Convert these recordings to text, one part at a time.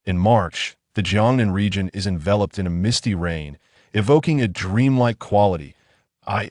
In March, the Jiangnan region is enveloped in a misty rain, evoking a dreamlike quality.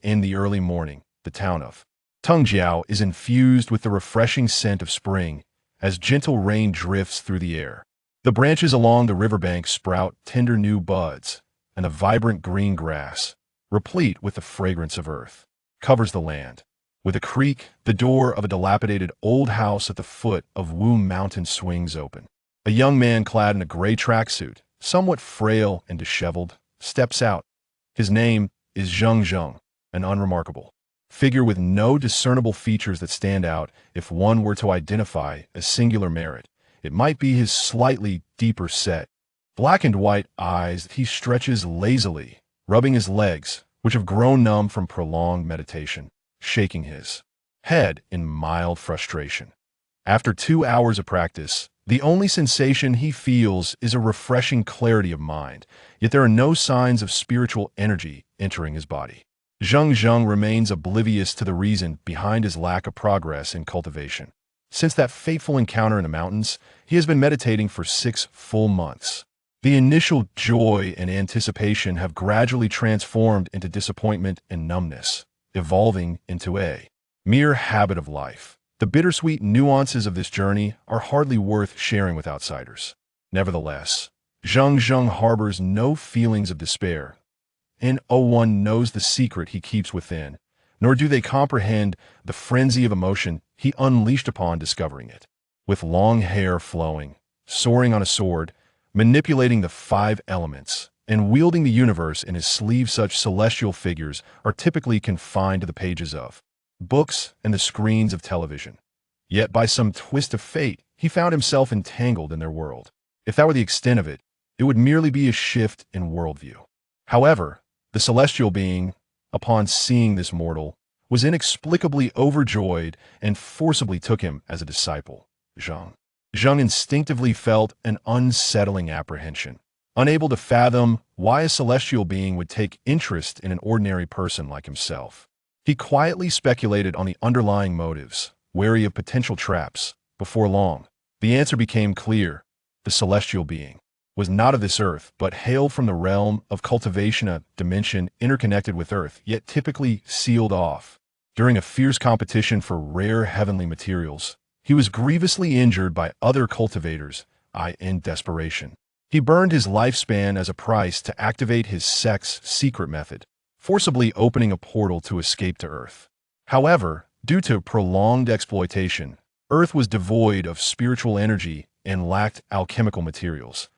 In the early morning, the town of Tengjiao is infused with the refreshing scent of spring as gentle rain drifts through the air. The branches along the riverbank sprout tender new buds, and the vibrant green grass, replete with the fragrance of earth, covers the land. With a creak, the door of a dilapidated old house at the foot of Whim Mountain swings open. A young man clad in a gray tracksuit, somewhat frail and disheveled, steps out. His name is Zheng Zheng, an unremarkable figure with no discernible features that stand out. If one were to identify a singular merit, it might be his slightly deeper set, black and white eyes. He stretches lazily, rubbing his legs, which have grown numb from prolonged meditation, shaking his head in mild frustration. After 2 hours of practice, the only sensation he feels is a refreshing clarity of mind, yet there are no signs of spiritual energy entering his body. Zheng Zheng remains oblivious to the reason behind his lack of progress in cultivation. Since that fateful encounter in the mountains, he has been meditating for 6 full months. The initial joy and anticipation have gradually transformed into disappointment and numbness, evolving into a mere habit of life. The bittersweet nuances of this journey are hardly worth sharing with outsiders. Nevertheless, Zheng Zheng harbors no feelings of despair, and no one knows the secret he keeps within, nor do they comprehend the frenzy of emotion he unleashed upon discovering it. With long hair flowing, soaring on a sword, manipulating the 5 elements, and wielding the universe in his sleeve, such celestial figures are typically confined to the pages of books and the screens of television. Yet by some twist of fate, he found himself entangled in their world. If that were the extent of it, it would merely be a shift in worldview. However, the celestial being, upon seeing this mortal, was inexplicably overjoyed and forcibly took him as a disciple. Zheng instinctively felt an unsettling apprehension, unable to fathom why a celestial being would take interest in an ordinary person like himself. He quietly speculated on the underlying motives, wary of potential traps. Before long, the answer became clear. The celestial being was not of this earth, but hailed from the realm of cultivation, a dimension interconnected with earth, yet typically sealed off. During a fierce competition for rare heavenly materials, he was grievously injured by other cultivators. In desperation, he burned his lifespan as a price to activate his sect's secret method, forcibly opening a portal to escape to Earth. However, due to prolonged exploitation, Earth was devoid of spiritual energy and lacked alchemical materials.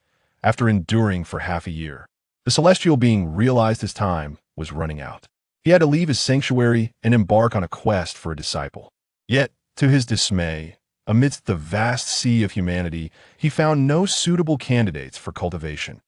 After enduring for half a year, the celestial being realized his time was running out. He had to leave his sanctuary and embark on a quest for a disciple. Yet, to his dismay, amidst the vast sea of humanity, he found no suitable candidates for cultivation.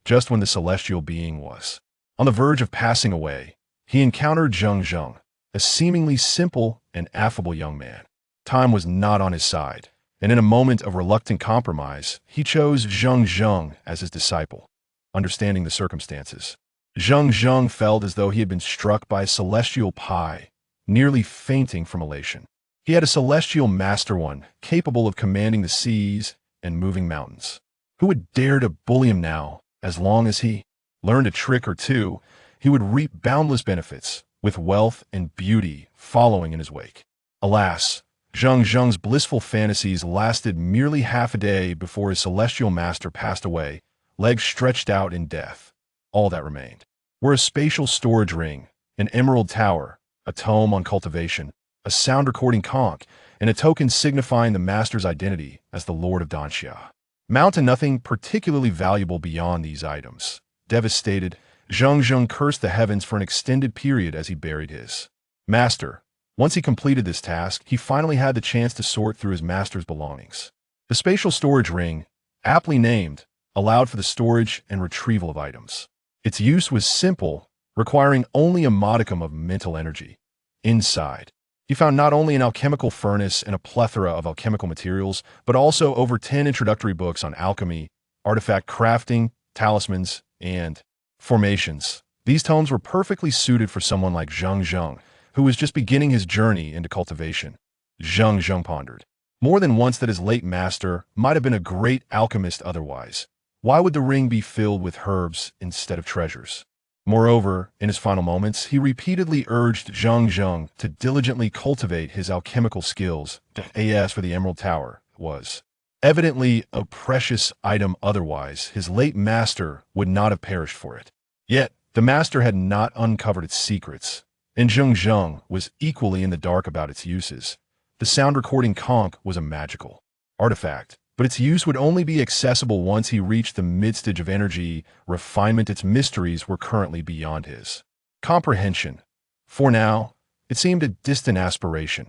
Just when the celestial being was on the verge of passing away, he encountered Zheng Zheng, a seemingly simple and affable young man. Time was not on his side, and in a moment of reluctant compromise, he chose Zheng Zheng as his disciple. Understanding the circumstances, Zheng Zheng felt as though he had been struck by a celestial pie, nearly fainting from elation. He had a celestial master one, capable of commanding the seas and moving mountains. Who would dare to bully him now? As long as he learned a trick or two, he would reap boundless benefits, with wealth and beauty following in his wake. Alas, Zheng Zheng's blissful fantasies lasted merely half a day before his celestial master passed away, legs stretched out in death. All that remained were a spatial storage ring, an emerald tower, a tome on cultivation, a sound recording conch, and a token signifying the master's identity as the Lord of Danxia. Mount to nothing particularly valuable beyond these items. Devastated, Zheng Zheng cursed the heavens for an extended period as he buried his master. Once he completed this task, he finally had the chance to sort through his master's belongings. The spatial storage ring, aptly named, allowed for the storage and retrieval of items. Its use was simple, requiring only a modicum of mental energy. Inside, he found not only an alchemical furnace and a plethora of alchemical materials, but also over 10 introductory books on alchemy, artifact crafting, talismans, and formations. These tomes were perfectly suited for someone like Zheng Zheng, who was just beginning his journey into cultivation. Zheng Zheng pondered. more than once that his late master might have been a great alchemist otherwise. Why would the ring be filled with herbs instead of treasures? Moreover, in his final moments, he repeatedly urged Zheng Zheng to diligently cultivate his alchemical skills. As for the Emerald Tower, was evidently a precious item otherwise, his late master would not have perished for it. Yet, the master had not uncovered its secrets, and Zheng Zheng was equally in the dark about its uses. The sound recording conch was a magical artifact, but its use would only be accessible once he reached the mid-stage of energy refinement. Its mysteries were currently beyond his comprehension. For now, it seemed a distant aspiration.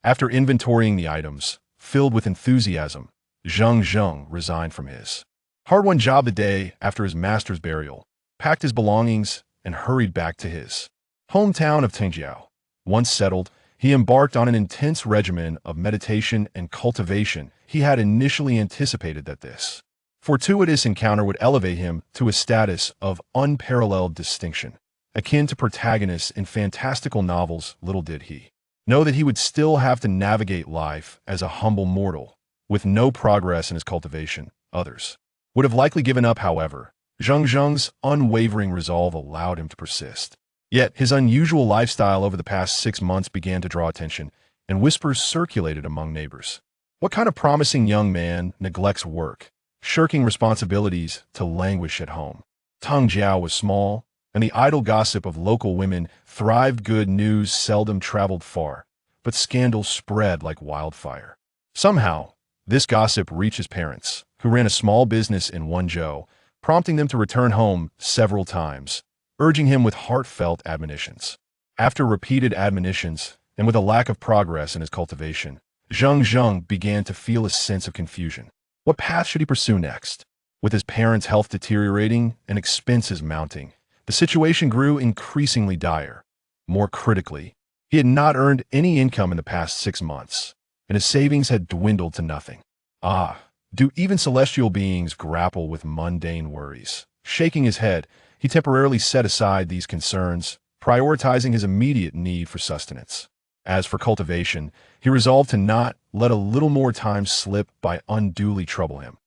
After inventorying the items, filled with enthusiasm, Zheng Zheng resigned from his hard-won job the day after his master's burial, packed his belongings, and hurried back to his hometown of Qianxiu. Once settled, he embarked on an intense regimen of meditation and cultivation. He had initially anticipated that this fortuitous encounter would elevate him to a status of unparalleled distinction, akin to protagonists in fantastical novels. Little did he know that he would still have to navigate life as a humble mortal, with no progress in his cultivation. Others would have likely given up, however. Zheng Zheng's unwavering resolve allowed him to persist. Yet, his unusual lifestyle over the past 6 months began to draw attention, and whispers circulated among neighbors. What kind of promising young man neglects work, shirking responsibilities to languish at home? Qianxiu was small, and the idle gossip of local women thrived. Good news seldom traveled far, but scandal spread like wildfire. Somehow, this gossip reached his parents, who ran a small business in Wenzhou, prompting them to return home several times, urging him with heartfelt admonitions. After repeated admonitions, and with a lack of progress in his cultivation, Zheng Zheng began to feel a sense of confusion. What path should he pursue next? With his parents' health deteriorating and expenses mounting, the situation grew increasingly dire. More critically, he had not earned any income in the past 6 months, and his savings had dwindled to nothing. Do even celestial beings grapple with mundane worries? Shaking his head, he temporarily set aside these concerns, prioritizing his immediate need for sustenance. As for cultivation, he resolved to not let a little more time slip by unduly trouble him.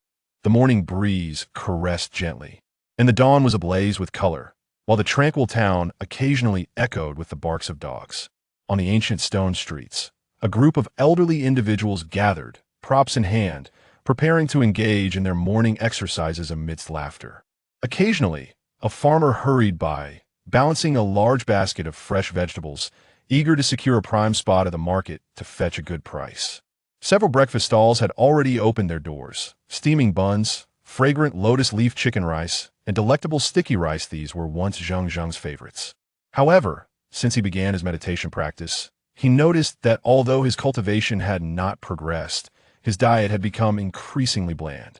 The morning breeze caressed gently, and the dawn was ablaze with color, while the tranquil town occasionally echoed with the barks of dogs. On the ancient stone streets, a group of elderly individuals gathered, props in hand, preparing to engage in their morning exercises amidst laughter. Occasionally, a farmer hurried by, balancing a large basket of fresh vegetables, eager to secure a prime spot at the market to fetch a good price. Several breakfast stalls had already opened their doors. Steaming buns, fragrant lotus leaf chicken rice, and delectable sticky rice, these were once Zheng Zheng's favorites. However, since he began his meditation practice, he noticed that although his cultivation had not progressed, his diet had become increasingly bland.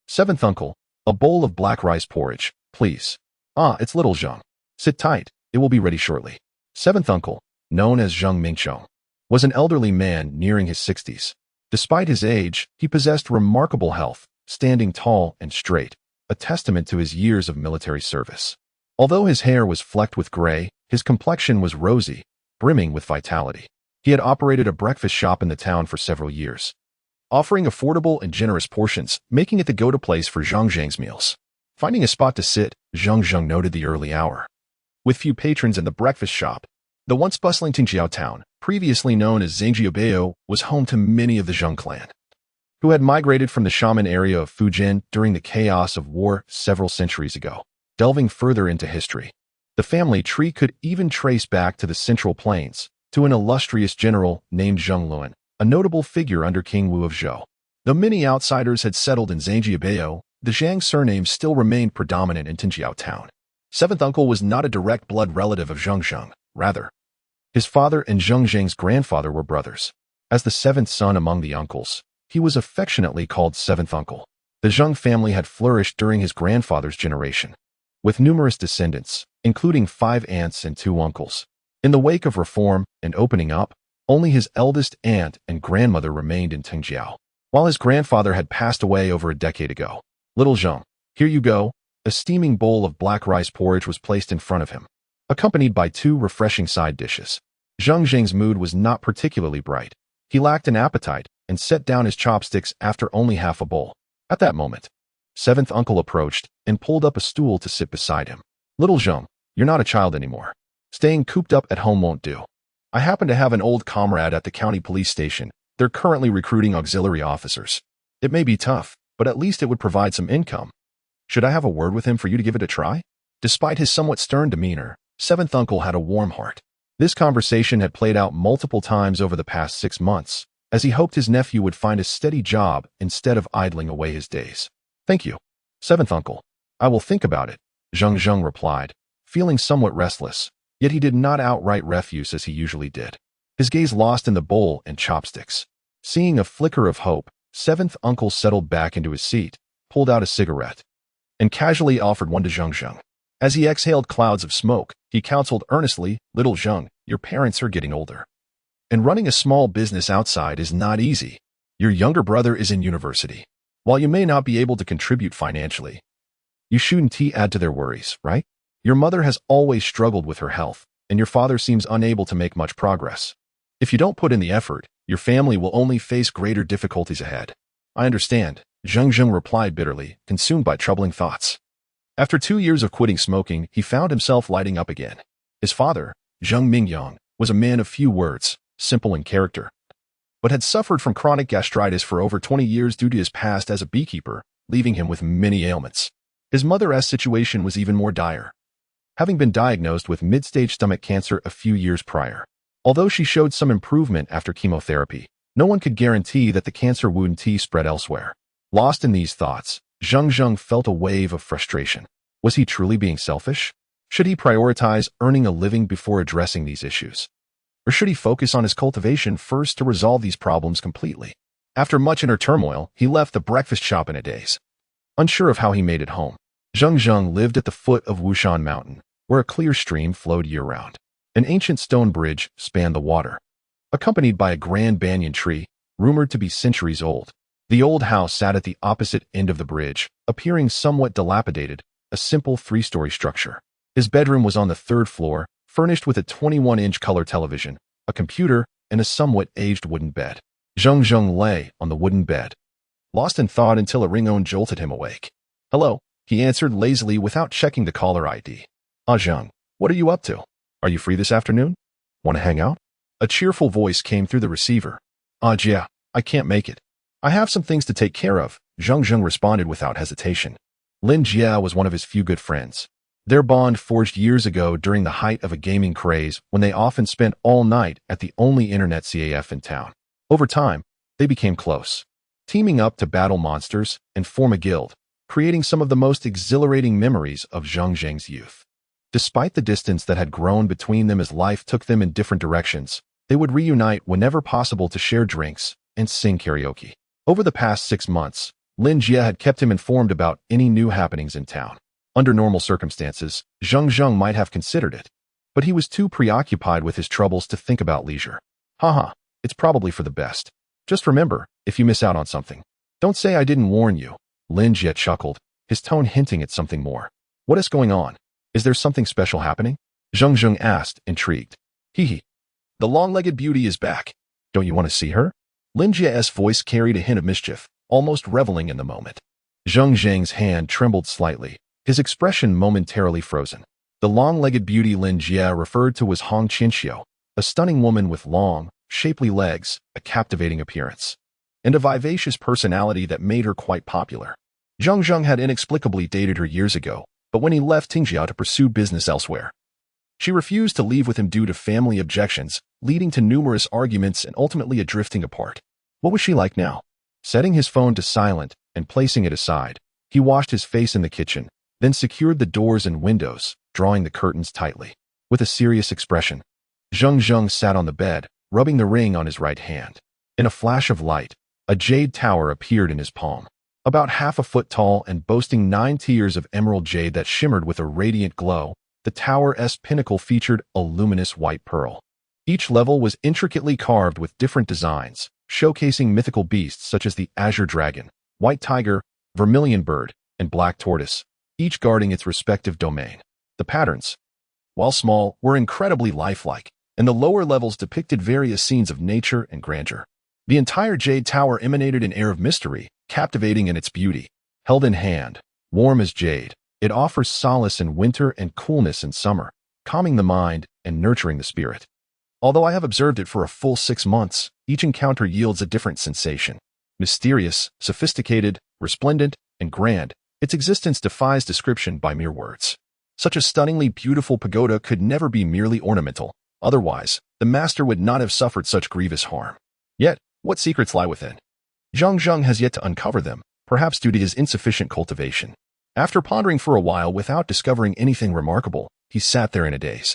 Seventh uncle, a bowl of black rice porridge, please. It's little Zheng. Sit tight, it will be ready shortly. Seventh uncle, known as Zheng Mingqiu, was an elderly man nearing his 60s. Despite his age, he possessed remarkable health, standing tall and straight, a testament to his years of military service. Although his hair was flecked with gray, his complexion was rosy, brimming with vitality. He had operated a breakfast shop in the town for several years, offering affordable and generous portions, making it the go-to place for Zheng Zheng's meals. Finding a spot to sit, Zheng Zheng noted the early hour. With few patrons in the breakfast shop, the once bustling Qianxiu town, previously known as Zhengzhiubeo, was home to many of the Zheng clan, who had migrated from the shaman area of Fujian during the chaos of war several centuries ago. Delving further into history, the family tree could even trace back to the Central Plains, to an illustrious general named Zheng Luan, a notable figure under King Wu of Zhou. Though many outsiders had settled in Zhengzhiubeo, the Zhang surname still remained predominant in Qianxiu town. Seventh uncle was not a direct blood relative of Zheng Zheng. Rather, his father and Zheng Zheng's grandfather were brothers. As the seventh son among the uncles, he was affectionately called Seventh Uncle. The Zheng family had flourished during his grandfather's generation, with numerous descendants, including 5 aunts and 2 uncles. In the wake of reform and opening up, only his eldest aunt and grandmother remained in Qianxiu, while his grandfather had passed away over a decade ago. Little Zheng, here you go. A steaming bowl of black rice porridge was placed in front of him, accompanied by 2 refreshing side dishes. Zheng Zheng's mood was not particularly bright. He lacked an appetite, and set down his chopsticks after only half a bowl. At that moment, seventh uncle approached and pulled up a stool to sit beside him. Little Zheng, you're not a child anymore. Staying cooped up at home won't do. I happen to have an old comrade at the county police station. They're currently recruiting auxiliary officers. It may be tough, but at least it would provide some income. Should I have a word with him for you to give it a try? Despite his somewhat stern demeanor, seventh uncle had a warm heart. This conversation had played out multiple times over the past 6 months, as he hoped his nephew would find a steady job instead of idling away his days. Thank you, seventh uncle. I will think about it, Zheng Zheng replied, feeling somewhat restless, yet he did not outright refuse as he usually did. His gaze lost in the bowl and chopsticks. Seeing a flicker of hope, seventh uncle settled back into his seat, pulled out a cigarette, and casually offered one to Zheng Zheng. As he exhaled clouds of smoke, he counseled earnestly, Little Zheng, your parents are getting older. And running a small business outside is not easy. Your younger brother is in university. While you may not be able to contribute financially, you shouldn't add to their worries, right? Your mother has always struggled with her health, and your father seems unable to make much progress. If you don't put in the effort, your family will only face greater difficulties ahead. I understand, Zheng Zheng replied bitterly, consumed by troubling thoughts. After 2 years of quitting smoking, he found himself lighting up again. His father, Zheng Mingyang, was a man of few words, simple in character, but had suffered from chronic gastritis for over 20 years due to his past as a beekeeper, leaving him with many ailments. His mother's situation was even more dire, having been diagnosed with mid-stage stomach cancer a few years prior. Although she showed some improvement after chemotherapy, no one could guarantee that the cancer wouldn't spread elsewhere. Lost in these thoughts, Zheng Zheng felt a wave of frustration. Was he truly being selfish? Should he prioritize earning a living before addressing these issues? Or should he focus on his cultivation first to resolve these problems completely? After much inner turmoil, he left the breakfast shop in a daze. Unsure of how he made it home, Zheng Zheng lived at the foot of Wushan Mountain, where a clear stream flowed year-round. An ancient stone bridge spanned the water, accompanied by a grand banyan tree, rumored to be centuries old. The old house sat at the opposite end of the bridge, appearing somewhat dilapidated, a simple 3-story structure. His bedroom was on the 3rd floor, furnished with a 21-inch color television, a computer, and a somewhat aged wooden bed. Zheng Zheng lay on the wooden bed, lost in thought until a ringtone jolted him awake. Hello, he answered lazily without checking the caller ID. Ah, Zheng, what are you up to? Are you free this afternoon? Want to hang out? A cheerful voice came through the receiver. Yeah, I can't make it. I have some things to take care of, Zheng Zheng responded without hesitation. Lin Jia was one of his few good friends. Their bond forged years ago during the height of a gaming craze when they often spent all night at the only internet CAF in town. Over time, they became close, teaming up to battle monsters and form a guild, creating some of the most exhilarating memories of Zheng Zheng's youth. Despite the distance that had grown between them as life took them in different directions, they would reunite whenever possible to share drinks and sing karaoke. Over the past 6 months, Lin Jia had kept him informed about any new happenings in town. Under normal circumstances, Zheng Zheng might have considered it, but he was too preoccupied with his troubles to think about leisure. Haha, it's probably for the best. Just remember, if you miss out on something, don't say I didn't warn you. Lin Jia chuckled, his tone hinting at something more. What is going on? Is there something special happening? Zheng Zheng asked, intrigued. Hee. The long-legged beauty is back. Don't you want to see her? Lin Jia's voice carried a hint of mischief, almost reveling in the moment. Zheng Zheng's hand trembled slightly, his expression momentarily frozen. The long-legged beauty Lin Jia referred to was Qianxiu, a stunning woman with long, shapely legs, a captivating appearance, and a vivacious personality that made her quite popular. Zheng Zheng had inexplicably dated her years ago, but when he left Qianxiu to pursue business elsewhere, she refused to leave with him due to family objections, leading to numerous arguments and ultimately a drifting apart. What was she like now? Setting his phone to silent and placing it aside, he washed his face in the kitchen, then secured the doors and windows, drawing the curtains tightly. With a serious expression, Zheng Zheng sat on the bed, rubbing the ring on his right hand. In a flash of light, a jade tower appeared in his palm. About half a foot tall and boasting 9 tiers of emerald jade that shimmered with a radiant glow, the tower's pinnacle featured a luminous white pearl. Each level was intricately carved with different designs, showcasing mythical beasts such as the azure dragon, white tiger, vermilion bird, and black tortoise, each guarding its respective domain. The patterns, while small, were incredibly lifelike, and the lower levels depicted various scenes of nature and grandeur. The entire jade tower emanated an air of mystery, captivating in its beauty. Held in hand, warm as jade, it offers solace in winter and coolness in summer, calming the mind and nurturing the spirit. Although I have observed it for a full 6 months, each encounter yields a different sensation. Mysterious, sophisticated, resplendent, and grand, its existence defies description by mere words. Such a stunningly beautiful pagoda could never be merely ornamental. Otherwise, the master would not have suffered such grievous harm. Yet, what secrets lie within? Zheng Zheng has yet to uncover them, perhaps due to his insufficient cultivation. After pondering for a while without discovering anything remarkable, he sat there in a daze.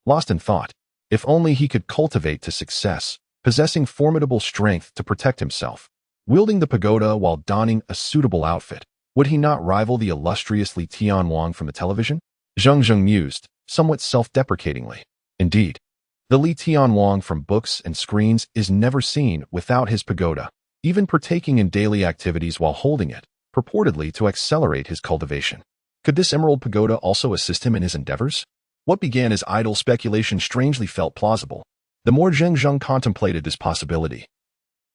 Lost in thought, if only he could cultivate to success, possessing formidable strength to protect himself. Wielding the pagoda while donning a suitable outfit, would he not rival the illustrious Li Tianwang from the television? Zheng Zheng mused, somewhat self-deprecatingly. Indeed, the Li Tianwang from books and screens is never seen without his pagoda, even partaking in daily activities while holding it, purportedly to accelerate his cultivation. Could this emerald pagoda also assist him in his endeavors? What began as idle speculation strangely felt plausible. The more Zheng Zheng contemplated this possibility,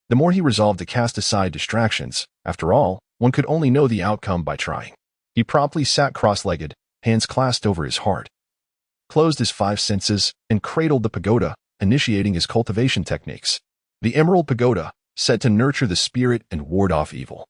the more he resolved to cast aside distractions. After all, one could only know the outcome by trying. He promptly sat cross-legged, hands clasped over his heart, closed his 5 senses, and cradled the pagoda, initiating his cultivation techniques. The emerald pagoda, said to nurture the spirit and ward off evil,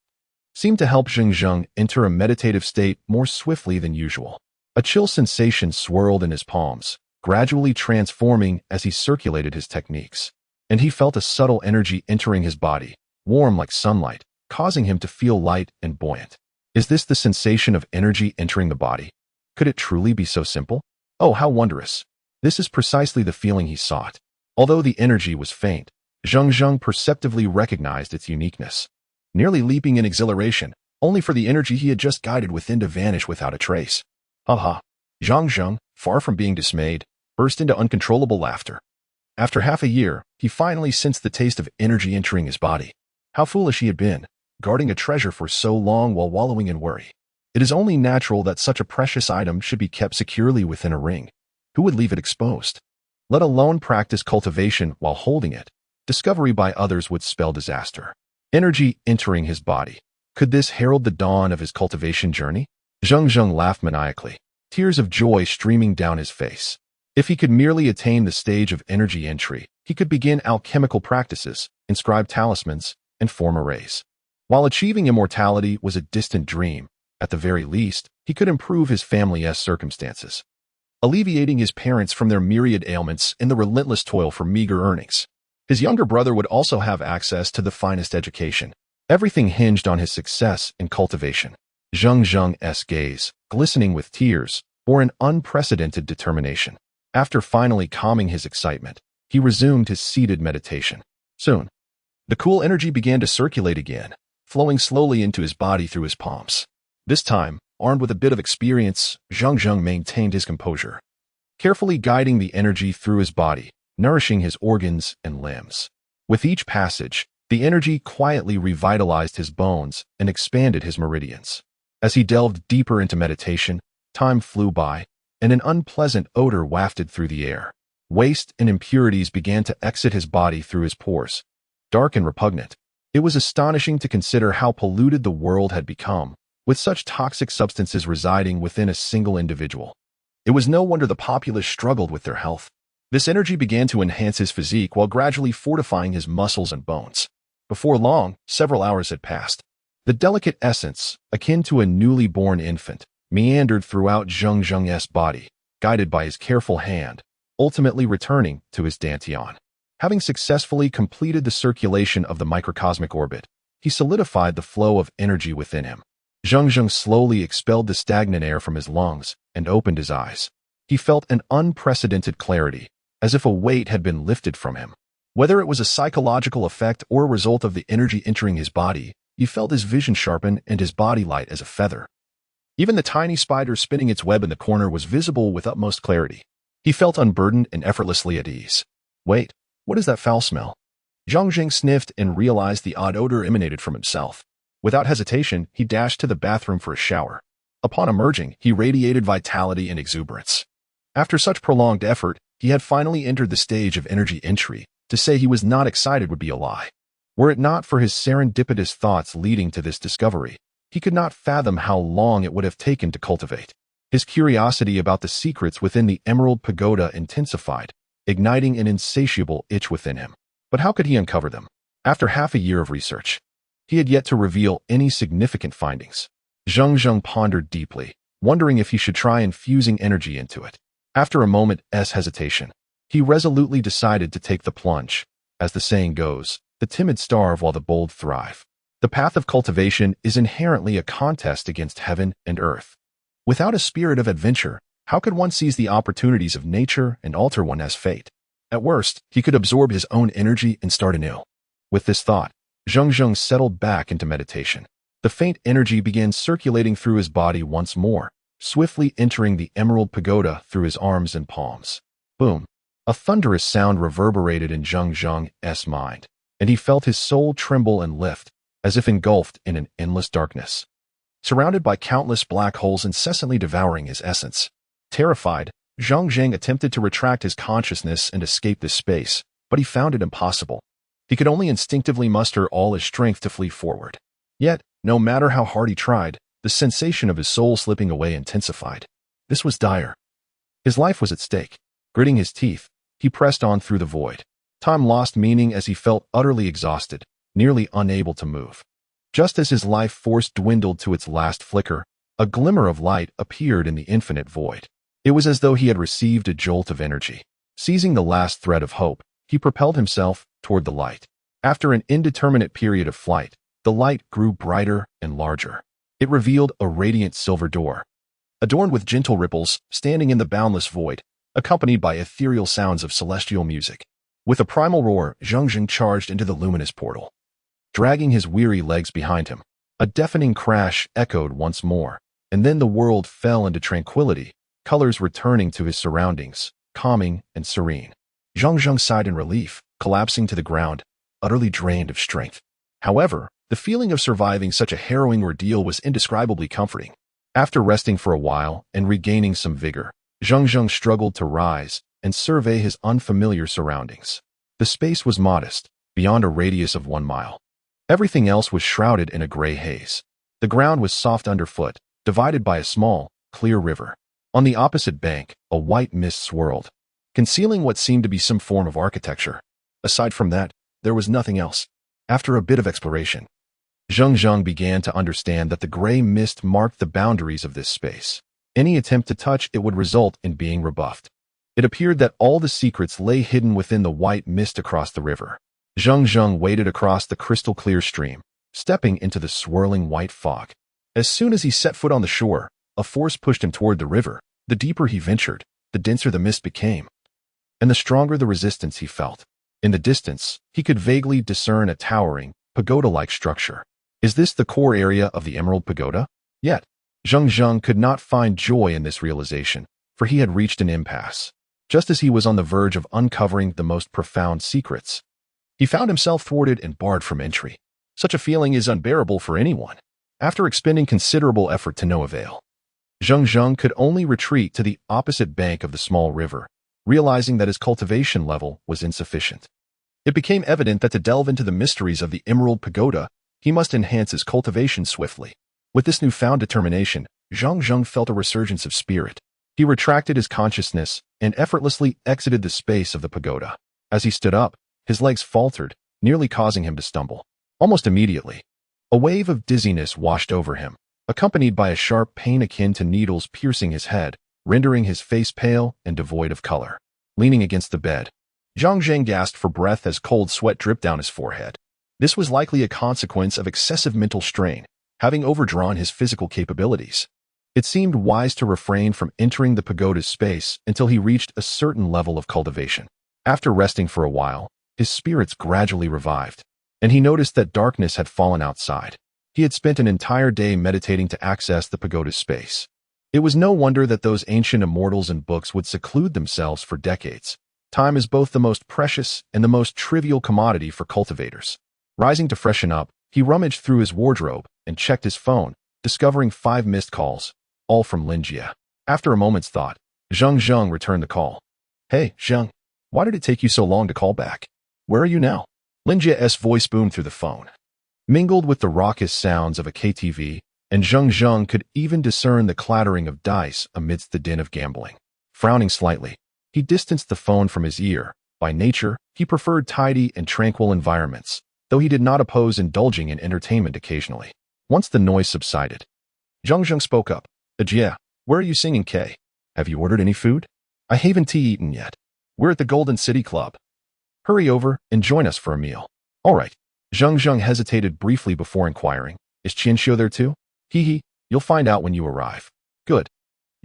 seemed to help Zheng Zheng enter a meditative state more swiftly than usual. A chill sensation swirled in his palms, gradually transforming as he circulated his techniques. And he felt a subtle energy entering his body, warm like sunlight, causing him to feel light and buoyant. Is this the sensation of energy entering the body? Could it truly be so simple? Oh, how wondrous. This is precisely the feeling he sought. Although the energy was faint, Zheng Zheng perceptively recognized its uniqueness. Nearly leaping in exhilaration, only for the energy he had just guided within to vanish without a trace. Ha! Zheng Zheng, far from being dismayed, burst into uncontrollable laughter. After half a year, he finally sensed the taste of energy entering his body. How foolish he had been, guarding a treasure for so long while wallowing in worry. It is only natural that such a precious item should be kept securely within a ring. Who would leave it exposed? Let alone practice cultivation while holding it. Discovery by others would spell disaster. Energy entering his body. Could this herald the dawn of his cultivation journey? Zheng Zheng laughed maniacally, tears of joy streaming down his face. If he could merely attain the stage of energy entry, he could begin alchemical practices, inscribe talismans, and form arrays. While achieving immortality was a distant dream, at the very least, he could improve his family's circumstances, alleviating his parents from their myriad ailments and the relentless toil for meager earnings. His younger brother would also have access to the finest education. Everything hinged on his success in cultivation. Zheng Zheng's gaze, glistening with tears, bore an unprecedented determination. After finally calming his excitement, he resumed his seated meditation. Soon, the cool energy began to circulate again, flowing slowly into his body through his palms. This time, armed with a bit of experience, Zheng Zheng maintained his composure, carefully guiding the energy through his body, nourishing his organs and limbs. With each passage, the energy quietly revitalized his bones and expanded his meridians. As he delved deeper into meditation, time flew by, and an unpleasant odor wafted through the air. Waste and impurities began to exit his body through his pores, dark and repugnant. It was astonishing to consider how polluted the world had become, with such toxic substances residing within a single individual. It was no wonder the populace struggled with their health. This energy began to enhance his physique while gradually fortifying his muscles and bones. Before long, several hours had passed. The delicate essence, akin to a newly born infant, meandered throughout Zheng Zheng's body, guided by his careful hand, ultimately returning to his dantian. Having successfully completed the circulation of the microcosmic orbit, he solidified the flow of energy within him. Zheng Zheng slowly expelled the stagnant air from his lungs and opened his eyes. He felt an unprecedented clarity, as if a weight had been lifted from him. Whether it was a psychological effect or a result of the energy entering his body, he felt his vision sharpen and his body light as a feather. Even the tiny spider spinning its web in the corner was visible with utmost clarity. He felt unburdened and effortlessly at ease. Wait, what is that foul smell? Zheng Zheng sniffed and realized the odd odor emanated from himself. Without hesitation, he dashed to the bathroom for a shower. Upon emerging, he radiated vitality and exuberance. After such prolonged effort, he had finally entered the stage of energy entry. To say he was not excited would be a lie. Were it not for his serendipitous thoughts leading to this discovery, he could not fathom how long it would have taken to cultivate. His curiosity about the secrets within the Emerald Pagoda intensified, igniting an insatiable itch within him. But how could he uncover them? After half a year of research, he had yet to reveal any significant findings. Zheng Zheng pondered deeply, wondering if he should try infusing energy into it. After a moment's hesitation, he resolutely decided to take the plunge. As the saying goes, the timid starve while the bold thrive. The path of cultivation is inherently a contest against heaven and earth. Without a spirit of adventure, how could one seize the opportunities of nature and alter one as fate? At worst, he could absorb his own energy and start anew. With this thought, Zheng Zheng settled back into meditation. The faint energy began circulating through his body once more, swiftly entering the Emerald Pagoda through his arms and palms. Boom! A thunderous sound reverberated in Zheng Zheng's mind, and he felt his soul tremble and lift, as if engulfed in an endless darkness. Surrounded by countless black holes incessantly devouring his essence. Terrified, Zheng Zheng attempted to retract his consciousness and escape this space, but he found it impossible. He could only instinctively muster all his strength to flee forward. Yet, no matter how hard he tried, the sensation of his soul slipping away intensified. This was dire. His life was at stake. Gritting his teeth, he pressed on through the void. Time lost meaning as he felt utterly exhausted, nearly unable to move. Just as his life force dwindled to its last flicker, a glimmer of light appeared in the infinite void. It was as though he had received a jolt of energy. Seizing the last thread of hope, he propelled himself toward the light. After an indeterminate period of flight, the light grew brighter and larger. It revealed a radiant silver door, adorned with gentle ripples, standing in the boundless void, accompanied by ethereal sounds of celestial music. With a primal roar, Zheng Zheng charged into the luminous portal. Dragging his weary legs behind him, a deafening crash echoed once more, and then the world fell into tranquility, colors returning to his surroundings, calming and serene. Zheng Zheng sighed in relief, collapsing to the ground, utterly drained of strength. However, the feeling of surviving such a harrowing ordeal was indescribably comforting. After resting for a while and regaining some vigor, Zheng Zheng struggled to rise and survey his unfamiliar surroundings. The space was modest, beyond a radius of 1 mile. Everything else was shrouded in a gray haze. The ground was soft underfoot, divided by a small, clear river. On the opposite bank, a white mist swirled, concealing what seemed to be some form of architecture. Aside from that, there was nothing else. After a bit of exploration, Zheng Zheng began to understand that the gray mist marked the boundaries of this space. Any attempt to touch it would result in being rebuffed. It appeared that all the secrets lay hidden within the white mist across the river. Zheng Zheng waded across the crystal-clear stream, stepping into the swirling white fog. As soon as he set foot on the shore, a force pushed him toward the river. The deeper he ventured, the denser the mist became, and the stronger the resistance he felt. In the distance, he could vaguely discern a towering, pagoda-like structure. Is this the core area of the Emerald Pagoda? Yet, Zheng Zheng could not find joy in this realization, for he had reached an impasse. Just as he was on the verge of uncovering the most profound secrets, he found himself thwarted and barred from entry. Such a feeling is unbearable for anyone. After expending considerable effort to no avail, Zheng Zheng could only retreat to the opposite bank of the small river, realizing that his cultivation level was insufficient. It became evident that to delve into the mysteries of the Emerald Pagoda, he must enhance his cultivation swiftly. With this newfound determination, Zheng Zheng felt a resurgence of spirit. He retracted his consciousness and effortlessly exited the space of the pagoda. As he stood up, his legs faltered, nearly causing him to stumble. Almost immediately, a wave of dizziness washed over him, accompanied by a sharp pain akin to needles piercing his head, rendering his face pale and devoid of color. Leaning against the bed, Zheng Zheng gasped for breath as cold sweat dripped down his forehead. This was likely a consequence of excessive mental strain, having overdrawn his physical capabilities. It seemed wise to refrain from entering the pagoda's space until he reached a certain level of cultivation. After resting for a while, his spirits gradually revived, and he noticed that darkness had fallen outside. He had spent an entire day meditating to access the pagoda's space. It was no wonder that those ancient immortals in books would seclude themselves for decades. Time is both the most precious and the most trivial commodity for cultivators. Rising to freshen up, he rummaged through his wardrobe and checked his phone, discovering 5 missed calls, all from Linjia. After a moment's thought, Zheng Zheng returned the call. "Hey, Zheng, why did it take you so long to call back? Where are you now?" Lin Jia's voice boomed through the phone, mingled with the raucous sounds of a KTV, and Zheng Zheng could even discern the clattering of dice amidst the din of gambling. Frowning slightly, he distanced the phone from his ear. By nature, he preferred tidy and tranquil environments, though he did not oppose indulging in entertainment occasionally. Once the noise subsided, Zheng Zheng spoke up. Jia, where are you singing, K? Have you ordered any food? I haven't tea eaten yet. We're at the Golden City Club. Hurry over and join us for a meal. All right. Zheng Zheng hesitated briefly before inquiring. Is Qianxiu there too? Hee, you'll find out when you arrive. Good.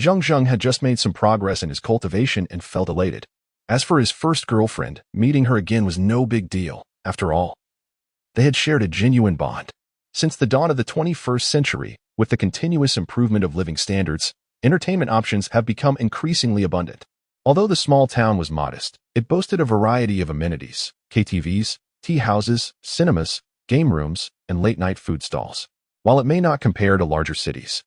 Zheng Zheng had just made some progress in his cultivation and felt elated. As for his first girlfriend, meeting her again was no big deal. After all, they had shared a genuine bond. Since the dawn of the 21st century, with the continuous improvement of living standards, entertainment options have become increasingly abundant. Although the small town was modest, it boasted a variety of amenities: KTVs, tea houses, cinemas, game rooms, and late-night food stalls. While it may not compare to larger cities,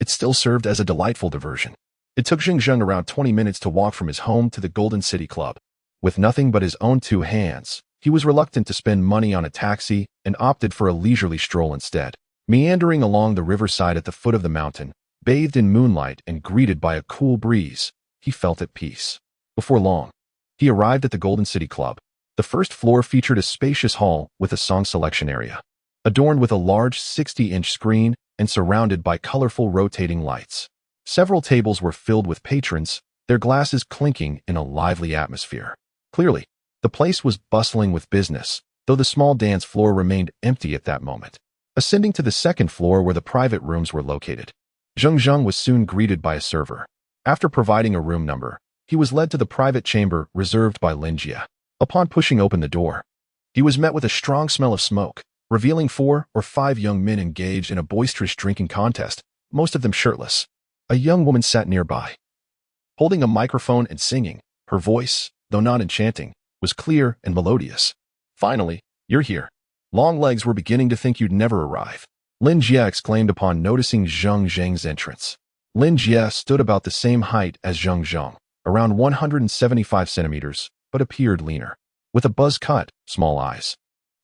it still served as a delightful diversion. It took Zheng Zheng around 20 minutes to walk from his home to the Golden City Club. With nothing but his own two hands, he was reluctant to spend money on a taxi and opted for a leisurely stroll instead. Meandering along the riverside at the foot of the mountain, bathed in moonlight and greeted by a cool breeze, he felt at peace. Before long, he arrived at the Golden City Club. The first floor featured a spacious hall with a song selection area, adorned with a large 60-inch screen and surrounded by colorful rotating lights. Several tables were filled with patrons, their glasses clinking in a lively atmosphere. Clearly, the place was bustling with business, though the small dance floor remained empty at that moment. Ascending to the second floor where the private rooms were located, Zheng Zheng was soon greeted by a server. After providing a room number, he was led to the private chamber reserved by Lin Jia. Upon pushing open the door, he was met with a strong smell of smoke, revealing 4 or 5 young men engaged in a boisterous drinking contest, most of them shirtless. A young woman sat nearby, holding a microphone and singing. Her voice, though not enchanting, was clear and melodious. Finally, you're here. Long Legs were beginning to think you'd never arrive, Lin Jia exclaimed upon noticing Zheng Zheng's entrance. Lin Jia stood about the same height as Zheng Zheng, around 175 centimeters, but appeared leaner. With a buzz cut, small eyes,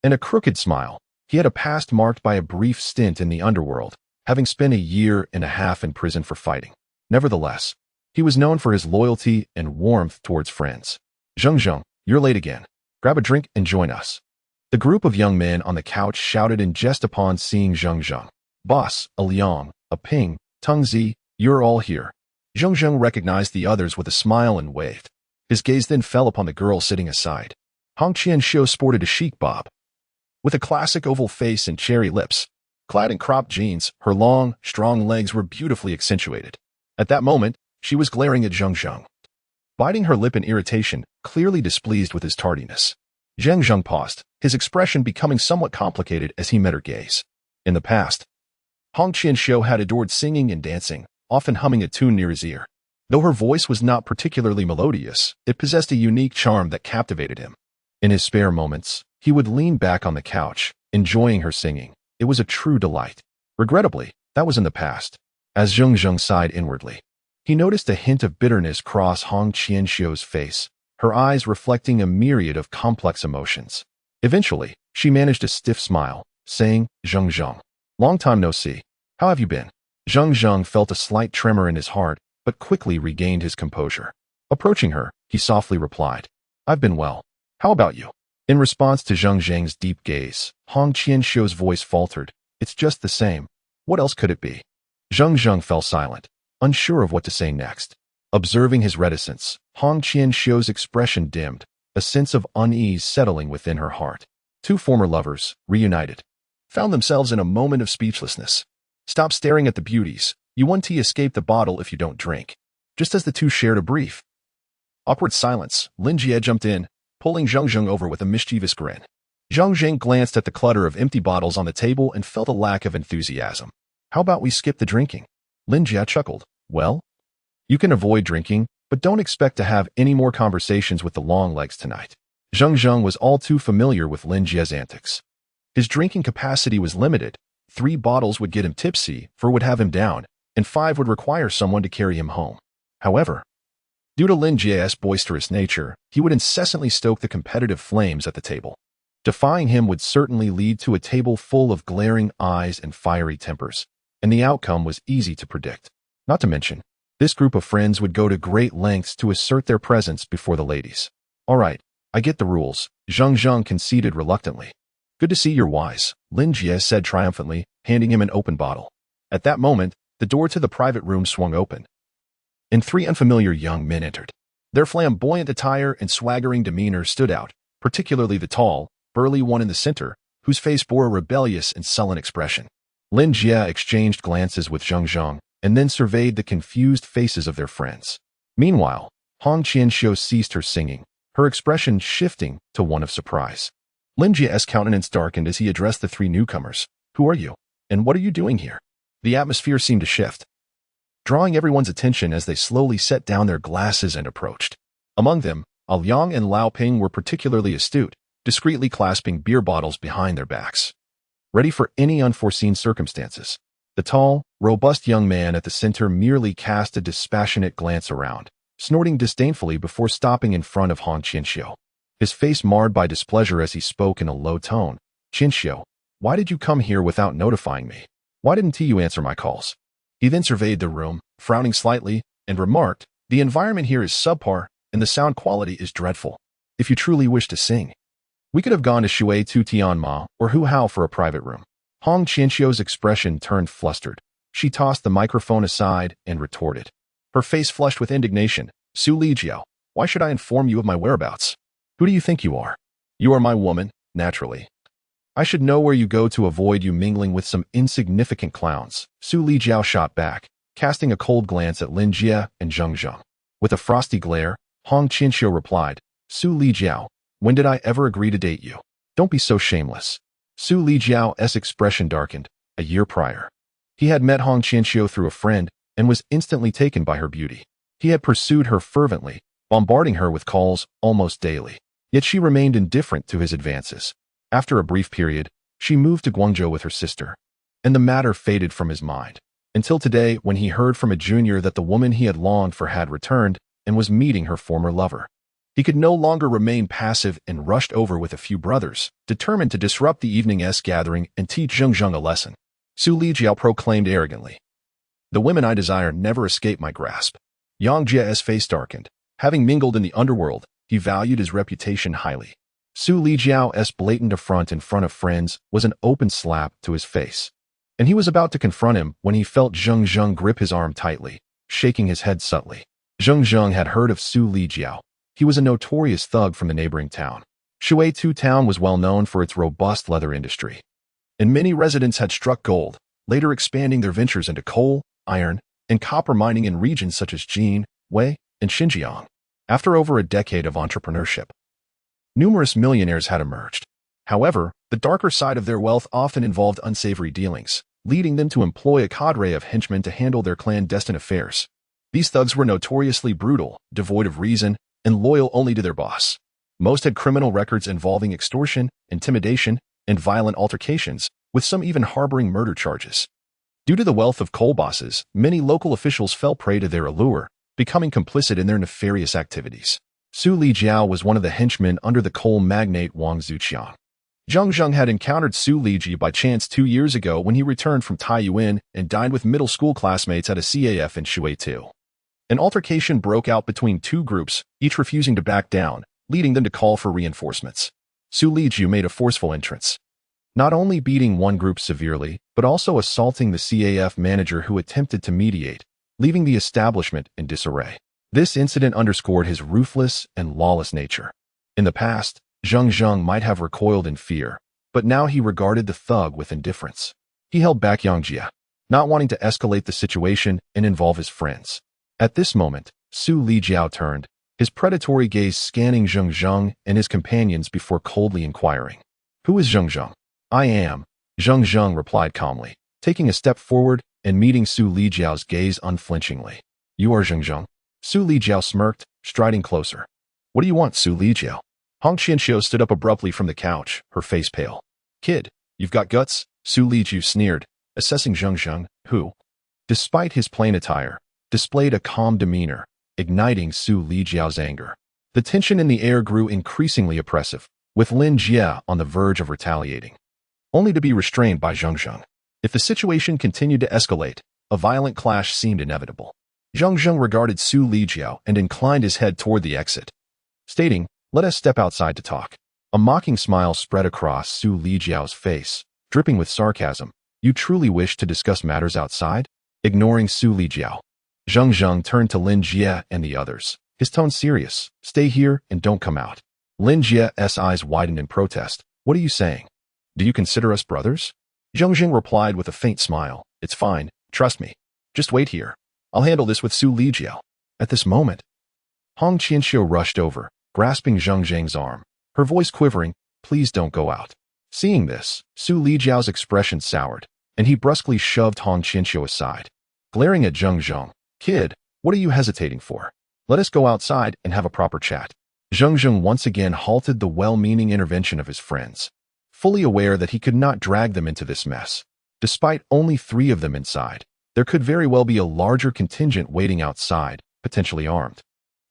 and a crooked smile, he had a past marked by a brief stint in the underworld, having spent 1.5 years in prison for fighting. Nevertheless, he was known for his loyalty and warmth towards friends. Zheng Zheng, you're late again. Grab a drink and join us. The group of young men on the couch shouted in jest upon seeing Zheng Zheng. Boss, a Liang, a Ping, Tungzi, you're all here. Zheng Zheng recognized the others with a smile and waved. His gaze then fell upon the girl sitting aside. Hong Qianxiu sported a chic bob, with a classic oval face and cherry lips. Clad in cropped jeans, her long, strong legs were beautifully accentuated. At that moment, she was glaring at Zheng Zheng, biting her lip in irritation, clearly displeased with his tardiness. Zheng Zheng paused, his expression becoming somewhat complicated as he met her gaze. In the past, Hong Qianxiu had adored singing and dancing, often humming a tune near his ear. Though her voice was not particularly melodious, it possessed a unique charm that captivated him. In his spare moments, he would lean back on the couch, enjoying her singing. It was a true delight. Regrettably, that was in the past. As Zheng Zheng sighed inwardly, he noticed a hint of bitterness cross Hong Qianxiu's face, her eyes reflecting a myriad of complex emotions. Eventually, she managed a stiff smile, saying, Zheng Zheng, long time no see. How have you been? Zheng Zheng felt a slight tremor in his heart, but quickly regained his composure. Approaching her, he softly replied, I've been well. How about you? In response to Zheng Zheng's deep gaze, Hong Qianxiu's voice faltered. It's just the same. What else could it be? Zheng Zheng fell silent, unsure of what to say next. Observing his reticence, Hong Qianxiu's expression dimmed, a sense of unease settling within her heart. Two former lovers, reunited, found themselves in a moment of speechlessness. Stop staring at the beauties. You won't escape the bottle if you don't drink. Just as the two shared a brief, awkward silence, Lin Jie jumped in, pulling Zheng Zheng over with a mischievous grin. Zheng Zheng glanced at the clutter of empty bottles on the table and felt a lack of enthusiasm. How about we skip the drinking? Lin Jie chuckled. Well, you can avoid drinking, but don't expect to have any more conversations with the long legs tonight. Zheng Zheng was all too familiar with Lin Jie's antics. His drinking capacity was limited. 3 bottles would get him tipsy, 4 would have him down, and 5 would require someone to carry him home. However, due to Lin Jie's boisterous nature, he would incessantly stoke the competitive flames at the table. Defying him would certainly lead to a table full of glaring eyes and fiery tempers, and the outcome was easy to predict. Not to mention, this group of friends would go to great lengths to assert their presence before the ladies. All right, I get the rules, Zheng Zheng conceded reluctantly. Good to see you're wise, Lin Jie said triumphantly, handing him an open bottle. At that moment, the door to the private room swung open, and 3 unfamiliar young men entered. Their flamboyant attire and swaggering demeanor stood out, particularly the tall, burly one in the center, whose face bore a rebellious and sullen expression. Lin Jie exchanged glances with Zheng Zheng, and then surveyed the confused faces of their friends. Meanwhile, Qianxiu ceased her singing, her expression shifting to one of surprise. Lin Jie's countenance darkened as he addressed the 3 newcomers. Who are you? And what are you doing here? The atmosphere seemed to shift, drawing everyone's attention as they slowly set down their glasses and approached. Among them, Liang and Lao Ping were particularly astute, discreetly clasping beer bottles behind their backs, ready for any unforeseen circumstances. The tall, robust young man at the center merely cast a dispassionate glance around, snorting disdainfully before stopping in front of Qianxiu, his face marred by displeasure as he spoke in a low tone. Qianxiu, why did you come here without notifying me? Why didn't you answer my calls? He then surveyed the room, frowning slightly, and remarked, the environment here is subpar, and the sound quality is dreadful. If you truly wish to sing, we could have gone to Shui Tu Tianma or Hu Hao for a private room. Qianxiu's expression turned flustered. She tossed the microphone aside and retorted, her face flushed with indignation. Su Lijiao, why should I inform you of my whereabouts? Who do you think you are? You are my woman, naturally. I should know where you go to avoid you mingling with some insignificant clowns. Su Lijiao shot back, casting a cold glance at Lin Jie and Zheng Zheng. With a frosty glare, Qianxiu replied, Su Lijiao, when did I ever agree to date you? Don't be so shameless. Su Lijiao's expression darkened. A year prior, he had met Qianxiu through a friend and was instantly taken by her beauty. He had pursued her fervently, bombarding her with calls almost daily. Yet she remained indifferent to his advances. After a brief period, she moved to Guangzhou with her sister, and the matter faded from his mind, until today when he heard from a junior that the woman he had longed for had returned and was meeting her former lover. He could no longer remain passive and rushed over with a few brothers, determined to disrupt the evening's gathering and teach Zheng Zheng a lesson. Su Lijiao proclaimed arrogantly, the women I desire never escape my grasp. Yang Jie's face darkened. Having mingled in the underworld, he valued his reputation highly. Su Lijiao's blatant affront in front of friends was an open slap to his face, and he was about to confront him when he felt Zheng Zheng grip his arm tightly, shaking his head subtly. Zheng Zheng had heard of Su Lijiao. He was a notorious thug from the neighboring town. Shui Tu town was well known for its robust leather industry, and many residents had struck gold, later expanding their ventures into coal, iron, and copper mining in regions such as Jin, Wei, and Xinjiang. After over a decade of entrepreneurship, numerous millionaires had emerged. However, the darker side of their wealth often involved unsavory dealings, leading them to employ a cadre of henchmen to handle their clandestine affairs. These thugs were notoriously brutal, devoid of reason, and loyal only to their boss. Most had criminal records involving extortion, intimidation, and violent altercations, with some even harboring murder charges. Due to the wealth of coal bosses, many local officials fell prey to their allure, becoming complicit in their nefarious activities. Su Lijiao was one of the henchmen under the coal magnate Wang Zuqiang. Zheng Zheng had encountered Su Liji by chance 2 years ago when he returned from Taiyuan and dined with middle school classmates at a CAF in Shuitu. An altercation broke out between 2 groups, each refusing to back down, leading them to call for reinforcements. Su Lijiao made a forceful entrance, not only beating one group severely, but also assaulting the CAF manager who attempted to mediate, leaving the establishment in disarray. This incident underscored his ruthless and lawless nature. In the past, Zheng Zheng might have recoiled in fear, but now he regarded the thug with indifference. He held back Yang Jie, not wanting to escalate the situation and involve his friends. At this moment, Su Lijiao turned, his predatory gaze scanning Zheng Zheng and his companions before coldly inquiring, "Who is Zheng Zheng?" "I am," Zheng Zheng replied calmly, taking a step forward and meeting Su Lijiao's gaze unflinchingly. "You are Zheng Zheng?" Su Lijiao smirked, striding closer. "What do you want, Su Lijiao?" Qianxiu stood up abruptly from the couch, her face pale. "Kid, you've got guts?" Su Lijiao sneered, assessing Zheng Zheng, who, despite his plain attire, displayed a calm demeanor, igniting Su Lijiao's anger. The tension in the air grew increasingly oppressive, with Lin Jie on the verge of retaliating, only to be restrained by Zheng Zheng. If the situation continued to escalate, a violent clash seemed inevitable. Zheng Zheng regarded Su Lijiao and inclined his head toward the exit, stating, "Let us step outside to talk." A mocking smile spread across Su Lijiao's face, dripping with sarcasm. "You truly wish to discuss matters outside?" Ignoring Su Lijiao, Zheng Zheng turned to Lin Jie and the others, his tone serious. "Stay here and don't come out." Lin Jie's eyes widened in protest. "What are you saying? Do you consider us brothers?" Zheng Zheng replied with a faint smile. "It's fine, trust me. Just wait here. I'll handle this with Su Lijiao." At this moment, Qianxiu rushed over, grasping Zheng Zheng's arm, her voice quivering. "Please don't go out." Seeing this, Su Lijiao's expression soured, and he brusquely shoved Qianxiu aside. Glaring at Zheng Zheng, "Kid, what are you hesitating for? Let us go outside and have a proper chat." Zheng Zheng once again halted the well-meaning intervention of his friends, fully aware that he could not drag them into this mess. Despite only 3 of them inside, there could very well be a larger contingent waiting outside, potentially armed.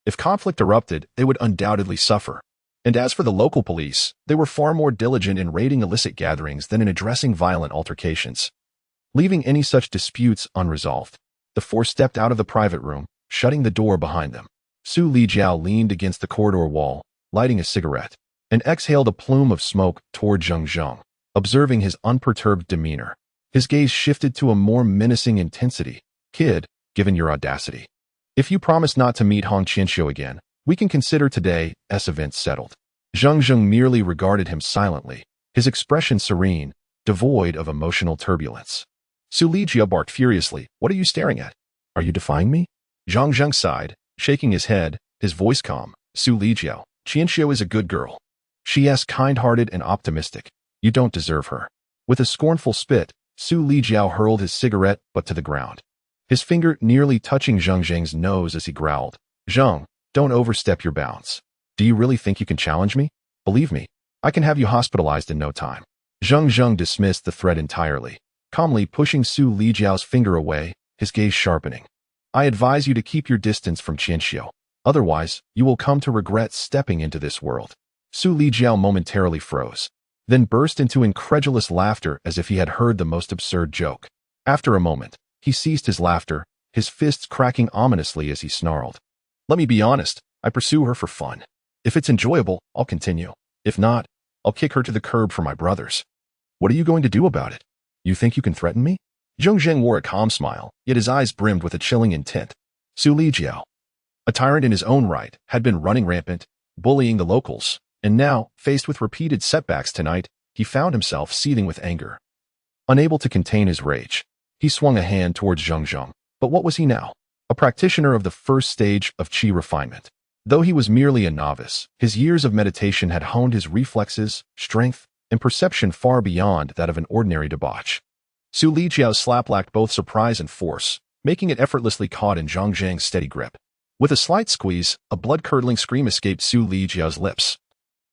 If conflict erupted, they would undoubtedly suffer. And as for the local police, they were far more diligent in raiding illicit gatherings than in addressing violent altercations, leaving any such disputes unresolved. The 4 stepped out of the private room, shutting the door behind them. Su Lijiao leaned against the corridor wall, lighting a cigarette, and exhaled a plume of smoke toward Zheng Zheng. Observing his unperturbed demeanor, his gaze shifted to a more menacing intensity. "Kid, given your audacity, if you promise not to meet Qianxiu again, we can consider today's event settled." Zheng Zheng merely regarded him silently, his expression serene, devoid of emotional turbulence. Su Lijiao barked furiously. "What are you staring at? Are you defying me?" Zheng Zheng sighed, shaking his head, his voice calm. "Su Lijiao, Qianxiu is a good girl. She is kind-hearted and optimistic. You don't deserve her." With a scornful spit, Su Lijiao hurled his cigarette butt to the ground, his finger nearly touching Zheng Zheng's nose as he growled, "Zheng, don't overstep your bounds. Do you really think you can challenge me? Believe me, I can have you hospitalized in no time." Zheng Zheng dismissed the threat entirely, calmly pushing Su Lijiao's finger away, his gaze sharpening. "I advise you to keep your distance from Qianxiu. Otherwise, you will come to regret stepping into this world." Su Lijiao momentarily froze, then burst into incredulous laughter as if he had heard the most absurd joke. After a moment, he ceased his laughter, his fists cracking ominously as he snarled, "Let me be honest, I pursue her for fun. If it's enjoyable, I'll continue. If not, I'll kick her to the curb for my brothers." "What are you going to do about it? You think you can threaten me?" Zheng Zheng wore a calm smile, yet his eyes brimmed with a chilling intent. Su Lijiao, a tyrant in his own right, had been running rampant, bullying the locals, and now, faced with repeated setbacks tonight, he found himself seething with anger. Unable to contain his rage, he swung a hand towards Zheng Zheng. But what was he now? A practitioner of the first stage of qi refinement. Though he was merely a novice, his years of meditation had honed his reflexes, strength, and perception far beyond that of an ordinary debauch. Su Lijiao's slap lacked both surprise and force, making it effortlessly caught in Zheng Zheng's steady grip. With a slight squeeze, a blood-curdling scream escaped Su Lijiao's lips,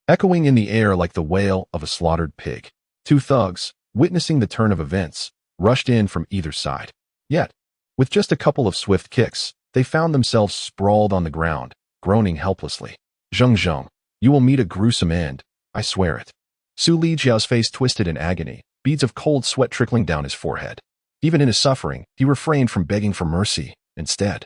echoing in the air like the wail of a slaughtered pig. 2 thugs, witnessing the turn of events, rushed in from either side. Yet, with just a couple of swift kicks, they found themselves sprawled on the ground, groaning helplessly. "Zheng Zheng, you will meet a gruesome end, I swear it." Su Lijiao's face twisted in agony, beads of cold sweat trickling down his forehead. Even in his suffering, he refrained from begging for mercy. Instead,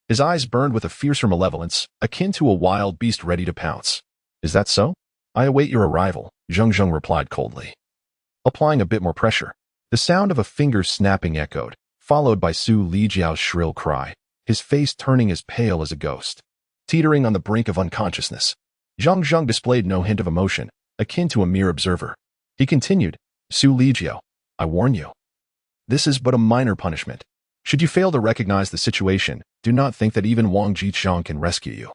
his eyes burned with a fiercer malevolence, akin to a wild beast ready to pounce. "Is that so? I await your arrival," Zheng Zheng replied coldly, applying a bit more pressure. The sound of a finger snapping echoed, followed by Su Lijiao's shrill cry, his face turning as pale as a ghost, teetering on the brink of unconsciousness. Zheng Zheng displayed no hint of emotion, akin to a mere observer. He continued, "Su Lijiao, I warn you. This is but a minor punishment. Should you fail to recognize the situation, do not think that even Wang Jiqiang can rescue you.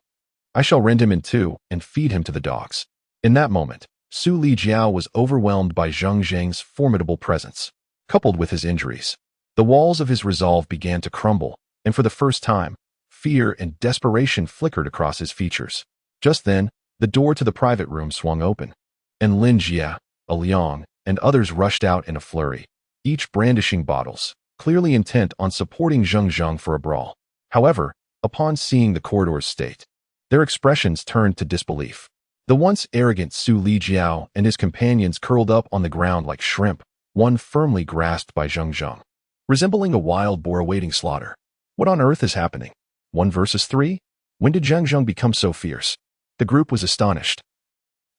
I shall rend him in 2 and feed him to the dogs." In that moment, Su Lijiao was overwhelmed by Zheng Zheng's formidable presence, coupled with his injuries. The walls of his resolve began to crumble, and for the first time, fear and desperation flickered across his features. Just then, the door to the private room swung open, and Lin Jie, a Liang, and others rushed out in a flurry, each brandishing bottles, clearly intent on supporting Zheng Zheng for a brawl. However, upon seeing the corridor's state, their expressions turned to disbelief. The once arrogant Su Lijiao and his companions curled up on the ground like shrimp, one firmly grasped by Zheng Zheng, resembling a wild boar awaiting slaughter. What on earth is happening? 1 versus 3? When did Zheng Zheng become so fierce? The group was astonished,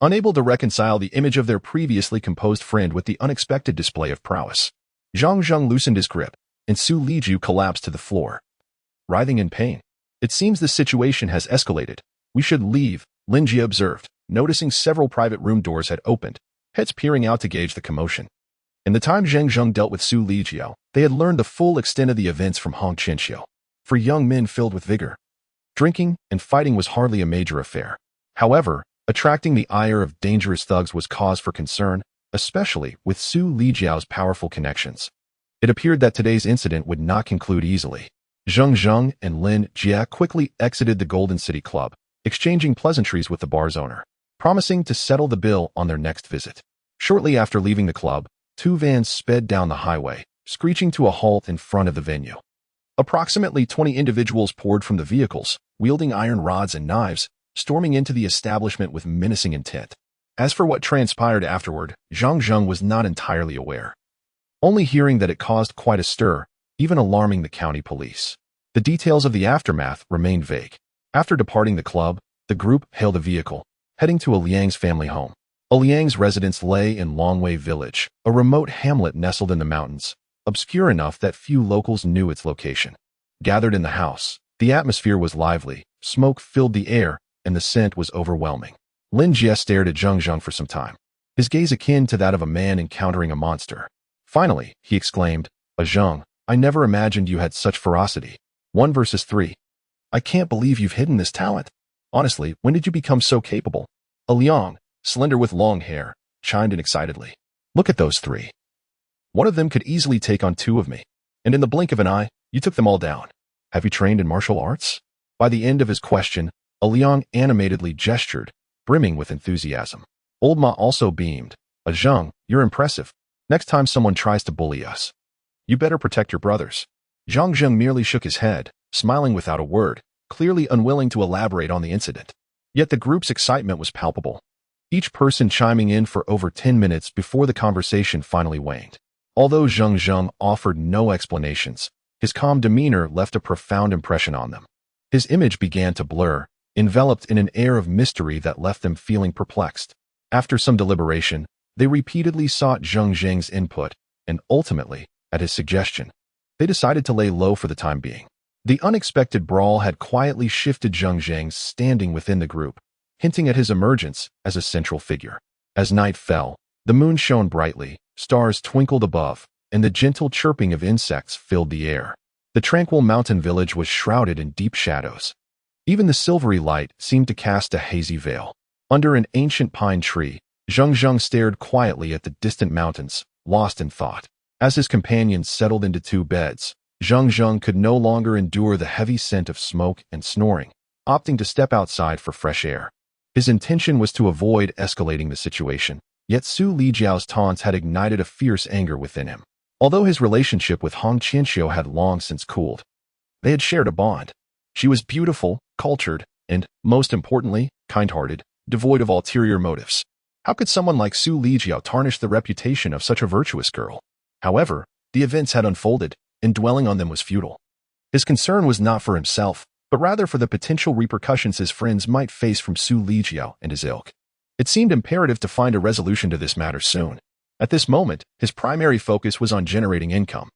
unable to reconcile the image of their previously composed friend with the unexpected display of prowess. Zheng Zheng loosened his grip, and Su Lijiao collapsed to the floor, writhing in pain. It seems the situation has escalated. We should leave, Linji observed, noticing several private room doors had opened, heads peering out to gauge the commotion. In the time Zheng Zheng dealt with Su Lijiao, they had learned the full extent of the events from Qianxiu. For young men filled with vigor, drinking and fighting was hardly a major affair. However, attracting the ire of dangerous thugs was cause for concern, especially with Su Lijiao's powerful connections. It appeared that today's incident would not conclude easily. Zheng Zheng and Lin Jia quickly exited the Golden City Club, exchanging pleasantries with the bar's owner, promising to settle the bill on their next visit. Shortly after leaving the club, 2 vans sped down the highway, screeching to a halt in front of the venue. Approximately 20 individuals poured from the vehicles, wielding iron rods and knives, storming into the establishment with menacing intent. As for what transpired afterward, Zheng Zheng was not entirely aware, only hearing that it caused quite a stir, even alarming the county police. The details of the aftermath remained vague. After departing the club, the group hailed a vehicle, heading to a Liang's family home. A Liang's residence lay in Longwei Village, a remote hamlet nestled in the mountains, obscure enough that few locals knew its location. Gathered in the house, the atmosphere was lively, smoke filled the air, and the scent was overwhelming. Lin Jie stared at Zheng Zheng for some time, his gaze akin to that of a man encountering a monster. Finally, he exclaimed, Zheng, I never imagined you had such ferocity. 1 versus 3. I can't believe you've hidden this talent. Honestly, when did you become so capable? A Liang, slender with long hair, chimed in excitedly. Look at those 3. One of them could easily take on 2 of me. And in the blink of an eye, you took them all down. Have you trained in martial arts? By the end of his question, a Liang animatedly gestured, brimming with enthusiasm. Old Ma also beamed. Zheng, you're impressive. Next time someone tries to bully us, you better protect your brothers. Zheng Zheng merely shook his head, smiling without a word, clearly unwilling to elaborate on the incident. Yet the group's excitement was palpable, each person chiming in for over 10 minutes before the conversation finally waned. Although Zheng Zheng offered no explanations, his calm demeanor left a profound impression on them. His image began to blur, enveloped in an air of mystery that left them feeling perplexed. After some deliberation, they repeatedly sought Zheng Zheng's input, and ultimately, at his suggestion, they decided to lay low for the time being. The unexpected brawl had quietly shifted Zheng Zheng's standing within the group, hinting at his emergence as a central figure. As night fell, the moon shone brightly, stars twinkled above, and the gentle chirping of insects filled the air. The tranquil mountain village was shrouded in deep shadows. Even the silvery light seemed to cast a hazy veil. Under an ancient pine tree, Zheng Zheng stared quietly at the distant mountains, lost in thought. As his companions settled into 2 beds, Zheng Zheng could no longer endure the heavy scent of smoke and snoring, opting to step outside for fresh air. His intention was to avoid escalating the situation, yet Su Lijiao's taunts had ignited a fierce anger within him. Although his relationship with Qianxiu had long since cooled, they had shared a bond. She was beautiful, cultured, and, most importantly, kind-hearted, devoid of ulterior motives. How could someone like Su Lijiao tarnish the reputation of such a virtuous girl? However, the events had unfolded, and dwelling on them was futile. His concern was not for himself, but rather for the potential repercussions his friends might face from Su Lijiao and his ilk. It seemed imperative to find a resolution to this matter soon. At this moment, his primary focus was on generating income.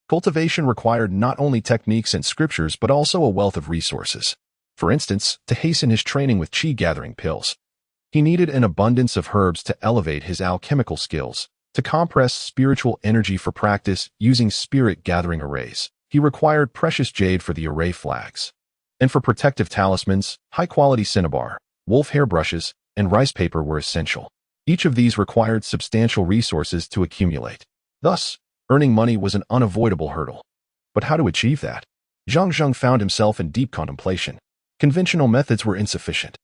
Cultivation required not only techniques and scriptures but also a wealth of resources. For instance, to hasten his training with qi-gathering pills, he needed an abundance of herbs to elevate his alchemical skills. To compress spiritual energy for practice using spirit-gathering arrays, he required precious jade for the array flags. And for protective talismans, high-quality cinnabar, wolf hair brushes, and rice paper were essential. Each of these required substantial resources to accumulate. Thus, earning money was an unavoidable hurdle. But how to achieve that? Zheng Zheng found himself in deep contemplation. Conventional methods were insufficient.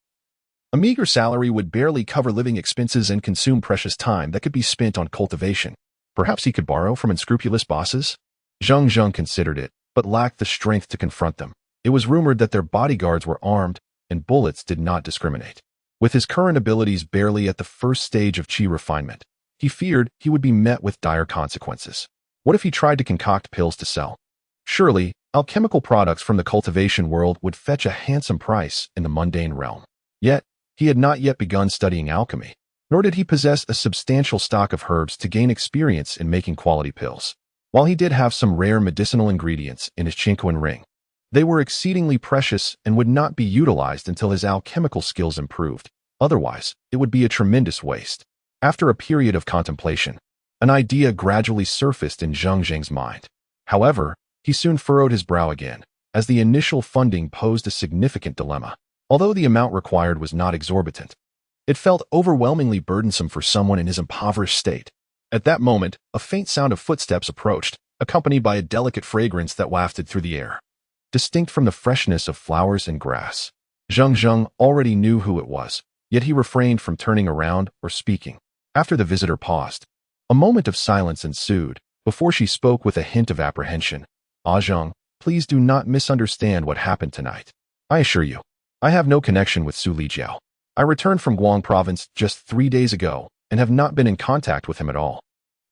A meager salary would barely cover living expenses and consume precious time that could be spent on cultivation. Perhaps he could borrow from unscrupulous bosses? Zheng Zheng considered it, but lacked the strength to confront them. It was rumored that their bodyguards were armed, and bullets did not discriminate. With his current abilities barely at the first stage of qi refinement, he feared he would be met with dire consequences. What if he tried to concoct pills to sell? Surely, alchemical products from the cultivation world would fetch a handsome price in the mundane realm. Yet, he had not yet begun studying alchemy, nor did he possess a substantial stock of herbs to gain experience in making quality pills. While he did have some rare medicinal ingredients in his Qianxiu ring, they were exceedingly precious and would not be utilized until his alchemical skills improved. Otherwise, it would be a tremendous waste. After a period of contemplation, an idea gradually surfaced in Zheng Zheng's mind. However, he soon furrowed his brow again, as the initial funding posed a significant dilemma. Although the amount required was not exorbitant, it felt overwhelmingly burdensome for someone in his impoverished state. At that moment, a faint sound of footsteps approached, accompanied by a delicate fragrance that wafted through the air, distinct from the freshness of flowers and grass. Zheng Zheng already knew who it was, yet he refrained from turning around or speaking. After the visitor paused, a moment of silence ensued, before she spoke with a hint of apprehension. Zheng, please do not misunderstand what happened tonight. I assure you, I have no connection with Su Lijiao. I returned from Guang province just 3 days ago and have not been in contact with him at all.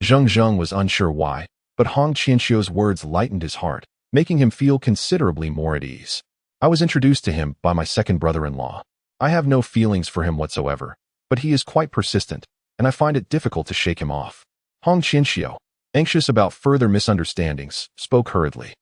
Zheng Zheng was unsure why, but Qianxiu's words lightened his heart, making him feel considerably more at ease. I was introduced to him by my second brother-in-law. I have no feelings for him whatsoever, but he is quite persistent, and I find it difficult to shake him off. Qianxiu, anxious about further misunderstandings, spoke hurriedly.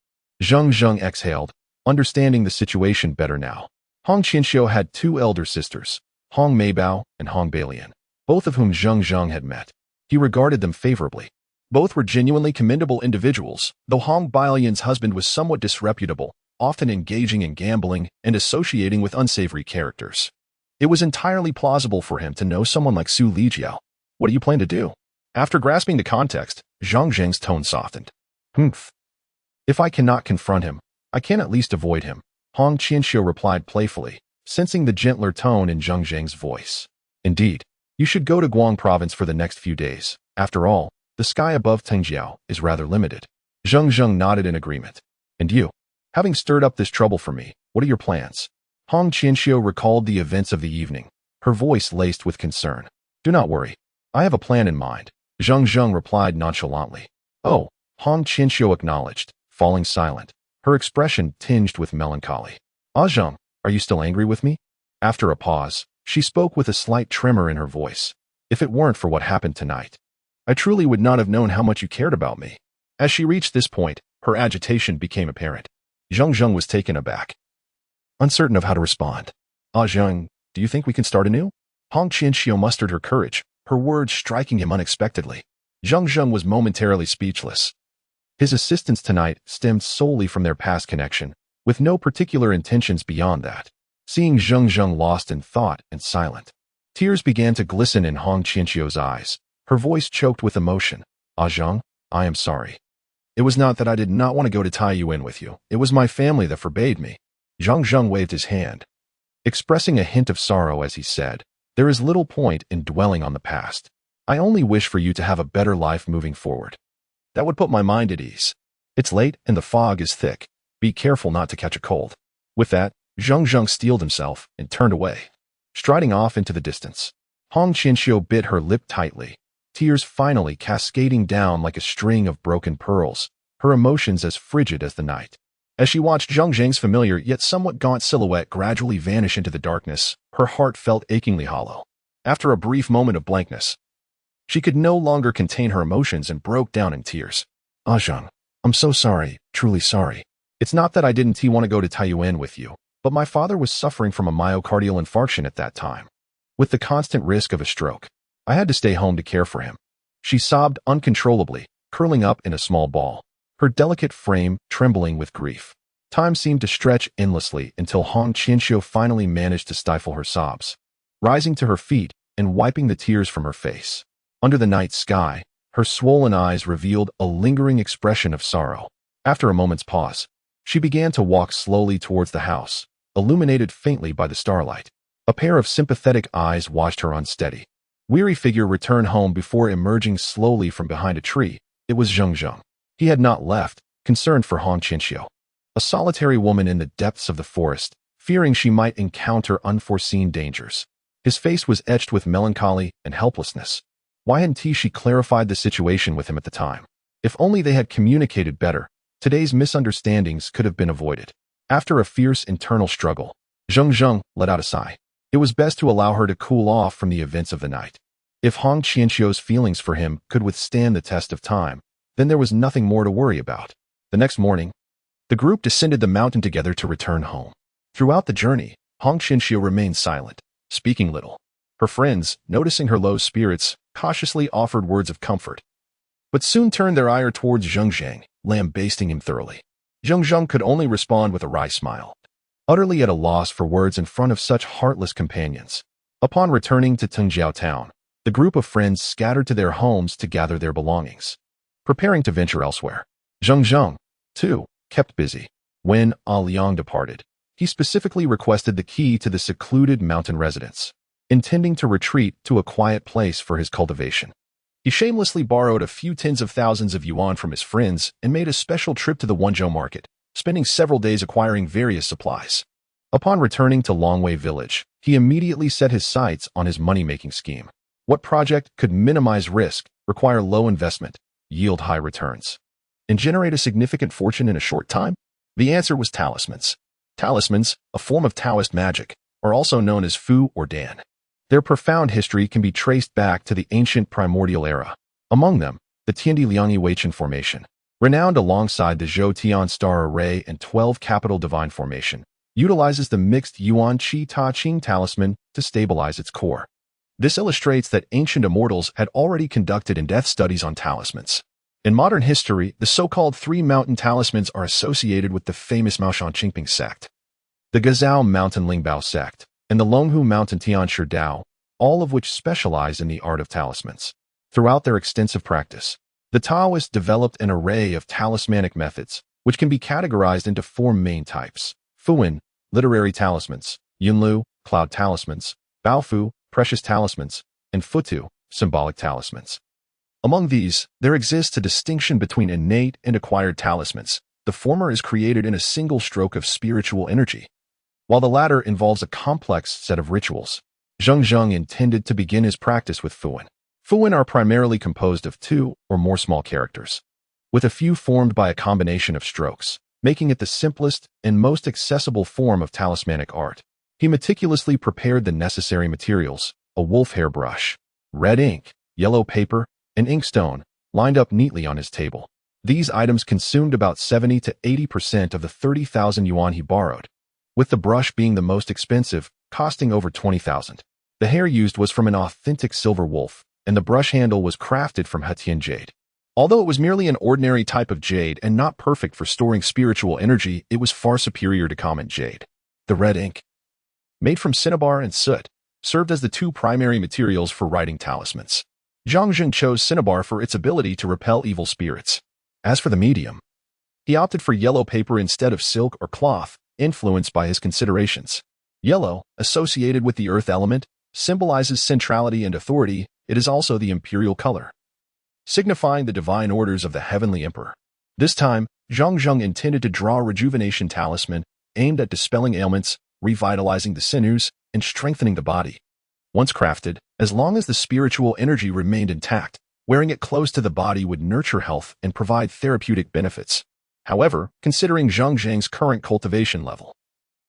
Zheng Zheng exhaled, understanding the situation better now. Qianxiu had 2 elder sisters, Hong Meibao and Hong Balian, both of whom Zheng Zheng had met. He regarded them favorably. Both were genuinely commendable individuals, though Hong Balian's husband was somewhat disreputable, often engaging in gambling and associating with unsavory characters. It was entirely plausible for him to know someone like Su Lijiao. What do you plan to do? After grasping the context, Zheng Zheng's tone softened. Humph. If I cannot confront him, I can at least avoid him, Qianxiu replied playfully, sensing the gentler tone in Zheng Zheng's voice. Indeed, you should go to Guang province for the next few days. After all, the sky above Tengjiao is rather limited. Zheng Zheng nodded in agreement. And you? Having stirred up this trouble for me, what are your plans? Qianxiu recalled the events of the evening, her voice laced with concern. Do not worry. I have a plan in mind, Zheng Zheng replied nonchalantly. Oh, Qianxiu acknowledged, falling silent, her expression tinged with melancholy. Zheng, are you still angry with me? After a pause, she spoke with a slight tremor in her voice. If it weren't for what happened tonight, I truly would not have known how much you cared about me. As she reached this point, her agitation became apparent. Zheng Zheng was taken aback, uncertain of how to respond. Zheng, do you think we can start anew? Qianxiu mustered her courage, her words striking him unexpectedly. Zheng Zheng was momentarily speechless. His assistance tonight stemmed solely from their past connection, with no particular intentions beyond that. Seeing Zheng Zheng lost in thought and silent, tears began to glisten in Qianxiu's eyes. Her voice choked with emotion. Zheng, I am sorry. It was not that I did not want to go to Taiyuan with you. It was my family that forbade me. Zheng Zheng waved his hand, expressing a hint of sorrow as he said, there is little point in dwelling on the past. I only wish for you to have a better life moving forward. That would put my mind at ease. It's late and the fog is thick. Be careful not to catch a cold. With that, Zheng Zheng steeled himself and turned away, striding off into the distance. Qianxiu bit her lip tightly, tears finally cascading down like a string of broken pearls, her emotions as frigid as the night. As she watched Zheng Zheng's familiar yet somewhat gaunt silhouette gradually vanish into the darkness, her heart felt achingly hollow. After a brief moment of blankness, she could no longer contain her emotions and broke down in tears. Zheng, I'm so sorry, truly sorry. It's not that I didn't want to go to Taiyuan with you, but my father was suffering from a myocardial infarction at that time. With the constant risk of a stroke, I had to stay home to care for him. She sobbed uncontrollably, curling up in a small ball, her delicate frame trembling with grief. Time seemed to stretch endlessly until Qianxiu finally managed to stifle her sobs, rising to her feet and wiping the tears from her face. Under the night sky, her swollen eyes revealed a lingering expression of sorrow. After a moment's pause, she began to walk slowly towards the house, illuminated faintly by the starlight. A pair of sympathetic eyes watched her unsteady, weary figure return home before emerging slowly from behind a tree. It was Zheng Zheng. He had not left, concerned for Qianxiu, a solitary woman in the depths of the forest, fearing she might encounter unforeseen dangers. His face was etched with melancholy and helplessness. Why hadn't she clarified the situation with him at the time? If only they had communicated better, today's misunderstandings could have been avoided. After a fierce internal struggle, Zheng Zheng let out a sigh. It was best to allow her to cool off from the events of the night. If Qianxiu's feelings for him could withstand the test of time, then there was nothing more to worry about. The next morning, the group descended the mountain together to return home. Throughout the journey, Qianxiu remained silent, speaking little. Her friends, noticing her low spirits, cautiously offered words of comfort, but soon turned their ire towards Zheng Zheng, lambasting him thoroughly. Zheng Zheng could only respond with a wry smile, utterly at a loss for words in front of such heartless companions. Upon returning to Tengjiao town, the group of friends scattered to their homes to gather their belongings, preparing to venture elsewhere. Zheng Zheng, too, kept busy. When Liang departed, he specifically requested the key to the secluded mountain residence, intending to retreat to a quiet place for his cultivation. He shamelessly borrowed a few tens of thousands of yuan from his friends and made a special trip to the Wenzhou market, spending several days acquiring various supplies. Upon returning to Longwei village, he immediately set his sights on his money-making scheme. What project could minimize risk, require low investment, yield high returns, and generate a significant fortune in a short time? The answer was talismans. Talismans, a form of Taoist magic, are also known as Fu or Dan. Their profound history can be traced back to the ancient primordial era. Among them, the Tiandi Liangyi Weichen formation, renowned alongside the Zhou Tian star array and 12 capital divine formation, utilizes the mixed Yuan Qi Ta Qing talisman to stabilize its core. This illustrates that ancient immortals had already conducted in-depth studies on talismans. In modern history, the so-called Three Mountain Talismans are associated with the famous Maoshan Qingping sect, the Gazao Mountain Lingbao sect, and the Longhu Mountain Tianshi Dao, all of which specialize in the art of talismans. Throughout their extensive practice, the Taoists developed an array of talismanic methods, which can be categorized into four main types: Fuwen, literary talismans; Yunlu, cloud talismans; Baofu, precious talismans; and Futu, symbolic talismans. Among these, there exists a distinction between innate and acquired talismans. The former is created in a single stroke of spiritual energy, while the latter involves a complex set of rituals. Zheng Zheng intended to begin his practice with Fuwen. Fuwen are primarily composed of two or more small characters, with a few formed by a combination of strokes, making it the simplest and most accessible form of talismanic art. He meticulously prepared the necessary materials: a wolf hair brush, red ink, yellow paper, and inkstone, lined up neatly on his table. These items consumed about 70 to 80% of the 30,000 yuan he borrowed, with the brush being the most expensive, costing over 20,000. The hair used was from an authentic silver wolf, and the brush handle was crafted from Hetian jade. Although it was merely an ordinary type of jade and not perfect for storing spiritual energy, it was far superior to common jade. The red ink, made from cinnabar and soot, served as the two primary materials for writing talismans. Zheng Zheng chose cinnabar for its ability to repel evil spirits. As for the medium, he opted for yellow paper instead of silk or cloth, influenced by his considerations. Yellow, associated with the earth element, symbolizes centrality and authority. It is also the imperial color, signifying the divine orders of the heavenly emperor. This time, Zheng Zheng intended to draw a rejuvenation talisman aimed at dispelling ailments, revitalizing the sinews, and strengthening the body. Once crafted, as long as the spiritual energy remained intact, wearing it close to the body would nurture health and provide therapeutic benefits. However, considering Zheng Zheng's current cultivation level,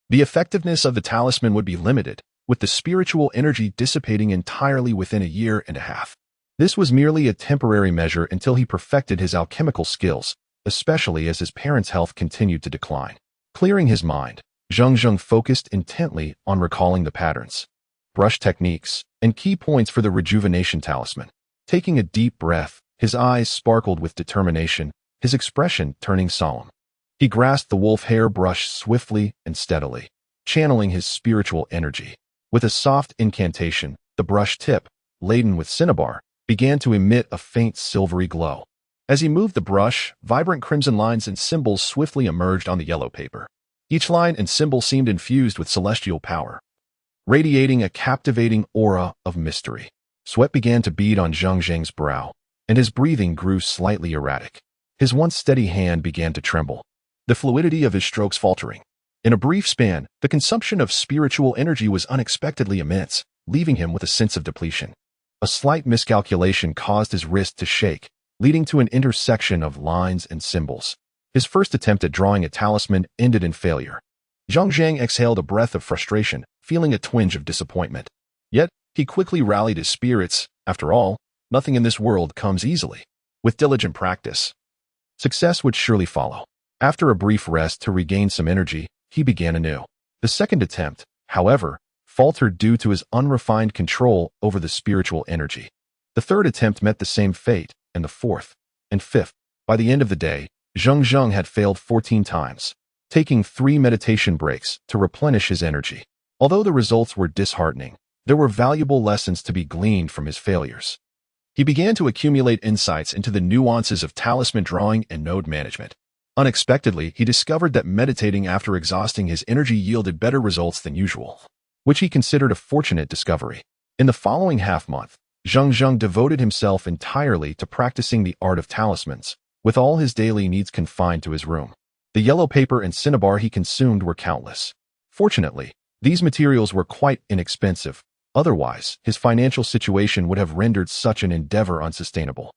the effectiveness of the talisman would be limited, with the spiritual energy dissipating entirely within a year and a half. This was merely a temporary measure until he perfected his alchemical skills, especially as his parents' health continued to decline. Clearing his mind, Zheng Zheng focused intently on recalling the patterns, brush techniques, and key points for the rejuvenation talisman. Taking a deep breath, his eyes sparkled with determination, his expression turning solemn. He grasped the wolf hair brush swiftly and steadily, channeling his spiritual energy. With a soft incantation, the brush tip, laden with cinnabar, began to emit a faint silvery glow. As he moved the brush, vibrant crimson lines and symbols swiftly emerged on the yellow paper. Each line and symbol seemed infused with celestial power, radiating a captivating aura of mystery. Sweat began to bead on Zheng Zheng's brow, and his breathing grew slightly erratic. His once steady hand began to tremble, the fluidity of his strokes faltering. In a brief span, the consumption of spiritual energy was unexpectedly immense. leaving him with a sense of depletion. A slight miscalculation caused his wrist to shake, leading to an intersection of lines and symbols. His first attempt at drawing a talisman ended in failure. Zheng Zheng exhaled a breath of frustration, feeling a twinge of disappointment. Yet, he quickly rallied his spirits. After all, nothing in this world comes easily. With diligent practice, success would surely follow. After a brief rest to regain some energy, he began anew. The second attempt, however, faltered due to his unrefined control over the spiritual energy. The third attempt met the same fate, and the fourth, and fifth. By the end of the day, Zheng Zheng had failed 14 times, taking 3 meditation breaks to replenish his energy. Although the results were disheartening, there were valuable lessons to be gleaned from his failures. He began to accumulate insights into the nuances of talisman drawing and node management. Unexpectedly, he discovered that meditating after exhausting his energy yielded better results than usual, which he considered a fortunate discovery. In the following half-month, Zheng Zheng devoted himself entirely to practicing the art of talismans, with all his daily needs confined to his room. The yellow paper and cinnabar he consumed were countless. Fortunately, these materials were quite inexpensive. Otherwise, his financial situation would have rendered such an endeavor unsustainable.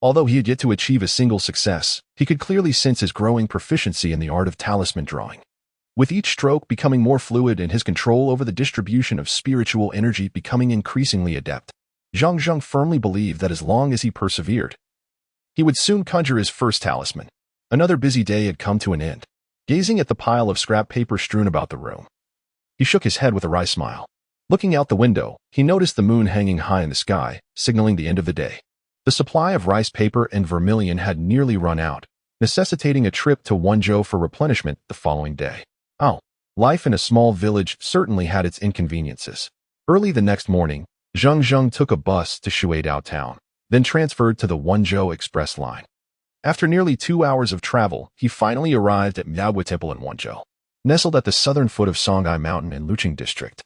Although he had yet to achieve a single success, he could clearly sense his growing proficiency in the art of talisman drawing. With each stroke becoming more fluid and his control over the distribution of spiritual energy becoming increasingly adept, Zheng Zheng firmly believed that as long as he persevered, he would soon conjure his first talisman. Another busy day had come to an end. Gazing at the pile of scrap paper strewn about the room, he shook his head with a wry smile. Looking out the window, he noticed the moon hanging high in the sky, signaling the end of the day. The supply of rice paper and vermilion had nearly run out, necessitating a trip to Wenzhou for replenishment the following day. Oh, life in a small village certainly had its inconveniences. Early the next morning, Zheng Zheng took a bus to Shuidao town, then transferred to the Wenzhou Express line. After nearly 2 hours of travel, he finally arrived at Miaogui Temple in Wenzhou, nestled at the southern foot of Songhai Mountain in Luqing District.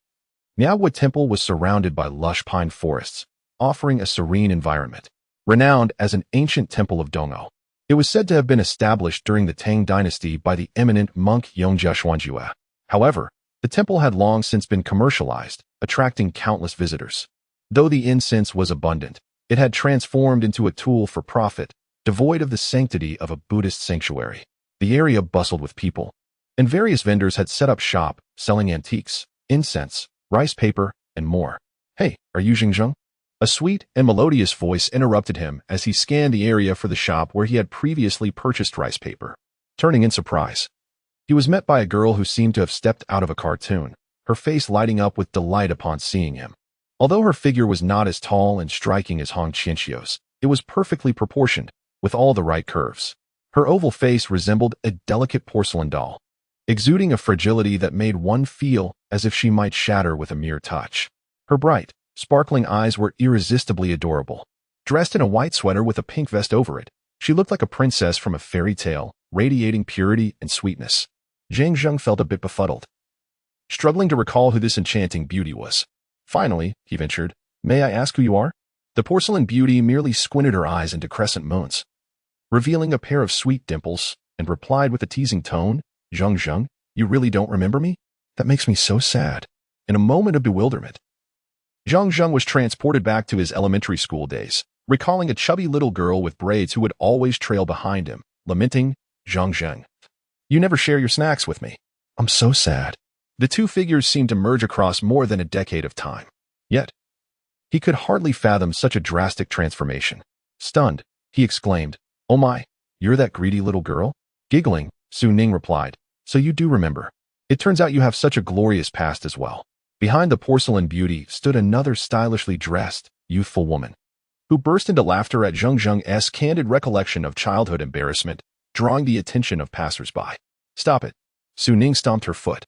Miaogui Temple was surrounded by lush pine forests, offering a serene environment. Renowned as an ancient temple of Dongou, it was said to have been established during the Tang dynasty by the eminent monk Yongjia Xuanjue. However, the temple had long since been commercialized, attracting countless visitors. Though the incense was abundant, it had transformed into a tool for profit, devoid of the sanctity of a Buddhist sanctuary. The area bustled with people, and various vendors had set up shop, selling antiques, incense, rice paper, and more. "Hey, are you Zheng Zheng?" A sweet and melodious voice interrupted him as he scanned the area for the shop where he had previously purchased rice paper. Turning in surprise, he was met by a girl who seemed to have stepped out of a cartoon, her face lighting up with delight upon seeing him. Although her figure was not as tall and striking as Hong Qianxiu's, it was perfectly proportioned, with all the right curves. Her oval face resembled a delicate porcelain doll, exuding a fragility that made one feel as if she might shatter with a mere touch. Her bright, sparkling eyes were irresistibly adorable. Dressed in a white sweater with a pink vest over it, she looked like a princess from a fairy tale, radiating purity and sweetness. Zheng Zheng felt a bit befuddled, struggling to recall who this enchanting beauty was. Finally, he ventured, "May I ask who you are?" The porcelain beauty merely squinted her eyes into crescent moons, revealing a pair of sweet dimples, and replied with a teasing tone, "Zheng Zheng, you really don't remember me? That makes me so sad." In a moment of bewilderment, Zheng Zheng was transported back to his elementary school days, recalling a chubby little girl with braids who would always trail behind him, lamenting, "Zheng Zheng, you never share your snacks with me. I'm so sad." The two figures seemed to merge across more than a decade of time. Yet, he could hardly fathom such a drastic transformation. Stunned, he exclaimed, "Oh my, you're that greedy little girl?" Giggling, Su Ning replied, "So you do remember. It turns out you have such a glorious past as well." Behind the porcelain beauty stood another stylishly dressed, youthful woman, who burst into laughter at Zheng Zheng's candid recollection of childhood embarrassment, drawing the attention of passers-by. "Stop it." Su Ning stomped her foot.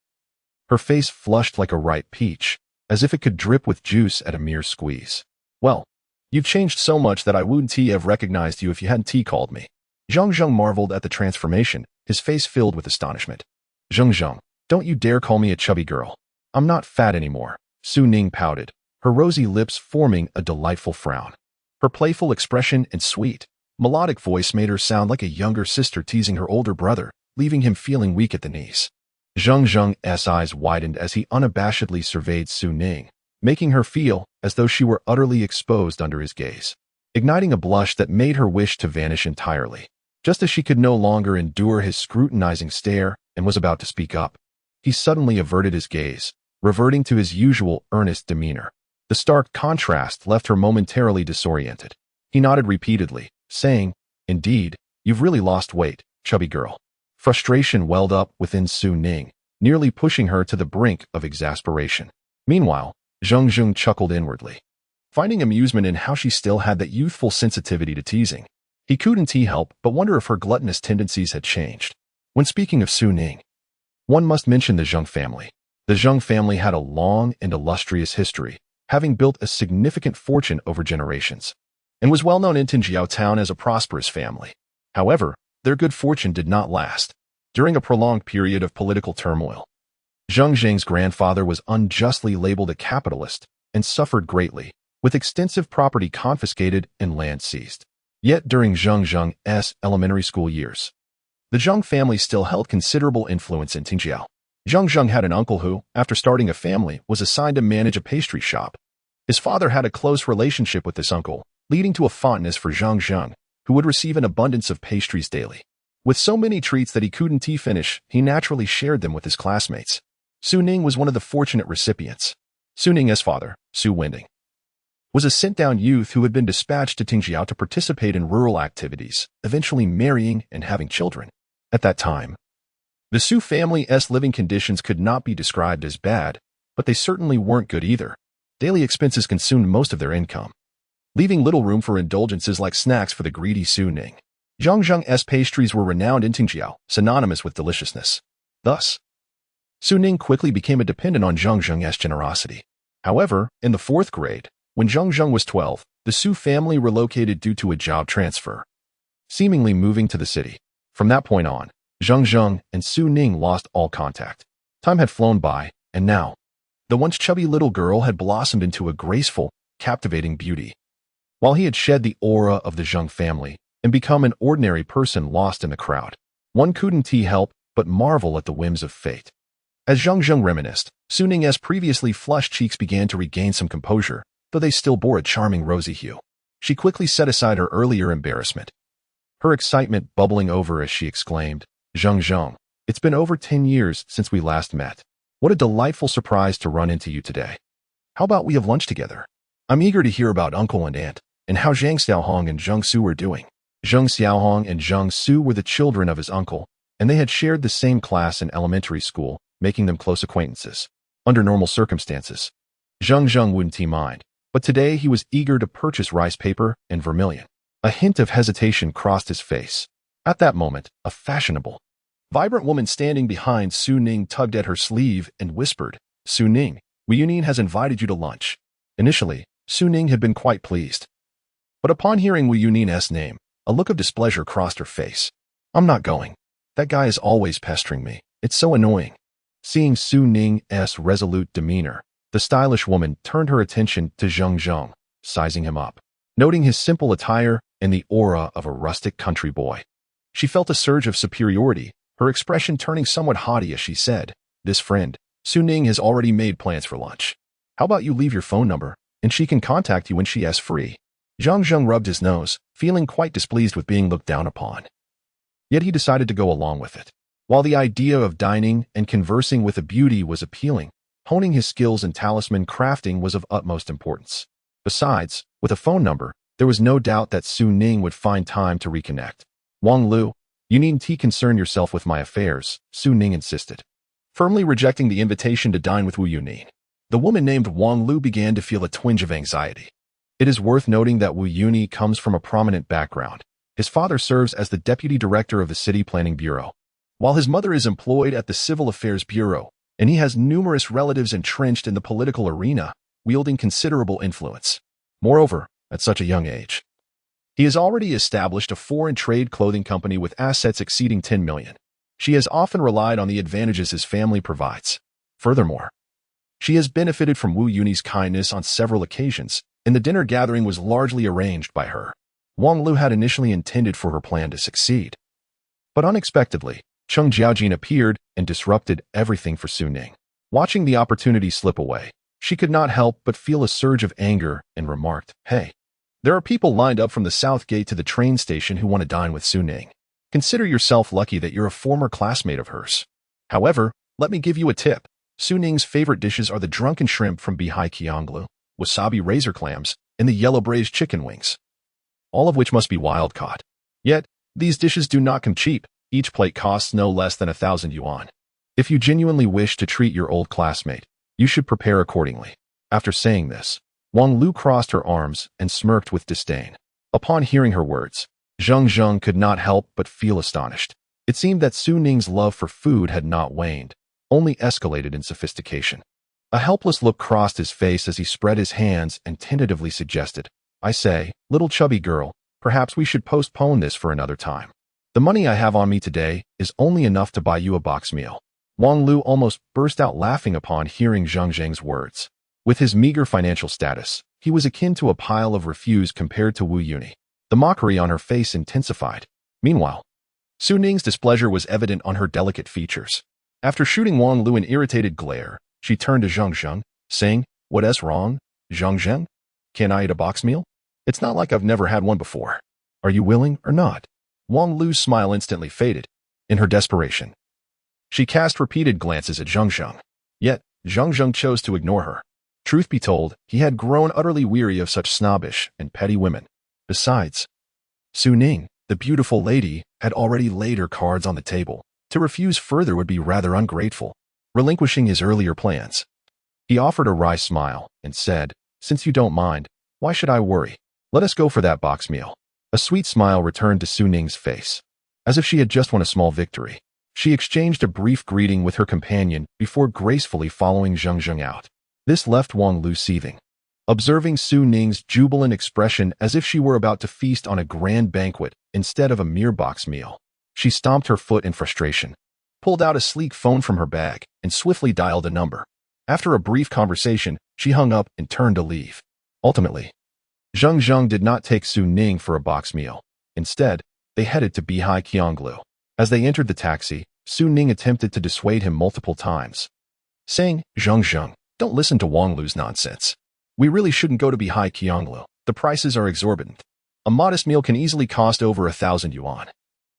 Her face flushed like a ripe peach, as if it could drip with juice at a mere squeeze. "Well, you've changed so much that I wouldn't have recognized you if you hadn't called me." Zheng Zheng marveled at the transformation, his face filled with astonishment. "Zheng Zheng, don't you dare call me a chubby girl. I'm not fat anymore." Su Ning pouted, her rosy lips forming a delightful frown. Her playful expression and sweet, melodic voice made her sound like a younger sister teasing her older brother, leaving him feeling weak at the knees. Zheng Zheng's eyes widened as he unabashedly surveyed Su Ning, making her feel as though she were utterly exposed under his gaze, igniting a blush that made her wish to vanish entirely. Just as she could no longer endure his scrutinizing stare and was about to speak up, he suddenly averted his gaze, reverting to his usual earnest demeanor. The stark contrast left her momentarily disoriented. He nodded repeatedly, saying, "Indeed, you've really lost weight, chubby girl." Frustration welled up within Su Ning, nearly pushing her to the brink of exasperation. Meanwhile, Zheng Zheng chuckled inwardly, finding amusement in how she still had that youthful sensitivity to teasing. He couldn't help but wonder if her gluttonous tendencies had changed. When speaking of Su Ning, one must mention the Zheng family. The Zheng family had a long and illustrious history, having built a significant fortune over generations, and was well known in Qianxiu town as a prosperous family. However, their good fortune did not last. During a prolonged period of political turmoil, Zheng Zheng's grandfather was unjustly labeled a capitalist and suffered greatly, with extensive property confiscated and land seized. Yet during Zheng Zheng's elementary school years, the Zheng family still held considerable influence in Qianxiu. Zheng Zheng had an uncle who, after starting a family, was assigned to manage a pastry shop. His father had a close relationship with this uncle, leading to a fondness for Zheng Zheng, who would receive an abundance of pastries daily. With so many treats that he couldn't finish, he naturally shared them with his classmates. Su Ning was one of the fortunate recipients. Su Ning's father, Su Ning, was a sent-down youth who had been dispatched to Qianxiu to participate in rural activities, eventually marrying and having children. At that time, the Su family's living conditions could not be described as bad, but they certainly weren't good either. Daily expenses consumed most of their income, leaving little room for indulgences like snacks for the greedy Su Ning. Zheng Zheng's pastries were renowned in Qianxiu, synonymous with deliciousness. Thus, Su Ning quickly became a dependent on Zheng Zheng's generosity. However, in the 4th grade, when Zheng Zheng was 12, the Su family relocated due to a job transfer, seemingly moving to the city. From that point on, Zheng Zheng and Su Ning lost all contact. Time had flown by, and now, the once chubby little girl had blossomed into a graceful, captivating beauty, while he had shed the aura of the Zheng family and become an ordinary person lost in the crowd. One couldn't help but marvel at the whims of fate. As Zheng Zheng reminisced, Su Ning's previously flushed cheeks began to regain some composure, though they still bore a charming rosy hue. She quickly set aside her earlier embarrassment, her excitement bubbling over as she exclaimed, "Zheng Zheng, it's been over 10 years since we last met. What a delightful surprise to run into you today. How about we have lunch together? I'm eager to hear about uncle and aunt, and how Zhang Xiaohong and Zheng Su are doing." Zheng Xiaohong and Zheng Su were the children of his uncle, and they had shared the same class in elementary school, making them close acquaintances. Under normal circumstances, Zheng Zheng wouldn't mind, but today he was eager to purchase rice paper and vermilion. A hint of hesitation crossed his face. At that moment, a fashionable, vibrant woman standing behind Su Ning tugged at her sleeve and whispered, "Su Ning, Reunion has invited you to lunch." Initially, Su Ning had been quite pleased, but upon hearing Wu Yuning's name, a look of displeasure crossed her face. "I'm not going. That guy is always pestering me. It's so annoying." Seeing Su Ning's resolute demeanor, the stylish woman turned her attention to Zheng Zheng, sizing him up. Noting his simple attire and the aura of a rustic country boy, she felt a surge of superiority, her expression turning somewhat haughty as she said, "This friend, Su Ning, has already made plans for lunch. How about you leave your phone number, and she can contact you when she is free?" Zheng Zheng rubbed his nose, feeling quite displeased with being looked down upon. Yet he decided to go along with it. While the idea of dining and conversing with a beauty was appealing, honing his skills in talisman crafting was of utmost importance. Besides, with a phone number, there was no doubt that Su Ning would find time to reconnect. "Wang Lu, you needn't concern yourself with my affairs," Su Ning insisted, firmly rejecting the invitation to dine with Wu Yunin. The woman named Wang Lu began to feel a twinge of anxiety. It is worth noting that Wu Yuni comes from a prominent background. His father serves as the deputy director of the City Planning Bureau, while his mother is employed at the Civil Affairs Bureau, and he has numerous relatives entrenched in the political arena, wielding considerable influence. Moreover, at such a young age, he has already established a foreign trade clothing company with assets exceeding 10 million. She has often relied on the advantages his family provides. Furthermore, she has benefited from Wu Yuni's kindness on several occasions, and the dinner gathering was largely arranged by her. Wang Lu had initially intended for her plan to succeed, but unexpectedly, Cheng Jiaojin appeared and disrupted everything for Su Ning. Watching the opportunity slip away, She could not help but feel a surge of anger and remarked, "Hey, there are people lined up from the south gate to the train station who want to dine with Su Ning. Consider yourself lucky that you're a former classmate of hers. However, let me give you a tip. Su Ning's favorite dishes are the drunken shrimp from Bihai Qianxiu, wasabi razor clams, and the yellow braised chicken wings, all of which must be wild-caught. Yet, these dishes do not come cheap. Each plate costs no less than 1,000 yuan. If you genuinely wish to treat your old classmate, you should prepare accordingly." After saying this, Wang Lu crossed her arms and smirked with disdain. Upon hearing her words, Zheng Zheng could not help but feel astonished. It seemed that Su Ning's love for food had not waned, only escalated in sophistication. A helpless look crossed his face as he spread his hands and tentatively suggested, "I say, little chubby girl, perhaps we should postpone this for another time. The money I have on me today is only enough to buy you a box meal." Wang Lu almost burst out laughing upon hearing Zheng Zheng's words. With his meager financial status, he was akin to a pile of refuse compared to Wu Yuni. The mockery on her face intensified. Meanwhile, Su Ning's displeasure was evident on her delicate features. After shooting Wang Lu an irritated glare, she turned to Zheng Zheng, saying, "What's wrong, Zheng Zheng? Can I eat a box meal? It's not like I've never had one before. Are you willing or not?" Wang Lu's smile instantly faded. In her desperation, she cast repeated glances at Zheng Zheng. Yet, Zheng Zheng chose to ignore her. Truth be told, he had grown utterly weary of such snobbish and petty women. Besides, Su Ning, the beautiful lady, had already laid her cards on the table. To refuse further would be rather ungrateful. Relinquishing his earlier plans, he offered a wry smile and said, "Since you don't mind, why should I worry? Let us go for that box meal." A sweet smile returned to Su Ning's face, as if she had just won a small victory. She exchanged a brief greeting with her companion before gracefully following Zheng Zheng out. This left Wang Lu seething. Observing Su Ning's jubilant expression as if she were about to feast on a grand banquet instead of a mere box meal, she stomped her foot in frustration, pulled out a sleek phone from her bag, and swiftly dialed a number. After a brief conversation, she hung up and turned to leave. Ultimately, Zheng Zheng did not take Su Ning for a box meal. Instead, they headed to Bihai Qianxiu. As they entered the taxi, Su Ning attempted to dissuade him multiple times, saying, "Zheng Zheng, don't listen to Wang Lu's nonsense. We really shouldn't go to Bihai Qianxiu. The prices are exorbitant. A modest meal can easily cost over 1,000 yuan,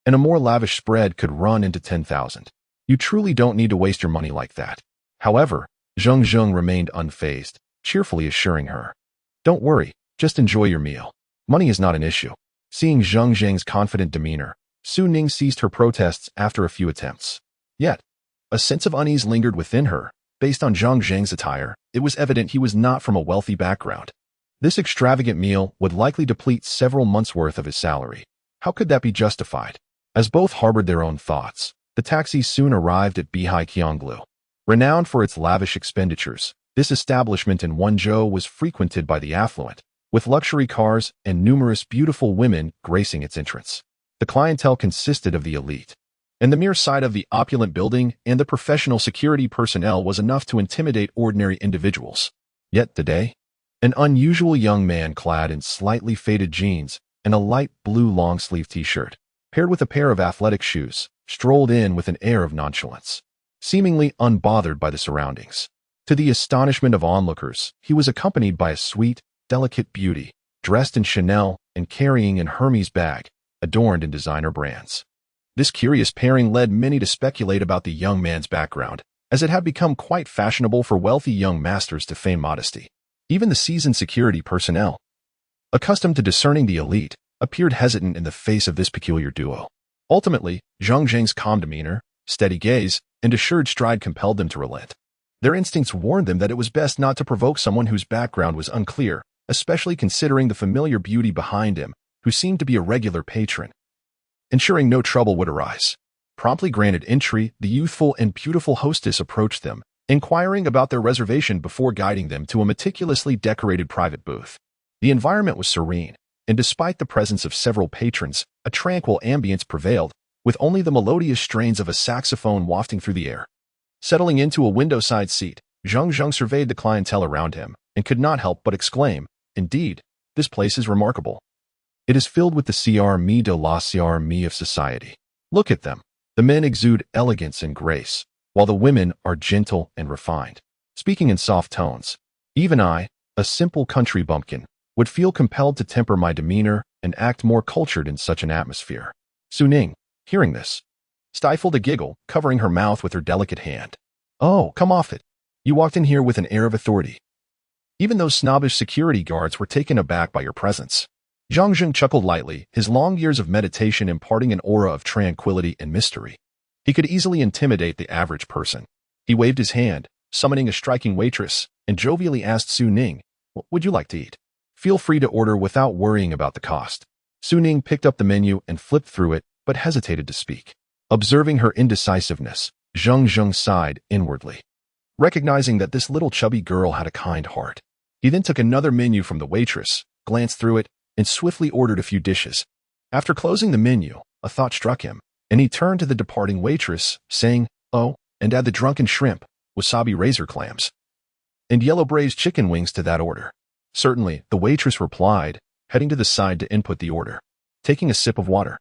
and a more lavish spread could run into 10,000. You truly don't need to waste your money like that." However, Zheng Zheng remained unfazed, cheerfully assuring her, "Don't worry, just enjoy your meal. Money is not an issue." Seeing Zheng Zheng's confident demeanor, Su Ning ceased her protests after a few attempts. Yet, a sense of unease lingered within her. Based on Zheng Zheng's attire, it was evident he was not from a wealthy background. This extravagant meal would likely deplete several months' worth of his salary. How could that be justified? As both harbored their own thoughts, the taxi soon arrived at Bihai Qianxiu. Renowned for its lavish expenditures, this establishment in Wenzhou was frequented by the affluent, with luxury cars and numerous beautiful women gracing its entrance. The clientele consisted of the elite, and the mere sight of the opulent building and the professional security personnel was enough to intimidate ordinary individuals. Yet today, an unusual young man clad in slightly faded jeans and a light blue long-sleeve t-shirt, paired with a pair of athletic shoes, strolled in with an air of nonchalance, seemingly unbothered by the surroundings. To the astonishment of onlookers, he was accompanied by a sweet, delicate beauty, dressed in Chanel and carrying an Hermes bag, adorned in designer brands. This curious pairing led many to speculate about the young man's background, as it had become quite fashionable for wealthy young masters to feign modesty. Even the seasoned security personnel, accustomed to discerning the elite, appeared hesitant in the face of this peculiar duo. Ultimately, Zheng Zheng's calm demeanor, steady gaze, and assured stride compelled them to relent. Their instincts warned them that it was best not to provoke someone whose background was unclear, especially considering the familiar beauty behind him, who seemed to be a regular patron. Ensuring no trouble would arise, promptly granted entry, the youthful and beautiful hostess approached them, inquiring about their reservation before guiding them to a meticulously decorated private booth. The environment was serene, and despite the presence of several patrons, a tranquil ambience prevailed, with only the melodious strains of a saxophone wafting through the air. Settling into a window-side seat, Zheng Zheng surveyed the clientele around him and could not help but exclaim, "Indeed, this place is remarkable. It is filled with the CR de la CR of society. Look at them. The men exude elegance and grace, while the women are gentle and refined." Speaking in soft tones, Even I, a simple country bumpkin, would feel compelled to temper my demeanor and act more cultured in such an atmosphere. Su Ning, hearing this, stifled a giggle, covering her mouth with her delicate hand. Oh, come off it. You walked in here with an air of authority. Even those snobbish security guards were taken aback by your presence. Zheng Zheng chuckled lightly, his long years of meditation imparting an aura of tranquility and mystery. He could easily intimidate the average person. He waved his hand, summoning a striking waitress, and jovially asked Su Ning, "What would you like to eat? Feel free to order without worrying about the cost." Su Ning picked up the menu and flipped through it, but hesitated to speak. Observing her indecisiveness, Zheng Zheng sighed inwardly. Recognizing that this little chubby girl had a kind heart, he then took another menu from the waitress, glanced through it, and swiftly ordered a few dishes. After closing the menu, a thought struck him, and he turned to the departing waitress, saying, "Oh, and add the drunken shrimp, wasabi razor clams, and yellow braised chicken wings to that order." "Certainly," the waitress replied, heading to the side to input the order. Taking a sip of water,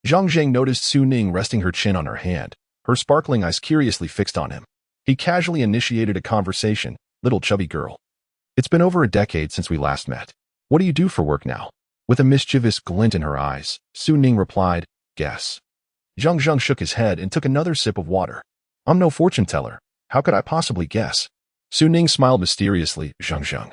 Zheng Zheng noticed Su Ning resting her chin on her hand, her sparkling eyes curiously fixed on him. He casually initiated a conversation, "Little chubby girl. It's been over a decade since we last met. What do you do for work now?" With a mischievous glint in her eyes, Su Ning replied, "Guess." Zheng Zheng shook his head and took another sip of water. "I'm no fortune teller. How could I possibly guess?" Su Ning smiled mysteriously, "Zheng Zheng,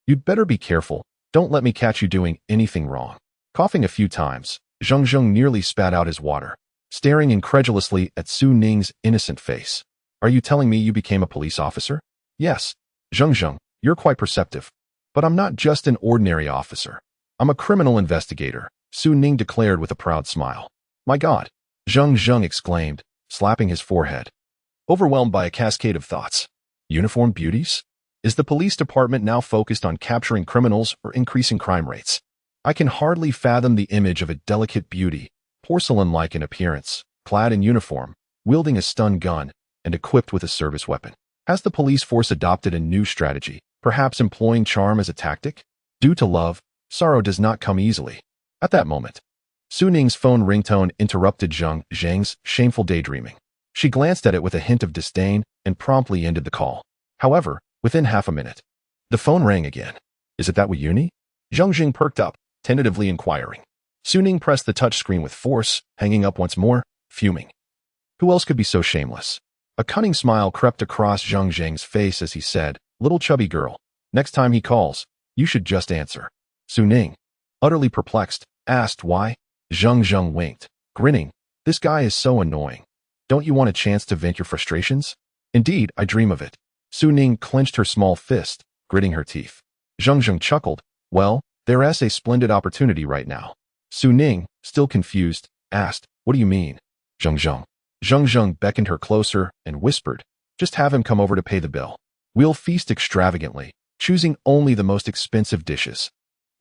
you'd better be careful. Don't let me catch you doing anything wrong." Coughing a few times, Zheng Zheng nearly spat out his water, staring incredulously at Su Ning's innocent face. "Are you telling me you became a police officer?" "Yes." "Zheng Zheng, you're quite perceptive. But I'm not just an ordinary officer. I'm a criminal investigator," Su Ning declared with a proud smile. "My God," Zheng Zheng exclaimed, slapping his forehead, overwhelmed by a cascade of thoughts. "Uniformed beauties? Is the police department now focused on capturing criminals or increasing crime rates? I can hardly fathom the image of a delicate beauty, porcelain-like in appearance, clad in uniform, wielding a stun gun, and equipped with a service weapon. Has the police force adopted a new strategy, perhaps employing charm as a tactic? Due to love, sorrow does not come easily." At that moment, Su Ning's phone ringtone interrupted Zheng Zheng's shameful daydreaming. She glanced at it with a hint of disdain and promptly ended the call. However, within half a minute, the phone rang again. "Is it that Yuni?" Zheng Zheng perked up, tentatively inquiring. Su Ning pressed the touchscreen with force, hanging up once more, fuming. Who else could be so shameless? A cunning smile crept across Zheng Zheng's face as he said, "Little chubby girl, next time he calls, you should just answer." Su Ning, utterly perplexed, asked why. Zheng Zheng winked, grinning. "This guy is so annoying. Don't you want a chance to vent your frustrations?" "Indeed, I dream of it." Su Ning clenched her small fist, gritting her teeth. Zheng Zheng chuckled. "Well, there's a splendid opportunity right now." Su Ning, still confused, asked, "What do you mean?" "Zheng Zheng." Zheng Zheng beckoned her closer and whispered, "Just have him come over to pay the bill. We'll feast extravagantly, choosing only the most expensive dishes.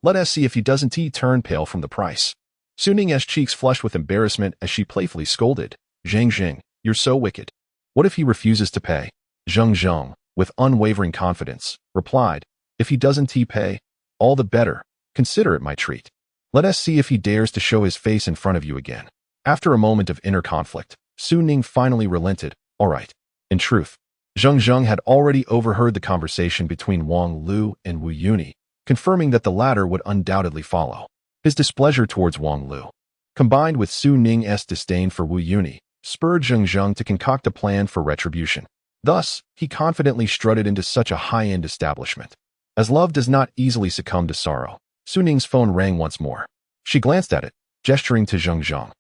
Let us see if he doesn't turn pale from the price." Su Ning's cheeks flushed with embarrassment as she playfully scolded, "Zheng Zheng, you're so wicked. What if he refuses to pay?" Zheng Zheng, with unwavering confidence, replied, "If he doesn't pay, all the better. Consider it my treat. Let us see if he dares to show his face in front of you again." After a moment of inner conflict, Su Ning finally relented. "All right." In truth, Zheng Zheng had already overheard the conversation between Wang Lu and Wu Yuni, confirming that the latter would undoubtedly follow. His displeasure towards Wang Lu, combined with Su Ning's disdain for Wu Yuni, spurred Zheng Zheng to concoct a plan for retribution. Thus, he confidently strutted into such a high-end establishment. As love does not easily succumb to sorrow, Su Ning's phone rang once more. She glanced at it, gesturing to Zheng Zheng,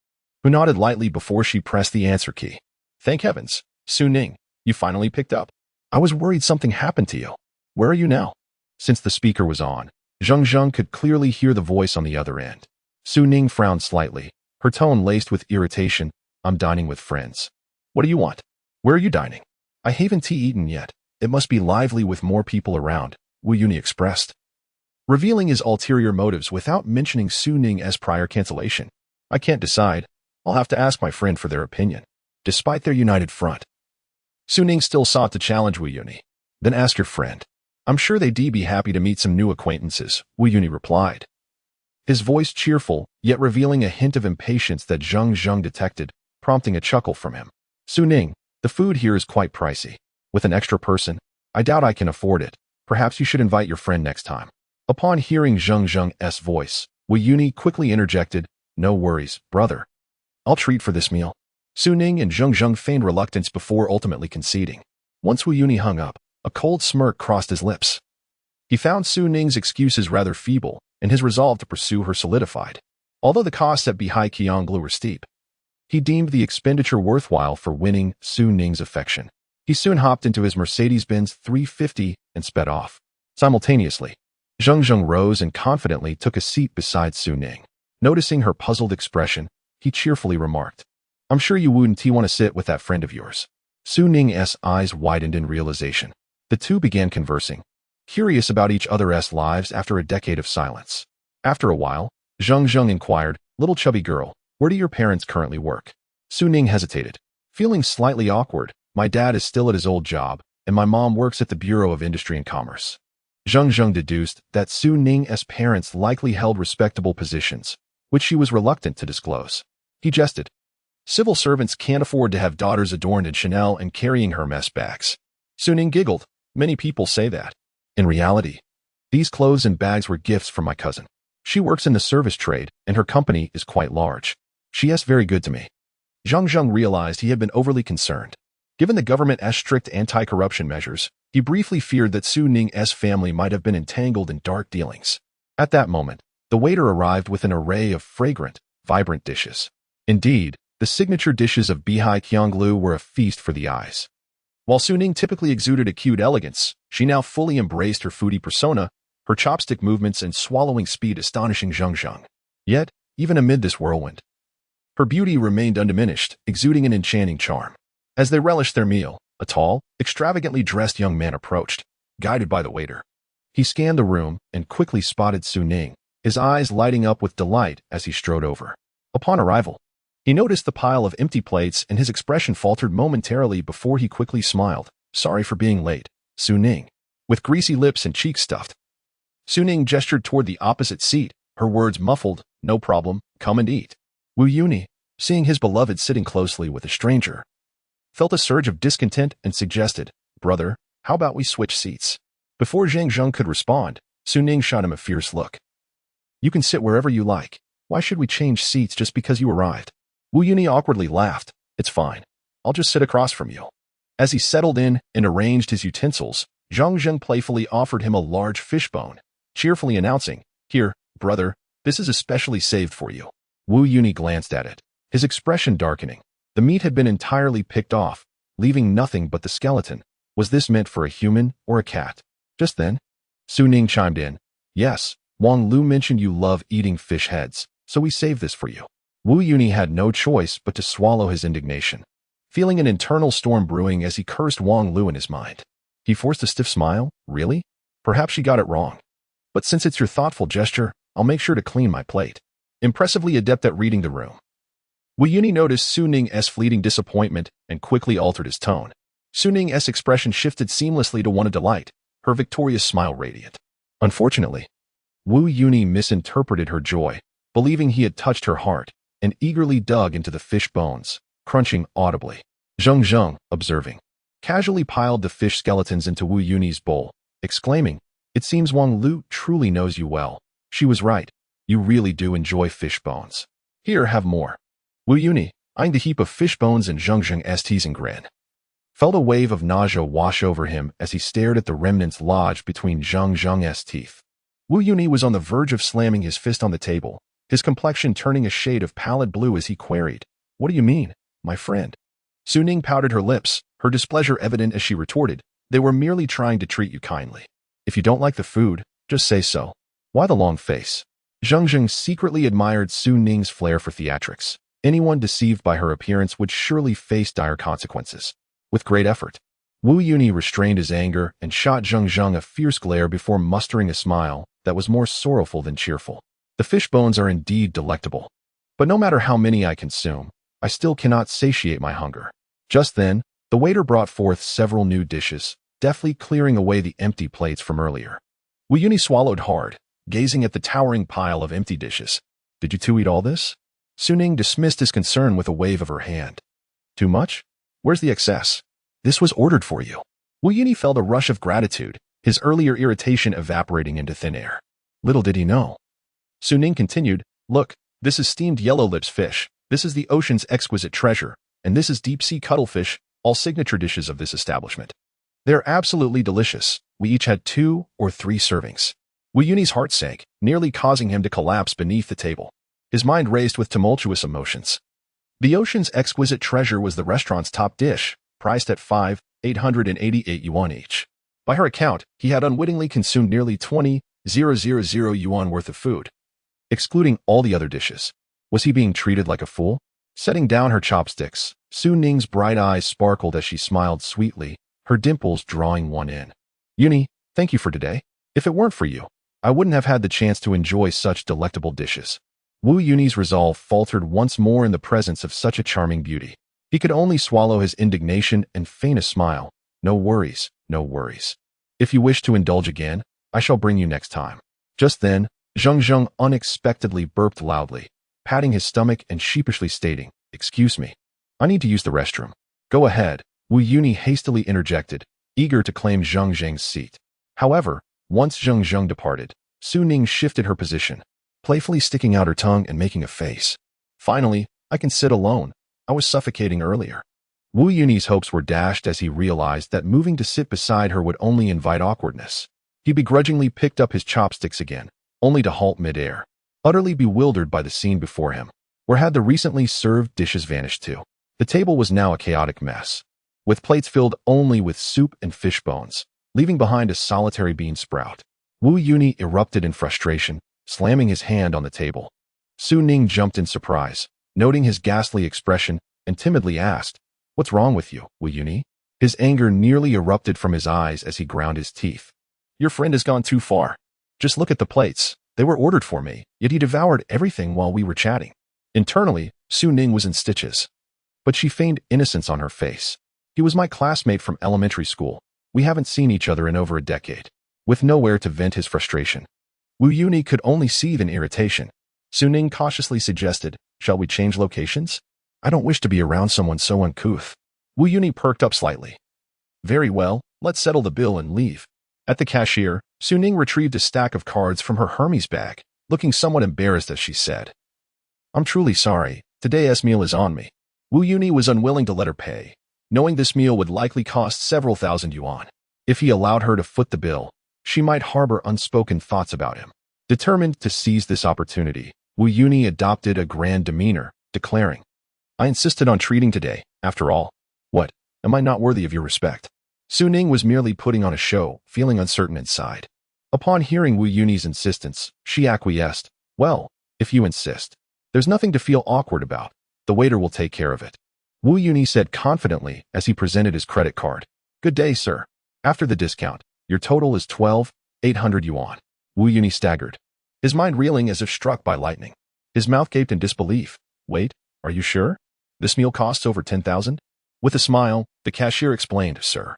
who nodded lightly before she pressed the answer key. "Thank heavens, Su Ning, you finally picked up. I was worried something happened to you. Where are you now?" Since the speaker was on, Zheng Zheng could clearly hear the voice on the other end. Su Ning frowned slightly, her tone laced with irritation. "I'm dining with friends." "What do you want? Where are you dining?" "I haven't eaten yet. It must be lively with more people around," Wu Yuni expressed, revealing his ulterior motives without mentioning Su Ning's prior cancellation. "I can't decide. I'll have to ask my friend for their opinion." Despite their united front, Su Ning still sought to challenge Wu Yuni. "Then ask your friend. I'm sure they'd be happy to meet some new acquaintances," Wu Yuni replied, his voice cheerful, yet revealing a hint of impatience that Zheng Zheng detected, prompting a chuckle from him. "Su Ning, the food here is quite pricey. With an extra person, I doubt I can afford it." Perhaps you should invite your friend next time. Upon hearing Zheng Zheng's voice, Wu Yuni quickly interjected, "No worries, brother. I'll treat for this meal." Su Ning and Zheng Zheng feigned reluctance before ultimately conceding. Once Wu Yuni hung up, a cold smirk crossed his lips. He found Su Ning's excuses rather feeble, and his resolve to pursue her solidified. Although the costs at Bihai Qianxiu were steep, he deemed the expenditure worthwhile for winning Su Ning's affection. He soon hopped into his Mercedes-Benz 350 and sped off. Simultaneously, Zheng Zheng rose and confidently took a seat beside Su Ning. Noticing her puzzled expression, he cheerfully remarked, "I'm sure you wouldn't want to sit with that friend of yours." Su Ning's eyes widened in realization. The two began conversing, curious about each other's lives after a decade of silence. After a while, Zheng Zheng inquired, "Little chubby girl, where do your parents currently work?" Su Ning hesitated. Feeling slightly awkward, "My dad is still at his old job, and my mom works at the Bureau of Industry and Commerce." Zheng Zheng deduced that Su Ning's parents likely held respectable positions, which she was reluctant to disclose. He jested, "Civil servants can't afford to have daughters adorned in Chanel and carrying Hermes bags." Su Ning giggled. "Many people say that. In reality, these clothes and bags were gifts from my cousin. She works in the service trade, and her company is quite large. She is very good to me." Zheng Zheng realized he had been overly concerned. Given the government's strict anti-corruption measures, he briefly feared that Su Ning's family might have been entangled in dark dealings. At that moment, the waiter arrived with an array of fragrant, vibrant dishes. Indeed, the signature dishes of Bihai Qianxiu were a feast for the eyes. While Su Ning typically exuded acute elegance, she now fully embraced her foodie persona, her chopstick movements and swallowing speed astonishing Zheng Zheng. Yet, even amid this whirlwind, her beauty remained undiminished, exuding an enchanting charm. As they relished their meal, a tall, extravagantly dressed young man approached, guided by the waiter. He scanned the room and quickly spotted Su Ning, his eyes lighting up with delight as he strode over. Upon arrival, he noticed the pile of empty plates and his expression faltered momentarily before he quickly smiled. "Sorry for being late, Su Ning." With greasy lips and cheeks stuffed, Su Ning gestured toward the opposite seat, her words muffled, "No problem, come and eat." Wu Yuni, seeing his beloved sitting closely with a stranger, felt a surge of discontent and suggested, "Brother, how about we switch seats?" Before Zheng Zheng could respond, Su Ning shot him a fierce look. "You can sit wherever you like. Why should we change seats just because you arrived?" Wu Yuni awkwardly laughed. "It's fine. I'll just sit across from you." As he settled in and arranged his utensils, Zheng Zheng playfully offered him a large fishbone, cheerfully announcing, "Here, brother, this is especially saved for you." Wu Yuni glanced at it, his expression darkening. The meat had been entirely picked off, leaving nothing but the skeleton. Was this meant for a human or a cat? Just then, Su Ning chimed in, "Yes, Wang Lu mentioned you love eating fish heads, so we saved this for you." Wu Yuni had no choice but to swallow his indignation, feeling an internal storm brewing as he cursed Wang Lu in his mind. He forced a stiff smile. "Really? Perhaps she got it wrong. But since it's your thoughtful gesture, I'll make sure to clean my plate." Impressively adept at reading the room, Wu Yuni noticed Su Ning's fleeting disappointment and quickly altered his tone. Su Ning's expression shifted seamlessly to one of delight, her victorious smile radiant. Unfortunately, Wu Yuni misinterpreted her joy, believing he had touched her heart, and eagerly dug into the fish bones, crunching audibly. Zheng Zheng, observing, casually piled the fish skeletons into Wu Yuni's bowl, exclaiming, "It seems Wang Lu truly knows you well. She was right. You really do enjoy fish bones. Here, have more." Wu Yuni, eyeing the heap of fish bones and Zheng Zheng's teasing grin, felt a wave of nausea wash over him as he stared at the remnants lodged between Zheng Zheng's teeth. Wu Yuni was on the verge of slamming his fist on the table, his complexion turning a shade of pallid blue as he queried, "What do you mean, my friend?" Su Ning pouted her lips, her displeasure evident as she retorted, "They were merely trying to treat you kindly. If you don't like the food, just say so. Why the long face?" Zheng Zheng secretly admired Su Ning's flair for theatrics. Anyone deceived by her appearance would surely face dire consequences. With great effort, Wu Yuni restrained his anger and shot Zheng Zheng a fierce glare before mustering a smile that was more sorrowful than cheerful. "The fish bones are indeed delectable, but no matter how many I consume, I still cannot satiate my hunger." Just then, the waiter brought forth several new dishes, deftly clearing away the empty plates from earlier. Wu Yuni swallowed hard, gazing at the towering pile of empty dishes. "Did you two eat all this?" Su Ning dismissed his concern with a wave of her hand. "Too much? Where's the excess? This was ordered for you." Wu Yuni felt a rush of gratitude, his earlier irritation evaporating into thin air. Little did he know. Su Ning continued, "Look, this is steamed yellow lips fish, this is the ocean's exquisite treasure, and this is deep-sea cuttlefish, all signature dishes of this establishment. They're absolutely delicious. We each had 2 or 3 servings." Wu Yuni's heart sank, nearly causing him to collapse beneath the table. His mind raced with tumultuous emotions. The ocean's exquisite treasure was the restaurant's top dish, priced at 888 yuan each. By her account, he had unwittingly consumed nearly 20,000 yuan worth of food, excluding all the other dishes. Was he being treated like a fool? Setting down her chopsticks, Su Ning's bright eyes sparkled as she smiled sweetly, her dimples drawing one in. "Yuni, thank you for today. If it weren't for you, I wouldn't have had the chance to enjoy such delectable dishes." Wu Yuni's resolve faltered once more in the presence of such a charming beauty. He could only swallow his indignation and feign a smile. "No worries, no worries. If you wish to indulge again, I shall bring you next time." Just then, Zheng Zheng unexpectedly burped loudly, patting his stomach and sheepishly stating, "Excuse me. I need to use the restroom." "Go ahead," Wu Yuni hastily interjected, eager to claim Zheng Zheng's seat. However, once Zheng Zheng departed, Su Ning shifted her position, playfully sticking out her tongue and making a face. "Finally, I can sit alone. I was suffocating earlier." Wu Yuni's hopes were dashed as he realized that moving to sit beside her would only invite awkwardness. He begrudgingly picked up his chopsticks again, only to halt mid-air, utterly bewildered by the scene before him. Where had the recently served dishes vanished to? The table was now a chaotic mess, with plates filled only with soup and fish bones, leaving behind a solitary bean sprout. Wu Yuni erupted in frustration, slamming his hand on the table. Su Ning jumped in surprise, noting his ghastly expression, and timidly asked, "What's wrong with you, Wu Yuni?" His anger nearly erupted from his eyes as he ground his teeth. "Your friend has gone too far. Just look at the plates. They were ordered for me, yet he devoured everything while we were chatting." Internally, Su Ning was in stitches, but she feigned innocence on her face. "He was my classmate from elementary school. We haven't seen each other in over a decade." With nowhere to vent his frustration, Wu Yuni could only seethe in irritation. Su Ning cautiously suggested, "Shall we change locations? I don't wish to be around someone so uncouth." Wu Yuni perked up slightly. "Very well, let's settle the bill and leave." At the cashier, Su Ning retrieved a stack of cards from her Hermes bag, looking somewhat embarrassed as she said, "I'm truly sorry, today's meal is on me." Wu Yuni was unwilling to let her pay, knowing this meal would likely cost several thousand yuan. If he allowed her to foot the bill, she might harbor unspoken thoughts about him. Determined to seize this opportunity, Wu Yuni adopted a grand demeanor, declaring, "I insisted on treating today, after all. What, am I not worthy of your respect?" Su Ning was merely putting on a show, feeling uncertain inside. Upon hearing Wu Yuni's insistence, she acquiesced, "Well, if you insist. There's nothing to feel awkward about. The waiter will take care of it." Wu Yuni said confidently as he presented his credit card. "Good day, sir. After the discount, your total is 12,800 yuan." Wu Yuni staggered, his mind reeling as if struck by lightning. His mouth gaped in disbelief. "Wait, are you sure? This meal costs over 10,000? With a smile, the cashier explained, "Sir,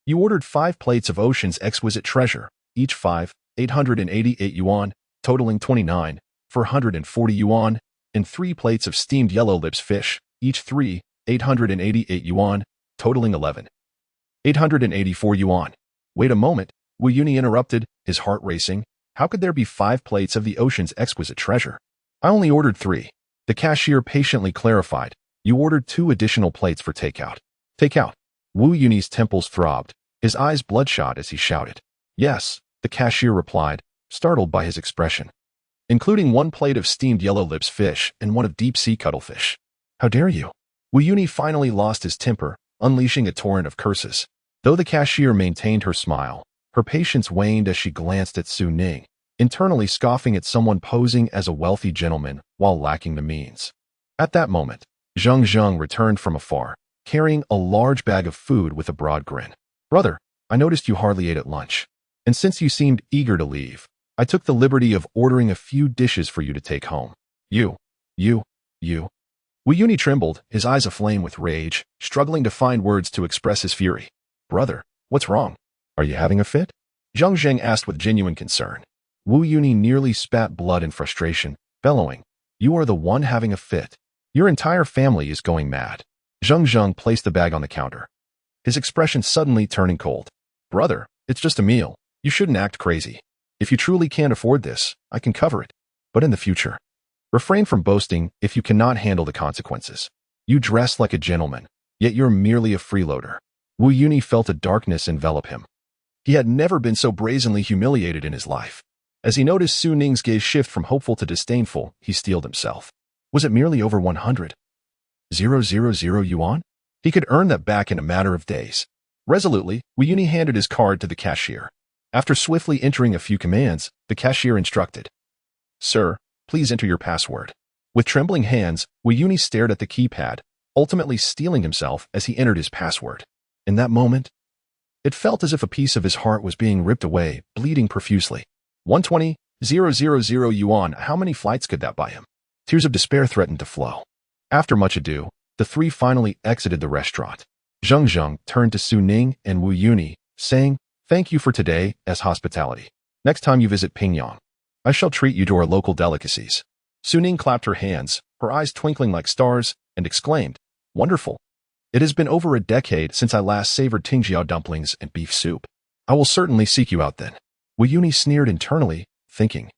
you ordered 5 plates of ocean's exquisite treasure, each 888 yuan, totaling 440 yuan, and 3 plates of steamed yellow lips fish, each 888 yuan, totaling 884 yuan. "Wait a moment," Wu Yuni interrupted, his heart racing. "How could there be 5 plates of the ocean's exquisite treasure? I only ordered 3. The cashier patiently clarified, "You ordered 2 additional plates for takeout." "Takeout?" Wu Yuni's temples throbbed, his eyes bloodshot as he shouted. "Yes," the cashier replied, startled by his expression. "Including 1 plate of steamed yellow lips fish and 1 of deep-sea cuttlefish." "How dare you?" Wu Yuni finally lost his temper, unleashing a torrent of curses. Though the cashier maintained her smile, her patience waned as she glanced at Su Ning, internally scoffing at someone posing as a wealthy gentleman while lacking the means. At that moment, Zheng Zheng returned from afar, carrying a large bag of food with a broad grin. "Brother, I noticed you hardly ate at lunch, and since you seemed eager to leave, I took the liberty of ordering a few dishes for you to take home." You. Wu Yuni trembled, his eyes aflame with rage, struggling to find words to express his fury. "Brother, what's wrong? Are you having a fit?" Zheng Zheng asked with genuine concern. Wu Yuni nearly spat blood in frustration, bellowing, "You are the one having a fit. Your entire family is going mad." Zheng Zheng placed the bag on the counter, his expression suddenly turning cold. "Brother, It's just a meal. You shouldn't act crazy. If you truly can't afford this, I can cover it. But in the future, refrain from boasting if you cannot handle the consequences. You dress like a gentleman, yet you're merely a freeloader. Wu Yuni felt a darkness envelop him. He had never been so brazenly humiliated in his life. As he noticed Su Ning's gaze shift from hopeful to disdainful, he steeled himself. Was it merely over 100,000 yuan? He could earn that back in a matter of days. Resolutely, Wu Yuni handed his card to the cashier. After swiftly entering a few commands, the cashier instructed, "Sir, please enter your password." With trembling hands, Wu Yuni stared at the keypad, ultimately steeling himself as he entered his password. In that moment, it felt as if a piece of his heart was being ripped away, bleeding profusely. 120,000 yuan, how many flights could that buy him? Tears of despair threatened to flow. After much ado, the three finally exited the restaurant. Zheng Zheng turned to Su Ning and Wu Yuni, saying, "Thank you for today as hospitality. Next time you visit Pingyang, I shall treat you to our local delicacies." Su Ning clapped her hands, her eyes twinkling like stars, and exclaimed, "Wonderful. It has been over a decade since I last savored Tingjiao dumplings and beef soup. I will certainly seek you out then." Wu Yuni sneered internally, thinking,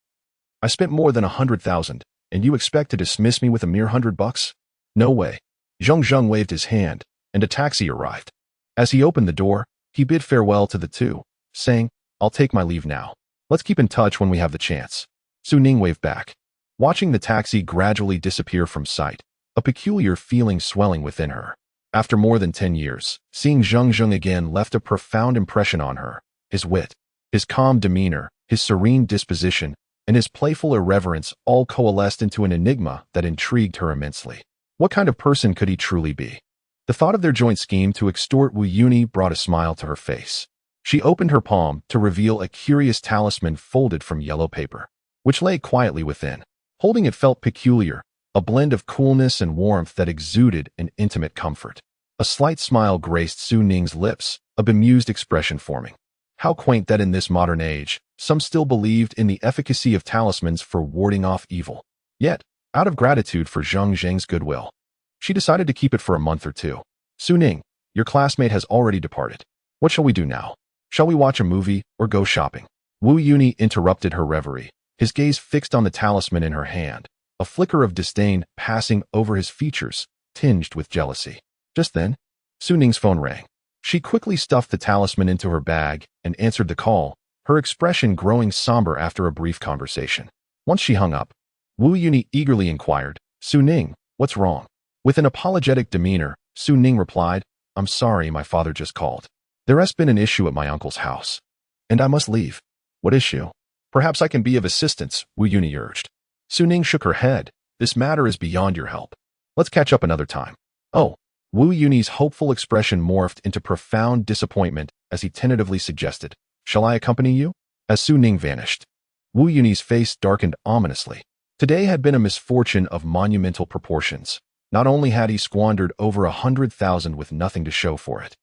"I spent more than 100,000, and you expect to dismiss me with a mere $100? No way." Zheng Zheng waved his hand, and a taxi arrived. As he opened the door, he bid farewell to the two, saying, "I'll take my leave now. Let's keep in touch when we have the chance." Su Ning waved back. Watching the taxi gradually disappear from sight, a peculiar feeling swelling within her. After more than 10 years, seeing Zheng Zheng again left a profound impression on her. His wit, his calm demeanor, his serene disposition, and his playful irreverence all coalesced into an enigma that intrigued her immensely. What kind of person could he truly be? The thought of their joint scheme to extort Wu Yuni brought a smile to her face. She opened her palm to reveal a curious talisman folded from yellow paper, which lay quietly within. Holding it felt peculiar, a blend of coolness and warmth that exuded an intimate comfort. A slight smile graced Su Ning's lips, a bemused expression forming. How quaint that in this modern age, some still believed in the efficacy of talismans for warding off evil. Yet, out of gratitude for Zheng Zheng's goodwill, she decided to keep it for a month or two. "Su Ning, your classmate has already departed. What shall we do now? Shall we watch a movie or go shopping?" Wu Yuni interrupted her reverie, his gaze fixed on the talisman in her hand, a flicker of disdain passing over his features, tinged with jealousy. Just then, Su Ning's phone rang. She quickly stuffed the talisman into her bag and answered the call, her expression growing somber after a brief conversation. Once she hung up, Wu Yuni eagerly inquired, "Su Ning, what's wrong?" With an apologetic demeanor, Su Ning replied, "I'm sorry, my father just called. There has been an issue at my uncle's house, and I must leave." "What issue?" "Perhaps I can be of assistance," Wu Yuni urged. Su Ning shook her head. "This matter is beyond your help. Let's catch up another time." "Oh." Wu Yuni's hopeful expression morphed into profound disappointment as he tentatively suggested, "Shall I accompany you?" As Su Ning vanished, Wu Yuni's face darkened ominously. Today had been a misfortune of monumental proportions. Not only had he squandered over 100,000 with nothing to show for it,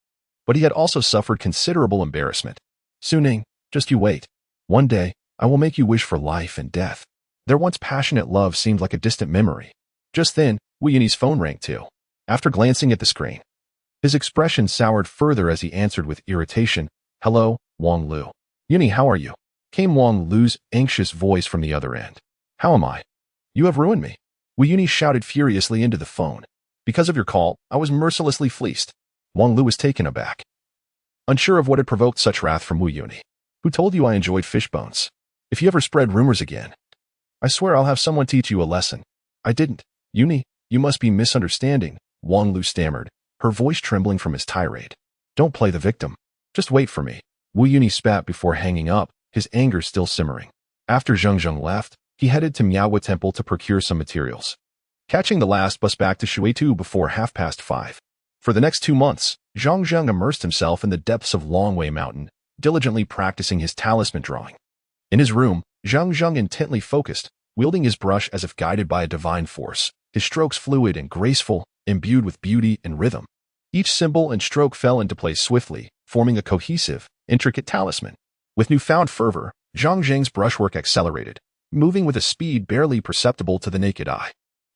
but he had also suffered considerable embarrassment. "Su Ning, just you wait. One day, I will make you wish for life and death." Their once passionate love seemed like a distant memory. Just then, Wu Yuni's phone rang too. After glancing at the screen, his expression soured further as he answered with irritation, "Hello, Wang Lu." "Yuni, how are you?" came Wang Lu's anxious voice from the other end. "How am I? You have ruined me." Wu Yuni shouted furiously into the phone. "Because of your call, I was mercilessly fleeced." Wang Lu was taken aback, unsure of what had provoked such wrath from Wu Yuni. "Who told you I enjoyed fish bones? If you ever spread rumors again, I swear I'll have someone teach you a lesson." "I didn't. Yuni, you must be misunderstanding," Wang Lu stammered, her voice trembling from his tirade. "Don't play the victim. Just wait for me." Wu Yuni spat before hanging up, his anger still simmering. After Zheng Zheng left, he headed to Miaohua Temple to procure some materials, catching the last bus back to Shuitu before 5:30. For the next 2 months, Zheng Zheng immersed himself in the depths of Longwei Mountain, diligently practicing his talisman drawing. In his room, Zheng Zheng intently focused, wielding his brush as if guided by a divine force, his strokes fluid and graceful, imbued with beauty and rhythm. Each symbol and stroke fell into place swiftly, forming a cohesive, intricate talisman. With newfound fervor, Zheng Zheng's brushwork accelerated, moving with a speed barely perceptible to the naked eye.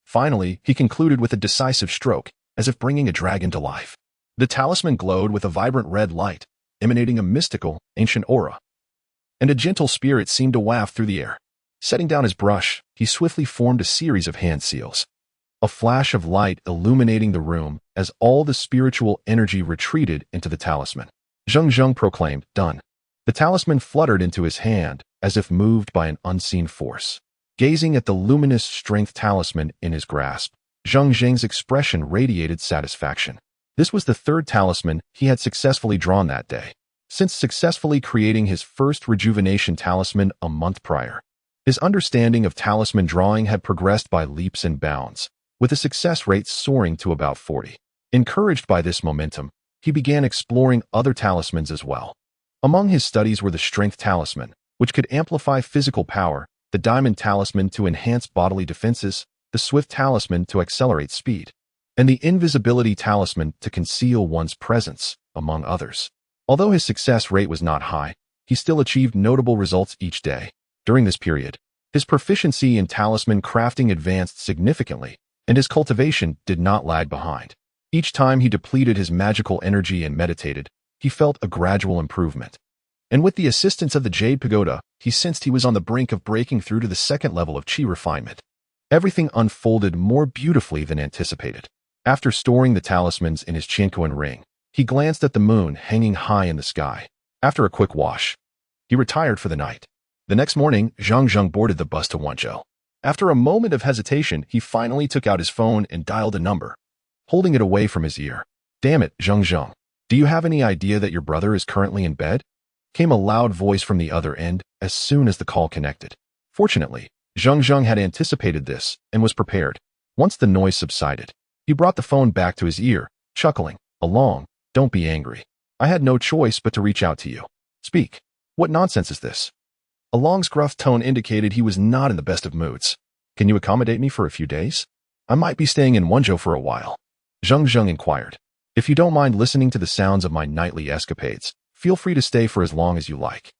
Finally, he concluded with a decisive stroke, as if bringing a dragon to life. The talisman glowed with a vibrant red light, emanating a mystical, ancient aura. And a gentle spirit seemed to waft through the air. Setting down his brush, he swiftly formed a series of hand seals. A flash of light illuminating the room as all the spiritual energy retreated into the talisman. Zheng Zheng proclaimed, "Done." The talisman fluttered into his hand as if moved by an unseen force. Gazing at the luminous strength talisman in his grasp, Zheng Zheng's expression radiated satisfaction. This was the third talisman he had successfully drawn that day, since successfully creating his first rejuvenation talisman a month prior. His understanding of talisman drawing had progressed by leaps and bounds, with the success rate soaring to about 40. Encouraged by this momentum, he began exploring other talismans as well. Among his studies were the strength talisman, which could amplify physical power, the diamond talisman to enhance bodily defenses, the swift talisman to accelerate speed, and the invisibility talisman to conceal one's presence, among others. Although his success rate was not high, he still achieved notable results each day. During this period, his proficiency in talisman crafting advanced significantly, and his cultivation did not lag behind. Each time he depleted his magical energy and meditated, he felt a gradual improvement. And with the assistance of the Jade Pagoda, he sensed he was on the brink of breaking through to the second level of Qi refinement. Everything unfolded more beautifully than anticipated. After storing the talismans in his Qianxiu ring, he glanced at the moon hanging high in the sky. After a quick wash, he retired for the night. The next morning, Zheng Zheng boarded the bus to Wanzhou. After a moment of hesitation, he finally took out his phone and dialed a number, holding it away from his ear. "Damn it, Zheng Zheng. Do you have any idea that your brother is currently in bed?" Came a loud voice from the other end as soon as the call connected. Fortunately, Zheng Zheng had anticipated this and was prepared. Once the noise subsided, he brought the phone back to his ear, chuckling, "Along, don't be angry. I had no choice but to reach out to you. Speak. What nonsense is this?" Along's gruff tone indicated he was not in the best of moods. "Can you accommodate me for a few days? I might be staying in Wanzhou for a while." Zheng Zheng inquired. "If you don't mind listening to the sounds of my nightly escapades, feel free to stay for as long as you like."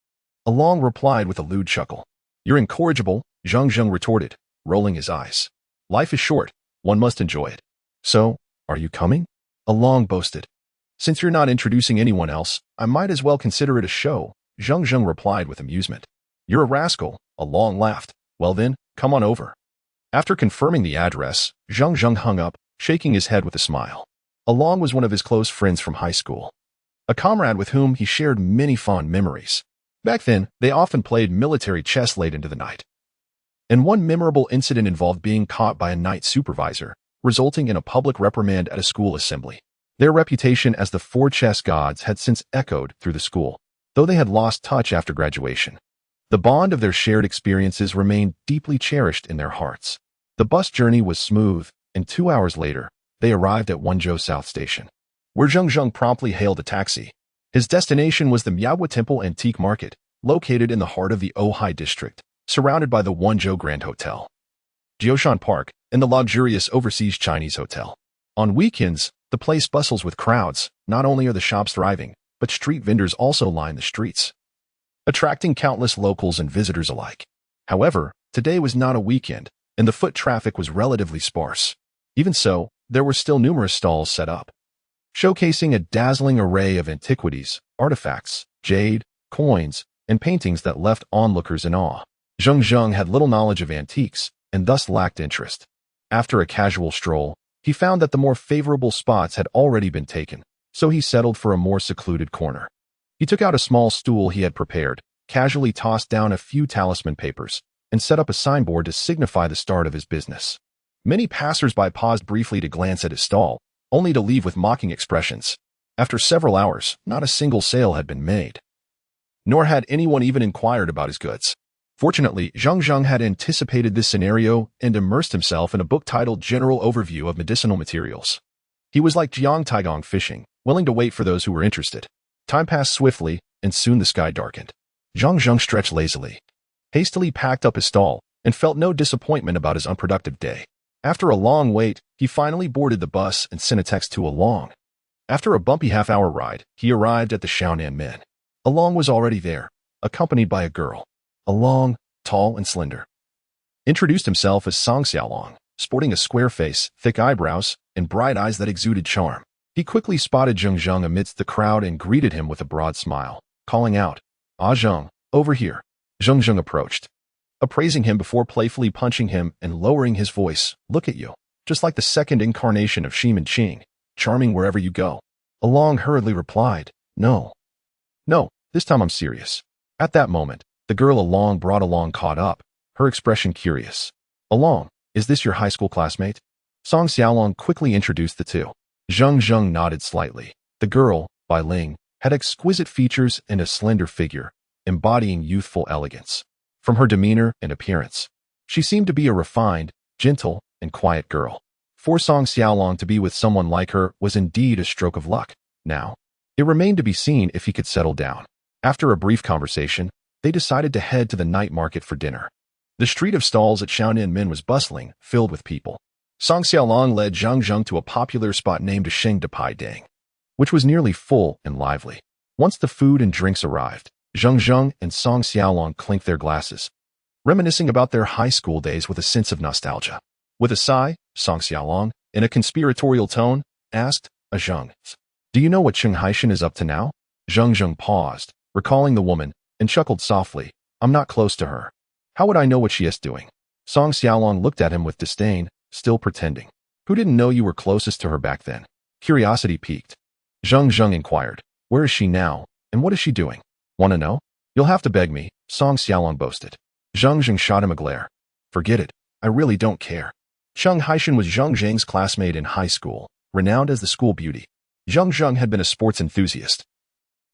Along replied with a lewd chuckle. "You're incorrigible," Zheng Zheng retorted, rolling his eyes. "Life is short. One must enjoy it." "So, are you coming?" Along boasted. "Since you're not introducing anyone else, I might as well consider it a show," Zheng Zheng replied with amusement. "You're a rascal," Along laughed. "Well then, come on over." After confirming the address, Zheng Zheng hung up, shaking his head with a smile. Along was one of his close friends from high school, a comrade with whom he shared many fond memories. Back then, they often played military chess late into the night. And one memorable incident involved being caught by a night supervisor, resulting in a public reprimand at a school assembly. Their reputation as the four chess gods had since echoed through the school, though they had lost touch after graduation. The bond of their shared experiences remained deeply cherished in their hearts. The bus journey was smooth, and 2 hours later, they arrived at Wanzhou South Station, where Zheng Zheng promptly hailed a taxi. His destination was the Miaohua Temple Antique Market, located in the heart of the Ojai district, surrounded by the Wanzhou Grand Hotel, Jioshan Park, and the luxurious Overseas Chinese Hotel. On weekends, the place bustles with crowds. Not only are the shops thriving, but street vendors also line the streets, attracting countless locals and visitors alike. However, today was not a weekend, and the foot traffic was relatively sparse. Even so, there were still numerous stalls set up, showcasing a dazzling array of antiquities, artifacts, jade, coins, and paintings that left onlookers in awe. Zheng Zheng had little knowledge of antiques, and thus lacked interest. After a casual stroll, he found that the more favorable spots had already been taken, so he settled for a more secluded corner. He took out a small stool he had prepared, casually tossed down a few talisman papers, and set up a signboard to signify the start of his business. Many passers-by paused briefly to glance at his stall, only to leave with mocking expressions. After several hours, not a single sale had been made, nor had anyone even inquired about his goods. Fortunately, Zheng Zheng had anticipated this scenario and immersed himself in a book titled General Overview of Medicinal Materials. He was like Jiang Taigong fishing, willing to wait for those who were interested. Time passed swiftly, and soon the sky darkened. Zheng Zheng stretched lazily, hastily packed up his stall, and felt no disappointment about his unproductive day. After a long wait, he finally boarded the bus and sent a text to Along. After a bumpy half-hour ride, he arrived at the Xiaonan Min. Along was already there, accompanied by a girl. Along, tall and slender, introduced himself as Song Xiaolong, sporting a square face, thick eyebrows, and bright eyes that exuded charm. He quickly spotted Zheng Zheng amidst the crowd and greeted him with a broad smile, calling out, "Ah Zheng, over here." Zheng Zheng approached, appraising him before playfully punching him and lowering his voice. "Look at you, just like the second incarnation of Shiman Qing, charming wherever you go." Along hurriedly replied, "No. No, this time I'm serious." At that moment, the girl Along brought along caught up, her expression curious. "Along, is this your high school classmate?" Song Xiaolong quickly introduced the two. Zheng Zheng nodded slightly. The girl, Bai Ling, had exquisite features and a slender figure, embodying youthful elegance. From her demeanor and appearance, she seemed to be a refined, gentle, and quiet girl. For Song Xiaolong to be with someone like her was indeed a stroke of luck. Now, it remained to be seen if he could settle down. After a brief conversation, they decided to head to the night market for dinner. The street of stalls at Xiaoninmen was bustling, filled with people. Song Xiaolong led Zheng Zheng to a popular spot named Sheng Depai Dang, which was nearly full and lively. Once the food and drinks arrived, Zheng Zheng and Song Xiaolong clinked their glasses, reminiscing about their high school days with a sense of nostalgia. With a sigh, Song Xiaolong, in a conspiratorial tone, asked, Zheng, "Do you know what Cheng Haishan is up to now?" Zheng Zheng paused, recalling the woman, and chuckled softly. "I'm not close to her. How would I know what she is doing?" Song Xiaolong looked at him with disdain, still pretending. "Who didn't know you were closest to her back then?" Curiosity piqued. Zheng Zheng inquired, "Where is she now, and what is she doing?" "Want to know? You'll have to beg me," Song Xiaolong boasted. Zheng Zheng shot him a glare. "Forget it. I really don't care." Cheng Haishan was Zheng Zheng's classmate in high school, renowned as the school beauty. Zheng Zheng had been a sports enthusiast,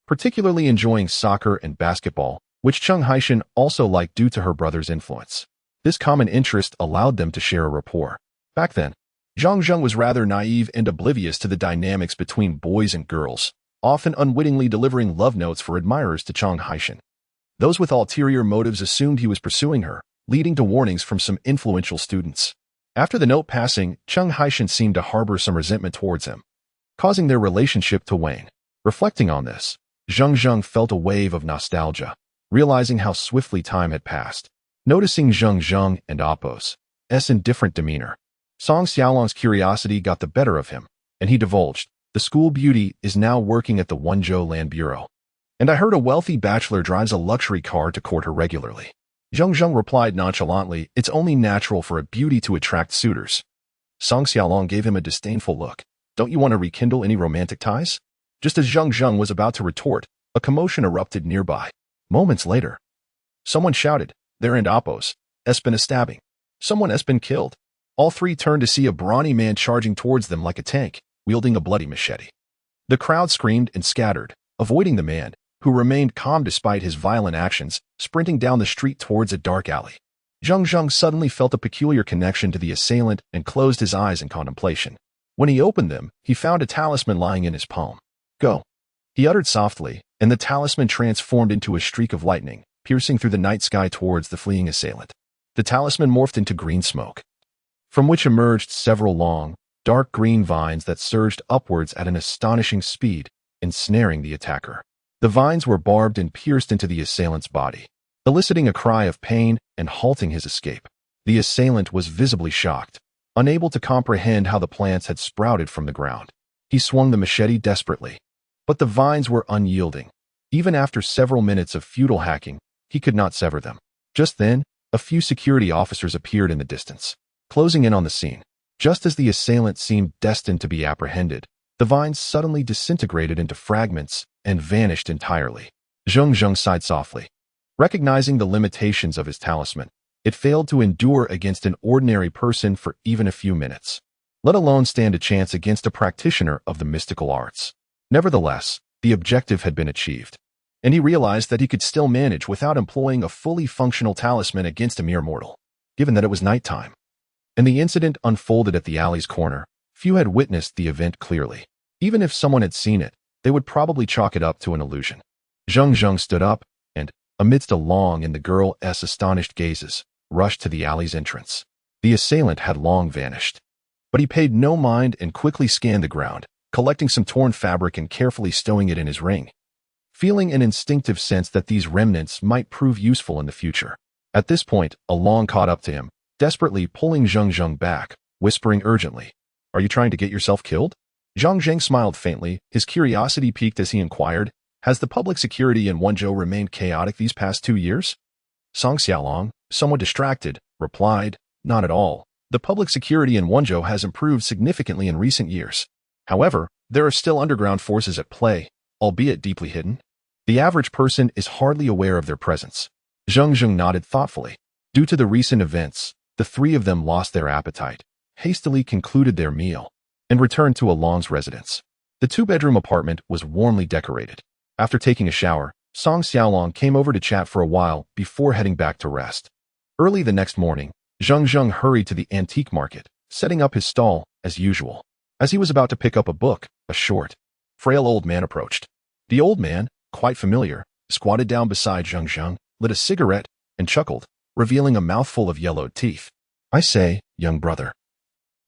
particularly enjoying soccer and basketball, which Cheng Haishan also liked due to her brother's influence. This common interest allowed them to share a rapport. Back then, Zheng Zheng was rather naive and oblivious to the dynamics between boys and girls, often unwittingly delivering love notes for admirers to Cheng Haishan. Those with ulterior motives assumed he was pursuing her, leading to warnings from some influential students. After the note passing, Cheng Haishan seemed to harbor some resentment towards him, causing their relationship to wane. Reflecting on this, Zheng Zheng felt a wave of nostalgia, realizing how swiftly time had passed. Noticing Zheng Zheng and Appo's indifferent demeanor, Song Xiaolong's curiosity got the better of him, and he divulged, "The school beauty is now working at the Wenzhou Land Bureau, and I heard a wealthy bachelor drives a luxury car to court her regularly." Zheng Zheng replied nonchalantly, "It's only natural for a beauty to attract suitors." Song Xiaolong gave him a disdainful look. "Don't you want to rekindle any romantic ties?" Just as Zheng Zheng was about to retort, a commotion erupted nearby. Moments later, someone shouted, "There and Appo's been a stabbing. Someone has been killed." All three turned to see a brawny man charging towards them like a tank, wielding a bloody machete. The crowd screamed and scattered, avoiding the man, who remained calm despite his violent actions, sprinting down the street towards a dark alley. Zheng Zheng suddenly felt a peculiar connection to the assailant and closed his eyes in contemplation. When he opened them, he found a talisman lying in his palm. "Go," he uttered softly, and the talisman transformed into a streak of lightning, piercing through the night sky towards the fleeing assailant. The talisman morphed into green smoke, from which emerged several long, dark green vines that surged upwards at an astonishing speed, ensnaring the attacker. The vines were barbed and pierced into the assailant's body, eliciting a cry of pain and halting his escape. The assailant was visibly shocked, unable to comprehend how the plants had sprouted from the ground. He swung the machete desperately, but the vines were unyielding. Even after several minutes of futile hacking, he could not sever them. Just then, a few security officers appeared in the distance, closing in on the scene. Just as the assailant seemed destined to be apprehended, the vines suddenly disintegrated into fragments and vanished entirely. Zheng Zheng sighed softly. Recognizing the limitations of his talisman, it failed to endure against an ordinary person for even a few minutes, let alone stand a chance against a practitioner of the mystical arts. Nevertheless, the objective had been achieved, and he realized that he could still manage without employing a fully functional talisman against a mere mortal, given that it was nighttime. And the incident unfolded at the alley's corner. Few had witnessed the event clearly. Even if someone had seen it, they would probably chalk it up to an illusion. Zheng Zheng stood up and, amidst Along and the girl's astonished gazes, rushed to the alley's entrance. The assailant had long vanished, but he paid no mind and quickly scanned the ground, collecting some torn fabric and carefully stowing it in his ring, feeling an instinctive sense that these remnants might prove useful in the future. At this point, Along caught up to him, desperately pulling Zheng Zheng back, whispering urgently, "Are you trying to get yourself killed?" Zheng Zheng smiled faintly, his curiosity piqued as he inquired, "Has the public security in Wenzhou remained chaotic these past 2 years?" Song Xiaolong, somewhat distracted, replied, "Not at all. The public security in Wenzhou has improved significantly in recent years. However, there are still underground forces at play, albeit deeply hidden. The average person is hardly aware of their presence." Zheng Zheng nodded thoughtfully. Due to the recent events, the three of them lost their appetite, hastily concluded their meal, and returned to Along's residence. The two-bedroom apartment was warmly decorated. After taking a shower, Song Xiaolong came over to chat for a while before heading back to rest. Early the next morning, Zheng Zheng hurried to the antique market, setting up his stall as usual. As he was about to pick up a book, a short, frail old man approached. The old man, quite familiar, squatted down beside Zheng Zheng, lit a cigarette, and chuckled, revealing a mouthful of yellowed teeth. "I say, young brother,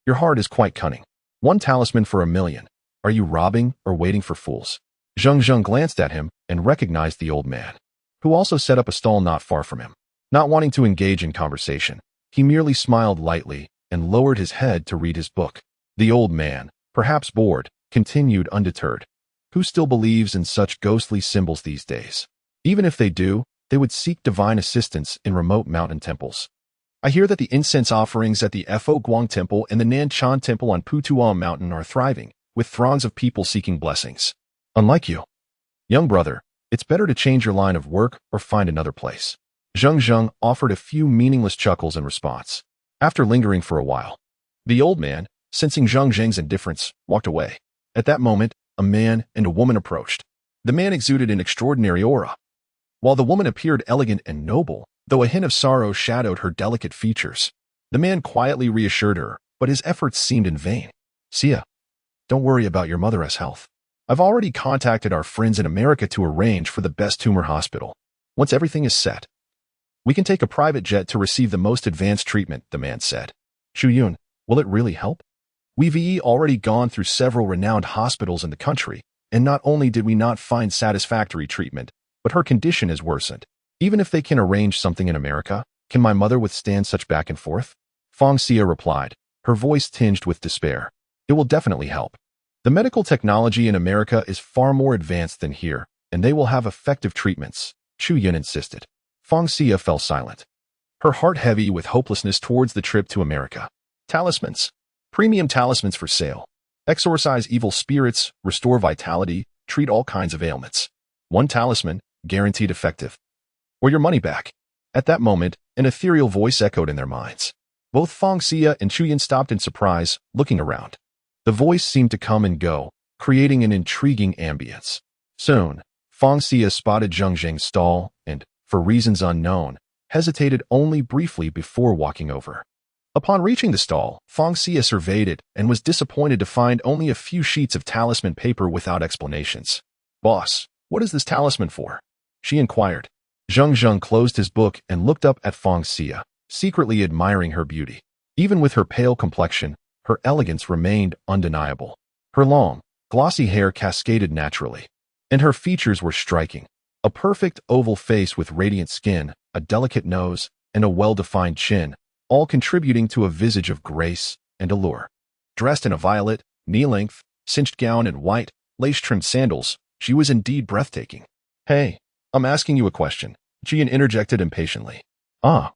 your heart is quite cunning. 1 talisman for 1,000,000. Are you robbing or waiting for fools?" Zheng Zheng glanced at him and recognized the old man, who also set up a stall not far from him. Not wanting to engage in conversation, he merely smiled lightly and lowered his head to read his book. The old man, perhaps bored, continued undeterred. Who still believes in such ghostly symbols these days? Even if they do, they would seek divine assistance in remote mountain temples. I hear that the incense offerings at the Fo Guang Temple and the Nanchan Temple on Putuan Mountain are thriving, with throngs of people seeking blessings. Unlike you, young brother, it's better to change your line of work or find another place. Zheng Zheng offered a few meaningless chuckles in response. After lingering for a while, the old man, sensing Zheng Zheng's indifference, walked away. At that moment, a man and a woman approached. The man exuded an extraordinary aura, while the woman appeared elegant and noble, though a hint of sorrow shadowed her delicate features. The man quietly reassured her, but his efforts seemed in vain. "Sia, don't worry about your mother's health. I've already contacted our friends in America to arrange for the best tumor hospital. Once everything is set, we can take a private jet to receive the most advanced treatment," the man said. "Chu Yun, will it really help? We've already gone through several renowned hospitals in the country, and not only did we not find satisfactory treatment, but her condition has worsened. Even if they can arrange something in America, can my mother withstand such back and forth?" Fong Xia replied, her voice tinged with despair. "It will definitely help. The medical technology in America is far more advanced than here, and they will have effective treatments," Chu Yun insisted. Fong Xia fell silent, her heart heavy with hopelessness towards the trip to America. Talismans. Premium talismans for sale. Exorcise evil spirits, restore vitality, treat all kinds of ailments. 1 talisman, guaranteed effective. Or your money back. At that moment, an ethereal voice echoed in their minds. Both Fong Xia and Chu Yun stopped in surprise, looking around. The voice seemed to come and go, creating an intriguing ambience. Soon, Fong Xia spotted Zheng Zheng's stall and, for reasons unknown, hesitated only briefly before walking over. Upon reaching the stall, Fong Xia surveyed it and was disappointed to find only a few sheets of talisman paper without explanations. "Boss, what is this talisman for?" she inquired. Zheng Zheng closed his book and looked up at Fong Xia, secretly admiring her beauty. Even with her pale complexion, her elegance remained undeniable. Her long, glossy hair cascaded naturally, and her features were striking. A perfect oval face with radiant skin, a delicate nose, and a well-defined chin, all contributing to a visage of grace and allure. Dressed in a violet, knee-length, cinched gown and white, lace-trimmed sandals, she was indeed breathtaking. "Hey, I'm asking you a question," Jian interjected impatiently. "Ah.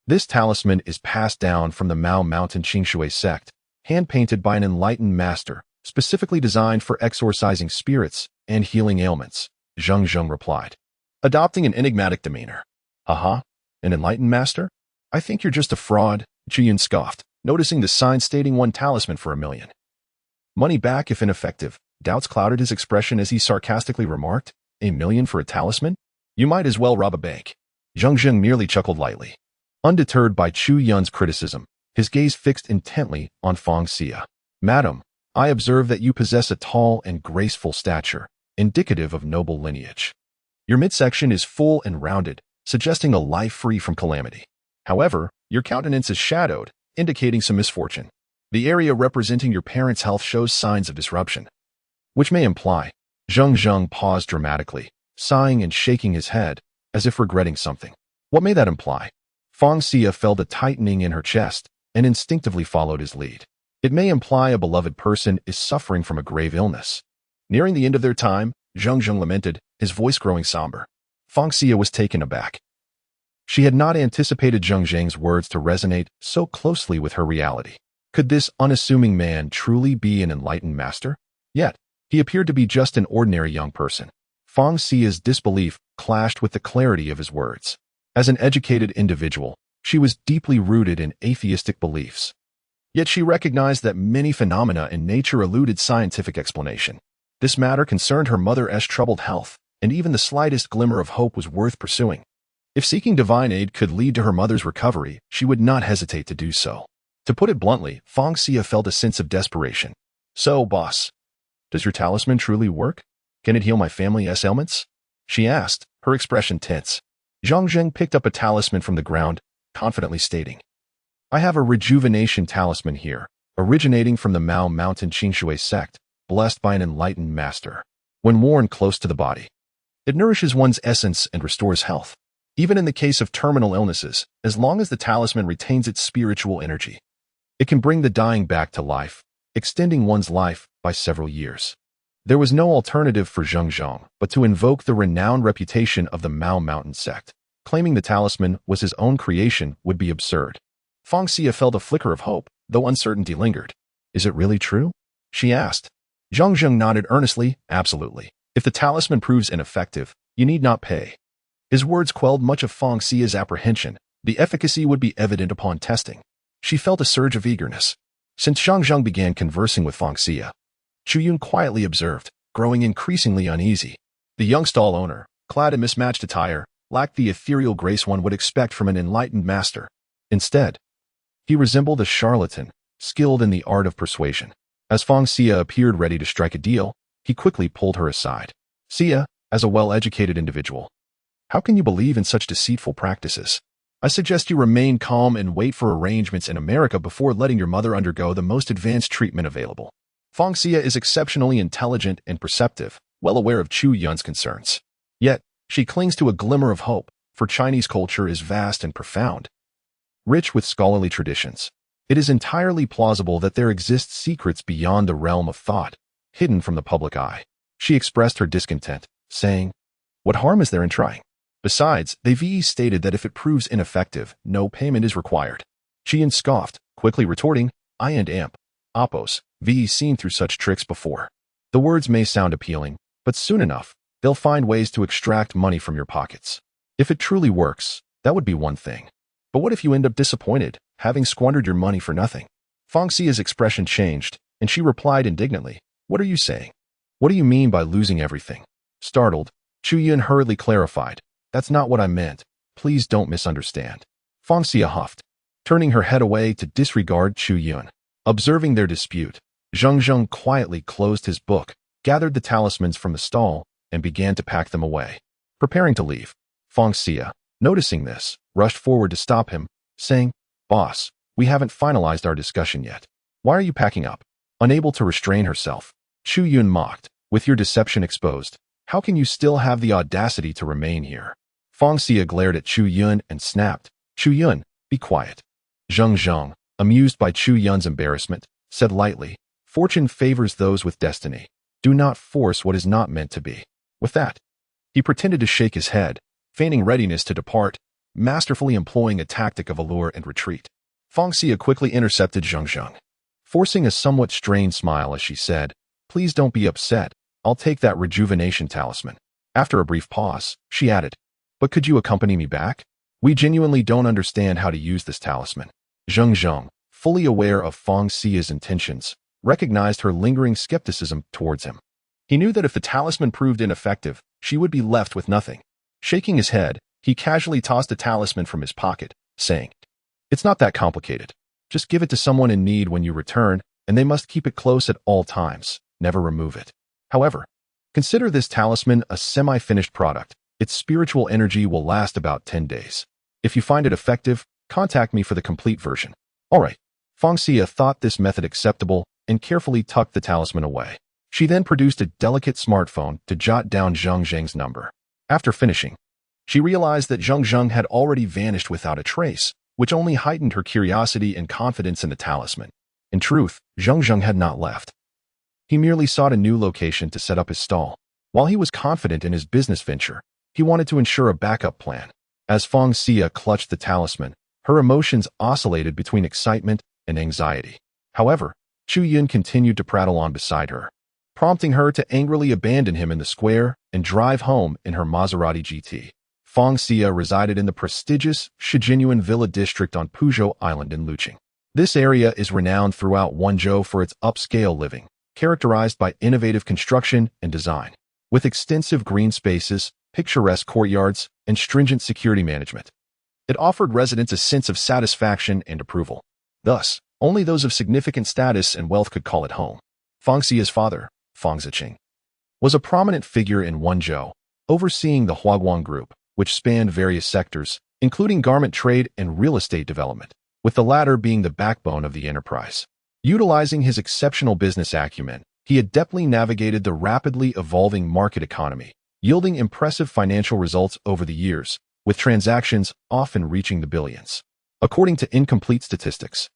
This talisman is passed down from the Mao Mountain Qianxiu sect, hand-painted by an enlightened master, specifically designed for exorcising spirits and healing ailments," Zheng Zheng replied, adopting an enigmatic demeanor. "Aha, an enlightened master? I think you're just a fraud," Jian scoffed, noticing the sign stating 1 talisman for 1,000,000. "Money back if ineffective." Doubts clouded his expression as he sarcastically remarked, "1,000,000 for a talisman? You might as well rob a bank." Zheng Zheng merely chuckled lightly. Undeterred by Chu Yun's criticism, his gaze fixed intently on Fong Xia. "Madam, I observe that you possess a tall and graceful stature, indicative of noble lineage. Your midsection is full and rounded, suggesting a life free from calamity. However, your countenance is shadowed, indicating some misfortune. The area representing your parents' health shows signs of disruption, which may imply..." Zheng Zheng paused dramatically, sighing and shaking his head, as if regretting something. What may that imply? Fong Xia felt a tightening in her chest and instinctively followed his lead. It may imply a beloved person is suffering from a grave illness. Nearing the end of their time, Zheng Zheng lamented, his voice growing somber. Feng Xia was taken aback. She had not anticipated Zheng Zheng's words to resonate so closely with her reality. Could this unassuming man truly be an enlightened master? Yet, he appeared to be just an ordinary young person. Feng Xia's disbelief clashed with the clarity of his words. As an educated individual, she was deeply rooted in atheistic beliefs. Yet she recognized that many phenomena in nature eluded scientific explanation. This matter concerned her mother's troubled health, and even the slightest glimmer of hope was worth pursuing. If seeking divine aid could lead to her mother's recovery, she would not hesitate to do so. To put it bluntly, Feng Xia felt a sense of desperation. So, boss, does your talisman truly work? Can it heal my family's ailments? She asked, her expression tense. Zheng Zheng picked up a talisman from the ground, confidently stating, I have a rejuvenation talisman here, originating from the Mao Mountain Qianxiu sect, blessed by an enlightened master. When worn close to the body, it nourishes one's essence and restores health. Even in the case of terminal illnesses, as long as the talisman retains its spiritual energy, it can bring the dying back to life, extending one's life by several years. There was no alternative for Zheng Zheng but to invoke the renowned reputation of the Mao Mountain sect. Claiming the talisman was his own creation would be absurd. Feng Xia felt a flicker of hope, though uncertainty lingered. Is it really true? She asked. Zheng Zheng nodded earnestly, absolutely. If the talisman proves ineffective, you need not pay. His words quelled much of Feng Xia's apprehension. The efficacy would be evident upon testing. She felt a surge of eagerness. Since Zheng Zheng began conversing with Feng Xia, Chu Yun quietly observed, growing increasingly uneasy. The young stall owner, clad in mismatched attire, lacked the ethereal grace one would expect from an enlightened master. Instead, he resembled a charlatan, skilled in the art of persuasion. As Feng Xia appeared ready to strike a deal, he quickly pulled her aside. Xia, as a well-educated individual, how can you believe in such deceitful practices? I suggest you remain calm and wait for arrangements in America before letting your mother undergo the most advanced treatment available. Feng Xia is exceptionally intelligent and perceptive, well aware of Chu Yun's concerns. Yet, she clings to a glimmer of hope, for Chinese culture is vast and profound, rich with scholarly traditions. It is entirely plausible that there exist secrets beyond the realm of thought, hidden from the public eye. She expressed her discontent, saying, what harm is there in trying? Besides, they VE stated that if it proves ineffective, no payment is required. Qian scoffed, quickly retorting, I and amp, oppos, VE seen through such tricks before. The words may sound appealing, but soon enough, they'll find ways to extract money from your pockets. If it truly works, that would be one thing. But what if you end up disappointed, having squandered your money for nothing? Feng Xia's expression changed, and she replied indignantly, what are you saying? What do you mean by losing everything? Startled, Chu Yun hurriedly clarified, that's not what I meant. Please don't misunderstand. Feng Xia huffed, turning her head away to disregard Chu Yun. Observing their dispute, Zheng Zheng quietly closed his book, gathered the talismans from the stall, and began to pack them away. Preparing to leave, Feng Xia, noticing this, rushed forward to stop him, saying, Boss, we haven't finalized our discussion yet. Why are you packing up? Unable to restrain herself, Chu Yun mocked, with your deception exposed, how can you still have the audacity to remain here? Feng Xia glared at Chu Yun and snapped, Chu Yun, be quiet. Zheng Zheng, amused by Chu Yun's embarrassment, said lightly, fortune favors those with destiny. Do not force what is not meant to be. With that, he pretended to shake his head, feigning readiness to depart, masterfully employing a tactic of allure and retreat. Feng Xia quickly intercepted Zheng Zheng, forcing a somewhat strained smile as she said, please don't be upset, I'll take that rejuvenation talisman. After a brief pause, she added, but could you accompany me back? We genuinely don't understand how to use this talisman. Zheng Zheng, fully aware of Feng Xia's intentions, recognized her lingering skepticism towards him. He knew that if the talisman proved ineffective, she would be left with nothing. Shaking his head, he casually tossed the talisman from his pocket, saying, it's not that complicated. Just give it to someone in need when you return, and they must keep it close at all times, never remove it. However, consider this talisman a semi-finished product. Its spiritual energy will last about 10 days. If you find it effective, contact me for the complete version. Alright. Feng Xia thought this method acceptable and carefully tucked the talisman away. She then produced a delicate smartphone to jot down Zheng Zheng's number. After finishing, she realized that Zheng Zheng had already vanished without a trace, which only heightened her curiosity and confidence in the talisman. In truth, Zheng Zheng had not left. He merely sought a new location to set up his stall. While he was confident in his business venture, he wanted to ensure a backup plan. As Fang Xia clutched the talisman, her emotions oscillated between excitement and anxiety. However, Chu Yun continued to prattle on beside her, prompting her to angrily abandon him in the square and drive home in her Maserati GT. Fang Xia resided in the prestigious Shijinyuan Villa district on Puzhou Island in Luqing. This area is renowned throughout Wenzhou for its upscale living, characterized by innovative construction and design. With extensive green spaces, picturesque courtyards, and stringent security management, it offered residents a sense of satisfaction and approval. Thus, only those of significant status and wealth could call it home. Fang Xia's father, Fang Ziqing, was a prominent figure in Wenzhou, overseeing the Huaguang Group, which spanned various sectors, including garment trade and real estate development, with the latter being the backbone of the enterprise. Utilizing his exceptional business acumen, he adeptly navigated the rapidly evolving market economy, yielding impressive financial results over the years, with transactions often reaching the billions. According to incomplete statistics,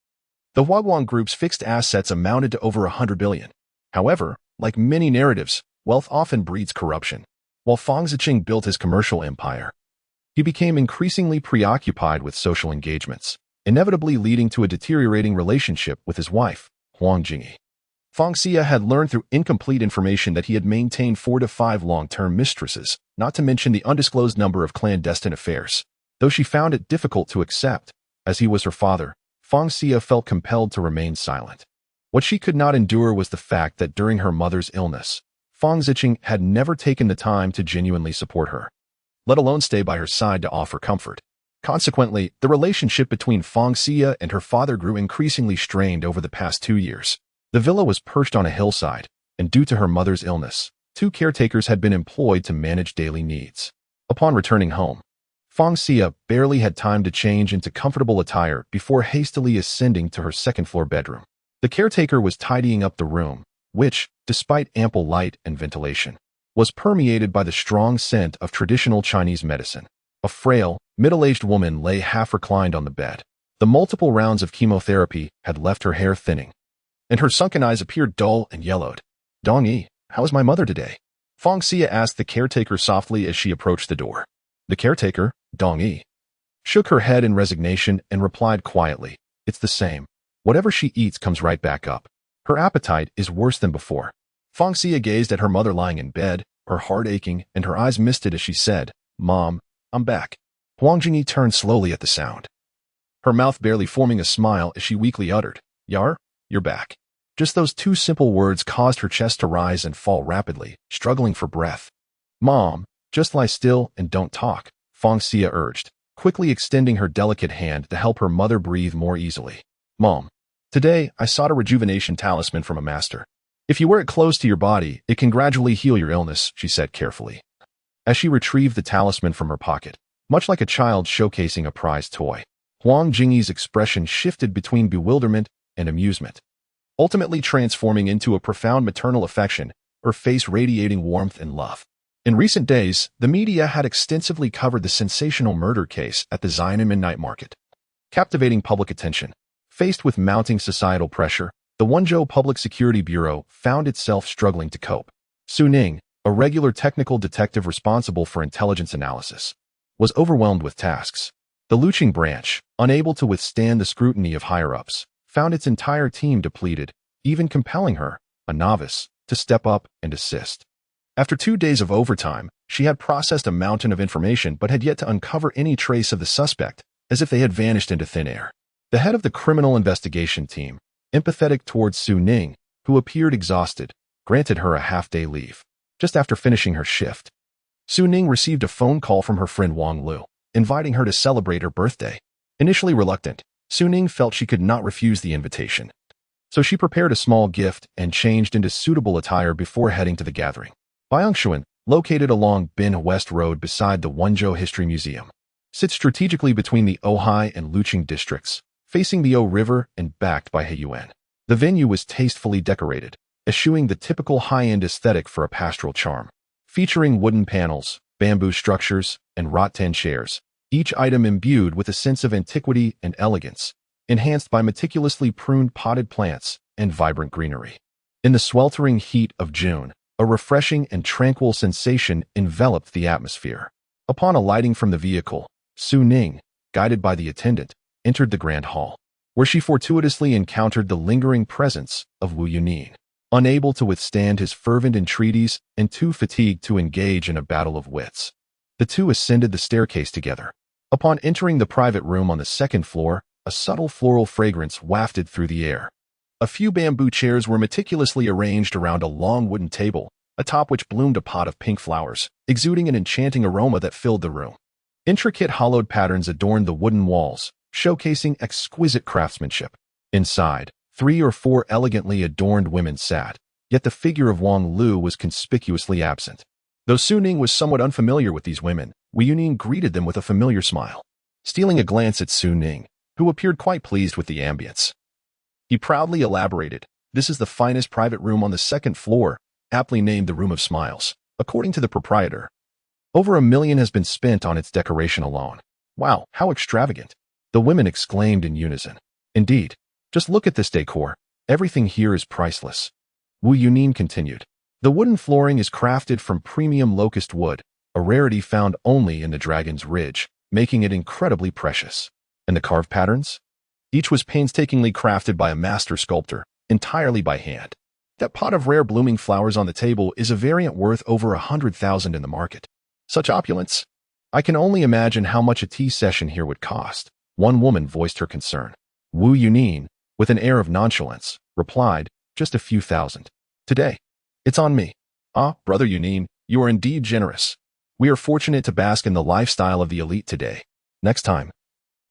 the Huaguang Group's fixed assets amounted to over 100 billion. However, like many narratives, wealth often breeds corruption. While Fang Ziqing built his commercial empire, he became increasingly preoccupied with social engagements, inevitably leading to a deteriorating relationship with his wife, Huang Jingyi. Fang Xia had learned through incomplete information that he had maintained 4 to 5 long-term mistresses, not to mention the undisclosed number of clandestine affairs. Though she found it difficult to accept, as he was her father, Fang Xia felt compelled to remain silent. What she could not endure was the fact that during her mother's illness, Fang Ziqing had never taken the time to genuinely support her, let alone stay by her side to offer comfort. Consequently, the relationship between Fang Xia and her father grew increasingly strained over the past 2 years. The villa was perched on a hillside, and due to her mother's illness, 2 caretakers had been employed to manage daily needs. Upon returning home, Fang Xia barely had time to change into comfortable attire before hastily ascending to her second-floor bedroom. The caretaker was tidying up the room, which, despite ample light and ventilation, was permeated by the strong scent of traditional Chinese medicine. A frail, middle-aged woman lay half-reclined on the bed. The multiple rounds of chemotherapy had left her hair thinning, and her sunken eyes appeared dull and yellowed. "Dong Yi, how is my mother today?" Fang Xia asked the caretaker softly as she approached the door. The caretaker, Dong Yi, shook her head in resignation and replied quietly, "It's the same. Whatever she eats comes right back up. Her appetite is worse than before." Fang Xia gazed at her mother lying in bed, her heart aching, and her eyes misted as she said, "Mom, I'm back." Huang Jingyi turned slowly at the sound, her mouth barely forming a smile as she weakly uttered, "Yar, you're back." Just those 2 simple words caused her chest to rise and fall rapidly, struggling for breath. "Mom, just lie still and don't talk," Fang Xia urged, quickly extending her delicate hand to help her mother breathe more easily. "Mom, today I sought a rejuvenation talisman from a master. If you wear it close to your body, it can gradually heal your illness," she said carefully, as she retrieved the talisman from her pocket, much like a child showcasing a prized toy. Huang Jingyi's expression shifted between bewilderment and amusement, ultimately transforming into a profound maternal affection, her face radiating warmth and love. In recent days, the media had extensively covered the sensational murder case at the Xiamen night market, captivating public attention. Faced with mounting societal pressure, the Wenzhou Public Security Bureau found itself struggling to cope. Su Ning, a regular technical detective responsible for intelligence analysis, was overwhelmed with tasks. The Luqing branch, unable to withstand the scrutiny of higher-ups, found its entire team depleted, even compelling her, a novice, to step up and assist. After 2 days of overtime, she had processed a mountain of information but had yet to uncover any trace of the suspect, as if they had vanished into thin air. The head of the criminal investigation team, empathetic towards Su Ning, who appeared exhausted, granted her a half-day leave. Just after finishing her shift, Su Ning received a phone call from her friend Wang Lu, inviting her to celebrate her birthday. Initially reluctant, Su Ning felt she could not refuse the invitation, so she prepared a small gift and changed into suitable attire before heading to the gathering. Qianxiu, located along Bin West Road beside the Wenzhou History Museum, sits strategically between the Ohai and Luqing districts, facing the O River and backed by Heiyuan. The venue was tastefully decorated, eschewing the typical high-end aesthetic for a pastoral charm. Featuring wooden panels, bamboo structures, and rattan chairs, each item imbued with a sense of antiquity and elegance, enhanced by meticulously pruned potted plants and vibrant greenery. In the sweltering heat of June, a refreshing and tranquil sensation enveloped the atmosphere. Upon alighting from the vehicle, Su Ning, guided by the attendant, entered the grand hall, where she fortuitously encountered the lingering presence of Wu Yunin. Unable to withstand his fervent entreaties and too fatigued to engage in a battle of wits, the two ascended the staircase together. Upon entering the private room on the second floor, a subtle floral fragrance wafted through the air. A few bamboo chairs were meticulously arranged around a long wooden table, atop which bloomed a pot of pink flowers, exuding an enchanting aroma that filled the room. Intricate hollowed patterns adorned the wooden walls, showcasing exquisite craftsmanship. Inside, 3 or 4 elegantly adorned women sat, yet the figure of Wang Lu was conspicuously absent. Though Su Ning was somewhat unfamiliar with these women, Wu Yunin greeted them with a familiar smile. Stealing a glance at Su Ning, who appeared quite pleased with the ambience, he proudly elaborated, "This is the finest private room on the second floor, aptly named the Room of Smiles, according to the proprietor. Over $1 million has been spent on its decoration alone. Wow, how extravagant!" The women exclaimed in unison. "Indeed. Just look at this decor. Everything here is priceless." Wu Yunin continued. "The wooden flooring is crafted from premium locust wood, a rarity found only in the Dragon's Ridge, making it incredibly precious. And the carved patterns? Each was painstakingly crafted by a master sculptor, entirely by hand. That pot of rare blooming flowers on the table is a variant worth over 100,000 in the market. Such opulence! I can only imagine how much a tea session here would cost." One woman voiced her concern. Wu Yunin, with an air of nonchalance, replied, "Just a few thousand. Today. It's on me." "Ah, Brother Yunin, you are indeed generous. We are fortunate to bask in the lifestyle of the elite today. Next time,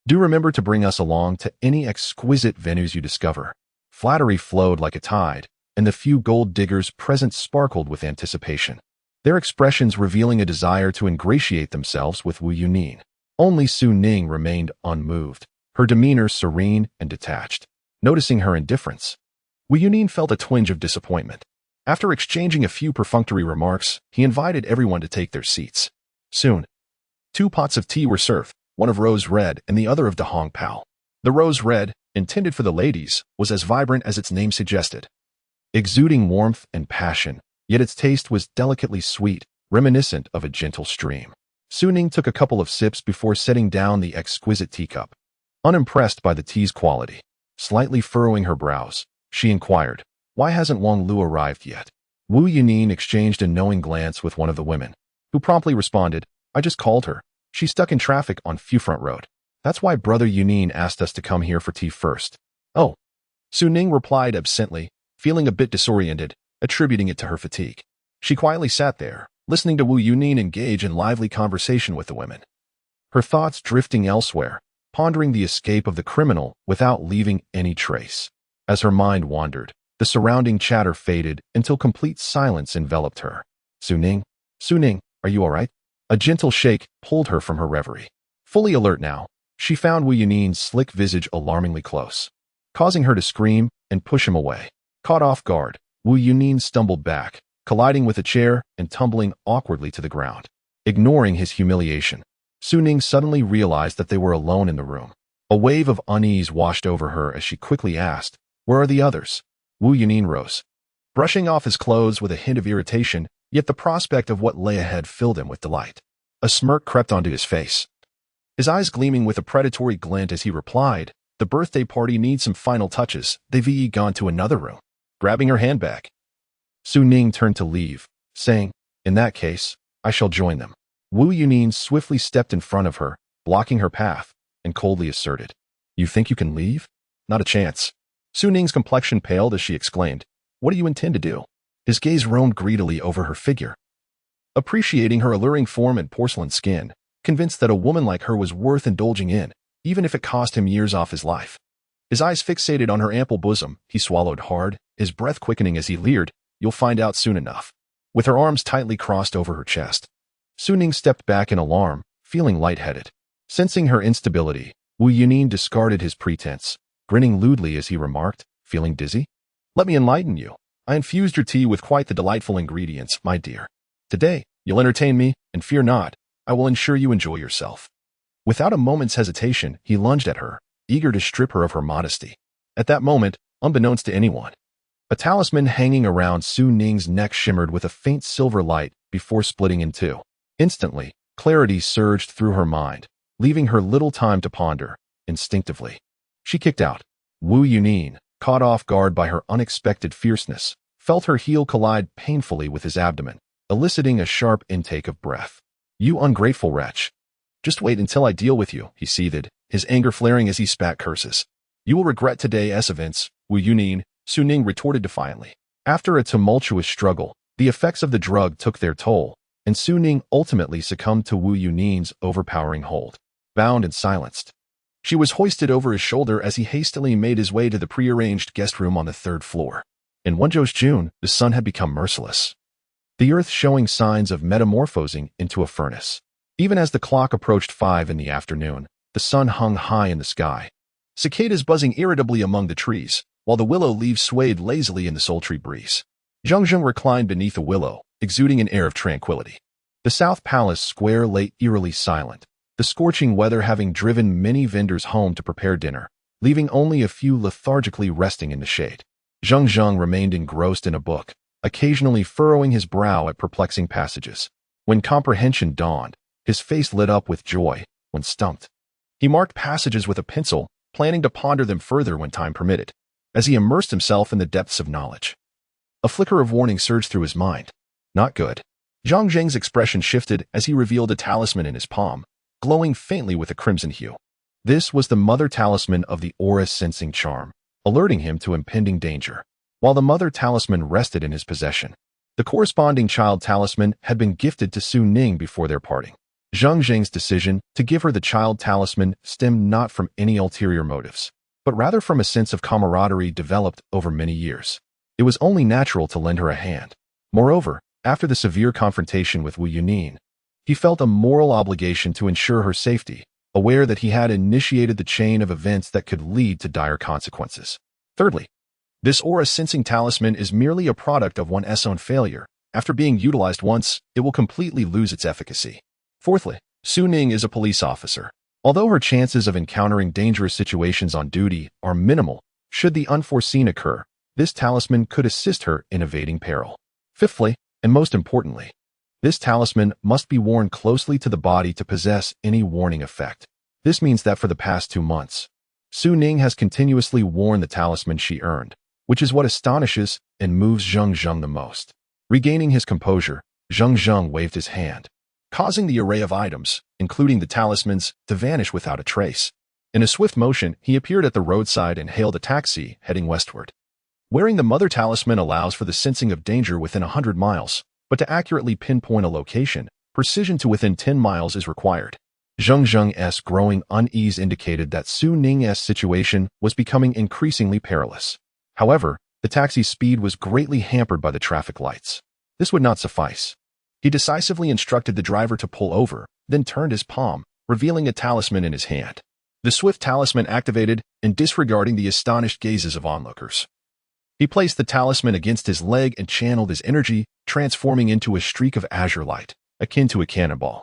do remember to bring us along to any exquisite venues you discover." Flattery flowed like a tide, and the few gold diggers present sparkled with anticipation, their expressions revealing a desire to ingratiate themselves with Wu Yunin. Only Su Ning remained unmoved, her demeanor serene and detached. Noticing her indifference, Wu Yunin felt a twinge of disappointment. After exchanging a few perfunctory remarks, he invited everyone to take their seats. Soon, 2 pots of tea were served, one of rose red and the other of Dahong Pao. The rose red, intended for the ladies, was as vibrant as its name suggested, exuding warmth and passion, yet its taste was delicately sweet, reminiscent of a gentle stream. Su Ning took a couple of sips before setting down the exquisite teacup. Unimpressed by the tea's quality, slightly furrowing her brows, she inquired, "Why hasn't Wang Lu arrived yet?" Wu Yunin exchanged a knowing glance with one of the women, who promptly responded, "I just called her. She's stuck in traffic on Fufront Road. That's why Brother Yunin asked us to come here for tea first." "Oh." Su Ning replied absently, feeling a bit disoriented, attributing it to her fatigue. She quietly sat there, listening to Wu Yunin engage in lively conversation with the women, her thoughts drifting elsewhere, pondering the escape of the criminal without leaving any trace. As her mind wandered, the surrounding chatter faded until complete silence enveloped her. Su Ning, are you all right?" A gentle shake pulled her from her reverie. Fully alert now, she found Wu Yunin's slick visage alarmingly close, causing her to scream and push him away. Caught off guard, Wu Yunin stumbled back, colliding with a chair and tumbling awkwardly to the ground. Ignoring his humiliation, Su Ning suddenly realized that they were alone in the room. A wave of unease washed over her as she quickly asked, "Where are the others?" Wu Yunin rose, brushing off his clothes with a hint of irritation, yet the prospect of what lay ahead filled him with delight. A smirk crept onto his face, his eyes gleaming with a predatory glint as he replied, "The birthday party needs some final touches. They've gone to another room." Grabbing her handbag, Su Ning turned to leave, saying, "In that case, I shall join them." Wu Yunin swiftly stepped in front of her, blocking her path, and coldly asserted, "You think you can leave? Not a chance." Su Ning's complexion paled as she exclaimed, "What do you intend to do?" His gaze roamed greedily over her figure, appreciating her alluring form and porcelain skin, convinced that a woman like her was worth indulging in, even if it cost him years off his life. His eyes fixated on her ample bosom, he swallowed hard, his breath quickening as he leered, "You'll find out soon enough." With her arms tightly crossed over her chest, Su Ning stepped back in alarm, feeling lightheaded. Sensing her instability, Wu Yunin discarded his pretense, grinning lewdly as he remarked, "Feeling dizzy? Let me enlighten you. I infused your tea with quite the delightful ingredients, my dear. Today, you'll entertain me, and fear not, I will ensure you enjoy yourself." Without a moment's hesitation, he lunged at her, eager to strip her of her modesty. At that moment, unbeknownst to anyone, a talisman hanging around Su Ning's neck shimmered with a faint silver light before splitting in two. Instantly, clarity surged through her mind, leaving her little time to ponder. Instinctively, she kicked out. Wu Yunin, caught off guard by her unexpected fierceness, felt her heel collide painfully with his abdomen, eliciting a sharp intake of breath. "You ungrateful wretch. Just wait until I deal with you," he seethed, his anger flaring as he spat curses. "You will regret today's events, Wu Yunin," Su Ning retorted defiantly. After a tumultuous struggle, the effects of the drug took their toll, and Su Ning ultimately succumbed to Wu Yunin's overpowering hold. Bound and silenced, she was hoisted over his shoulder as he hastily made his way to the prearranged guest room on the third floor. In Wenzhou's June, the sun had become merciless, the earth showing signs of metamorphosing into a furnace. Even as the clock approached 5 in the afternoon, the sun hung high in the sky, cicadas buzzing irritably among the trees, while the willow leaves swayed lazily in the sultry breeze. Zheng Zheng reclined beneath a willow, exuding an air of tranquility. The South Palace Square lay eerily silent, the scorching weather having driven many vendors home to prepare dinner, leaving only a few lethargically resting in the shade. Zheng Zheng remained engrossed in a book, occasionally furrowing his brow at perplexing passages. When comprehension dawned, his face lit up with joy. When stumped, he marked passages with a pencil, planning to ponder them further when time permitted. As he immersed himself in the depths of knowledge, a flicker of warning surged through his mind. Not good. Zheng Zheng's expression shifted as he revealed a talisman in his palm, glowing faintly with a crimson hue. This was the mother talisman of the aura sensing charm, alerting him to impending danger. While the mother talisman rested in his possession, the corresponding child talisman had been gifted to Su Ning before their parting. Zheng Zheng's decision to give her the child talisman stemmed not from any ulterior motives, but rather from a sense of camaraderie developed over many years. It was only natural to lend her a hand. Moreover, after the severe confrontation with Wu Yunin, he felt a moral obligation to ensure her safety, aware that he had initiated the chain of events that could lead to dire consequences. Thirdly, this aura-sensing talisman is merely a product of one's own failure. After being utilized once, it will completely lose its efficacy. Fourthly, Su Ning is a police officer. Although her chances of encountering dangerous situations on duty are minimal, should the unforeseen occur, this talisman could assist her in evading peril. Fifthly, and most importantly, this talisman must be worn closely to the body to possess any warning effect. This means that for the past 2 months, Su Ning has continuously worn the talisman she earned, which is what astonishes and moves Zheng Zheng the most. Regaining his composure, Zheng Zheng waved his hand, causing the array of items, including the talismans, to vanish without a trace. In a swift motion, he appeared at the roadside and hailed a taxi heading westward. Wearing the mother talisman allows for the sensing of danger within 100 miles, but to accurately pinpoint a location, precision to within 10 miles is required. Zheng Zheng's growing unease indicated that Su Ning's situation was becoming increasingly perilous. However, the taxi's speed was greatly hampered by the traffic lights. This would not suffice. He decisively instructed the driver to pull over, then turned his palm, revealing a talisman in his hand. The swift talisman activated, and disregarding the astonished gazes of onlookers, he placed the talisman against his leg and channeled his energy, transforming into a streak of azure light, akin to a cannonball,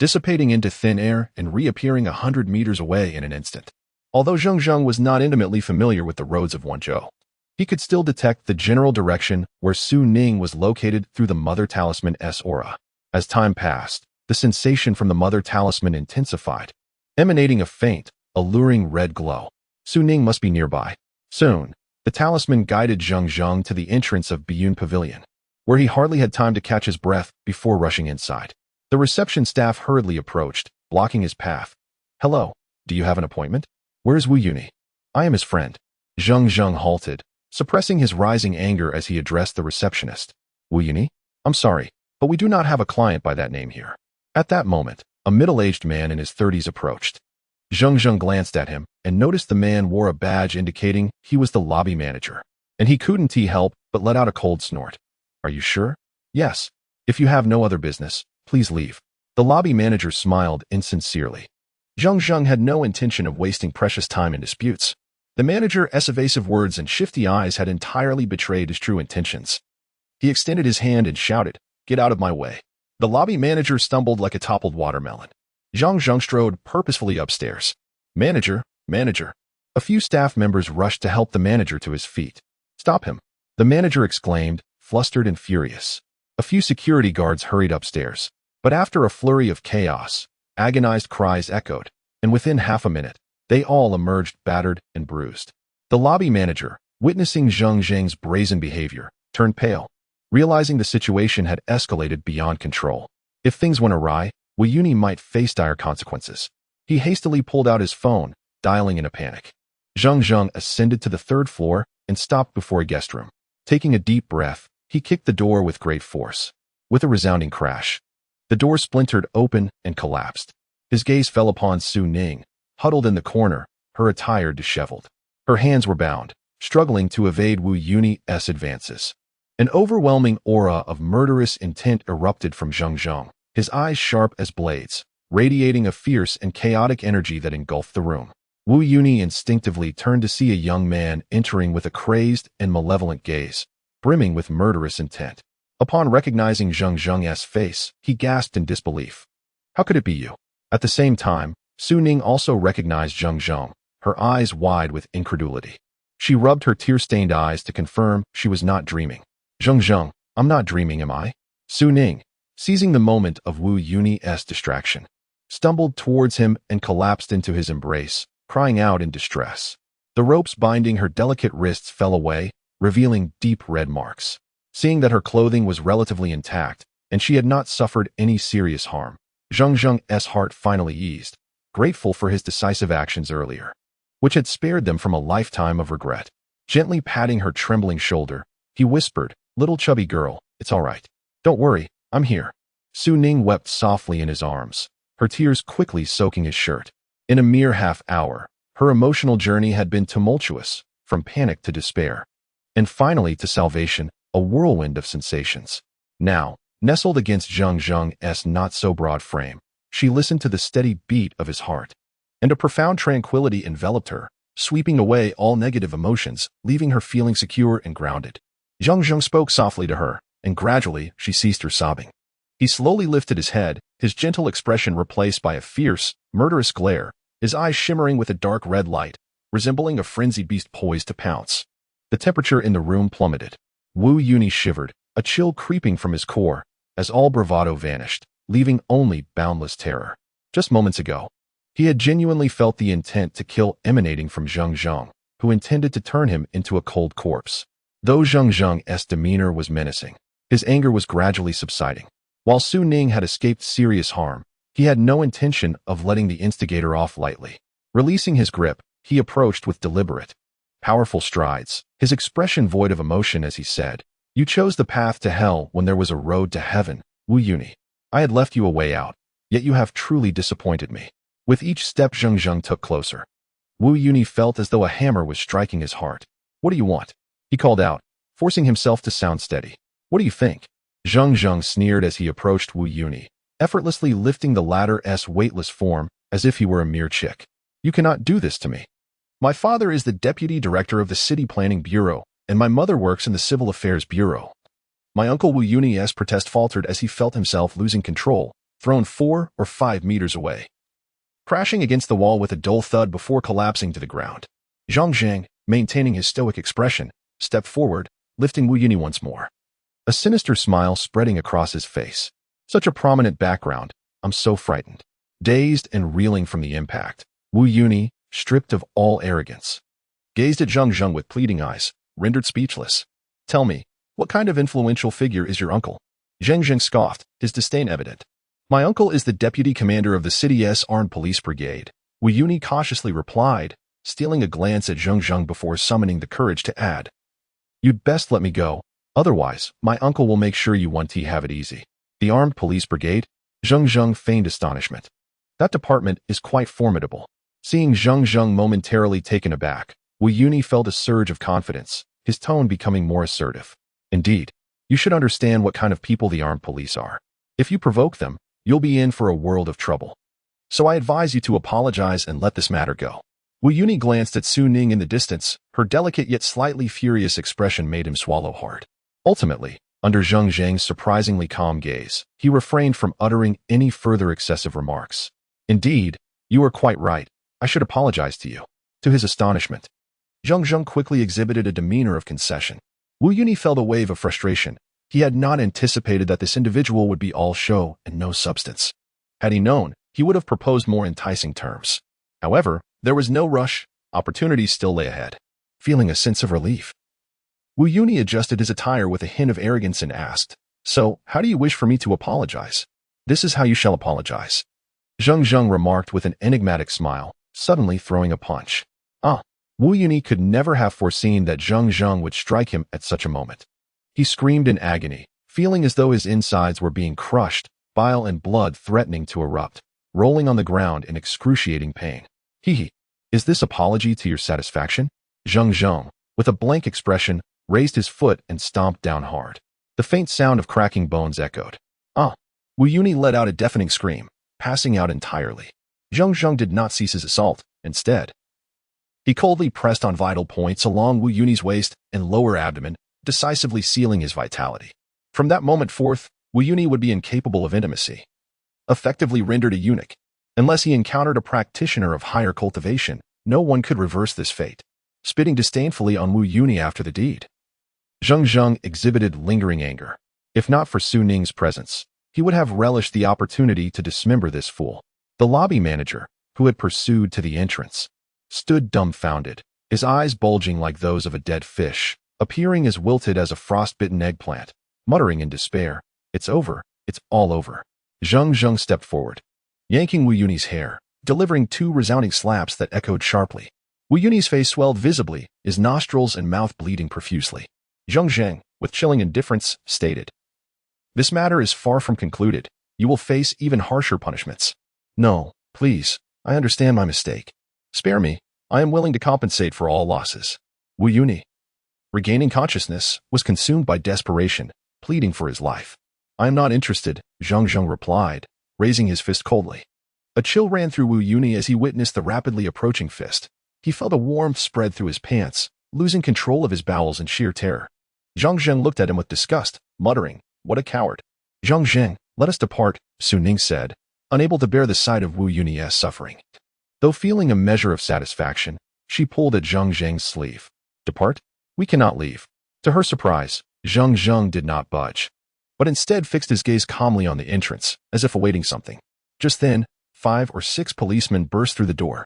dissipating into thin air and reappearing 100 meters away in an instant. Although Zheng Zheng was not intimately familiar with the roads of Wenzhou, he could still detect the general direction where Su Ning was located through the mother talisman's aura. As time passed, the sensation from the mother talisman intensified, emanating a faint, alluring red glow. Su Ning must be nearby. Soon, the talisman guided Zheng Zheng to the entrance of Biyun Pavilion, where he hardly had time to catch his breath before rushing inside. The reception staff hurriedly approached, blocking his path. "Hello, do you have an appointment? Where's Wu Yuni?" "I am his friend." Zheng Zheng halted, suppressing his rising anger as he addressed the receptionist. "Wu Yuni? I'm sorry, but we do not have a client by that name here." At that moment, a middle-aged man in his 30s approached. Zheng Zheng glanced at him and noticed the man wore a badge indicating he was the lobby manager, and he couldn't help but let out a cold snort. "Are you sure?" "Yes. If you have no other business, please leave." The lobby manager smiled insincerely. Zheng Zheng had no intention of wasting precious time in disputes. The manager's evasive words and shifty eyes had entirely betrayed his true intentions. He extended his hand and shouted, "Get out of my way." The lobby manager stumbled like a toppled watermelon. Zheng Zheng strode purposefully upstairs. "Manager, Manager. A few staff members rushed to help the manager to his feet. Stop him. The manager exclaimed, flustered and furious. A few security guards hurried upstairs. But after a flurry of chaos, agonized cries echoed, and within half a minute, they all emerged battered and bruised. The lobby manager, witnessing Zheng Zheng's brazen behavior, turned pale, realizing the situation had escalated beyond control. If things went awry, Wu might face dire consequences. He hastily pulled out his phone, dialing in a panic. Zheng Zheng ascended to the third floor and stopped before a guest room. Taking a deep breath, he kicked the door with great force. With a resounding crash, the door splintered open and collapsed. His gaze fell upon Su Ning, huddled in the corner, her attire disheveled. Her hands were bound, struggling to evade Wu Yuni's advances. An overwhelming aura of murderous intent erupted from Zheng Zheng, his eyes sharp as blades, radiating a fierce and chaotic energy that engulfed the room. Wu Yuni instinctively turned to see a young man entering with a crazed and malevolent gaze, brimming with murderous intent. Upon recognizing Zheng Zheng's face, he gasped in disbelief. How could it be you? At the same time, Su Ning also recognized Zheng Zheng, her eyes wide with incredulity. She rubbed her tear-stained eyes to confirm she was not dreaming. Zheng Zheng, I'm not dreaming, am I? Su Ning, seizing the moment of Wu Yuni's distraction, stumbled towards him and collapsed into his embrace, crying out in distress. The ropes binding her delicate wrists fell away, revealing deep red marks. Seeing that her clothing was relatively intact and she had not suffered any serious harm, Zheng Zheng's heart finally eased, grateful for his decisive actions earlier, which had spared them from a lifetime of regret. Gently patting her trembling shoulder, he whispered, "Little chubby girl, it's all right. Don't worry, I'm here." Su Ning wept softly in his arms, her tears quickly soaking his shirt. In a mere half hour, her emotional journey had been tumultuous, from panic to despair, and finally to salvation, a whirlwind of sensations. Now, nestled against Zheng Zheng's not-so-broad frame, she listened to the steady beat of his heart, and a profound tranquility enveloped her, sweeping away all negative emotions, leaving her feeling secure and grounded. Zheng Zheng spoke softly to her, and gradually she ceased her sobbing. He slowly lifted his head, his gentle expression replaced by a fierce, murderous glare, his eyes shimmering with a dark red light, resembling a frenzied beast poised to pounce. The temperature in the room plummeted. Wu Yuni shivered, a chill creeping from his core, as all bravado vanished, leaving only boundless terror. Just moments ago, he had genuinely felt the intent to kill emanating from Zheng Zheng, who intended to turn him into a cold corpse. Though Zheng Zheng's demeanor was menacing, his anger was gradually subsiding. While Su Ning had escaped serious harm, he had no intention of letting the instigator off lightly. Releasing his grip, he approached with deliberate, powerful strides, his expression void of emotion as he said, "You chose the path to hell when there was a road to heaven, Wu Yuni. I had left you a way out, yet you have truly disappointed me." With each step Zheng Zheng took closer, Wu Yuni felt as though a hammer was striking his heart. "What do you want?" he called out, forcing himself to sound steady. "What do you think?" Zheng Zheng sneered as he approached Wu Yuni, effortlessly lifting the latter's weightless form as if he were a mere chick. "You cannot do this to me. My father is the deputy director of the City Planning Bureau, and my mother works in the Civil Affairs Bureau." My uncle Wu Yuni's protest faltered as he felt himself losing control, thrown 4 or 5 meters away, crashing against the wall with a dull thud before collapsing to the ground. Zheng Zheng, maintaining his stoic expression, stepped forward, lifting Wu Yuni once more, a sinister smile spreading across his face. "Such a prominent background, I'm so frightened." Dazed and reeling from the impact, Wu Yuni, stripped of all arrogance, gazed at Zheng Zheng with pleading eyes, rendered speechless. "Tell me, what kind of influential figure is your uncle?" Zheng Zheng scoffed, his disdain evident. "My uncle is the deputy commander of the city's armed police brigade," Wu Yuni cautiously replied, stealing a glance at Zheng Zheng before summoning the courage to add, "You'd best let me go, otherwise my uncle will make sure you want to have it easy." "The armed police brigade?" Zheng Zheng feigned astonishment. "That department is quite formidable." Seeing Zheng Zheng momentarily taken aback, Wu Yuni felt a surge of confidence, his tone becoming more assertive. "Indeed, you should understand what kind of people the armed police are. If you provoke them, you'll be in for a world of trouble. So I advise you to apologize and let this matter go." Wu Yuni glanced at Su Ning in the distance, her delicate yet slightly furious expression made him swallow hard. Ultimately, under Zheng Zheng's surprisingly calm gaze, he refrained from uttering any further excessive remarks. "Indeed, you are quite right. I should apologize to you." To his astonishment, Zheng Zheng quickly exhibited a demeanor of concession. Wu Yuni felt a wave of frustration. He had not anticipated that this individual would be all show and no substance. Had he known, he would have proposed more enticing terms. However, there was no rush. Opportunities still lay ahead. Feeling a sense of relief, Wu Yuni adjusted his attire with a hint of arrogance and asked, "So, how do you wish for me to apologize?" "This is how you shall apologize," Zheng Zheng remarked with an enigmatic smile, suddenly throwing a punch. Wu Yuni could never have foreseen that Zheng Zheng would strike him at such a moment. He screamed in agony, feeling as though his insides were being crushed, bile and blood threatening to erupt, rolling on the ground in excruciating pain. Is this apology to your satisfaction?" Zheng Zheng, with a blank expression, raised his foot and stomped down hard. The faint sound of cracking bones echoed. Wu Yuni let out a deafening scream, passing out entirely. Zheng Zheng did not cease his assault. Instead, he coldly pressed on vital points along Wu Yuni's waist and lower abdomen, decisively sealing his vitality. From that moment forth, Wu Yuni would be incapable of intimacy, effectively rendered a eunuch. Unless he encountered a practitioner of higher cultivation, no one could reverse this fate. Spitting disdainfully on Wu Yuni after the deed, Zheng Zheng exhibited lingering anger. If not for Su Ning's presence, he would have relished the opportunity to dismember this fool. The lobby manager, who had pursued to the entrance, stood dumbfounded, his eyes bulging like those of a dead fish, appearing as wilted as a frostbitten eggplant, muttering in despair, "It's over, it's all over." Zheng Zheng stepped forward, yanking Wu Yuni's hair, delivering two resounding slaps that echoed sharply. Wu Yuni's face swelled visibly, his nostrils and mouth bleeding profusely. Zheng Zheng, with chilling indifference, stated, "This matter is far from concluded. You will face even harsher punishments." "No, please, I understand my mistake. Spare me, I am willing to compensate for all losses." Wu Yuni, regaining consciousness, was consumed by desperation, pleading for his life. "I am not interested," Zheng Zheng replied, raising his fist coldly. A chill ran through Wu Yuni as he witnessed the rapidly approaching fist. He felt a warmth spread through his pants, losing control of his bowels in sheer terror. Zheng Zheng looked at him with disgust, muttering, "What a coward." "Zheng Zheng, let us depart," Su Ning said, unable to bear the sight of Wu Yuni's suffering. Though feeling a measure of satisfaction, she pulled at Zheng Zheng's sleeve. "Depart? We cannot leave." To her surprise, Zheng Zheng did not budge, but instead fixed his gaze calmly on the entrance, as if awaiting something. Just then, 5 or 6 policemen burst through the door,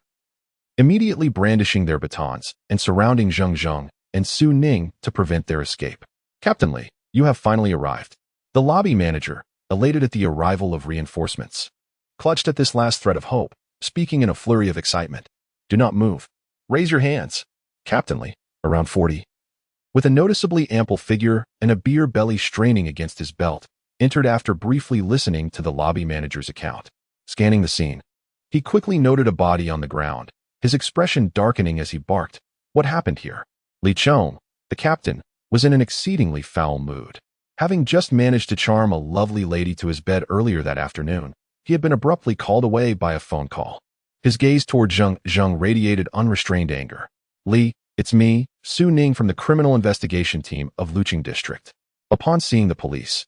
immediately brandishing their batons and surrounding Zheng Zheng and Su Ning to prevent their escape. "Captain Li, you have finally arrived." The lobby manager, elated at the arrival of reinforcements, clutched at this last thread of hope, speaking in a flurry of excitement. "Do not move. Raise your hands." Captain Li, around 40, with a noticeably ample figure and a beer belly straining against his belt, entered after briefly listening to the lobby manager's account. Scanning the scene, he quickly noted a body on the ground, his expression darkening as he barked, "What happened here?" Li Chong, the captain, was in an exceedingly foul mood. Having just managed to charm a lovely lady to his bed earlier that afternoon, he had been abruptly called away by a phone call. His gaze toward Zheng Zheng radiated unrestrained anger. "Li, it's me, Su Ning from the criminal investigation team of Luqing District." Upon seeing the police,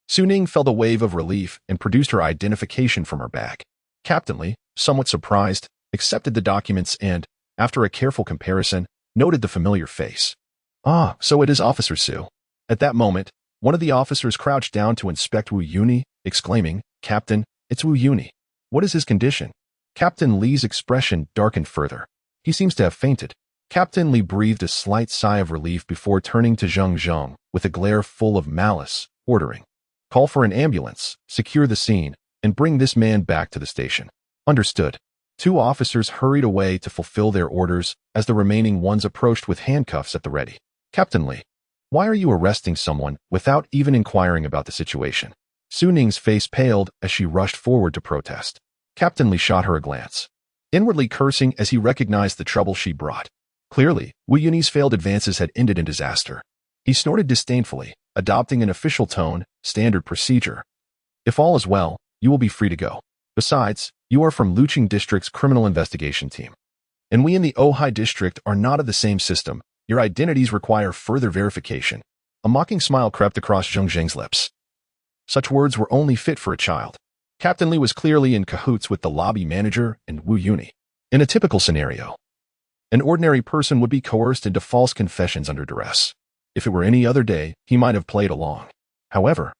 Su Ning felt a wave of relief and produced her identification from her bag. Captain Li, somewhat surprised, accepted the documents and, after a careful comparison, noted the familiar face. "Ah, so it is Officer Su." At that moment, one of the officers crouched down to inspect Wu Yuni, exclaiming, "Captain, it's Wu Yuni. What is his condition?" Captain Li's expression darkened further. "He seems to have fainted." Captain Li breathed a slight sigh of relief before turning to Zheng Zheng with a glare full of malice, ordering, "Call for an ambulance, secure the scene, and bring this man back to the station." "Understood." 2 officers hurried away to fulfill their orders as the remaining ones approached with handcuffs at the ready. "Captain Li, why are you arresting someone without even inquiring about the situation?" Su Ning's face paled as she rushed forward to protest. Captain Li shot her a glance, inwardly cursing as he recognized the trouble she brought. Clearly, Wu Yuni's failed advances had ended in disaster. He snorted disdainfully, adopting an official tone, standard procedure. "If all is well, you will be free to go. Besides, you are from Luqing District's criminal investigation team, and we in the Ojai District are not of the same system. Your identities require further verification." A mocking smile crept across Zheng Zheng's lips. Such words were only fit for a child. Captain Li was clearly in cahoots with the lobby manager and Wu Yuni. In a typical scenario, An ordinary person would be coerced into false confessions under duress. If it were any other day, he might have played along. However,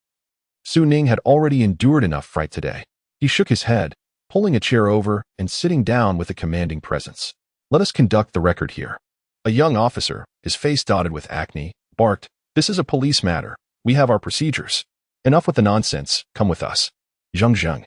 Su Ning had already endured enough fright today. He shook his head, pulling a chair over and sitting down with a commanding presence. Let us conduct the record here. A young officer, his face dotted with acne, barked, "This is a police matter. We have our procedures. Enough with the nonsense, come with us." Zheng Zheng,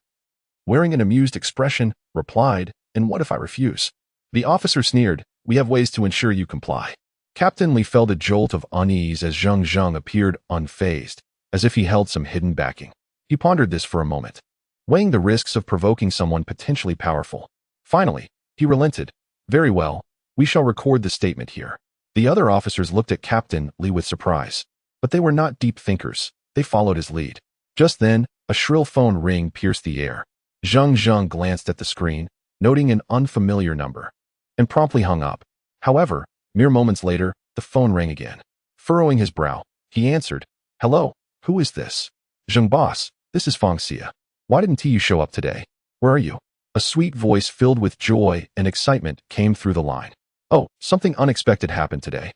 wearing an amused expression, replied, "And what if I refuse?" The officer sneered, "We have ways to ensure you comply." Captain Li felt a jolt of unease as Zheng Zheng appeared unfazed, as if he held some hidden backing. He pondered this for a moment, weighing the risks of provoking someone potentially powerful. Finally, he relented. "Very well, we shall record the statement here." The other officers looked at Captain Li with surprise, but they were not deep thinkers. They followed his lead. Just then, a shrill phone ring pierced the air. Zheng Zheng glanced at the screen, noting an unfamiliar number, and promptly hung up. However, mere moments later, the phone rang again. Furrowing his brow, he answered, "Hello, who is this?" "Zheng boss, this is Fangxia. Why didn't you show up today? Where are you?" A sweet voice filled with joy and excitement came through the line. "Oh, something unexpected happened today,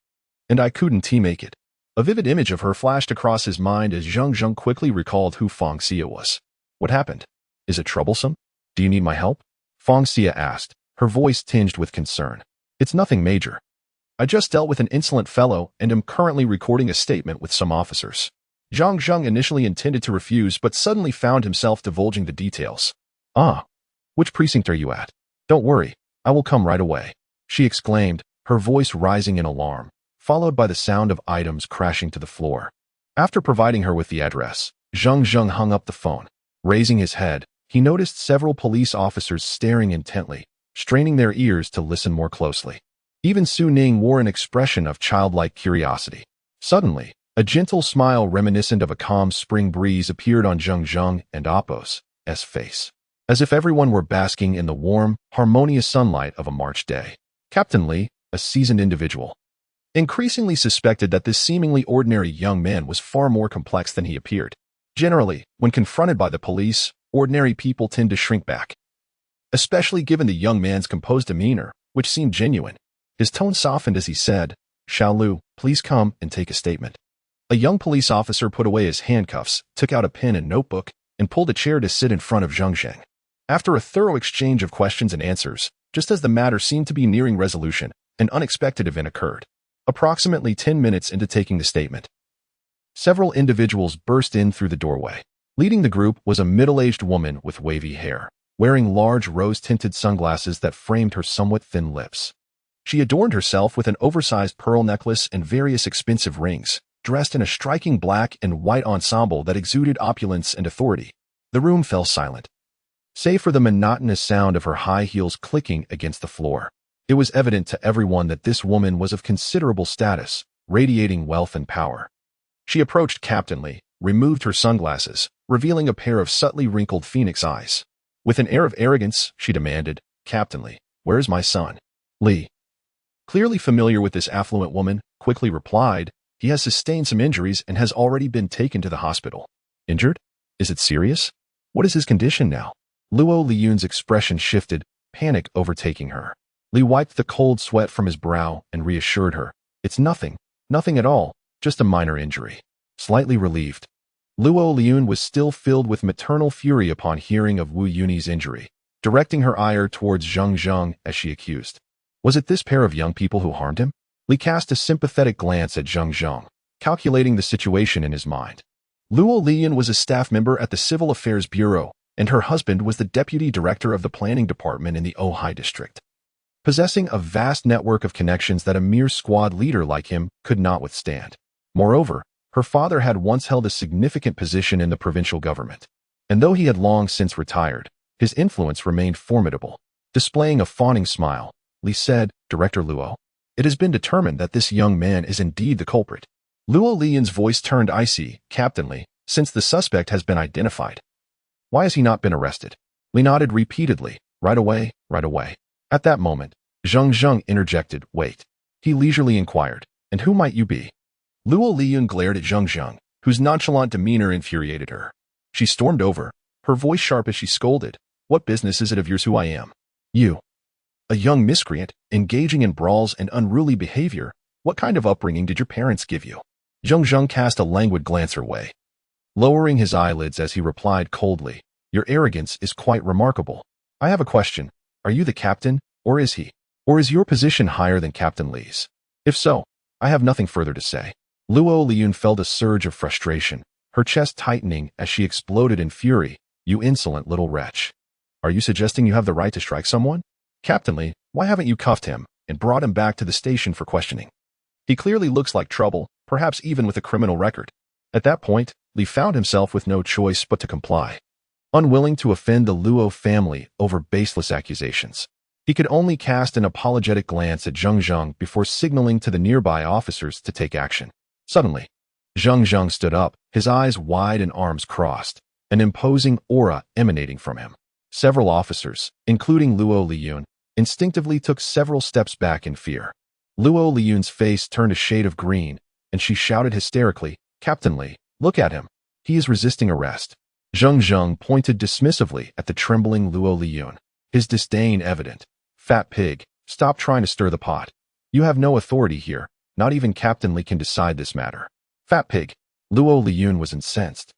and I couldn't make it." A vivid image of her flashed across his mind as Zheng Zheng quickly recalled who Fangxia was. "What happened? Is it troublesome? Do you need my help?" Fangxia asked, her voice tinged with concern. "It's nothing major. I just dealt with an insolent fellow and am currently recording a statement with some officers." Zheng Zheng initially intended to refuse but suddenly found himself divulging the details. "Ah, which precinct are you at? Don't worry, I will come right away," she exclaimed, her voice rising in alarm, followed by the sound of items crashing to the floor. After providing her with the address, Zheng Zheng hung up the phone. Raising his head, he noticed several police officers staring intently, straining their ears to listen more closely. Even Su Ning wore an expression of childlike curiosity. Suddenly, a gentle smile reminiscent of a calm spring breeze appeared on Zheng Zheng and Apos' face, as if everyone were basking in the warm, harmonious sunlight of a March day. Captain Li, a seasoned individual, increasingly suspected that this seemingly ordinary young man was far more complex than he appeared. Generally, when confronted by the police, ordinary people tend to shrink back, especially given the young man's composed demeanor, which seemed genuine. His tone softened as he said, "Xiaolu, please come and take a statement." A young police officer put away his handcuffs, took out a pen and notebook, and pulled a chair to sit in front of Zheng Zheng. After a thorough exchange of questions and answers, just as the matter seemed to be nearing resolution, an unexpected event occurred. Approximately 10 minutes into taking the statement, several individuals burst in through the doorway. Leading the group was a middle-aged woman with wavy hair, wearing large rose-tinted sunglasses that framed her somewhat thin lips. She adorned herself with an oversized pearl necklace and various expensive rings, dressed in a striking black and white ensemble that exuded opulence and authority. The room fell silent, save for the monotonous sound of her high heels clicking against the floor. It was evident to everyone that this woman was of considerable status, radiating wealth and power. She approached Captain Li, removed her sunglasses, revealing a pair of subtly wrinkled phoenix eyes. With an air of arrogance, she demanded, "Captain Li, where is my son?" Li, clearly familiar with this affluent woman, quickly replied, "He has sustained some injuries and has already been taken to the hospital." "Injured? Is it serious? What is his condition now?" Luo Liyun's expression shifted, panic overtaking her. Li wiped the cold sweat from his brow and reassured her, "It's nothing at all, just a minor injury." Slightly relieved, Luo Liyun was still filled with maternal fury upon hearing of Wu Yunyi's injury, directing her ire towards Zheng Zheng as she accused. Was it this pair of young people who harmed him? Li cast a sympathetic glance at Zheng Zheng, calculating the situation in his mind. Luo Liyun was a staff member at the Civil Affairs Bureau, and her husband was the deputy director of the planning department in the Ojai district, possessing a vast network of connections that a mere squad leader like him could not withstand. Moreover, her father had once held a significant position in the provincial government, and though he had long since retired, his influence remained formidable. Displaying a fawning smile, Li said, "Director Luo, it has been determined that this young man is indeed the culprit." Luo Liyun's voice turned icy. "Captain Li, since the suspect has been identified, why has he not been arrested?" Li nodded repeatedly, "Right away, right away." At that moment, Zheng Zheng interjected, "Wait." He leisurely inquired, "And who might you be?" Luo Liyun glared at Zheng Zheng, whose nonchalant demeanor infuriated her. She stormed over, her voice sharp as she scolded, "What business is it of yours who I am?" "You." A young miscreant, engaging in brawls and unruly behavior. What kind of upbringing did your parents give you? Zheng Zheng cast a languid glance her way, lowering his eyelids as he replied coldly, your arrogance is quite remarkable. I have a question. Are you the captain, or is he? Or is your position higher than Captain Li's? If so, I have nothing further to say. Luo Liyun felt a surge of frustration, her chest tightening as she exploded in fury. You insolent little wretch. Are you suggesting you have the right to strike someone? Captain Li, why haven't you cuffed him and brought him back to the station for questioning? He clearly looks like trouble, perhaps even with a criminal record. At that point, Li found himself with no choice but to comply. Unwilling to offend the Luo family over baseless accusations, he could only cast an apologetic glance at Zheng Zheng before signaling to the nearby officers to take action. Suddenly, Zheng Zheng stood up, his eyes wide and arms crossed, an imposing aura emanating from him. Several officers, including Luo Liyun, instinctively took several steps back in fear. Luo Liyun's face turned a shade of green, and she shouted hysterically, Captain Li, look at him. He is resisting arrest. Zheng Zheng pointed dismissively at the trembling Luo Liyun, his disdain evident. Fat pig, stop trying to stir the pot. You have no authority here. Not even Captain Li can decide this matter. Fat pig. Luo Liyun was incensed,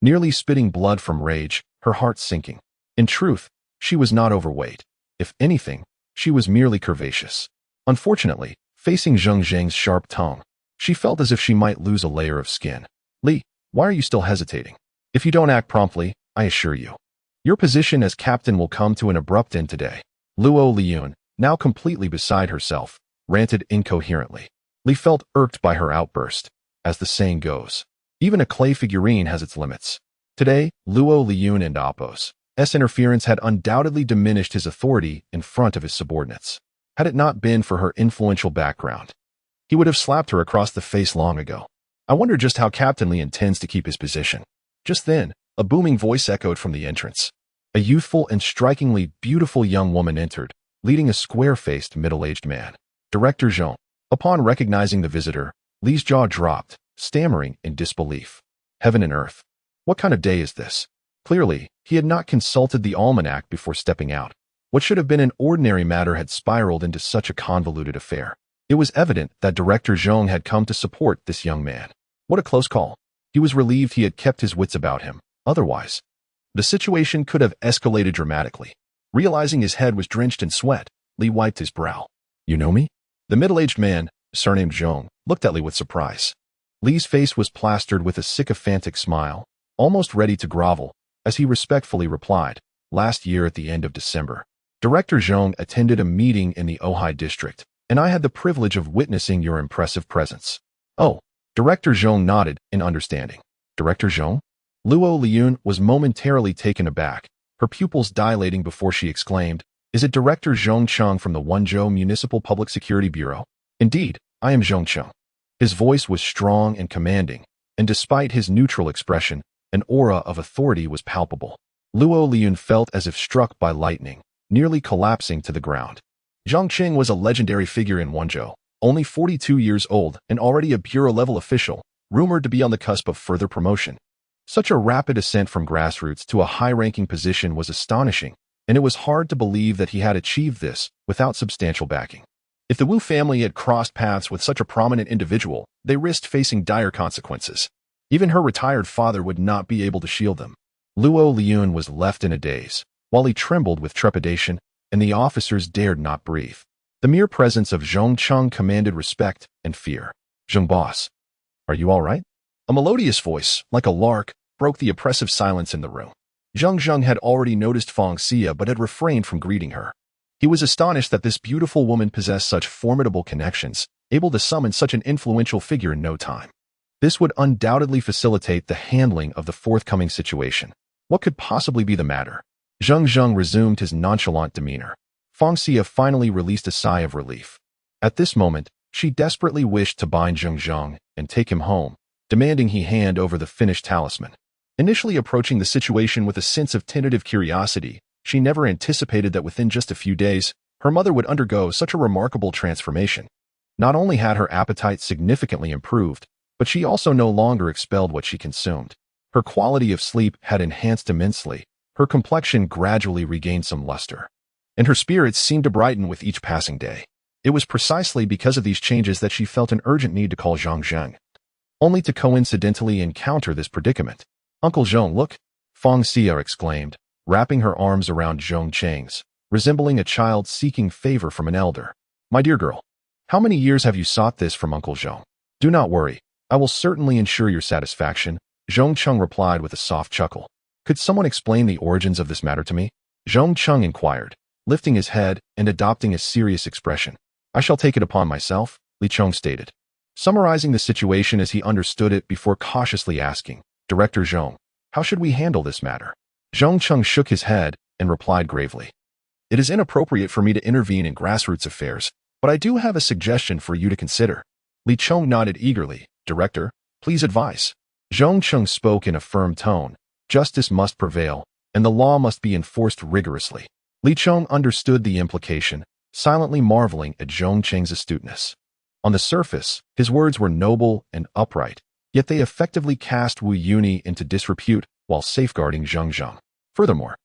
nearly spitting blood from rage, her heart sinking. In truth, she was not overweight. If anything, she was merely curvaceous. Unfortunately, facing Zheng Zheng's sharp tongue, she felt as if she might lose a layer of skin. Li, why are you still hesitating? If you don't act promptly, I assure you, your position as captain will come to an abrupt end today. Luo Liyun, now completely beside herself, ranted incoherently. Li felt irked by her outburst. As the saying goes, even a clay figurine has its limits. Today, Luo Liyun and Appo's interference had undoubtedly diminished his authority in front of his subordinates. Had it not been for her influential background, he would have slapped her across the face long ago. I wonder just how Captain Li intends to keep his position. Just then, a booming voice echoed from the entrance. A youthful and strikingly beautiful young woman entered, leading a square-faced, middle-aged man. Director Zheng. Upon recognizing the visitor, Li's jaw dropped, stammering in disbelief. Heaven and earth. What kind of day is this? Clearly, he had not consulted the almanac before stepping out. What should have been an ordinary matter had spiraled into such a convoluted affair. It was evident that Director Zheng had come to support this young man. What a close call. He was relieved he had kept his wits about him. Otherwise, the situation could have escalated dramatically. Realizing his head was drenched in sweat, Li wiped his brow. You know me? The middle-aged man, surnamed Zheng, looked at Li with surprise. Li's face was plastered with a sycophantic smile, almost ready to grovel, as he respectfully replied, last year at the end of December, Director Zheng attended a meeting in the Ojai district, and I had the privilege of witnessing your impressive presence. Oh, Director Zheng nodded in understanding. Director Zheng? Luo Liyun was momentarily taken aback, her pupils dilating before she exclaimed, Is it Director Zheng Cheng from the Wenzhou Municipal Public Security Bureau? Indeed, I am Zheng Cheng. His voice was strong and commanding, and despite his neutral expression, an aura of authority was palpable. Luo Liyun felt as if struck by lightning, nearly collapsing to the ground. Zhang Qing was a legendary figure in Wenzhou, only 42 years old and already a bureau-level official, rumored to be on the cusp of further promotion. Such a rapid ascent from grassroots to a high-ranking position was astonishing, and it was hard to believe that he had achieved this without substantial backing. If the Wu family had crossed paths with such a prominent individual, they risked facing dire consequences. Even her retired father would not be able to shield them. Luo Liyun was left in a daze, while he trembled with trepidation, and the officers dared not breathe. The mere presence of Zheng Cheng commanded respect and fear. Zheng boss, are you all right? A melodious voice, like a lark, broke the oppressive silence in the room. Zheng Zheng had already noticed Fang Xia but had refrained from greeting her. He was astonished that this beautiful woman possessed such formidable connections, able to summon such an influential figure in no time. This would undoubtedly facilitate the handling of the forthcoming situation. What could possibly be the matter? Zheng Zheng resumed his nonchalant demeanor. Fang Xia finally released a sigh of relief. At this moment, she desperately wished to bind Zheng Zheng and take him home, demanding he hand over the finished talisman. Initially approaching the situation with a sense of tentative curiosity, she never anticipated that within just a few days, her mother would undergo such a remarkable transformation. Not only had her appetite significantly improved, but she also no longer expelled what she consumed. Her quality of sleep had enhanced immensely, her complexion gradually regained some luster. and her spirits seemed to brighten with each passing day. It was precisely because of these changes that she felt an urgent need to call Zheng Zheng, only to coincidentally encounter this predicament. "Uncle Zheng, look!" Feng Xia exclaimed, wrapping her arms around Zheng Cheng's, resembling a child seeking favor from an elder. "My dear girl, how many years have you sought this from Uncle Zheng? Do not worry, I will certainly ensure your satisfaction," Zheng Cheng replied with a soft chuckle. "Could someone explain the origins of this matter to me?" Zheng Cheng inquired, lifting his head and adopting a serious expression. "I shall take it upon myself," Li Cheng stated, summarizing the situation as he understood it before cautiously asking, "Director Zheng, how should we handle this matter?" Zheng Cheng shook his head and replied gravely, "It is inappropriate for me to intervene in grassroots affairs, but I do have a suggestion for you to consider." Li Cheng nodded eagerly. "Director, please advise." Zheng Cheng spoke in a firm tone. "Justice must prevail, and the law must be enforced rigorously." Li Cheng understood the implication, silently marveling at Zheng Cheng's astuteness. On the surface, his words were noble and upright, yet they effectively cast Wu Yuni into disrepute while safeguarding Zheng Zheng. Furthermore,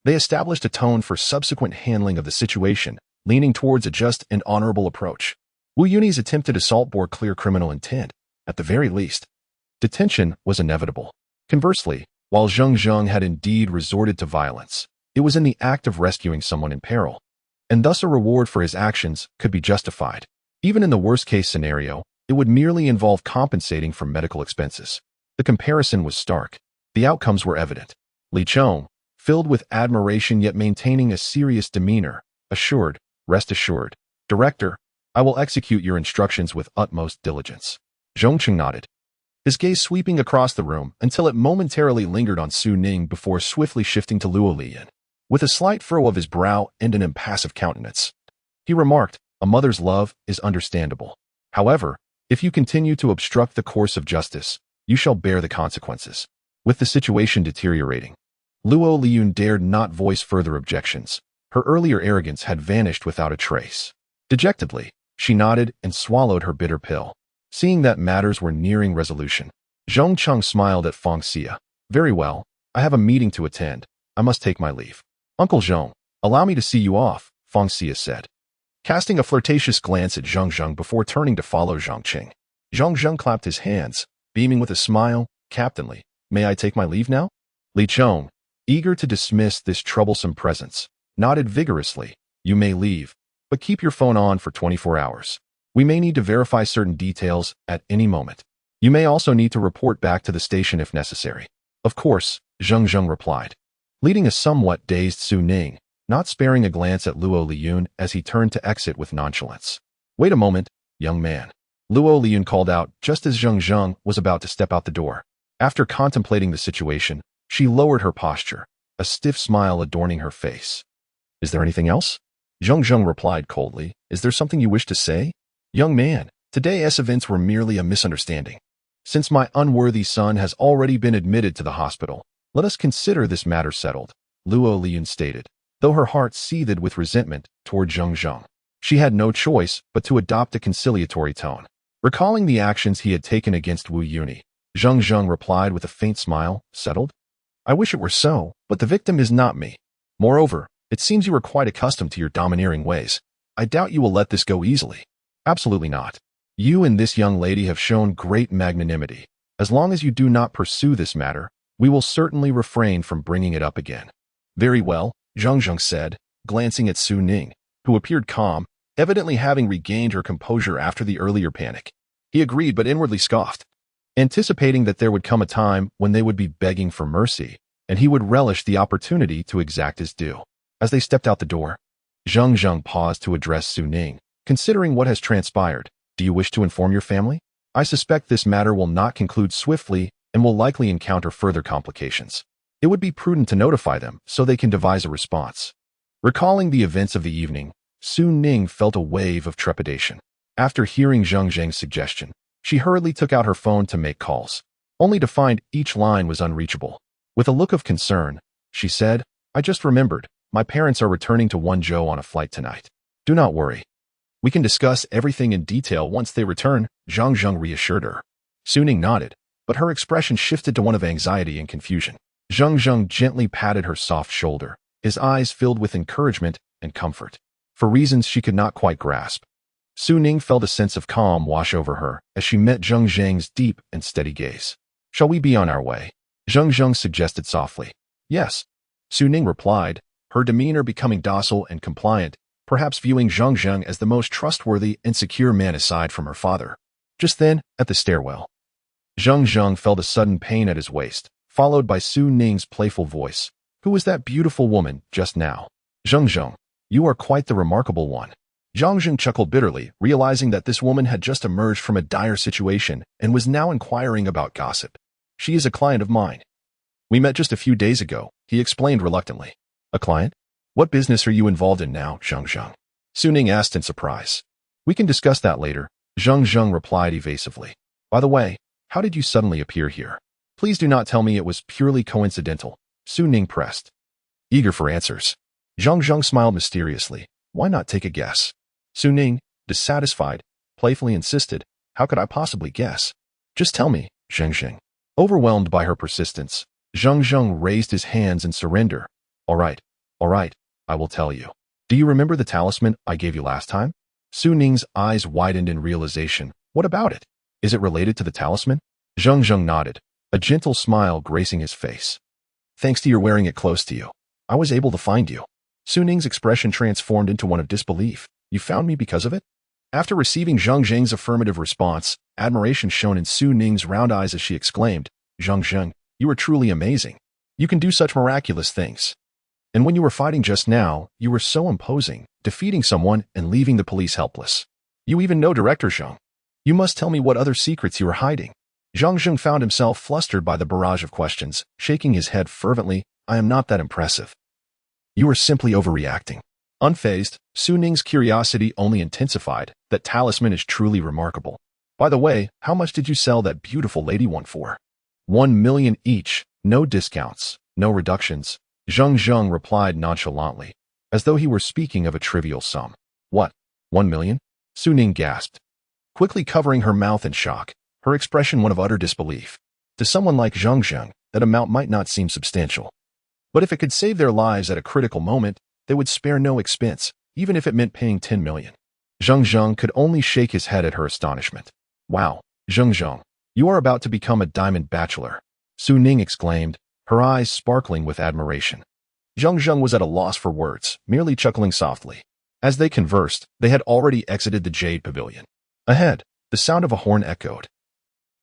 they established a tone for subsequent handling of the situation, leaning towards a just and honorable approach. Wu Yuni's attempted assault bore clear criminal intent. At the very least, detention was inevitable. Conversely, while Zheng Zheng had indeed resorted to violence, it was in the act of rescuing someone in peril, and thus a reward for his actions could be justified. Even in the worst-case scenario, it would merely involve compensating for medical expenses. The comparison was stark. The outcomes were evident. Li Cheng, filled with admiration yet maintaining a serious demeanor, assured, "Rest assured, Director, I will execute your instructions with utmost diligence." Zheng Cheng nodded, his gaze sweeping across the room until it momentarily lingered on Su Ning before swiftly shifting to Luo Liyan. With a slight furrow of his brow and an impassive countenance, he remarked, "A mother's love is understandable. However, if you continue to obstruct the course of justice, you shall bear the consequences." With the situation deteriorating, Luo Liyan dared not voice further objections. Her earlier arrogance had vanished without a trace. Dejectedly, she nodded and swallowed her bitter pill. Seeing that matters were nearing resolution, Zheng Cheng smiled at Feng Xia. "Very well, I have a meeting to attend. I must take my leave." "Uncle Zheng, allow me to see you off," Feng Xia said, casting a flirtatious glance at Zheng Zheng before turning to follow Zheng Cheng. Zheng Zheng clapped his hands, beaming with a smile. "Captainly, may I take my leave now?" Li Cheng, eager to dismiss this troublesome presence, nodded vigorously. "You may leave, but keep your phone on for 24 hours. We may need to verify certain details at any moment. You may also need to report back to the station if necessary." "Of course," Zheng Zheng replied, leading a somewhat dazed Su Ning, not sparing a glance at Luo Liyan as he turned to exit with nonchalance. "Wait a moment, young man," Luo Liyan called out just as Zheng Zheng was about to step out the door. After contemplating the situation, she lowered her posture, a stiff smile adorning her face. "Is there anything else?" Zheng Zheng replied coldly. "Is there something you wish to say?" "Young man, today's events were merely a misunderstanding. Since my unworthy son has already been admitted to the hospital, let us consider this matter settled," Luo Liyan stated, though her heart seethed with resentment toward Zheng Zheng. She had no choice but to adopt a conciliatory tone. Recalling the actions he had taken against Wu Yuni, Zheng Zheng replied with a faint smile, "Settled? I wish it were so, but the victim is not me. Moreover, it seems you are quite accustomed to your domineering ways. I doubt you will let this go easily." "Absolutely not. You and this young lady have shown great magnanimity. As long as you do not pursue this matter, we will certainly refrain from bringing it up again." "Very well," Zheng Zheng said, glancing at Su Ning, who appeared calm, evidently having regained her composure after the earlier panic. He agreed but inwardly scoffed, anticipating that there would come a time when they would be begging for mercy, and he would relish the opportunity to exact his due. As they stepped out the door, Zheng Zheng paused to address Su Ning. "Considering what has transpired, do you wish to inform your family? I suspect this matter will not conclude swiftly and will likely encounter further complications. It would be prudent to notify them so they can devise a response." Recalling the events of the evening, Su Ning felt a wave of trepidation. After hearing Zheng Zheng's suggestion, she hurriedly took out her phone to make calls, only to find each line was unreachable. With a look of concern, she said, "I just remembered, my parents are returning to Wenzhou on a flight tonight. Do not worry. We can discuss everything in detail once they return," Zheng Zheng reassured her. Su Ning nodded, but her expression shifted to one of anxiety and confusion. Zheng Zheng gently patted her soft shoulder, his eyes filled with encouragement and comfort, for reasons she could not quite grasp. Su Ning felt a sense of calm wash over her as she met Zheng Zheng's deep and steady gaze. "Shall we be on our way?" Zheng Zheng suggested softly. "Yes," Su Ning replied, her demeanor becoming docile and compliant, perhaps viewing Zheng Zheng as the most trustworthy and secure man aside from her father. Just then, at the stairwell, Zheng Zheng felt a sudden pain at his waist, followed by Su Ning's playful voice. "Who was that beautiful woman just now?" "Zheng Zheng, you are quite the remarkable one." Zheng Zheng chuckled bitterly, realizing that this woman had just emerged from a dire situation and was now inquiring about gossip. "She is a client of mine. We met just a few days ago," he explained reluctantly. "A client? What business are you involved in now, Zheng Zheng?" Su Ning asked in surprise. "We can discuss that later," Zheng Zheng replied evasively. "By the way, how did you suddenly appear here?" "Please do not tell me it was purely coincidental," Su Ning pressed, eager for answers. Zheng Zheng smiled mysteriously. "Why not take a guess?" Su Ning, dissatisfied, playfully insisted. "How could I possibly guess? Just tell me, Zheng Zheng." Overwhelmed by her persistence, Zheng Zheng raised his hands in surrender. All right, I will tell you. Do you remember the talisman I gave you last time?" Su Ning's eyes widened in realization. "What about it? Is it related to the talisman?" Zheng Zheng nodded, a gentle smile gracing his face. "Thanks to your wearing it close to you, I was able to find you." Su Ning's expression transformed into one of disbelief. "You found me because of it?" After receiving Zheng Zheng's affirmative response, admiration shone in Su Ning's round eyes as she exclaimed, "Zheng Zheng, you are truly amazing. You can do such miraculous things. And when you were fighting just now, you were so imposing, defeating someone and leaving the police helpless. You even know Director Zheng. You must tell me what other secrets you are hiding." Zheng Zheng found himself flustered by the barrage of questions, shaking his head fervently. "I am not that impressive. You are simply overreacting." Unfazed, Su Ning's curiosity only intensified. "That talisman is truly remarkable. By the way, how much did you sell that beautiful lady one for?" 1 million each, no discounts, no reductions," Zheng Zheng replied nonchalantly, as though he were speaking of a trivial sum. "What? 1 million? Su Ning gasped, quickly covering her mouth in shock, her expression one of utter disbelief. To someone like Zheng Zheng, that amount might not seem substantial. But if it could save their lives at a critical moment, they would spare no expense, even if it meant paying 10 million. Zheng Zheng could only shake his head at her astonishment. "Wow, Zheng Zheng, you are about to become a diamond bachelor," Su Ning exclaimed, her eyes sparkling with admiration. Zheng Zheng was at a loss for words, merely chuckling softly. As they conversed, they had already exited the Jade Pavilion. Ahead, the sound of a horn echoed.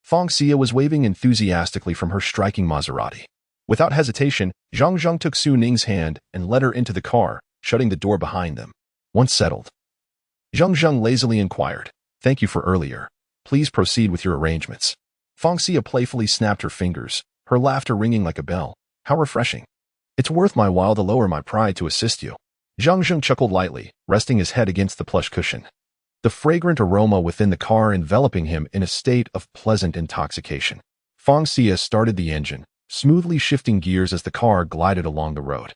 Fangxia was waving enthusiastically from her striking Maserati. Without hesitation, Zheng Zheng took Su Ning's hand and led her into the car, shutting the door behind them. Once settled, Zheng Zheng lazily inquired, "Thank you for earlier. Please proceed with your arrangements." Fangxia playfully snapped her fingers, her laughter ringing like a bell. "How refreshing. It's worth my while to lower my pride to assist you." Zheng Zheng chuckled lightly, resting his head against the plush cushion, the fragrant aroma within the car enveloping him in a state of pleasant intoxication. Fangxia started the engine, smoothly shifting gears as the car glided along the road.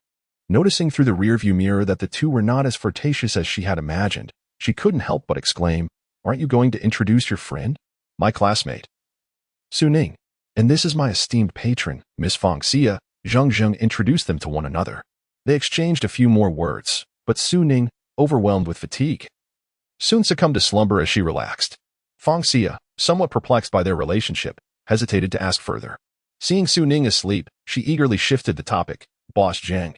Noticing through the rearview mirror that the two were not as flirtatious as she had imagined, she couldn't help but exclaim, "Aren't you going to introduce your friend?" "My classmate, Su Ning. And this is my esteemed patron, Miss Fangxia." Zheng Zheng introduced them to one another. They exchanged a few more words, but Su Ning, overwhelmed with fatigue, soon succumbed to slumber as she relaxed. Fangxia, somewhat perplexed by their relationship, hesitated to ask further. Seeing Su Ning asleep, she eagerly shifted the topic. "Boss Zheng,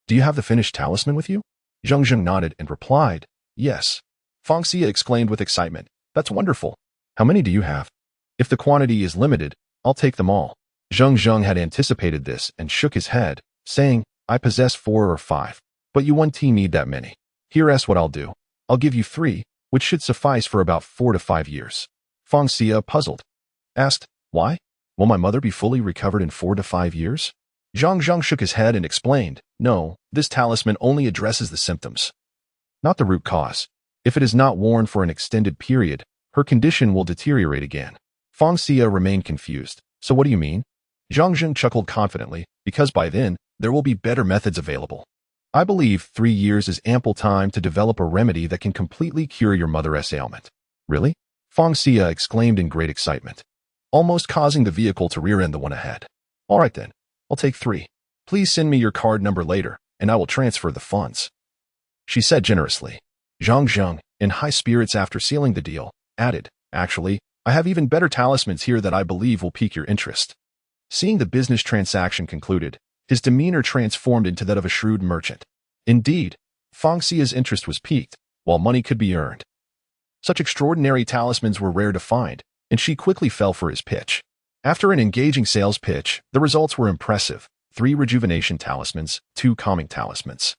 do you have the finished talisman with you?" Zheng Zheng nodded and replied, "Yes." Fangxia exclaimed with excitement, "That's wonderful. How many do you have? If the quantity is limited, I'll take them all." Zheng Zheng had anticipated this and shook his head, saying, "I possess 4 or 5, but you won't need that many. Here's what I'll do. I'll give you 3, which should suffice for about 4 to 5 years." Fangxia, puzzled, asked, "Why? Will my mother be fully recovered in 4 to 5 years?" Zheng Zheng shook his head and explained, "No, this talisman only addresses the symptoms, not the root cause. If it is not worn for an extended period, her condition will deteriorate again." Fangxia remained confused. "So what do you mean?" Zheng Zheng chuckled confidently, "Because by then, there will be better methods available. I believe 3 years is ample time to develop a remedy that can completely cure your mother's ailment." "Really?" Fangxia exclaimed in great excitement, almost causing the vehicle to rear-end the one ahead. "All right then, I'll take 3. Please send me your card number later, and I will transfer the funds." she said generously. Zheng Zheng, in high spirits after sealing the deal, added, "Actually, I have even better talismans here that I believe will pique your interest." Seeing the business transaction concluded, his demeanor transformed into that of a shrewd merchant. Indeed, Feng Xia's interest was piqued, while money could be earned. Such extraordinary talismans were rare to find, and she quickly fell for his pitch. After an engaging sales pitch, the results were impressive: 3 rejuvenation talismans, 2 calming talismans,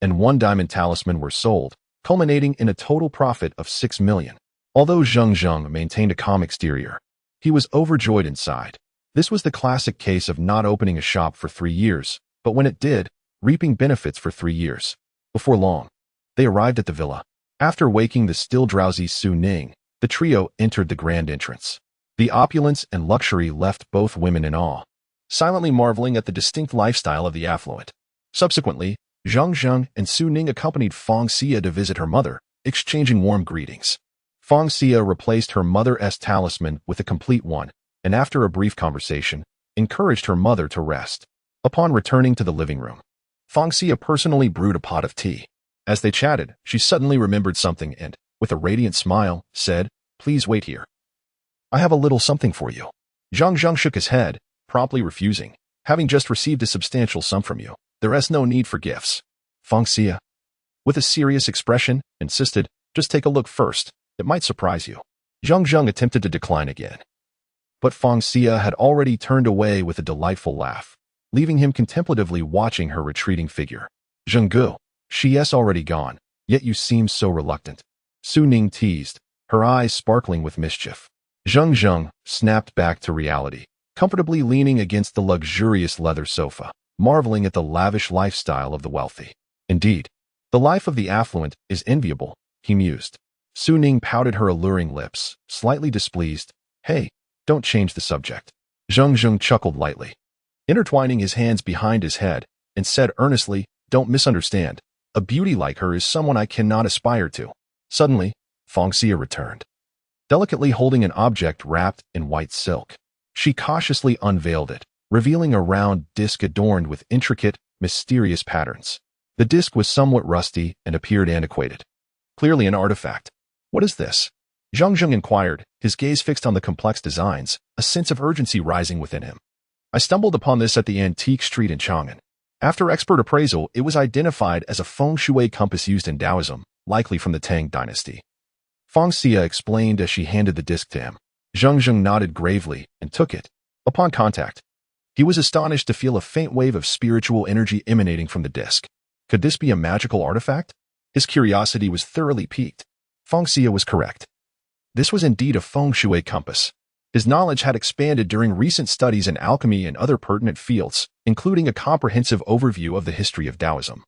and 1 diamond talisman were sold, culminating in a total profit of 6 million. Although Zheng Zheng maintained a calm exterior, he was overjoyed inside. This was the classic case of not opening a shop for 3 years, but when it did, reaping benefits for 3 years. Before long, they arrived at the villa. After waking the still drowsy Su Ning, the trio entered the grand entrance. The opulence and luxury left both women in awe, silently marveling at the distinct lifestyle of the affluent. Subsequently, Zheng Zheng and Su Ning accompanied Feng Xia to visit her mother, exchanging warm greetings. Feng Xia replaced her mother's talisman with a complete one, and after a brief conversation, encouraged her mother to rest. Upon returning to the living room, Feng Xia personally brewed a pot of tea. As they chatted, she suddenly remembered something and, with a radiant smile, said, "Please wait here. I have a little something for you." Zheng Zheng shook his head, promptly refusing. "Having just received a substantial sum from you, there is no need for gifts." Feng Xia, with a serious expression, insisted, "Just take a look first. It might surprise you." Zheng Zheng attempted to decline again, but Feng Xia had already turned away with a delightful laugh, leaving him contemplatively watching her retreating figure. "Zheng, she is already gone, yet you seem so reluctant," Su Ning teased, her eyes sparkling with mischief. Zheng Zheng snapped back to reality, comfortably leaning against the luxurious leather sofa, marveling at the lavish lifestyle of the wealthy. "Indeed, the life of the affluent is enviable," he mused. Su Ning pouted her alluring lips, slightly displeased. "Hey, don't change the subject." Zheng Zheng chuckled lightly, intertwining his hands behind his head, and said earnestly, "Don't misunderstand. A beauty like her is someone I cannot aspire to." Suddenly, Feng Xia returned, delicately holding an object wrapped in white silk. She cautiously unveiled it, revealing a round disc adorned with intricate, mysterious patterns. The disc was somewhat rusty and appeared antiquated. Clearly an artifact. "What is this?" Zheng Zheng inquired, his gaze fixed on the complex designs, a sense of urgency rising within him. "I stumbled upon this at the antique street in Chang'an. After expert appraisal, it was identified as a feng shui compass used in Taoism, likely from the Tang dynasty." Feng Xia explained as she handed the disc to him. Zheng Zheng nodded gravely and took it. Upon contact, he was astonished to feel a faint wave of spiritual energy emanating from the disc. Could this be a magical artifact? His curiosity was thoroughly piqued. Feng Xia was correct. This was indeed a feng shui compass. His knowledge had expanded during recent studies in alchemy and other pertinent fields, including a comprehensive overview of the history of Taoism,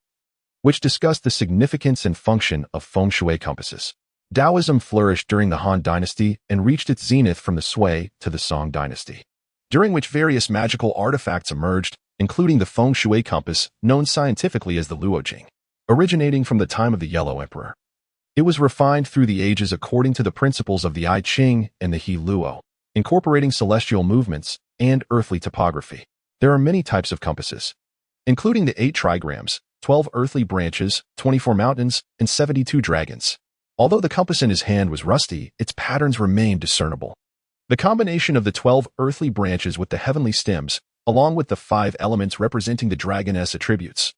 which discussed the significance and function of feng shui compasses. Taoism flourished during the Han Dynasty and reached its zenith from the Sui to the Song Dynasty, during which various magical artifacts emerged, including the feng shui compass, known scientifically as the Luojing, originating from the time of the Yellow Emperor. It was refined through the ages according to the principles of the I Ching and the He Luo, incorporating celestial movements and earthly topography. There are many types of compasses, including the 8 trigrams, 12 earthly branches, 24 mountains, and 72 dragons. Although the compass in his hand was rusty, its patterns remained discernible. The combination of the 12 earthly branches with the heavenly stems, along with the 5 elements representing the dragoness attributes,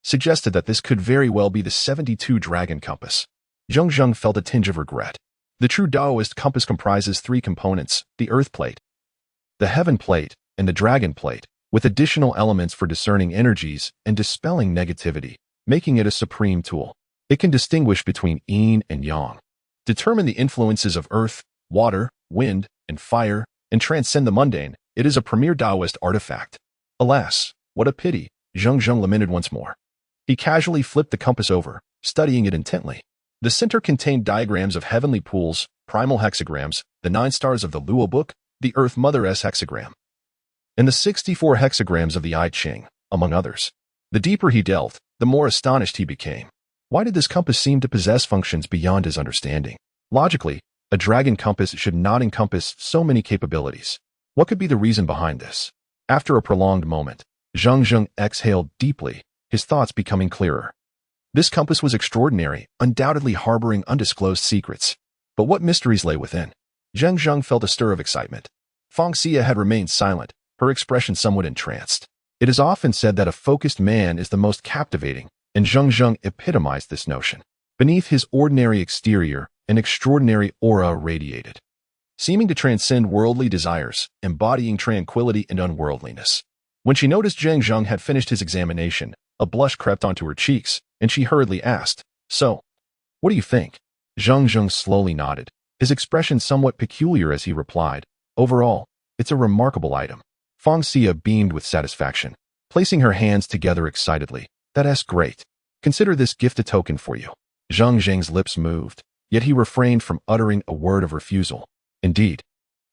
suggested that this could very well be the 72 dragon compass. Zheng Zheng felt a tinge of regret. The true Taoist compass comprises 3 components: the earth plate, the heaven plate, and the dragon plate, with additional elements for discerning energies and dispelling negativity, making it a supreme tool. It can distinguish between yin and yang, determine the influences of earth, water, wind, and fire, and transcend the mundane. It is a premier Taoist artifact. Alas, what a pity, Zheng Zheng lamented once more. He casually flipped the compass over, studying it intently. The center contained diagrams of heavenly pools, primal hexagrams, the 9 stars of the Luo book, the Earth Mother's hexagram, and the 64 hexagrams of the I Ching, among others. The deeper he delved, the more astonished he became. Why did this compass seem to possess functions beyond his understanding? Logically, a dragon compass should not encompass so many capabilities. What could be the reason behind this? After a prolonged moment, Zheng Zheng exhaled deeply, his thoughts becoming clearer. This compass was extraordinary, undoubtedly harboring undisclosed secrets. But what mysteries lay within? Zheng Zheng felt a stir of excitement. Feng Xia had remained silent, her expression somewhat entranced. It is often said that a focused man is the most captivating, and Zheng Zheng epitomized this notion. Beneath his ordinary exterior, an extraordinary aura radiated, seeming to transcend worldly desires, embodying tranquility and unworldliness. When she noticed Zheng Zheng had finished his examination, a blush crept onto her cheeks, and she hurriedly asked, "So, what do you think?" Zheng Zheng slowly nodded, his expression somewhat peculiar as he replied, "Overall, it's a remarkable item." Feng Xia beamed with satisfaction, placing her hands together excitedly. "That's great. Consider this gift a token for you." Zheng Zheng's lips moved, yet he refrained from uttering a word of refusal. Indeed,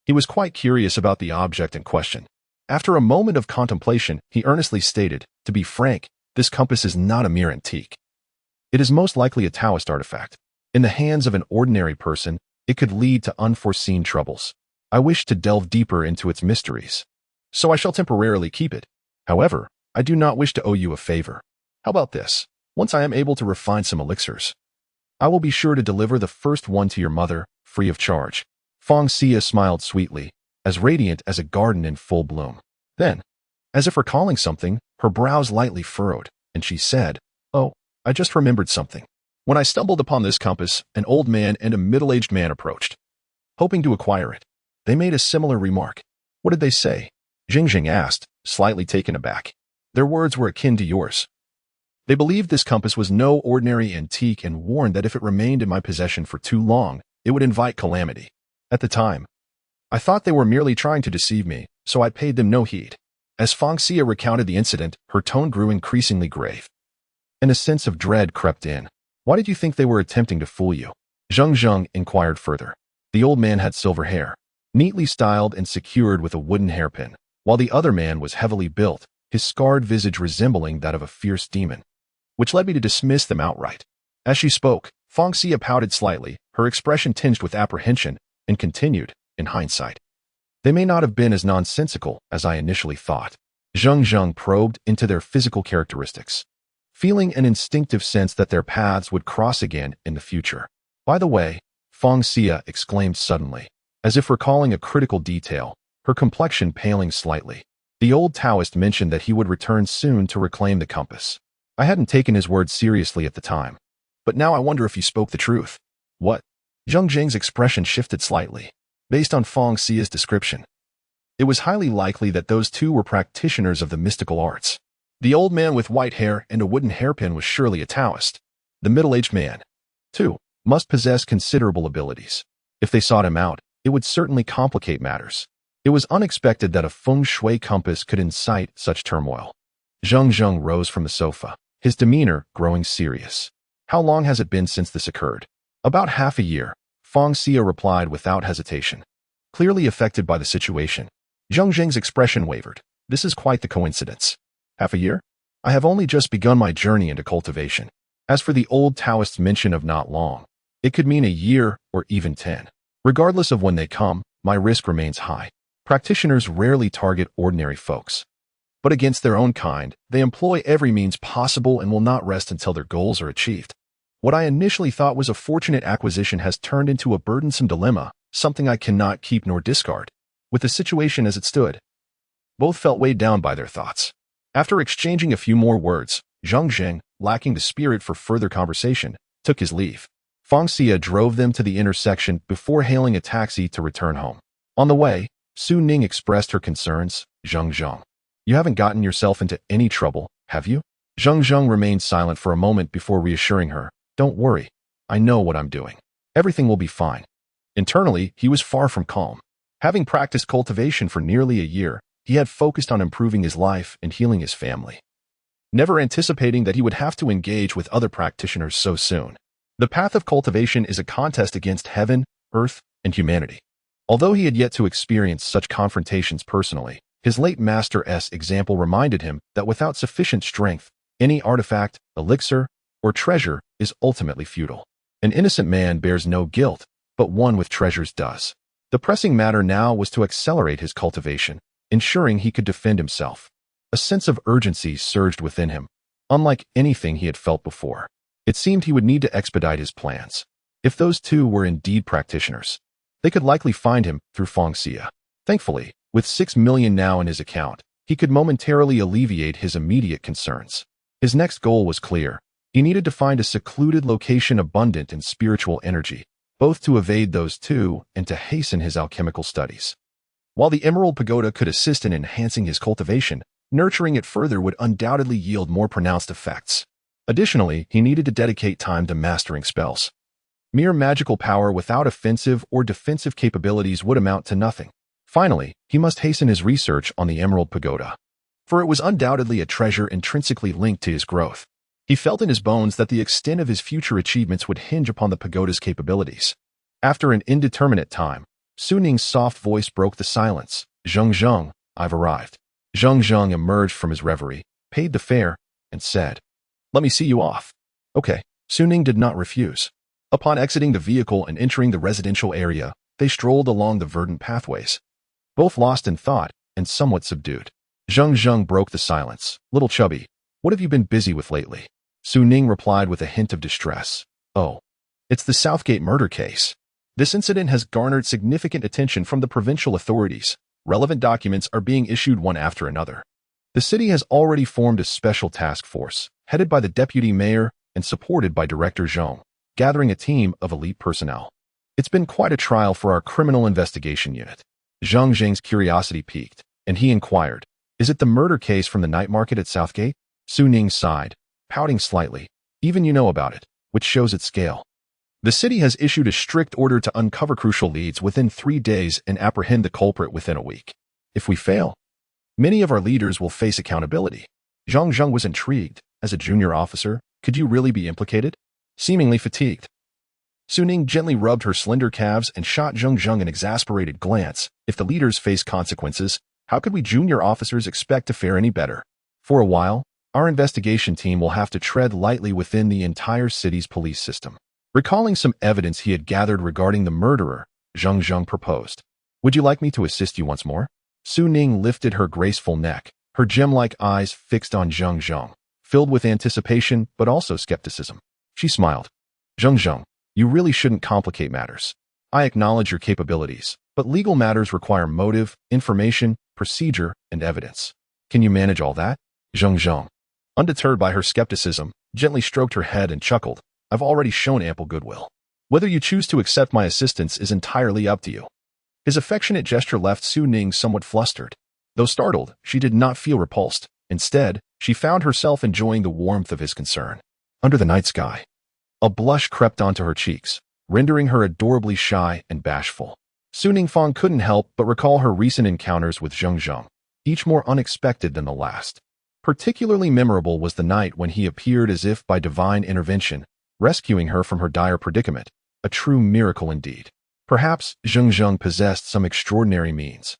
he was quite curious about the object in question. After a moment of contemplation, he earnestly stated, "To be frank, this compass is not a mere antique. It is most likely a Taoist artifact. In the hands of an ordinary person, it could lead to unforeseen troubles. I wish to delve deeper into its mysteries, so I shall temporarily keep it. However, I do not wish to owe you a favor. How about this? Once I am able to refine some elixirs, I will be sure to deliver the first one to your mother, free of charge." Feng Xia smiled sweetly, as radiant as a garden in full bloom. Then, as if recalling something, her brows lightly furrowed, and she said, "Oh, I just remembered something. When I stumbled upon this compass, an old man and a middle-aged man approached, hoping to acquire it. They made a similar remark." "What did they say?" Zheng Zheng asked, slightly taken aback. "Their words were akin to yours. They believed this compass was no ordinary antique and warned that if it remained in my possession for too long, it would invite calamity. At the time, I thought they were merely trying to deceive me, so I paid them no heed." As Feng Xia recounted the incident, her tone grew increasingly grave, and a sense of dread crept in. "Why did you think they were attempting to fool you?" Zheng Zheng inquired further. The old man had silver hair, neatly styled and secured with a wooden hairpin, while the other man was heavily built, his scarred visage resembling that of a fierce demon, which led me to dismiss them outright. As she spoke, Feng Xia pouted slightly, her expression tinged with apprehension, and continued, "In hindsight, they may not have been as nonsensical as I initially thought." Zheng Zheng probed into their physical characteristics, feeling an instinctive sense that their paths would cross again in the future. "By the way," Feng Xia exclaimed suddenly, as if recalling a critical detail, her complexion paling slightly. "The old Taoist mentioned that he would return soon to reclaim the compass. I hadn't taken his words seriously at the time, but now I wonder if he spoke the truth." "What?" Zheng Zheng's expression shifted slightly. Based on Feng Xia's description, it was highly likely that those two were practitioners of the mystical arts. The old man with white hair and a wooden hairpin was surely a Taoist. The middle-aged man, too, must possess considerable abilities. If they sought him out, it would certainly complicate matters. It was unexpected that a feng shui compass could incite such turmoil. Zheng Zheng rose from the sofa, his demeanor growing serious. "How long has it been since this occurred?" "About half a year," Feng Xia replied without hesitation, clearly affected by the situation. Zheng Zheng's expression wavered. "This is quite the coincidence. Half a year? I have only just begun my journey into cultivation. As for the old Taoist's mention of not long, it could mean a year or even 10. Regardless of when they come, my risk remains high. Practitioners rarely target ordinary folks, but against their own kind, they employ every means possible and will not rest until their goals are achieved. What I initially thought was a fortunate acquisition has turned into a burdensome dilemma, something I cannot keep nor discard." With the situation as it stood, both felt weighed down by their thoughts. After exchanging a few more words, Zheng Zheng, lacking the spirit for further conversation, took his leave. Feng Xia drove them to the intersection before hailing a taxi to return home. On the way, Su Ning expressed her concerns. "Zheng Zheng, you haven't gotten yourself into any trouble, have you?" Zheng Zheng remained silent for a moment before reassuring her. "Don't worry, I know what I'm doing. Everything will be fine." Internally, he was far from calm. Having practiced cultivation for nearly a year, he had focused on improving his life and healing his family, never anticipating that he would have to engage with other practitioners so soon. The path of cultivation is a contest against heaven, earth, and humanity. Although he had yet to experience such confrontations personally, his late master's example reminded him that without sufficient strength, any artifact, elixir, or treasure is ultimately futile. An innocent man bears no guilt, but one with treasures does. The pressing matter now was to accelerate his cultivation, ensuring he could defend himself. A sense of urgency surged within him, unlike anything he had felt before. It seemed he would need to expedite his plans. If those two were indeed practitioners, they could likely find him through Fangxia. Thankfully, with 6 million now in his account, he could momentarily alleviate his immediate concerns. His next goal was clear. He needed to find a secluded location abundant in spiritual energy, both to evade those two and to hasten his alchemical studies. While the Emerald Pagoda could assist in enhancing his cultivation, nurturing it further would undoubtedly yield more pronounced effects. Additionally, he needed to dedicate time to mastering spells. Mere magical power without offensive or defensive capabilities would amount to nothing. Finally, he must hasten his research on the Emerald Pagoda, for it was undoubtedly a treasure intrinsically linked to his growth. He felt in his bones that the extent of his future achievements would hinge upon the pagoda's capabilities. After an indeterminate time, Su Ning's soft voice broke the silence. "Zheng Zheng, I've arrived." Zheng Zheng emerged from his reverie, paid the fare, and said, "Let me see you off." Okay. Su Ning did not refuse. Upon exiting the vehicle and entering the residential area, they strolled along the verdant pathways, both lost in thought and somewhat subdued. Zheng Zheng broke the silence. "Little chubby, what have you been busy with lately?" Su Ning replied with a hint of distress. "Oh, it's the Southgate murder case. This incident has garnered significant attention from the provincial authorities. Relevant documents are being issued one after another. The city has already formed a special task force, headed by the deputy mayor and supported by Director Zhong, gathering a team of elite personnel. It's been quite a trial for our criminal investigation unit." Zheng Zheng's curiosity piqued, and he inquired, "Is it the murder case from the night market at Southgate?" Su Ning sighed, pouting slightly. "Even you know about it, which shows its scale. The city has issued a strict order to uncover crucial leads within 3 days and apprehend the culprit within a week. If we fail, many of our leaders will face accountability." Zheng Zheng was intrigued. "As a junior officer, could you really be implicated?" Seemingly fatigued, Su Ning gently rubbed her slender calves and shot Zheng Zheng an exasperated glance. "If the leaders face consequences, how could we junior officers expect to fare any better? For a while, our investigation team will have to tread lightly within the entire city's police system." Recalling some evidence he had gathered regarding the murderer, Zheng Zheng proposed, "Would you like me to assist you once more?" Su Ning lifted her graceful neck, her gem-like eyes fixed on Zheng Zheng, filled with anticipation but also skepticism. She smiled. "Zheng Zheng, you really shouldn't complicate matters. I acknowledge your capabilities, but legal matters require motive, information, procedure, and evidence. Can you manage all that?" Zheng Zheng, undeterred by her skepticism, gently stroked her head and chuckled. "I've already shown ample goodwill. Whether you choose to accept my assistance is entirely up to you." His affectionate gesture left Su Ning somewhat flustered. Though startled, she did not feel repulsed. Instead, she found herself enjoying the warmth of his concern. Under the night sky, a blush crept onto her cheeks, rendering her adorably shy and bashful. Su Ningfang couldn't help but recall her recent encounters with Zheng Zheng, each more unexpected than the last. Particularly memorable was the night when he appeared as if by divine intervention, rescuing her from her dire predicament, a true miracle indeed. Perhaps Zheng Zheng possessed some extraordinary means.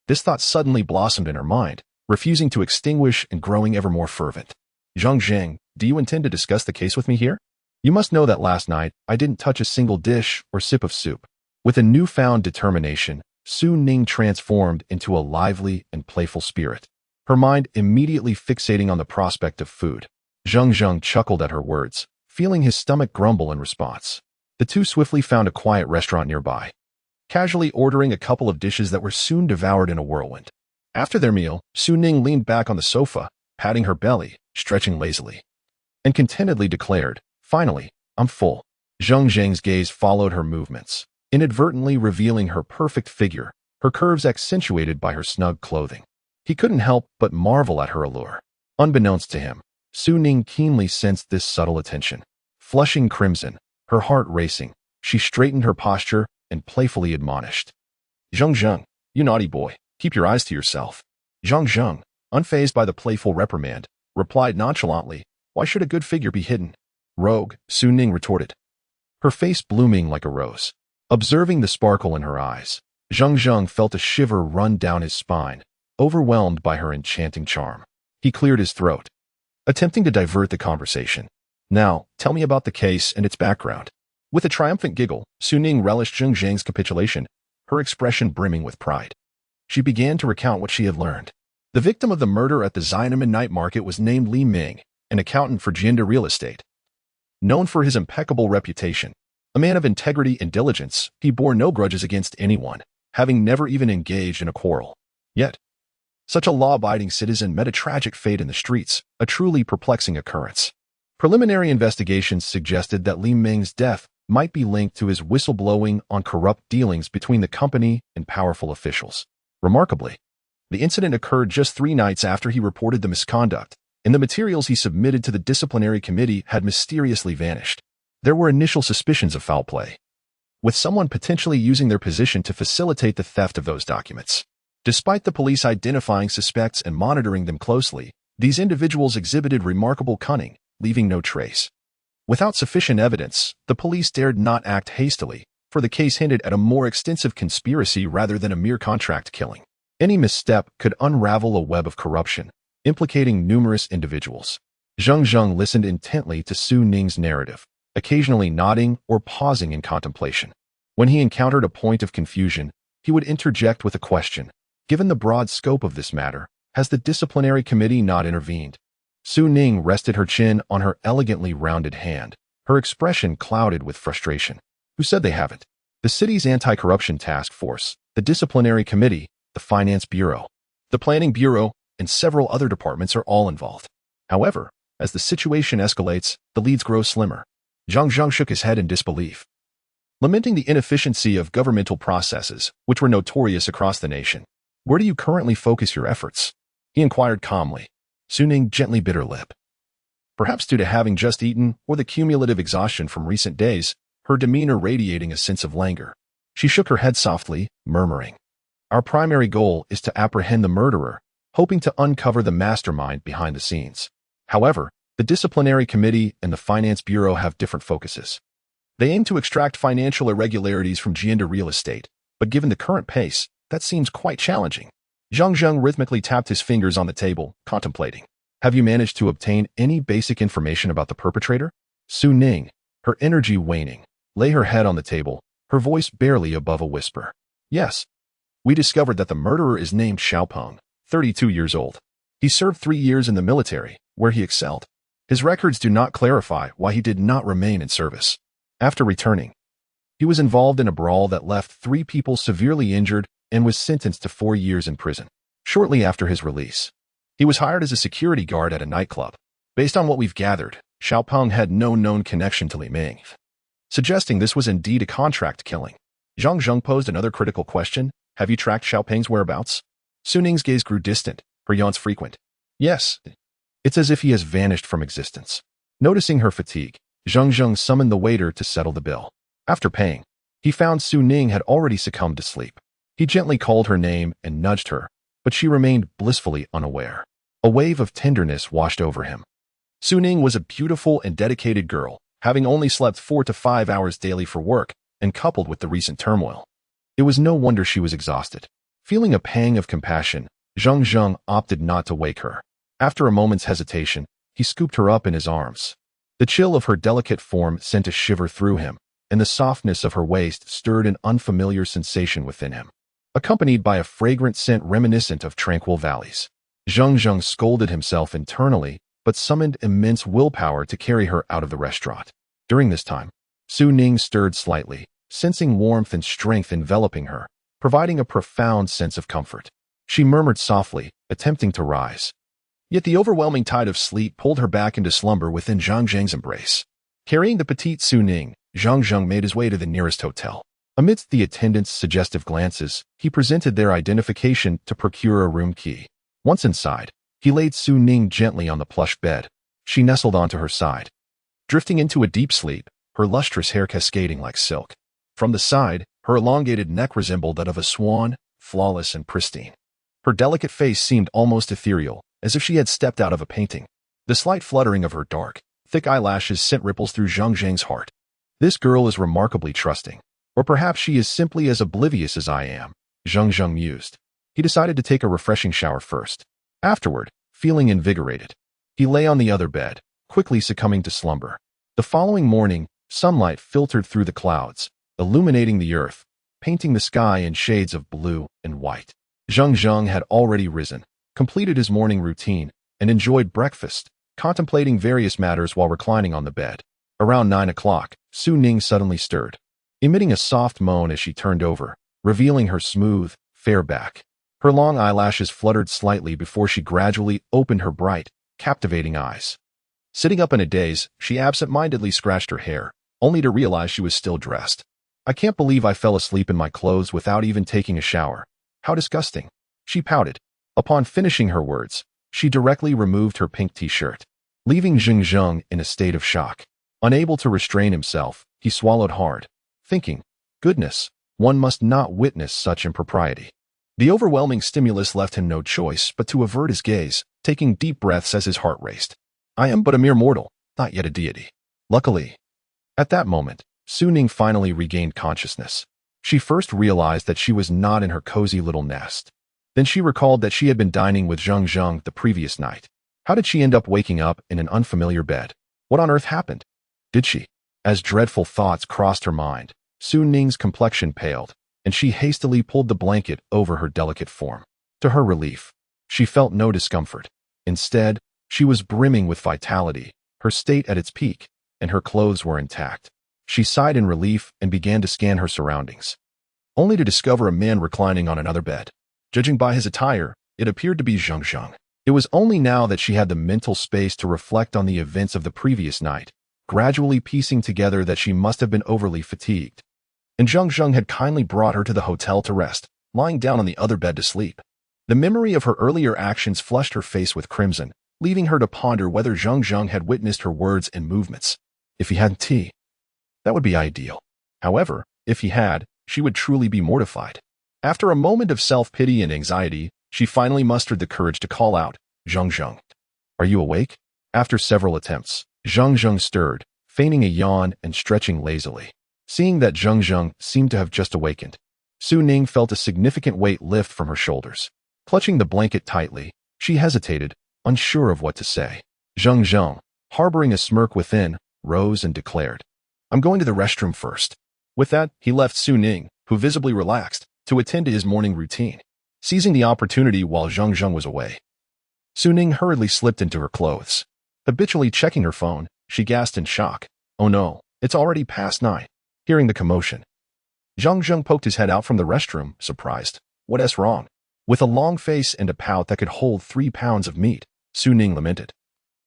This thought suddenly blossomed in her mind, refusing to extinguish and growing ever more fervent. "Zheng Zheng, do you intend to discuss the case with me here? You must know that last night I didn't touch a single dish or sip of soup." With a newfound determination, Su Ning transformed into a lively and playful spirit, her mind immediately fixating on the prospect of food. Zheng Zheng chuckled at her words, feeling his stomach grumble in response. The two swiftly found a quiet restaurant nearby, casually ordering a couple of dishes that were soon devoured in a whirlwind. After their meal, Su Ning leaned back on the sofa, patting her belly, stretching lazily, and contentedly declared, "Finally, I'm full." Zheng Zheng's gaze followed her movements, inadvertently revealing her perfect figure, her curves accentuated by her snug clothing. He couldn't help but marvel at her allure. Unbeknownst to him, Su Ning keenly sensed this subtle attention. Flushing crimson, her heart racing, she straightened her posture and playfully admonished, "Zheng Zheng, you naughty boy, keep your eyes to yourself." Zheng Zheng, unfazed by the playful reprimand, replied nonchalantly, "Why should a good figure be hidden?" "Rogue," Su Ning retorted, her face blooming like a rose. Observing the sparkle in her eyes, Zheng Zheng felt a shiver run down his spine, overwhelmed by her enchanting charm. He cleared his throat, attempting to divert the conversation. "Now, tell me about the case and its background." With a triumphant giggle, Su Ning relished Zheng Zheng's capitulation, her expression brimming with pride. She began to recount what she had learned. The victim of the murder at the Xiamen night market was named Li Ming, an accountant for Jianda Real Estate. Known for his impeccable reputation, a man of integrity and diligence, he bore no grudges against anyone, having never even engaged in a quarrel. Yet, such a law-abiding citizen met a tragic fate in the streets, a truly perplexing occurrence. Preliminary investigations suggested that Li Ming's death might be linked to his whistleblowing on corrupt dealings between the company and powerful officials. Remarkably, the incident occurred just 3 nights after he reported the misconduct, and the materials he submitted to the disciplinary committee had mysteriously vanished. There were initial suspicions of foul play, with someone potentially using their position to facilitate the theft of those documents. Despite the police identifying suspects and monitoring them closely, these individuals exhibited remarkable cunning, leaving no trace. Without sufficient evidence, the police dared not act hastily, for the case hinted at a more extensive conspiracy rather than a mere contract killing. Any misstep could unravel a web of corruption, implicating numerous individuals. Zheng Zheng listened intently to Su Ning's narrative, occasionally nodding or pausing in contemplation. When he encountered a point of confusion, he would interject with a question. Given the broad scope of this matter, has the disciplinary committee not intervened? Su Ning rested her chin on her elegantly rounded hand, her expression clouded with frustration. Who said they haven't? The city's anti-corruption task force, the disciplinary committee, the finance bureau, the planning bureau, and several other departments are all involved. However, as the situation escalates, the leads grow slimmer. Zheng Zheng shook his head in disbelief, lamenting the inefficiency of governmental processes, which were notorious across the nation. Where do you currently focus your efforts? He inquired calmly. Su Ning gently bit her lip. Perhaps due to having just eaten or the cumulative exhaustion from recent days, her demeanor radiating a sense of languor. She shook her head softly, murmuring, "Our primary goal is to apprehend the murderer, hoping to uncover the mastermind behind the scenes. However, the disciplinary committee and the finance bureau have different focuses. They aim to extract financial irregularities from Jianda real estate, but given the current pace, that seems quite challenging." Zheng Zheng rhythmically tapped his fingers on the table, contemplating. "Have you managed to obtain any basic information about the perpetrator?" Su Ning, her energy waning, lay her head on the table, her voice barely above a whisper. "Yes. We discovered that the murderer is named Xiaopeng, 32 years old. He served 3 years in the military, where he excelled. His records do not clarify why he did not remain in service. After returning, he was involved in a brawl that left 3 people severely injured and was sentenced to 4 years in prison. Shortly after his release, he was hired as a security guard at a nightclub. Based on what we've gathered, Xiaopeng had no known connection to Li Ming, suggesting this was indeed a contract killing." Zheng Zheng posed another critical question. "Have you tracked Xiaopeng's whereabouts?" Su Ning's gaze grew distant, her yawns frequent. "Yes. It's as if he has vanished from existence." Noticing her fatigue, Zheng Zheng summoned the waiter to settle the bill. After paying, he found Su Ning had already succumbed to sleep. He gently called her name and nudged her, but she remained blissfully unaware. A wave of tenderness washed over him. Su Ning was a beautiful and dedicated girl, having only slept 4 to 5 hours daily for work, and coupled with the recent turmoil, it was no wonder she was exhausted. Feeling a pang of compassion, Zheng Zheng opted not to wake her. After a moment's hesitation, he scooped her up in his arms. The chill of her delicate form sent a shiver through him, and the softness of her waist stirred an unfamiliar sensation within him, accompanied by a fragrant scent reminiscent of tranquil valleys. Zheng Zheng scolded himself internally, but summoned immense willpower to carry her out of the restaurant. During this time, Su Ning stirred slightly, sensing warmth and strength enveloping her, providing a profound sense of comfort. She murmured softly, attempting to rise. Yet the overwhelming tide of sleep pulled her back into slumber within Zheng Zheng's embrace. Carrying the petite Su Ning, Zheng Zheng made his way to the nearest hotel. Amidst the attendants' suggestive glances, he presented their identification to procure a room key. Once inside, he laid Su Ning gently on the plush bed. She nestled onto her side, drifting into a deep sleep, her lustrous hair cascading like silk. From the side, her elongated neck resembled that of a swan, flawless and pristine. Her delicate face seemed almost ethereal, as if she had stepped out of a painting. The slight fluttering of her dark, thick eyelashes sent ripples through Zheng Zheng's heart. This girl is remarkably trusting. Or perhaps she is simply as oblivious as I am, Zheng Zheng mused. He decided to take a refreshing shower first. Afterward, feeling invigorated, he lay on the other bed, quickly succumbing to slumber. The following morning, sunlight filtered through the clouds, illuminating the earth, painting the sky in shades of blue and white. Zheng Zheng had already risen, completed his morning routine, and enjoyed breakfast, contemplating various matters while reclining on the bed. Around 9 o'clock, Su Ning suddenly stirred, emitting a soft moan as she turned over, revealing her smooth, fair back. Her long eyelashes fluttered slightly before she gradually opened her bright, captivating eyes. Sitting up in a daze, she absent-mindedly scratched her hair, only to realize she was still dressed. I can't believe I fell asleep in my clothes without even taking a shower. How disgusting. She pouted. Upon finishing her words, she directly removed her pink t-shirt, leaving Zheng Zheng in a state of shock. Unable to restrain himself, he swallowed hard, thinking, goodness, one must not witness such impropriety. The overwhelming stimulus left him no choice but to avert his gaze, taking deep breaths as his heart raced. I am but a mere mortal, not yet a deity. Luckily. At that moment, Su Ning finally regained consciousness. She first realized that she was not in her cozy little nest. Then she recalled that she had been dining with Zheng Zheng the previous night. How did she end up waking up in an unfamiliar bed? What on earth happened? Did she? As dreadful thoughts crossed her mind, Su Ning's complexion paled, and she hastily pulled the blanket over her delicate form. To her relief, she felt no discomfort. Instead, she was brimming with vitality, her state at its peak, and her clothes were intact. She sighed in relief and began to scan her surroundings, only to discover a man reclining on another bed. Judging by his attire, it appeared to be Zheng Zheng. It was only now that she had the mental space to reflect on the events of the previous night, gradually piecing together that she must have been overly fatigued. And Zheng Zheng had kindly brought her to the hotel to rest, lying down on the other bed to sleep. The memory of her earlier actions flushed her face with crimson, leaving her to ponder whether Zheng Zheng had witnessed her words and movements. If he hadn't, that would be ideal. However, if he had, she would truly be mortified. After a moment of self-pity and anxiety, she finally mustered the courage to call out, Zheng Zheng. Are you awake? After several attempts, Zheng Zheng stirred, feigning a yawn and stretching lazily. Seeing that Zheng Zheng seemed to have just awakened, Su Ning felt a significant weight lift from her shoulders. Clutching the blanket tightly, she hesitated, unsure of what to say. Zheng Zheng, harboring a smirk within, rose and declared, I'm going to the restroom first. With that, he left Su Ning, who visibly relaxed, to attend to his morning routine. Seizing the opportunity while Zheng Zheng was away, Su Ning hurriedly slipped into her clothes. Habitually checking her phone, she gasped in shock. Oh no, it's already past 9. Hearing the commotion, Zheng Zheng poked his head out from the restroom, surprised. What's wrong? With a long face and a pout that could hold 3 pounds of meat, Su Ning lamented.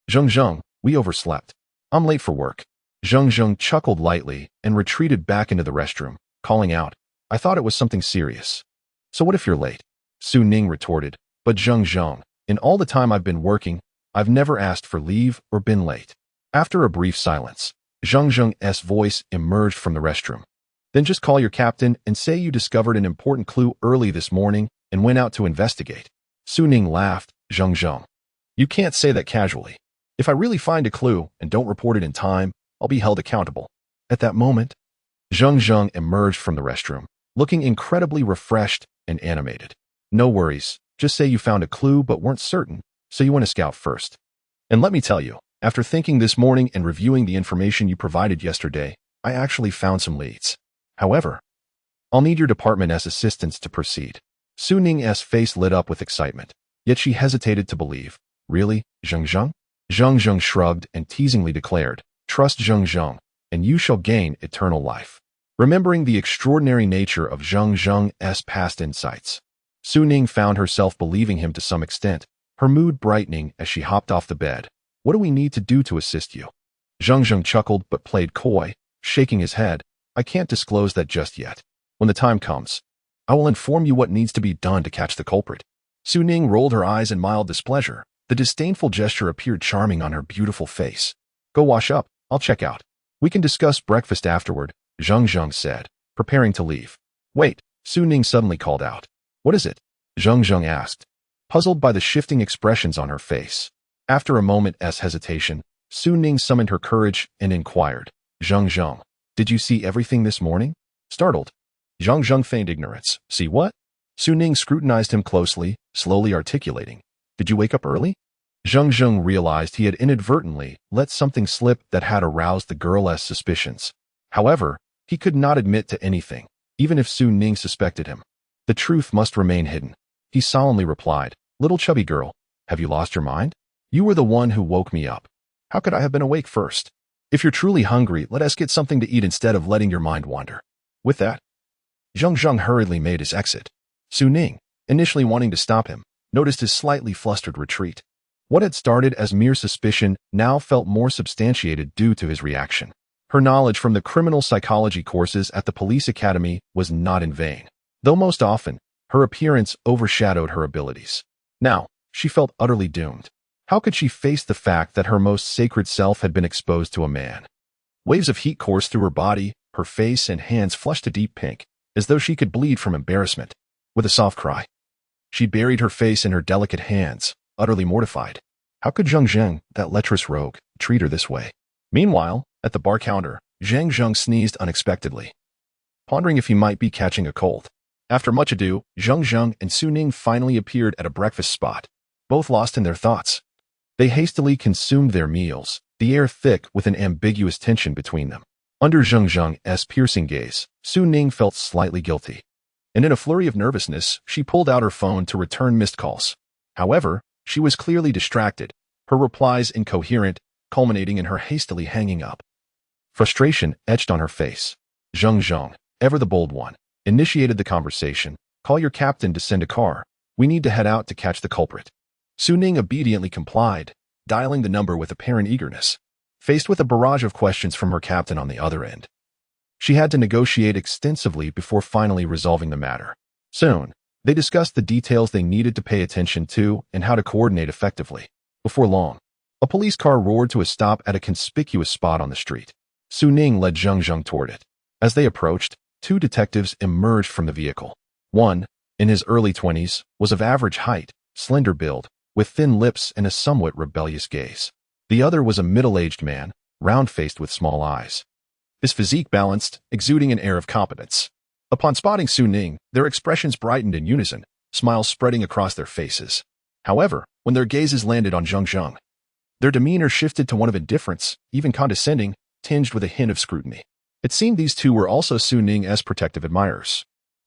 Zheng Zheng, we overslept. I'm late for work. Zheng Zheng chuckled lightly and retreated back into the restroom, calling out, I thought it was something serious. So what if you're late? Su Ning retorted, but Zheng Zheng, in all the time I've been working, I've never asked for leave or been late. After a brief silence, Zheng Zheng's voice emerged from the restroom. Then just call your captain and say you discovered an important clue early this morning and went out to investigate. Su Ning laughed. Zheng Zheng, you can't say that casually. If I really find a clue and don't report it in time, I'll be held accountable. At that moment, Zheng Zheng emerged from the restroom, looking incredibly refreshed and animated. No worries, just say you found a clue but weren't certain, so you want to scout first. And let me tell you, after thinking this morning and reviewing the information you provided yesterday, I actually found some leads. However, I'll need your department's assistance to proceed. Su Ning's face lit up with excitement, yet she hesitated to believe. Really, Zheng Zheng? Zheng Zheng shrugged and teasingly declared, Trust Zheng Zheng, and you shall gain eternal life. Remembering the extraordinary nature of Zheng Zheng's past insights, Su Ning found herself believing him to some extent, her mood brightening as she hopped off the bed. What do we need to do to assist you? Zheng Zheng chuckled but played coy, shaking his head. I can't disclose that just yet. When the time comes, I will inform you what needs to be done to catch the culprit. Su Ning rolled her eyes in mild displeasure. The disdainful gesture appeared charming on her beautiful face. Go wash up, I'll check out. We can discuss breakfast afterward, Zheng Zheng said, preparing to leave. Wait, Su Ning suddenly called out. What is it? Zheng Zheng asked, puzzled by the shifting expressions on her face. After a moment's hesitation, Su Ning summoned her courage and inquired, Zheng Zheng, did you see everything this morning? Startled, Zheng Zheng feigned ignorance. See what? Su Ning scrutinized him closely, slowly articulating. Did you wake up early? Zheng Zheng realized he had inadvertently let something slip that had aroused the girl's suspicions. However, he could not admit to anything, even if Su Ning suspected him. The truth must remain hidden. He solemnly replied, Little chubby girl, have you lost your mind? You were the one who woke me up. How could I have been awake first? If you're truly hungry, let us get something to eat instead of letting your mind wander. With that, Zheng Zheng hurriedly made his exit. Su Ning, initially wanting to stop him, noticed his slightly flustered retreat. What had started as mere suspicion now felt more substantiated due to his reaction. Her knowledge from the criminal psychology courses at the police academy was not in vain, though most often, her appearance overshadowed her abilities. Now, she felt utterly doomed. How could she face the fact that her most sacred self had been exposed to a man? Waves of heat coursed through her body, her face and hands flushed a deep pink, as though she could bleed from embarrassment. With a soft cry, she buried her face in her delicate hands, utterly mortified. How could Zheng Zheng, that lecherous rogue, treat her this way? Meanwhile, at the bar counter, Zheng Zheng sneezed unexpectedly, pondering if he might be catching a cold. After much ado, Zheng Zheng and Su Ning finally appeared at a breakfast spot, both lost in their thoughts. They hastily consumed their meals, the air thick with an ambiguous tension between them. Under Zheng Zheng's piercing gaze, Su Ning felt slightly guilty, and in a flurry of nervousness, she pulled out her phone to return missed calls. However, she was clearly distracted, her replies incoherent, culminating in her hastily hanging up. Frustration etched on her face. Zheng Zheng, ever the bold one, initiated the conversation. Call your captain to send a car. We need to head out to catch the culprit. Su Ning obediently complied, dialing the number with apparent eagerness. Faced with a barrage of questions from her captain on the other end, she had to negotiate extensively before finally resolving the matter. Soon, they discussed the details they needed to pay attention to and how to coordinate effectively. Before long, a police car roared to a stop at a conspicuous spot on the street. Su Ning led Zheng Zheng toward it. As they approached, two detectives emerged from the vehicle. One, in his early 20s, was of average height, slender build, with thin lips and a somewhat rebellious gaze. The other was a middle-aged man, round-faced with small eyes. His physique balanced, exuding an air of competence. Upon spotting Su Ning, their expressions brightened in unison, smiles spreading across their faces. However, when their gazes landed on Zheng Zheng, their demeanor shifted to one of indifference, even condescending, tinged with a hint of scrutiny. It seemed these two were also Su Ning's protective admirers.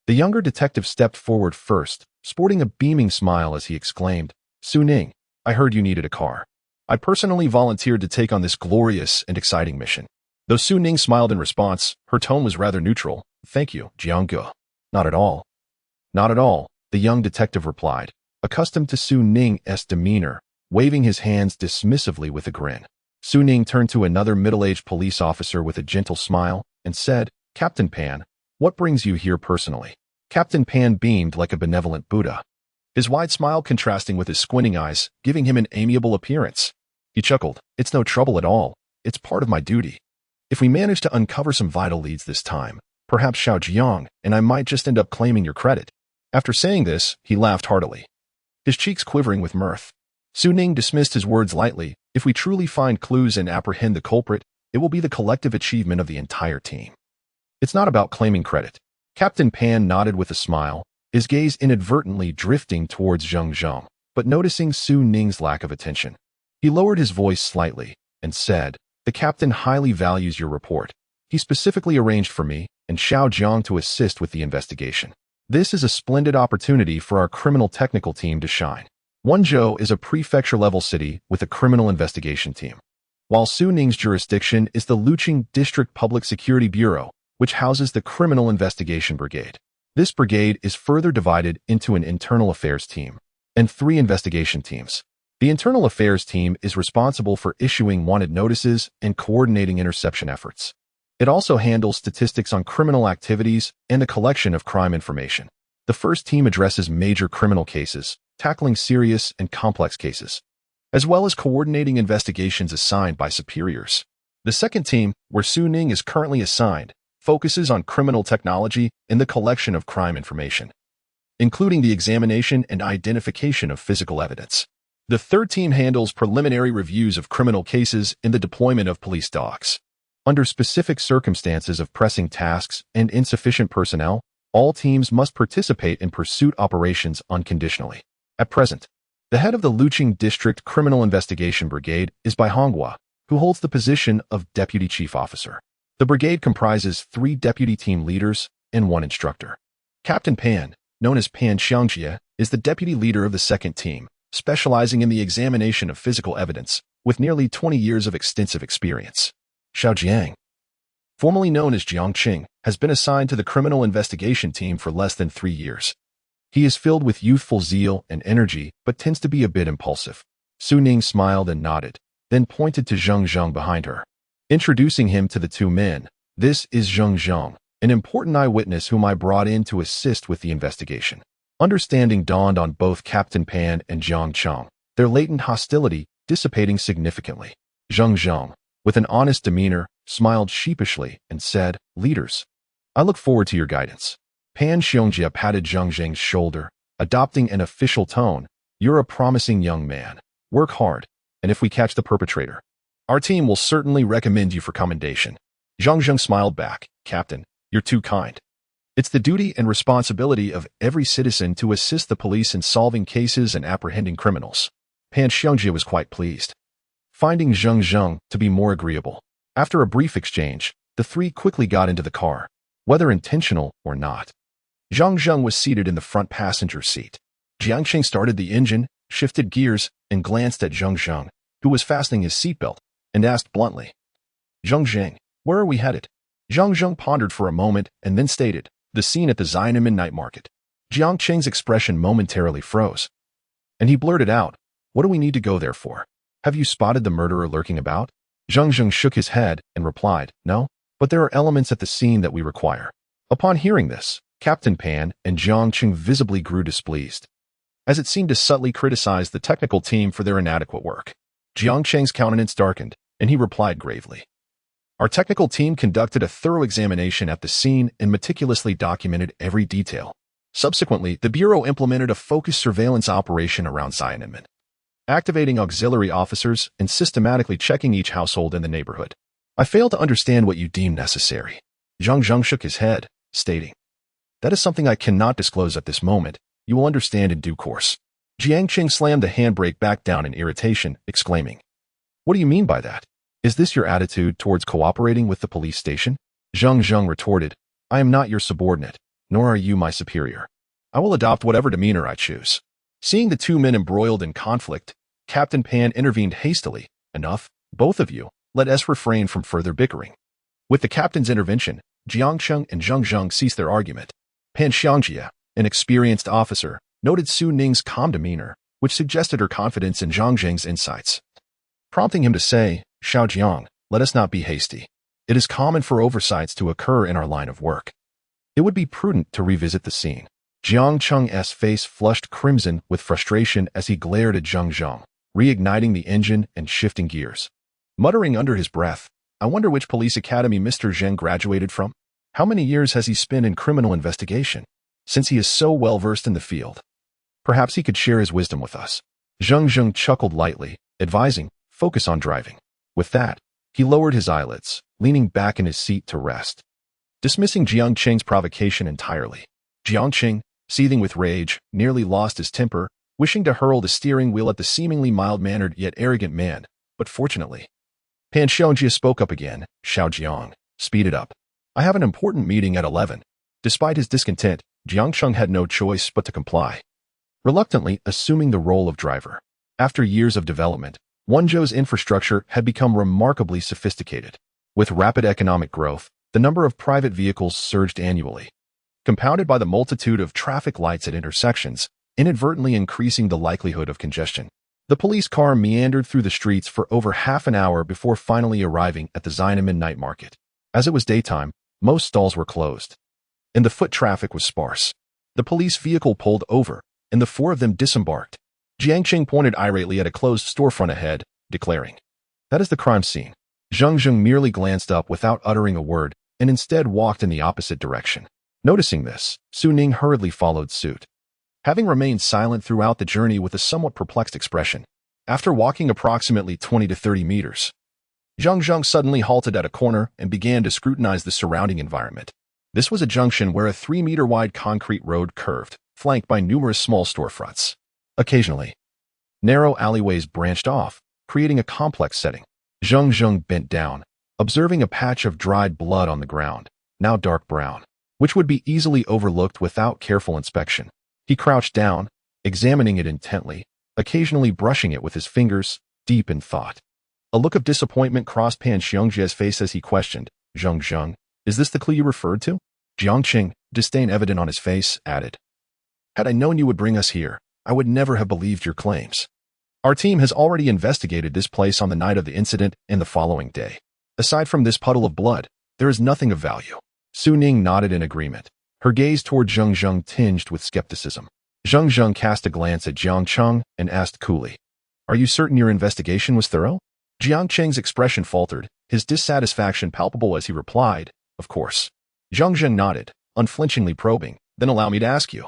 The younger detective stepped forward first, sporting a beaming smile as he exclaimed, "Su Ning, I heard you needed a car. I personally volunteered to take on this glorious and exciting mission." Though Su Ning smiled in response, her tone was rather neutral. "Thank you, Qianxiu." "Not at all." "Not at all," the young detective replied, accustomed to Su Ning's demeanor, waving his hands dismissively with a grin. Su Ning turned to another middle-aged police officer with a gentle smile and said, "Captain Pan, what brings you here personally?" Captain Pan beamed like a benevolent Buddha, his wide smile contrasting with his squinting eyes, giving him an amiable appearance. He chuckled, "It's no trouble at all. It's part of my duty. If we manage to uncover some vital leads this time, perhaps Xiao Jiang and I might just end up claiming your credit." After saying this, he laughed heartily, his cheeks quivering with mirth. Su Ning dismissed his words lightly. "If we truly find clues and apprehend the culprit, it will be the collective achievement of the entire team. It's not about claiming credit." Captain Pan nodded with a smile, his gaze inadvertently drifting towards Zheng Zheng, but noticing Su Ning's lack of attention. He lowered his voice slightly and said, "The captain highly values your report. He specifically arranged for me and Xiao Jiang to assist with the investigation. This is a splendid opportunity for our criminal technical team to shine." Wenzhou is a prefecture-level city with a criminal investigation team, while Su Ning's jurisdiction is the Luqing District Public Security Bureau, which houses the Criminal Investigation Brigade. This brigade is further divided into an internal affairs team and 3 investigation teams. The internal affairs team is responsible for issuing wanted notices and coordinating interception efforts. It also handles statistics on criminal activities and the collection of crime information. The first team addresses major criminal cases, tackling serious and complex cases, as well as coordinating investigations assigned by superiors. The second team, where Su Ning is currently assigned, focuses on criminal technology and the collection of crime information, including the examination and identification of physical evidence. The third team handles preliminary reviews of criminal cases and the deployment of police dogs. Under specific circumstances of pressing tasks and insufficient personnel, all teams must participate in pursuit operations unconditionally. At present, the head of the Luqing District Criminal Investigation Brigade is Bai Honghua, who holds the position of Deputy Chief Officer. The brigade comprises 3 deputy team leaders and 1 instructor. Captain Pan, known as Pan Xiangjie, is the deputy leader of the second team, specializing in the examination of physical evidence, with nearly 20 years of extensive experience. Xiaojiang, formerly known as Jiangqing, has been assigned to the criminal investigation team for less than 3 years. He is filled with youthful zeal and energy, but tends to be a bit impulsive. Su Ning smiled and nodded, then pointed to Zheng Zheng behind her, introducing him to the two men. This is Zheng Zheng, an important eyewitness whom I brought in to assist with the investigation. Understanding dawned on both Captain Pan and Jiang Cheng, their latent hostility dissipating significantly. Zheng Zheng, with an honest demeanor, smiled sheepishly and said, "Leaders, I look forward to your guidance." Pan Xiangjia patted Zheng Zheng's shoulder, adopting an official tone. "You're a promising young man. Work hard, and if we catch the perpetrator, our team will certainly recommend you for commendation." Zheng Zheng smiled back, "Captain, you're too kind. It's the duty and responsibility of every citizen to assist the police in solving cases and apprehending criminals." Pan Xiangjia was quite pleased, finding Zheng Zheng to be more agreeable. After a brief exchange, the three quickly got into the car, whether intentional or not. Zheng Zheng was seated in the front passenger seat. Jiangqing started the engine, shifted gears, and glanced at Zheng Zheng, who was fastening his seatbelt, and asked bluntly, "Zheng Zheng, where are we headed?" Zheng Zheng pondered for a moment and then stated, "The scene at the Xiamen night market." Jiangqing's expression momentarily froze, and he blurted out, "What do we need to go there for? Have you spotted the murderer lurking about?" Zheng Zheng shook his head and replied, "No, but there are elements at the scene that we require." Upon hearing this, Captain Pan and Jiangqing visibly grew displeased, as it seemed to subtly criticize the technical team for their inadequate work. Jiangqing's countenance darkened, and he replied gravely, "Our technical team conducted a thorough examination at the scene and meticulously documented every detail. Subsequently, the Bureau implemented a focused surveillance operation around Xiamen, activating auxiliary officers and systematically checking each household in the neighborhood. I fail to understand what you deem necessary." Zheng Zheng shook his head, stating, "That is something I cannot disclose at this moment. You will understand in due course." Jiangqing slammed the handbrake back down in irritation, exclaiming, "What do you mean by that? Is this your attitude towards cooperating with the police station?" Zheng Zheng retorted, "I am not your subordinate, nor are you my superior. I will adopt whatever demeanor I choose." Seeing the two men embroiled in conflict, Captain Pan intervened hastily. "Enough, both of you. Let us refrain from further bickering." With the captain's intervention, Jiangqing and Zheng Zheng ceased their argument. Pan Xiangjia, an experienced officer, noted Su Ning's calm demeanor, which suggested her confidence in Zheng Zheng's insights, prompting him to say, "Xiaojiang, let us not be hasty. It is common for oversights to occur in our line of work. It would be prudent to revisit the scene." Jiangqing's face flushed crimson with frustration as he glared at Zheng Zheng, reigniting the engine and shifting gears. Muttering under his breath, "I wonder which police academy Mr. Zheng graduated from? How many years has he spent in criminal investigation? Since he is so well versed in the field, perhaps he could share his wisdom with us." Zheng Zheng chuckled lightly, advising, "Focus on driving." With that, he lowered his eyelids, leaning back in his seat to rest, dismissing Jiangqing's provocation entirely. Jiangqing, seething with rage, nearly lost his temper, wishing to hurl the steering wheel at the seemingly mild-mannered yet arrogant man, but fortunately, Pan Xiangjia spoke up again, "Xiaojiang, speed it up. I have an important meeting at 11. Despite his discontent, Jiangqing had no choice but to comply, reluctantly assuming the role of driver. After years of development, Wenzhou's infrastructure had become remarkably sophisticated. With rapid economic growth, the number of private vehicles surged annually, compounded by the multitude of traffic lights at intersections, inadvertently increasing the likelihood of congestion. The police car meandered through the streets for over half an hour before finally arriving at the Xiamen night market. As it was daytime, most stalls were closed, and the foot traffic was sparse. The police vehicle pulled over, and the four of them disembarked. Jiangqing pointed irately at a closed storefront ahead, declaring, "That is the crime scene." Zheng Zheng merely glanced up without uttering a word, and instead walked in the opposite direction. Noticing this, Su Ning hurriedly followed suit, having remained silent throughout the journey with a somewhat perplexed expression. After walking approximately 20 to 30 meters, Zheng Zheng suddenly halted at a corner and began to scrutinize the surrounding environment. This was a junction where a 3-meter-wide concrete road curved, flanked by numerous small storefronts. Occasionally, narrow alleyways branched off, creating a complex setting. Zheng Zheng bent down, observing a patch of dried blood on the ground, now dark brown, which would be easily overlooked without careful inspection. He crouched down, examining it intently, occasionally brushing it with his fingers, deep in thought. A look of disappointment crossed Pan Xiongjia's face as he questioned, Zheng Zheng, is this the clue you referred to? Jiangqing, disdain evident on his face, added, had I known you would bring us here, I would never have believed your claims. Our team has already investigated this place on the night of the incident and the following day. Aside from this puddle of blood, there is nothing of value. Su Ning nodded in agreement, her gaze toward Zheng Zheng tinged with skepticism. Zheng Zheng cast a glance at Jiangqing and asked coolly, are you certain your investigation was thorough? Jiangqing's expression faltered, his dissatisfaction palpable as he replied, of course. Zheng Zheng nodded, unflinchingly probing, then allow me to ask you.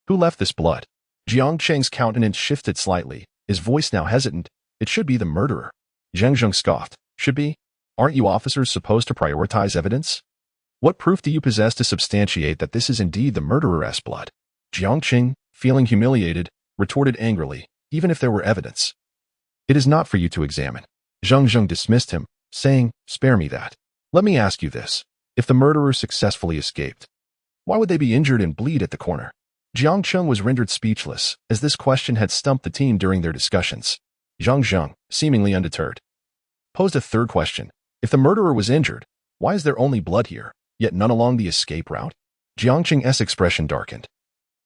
Who left this blood? Jiangqing's countenance shifted slightly, his voice now hesitant. It should be the murderer. Zheng Zheng scoffed. Should be? Aren't you officers supposed to prioritize evidence? What proof do you possess to substantiate that this is indeed the murderer's blood? Jiangqing, feeling humiliated, retorted angrily, even if there were evidence. It is not for you to examine. Zheng Zheng dismissed him, saying, spare me that. Let me ask you this. If the murderer successfully escaped, why would they be injured and bleed at the corner? Jiangqing was rendered speechless, as this question had stumped the team during their discussions. Zheng Zheng, seemingly undeterred, posed a third question. If the murderer was injured, why is there only blood here, yet none along the escape route? Jiangqing's expression darkened,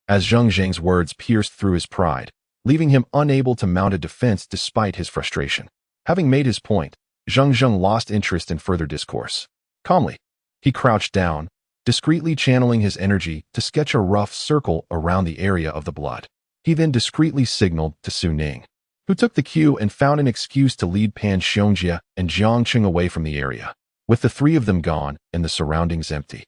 as Zheng Zheng's words pierced through his pride, leaving him unable to mount a defense despite his frustration. Having made his point, Zheng Zheng lost interest in further discourse. Calmly, he crouched down, discreetly channeling his energy to sketch a rough circle around the area of the blood. He then discreetly signaled to Su Ning, who took the cue and found an excuse to lead Pan Xiongjia and Jiangqing away from the area. With the three of them gone and the surroundings empty,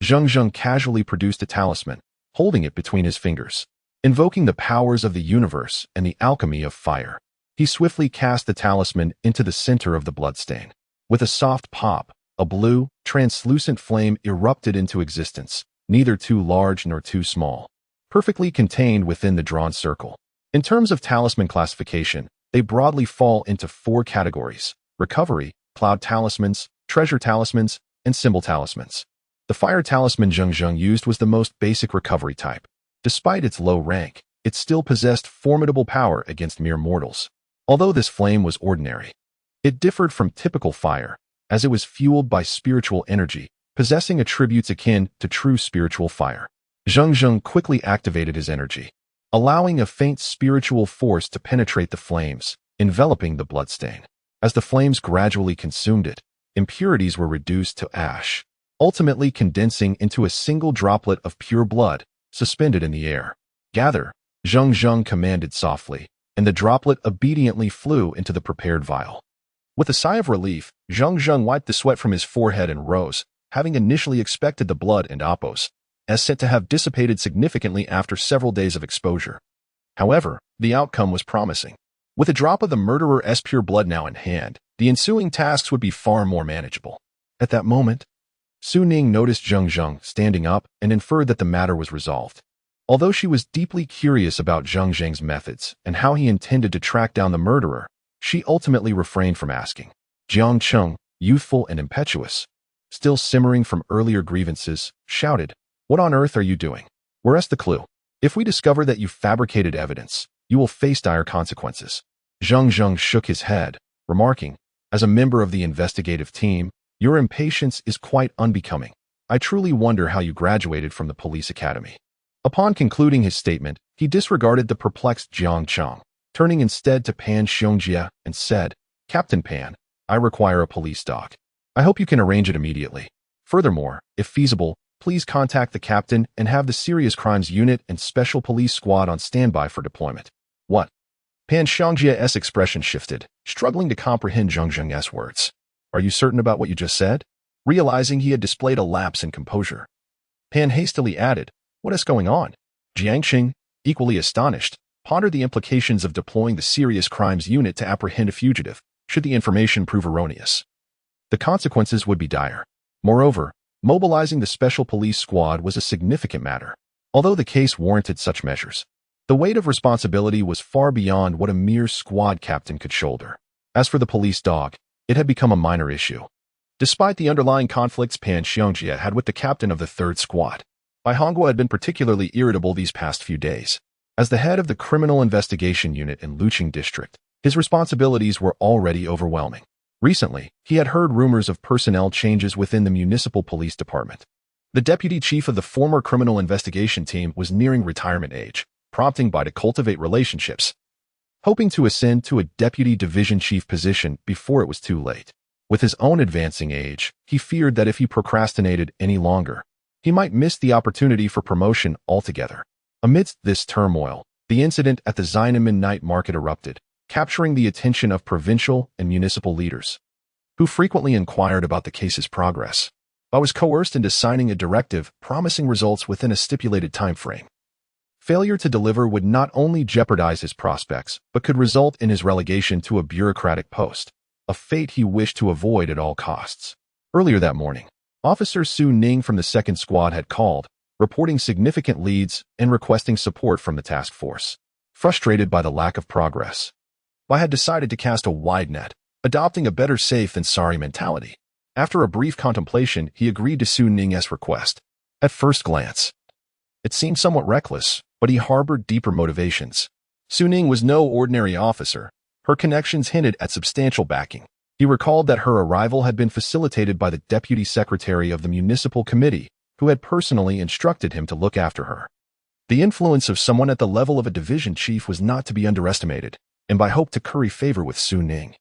Zheng Zheng casually produced a talisman, holding it between his fingers. Invoking the powers of the universe and the alchemy of fire, he swiftly cast the talisman into the center of the bloodstain. With a soft pop, a blue, translucent flame erupted into existence, neither too large nor too small, perfectly contained within the drawn circle. In terms of talisman classification, they broadly fall into 4 categories: recovery, cloud talismans, treasure talismans, and symbol talismans. The fire talisman Zheng Zheng used was the most basic recovery type. Despite its low rank, it still possessed formidable power against mere mortals. Although this flame was ordinary, it differed from typical fire, as it was fueled by spiritual energy, possessing attributes akin to true spiritual fire. Zheng Zheng quickly activated his energy, allowing a faint spiritual force to penetrate the flames, enveloping the bloodstain. As the flames gradually consumed it, impurities were reduced to ash, ultimately condensing into a single droplet of pure blood, suspended in the air. Gather, Zheng Zheng commanded softly, and the droplet obediently flew into the prepared vial. With a sigh of relief, Zheng Zheng wiped the sweat from his forehead and rose, having initially expected the blood and appos, as said to have dissipated significantly after several days of exposure. However, the outcome was promising. With a drop of the murderer's pure blood now in hand, the ensuing tasks would be far more manageable. At that moment, Su Ning noticed Zheng Zheng standing up and inferred that the matter was resolved. Although she was deeply curious about Zheng Zheng's methods and how he intended to track down the murderer, she ultimately refrained from asking. Jiangqing, youthful and impetuous, still simmering from earlier grievances, shouted, "What on earth are you doing? Where's the clue? If we discover that you fabricated evidence, you will face dire consequences." Zheng Zheng shook his head, remarking, "As a member of the investigative team, your impatience is quite unbecoming. I truly wonder how you graduated from the police academy." Upon concluding his statement, he disregarded the perplexed Jiangqing, turning instead to Pan Xiongjia and said, "Captain Pan, I require a police dog. I hope you can arrange it immediately. Furthermore, if feasible, please contact the captain and have the Serious Crimes Unit and Special Police Squad on standby for deployment." What? Pan Xiongjia's expression shifted, struggling to comprehend Zheng Zheng's words. "Are you certain about what you just said?" Realizing he had displayed a lapse in composure, Pan hastily added, "What is going on?" Jiangqing, equally astonished, pondered the implications of deploying the Serious Crimes Unit to apprehend a fugitive, should the information prove erroneous. The consequences would be dire. Moreover, mobilizing the Special Police Squad was a significant matter. Although the case warranted such measures, the weight of responsibility was far beyond what a mere squad captain could shoulder. As for the police dog, it had become a minor issue. Despite the underlying conflicts Pan Xiongjia had with the captain of the 3rd Squad, Bai Hongguo had been particularly irritable these past few days. As the head of the Criminal Investigation Unit in Luqing District, His responsibilities were already overwhelming. Recently, he had heard rumors of personnel changes within the municipal police department. The deputy chief of the former criminal investigation team was nearing retirement age, prompting by to cultivate relationships, hoping to ascend to a deputy division chief position before it was too late. With his own advancing age, he feared that if he procrastinated any longer, he might miss the opportunity for promotion altogether. Amidst this turmoil, the incident at the Xiamen night market erupted, capturing the attention of provincial and municipal leaders, who frequently inquired about the case's progress. Ba was coerced into signing a directive promising results within a stipulated time frame. Failure to deliver would not only jeopardize his prospects, but could result in his relegation to a bureaucratic post, a fate he wished to avoid at all costs. Earlier that morning, Officer Su Ning from the 2nd Squad had called, reporting significant leads and requesting support from the task force. Frustrated by the lack of progress, Ba had decided to cast a wide net, adopting a better safe than sorry mentality. After a brief contemplation, he agreed to Su Ning's request. At first glance, it seemed somewhat reckless, but he harbored deeper motivations. Su Ning was no ordinary officer. Her connections hinted at substantial backing. He recalled that her arrival had been facilitated by the deputy secretary of the municipal committee, who had personally instructed him to look after her. The influence of someone at the level of a division chief was not to be underestimated, and Ba hoped to curry favor with Su Ning,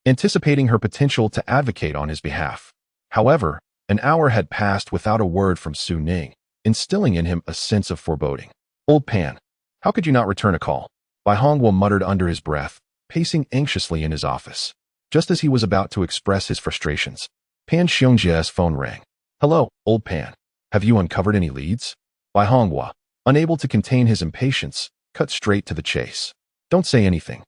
anticipating her potential to advocate on his behalf. However, an hour had passed without a word from Su Ning, instilling in him a sense of foreboding. "Old Pan, how could you not return a call?" Bai Hongwo muttered under his breath, pacing anxiously in his office. Just as he was about to express his frustrations, Pan Xiongjia's phone rang. "Hello, Old Pan. Have you uncovered any leads?" Bai Hongwo, unable to contain his impatience, cut straight to the chase. "Don't say anything.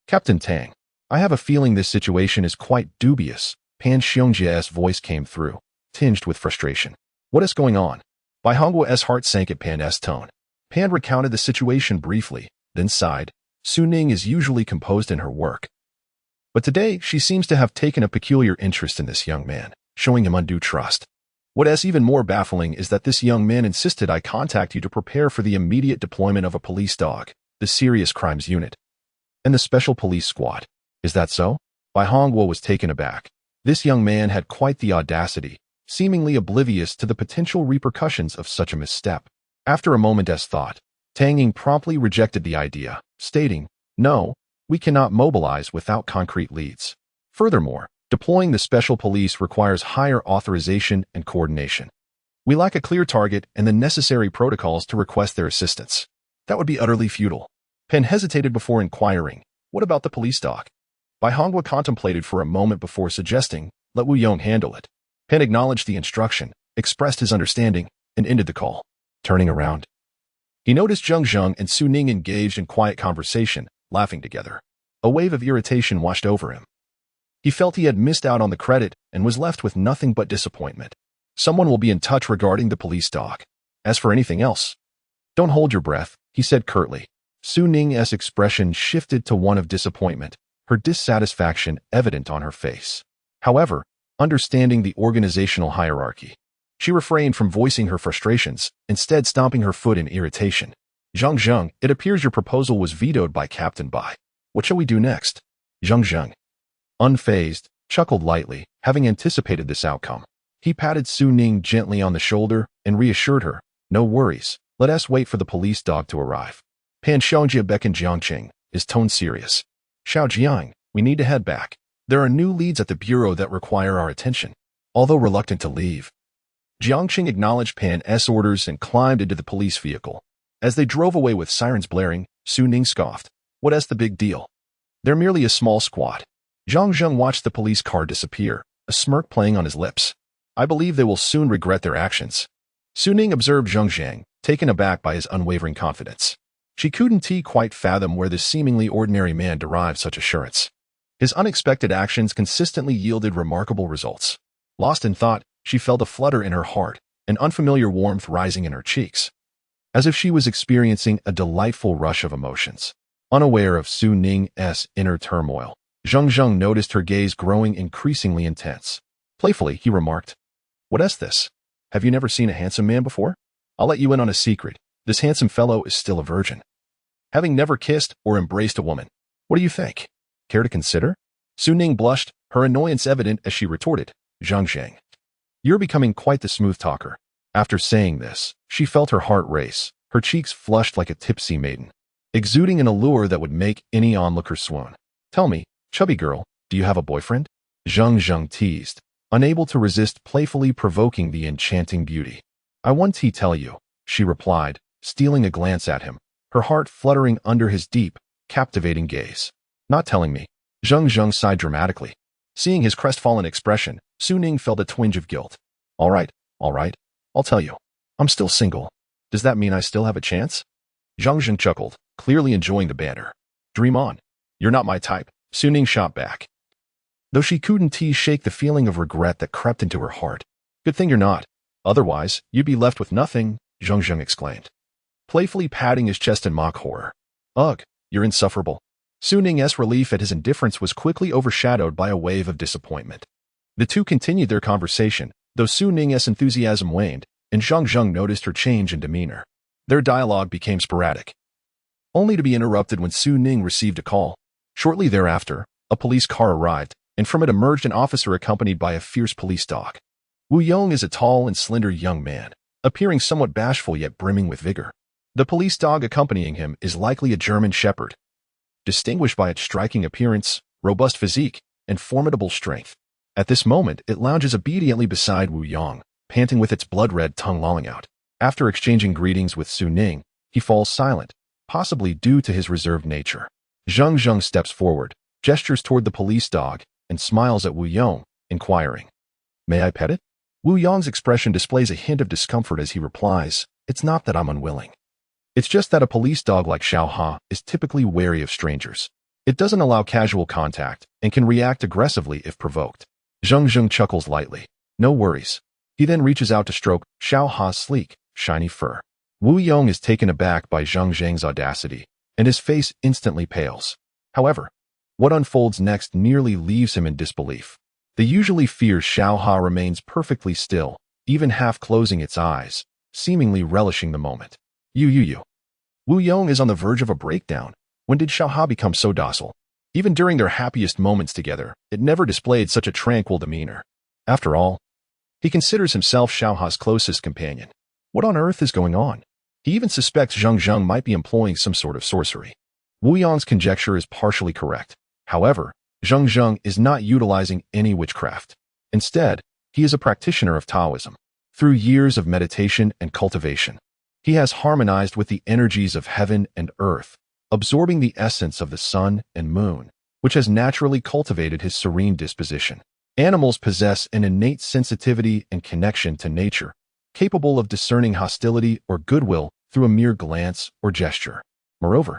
Captain Tang, I have a feeling this situation is quite dubious." Pan Xiongjia's voice came through, tinged with frustration. "What is going on?" Bai Hongwo's heart sank at Pan's tone. Pan recounted the situation briefly, then sighed. Su Ning is usually composed in her work, but today she seems to have taken a peculiar interest in this young man, showing him undue trust. What is even more baffling is that this young man insisted I contact you to prepare for the immediate deployment of a police dog, the Serious Crimes Unit, and the Special Police Squad. Is that so? Bai Hongwo was taken aback. This young man had quite the audacity, seemingly oblivious to the potential repercussions of such a misstep. After a moment's thought, Tang Ying promptly rejected the idea, stating, "No, we cannot mobilize without concrete leads. Furthermore, deploying the special police requires higher authorization and coordination. We lack a clear target and the necessary protocols to request their assistance. That would be utterly futile." Pen hesitated before inquiring, "What about the police dog?" Bai Hongwo contemplated for a moment before suggesting, "Let Wu Yong handle it." Pen acknowledged the instruction, expressed his understanding, and ended the call. Turning around, he noticed Zheng Zheng and Su Ning engaged in quiet conversation, laughing together. A wave of irritation washed over him. He felt he had missed out on the credit and was left with nothing but disappointment. Someone will be in touch regarding the police dog. As for anything else, "Don't hold your breath," he said curtly. Su Ning's expression shifted to one of disappointment, her dissatisfaction evident on her face. However, understanding the organizational hierarchy, she refrained from voicing her frustrations, instead stomping her foot in irritation. "Zheng Zheng, it appears your proposal was vetoed by Captain Bai. What shall we do next?" Zheng Zheng, unfazed, chuckled lightly, having anticipated this outcome. He patted Su Ning gently on the shoulder and reassured her, "No worries, let us wait for the police dog to arrive." Pan Xiaojia beckoned Jiangqing, his tone serious. "Xiao Jiang, we need to head back. There are new leads at the bureau that require our attention." Although reluctant to leave, Jiangqing acknowledged Pan's orders and climbed into the police vehicle. As they drove away with sirens blaring, Su Ning scoffed. "What is the big deal? They're merely a small squad." Zheng Zheng watched the police car disappear, a smirk playing on his lips. "I believe they will soon regret their actions." Su Ning observed Zheng Zheng, taken aback by his unwavering confidence. She couldn't quite fathom where this seemingly ordinary man derived such assurance. His unexpected actions consistently yielded remarkable results. Lost in thought, she felt a flutter in her heart, an unfamiliar warmth rising in her cheeks, as if she was experiencing a delightful rush of emotions. Unaware of Su Ning's inner turmoil, Zheng Zheng noticed her gaze growing increasingly intense. Playfully, he remarked, "What is this? Have you never seen a handsome man before? I'll let you in on a secret. This handsome fellow is still a virgin, having never kissed or embraced a woman. What do you think?" Care to consider? Su Ning blushed, her annoyance evident as she retorted, Zheng Zheng. You're becoming quite the smooth talker. After saying this, she felt her heart race, her cheeks flushed like a tipsy maiden, exuding an allure that would make any onlooker swoon. Tell me, chubby girl, do you have a boyfriend? Zheng Zheng teased, unable to resist playfully provoking the enchanting beauty. I want to tell you, she replied, stealing a glance at him, her heart fluttering under his deep, captivating gaze. Not telling me. Zheng Zheng sighed dramatically. Seeing his crestfallen expression, Su Ning felt a twinge of guilt. All right, I'll tell you. I'm still single. Does that mean I still have a chance? Zheng Zheng chuckled, clearly enjoying the banter. Dream on. You're not my type, Su Ning shot back. Though she couldn't shake the feeling of regret that crept into her heart. Good thing you're not. Otherwise, you'd be left with nothing, Zheng Zheng exclaimed, playfully patting his chest in mock horror. Ugh, you're insufferable. Su Ning's relief at his indifference was quickly overshadowed by a wave of disappointment. The two continued their conversation, though Su Ning's enthusiasm waned, and Zheng Zheng noticed her change in demeanor. Their dialogue became sporadic, only to be interrupted when Su Ning received a call. Shortly thereafter, a police car arrived, and from it emerged an officer accompanied by a fierce police dog. Wu Yong is a tall and slender young man, appearing somewhat bashful yet brimming with vigor. The police dog accompanying him is likely a German shepherd, distinguished by its striking appearance, robust physique, and formidable strength. At this moment, it lounges obediently beside Wu Yong, panting with its blood-red tongue lolling out. After exchanging greetings with Su Ning, he falls silent, possibly due to his reserved nature. Zheng Zheng steps forward, gestures toward the police dog, and smiles at Wu Yong, inquiring, May I pet it? Wu Yong's expression displays a hint of discomfort as he replies, It's not that I'm unwilling. It's just that a police dog like Xiao Ha is typically wary of strangers. It doesn't allow casual contact and can react aggressively if provoked. Zheng Zheng chuckles lightly. No worries. He then reaches out to stroke Xiao Ha's sleek, shiny fur. Wu Yong is taken aback by Zheng Zheng's audacity, and his face instantly pales. However, what unfolds next nearly leaves him in disbelief. The usually fierce Xiao Ha remains perfectly still, even half closing its eyes, seemingly relishing the moment. You. Wu Yong is on the verge of a breakdown. When did Xiao Ha become so docile? Even during their happiest moments together, it never displayed such a tranquil demeanor. After all, he considers himself Xiao Ha's closest companion. What on earth is going on? He even suspects Zheng Zheng might be employing some sort of sorcery. Wu Yong's conjecture is partially correct. However, Zheng Zheng is not utilizing any witchcraft. Instead, he is a practitioner of Taoism. Through years of meditation and cultivation, he has harmonized with the energies of heaven and earth, absorbing the essence of the sun and moon, which has naturally cultivated his serene disposition. Animals possess an innate sensitivity and connection to nature, capable of discerning hostility or goodwill through a mere glance or gesture. Moreover,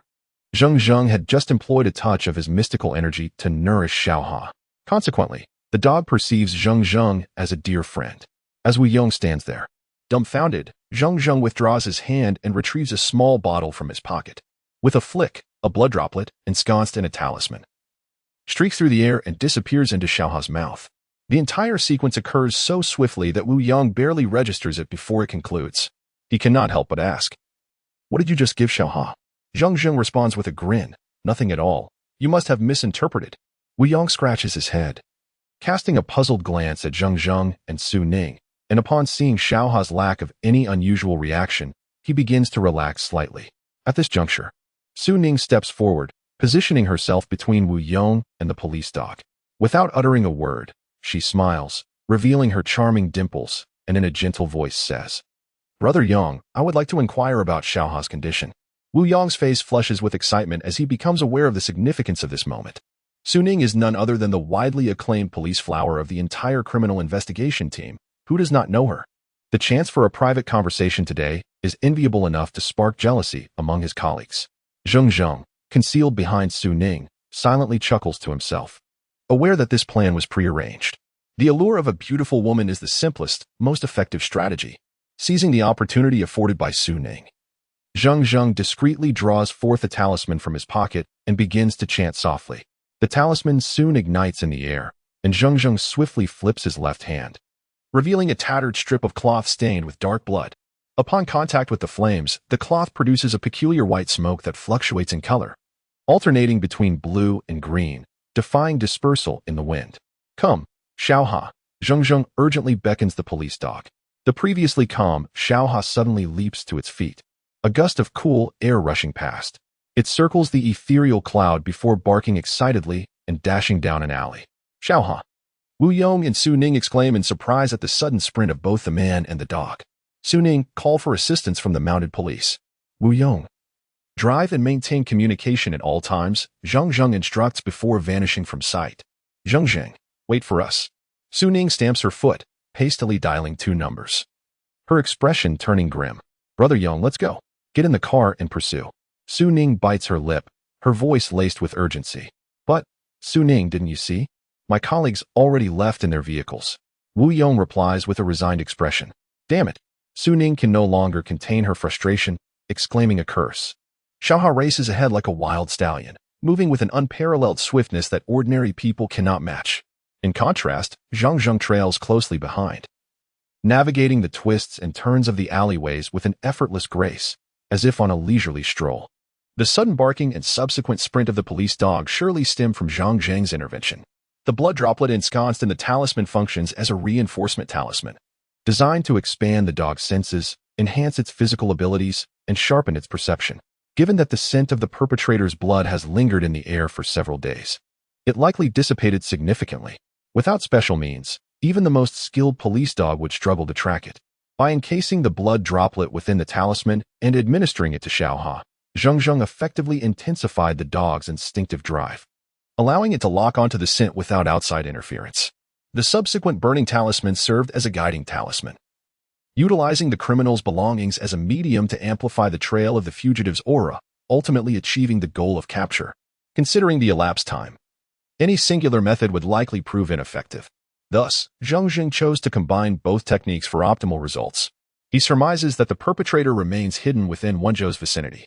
Zheng Zheng had just employed a touch of his mystical energy to nourish Xiao Ha. Consequently, the dog perceives Zheng Zheng as a dear friend. As Wu Yong stands there, dumbfounded, Zheng Zheng withdraws his hand and retrieves a small bottle from his pocket. With a flick, a blood droplet, ensconced in a talisman, streaks through the air and disappears into Xiao Ha's mouth. The entire sequence occurs so swiftly that Wu Yong barely registers it before it concludes. He cannot help but ask, What did you just give Xiao Ha? Zheng Zheng responds with a grin, Nothing at all. You must have misinterpreted. Wu Yong scratches his head, casting a puzzled glance at Zheng Zheng and Su Ning, and upon seeing Xiao Ha's lack of any unusual reaction, he begins to relax slightly. At this juncture, Su Ning steps forward, positioning herself between Wu Yong and the police dog. Without uttering a word, she smiles, revealing her charming dimples, and in a gentle voice says, Brother Yong, I would like to inquire about Xiao Ha's condition. Wu Yong's face flushes with excitement as he becomes aware of the significance of this moment. Su Ning is none other than the widely acclaimed police flower of the entire criminal investigation team. Who does not know her? The chance for a private conversation today is enviable enough to spark jealousy among his colleagues. Zheng Zheng, concealed behind Su Ning, silently chuckles to himself, aware that this plan was prearranged. The allure of a beautiful woman is the simplest, most effective strategy. Seizing the opportunity afforded by Su Ning, Zheng Zheng discreetly draws forth a talisman from his pocket and begins to chant softly. The talisman soon ignites in the air, and Zheng Zheng swiftly flips his left hand, revealing a tattered strip of cloth stained with dark blood. Upon contact with the flames, the cloth produces a peculiar white smoke that fluctuates in color, alternating between blue and green, defying dispersal in the wind. Come, Xiaoha. Zheng Zheng urgently beckons the police dog. The previously calm Xiaoha suddenly leaps to its feet. A gust of cool air rushing past. It circles the ethereal cloud before barking excitedly and dashing down an alley. Xiaoha. Wu Yong and Su Ning exclaim in surprise at the sudden sprint of both the man and the dog. Su Ning, call for assistance from the mounted police. Wu Yong. Drive and maintain communication at all times, Zheng Zheng instructs before vanishing from sight. Zheng Zheng, wait for us. Su Ning stamps her foot, hastily dialing 2 numbers. Her expression turning grim. Brother Yong, let's go. Get in the car and pursue. Su Ning bites her lip, her voice laced with urgency. But, Su Ning, didn't you see? My colleagues already left in their vehicles. Wu Yong replies with a resigned expression. Damn it. Su Ning can no longer contain her frustration, exclaiming a curse. Xiaoha races ahead like a wild stallion, moving with an unparalleled swiftness that ordinary people cannot match. In contrast, Zheng Zheng trails closely behind, navigating the twists and turns of the alleyways with an effortless grace, as if on a leisurely stroll. The sudden barking and subsequent sprint of the police dog surely stem from Zheng Zheng's intervention. The blood droplet ensconced in the talisman functions as a reinforcement talisman, designed to expand the dog's senses, enhance its physical abilities, and sharpen its perception. Given that the scent of the perpetrator's blood has lingered in the air for several days, it likely dissipated significantly. Without special means, even the most skilled police dog would struggle to track it. By encasing the blood droplet within the talisman and administering it to Xiaoha, Zheng Zheng effectively intensified the dog's instinctive drive, allowing it to lock onto the scent without outside interference. The subsequent burning talisman served as a guiding talisman, utilizing the criminal's belongings as a medium to amplify the trail of the fugitive's aura, ultimately achieving the goal of capture. Considering the elapsed time, any singular method would likely prove ineffective. Thus, Zheng Zheng chose to combine both techniques for optimal results. He surmises that the perpetrator remains hidden within Wenzhou's vicinity.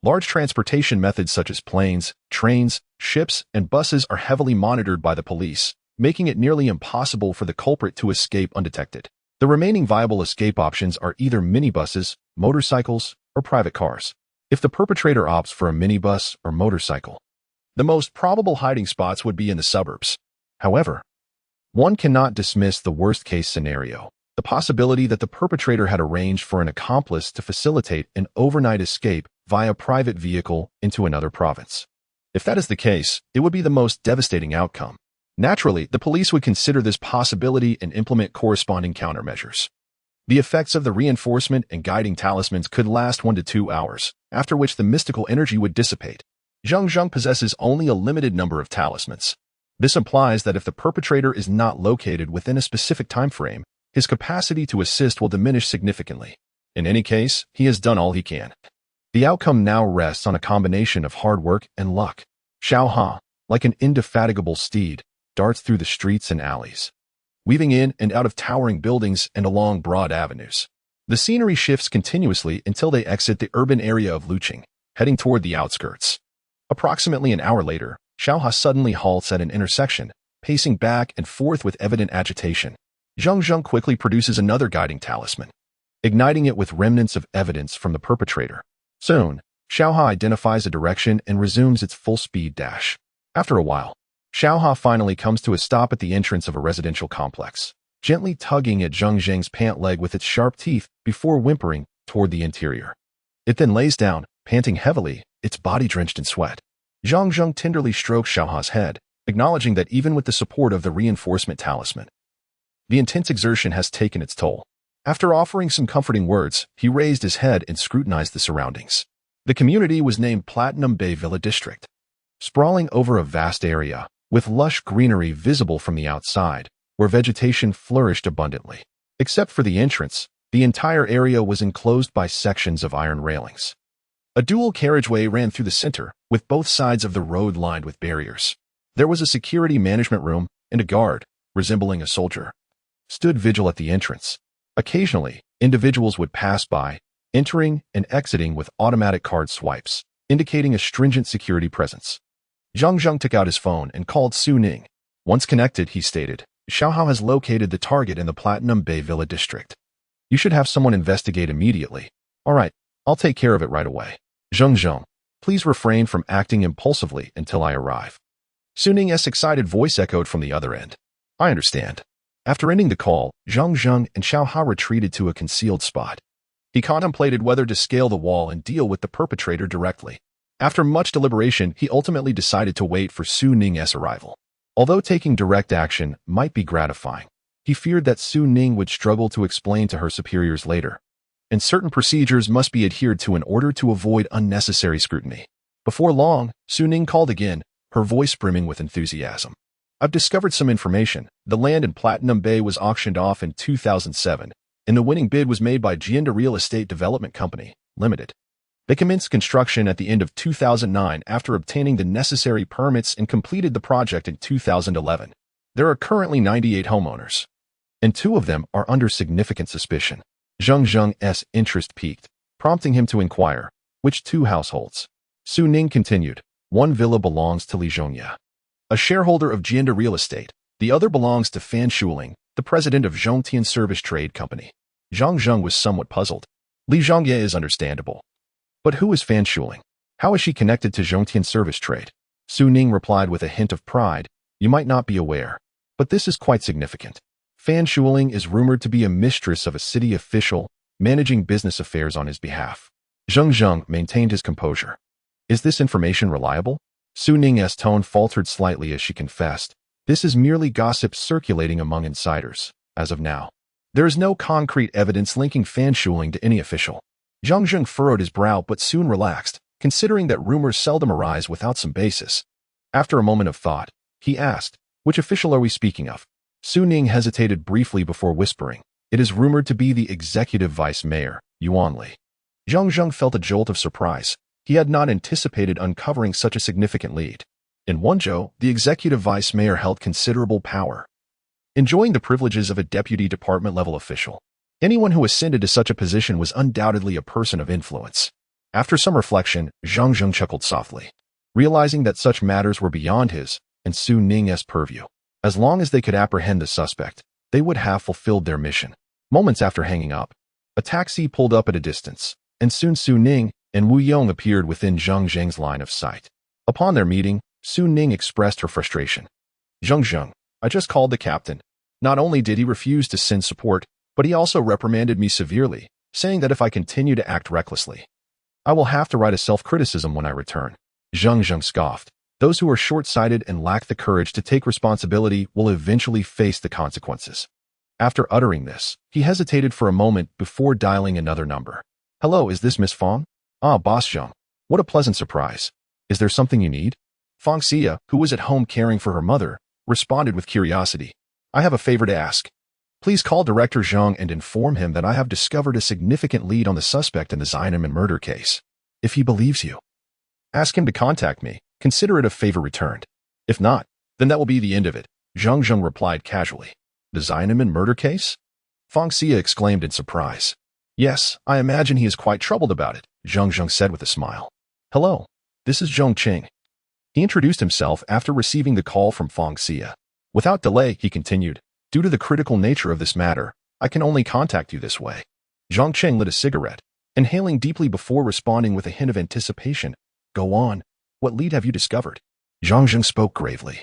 Large transportation methods such as planes, trains, ships, and buses are heavily monitored by the police, making it nearly impossible for the culprit to escape undetected. The remaining viable escape options are either minibuses, motorcycles, or private cars. If the perpetrator opts for a minibus or motorcycle, the most probable hiding spots would be in the suburbs. However, one cannot dismiss the worst-case scenario, the possibility that the perpetrator had arranged for an accomplice to facilitate an overnight escape via private vehicle into another province. If that is the case, it would be the most devastating outcome. Naturally, the police would consider this possibility and implement corresponding countermeasures. The effects of the reinforcement and guiding talismans could last 1 to 2 hours, after which the mystical energy would dissipate. Zheng Zheng possesses only a limited number of talismans. This implies that if the perpetrator is not located within a specific time frame, his capacity to assist will diminish significantly. In any case, he has done all he can. The outcome now rests on a combination of hard work and luck. Xiaoha, like an indefatigable steed, darts through the streets and alleys, weaving in and out of towering buildings and along broad avenues. The scenery shifts continuously until they exit the urban area of Luqing, heading toward the outskirts. Approximately an hour later, Xiaoha suddenly halts at an intersection, pacing back and forth with evident agitation. Zheng Zheng quickly produces another guiding talisman, igniting it with remnants of evidence from the perpetrator. Soon, Xiaoha identifies a direction and resumes its full-speed dash. After a while, Xiaoha finally comes to a stop at the entrance of a residential complex, gently tugging at Zheng Zheng's pant leg with its sharp teeth before whimpering toward the interior. It then lays down, panting heavily, its body drenched in sweat. Zheng Zheng tenderly strokes Xiaoha's head, acknowledging that even with the support of the reinforcement talisman, the intense exertion has taken its toll. After offering some comforting words, he raised his head and scrutinized the surroundings. The community was named Platinum Bay Villa District. Sprawling over a vast area, with lush greenery visible from the outside, where vegetation flourished abundantly. Except for the entrance, the entire area was enclosed by sections of iron railings. A dual carriageway ran through the center, with both sides of the road lined with barriers. There was a security management room, and a guard, resembling a soldier, stood vigil at the entrance. Occasionally, individuals would pass by, entering and exiting with automatic card swipes, indicating a stringent security presence. Zheng Zheng took out his phone and called Su Ning. Once connected, he stated, Xiaohao has located the target in the Platinum Bay Villa district. You should have someone investigate immediately. All right, I'll take care of it right away. Zheng Zheng, please refrain from acting impulsively until I arrive. Su Ning's excited voice echoed from the other end. I understand. After ending the call, Zheng Zheng and Xiao Ha retreated to a concealed spot. He contemplated whether to scale the wall and deal with the perpetrator directly. After much deliberation, he ultimately decided to wait for Su Ning's arrival. Although taking direct action might be gratifying, he feared that Su Ning would struggle to explain to her superiors later, and certain procedures must be adhered to in order to avoid unnecessary scrutiny. Before long, Su Ning called again, her voice brimming with enthusiasm. I've discovered some information. The land in Platinum Bay was auctioned off in 2007, and the winning bid was made by Jianda Real Estate Development Company, Limited. They commenced construction at the end of 2009 after obtaining the necessary permits and completed the project in 2011. There are currently 98 homeowners, and 2 of them are under significant suspicion. Zheng Zheng's interest piqued, prompting him to inquire, which 2 households? Su Ning continued, one villa belongs to Li Zhongye, a shareholder of Jianda Real Estate. The other belongs to Fan Shuling, the president of Zhongtian Service Trade Company. Zheng Zheng was somewhat puzzled. Li Zhongye is understandable. But who is Fan Shuling? How is she connected to Zhongtian Service Trade? Su Ning replied with a hint of pride, you might not be aware, but this is quite significant. Fan Shuling is rumored to be a mistress of a city official, managing business affairs on his behalf. Zheng Zheng maintained his composure. Is this information reliable? Su Ning's tone faltered slightly as she confessed, this is merely gossip circulating among insiders, as of now. There is no concrete evidence linking Fan Shuling to any official. Zheng Zheng furrowed his brow but soon relaxed, considering that rumors seldom arise without some basis. After a moment of thought, he asked, which official are we speaking of? Su Ning hesitated briefly before whispering, it is rumored to be the executive vice mayor, Yuan Li. Zheng Zheng felt a jolt of surprise. He had not anticipated uncovering such a significant lead. In Wenzhou, the executive vice mayor held considerable power, enjoying the privileges of a deputy department-level official. Anyone who ascended to such a position was undoubtedly a person of influence. After some reflection, Zheng Zheng chuckled softly, realizing that such matters were beyond his and Su Ning's purview. As long as they could apprehend the suspect, they would have fulfilled their mission. Moments after hanging up, a taxi pulled up at a distance, and soon Su Ning and Wu Yong appeared within Zheng Zheng's line of sight. Upon their meeting, Su Ning expressed her frustration. Zheng Zheng, I just called the captain. Not only did he refuse to send support, but he also reprimanded me severely, saying that if I continue to act recklessly, I will have to write a self-criticism when I return. Zheng Zheng scoffed. Those who are short-sighted and lack the courage to take responsibility will eventually face the consequences. After uttering this, he hesitated for a moment before dialing another number. Hello, is this Miss Fong? Ah, Boss Zheng. What a pleasant surprise. Is there something you need? Fong Xia, who was at home caring for her mother, responded with curiosity. I have a favor to ask. Please call Director Zhang and inform him that I have discovered a significant lead on the suspect in the Zheng murder case. If he believes you, ask him to contact me. Consider it a favor returned. If not, then that will be the end of it. Zheng Zheng replied casually. The Zheng murder case? Fong Xia exclaimed in surprise. Yes, I imagine he is quite troubled about it, Zheng Zheng said with a smile. Hello, this is Zhong Qing. He introduced himself after receiving the call from Fong Xia. Without delay, he continued, due to the critical nature of this matter, I can only contact you this way. Zhong Qing lit a cigarette, inhaling deeply before responding with a hint of anticipation. Go on. What lead have you discovered? Zhang Zheng spoke gravely.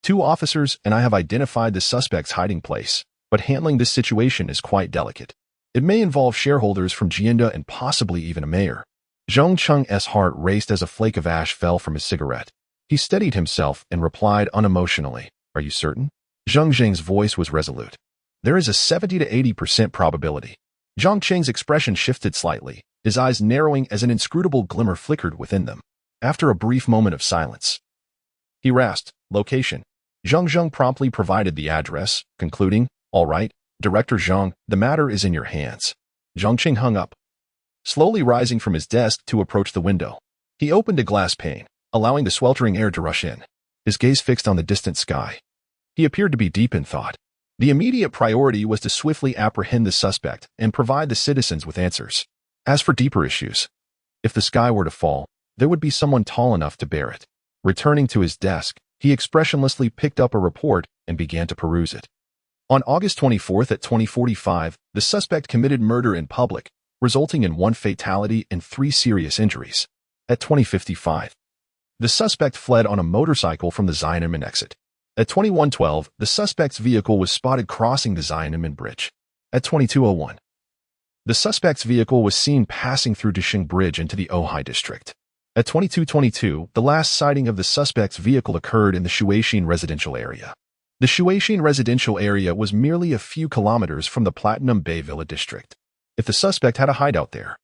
2 officers and I have identified the suspect's hiding place, but handling this situation is quite delicate. It may involve shareholders from Jianda and possibly even a mayor. Zhong Cheng's heart raced as a flake of ash fell from his cigarette. He steadied himself and replied unemotionally, Are you certain? Zheng Zheng's voice was resolute. There is a 70 to 80% probability. Zhang Qing's expression shifted slightly, his eyes narrowing as an inscrutable glimmer flickered within them. After a brief moment of silence, he rasped, Location. Zheng Zheng promptly provided the address, concluding, All right, Director Zhang, the matter is in your hands. Zhang Qing hung up, slowly rising from his desk to approach the window. He opened a glass pane, allowing the sweltering air to rush in, his gaze fixed on the distant sky. He appeared to be deep in thought. The immediate priority was to swiftly apprehend the suspect and provide the citizens with answers. As for deeper issues, if the sky were to fall, there would be someone tall enough to bear it. Returning to his desk, he expressionlessly picked up a report and began to peruse it. On August 24th at 20:45, the suspect committed murder in public, resulting in 1 fatality and 3 serious injuries. At 20:55, The suspect fled on a motorcycle from the Xiamen exit. At 21:12, the suspect's vehicle was spotted crossing the Xiamen Bridge. At 22:01, the suspect's vehicle was seen passing through Deepening Bridge into the Ojai district. At 22:22, the last sighting of the suspect's vehicle occurred in the Shuixin residential area. The Shuixin residential area was merely a few kilometers from the Platinum Bay Villa district. If the suspect had a hideout there,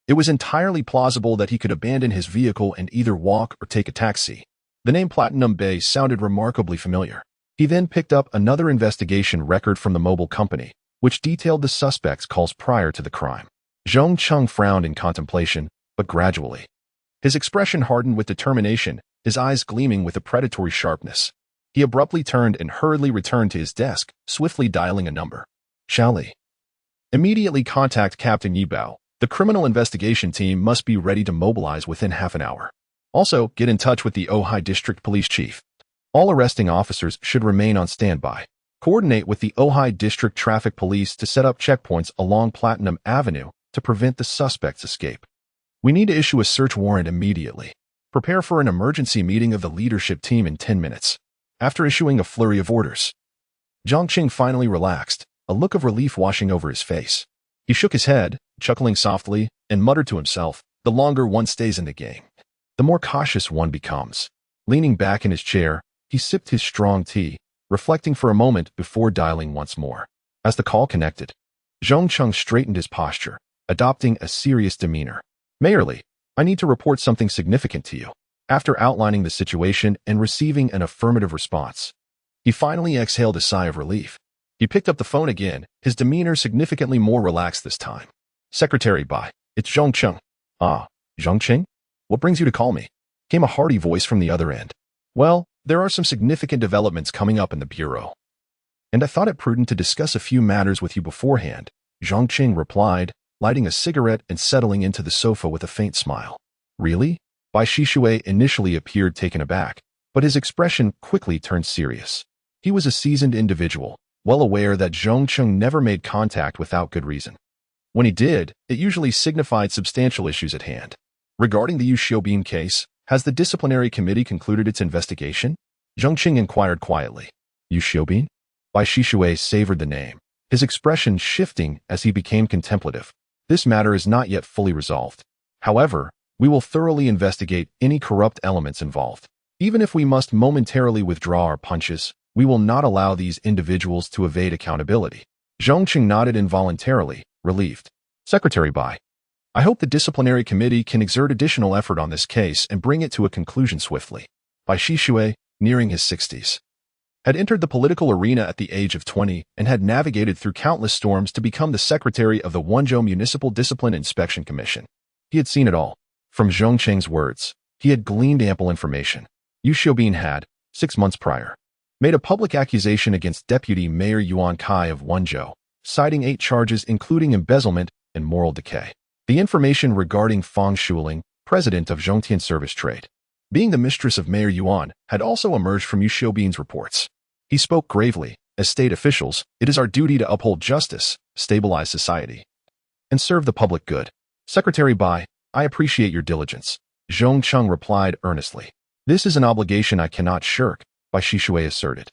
it was entirely plausible that he could abandon his vehicle and either walk or take a taxi. The name Platinum Bay sounded remarkably familiar. He then picked up another investigation record from the mobile company, which detailed the suspect's calls prior to the crime. Zheng Zheng frowned in contemplation, but gradually. His expression hardened with determination, his eyes gleaming with a predatory sharpness. He abruptly turned and hurriedly returned to his desk, swiftly dialing a number. Shall we immediately contact Captain Yibao? The criminal investigation team must be ready to mobilize within half an hour. Also, get in touch with the Ojai District Police Chief. All arresting officers should remain on standby. Coordinate with the Ojai District Traffic Police to set up checkpoints along Platinum Avenue to prevent the suspect's escape. We need to issue a search warrant immediately. Prepare for an emergency meeting of the leadership team in 10 minutes. After issuing a flurry of orders, Zhang Qing finally relaxed, a look of relief washing over his face. He shook his head, chuckling softly, and muttered to himself, the longer one stays in the game, the more cautious one becomes. Leaning back in his chair, he sipped his strong tea, reflecting for a moment before dialing once more. As the call connected, Zheng Zheng straightened his posture, adopting a serious demeanor. Mayorly, I need to report something significant to you. After outlining the situation and receiving an affirmative response, he finally exhaled a sigh of relief. He picked up the phone again, his demeanor significantly more relaxed this time. Secretary Bai, it's Zheng Zheng. Ah, Zheng Qing? What brings you to call me? Came a hearty voice from the other end. Well, there are some significant developments coming up in the Bureau, and I thought it prudent to discuss a few matters with you beforehand, Zheng Qing replied, lighting a cigarette and settling into the sofa with a faint smile. Really? Bai Shishui initially appeared taken aback, but his expression quickly turned serious. He was a seasoned individual, well aware that Zheng Zheng never made contact without good reason. When he did, it usually signified substantial issues at hand. Regarding the Yu Xiaobin case, has the disciplinary committee concluded its investigation? Zheng Qing inquired quietly. Yu Xiaobin? Bai Shishui savored the name, his expression shifting as he became contemplative. This matter is not yet fully resolved. However, we will thoroughly investigate any corrupt elements involved. Even if we must momentarily withdraw our punches, we will not allow these individuals to evade accountability. Zheng Qing nodded involuntarily, relieved. Secretary Bai, I hope the disciplinary committee can exert additional effort on this case and bring it to a conclusion swiftly. Bai Shishui, nearing his 60s, had entered the political arena at the age of 20 and had navigated through countless storms to become the secretary of the Wenzhou Municipal Discipline Inspection Commission. He had seen it all. From Zheng Qing's words, he had gleaned ample information. Yu Xiaobin had, 6 months prior, made a public accusation against Deputy Mayor Yuan Kai of Wenzhou, citing 8 charges including embezzlement and moral decay. The information regarding Fang Shuling, president of Zhongtian Service Trade, being the mistress of Mayor Yuan, had also emerged from Yu Xiaobin's reports. He spoke gravely, as state officials, it is our duty to uphold justice, stabilize society, and serve the public good. Secretary Bai, I appreciate your diligence, Zheng Zheng replied earnestly. This is an obligation I cannot shirk, Bai Shishui asserted.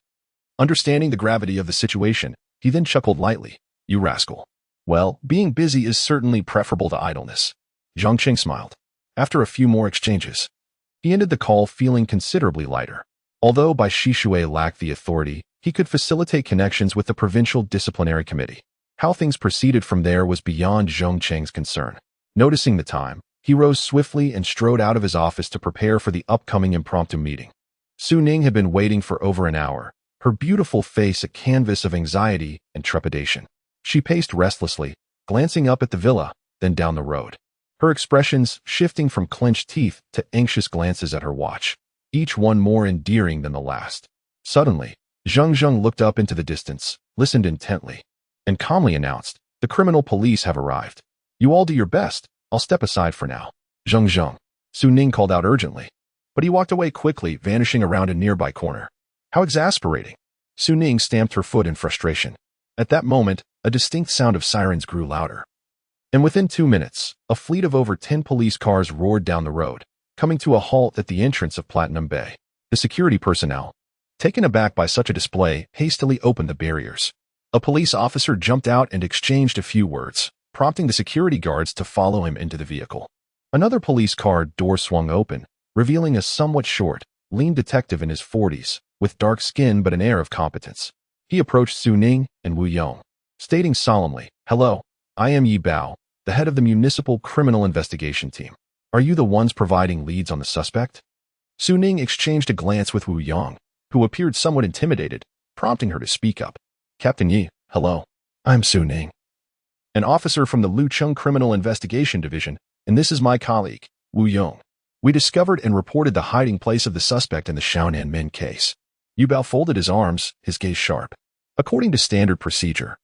Understanding the gravity of the situation, he then chuckled lightly. You rascal. Well, being busy is certainly preferable to idleness. Zheng Qing smiled. After a few more exchanges, he ended the call feeling considerably lighter. Although Bai Shishui lacked the authority, he could facilitate connections with the Provincial Disciplinary Committee. How things proceeded from there was beyond Zheng Qing's concern. Noticing the time, he rose swiftly and strode out of his office to prepare for the upcoming impromptu meeting. Su Ning had been waiting for over an hour, her beautiful face a canvas of anxiety and trepidation. She paced restlessly, glancing up at the villa, then down the road. Her expressions shifting from clenched teeth to anxious glances at her watch, each one more endearing than the last. Suddenly, Zheng Zheng looked up into the distance, listened intently, and calmly announced, the criminal police have arrived. You all do your best. I'll step aside for now. Zheng Zheng, Su Ning called out urgently. But he walked away quickly, vanishing around a nearby corner. How exasperating. Su Ning stamped her foot in frustration. At that moment, a distinct sound of sirens grew louder. And within 2 minutes, a fleet of over 10 police cars roared down the road, coming to a halt at the entrance of Platinum Bay. The security personnel, taken aback by such a display, hastily opened the barriers. A police officer jumped out and exchanged a few words, prompting the security guards to follow him into the vehicle. Another police car door swung open, revealing a somewhat short, lean detective in his 40s, with dark skin but an air of competence. He approached Su Ning and Wu Yong, stating solemnly, "Hello, I am Yi Bao, the head of the Municipal Criminal Investigation Team. Are you the ones providing leads on the suspect?" Su Ning exchanged a glance with Wu Yong, who appeared somewhat intimidated, prompting her to speak up. "Captain Yi, hello. I'm Su Ning, an officer from the Lucheng Criminal Investigation Division, and this is my colleague, Wu Yong. We discovered and reported the hiding place of the suspect in the Xiaonan Min case." Yu Bao folded his arms, his gaze sharp. "According to standard procedure,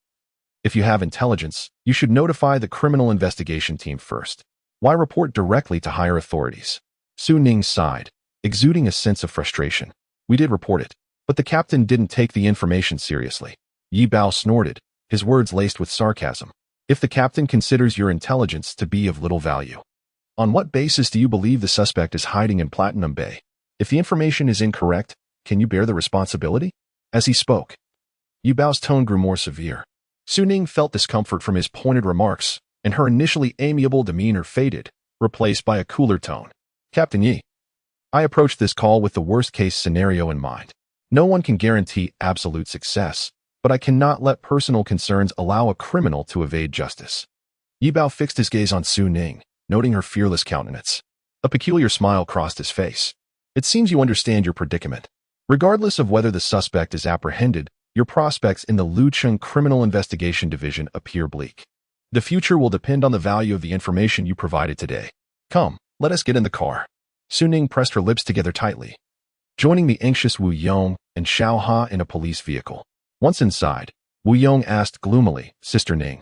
if you have intelligence, you should notify the criminal investigation team first. Why report directly to higher authorities?" Su Ning sighed, exuding a sense of frustration. "We did report it, but the captain didn't take the information seriously." Yi Bao snorted, his words laced with sarcasm. "If the captain considers your intelligence to be of little value, on what basis do you believe the suspect is hiding in Platinum Bay? If the information is incorrect, can you bear the responsibility?" As he spoke, Yi Bao's tone grew more severe. Su Ning felt discomfort from his pointed remarks, and her initially amiable demeanor faded, replaced by a cooler tone. "Captain Yi, I approached this call with the worst-case scenario in mind. No one can guarantee absolute success, but I cannot let personal concerns allow a criminal to evade justice." Yi Bao fixed his gaze on Su Ning, noting her fearless countenance. A peculiar smile crossed his face. "It seems you understand your predicament. Regardless of whether the suspect is apprehended, your prospects in the Lucheng Criminal Investigation Division appear bleak. The future will depend on the value of the information you provided today. Come, let us get in the car." Su Ning pressed her lips together tightly, joining the anxious Wu Yong and Xiao Ha in a police vehicle. Once inside, Wu Yong asked gloomily, "Sister Ning,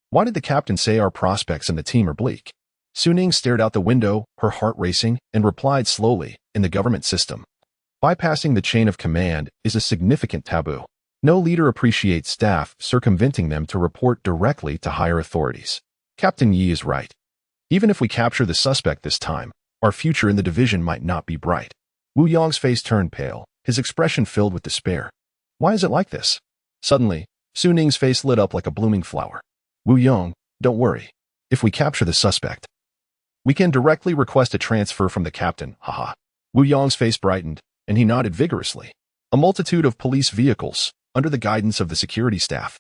why did the captain say our prospects and the team are bleak?" Su Ning stared out the window, her heart racing, and replied slowly, "In the government system, bypassing the chain of command is a significant taboo. No leader appreciates staff circumventing them to report directly to higher authorities. Captain Yi is right. Even if we capture the suspect this time, our future in the division might not be bright." Wu Yong's face turned pale, his expression filled with despair. "Why is it like this?" Suddenly, Su Ning's face lit up like a blooming flower. "Wu Yong, don't worry. If we capture the suspect, we can directly request a transfer from the captain, haha." Wu Yong's face brightened, and he nodded vigorously. A multitude of police vehicles, under the guidance of the security staff,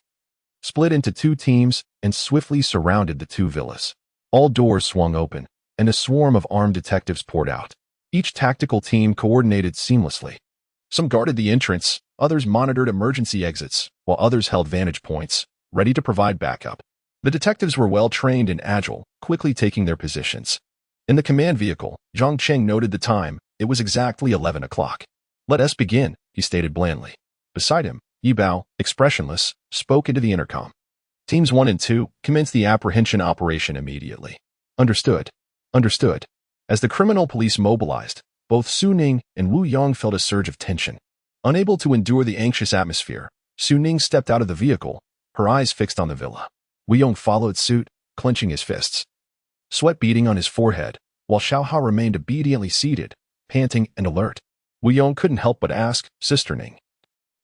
split into two teams and swiftly surrounded the two villas. All doors swung open, and a swarm of armed detectives poured out. Each tactical team coordinated seamlessly. Some guarded the entrance, others monitored emergency exits, while others held vantage points, ready to provide backup. The detectives were well-trained and agile, quickly taking their positions. In the command vehicle, Zhang Cheng noted the time. It was exactly 11 o'clock. "Let us begin," he stated blandly. Beside him, Yi Bao, expressionless, spoke into the intercom. "Teams 1 and 2, commence the apprehension operation immediately." "Understood. Understood." As the criminal police mobilized, both Su Ning and Wu Yong felt a surge of tension. Unable to endure the anxious atmosphere, Su Ning stepped out of the vehicle, her eyes fixed on the villa. Wu Yong followed suit, clenching his fists, sweat beading on his forehead, while Xiao Ha remained obediently seated, panting and alert. Wu Yong couldn't help but ask, "Sister Ning,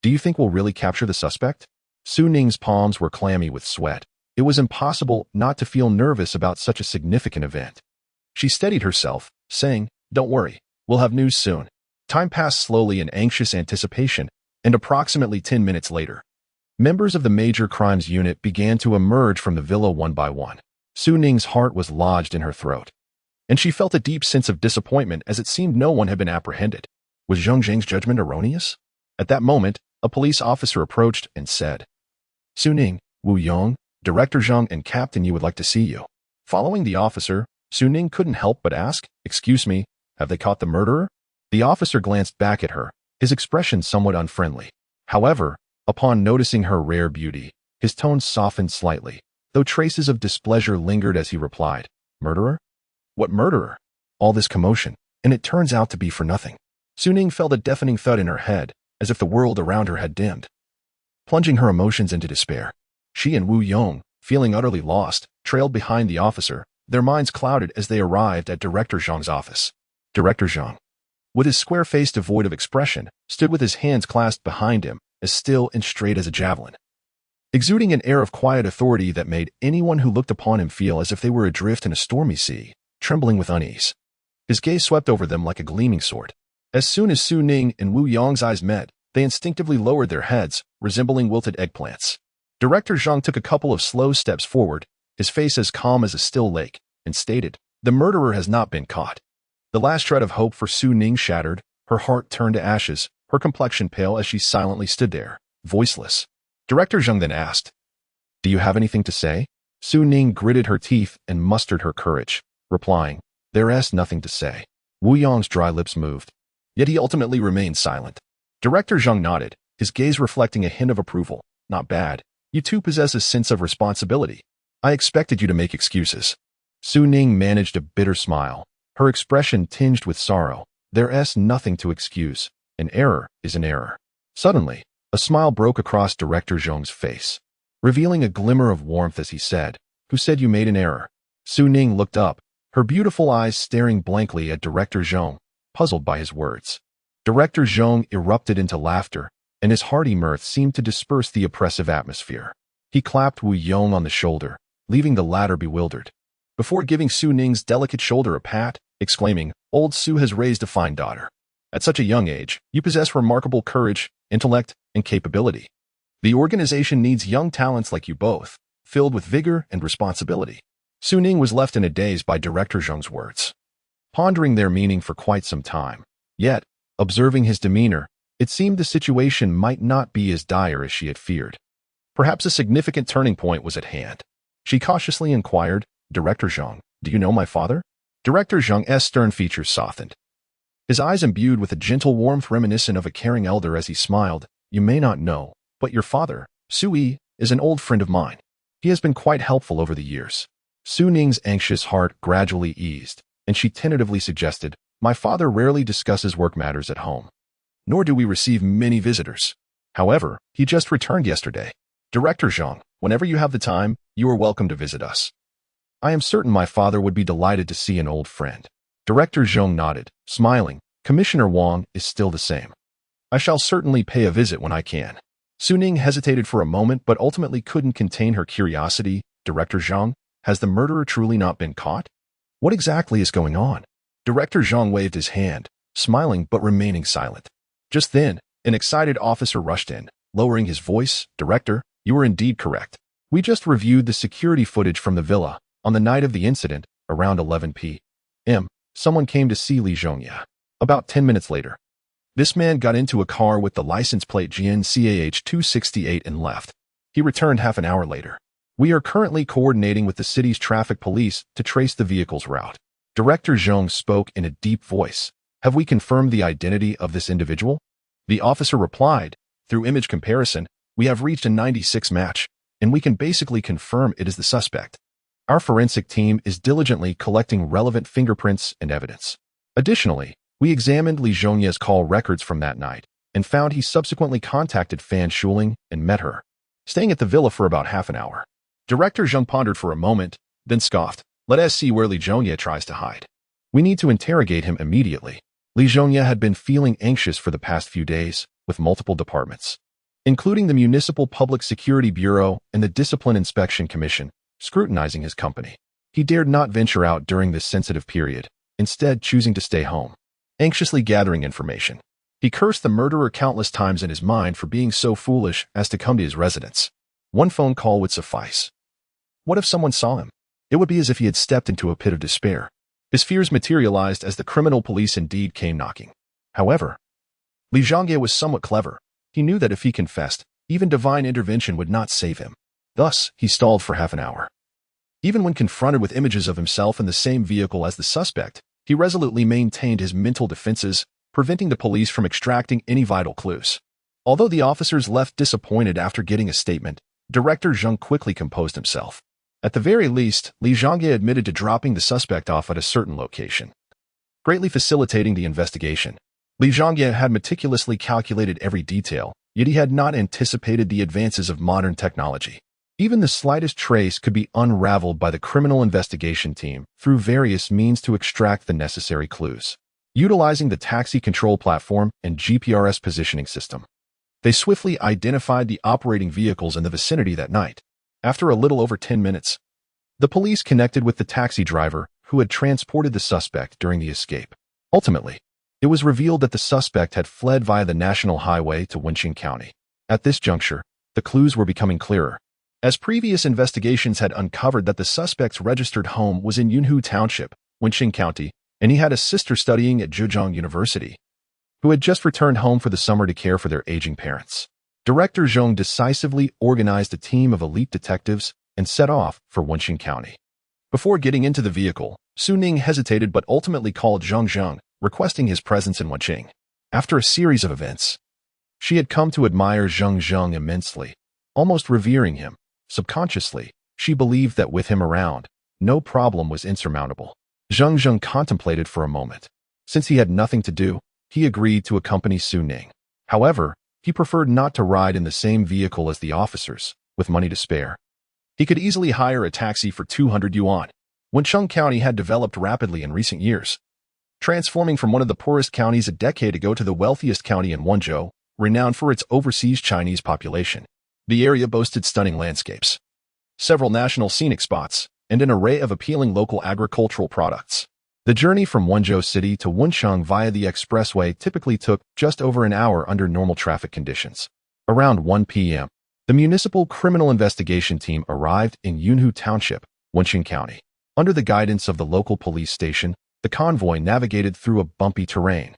do you think we'll really capture the suspect?" Su Ning's palms were clammy with sweat. It was impossible not to feel nervous about such a significant event. She steadied herself, saying, "Don't worry, we'll have news soon." Time passed slowly in anxious anticipation, and approximately 10 minutes later, members of the Major Crimes Unit began to emerge from the villa one by one. Su Ning's heart was lodged in her throat, and she felt a deep sense of disappointment as it seemed no one had been apprehended. Was Zheng Zheng's judgment erroneous? At that moment, a police officer approached and said, "Su Ning, Wu Yong, Director Zheng and Captain Yi would like to see you." Following the officer, Su Ning couldn't help but ask, "Excuse me, have they caught the murderer?" The officer glanced back at her, his expression somewhat unfriendly. However, upon noticing her rare beauty, his tone softened slightly, though traces of displeasure lingered as he replied, "Murderer? What murderer? All this commotion, and it turns out to be for nothing." Su Ning felt a deafening thud in her head, as if the world around her had dimmed, plunging her emotions into despair. She and Wu Yong, feeling utterly lost, trailed behind the officer, their minds clouded as they arrived at Director Zhang's office. Director Zheng, with his square face devoid of expression, stood with his hands clasped behind him, as still and straight as a javelin, exuding an air of quiet authority that made anyone who looked upon him feel as if they were adrift in a stormy sea, trembling with unease. His gaze swept over them like a gleaming sword. As soon as Su Ning and Wu Yong's eyes met, they instinctively lowered their heads, resembling wilted eggplants. Director Zheng took a couple of slow steps forward, his face as calm as a still lake, and stated, "The murderer has not been caught." The last shred of hope for Su Ning shattered, her heart turned to ashes, her complexion pale as she silently stood there, voiceless. Director Zheng then asked, "Do you have anything to say?" Su Ning gritted her teeth and mustered her courage, replying, "There's nothing to say." Wu Yong's dry lips moved, yet he ultimately remained silent. Director Zheng nodded, his gaze reflecting a hint of approval. "Not bad. You two possess a sense of responsibility. I expected you to make excuses." Su Ning managed a bitter smile, her expression tinged with sorrow. "There's nothing to excuse. An error is an error." Suddenly, a smile broke across Director Zheng's face, revealing a glimmer of warmth as he said, "Who said you made an error?" Su Ning looked up, her beautiful eyes staring blankly at Director Zheng, puzzled by his words. Director Zheng erupted into laughter, and his hearty mirth seemed to disperse the oppressive atmosphere. He clapped Wu Yong on the shoulder, leaving the latter bewildered, before giving Su Ning's delicate shoulder a pat, exclaiming, "Old Su has raised a fine daughter. At such a young age, you possess remarkable courage, intellect, and capability. The organization needs young talents like you both, filled with vigor and responsibility." Su Ning was left in a daze by Director Zheng's words, pondering their meaning for quite some time. Yet, observing his demeanor, it seemed the situation might not be as dire as she had feared. Perhaps a significant turning point was at hand. She cautiously inquired, "Director Zheng, do you know my father?" Director Zheng's stern features softened, his eyes imbued with a gentle warmth reminiscent of a caring elder as he smiled. "You may not know, but your father, Sui, is an old friend of mine. He has been quite helpful over the years." Su Ning's anxious heart gradually eased, and she tentatively suggested, "My father rarely discusses work matters at home, nor do we receive many visitors. However, he just returned yesterday. Director Zheng, whenever you have the time, you are welcome to visit us. I am certain my father would be delighted to see an old friend." Director Zheng nodded, smiling. "Commissioner Wang is still the same. I shall certainly pay a visit when I can." Su Ning hesitated for a moment but ultimately couldn't contain her curiosity. "Director Zheng, has the murderer truly not been caught? What exactly is going on?" Director Zheng waved his hand, smiling but remaining silent. Just then, an excited officer rushed in, lowering his voice, "Director, you are indeed correct. We just reviewed the security footage from the villa. On the night of the incident, around 11 p.m., someone came to see Li Zhongya. About 10 minutes later, this man got into a car with the license plate GNCAH 268 and left. He returned half an hour later. We are currently coordinating with the city's traffic police to trace the vehicle's route." Director Zheng spoke in a deep voice. "Have we confirmed the identity of this individual?" The officer replied, "Through image comparison, we have reached a 96 match, and we can basically confirm it is the suspect. Our forensic team is diligently collecting relevant fingerprints and evidence. Additionally, we examined Li Zhongya's call records from that night and found he subsequently contacted Fan Shuling and met her, staying at the villa for about half an hour." Director Zheng pondered for a moment, then scoffed, "Let us see where Li Zhongya tries to hide. We need to interrogate him immediately." Li Zhongya had been feeling anxious for the past few days, with multiple departments, including the Municipal Public Security Bureau and the Discipline Inspection Commission, scrutinizing his company. He dared not venture out during this sensitive period, instead choosing to stay home, anxiously gathering information. He cursed the murderer countless times in his mind for being so foolish as to come to his residence. One phone call would suffice. What if someone saw him? It would be as if he had stepped into a pit of despair. His fears materialized as the criminal police indeed came knocking. However, Li Zhongye was somewhat clever. He knew that if he confessed, even divine intervention would not save him. Thus, he stalled for half an hour. Even when confronted with images of himself in the same vehicle as the suspect, he resolutely maintained his mental defenses, preventing the police from extracting any vital clues. Although the officers left disappointed after getting a statement, Director Zheng quickly composed himself. At the very least, Li Zhongye admitted to dropping the suspect off at a certain location, greatly facilitating the investigation. Li Zhongye had meticulously calculated every detail, yet he had not anticipated the advances of modern technology. Even the slightest trace could be unraveled by the criminal investigation team through various means to extract the necessary clues. utilizing the taxi control platform and GPS positioning system. They swiftly identified the operating vehicles in the vicinity that night. After a little over 10 minutes, the police connected with the taxi driver who had transported the suspect during the escape. Ultimately, it was revealed that the suspect had fled via the national highway to Wenqing County. At this juncture, the clues were becoming clearer, as previous investigations had uncovered that the suspect's registered home was in Yunhu Township, Wenqing County, and he had a sister studying at Zhejiang University, who had just returned home for the summer to care for their aging parents. Director Zheng decisively organized a team of elite detectives and set off for Wenqing County. Before getting into the vehicle, Su Ning hesitated but ultimately called Zheng Zheng, requesting his presence in Wenqing. After a series of events, she had come to admire Zheng Zheng immensely, almost revering him. Subconsciously, she believed that with him around, no problem was insurmountable. Zheng Zheng contemplated for a moment. Since he had nothing to do, he agreed to accompany Su Ning. However, he preferred not to ride in the same vehicle as the officers, with money to spare. He could easily hire a taxi for 200 yuan. Wenqing County had developed rapidly in recent years, transforming from one of the poorest counties a decade ago to the wealthiest county in Wenzhou, renowned for its overseas Chinese population. The area boasted stunning landscapes, several national scenic spots, and an array of appealing local agricultural products. The journey from Wenzhou City to Wencheng via the expressway typically took just over an hour under normal traffic conditions. Around 1 p.m., the Municipal Criminal Investigation Team arrived in Yunhu Township, Wenqing County. Under the guidance of the local police station, the convoy navigated through a bumpy terrain,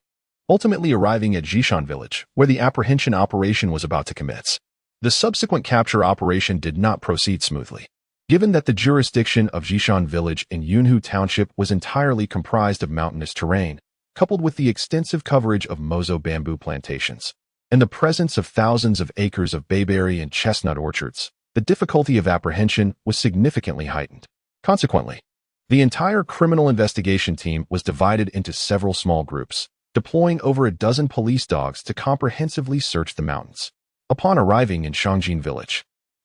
ultimately arriving at Jishan Village, where the apprehension operation was about to commence. The subsequent capture operation did not proceed smoothly. Given that the jurisdiction of Jishan Village in Yunhu Township was entirely comprised of mountainous terrain, coupled with the extensive coverage of mozo bamboo plantations, and the presence of thousands of acres of bayberry and chestnut orchards, the difficulty of apprehension was significantly heightened. Consequently, the entire criminal investigation team was divided into several small groups, deploying over a dozen police dogs to comprehensively search the mountains. Upon arriving in Shangjin Village,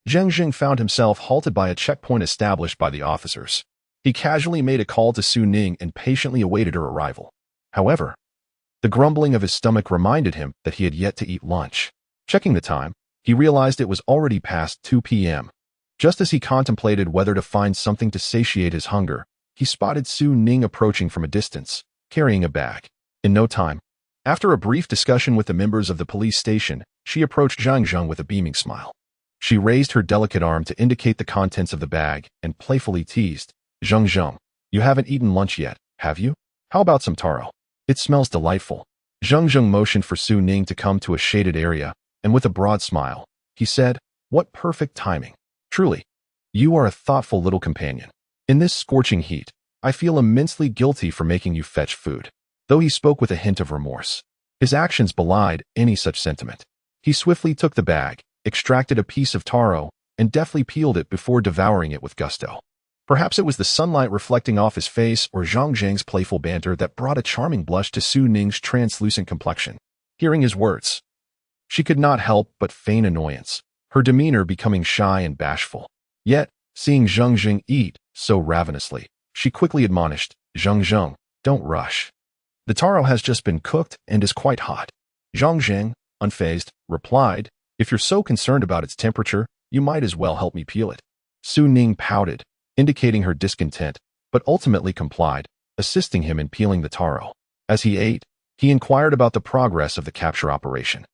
Zheng Zheng found himself halted by a checkpoint established by the officers. He casually made a call to Su Ning and patiently awaited her arrival. However, the grumbling of his stomach reminded him that he had yet to eat lunch. Checking the time, he realized it was already past 2 p.m. Just as he contemplated whether to find something to satiate his hunger, he spotted Su Ning approaching from a distance, carrying a bag. In no time, after a brief discussion with the members of the police station, she approached Zheng Zheng with a beaming smile. She raised her delicate arm to indicate the contents of the bag and playfully teased, "Zheng Zheng, you haven't eaten lunch yet, have you? How about some taro? It smells delightful." Zheng Zheng motioned for Su Ning to come to a shaded area, and with a broad smile, he said, "What perfect timing. Truly, you are a thoughtful little companion. In this scorching heat, I feel immensely guilty for making you fetch food." Though he spoke with a hint of remorse, his actions belied any such sentiment. He swiftly took the bag, extracted a piece of taro, and deftly peeled it before devouring it with gusto. Perhaps it was the sunlight reflecting off his face or Zheng Zheng's playful banter that brought a charming blush to Su Ning's translucent complexion. Hearing his words, she could not help but feign annoyance, her demeanor becoming shy and bashful. Yet, seeing Zheng Zheng eat so ravenously, she quickly admonished, "Zheng Zheng, don't rush. The taro has just been cooked and is quite hot." Zheng Zheng, unfazed, replied, "If you're so concerned about its temperature, you might as well help me peel it." Su Ning pouted, indicating her discontent, but ultimately complied, assisting him in peeling the taro. As he ate, he inquired about the progress of the capture operation.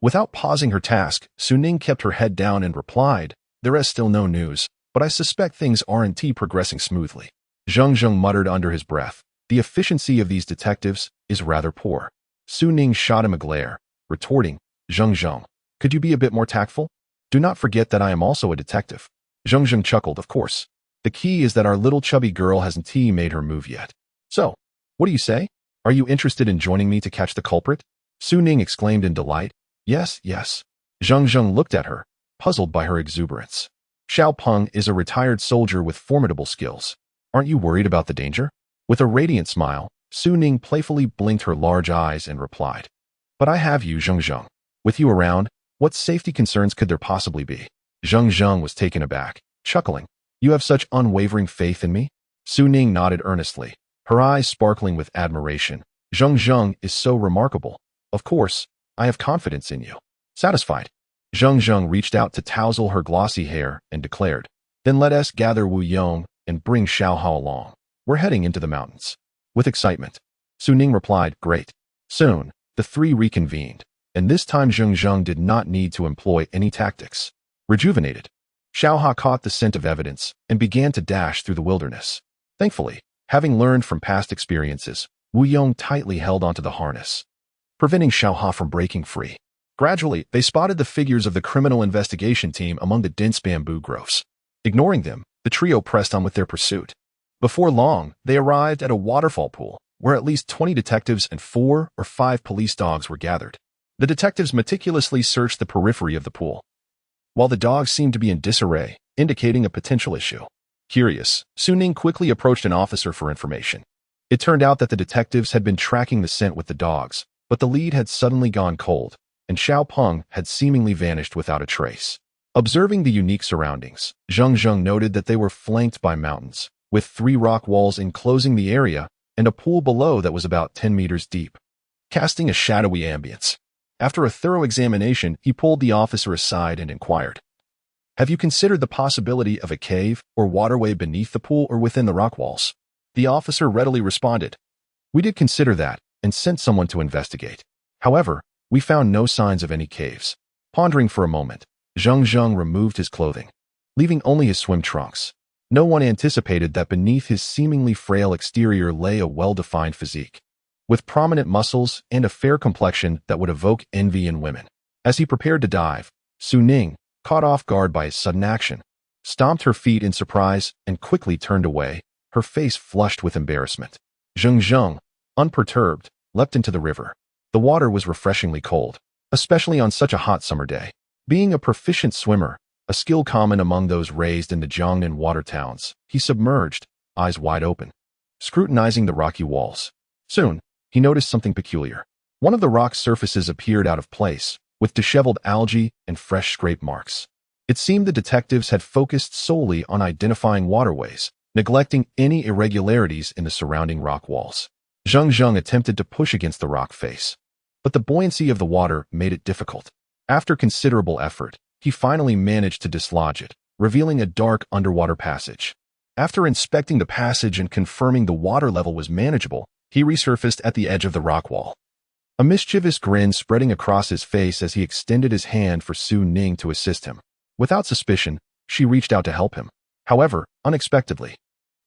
Without pausing her task, Su Ning kept her head down and replied, "There is still no news, but I suspect things aren't progressing smoothly." Zheng Zheng muttered under his breath, "The efficiency of these detectives is rather poor." Su Ning shot him a glare, retorting, "Zheng Zheng, could you be a bit more tactful? Do not forget that I am also a detective." Zheng Zheng chuckled, "Of course. The key is that our little chubby girl hasn't made her move yet. So, what do you say? Are you interested in joining me to catch the culprit?" Su Ning exclaimed in delight, "Yes, yes." Zheng Zheng looked at her, puzzled by her exuberance. "Xiao Peng is a retired soldier with formidable skills. Aren't you worried about the danger?" With a radiant smile, Su Ning playfully blinked her large eyes and replied, "But I have you, Zheng Zheng. With you around, what safety concerns could there possibly be?" Zheng Zheng was taken aback, chuckling, "You have such unwavering faith in me?" Su Ning nodded earnestly, her eyes sparkling with admiration, Zheng Zheng is so remarkable. Of course, I have confidence in you. Satisfied, Zheng Zheng reached out to tousle her glossy hair and declared, then let us gather Wu Yong and bring Xiao Hao along. We're heading into the mountains. With excitement, Su Ning replied, great. Soon, the three reconvened, and this time Zheng Zheng did not need to employ any tactics. Rejuvenated, Xiao Hao caught the scent of evidence and began to dash through the wilderness. Thankfully, having learned from past experiences, Wu Yong tightly held onto the harness, preventing Xiao Hao from breaking free. Gradually, they spotted the figures of the criminal investigation team among the dense bamboo groves. Ignoring them, the trio pressed on with their pursuit. Before long, they arrived at a waterfall pool, where at least 20 detectives and 4 or 5 police dogs were gathered. The detectives meticulously searched the periphery of the pool, while the dogs seemed to be in disarray, indicating a potential issue. Curious, Su Ning quickly approached an officer for information. It turned out that the detectives had been tracking the scent with the dogs, but the lead had suddenly gone cold, and Xiao Peng had seemingly vanished without a trace. Observing the unique surroundings, Zheng Zheng noted that they were flanked by mountains, with 3 rock walls enclosing the area and a pool below that was about 10 meters deep, casting a shadowy ambience. After a thorough examination, he pulled the officer aside and inquired, have you considered the possibility of a cave or waterway beneath the pool or within the rock walls? The officer readily responded, we did consider that and sent someone to investigate. However, we found no signs of any caves. Pondering for a moment, Zheng Zheng removed his clothing, leaving only his swim trunks. No one anticipated that beneath his seemingly frail exterior lay a well-defined physique, with prominent muscles and a fair complexion that would evoke envy in women. As he prepared to dive, Su Ning, caught off guard by his sudden action, stomped her feet in surprise and quickly turned away, her face flushed with embarrassment. Zheng Zheng, unperturbed, leapt into the river. The water was refreshingly cold, especially on such a hot summer day. Being a proficient swimmer, a skill common among those raised in the Jiangnan water towns, he submerged, eyes wide open, scrutinizing the rocky walls. Soon, he noticed something peculiar. One of the rock surfaces appeared out of place, with disheveled algae and fresh scrape marks. It seemed the detectives had focused solely on identifying waterways, neglecting any irregularities in the surrounding rock walls. Zheng Zheng attempted to push against the rock face, but the buoyancy of the water made it difficult. After considerable effort, he finally managed to dislodge it, revealing a dark underwater passage. After inspecting the passage and confirming the water level was manageable, he resurfaced at the edge of the rock wall, a mischievous grin spreading across his face as he extended his hand for Su Ning to assist him. Without suspicion, she reached out to help him. However, unexpectedly,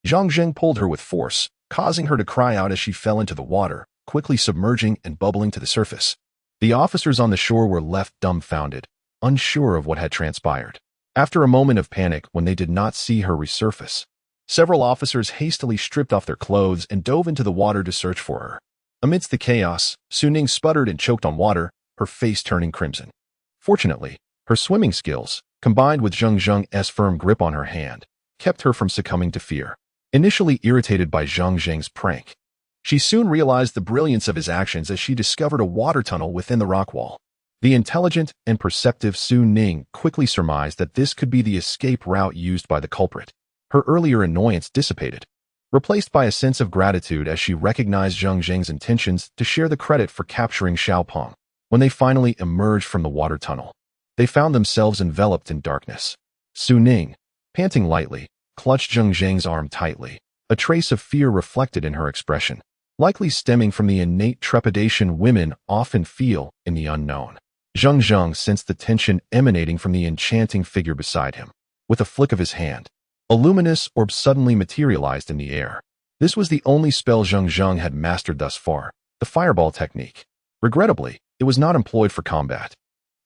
Zheng Zheng pulled her with force, causing her to cry out as she fell into the water, quickly submerging and bubbling to the surface. The officers on the shore were left dumbfounded, unsure of what had transpired. After a moment of panic when they did not see her resurface, several officers hastily stripped off their clothes and dove into the water to search for her. Amidst the chaos, Su Ning sputtered and choked on water, her face turning crimson. Fortunately, her swimming skills, combined with Zheng Zheng's firm grip on her hand, kept her from succumbing to fear. Initially irritated by Zheng Zheng's prank, she soon realized the brilliance of his actions as she discovered a water tunnel within the rock wall. The intelligent and perceptive Su Ning quickly surmised that this could be the escape route used by the culprit. Her earlier annoyance dissipated, replaced by a sense of gratitude as she recognized Zheng Zheng's intentions to share the credit for capturing Xiao Peng. When they finally emerged from the water tunnel, they found themselves enveloped in darkness. Su Ning, panting lightly, clutched Zheng Zheng's arm tightly, a trace of fear reflected in her expression, likely stemming from the innate trepidation women often feel in the unknown. Zheng Zheng sensed the tension emanating from the enchanting figure beside him. With a flick of his hand, a luminous orb suddenly materialized in the air. This was the only spell Zheng Zheng had mastered thus far, the fireball technique. Regrettably, it was not employed for combat,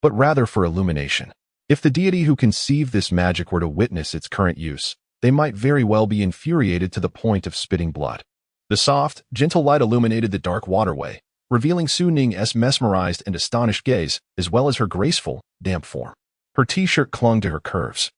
but rather for illumination. If the deity who conceived this magic were to witness its current use, they might very well be infuriated to the point of spitting blood. The soft, gentle light illuminated the dark waterway, revealing Su Ning's mesmerized and astonished gaze, as well as her graceful, damp form. Her t-shirt clung to her curves,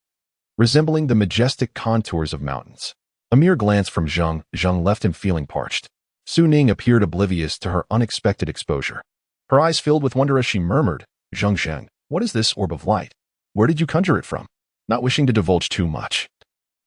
resembling the majestic contours of mountains. A mere glance from Zheng Zheng left him feeling parched. Su Ning appeared oblivious to her unexpected exposure. Her eyes filled with wonder as she murmured, Zheng Zheng, what is this orb of light? Where did you conjure it from? Not wishing to divulge too much,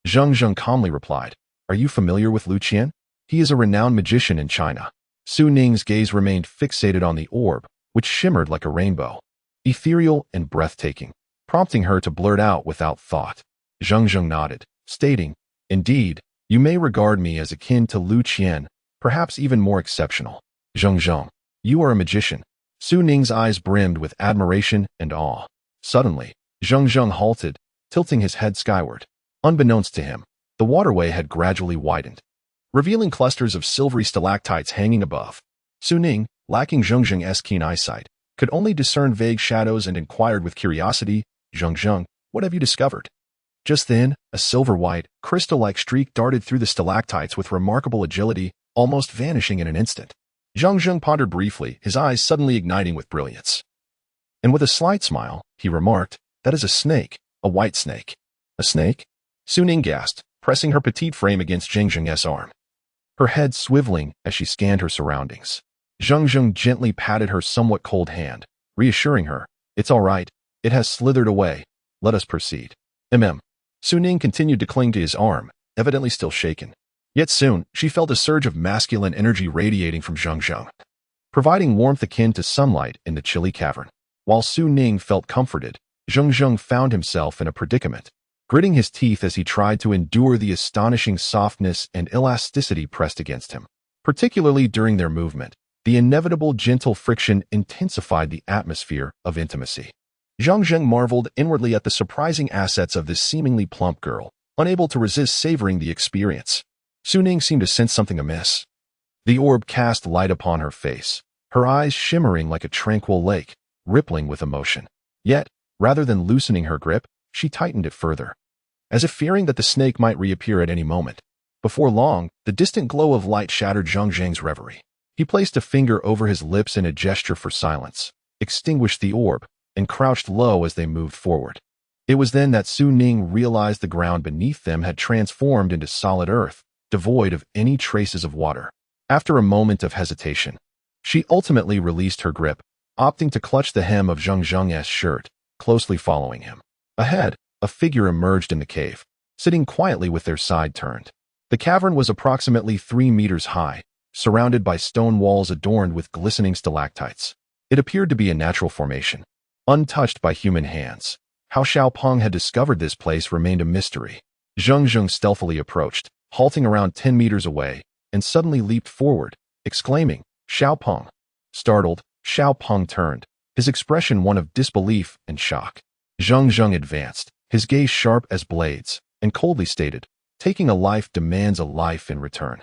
Zheng Zheng calmly replied, are you familiar with Lu Qian? He is a renowned magician in China. Su Ning's gaze remained fixated on the orb, which shimmered like a rainbow, ethereal and breathtaking, prompting her to blurt out without thought. Zheng Zheng nodded, stating, "Indeed, you may regard me as akin to Lu Qian, perhaps even more exceptional." Zheng Zheng, you are a magician. Su Ning's eyes brimmed with admiration and awe. Suddenly, Zheng Zheng halted, tilting his head skyward. Unbeknownst to him, the waterway had gradually widened, revealing clusters of silvery stalactites hanging above. Su Ning, lacking Zheng Zheng's keen eyesight, could only discern vague shadows and inquired with curiosity, "Zheng Zheng, what have you discovered?" Just then, a silver-white, crystal-like streak darted through the stalactites with remarkable agility, almost vanishing in an instant. Zheng Zheng pondered briefly, his eyes suddenly igniting with brilliance. And with a slight smile, he remarked, "That is a snake, a white snake." "A snake?" Su Ning gasped, pressing her petite frame against Zheng Zheng's arm, her head swiveling as she scanned her surroundings. Zheng Zheng gently patted her somewhat cold hand, reassuring her, "It's all right, it has slithered away. Let us proceed." Su Ning continued to cling to his arm, evidently still shaken. Yet soon, she felt a surge of masculine energy radiating from Zheng Zheng, providing warmth akin to sunlight in the chilly cavern. While Su Ning felt comforted, Zheng Zheng found himself in a predicament, gritting his teeth as he tried to endure the astonishing softness and elasticity pressed against him. Particularly during their movement, the inevitable gentle friction intensified the atmosphere of intimacy. Zheng Zheng marveled inwardly at the surprising assets of this seemingly plump girl, unable to resist savoring the experience. Su Ning seemed to sense something amiss. The orb cast light upon her face, her eyes shimmering like a tranquil lake, rippling with emotion. Yet, rather than loosening her grip, she tightened it further, as if fearing that the snake might reappear at any moment. Before long, the distant glow of light shattered Zheng Zheng's reverie. He placed a finger over his lips in a gesture for silence, extinguished the orb, and crouched low as they moved forward. It was then that Su Ning realized the ground beneath them had transformed into solid earth, devoid of any traces of water. After a moment of hesitation, she ultimately released her grip, opting to clutch the hem of Zheng Zheng's shirt, closely following him. Ahead, a figure emerged in the cave, sitting quietly with their side turned. The cavern was approximately 3 meters high, surrounded by stone walls adorned with glistening stalactites. It appeared to be a natural formation, untouched by human hands. How Xiaopeng had discovered this place remained a mystery. Zheng Zheng stealthily approached, halting around 10 meters away, and suddenly leaped forward, exclaiming, "Xiaopeng!" Startled, Xiaopeng turned, his expression one of disbelief and shock. Zheng Zheng advanced, his gaze sharp as blades, and coldly stated, "Taking a life demands a life in return.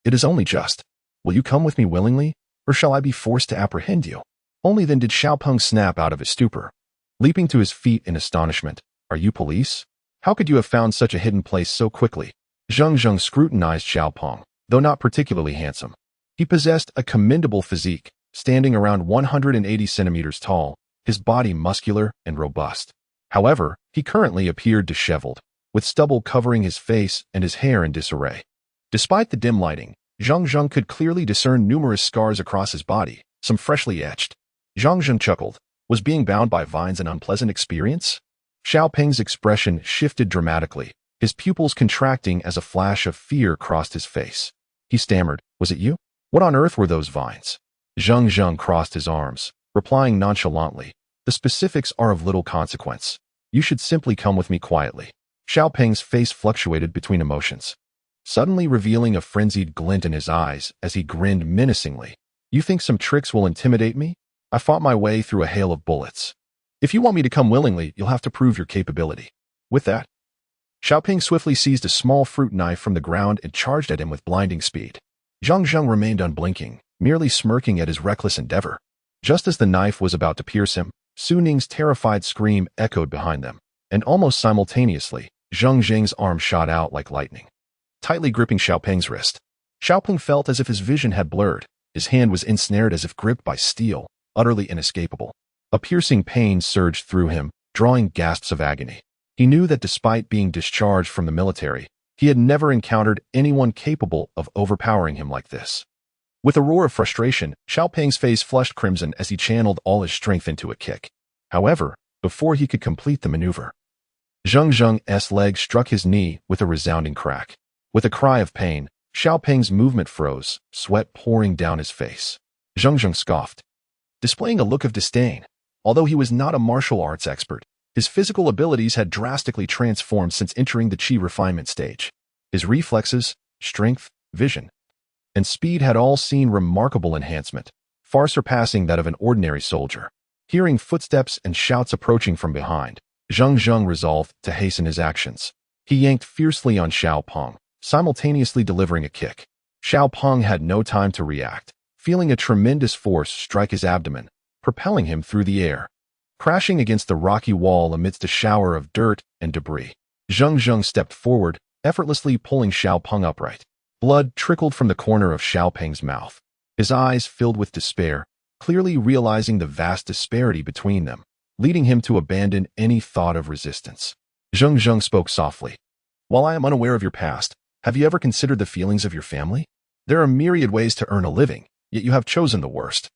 It is only just. Will you come with me willingly, or shall I be forced to apprehend you?" Only then did Xiaopeng snap out of his stupor, leaping to his feet in astonishment. "Are you police? How could you have found such a hidden place so quickly?" Zheng Zheng scrutinized Xiaopeng, though not particularly handsome. He possessed a commendable physique, standing around 180 centimeters tall, his body muscular and robust. However, he currently appeared disheveled, with stubble covering his face and his hair in disarray. Despite the dim lighting, Zheng Zheng could clearly discern numerous scars across his body, some freshly etched. Zheng Zheng chuckled. Was being bound by vines an unpleasant experience? Xiaopeng's expression shifted dramatically, his pupils contracting as a flash of fear crossed his face. He stammered, "Was it you? What on earth were those vines?" Zheng Zheng crossed his arms, replying nonchalantly, "The specifics are of little consequence. You should simply come with me quietly." Xiaopeng's face fluctuated between emotions, suddenly revealing a frenzied glint in his eyes as he grinned menacingly. "You think some tricks will intimidate me? I fought my way through a hail of bullets. If you want me to come willingly, you'll have to prove your capability." With that, Xiaopeng swiftly seized a small fruit knife from the ground and charged at him with blinding speed. Zheng Zheng remained unblinking, merely smirking at his reckless endeavor. Just as the knife was about to pierce him, Su Ning's terrified scream echoed behind them, and almost simultaneously, Zheng Zheng's arm shot out like lightning, tightly gripping Xiaopeng's wrist. Xiaopeng felt as if his vision had blurred, his hand was ensnared as if gripped by steel, utterly inescapable. A piercing pain surged through him, drawing gasps of agony. He knew that despite being discharged from the military, he had never encountered anyone capable of overpowering him like this. With a roar of frustration, Xiaopeng's face flushed crimson as he channeled all his strength into a kick. However, before he could complete the maneuver, Zheng Zheng's leg struck his knee with a resounding crack. With a cry of pain, Xiaoping's movement froze, sweat pouring down his face. Zheng Zheng scoffed, displaying a look of disdain. Although he was not a martial arts expert, his physical abilities had drastically transformed since entering the Qi refinement stage. His reflexes, strength, vision, and speed had all seen remarkable enhancement, far surpassing that of an ordinary soldier. Hearing footsteps and shouts approaching from behind, Zheng Zheng resolved to hasten his actions. He yanked fiercely on Xiaopeng, simultaneously delivering a kick. Xiaopeng had no time to react, feeling a tremendous force strike his abdomen, propelling him through the air, crashing against the rocky wall amidst a shower of dirt and debris. Zheng Zheng stepped forward, effortlessly pulling Xiaopeng upright. Blood trickled from the corner of Xiaopeng's mouth. His eyes filled with despair, clearly realizing the vast disparity between them, leading him to abandon any thought of resistance. Zheng Zheng spoke softly. While I am unaware of your past, have you ever considered the feelings of your family? There are myriad ways to earn a living, yet you have chosen the worst.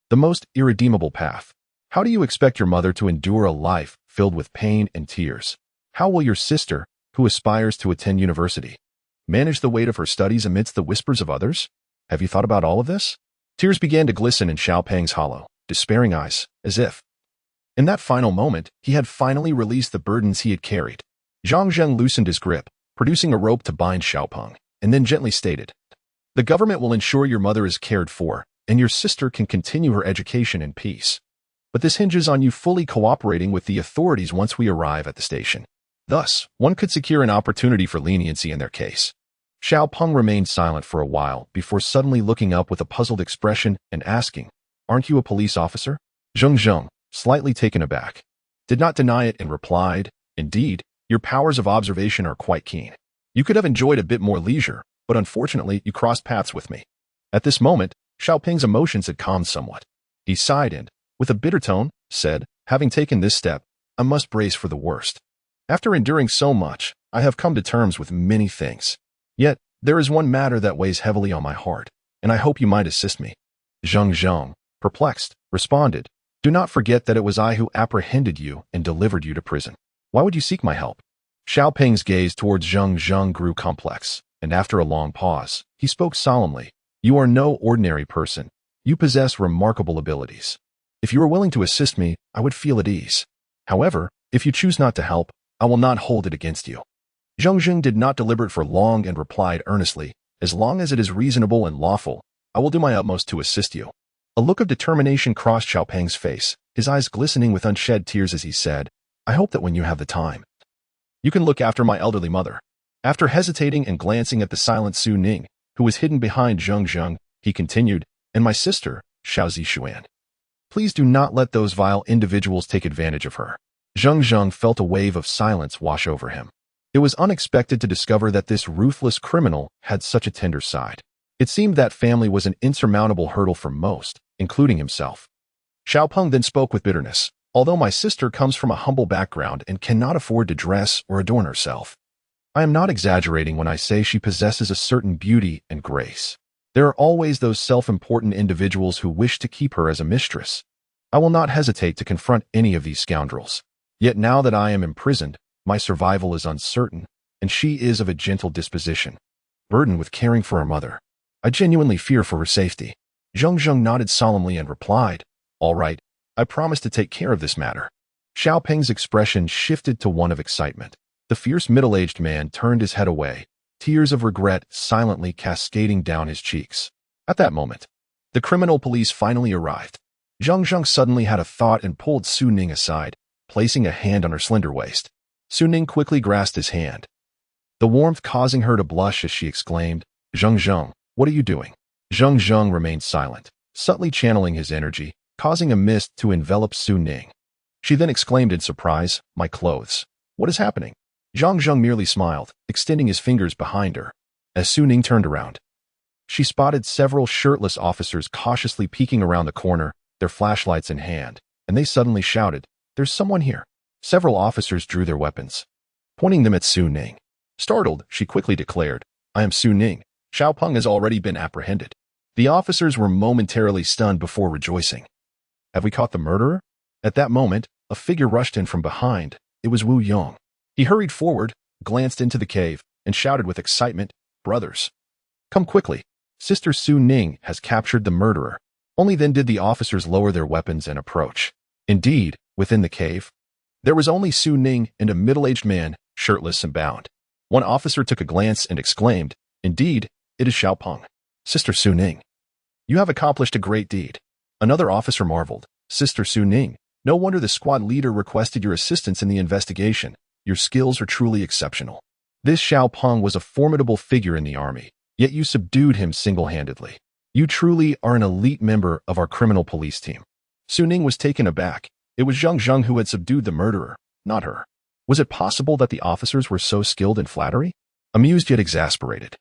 The most irredeemable path. How do you expect your mother to endure a life filled with pain and tears? How will your sister, who aspires to attend university, manage the weight of her studies amidst the whispers of others? Have you thought about all of this? Tears began to glisten in Xiaopeng's hollow, despairing eyes, as if, in that final moment, he had finally released the burdens he had carried. Zheng Zheng loosened his grip, producing a rope to bind Xiaopeng, and then gently stated, "The government will ensure your mother is cared for, and your sister can continue her education in peace. But this hinges on you fully cooperating with the authorities once we arrive at the station. Thus, one could secure an opportunity for leniency in their case." Xiaopeng remained silent for a while before suddenly looking up with a puzzled expression and asking, "Aren't you a police officer?" Zheng Zheng, slightly taken aback, did not deny it and replied, "Indeed, your powers of observation are quite keen. You could have enjoyed a bit more leisure, but unfortunately you crossed paths with me." At this moment, Xiaopeng's emotions had calmed somewhat. He sighed and, with a bitter tone, said, "Having taken this step, I must brace for the worst. After enduring so much, I have come to terms with many things. Yet, there is one matter that weighs heavily on my heart, and I hope you might assist me." Zheng Zheng, perplexed, responded, "Do not forget that it was I who apprehended you and delivered you to prison. Why would you seek my help?" Xiaopeng's gaze towards Zheng Zheng grew complex, and after a long pause, he spoke solemnly, "You are no ordinary person. You possess remarkable abilities. If you are willing to assist me, I would feel at ease. However, if you choose not to help, I will not hold it against you." Zheng Zheng did not deliberate for long and replied earnestly, "As long as it is reasonable and lawful, I will do my utmost to assist you." A look of determination crossed Xiaopeng's face, his eyes glistening with unshed tears as he said, "I hope that when you have the time, you can look after my elderly mother." After hesitating and glancing at the silent Su Ning, who was hidden behind Zheng Zheng, he continued, "And my sister, Xiaozi Xuan. Please do not let those vile individuals take advantage of her." Zheng Zheng felt a wave of silence wash over him. It was unexpected to discover that this ruthless criminal had such a tender side. It seemed that family was an insurmountable hurdle for most, including himself. Xiaopeng then spoke with bitterness, "Although my sister comes from a humble background and cannot afford to dress or adorn herself, I am not exaggerating when I say she possesses a certain beauty and grace. There are always those self-important individuals who wish to keep her as a mistress. I will not hesitate to confront any of these scoundrels. Yet now that I am imprisoned, my survival is uncertain, and she is of a gentle disposition, burdened with caring for her mother. I genuinely fear for her safety." Zheng Zheng nodded solemnly and replied, "All right, I promise to take care of this matter." Xiaopeng's expression shifted to one of excitement. The fierce middle-aged man turned his head away, tears of regret silently cascading down his cheeks. At that moment, the criminal police finally arrived. Zheng Zheng suddenly had a thought and pulled Su Ning aside, placing a hand on her slender waist. Su Ning quickly grasped his hand, the warmth causing her to blush as she exclaimed, "Zheng Zheng, what are you doing?" Zheng Zheng remained silent, subtly channeling his energy, causing a mist to envelop Su Ning. She then exclaimed in surprise, "My clothes. What is happening?" Zheng Zheng merely smiled, extending his fingers behind her. As Su Ning turned around, she spotted several shirtless officers cautiously peeking around the corner, their flashlights in hand, and they suddenly shouted, "There's someone here." Several officers drew their weapons, pointing them at Su Ning. Startled, she quickly declared, "I am Su Ning. Xiaopeng has already been apprehended." The officers were momentarily stunned before rejoicing. "Have we caught the murderer?" At that moment, a figure rushed in from behind. It was Wu Yong. He hurried forward, glanced into the cave, and shouted with excitement, "Brothers, Come quickly. Sister Su Ning has captured the murderer. Only then did the officers lower their weapons and approach. Indeed, within the cave, there was only Su Ning and a middle-aged man, shirtless and bound. One officer took a glance and exclaimed, "Indeed, it is Xiaopeng. Sister Su Ning, you have accomplished a great deed." Another officer marveled, "Sister Su Ning, no wonder the squad leader requested your assistance in the investigation. Your skills are truly exceptional." This Xiaopeng was a formidable figure in the army, yet you subdued him single-handedly. You truly are an elite member of our criminal police team. Su Ning was taken aback. It was Zheng Zheng who had subdued the murderer, not her. Was it possible that the officers were so skilled in flattery? Amused yet exasperated,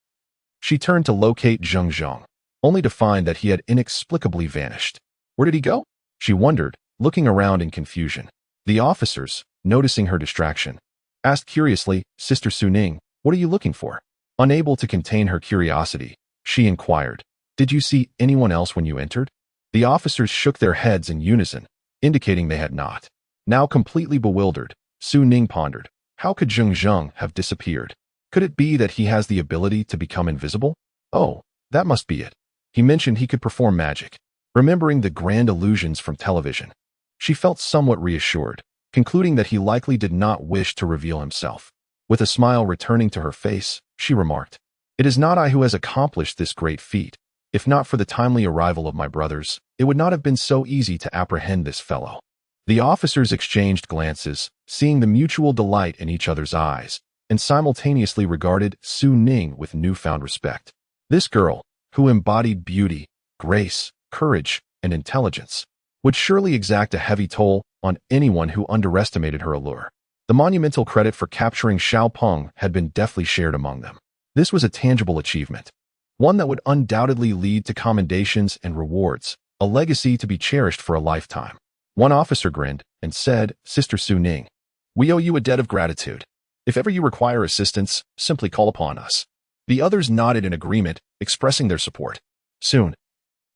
she turned to locate Zheng Zheng, only to find that he had inexplicably vanished. Where did he go? She wondered, looking around in confusion. The officers, noticing her distraction, asked curiously, "Sister Su Ning, what are you looking for?" Unable to contain her curiosity, she inquired, "Did you see anyone else when you entered?" The officers shook their heads in unison, indicating they had not. Now completely bewildered, Su Ning pondered, how could Zheng Zheng have disappeared? Could it be that he has the ability to become invisible? Oh, that must be it. He mentioned he could perform magic. Remembering the grand illusions from television, she felt somewhat reassured, concluding that he likely did not wish to reveal himself. With a smile returning to her face, she remarked, "It is not I who has accomplished this great feat. If not for the timely arrival of my brothers, it would not have been so easy to apprehend this fellow." The officers exchanged glances, seeing the mutual delight in each other's eyes, and simultaneously regarded Su Ning with newfound respect. This girl, who embodied beauty, grace, courage, and intelligence, would surely exact a heavy toll on anyone who underestimated her allure. The monumental credit for capturing Xiaopeng had been deftly shared among them. This was a tangible achievement, one that would undoubtedly lead to commendations and rewards, a legacy to be cherished for a lifetime. One officer grinned and said, "Sister Su Ning, we owe you a debt of gratitude. If ever you require assistance, simply call upon us." The others nodded in agreement, expressing their support. Soon,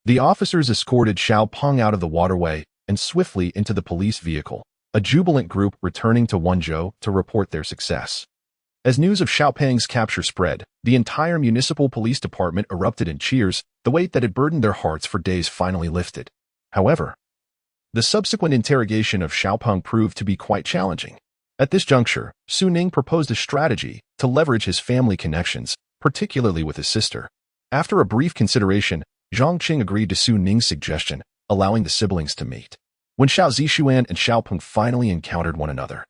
the officers escorted Xiaopeng out of the waterway and swiftly into the police vehicle, a jubilant group returning to Wenzhou to report their success. As news of Xiaopeng's capture spread, the entire municipal police department erupted in cheers. The weight that had burdened their hearts for days finally lifted. However, the subsequent interrogation of Xiaopeng proved to be quite challenging. At this juncture, Su Ning proposed a strategy to leverage his family connections, particularly with his sister. After a brief consideration, Zhang Qing agreed to Su Ning's suggestion, allowing the siblings to meet. When Xiao Zishuan and Xiaopeng finally encountered one another,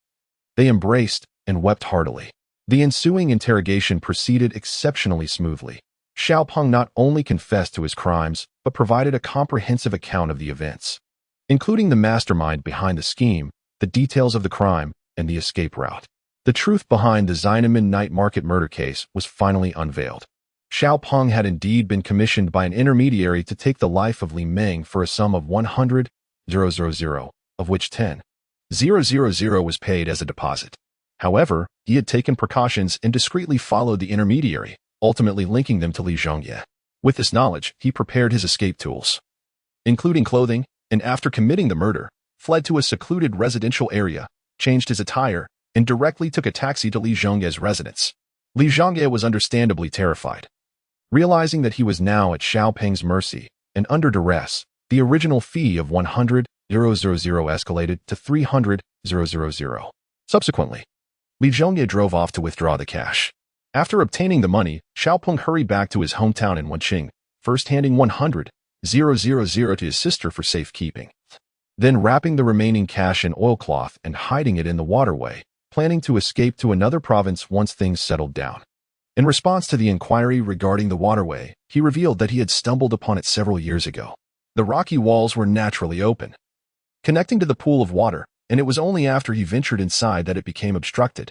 they embraced and wept heartily. The ensuing interrogation proceeded exceptionally smoothly. Xiaopeng not only confessed to his crimes, but provided a comprehensive account of the events, including the mastermind behind the scheme, the details of the crime, and the escape route. The truth behind the Xiamen night market murder case was finally unveiled. Xiaopeng had indeed been commissioned by an intermediary to take the life of Li Meng for a sum of 100,000, of which 10,000 was paid as a deposit. However, he had taken precautions and discreetly followed the intermediary, ultimately linking them to Li Zhongye. With this knowledge, he prepared his escape tools, including clothing, and after committing the murder, fled to a secluded residential area, changed his attire, and directly took a taxi to Li Zhongye's residence. Li Zhongye was understandably terrified. Realizing that he was now at Xiaopeng's mercy and under duress, the original fee of 100,000 escalated to 300,000. Subsequently, Li Zhongye drove off to withdraw the cash. After obtaining the money, Xiaopeng hurried back to his hometown in Wenqing, first handing 100,000 to his sister for safekeeping, then wrapping the remaining cash in oilcloth and hiding it in the waterway, planning to escape to another province once things settled down. In response to the inquiry regarding the waterway, he revealed that he had stumbled upon it several years ago. The rocky walls were naturally open, connecting to the pool of water, and it was only after he ventured inside that it became obstructed.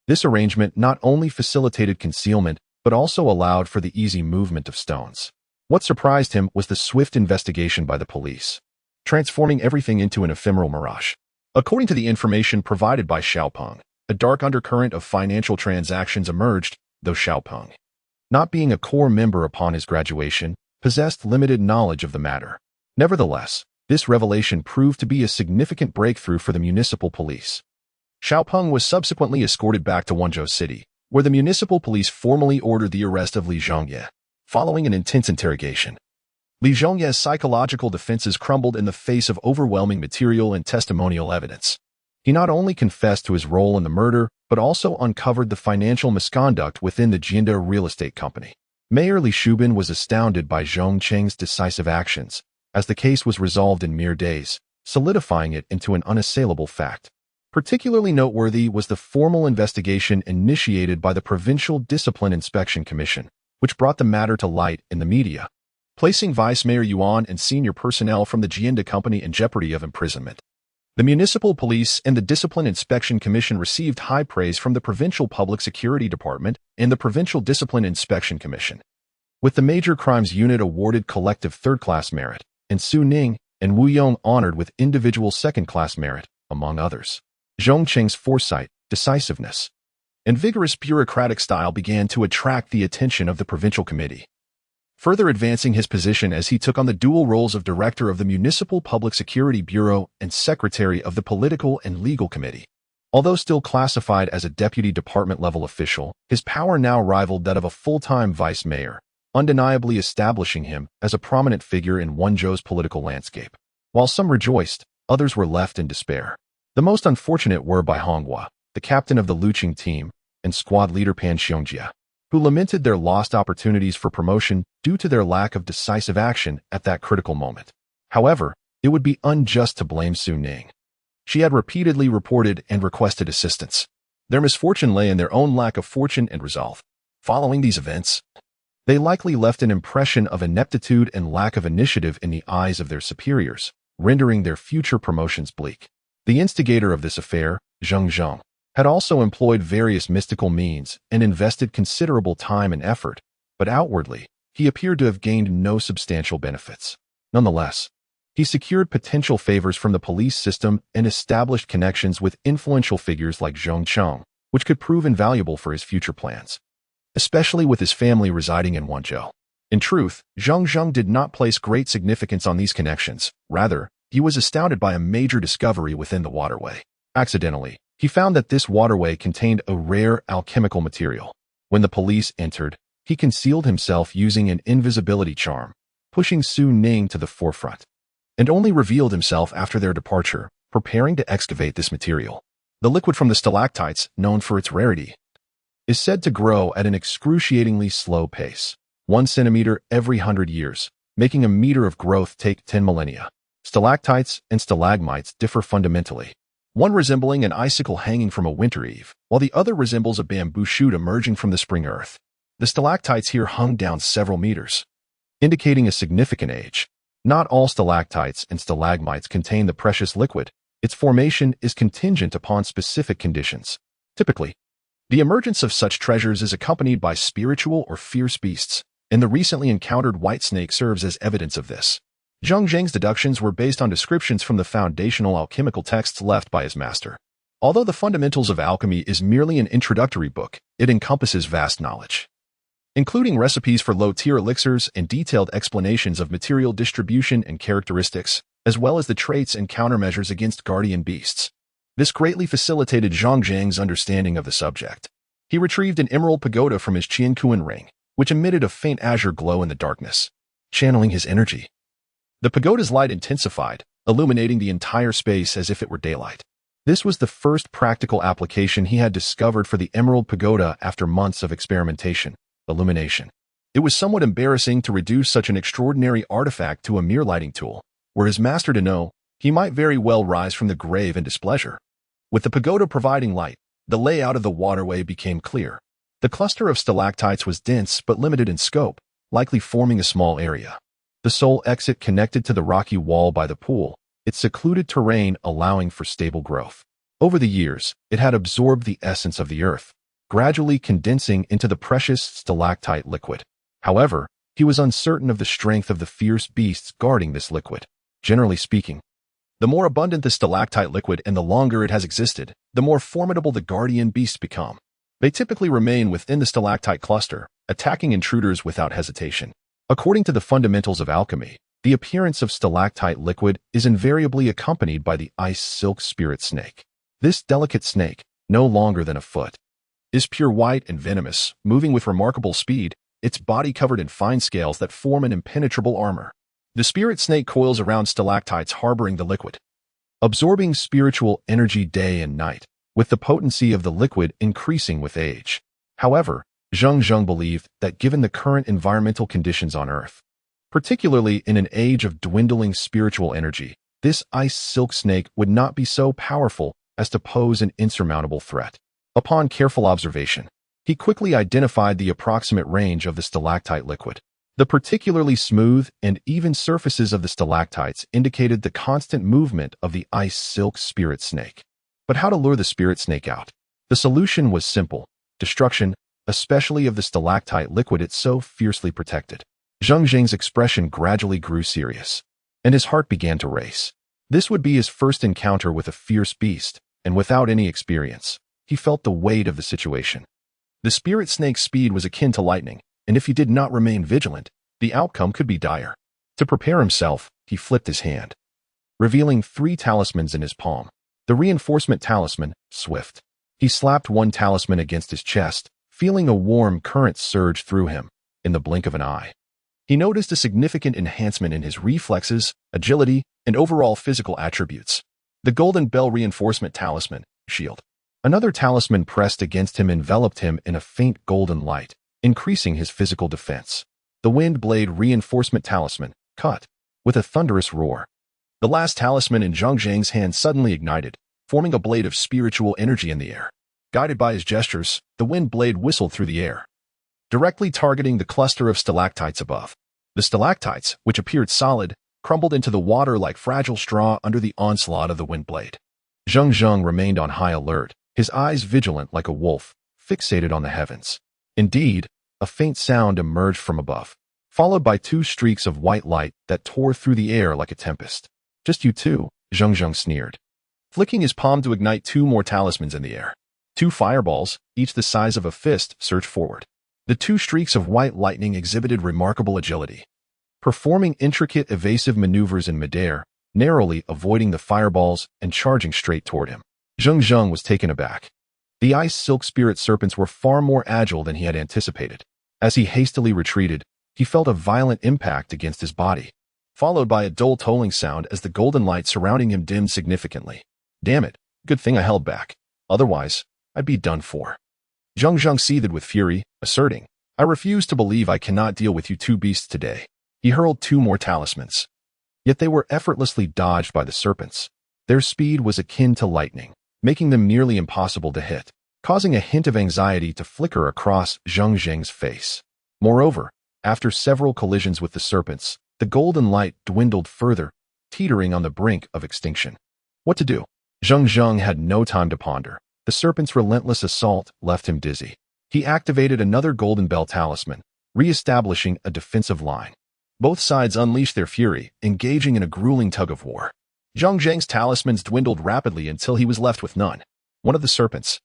This arrangement not only facilitated concealment, but also allowed for the easy movement of stones. What surprised him was the swift investigation by the police, transforming everything into an ephemeral mirage. According to the information provided by Xiaopeng, a dark undercurrent of financial transactions emerged, though Xiaopeng, not being a core member upon his graduation, possessed limited knowledge of the matter. Nevertheless, this revelation proved to be a significant breakthrough for the municipal police. Xiaopeng was subsequently escorted back to Wenzhou City, where the municipal police formally ordered the arrest of Li Zhongye. Following an intense interrogation, Li Zhongye's psychological defenses crumbled in the face of overwhelming material and testimonial evidence. He not only confessed to his role in the murder, but also uncovered the financial misconduct within the Jade real estate company. Mayor Li Shubin was astounded by Zheng Zheng's decisive actions, as the case was resolved in mere days, solidifying it into an unassailable fact. Particularly noteworthy was the formal investigation initiated by the Provincial Discipline Inspection Commission, which brought the matter to light in the media, placing Vice Mayor Yuan and senior personnel from the Jade company in jeopardy of imprisonment. The Municipal Police and the Discipline Inspection Commission received high praise from the Provincial Public Security Department and the Provincial Discipline Inspection Commission, with the Major Crimes Unit awarded collective third-class merit, and Su Ning and Wu Yong honored with individual second-class merit, among others. Zheng Zheng's foresight, decisiveness, and vigorous bureaucratic style began to attract the attention of the Provincial Committee, further advancing his position as he took on the dual roles of Director of the Municipal Public Security Bureau and Secretary of the Political and Legal Committee. Although still classified as a deputy department-level official, his power now rivaled that of a full-time vice mayor, undeniably establishing him as a prominent figure in Wenzhou's political landscape. While some rejoiced, others were left in despair. The most unfortunate were Bai Honghua, the captain of the Luqing team, and squad leader Pan Xiangjia, who lamented their lost opportunities for promotion due to their lack of decisive action at that critical moment. However, it would be unjust to blame Su Ning. She had repeatedly reported and requested assistance. Their misfortune lay in their own lack of fortune and resolve. Following these events, they likely left an impression of ineptitude and lack of initiative in the eyes of their superiors, rendering their future promotions bleak. The instigator of this affair, Zheng Zheng, had also employed various mystical means and invested considerable time and effort, but outwardly, he appeared to have gained no substantial benefits. Nonetheless, he secured potential favors from the police system and established connections with influential figures like Zheng Zheng, which could prove invaluable for his future plans, especially with his family residing in Wenzhou. In truth, Zheng Zheng did not place great significance on these connections. Rather, he was astounded by a major discovery within the waterway. Accidentally, he found that this waterway contained a rare alchemical material. When the police entered, he concealed himself using an invisibility charm, pushing Su Ning to the forefront, and only revealed himself after their departure, preparing to excavate this material. The liquid from the stalactites, known for its rarity, is said to grow at an excruciatingly slow pace, 1 centimeter every 100 years, making a meter of growth take 10 millennia. Stalactites and stalagmites differ fundamentally, one resembling an icicle hanging from a winter eve, while the other resembles a bamboo shoot emerging from the spring earth. The stalactites here hung down several meters, indicating a significant age. Not all stalactites and stalagmites contain the precious liquid. Its formation is contingent upon specific conditions. Typically, the emergence of such treasures is accompanied by spiritual or fierce beasts, and the recently encountered white snake serves as evidence of this. Zheng Zheng's deductions were based on descriptions from the foundational alchemical texts left by his master. Although the Fundamentals of Alchemy is merely an introductory book, it encompasses vast knowledge, including recipes for low-tier elixirs and detailed explanations of material distribution and characteristics, as well as the traits and countermeasures against guardian beasts. This greatly facilitated Zheng Zheng's understanding of the subject. He retrieved an emerald pagoda from his Qianxiu ring, which emitted a faint azure glow in the darkness, channeling his energy. The pagoda's light intensified, illuminating the entire space as if it were daylight. This was the first practical application he had discovered for the emerald pagoda after months of experimentation, illumination. It was somewhat embarrassing to reduce such an extraordinary artifact to a mere lighting tool. Were his master to know, he might very well rise from the grave in displeasure. With the pagoda providing light, the layout of the waterway became clear. The cluster of stalactites was dense but limited in scope, likely forming a small area. The sole exit connected to the rocky wall by the pool, its secluded terrain allowing for stable growth. Over the years, it had absorbed the essence of the earth, gradually condensing into the precious stalactite liquid. However, he was uncertain of the strength of the fierce beasts guarding this liquid. Generally speaking, the more abundant the stalactite liquid and the longer it has existed, the more formidable the guardian beasts become. They typically remain within the stalactite cluster, attacking intruders without hesitation. According to the Fundamentals of Alchemy, the appearance of stalactite liquid is invariably accompanied by the ice silk spirit snake. This delicate snake, no longer than a foot, is pure white and venomous, moving with remarkable speed, its body covered in fine scales that form an impenetrable armor. The spirit snake coils around stalactites harboring the liquid, absorbing spiritual energy day and night, with the potency of the liquid increasing with age. However, Zheng Zheng believed that given the current environmental conditions on Earth, particularly in an age of dwindling spiritual energy, this ice silk snake would not be so powerful as to pose an insurmountable threat. Upon careful observation, he quickly identified the approximate range of the stalactite liquid. The particularly smooth and even surfaces of the stalactites indicated the constant movement of the ice silk spirit snake. But how to lure the spirit snake out? The solution was simple: destruction, especially of the stalactite liquid it so fiercely protected. Zheng Zheng's expression gradually grew serious, and his heart began to race. This would be his first encounter with a fierce beast, and without any experience, he felt the weight of the situation. The spirit snake's speed was akin to lightning, and if he did not remain vigilant, the outcome could be dire. To prepare himself, he flipped his hand, revealing 3 talismans in his palm. The reinforcement talisman, Swift. He slapped one talisman against his chest, feeling a warm current surge through him. In the blink of an eye, he noticed a significant enhancement in his reflexes, agility, and overall physical attributes. The Golden Bell reinforcement talisman, Shield. Another talisman pressed against him enveloped him in a faint golden light, increasing his physical defense. The Wind Blade reinforcement talisman, Cut. With a thunderous roar, the last talisman in Zheng Zheng's hand suddenly ignited, forming a blade of spiritual energy in the air. Guided by his gestures, the wind blade whistled through the air, directly targeting the cluster of stalactites above. The stalactites, which appeared solid, crumbled into the water like fragile straw under the onslaught of the wind blade. Zheng Zheng remained on high alert, his eyes vigilant like a wolf, fixated on the heavens. Indeed, a faint sound emerged from above, followed by 2 streaks of white light that tore through the air like a tempest. Just you two, Zheng Zheng sneered, flicking his palm to ignite 2 more talismans in the air. 2 fireballs, each the size of a fist, surged forward. The 2 streaks of white lightning exhibited remarkable agility, performing intricate evasive maneuvers in midair, narrowly avoiding the fireballs and charging straight toward him. Zheng Zheng was taken aback. The ice silk spirit serpents were far more agile than he had anticipated. As he hastily retreated, he felt a violent impact against his body, followed by a dull tolling sound as the golden light surrounding him dimmed significantly. Damn it, good thing I held back. Otherwise, I'd be done for. Zheng Zheng seethed with fury, asserting, I refuse to believe I cannot deal with you 2 beasts today. He hurled 2 more talismans. Yet they were effortlessly dodged by the serpents. Their speed was akin to lightning, making them nearly impossible to hit, causing a hint of anxiety to flicker across Zheng Zheng's face. Moreover, after several collisions with the serpents, the golden light dwindled further, teetering on the brink of extinction. What to do? Zheng Zheng had no time to ponder. The serpent's relentless assault left him dizzy. He activated another Golden Bell talisman, re-establishing a defensive line. Both sides unleashed their fury, engaging in a grueling tug-of-war. Zheng Zheng's talismans dwindled rapidly until he was left with none. One of the serpents,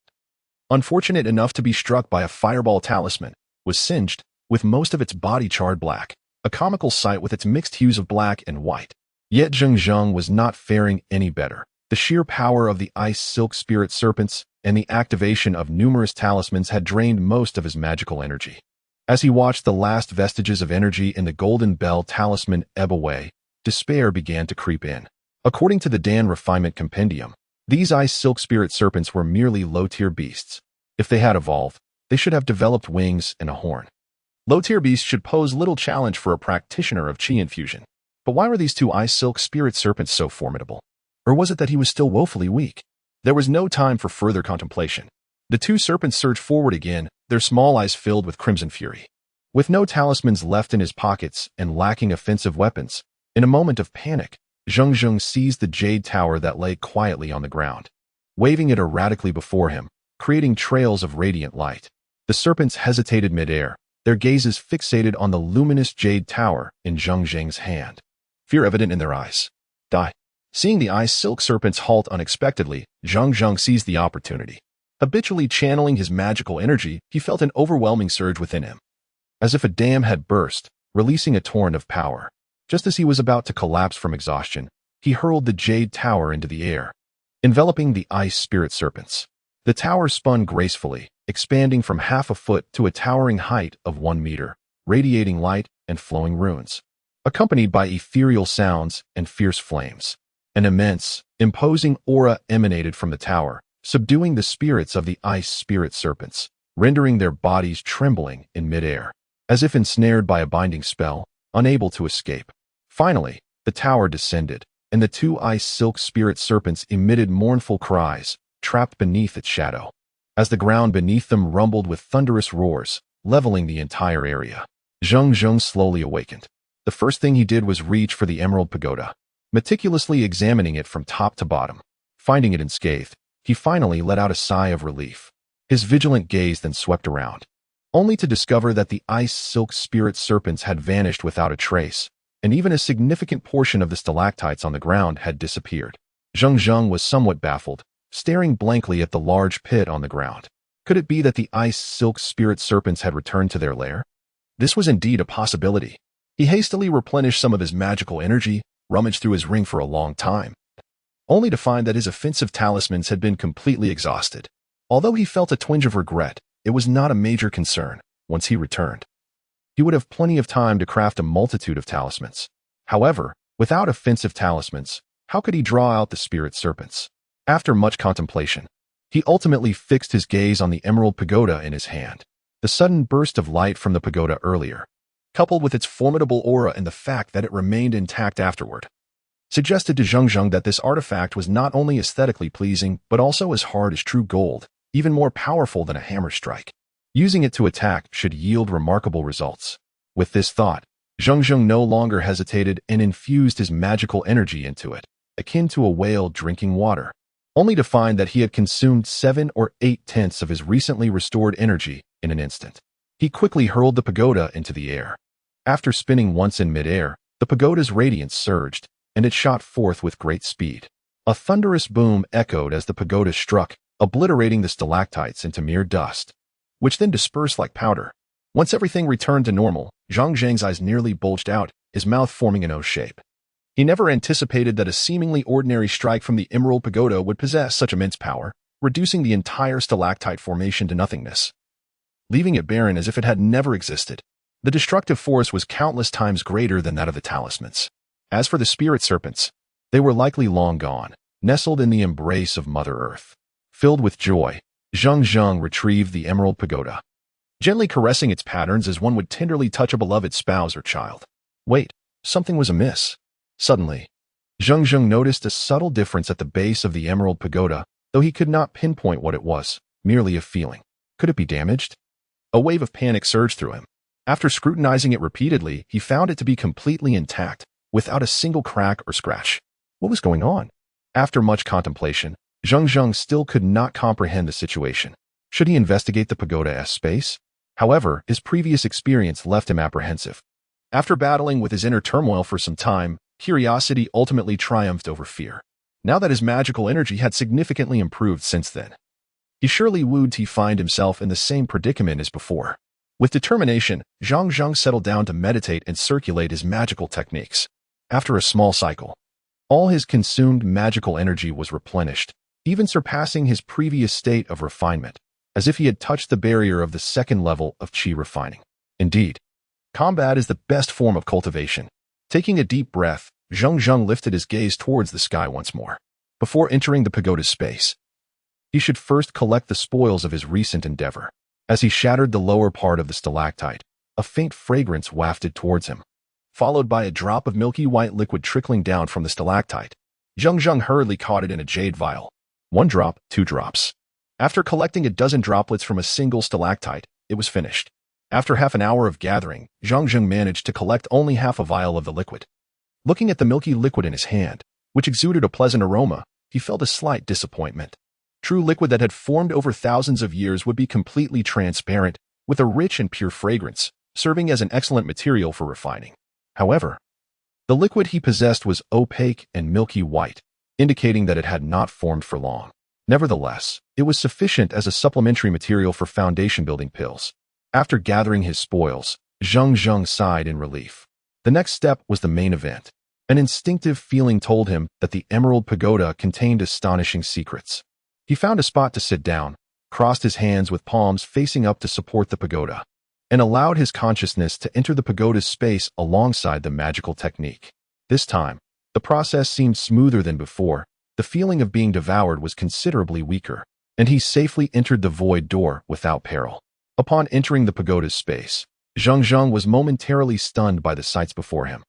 unfortunate enough to be struck by a fireball talisman, was singed, with most of its body charred black, a comical sight with its mixed hues of black and white. Yet Zheng Zheng was not faring any better. The sheer power of the ice silk spirit serpents and the activation of numerous talismans had drained most of his magical energy. As he watched the last vestiges of energy in the Golden Bell talisman ebb away, despair began to creep in. According to the Dan Refinement Compendium, these ice silk spirit serpents were merely low-tier beasts. If they had evolved, they should have developed wings and a horn. Low-tier beasts should pose little challenge for a practitioner of Qi infusion. But why were these 2 ice silk spirit serpents so formidable? Or was it that he was still woefully weak? There was no time for further contemplation. The 2 serpents surged forward again, their small eyes filled with crimson fury. With no talismans left in his pockets and lacking offensive weapons, in a moment of panic, Zheng Zheng seized the jade tower that lay quietly on the ground, waving it erratically before him, creating trails of radiant light. The serpents hesitated midair, their gazes fixated on the luminous jade tower in Zheng Zheng's hand, fear evident in their eyes. Die. Seeing the ice silk serpents halt unexpectedly, Zheng Zheng seized the opportunity. Habitually channeling his magical energy, he felt an overwhelming surge within him, as if a dam had burst, releasing a torrent of power. Just as he was about to collapse from exhaustion, he hurled the jade tower into the air, enveloping the ice spirit serpents. The tower spun gracefully, expanding from half a foot to a towering height of 1 meter, radiating light and flowing runes, accompanied by ethereal sounds and fierce flames. An immense, imposing aura emanated from the tower, subduing the spirits of the ice spirit serpents, rendering their bodies trembling in midair, as if ensnared by a binding spell, unable to escape. Finally, the tower descended, and the two ice silk spirit serpents emitted mournful cries, trapped beneath its shadow. As the ground beneath them rumbled with thunderous roars, leveling the entire area, Zheng Zheng slowly awakened. The first thing he did was reach for the emerald pagoda, meticulously examining it from top to bottom. Finding it unscathed, he finally let out a sigh of relief. His vigilant gaze then swept around, only to discover that the ice silk spirit serpents had vanished without a trace, and even a significant portion of the stalactites on the ground had disappeared. Zheng Zheng was somewhat baffled, staring blankly at the large pit on the ground. Could it be that the ice silk spirit serpents had returned to their lair? This was indeed a possibility. He hastily replenished some of his magical energy, rummaged through his ring for a long time, only to find that his offensive talismans had been completely exhausted. Although he felt a twinge of regret, it was not a major concern. Once he returned, he would have plenty of time to craft a multitude of talismans. However, without offensive talismans, how could he draw out the spirit serpents? After much contemplation, he ultimately fixed his gaze on the emerald pagoda in his hand. The sudden burst of light from the pagoda earlier, coupled with its formidable aura and the fact that it remained intact afterward, suggested to Zheng Zheng that this artifact was not only aesthetically pleasing, but also as hard as true gold, even more powerful than a hammer strike. Using it to attack should yield remarkable results. With this thought, Zheng Zheng no longer hesitated and infused his magical energy into it, akin to a whale drinking water, only to find that he had consumed 7 or 8/10 of his recently restored energy in an instant. He quickly hurled the pagoda into the air. After spinning once in midair, the pagoda's radiance surged, and it shot forth with great speed. A thunderous boom echoed as the pagoda struck, obliterating the stalactites into mere dust, which then dispersed like powder. Once everything returned to normal, Zheng Zheng's eyes nearly bulged out, his mouth forming an O shape. He never anticipated that a seemingly ordinary strike from the emerald pagoda would possess such immense power, reducing the entire stalactite formation to nothingness, leaving it barren as if it had never existed. The destructive force was countless times greater than that of the talismans. As for the spirit serpents, they were likely long gone, nestled in the embrace of Mother Earth. Filled with joy, Zheng Zheng retrieved the emerald pagoda, gently caressing its patterns as one would tenderly touch a beloved spouse or child. Wait, something was amiss. Suddenly, Zheng Zheng noticed a subtle difference at the base of the emerald pagoda, though he could not pinpoint what it was, merely a feeling. Could it be damaged? A wave of panic surged through him. After scrutinizing it repeatedly, he found it to be completely intact, without a single crack or scratch. What was going on? After much contemplation, Zheng Zheng still could not comprehend the situation. Should he investigate the pagoda's space? However, his previous experience left him apprehensive. After battling with his inner turmoil for some time, curiosity ultimately triumphed over fear. Now that his magical energy had significantly improved since then, he surely would find himself in the same predicament as before. With determination, Zheng Zheng settled down to meditate and circulate his magical techniques. After a small cycle, all his consumed magical energy was replenished, even surpassing his previous state of refinement, as if he had touched the barrier of the second level of Qi refining. Indeed, combat is the best form of cultivation. Taking a deep breath, Zheng Zheng lifted his gaze towards the sky once more. Before entering the pagoda's space, he should first collect the spoils of his recent endeavor. As he shattered the lower part of the stalactite, a faint fragrance wafted towards him, followed by a drop of milky white liquid trickling down from the stalactite. Zheng Zheng hurriedly caught it in a jade vial. 1 drop, 2 drops. After collecting a dozen droplets from a single stalactite, it was finished. After half an hour of gathering, Zheng Zheng managed to collect only half a vial of the liquid. Looking at the milky liquid in his hand, which exuded a pleasant aroma, he felt a slight disappointment. True liquid that had formed over thousands of years would be completely transparent, with a rich and pure fragrance, serving as an excellent material for refining. However, the liquid he possessed was opaque and milky white, indicating that it had not formed for long. Nevertheless, it was sufficient as a supplementary material for foundation-building pills. After gathering his spoils, Zheng Zheng sighed in relief. The next step was the main event. An instinctive feeling told him that the emerald pagoda contained astonishing secrets. He found a spot to sit down, crossed his hands with palms facing up to support the pagoda, and allowed his consciousness to enter the pagoda's space alongside the magical technique. This time, the process seemed smoother than before. The feeling of being devoured was considerably weaker, and he safely entered the void door without peril. Upon entering the pagoda's space, Zheng Zheng was momentarily stunned by the sights before him.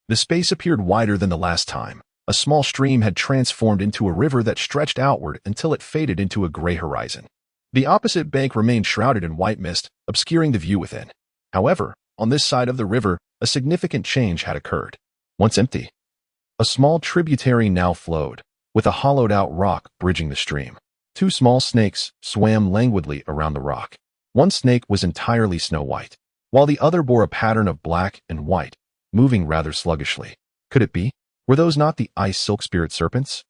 The space appeared wider than the last time. A small stream had transformed into a river that stretched outward until it faded into a gray horizon. The opposite bank remained shrouded in white mist, obscuring the view within. However, on this side of the river, a significant change had occurred. Once empty, a small tributary now flowed, with a hollowed-out rock bridging the stream. Two small snakes swam languidly around the rock. One snake was entirely snow-white, while the other bore a pattern of black and white, moving rather sluggishly. Could it be? Were those not the ice silk spirit serpents?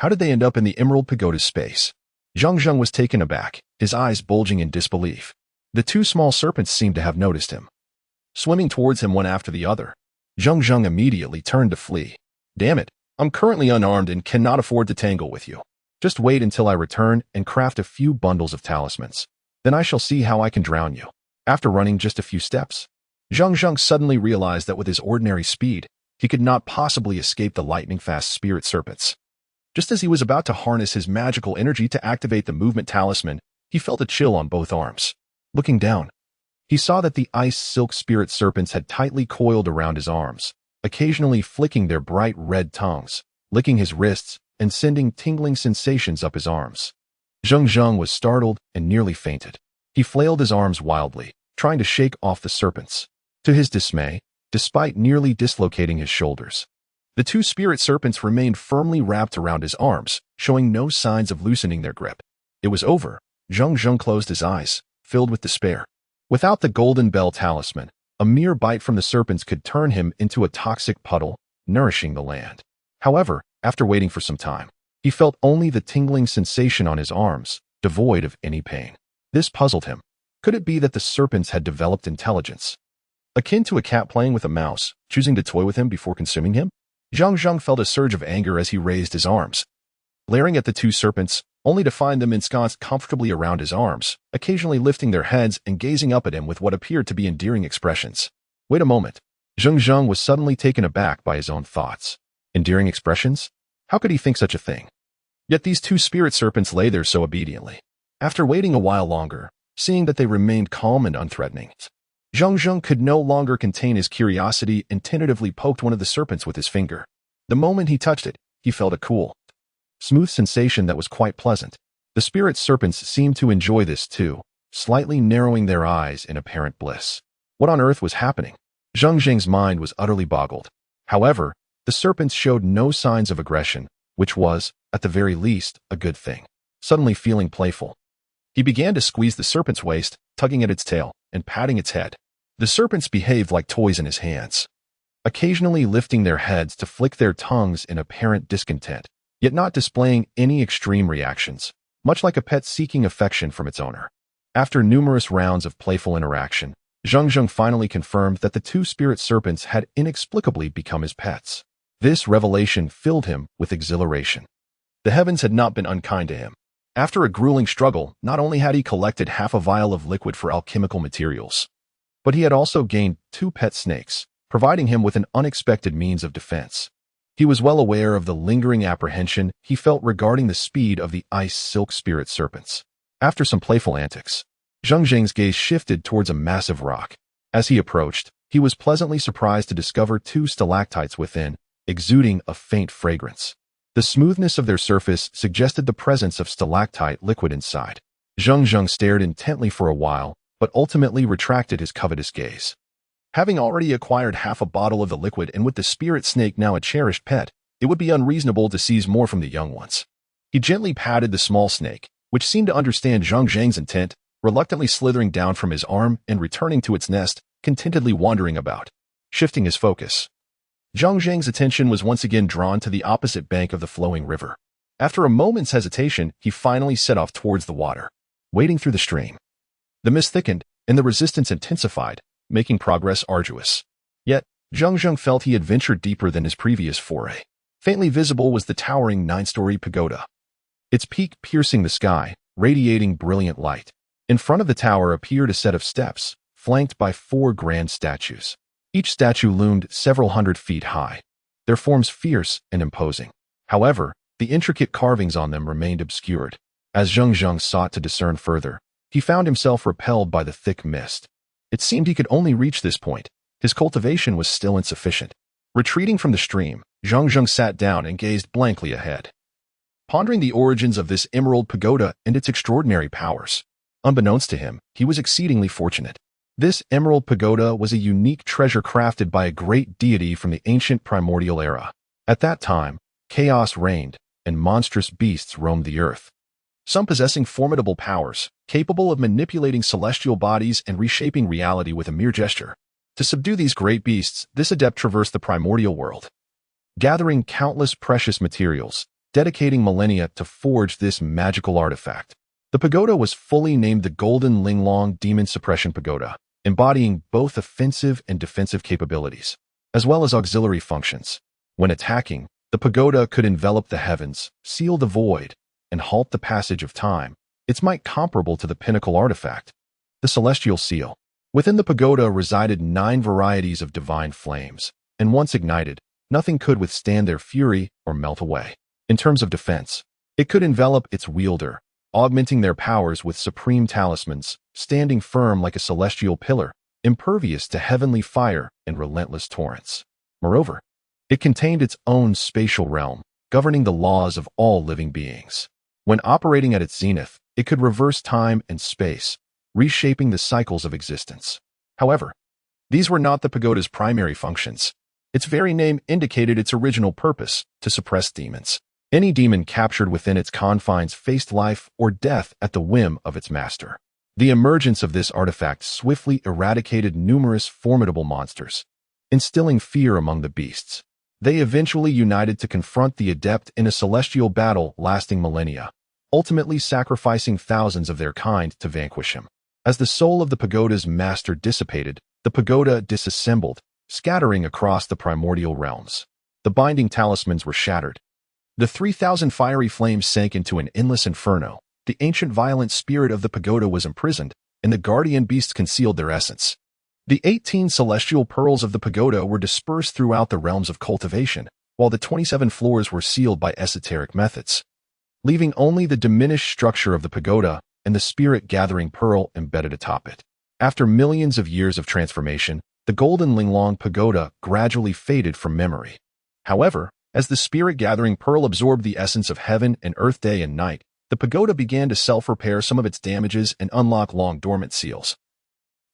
How did they end up in the Emerald Pagoda's space? Zheng Zheng was taken aback, his eyes bulging in disbelief. The two small serpents seemed to have noticed him, swimming towards him one after the other. Zheng Zheng immediately turned to flee. Damn it, I'm currently unarmed and cannot afford to tangle with you. Just wait until I return and craft a few bundles of talismans. Then I shall see how I can drown you. After running just a few steps, Zheng Zheng suddenly realized that with his ordinary speed, he could not possibly escape the lightning-fast spirit serpents. Just as he was about to harness his magical energy to activate the movement talisman, he felt a chill on both arms. Looking down, he saw that the ice silk spirit serpents had tightly coiled around his arms, occasionally flicking their bright red tongues, licking his wrists, and sending tingling sensations up his arms. Zheng Zheng was startled and nearly fainted. He flailed his arms wildly, trying to shake off the serpents. To his dismay, despite nearly dislocating his shoulders, the two spirit serpents remained firmly wrapped around his arms, showing no signs of loosening their grip. It was over. Zheng Zheng closed his eyes, filled with despair. Without the golden bell talisman, a mere bite from the serpents could turn him into a toxic puddle, nourishing the land. However, after waiting for some time, he felt only the tingling sensation on his arms, devoid of any pain. This puzzled him. Could it be that the serpents had developed intelligence, akin to a cat playing with a mouse, choosing to toy with him before consuming him? Zheng Zheng felt a surge of anger as he raised his arms, glaring at the two serpents, only to find them ensconced comfortably around his arms, occasionally lifting their heads and gazing up at him with what appeared to be endearing expressions. Wait a moment. Zheng Zheng was suddenly taken aback by his own thoughts. Endearing expressions? How could he think such a thing? Yet these two spirit serpents lay there so obediently. After waiting a while longer, seeing that they remained calm and unthreatening, Zheng Zheng could no longer contain his curiosity and tentatively poked one of the serpents with his finger. The moment he touched it, he felt a cool, smooth sensation that was quite pleasant. The spirit serpents seemed to enjoy this too, slightly narrowing their eyes in apparent bliss. What on earth was happening? Zheng Zheng's mind was utterly boggled. However, the serpents showed no signs of aggression, which was, at the very least, a good thing. Suddenly feeling playful, he began to squeeze the serpent's waist, tugging at its tail and patting its head. The serpents behaved like toys in his hands, occasionally lifting their heads to flick their tongues in apparent discontent, yet not displaying any extreme reactions, much like a pet seeking affection from its owner. After numerous rounds of playful interaction, Zheng Zheng finally confirmed that the two spirit serpents had inexplicably become his pets. This revelation filled him with exhilaration. The heavens had not been unkind to him. After a grueling struggle, not only had he collected half a vial of liquid for alchemical materials, but he had also gained two pet snakes, providing him with an unexpected means of defense. He was well aware of the lingering apprehension he felt regarding the speed of the ice silk spirit serpents. After some playful antics, Zheng Zheng's gaze shifted towards a massive rock. As he approached, he was pleasantly surprised to discover two stalactites within, exuding a faint fragrance. The smoothness of their surface suggested the presence of stalactite liquid inside. Zheng Zheng stared intently for a while, but ultimately retracted his covetous gaze. Having already acquired half a bottle of the liquid and with the spirit snake now a cherished pet, it would be unreasonable to seize more from the young ones. He gently patted the small snake, which seemed to understand Zheng Zheng's intent, reluctantly slithering down from his arm and returning to its nest, contentedly wandering about. Shifting his focus, Zheng Zheng's attention was once again drawn to the opposite bank of the flowing river. After a moment's hesitation, he finally set off towards the water. Wading through the stream, the mist thickened and the resistance intensified, making progress arduous. Yet, Zheng Zheng felt he had ventured deeper than his previous foray. Faintly visible was the towering 9-story pagoda, its peak piercing the sky, radiating brilliant light. In front of the tower appeared a set of steps, flanked by 4 grand statues. Each statue loomed several hundred feet high, their forms fierce and imposing. However, the intricate carvings on them remained obscured. As Zheng Zheng sought to discern further, he found himself repelled by the thick mist. It seemed he could only reach this point. His cultivation was still insufficient. Retreating from the stream, Zheng Zheng sat down and gazed blankly ahead, pondering the origins of this emerald pagoda and its extraordinary powers. Unbeknownst to him, he was exceedingly fortunate. This emerald pagoda was a unique treasure crafted by a great deity from the ancient primordial era. At that time, chaos reigned, and monstrous beasts roamed the earth, some possessing formidable powers, capable of manipulating celestial bodies and reshaping reality with a mere gesture. To subdue these great beasts, this adept traversed the primordial world, gathering countless precious materials, dedicating millennia to forge this magical artifact. The pagoda was fully named the Golden Linglong Demon Suppression Pagoda, embodying both offensive and defensive capabilities, as well as auxiliary functions. When attacking, the pagoda could envelop the heavens, seal the void, and halt the passage of time. Its might comparable to the pinnacle artifact, the celestial seal. Within the pagoda resided 9 varieties of divine flames, and once ignited, nothing could withstand their fury or melt away. In terms of defense, it could envelop its wielder, augmenting their powers with supreme talismans, standing firm like a celestial pillar, impervious to heavenly fire and relentless torrents. Moreover, it contained its own spatial realm, governing the laws of all living beings. When operating at its zenith, it could reverse time and space, reshaping the cycles of existence. However, these were not the pagoda's primary functions. Its very name indicated its original purpose, to suppress demons. Any demon captured within its confines faced life or death at the whim of its master. The emergence of this artifact swiftly eradicated numerous formidable monsters, instilling fear among the beasts. They eventually united to confront the adept in a celestial battle lasting millennia, ultimately sacrificing thousands of their kind to vanquish him. As the soul of the pagoda's master dissipated, the pagoda disassembled, scattering across the primordial realms. The binding talismans were shattered. The 3,000 fiery flames sank into an endless inferno. The ancient violent spirit of the pagoda was imprisoned, and the guardian beasts concealed their essence. The 18 celestial pearls of the pagoda were dispersed throughout the realms of cultivation, while the 27 floors were sealed by esoteric methods, leaving only the diminished structure of the pagoda and the spirit-gathering pearl embedded atop it. After millions of years of transformation, the Golden Linglong Pagoda gradually faded from memory. However, as the spirit-gathering pearl absorbed the essence of heaven and earth day and night, the pagoda began to self-repair some of its damages and unlock long-dormant seals,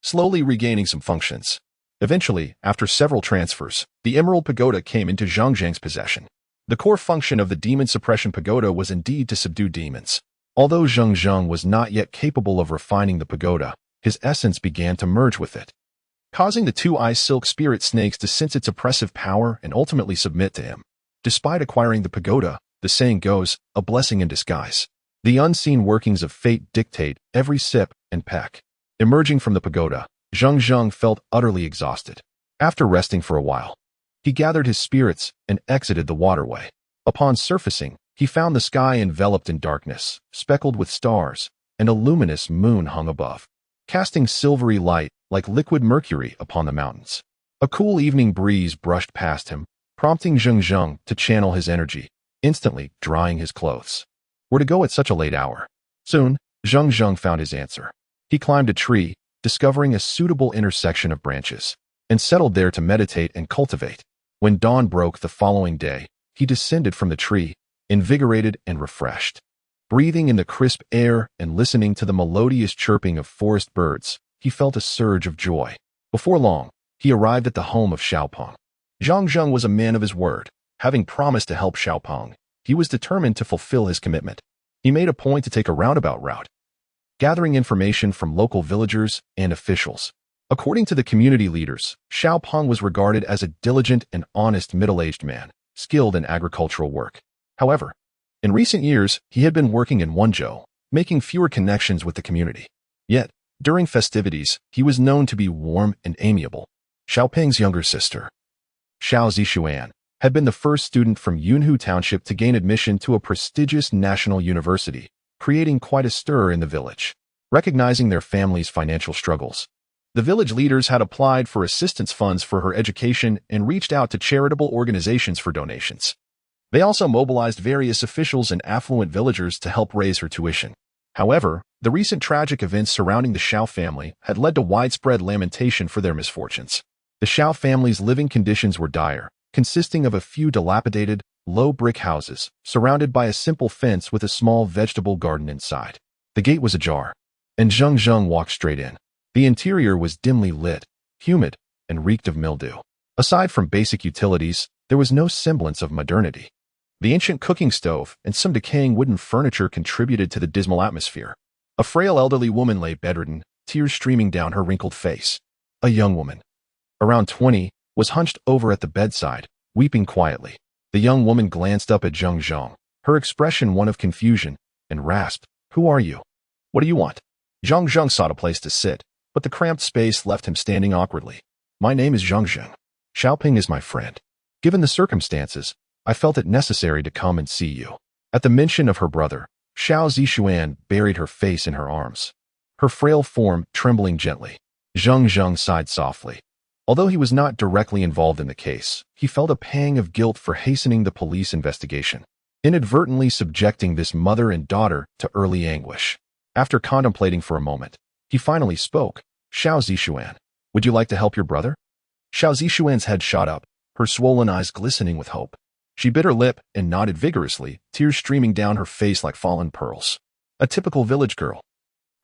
slowly regaining some functions. Eventually, after several transfers, the Emerald Pagoda came into Zheng Zheng's possession. The core function of the Demon Suppression Pagoda was indeed to subdue demons. Although Zheng Zheng was not yet capable of refining the pagoda, his essence began to merge with it, causing the 2 ice silk spirit snakes to sense its oppressive power and ultimately submit to him. Despite acquiring the pagoda, the saying goes, a blessing in disguise. The unseen workings of fate dictate every sip and peck. Emerging from the pagoda, Zheng Zheng felt utterly exhausted. After resting for a while, he gathered his spirits and exited the waterway. Upon surfacing, he found the sky enveloped in darkness, speckled with stars, and a luminous moon hung above, casting silvery light like liquid mercury upon the mountains. A cool evening breeze brushed past him, prompting Zheng Zheng to channel his energy, instantly drying his clothes. Where to go at such a late hour? Soon, Zheng Zheng found his answer. He climbed a tree, discovering a suitable intersection of branches, and settled there to meditate and cultivate. When dawn broke the following day, he descended from the tree, invigorated and refreshed. Breathing in the crisp air and listening to the melodious chirping of forest birds, he felt a surge of joy. Before long, he arrived at the home of Xiaopeng. Zheng Zheng was a man of his word. Having promised to help Xiaopeng, he was determined to fulfill his commitment. He made a point to take a roundabout route, gathering information from local villagers and officials. According to the community leaders, Xiaopeng was regarded as a diligent and honest middle-aged man, skilled in agricultural work. However, in recent years, he had been working in Wenzhou, making fewer connections with the community. Yet, during festivities, he was known to be warm and amiable. Xiaopeng's younger sister, Xiao Zixuan, had been the first student from Yunhu Township to gain admission to a prestigious national university, creating quite a stir in the village. Recognizing their family's financial struggles, The village leaders had applied for assistance funds for her education and reached out to charitable organizations for donations. They also mobilized various officials and affluent villagers to help raise her tuition. However, the recent tragic events surrounding the Xiao family had led to widespread lamentation for their misfortunes. The Xiao family's living conditions were dire, consisting of a few dilapidated, low brick houses, surrounded by a simple fence with a small vegetable garden inside. The gate was ajar, and Zheng Zheng walked straight in. The interior was dimly lit, humid, and reeked of mildew. Aside from basic utilities, there was no semblance of modernity. The ancient cooking stove and some decaying wooden furniture contributed to the dismal atmosphere. A frail elderly woman lay bedridden, tears streaming down her wrinkled face. A young woman, around 20, was hunched over at the bedside, weeping quietly. The young woman glanced up at Zheng Zheng, her expression one of confusion, and rasped, "Who are you? What do you want?" Zheng Zheng sought a place to sit, but the cramped space left him standing awkwardly. "My name is Zheng Zheng. Xiaoping is my friend. Given the circumstances, I felt it necessary to come and see you." At the mention of her brother, Xiao Zixuan buried her face in her arms, her frail form trembling gently. Zheng Zheng sighed softly. Although he was not directly involved in the case, he felt a pang of guilt for hastening the police investigation, inadvertently subjecting this mother and daughter to early anguish. After contemplating for a moment, he finally spoke. "Xiao Zixuan, would you like to help your brother?" Xiao Zixuan's head shot up, her swollen eyes glistening with hope. She bit her lip and nodded vigorously, tears streaming down her face like fallen pearls. A typical village girl.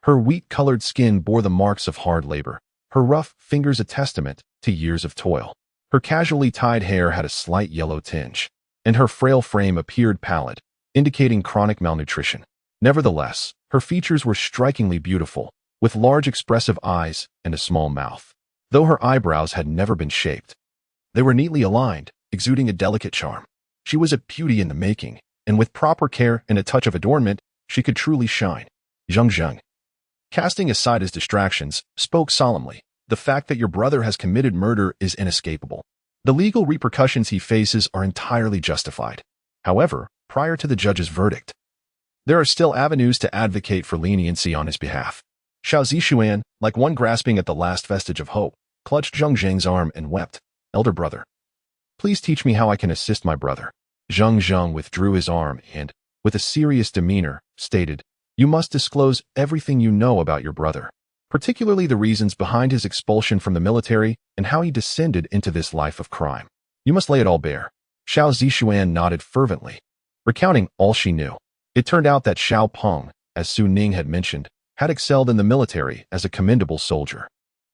Her wheat-colored skin bore the marks of hard labor, her rough fingers a testament to years of toil. Her casually tied hair had a slight yellow tinge, and her frail frame appeared pallid, indicating chronic malnutrition. Nevertheless, her features were strikingly beautiful, with large expressive eyes and a small mouth. Though her eyebrows had never been shaped, they were neatly aligned, exuding a delicate charm. She was a beauty in the making, and with proper care and a touch of adornment, she could truly shine. Zheng Zheng, casting aside his distractions, spoke solemnly. "The fact that your brother has committed murder is inescapable. The legal repercussions he faces are entirely justified. However, prior to the judge's verdict, there are still avenues to advocate for leniency on his behalf." Xiao Zixuan, like one grasping at the last vestige of hope, clutched Zheng Zheng's arm and wept. "Elder brother, please teach me how I can assist my brother." Zheng Zheng withdrew his arm and, with a serious demeanor, stated, "You must disclose everything you know about your brother, particularly the reasons behind his expulsion from the military and how he descended into this life of crime. You must lay it all bare." Xiao Zixuan nodded fervently, recounting all she knew. It turned out that Xiao Peng, as Su Ning had mentioned, had excelled in the military as a commendable soldier.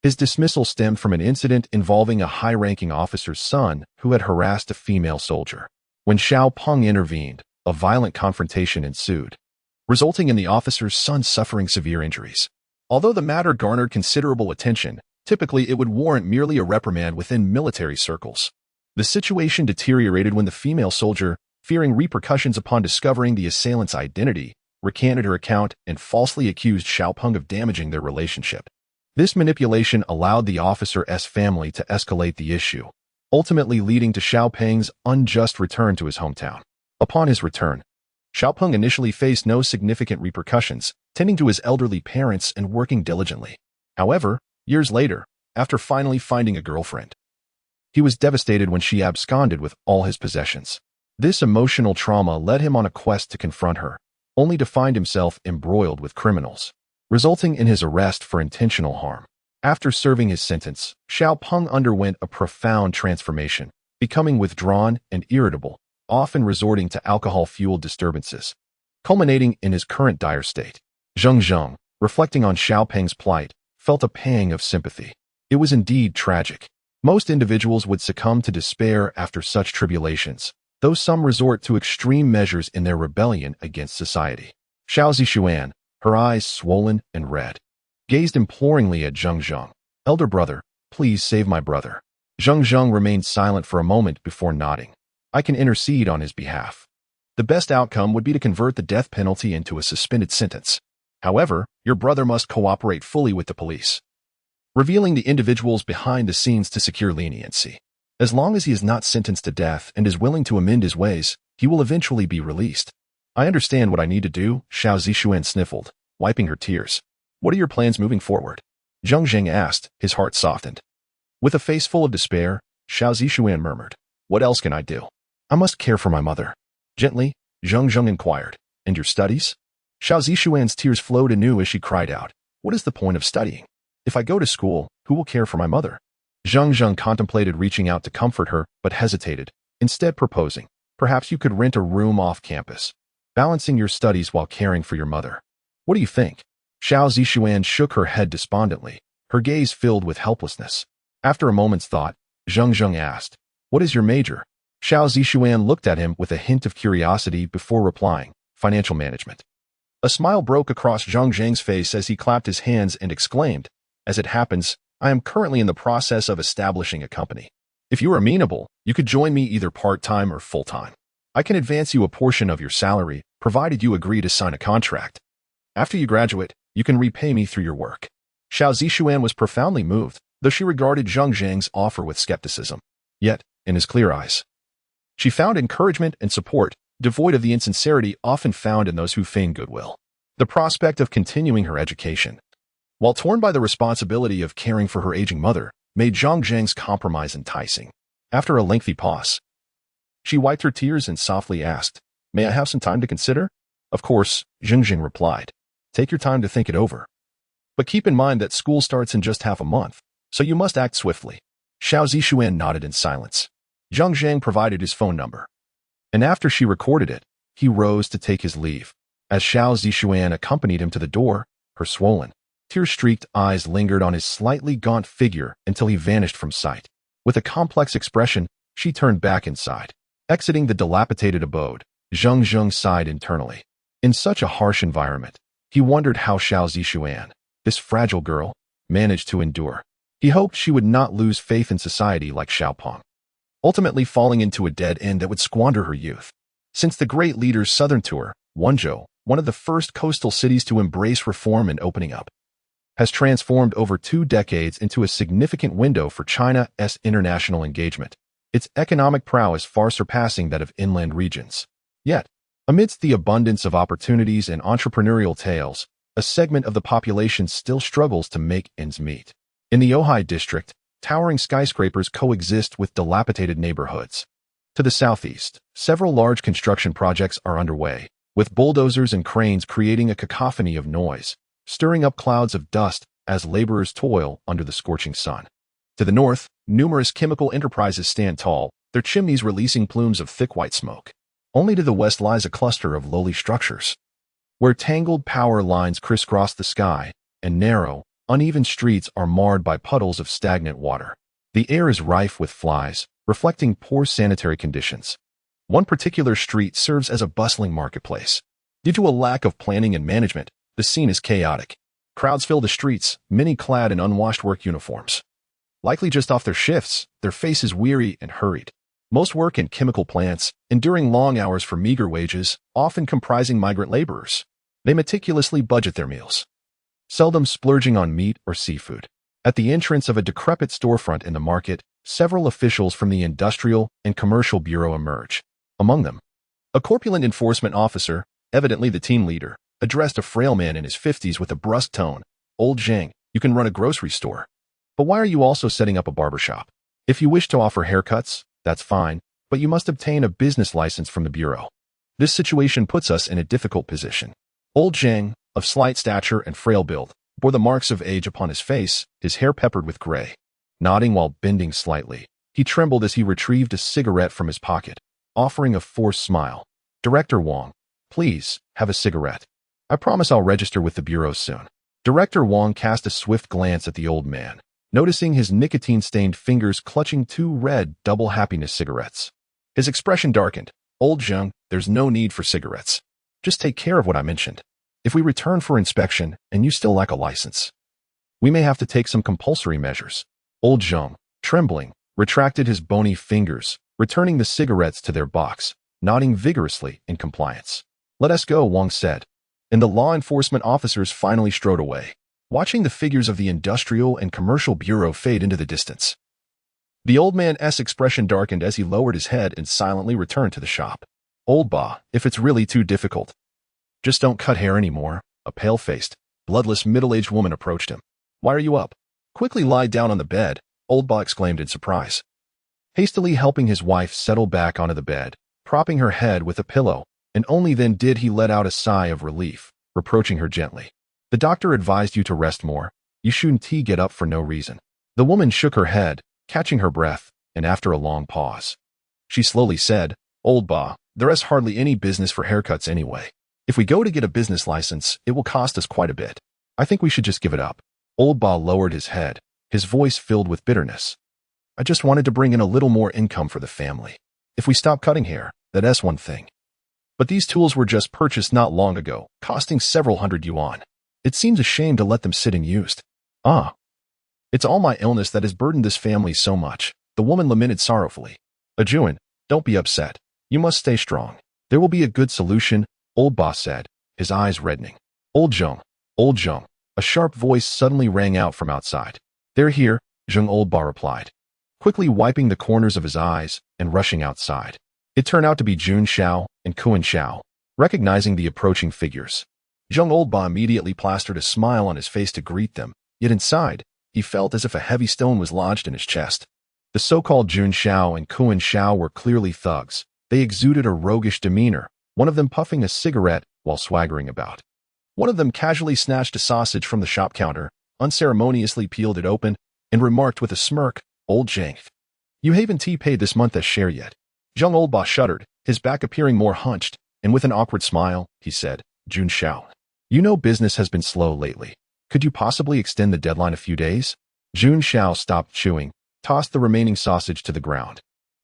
His dismissal stemmed from an incident involving a high-ranking officer's son who had harassed a female soldier. When Xiao Peng intervened, a violent confrontation ensued, resulting in the officer's son suffering severe injuries. Although the matter garnered considerable attention, typically it would warrant merely a reprimand within military circles. The situation deteriorated when the female soldier, fearing repercussions upon discovering the assailant's identity, recanted her account and falsely accused Xiao Peng of damaging their relationship. This manipulation allowed the officer's family to escalate the issue, ultimately leading to Xiao Peng's unjust return to his hometown. Upon his return, Xiao Peng initially faced no significant repercussions, tending to his elderly parents and working diligently. However, years later, after finally finding a girlfriend, he was devastated when she absconded with all his possessions. This emotional trauma led him on a quest to confront her, only to find himself embroiled with criminals, resulting in his arrest for intentional harm. After serving his sentence, Xiao Peng underwent a profound transformation, becoming withdrawn and irritable, often resorting to alcohol-fueled disturbances, culminating in his current dire state. Zheng Zheng, reflecting on Xiao Peng's plight, felt a pang of sympathy. It was indeed tragic. Most individuals would succumb to despair after such tribulations, though some resort to extreme measures in their rebellion against society. Xiao Zixuan, her eyes swollen and red, gazed imploringly at Zheng Zheng. "Elder brother, please save my brother." Zheng Zheng remained silent for a moment before nodding. "I can intercede on his behalf. The best outcome would be to convert the death penalty into a suspended sentence. However, your brother must cooperate fully with the police, revealing the individuals behind the scenes to secure leniency. As long as he is not sentenced to death and is willing to amend his ways, he will eventually be released." "I understand what I need to do," Xiao Zixuan sniffled, wiping her tears. "What are your plans moving forward?" Zheng Zheng asked, his heart softened. With a face full of despair, Xiao Zishuan murmured, "What else can I do? I must care for my mother." Gently, Zheng Zheng inquired, "And your studies?" Xiao Zishuan's tears flowed anew as she cried out, "What is the point of studying? If I go to school, who will care for my mother?" Zheng Zheng contemplated reaching out to comfort her, but hesitated, instead proposing, "Perhaps you could rent a room off campus, balancing your studies while caring for your mother. What do you think?" Xiao Zishuan shook her head despondently, her gaze filled with helplessness. After a moment's thought, Zheng Zheng asked, "What is your major?" Xiao Zishuan looked at him with a hint of curiosity before replying, "Financial management." A smile broke across Zheng Zheng's face as he clapped his hands and exclaimed, "As it happens, I am currently in the process of establishing a company. If you are amenable, you could join me either part-time or full-time. I can advance you a portion of your salary, provided you agree to sign a contract. After you graduate, you can repay me through your work." Xiao Zishuan was profoundly moved, though she regarded Zheng Zheng's offer with skepticism. Yet, in his clear eyes, she found encouragement and support, devoid of the insincerity often found in those who feign goodwill. The prospect of continuing her education, while torn by the responsibility of caring for her aging mother, made Zheng Zheng's compromise enticing. After a lengthy pause, she wiped her tears and softly asked, "May I have some time to consider?" "Of course," Zheng Zheng replied. "Take your time to think it over. But keep in mind that school starts in just half a month, so you must act swiftly." Xiao Zishuan nodded in silence. Zheng Zheng provided his phone number, and after she recorded it, he rose to take his leave. As Xiao Zishuan accompanied him to the door, her swollen, tear-streaked eyes lingered on his slightly gaunt figure until he vanished from sight. With a complex expression, she turned back inside. Exiting the dilapidated abode, Zheng Zheng sighed internally. In such a harsh environment, he wondered how Xiao Zishuan, this fragile girl, managed to endure. He hoped she would not lose faith in society like Xiaopeng, ultimately falling into a dead end that would squander her youth. Since the great leader's southern tour, Wenzhou, one of the first coastal cities to embrace reform and opening up, has transformed over 2 decades into a significant window for China's international engagement, its economic prowess far surpassing that of inland regions. Yet, amidst the abundance of opportunities and entrepreneurial tales, a segment of the population still struggles to make ends meet. In the Ojai district, towering skyscrapers coexist with dilapidated neighborhoods. To the southeast, several large construction projects are underway, with bulldozers and cranes creating a cacophony of noise, stirring up clouds of dust as laborers toil under the scorching sun. To the north, numerous chemical enterprises stand tall, their chimneys releasing plumes of thick white smoke. Only to the west lies a cluster of lowly structures, where tangled power lines crisscross the sky, and narrow, uneven streets are marred by puddles of stagnant water. The air is rife with flies, reflecting poor sanitary conditions. One particular street serves as a bustling marketplace. Due to a lack of planning and management, the scene is chaotic. Crowds fill the streets, many clad in unwashed work uniforms. Likely just off their shifts, their faces weary and hurried. Most work in chemical plants, enduring long hours for meager wages, often comprising migrant laborers. They meticulously budget their meals, seldom splurging on meat or seafood. At the entrance of a decrepit storefront in the market, several officials from the Industrial and Commercial Bureau emerge. Among them, a corpulent enforcement officer, evidently the team leader, addressed a frail man in his 50s with a brusque tone. "Old Zheng, you can run a grocery store. But why are you also setting up a barbershop? If you wish to offer haircuts, that's fine, but you must obtain a business license from the Bureau. This situation puts us in a difficult position." Old Zheng, of slight stature and frail build, bore the marks of age upon his face, his hair peppered with gray. Nodding while bending slightly, he trembled as he retrieved a cigarette from his pocket, offering a forced smile. "Director Wang, please, have a cigarette. I promise I'll register with the Bureau soon." Director Wang cast a swift glance at the old man, noticing his nicotine-stained fingers clutching 2 red double happiness cigarettes. His expression darkened. "Old Zheng, there's no need for cigarettes. Just take care of what I mentioned. If we return for inspection and you still lack a license, we may have to take some compulsory measures." Old Zheng, trembling, retracted his bony fingers, returning the cigarettes to their box, nodding vigorously in compliance. "Let us go," Wang said, and the law enforcement officers finally strode away, watching the figures of the Industrial and Commercial Bureau fade into the distance. The old man's expression darkened as he lowered his head and silently returned to the shop. "Old Ba, if it's really too difficult, just don't cut hair anymore." A pale-faced, bloodless middle-aged woman approached him. Why are you up? Quickly lie down on the bed, Old Ba exclaimed in surprise. Hastily helping his wife settle back onto the bed, propping her head with a pillow, and only then did he let out a sigh of relief, reproaching her gently. The doctor advised you to rest more. You shouldn't get up for no reason. The woman shook her head, catching her breath, and after a long pause, she slowly said, Old Ba, there is hardly any business for haircuts anyway. If we go to get a business license, it will cost us quite a bit. I think we should just give it up. Old Ba lowered his head, his voice filled with bitterness. I just wanted to bring in a little more income for the family. If we stop cutting hair, that's one thing. But these tools were just purchased not long ago, costing several hundred yuan. It seems a shame to let them sit unused. It's all my illness that has burdened this family so much, the woman lamented sorrowfully. Ajuan, don't be upset. You must stay strong. There will be a good solution, Old Ba said, his eyes reddening. Old Zheng, a sharp voice suddenly rang out from outside. They're here, Zheng Old Ba replied, quickly wiping the corners of his eyes and rushing outside. It turned out to be Qianxiu and Qianxiu. Recognizing the approaching figures, Zheng Old Ba immediately plastered a smile on his face to greet them, yet inside, he felt as if a heavy stone was lodged in his chest. The so-called Qianxiu and Qianxiu were clearly thugs. They exuded a roguish demeanor, one of them puffing a cigarette while swaggering about. One of them casually snatched a sausage from the shop counter, unceremoniously peeled it open, and remarked with a smirk, Old Zheng, you haven't paid this month as share yet. Zheng Old Ba shuddered, his back appearing more hunched, and with an awkward smile, he said, Qianxiu, you know business has been slow lately. Could you possibly extend the deadline a few days? Qianxiu stopped chewing, tossed the remaining sausage to the ground,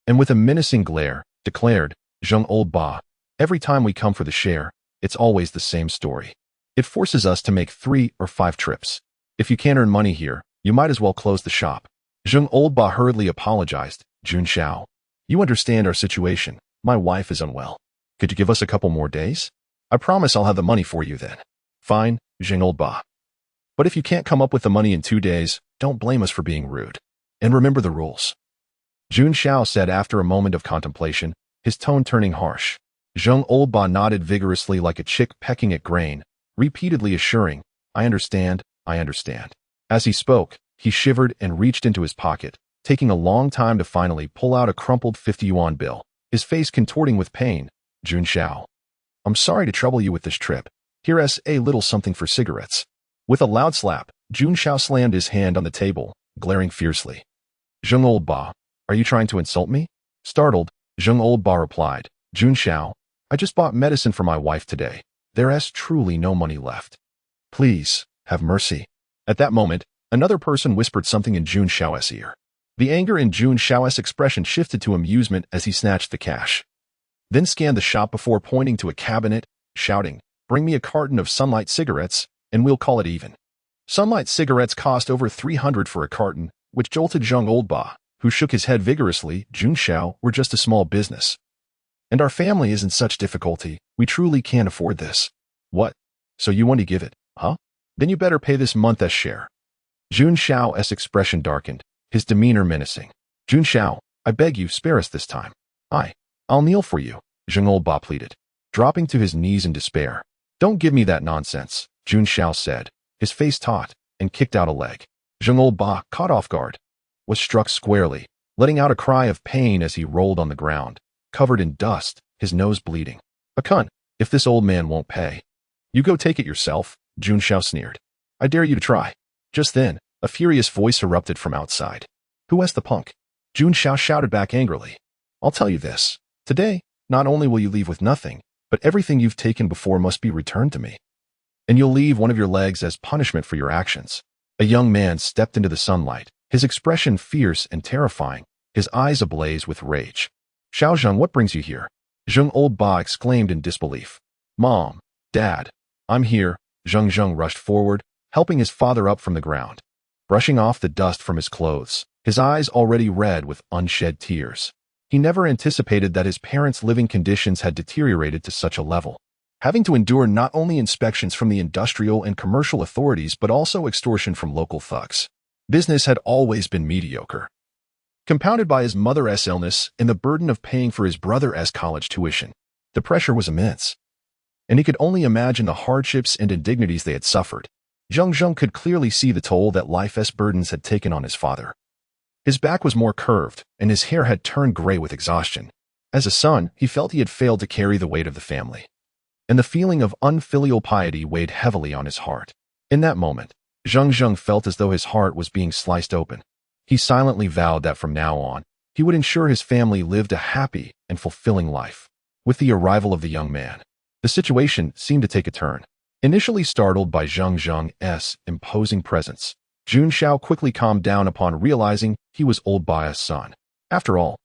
and with a menacing glare, declared, Zheng Old Ba, every time we come for the share, it's always the same story. It forces us to make 3 or 5 trips. If you can't earn money here, you might as well close the shop. Zheng Old Ba hurriedly apologized, Qianxiu, you understand our situation. My wife is unwell. Could you give us a couple more days? I promise I'll have the money for you then. Fine, Zheng Old Ba. But if you can't come up with the money in 2 days, don't blame us for being rude. And remember the rules. Qianxiu said after a moment of contemplation, his tone turning harsh. Zheng Old Ba nodded vigorously like a chick pecking at grain, repeatedly assuring, I understand. As he spoke, he shivered and reached into his pocket, taking a long time to finally pull out a crumpled 50 yuan bill, his face contorting with pain. Qianxiu, I'm sorry to trouble you with this trip. Here's a little something for cigarettes. With a loud slap, Qianxiu slammed his hand on the table, glaring fiercely. Zheng Old Ba, are you trying to insult me? Startled, Zheng Old Ba replied, Qianxiu, I just bought medicine for my wife today. There's truly no money left. Please, have mercy. At that moment, another person whispered something in Qianxiu's ear. The anger in Qianxiu's expression shifted to amusement as he snatched the cash. Then scanned the shop before pointing to a cabinet, shouting, bring me a carton of Sunlight cigarettes, and we'll call it even. Sunlight cigarettes cost over 300 for a carton, which jolted Zheng Old Ba, who shook his head vigorously. Qianxiu, we're just a small business. And our family is in such difficulty, we truly can't afford this. What? So you want to give it, huh? Then you better pay this month as share. Qianxiu's expression darkened, his demeanor menacing. Qianxiu, I beg you, spare us this time. I'll kneel for you, Zheng Old Ba pleaded, dropping to his knees in despair. Don't give me that nonsense, Qianxiu said, his face taut, and kicked out a leg. Zheng Old Ba, caught off guard, was struck squarely, letting out a cry of pain as he rolled on the ground, covered in dust, his nose bleeding. A cunt, if this old man won't pay. You go take it yourself, Qianxiu sneered. I dare you to try. Just then, a furious voice erupted from outside. Who has the punk? Qianxiu shouted back angrily. I'll tell you this. Today, not only will you leave with nothing, but everything you've taken before must be returned to me. And you'll leave one of your legs as punishment for your actions. A young man stepped into the sunlight, his expression fierce and terrifying, his eyes ablaze with rage. Xiaozheng, what brings you here? Zheng Old Ba exclaimed in disbelief. Mom, Dad, I'm here. Zheng Zheng rushed forward, helping his father up from the ground. Brushing off the dust from his clothes, his eyes already red with unshed tears. He never anticipated that his parents' living conditions had deteriorated to such a level, having to endure not only inspections from the industrial and commercial authorities but also extortion from local thugs. Business had always been mediocre. Compounded by his mother's illness and the burden of paying for his brother's college tuition, the pressure was immense. And he could only imagine the hardships and indignities they had suffered. Zheng Zheng could clearly see the toll that life's burdens had taken on his father. His back was more curved, and his hair had turned gray with exhaustion. As a son, he felt he had failed to carry the weight of the family, and the feeling of unfilial piety weighed heavily on his heart. In that moment, Zheng Zheng felt as though his heart was being sliced open. He silently vowed that from now on, he would ensure his family lived a happy and fulfilling life. With the arrival of the young man, the situation seemed to take a turn. Initially startled by Zheng Zheng's imposing presence, Jun Xiao quickly calmed down upon realizing he was Old Ba's son. After all,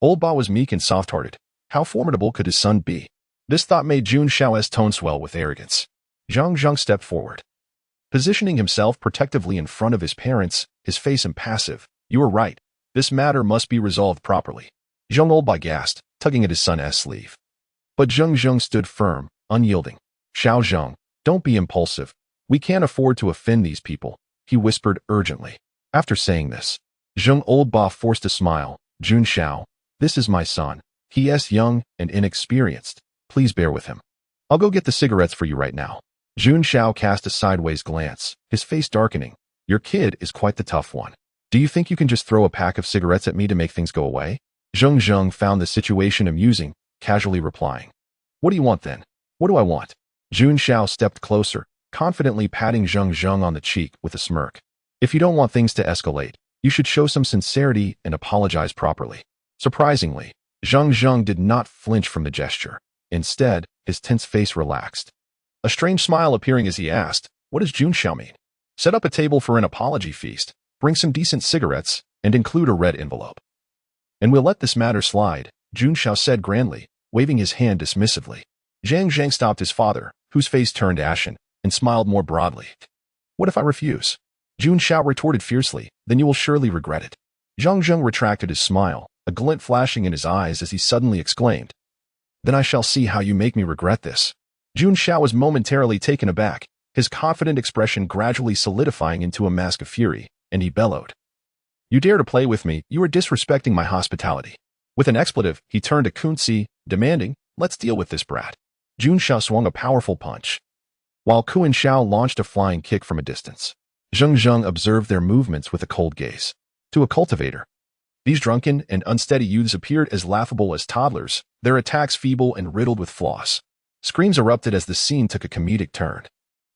Old Ba was meek and soft-hearted. How formidable could his son be? This thought made Jun Xiao's tone swell with arrogance. Zheng Zheng stepped forward, positioning himself protectively in front of his parents, his face impassive. You are right. This matter must be resolved properly. Zheng Old Ba gasped, tugging at his son's sleeve. But Zheng Zheng stood firm, unyielding. Xiao Zheng, don't be impulsive. We can't afford to offend these people, he whispered urgently. After saying this, Zheng Old Ba forced a smile. Jun Xiao, this is my son. He is young and inexperienced. Please bear with him. I'll go get the cigarettes for you right now. Jun Xiao cast a sideways glance, his face darkening. Your kid is quite the tough one. Do you think you can just throw a pack of cigarettes at me to make things go away? Zheng Zheng found the situation amusing, casually replying. What do you want then? What do I want? Jun Xiao stepped closer, confidently patting Zheng Zheng on the cheek with a smirk. If you don't want things to escalate, you should show some sincerity and apologize properly. Surprisingly, Zheng Zheng did not flinch from the gesture. Instead, his tense face relaxed, a strange smile appearing as he asked, what does Jun Xiao mean? Set up a table for an apology feast, bring some decent cigarettes, and include a red envelope. And we'll let this matter slide, Jun Xiao said grandly, waving his hand dismissively. Zheng Zheng stopped his father, whose face turned ashen, and smiled more broadly. What if I refuse? Jun Xiao retorted fiercely, then you will surely regret it. Zheng Zheng retracted his smile, a glint flashing in his eyes as he suddenly exclaimed, then I shall see how you make me regret this. Jun Xiao was momentarily taken aback, his confident expression gradually solidifying into a mask of fury, and he bellowed. You dare to play with me, you are disrespecting my hospitality. With an expletive, he turned to Kunzi, demanding, let's deal with this brat. Jun Xiao swung a powerful punch, while Qianxiu launched a flying kick from a distance. Zheng Zheng observed their movements with a cold gaze. To a cultivator, these drunken and unsteady youths appeared as laughable as toddlers, their attacks feeble and riddled with flaws. Screams erupted as the scene took a comedic turn.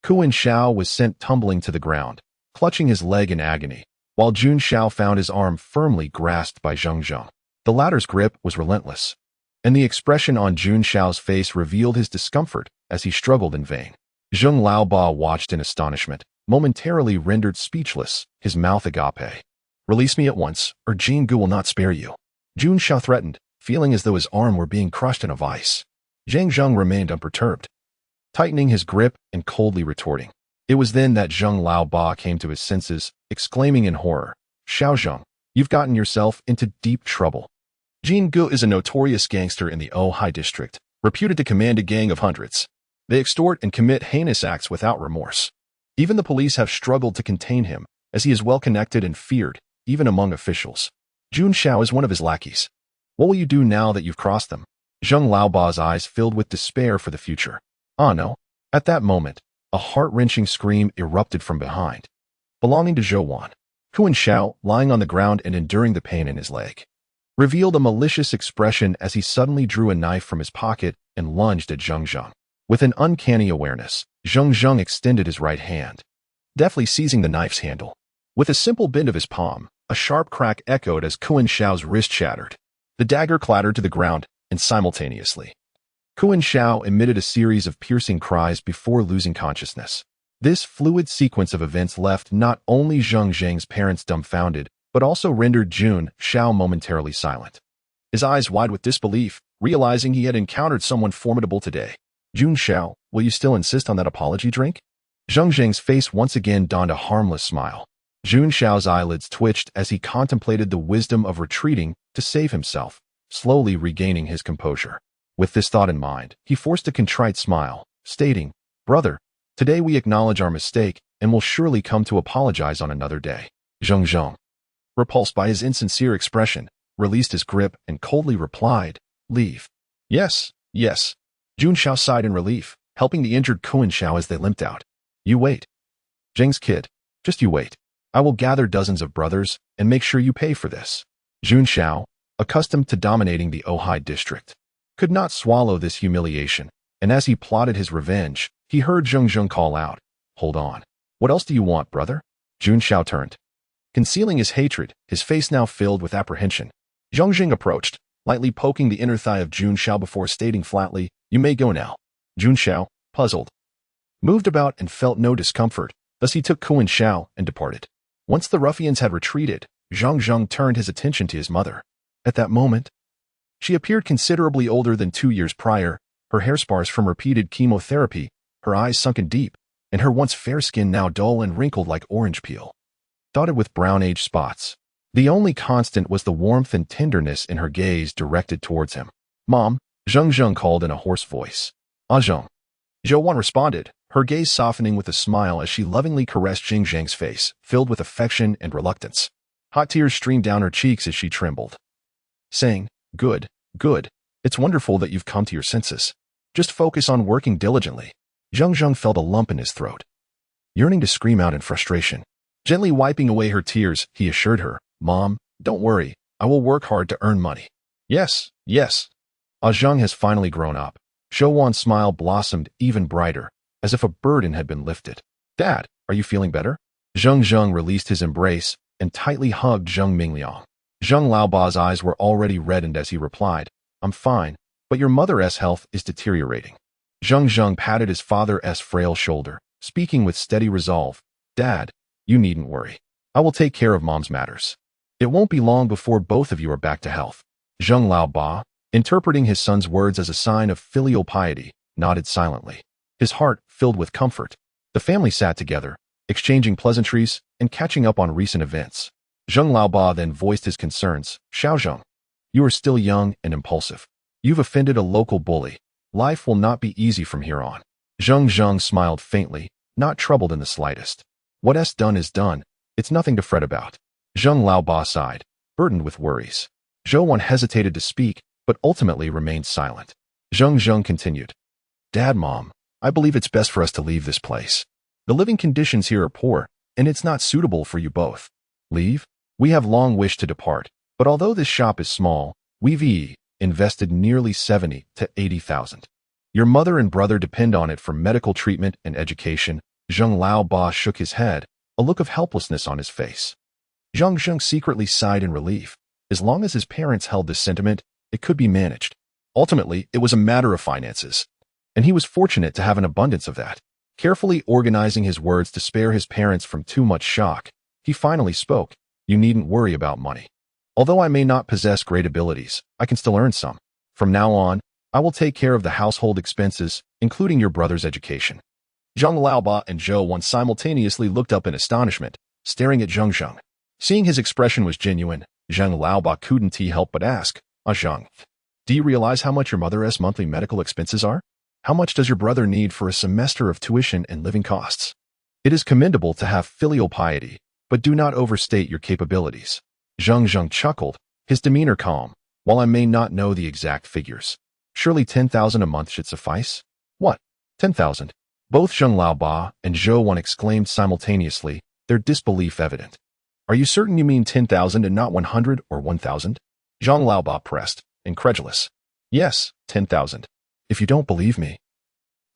Qianxiu was sent tumbling to the ground, clutching his leg in agony, while Jun Xiao found his arm firmly grasped by Zheng Zheng. The latter's grip was relentless, and the expression on Jun Xiao's face revealed his discomfort as he struggled in vain. Zheng Laoba watched in astonishment, momentarily rendered speechless, his mouth agape. Release me at once, or Jin Gu will not spare you. Jun Xiao threatened, feeling as though his arm were being crushed in a vice. Zheng Zheng remained unperturbed, tightening his grip and coldly retorting. It was then that Zheng Laoba came to his senses, exclaiming in horror, Xiao Zheng, you've gotten yourself into deep trouble. Jin Gu is a notorious gangster in the Ohai district, reputed to command a gang of hundreds. They extort and commit heinous acts without remorse. Even the police have struggled to contain him, as he is well connected and feared, even among officials. Jun Xiao is one of his lackeys. What will you do now that you've crossed them? Zheng Laoba's eyes filled with despair for the future. Ah no. At that moment, a heart-wrenching scream erupted from behind, belonging to Zhou Wan. Qianxiu, lying on the ground and enduring the pain in his leg, revealed a malicious expression as he suddenly drew a knife from his pocket and lunged at Zheng Zheng. With an uncanny awareness, Zheng Zheng extended his right hand, deftly seizing the knife's handle. With a simple bend of his palm, a sharp crack echoed as Qianxiu's wrist shattered. The dagger clattered to the ground, and simultaneously, Qianxiu emitted a series of piercing cries before losing consciousness. This fluid sequence of events left not only Zheng Zheng's parents dumbfounded, but also rendered Jun Xiao momentarily silent, his eyes wide with disbelief, realizing he had encountered someone formidable today. Jun Xiao, will you still insist on that apology drink? Zheng Zheng's face once again donned a harmless smile. Jun Xiao's eyelids twitched as he contemplated the wisdom of retreating to save himself, slowly regaining his composure. With this thought in mind, he forced a contrite smile, stating, Brother, today we acknowledge our mistake and will surely come to apologize on another day. Zheng Zheng, repulsed by his insincere expression, released his grip and coldly replied, Leave. Yes, yes. Jun Xiao sighed in relief, helping the injured Qianxiu as they limped out. You wait. Zheng's kid, just you wait. I will gather dozens of brothers and make sure you pay for this. Qianxiu, accustomed to dominating the Ohai district, could not swallow this humiliation, and as he plotted his revenge, he heard Zheng Zheng call out, "Hold on. What else do you want, brother?" Qianxiu turned. Concealing his hatred, his face now filled with apprehension. Zheng Zheng approached, lightly poking the inner thigh of Qianxiu before stating flatly, "You may go now." Qianxiu, puzzled, moved about and felt no discomfort, thus he took Qianxiu and departed. Once the ruffians had retreated, Zheng Zheng turned his attention to his mother. At that moment, she appeared considerably older than 2 years prior, her hair sparse from repeated chemotherapy, her eyes sunken deep, and her once fair skin now dull and wrinkled like orange peel, dotted with brown age spots. The only constant was the warmth and tenderness in her gaze directed towards him. "Mom," Zheng Zheng called in a hoarse voice. "Ah, Zheng." Zhou Wan responded, her gaze softening with a smile as she lovingly caressed Zheng Zheng's face, filled with affection and reluctance. Hot tears streamed down her cheeks as she trembled, saying, "Good, good. It's wonderful that you've come to your senses. Just focus on working diligently." Zheng Zheng felt a lump in his throat, yearning to scream out in frustration. Gently wiping away her tears, he assured her, "Mom, don't worry. I will work hard to earn money." "Yes, yes." Ah Zheng has finally grown up. Zhou Wan's smile blossomed even brighter, as if a burden had been lifted. "Dad, are you feeling better?" Zheng Zheng released his embrace and tightly hugged Zheng Mingliang. Zheng Laoba's eyes were already reddened as he replied, "I'm fine, but your mother's health is deteriorating." Zheng Zheng patted his father's frail shoulder, speaking with steady resolve, "Dad, you needn't worry. I will take care of Mom's matters. It won't be long before both of you are back to health." Zheng Laoba, interpreting his son's words as a sign of filial piety, nodded silently, his heart filled with comfort. The family sat together, exchanging pleasantries and catching up on recent events. Zheng Laoba then voiced his concerns. "Xiao Zheng, you are still young and impulsive. You've offended a local bully. Life will not be easy from here on." Zheng Zheng smiled faintly, not troubled in the slightest. "What's done is done. It's nothing to fret about." Zheng Laoba sighed, burdened with worries. Zhou Wan hesitated to speak, but ultimately remained silent. Zheng Zheng continued, "Dad, Mom, I believe it's best for us to leave this place. The living conditions here are poor, and it's not suitable for you both." "Leave?" "We have long wished to depart, but although this shop is small, we've invested nearly 70 to 80,000. Your mother and brother depend on it for medical treatment and education." Zheng Laoba shook his head, a look of helplessness on his face. Zheng Zheng secretly sighed in relief. As long as his parents held this sentiment, it could be managed. Ultimately, it was a matter of finances, and he was fortunate to have an abundance of that. Carefully organizing his words to spare his parents from too much shock, he finally spoke, "You needn't worry about money. Although I may not possess great abilities, I can still earn some. From now on, I will take care of the household expenses, including your brother's education." Zheng Laoba and Zhou Wan simultaneously looked up in astonishment, staring at Zheng Zheng. Seeing his expression was genuine, Zheng Laoba couldn't help but ask, "Ah Zheng, do you realize how much your mother's monthly medical expenses are? How much does your brother need for a semester of tuition and living costs? It is commendable to have filial piety, but do not overstate your capabilities." Zheng Zheng chuckled, his demeanor calm. "While I may not know the exact figures, surely 10,000 a month should suffice." "What? 10,000? Both Zheng Laoba and Zhou Wan exclaimed simultaneously, their disbelief evident. "Are you certain you mean 10,000 and not 100 or 1,000? Zheng Laoba pressed, incredulous. "Yes, 10,000. If you don't believe me,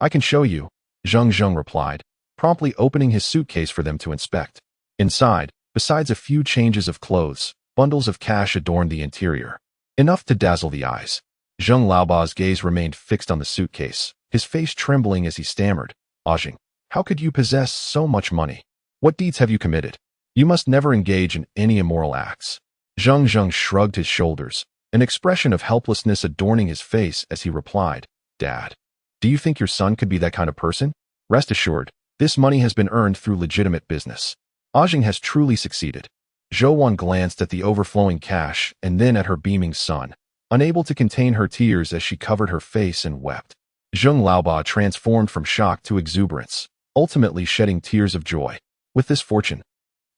I can show you," Zheng Zheng replied, promptly opening his suitcase for them to inspect. Inside, besides a few changes of clothes, bundles of cash adorned the interior, enough to dazzle the eyes. Zheng Laoba's gaze remained fixed on the suitcase, his face trembling as he stammered, "Ah Zheng, how could you possess so much money? What deeds have you committed? You must never engage in any immoral acts." Zheng Zheng shrugged his shoulders, an expression of helplessness adorning his face as he replied, "Dad, do you think your son could be that kind of person? Rest assured, this money has been earned through legitimate business. Ah Zheng has truly succeeded." Zhou Wan glanced at the overflowing cash and then at her beaming son, unable to contain her tears as she covered her face and wept. Zheng Laoba transformed from shock to exuberance, ultimately shedding tears of joy. With this fortune,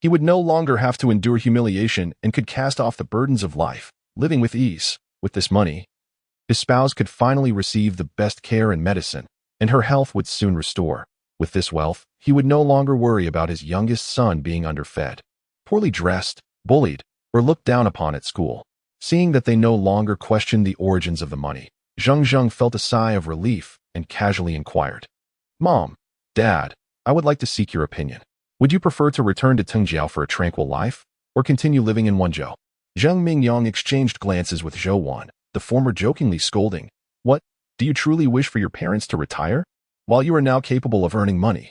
he would no longer have to endure humiliation and could cast off the burdens of life, living with ease. With this money, his spouse could finally receive the best care and medicine, and her health would soon restore. With this wealth, he would no longer worry about his youngest son being underfed, poorly dressed, bullied, or looked down upon at school. Seeing that they no longer questioned the origins of the money, Zheng Zheng felt a sigh of relief and casually inquired, "Mom, Dad, I would like to seek your opinion. Would you prefer to return to Tengjiao for a tranquil life, or continue living in Wenzhou?" Zheng Mingyang exchanged glances with Zhou Wan, the former jokingly scolding, "What, do you truly wish for your parents to retire? While you are now capable of earning money,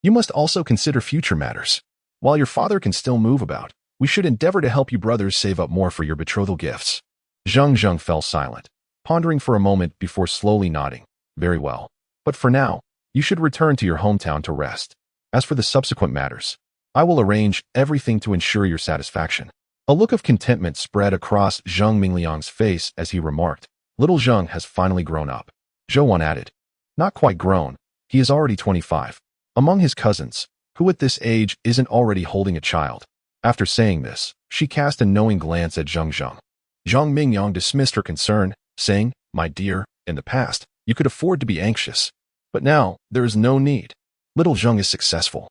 you must also consider future matters. While your father can still move about, we should endeavor to help you brothers save up more for your betrothal gifts." Zheng Zheng fell silent, pondering for a moment before slowly nodding. "Very well. But for now, you should return to your hometown to rest. As for the subsequent matters, I will arrange everything to ensure your satisfaction." A look of contentment spread across Zheng Mingliang's face as he remarked, "Little Zheng has finally grown up." Zhou Wan added, "Not quite grown. He is already 25. Among his cousins, who at this age isn't already holding a child?" After saying this, she cast a knowing glance at Zheng Zheng. Zheng Mingyang dismissed her concern, saying, "My dear, in the past, you could afford to be anxious. But now, there is no need. Little Zheng is successful.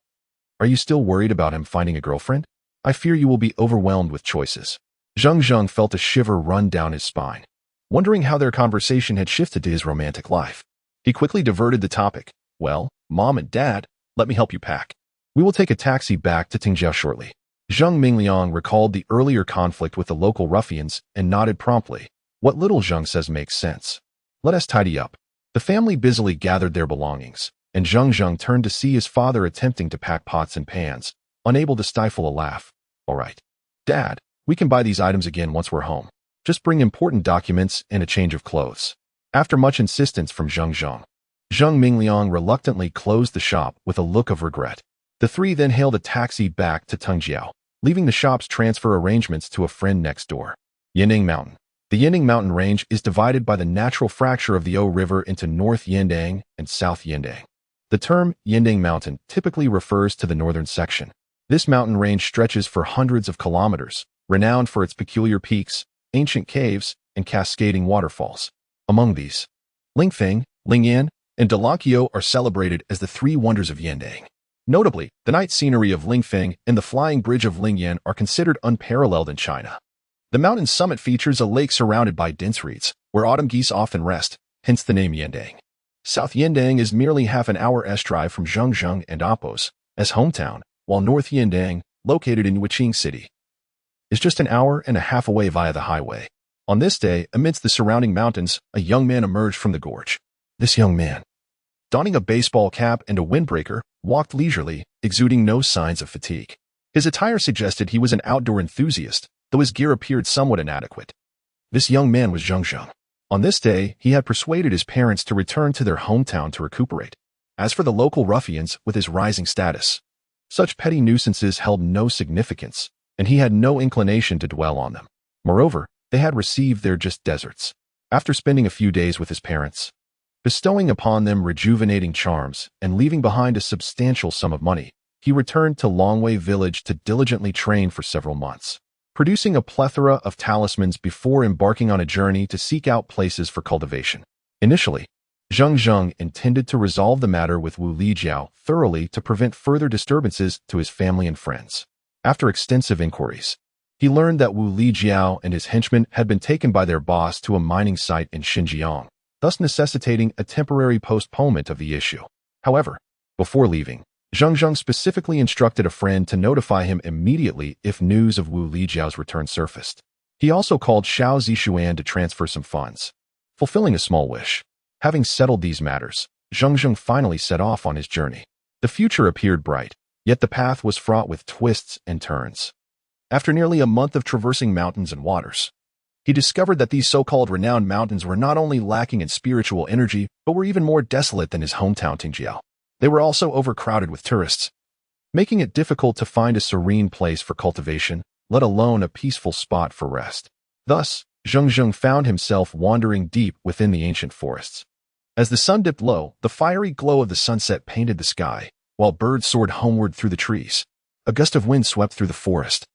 Are you still worried about him finding a girlfriend? I fear you will be overwhelmed with choices." Zheng Zheng felt a shiver run down his spine, wondering how their conversation had shifted to his romantic life. He quickly diverted the topic. "Well, Mom and Dad, let me help you pack. We will take a taxi back to Tengjiao shortly." Zheng Mingliang recalled the earlier conflict with the local ruffians and nodded promptly. "What little Zheng says makes sense. Let us tidy up." The family busily gathered their belongings, and Zheng Zheng turned to see his father attempting to pack pots and pans, unable to stifle a laugh. "All right, Dad, we can buy these items again once we're home. Just bring important documents and a change of clothes." After much insistence from Zheng Zheng, Zheng Mingliang reluctantly closed the shop with a look of regret. The three then hailed a taxi back to Tengjiao, leaving the shop's transfer arrangements to a friend next door. Yinding Mountain. The Yinding Mountain range is divided by the natural fracture of the O River into North Yindang and South Yindang. The term Yinding Mountain typically refers to the northern section. This mountain range stretches for hundreds of kilometers, renowned for its peculiar peaks, ancient caves, and cascading waterfalls. Among these, Lingfeng, Lingyan, and Dalankyo are celebrated as the three wonders of Yindang. Notably, the night scenery of Lingfeng and the flying bridge of Lingyan are considered unparalleled in China. The mountain's summit features a lake surrounded by dense reeds, where autumn geese often rest, hence the name Yindang. South Yindang is merely half an hour's drive from Zheng Zheng and Appo's as hometown, while North Yindang, located in Wuqing City, is just an hour and a half away via the highway. On this day, amidst the surrounding mountains, a young man emerged from the gorge. This young man, donning a baseball cap and a windbreaker, walked leisurely, exuding no signs of fatigue. His attire suggested he was an outdoor enthusiast, though his gear appeared somewhat inadequate. This young man was Zheng Zheng. On this day, he had persuaded his parents to return to their hometown to recuperate. As for the local ruffians, with his rising status, such petty nuisances held no significance, and he had no inclination to dwell on them. Moreover, they had received their just deserts. After spending a few days with his parents, bestowing upon them rejuvenating charms, and leaving behind a substantial sum of money, he returned to Longwei village to diligently train for several months, producing a plethora of talismans before embarking on a journey to seek out places for cultivation. Initially, Zheng Zheng intended to resolve the matter with Su Lijiao thoroughly to prevent further disturbances to his family and friends. After extensive inquiries, he learned that Su Lijiao and his henchmen had been taken by their boss to a mining site in Xinjiang, thus necessitating a temporary postponement of the issue. However, before leaving, Zheng Zheng specifically instructed a friend to notify him immediately if news of Su Lijiao's return surfaced. He also called Xiao Zishuan to transfer some funds, fulfilling a small wish. Having settled these matters, Zheng Zheng finally set off on his journey. The future appeared bright, yet the path was fraught with twists and turns. After nearly a month of traversing mountains and waters, he discovered that these so-called renowned mountains were not only lacking in spiritual energy, but were even more desolate than his hometown Tengjiao. They were also overcrowded with tourists, making it difficult to find a serene place for cultivation, let alone a peaceful spot for rest. Thus, Zheng Zheng found himself wandering deep within the ancient forests. As the sun dipped low, the fiery glow of the sunset painted the sky, while birds soared homeward through the trees. A gust of wind swept through the forest,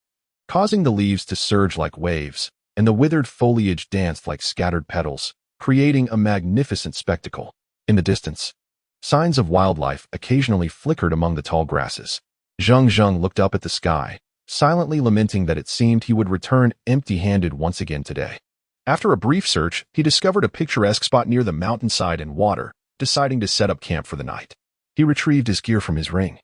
causing the leaves to surge like waves, and the withered foliage danced like scattered petals, creating a magnificent spectacle. In the distance, Signs of wildlife occasionally flickered among the tall grasses. Zheng Zheng looked up at the sky, silently lamenting that it seemed he would return empty-handed once again today. After a brief search, he discovered a picturesque spot near the mountainside and water, deciding to set up camp for the night. He retrieved his gear from his ring,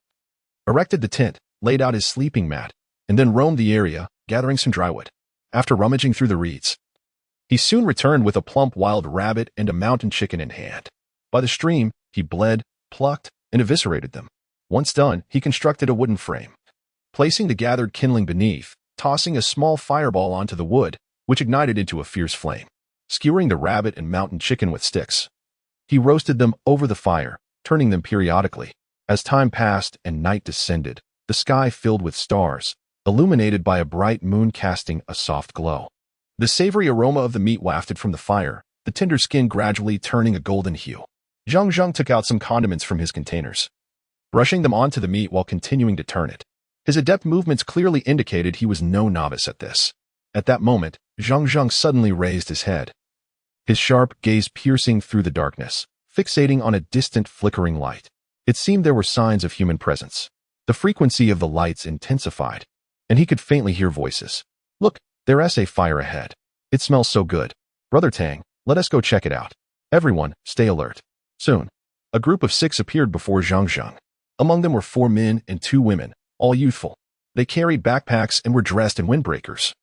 erected the tent, laid out his sleeping mat, and then roamed the area, gathering some dry wood. After rummaging through the reeds, he soon returned with a plump wild rabbit and a mountain chicken in hand. By the stream, he bled, plucked, and eviscerated them. Once done, he constructed a wooden frame, placing the gathered kindling beneath, tossing a small fireball onto the wood, which ignited into a fierce flame. Skewering the rabbit and mountain chicken with sticks, he roasted them over the fire, turning them periodically. As time passed and night descended, the sky filled with stars, illuminated by a bright moon casting a soft glow. The savory aroma of the meat wafted from the fire, the tender skin gradually turning a golden hue. Zheng Zheng took out some condiments from his containers, brushing them onto the meat while continuing to turn it. His adept movements clearly indicated he was no novice at this. At that moment, Zheng Zheng suddenly raised his head, his sharp gaze piercing through the darkness, fixating on a distant flickering light. It seemed there were signs of human presence. The frequency of the lights intensified, and he could faintly hear voices. "Look, there's a fire ahead. It smells so good. Brother Tang, let us go check it out. Everyone, stay alert." Soon, a group of 6 appeared before Zheng Zheng. Among them were 4 men and 2 women, all youthful. They carried backpacks and were dressed in windbreakers,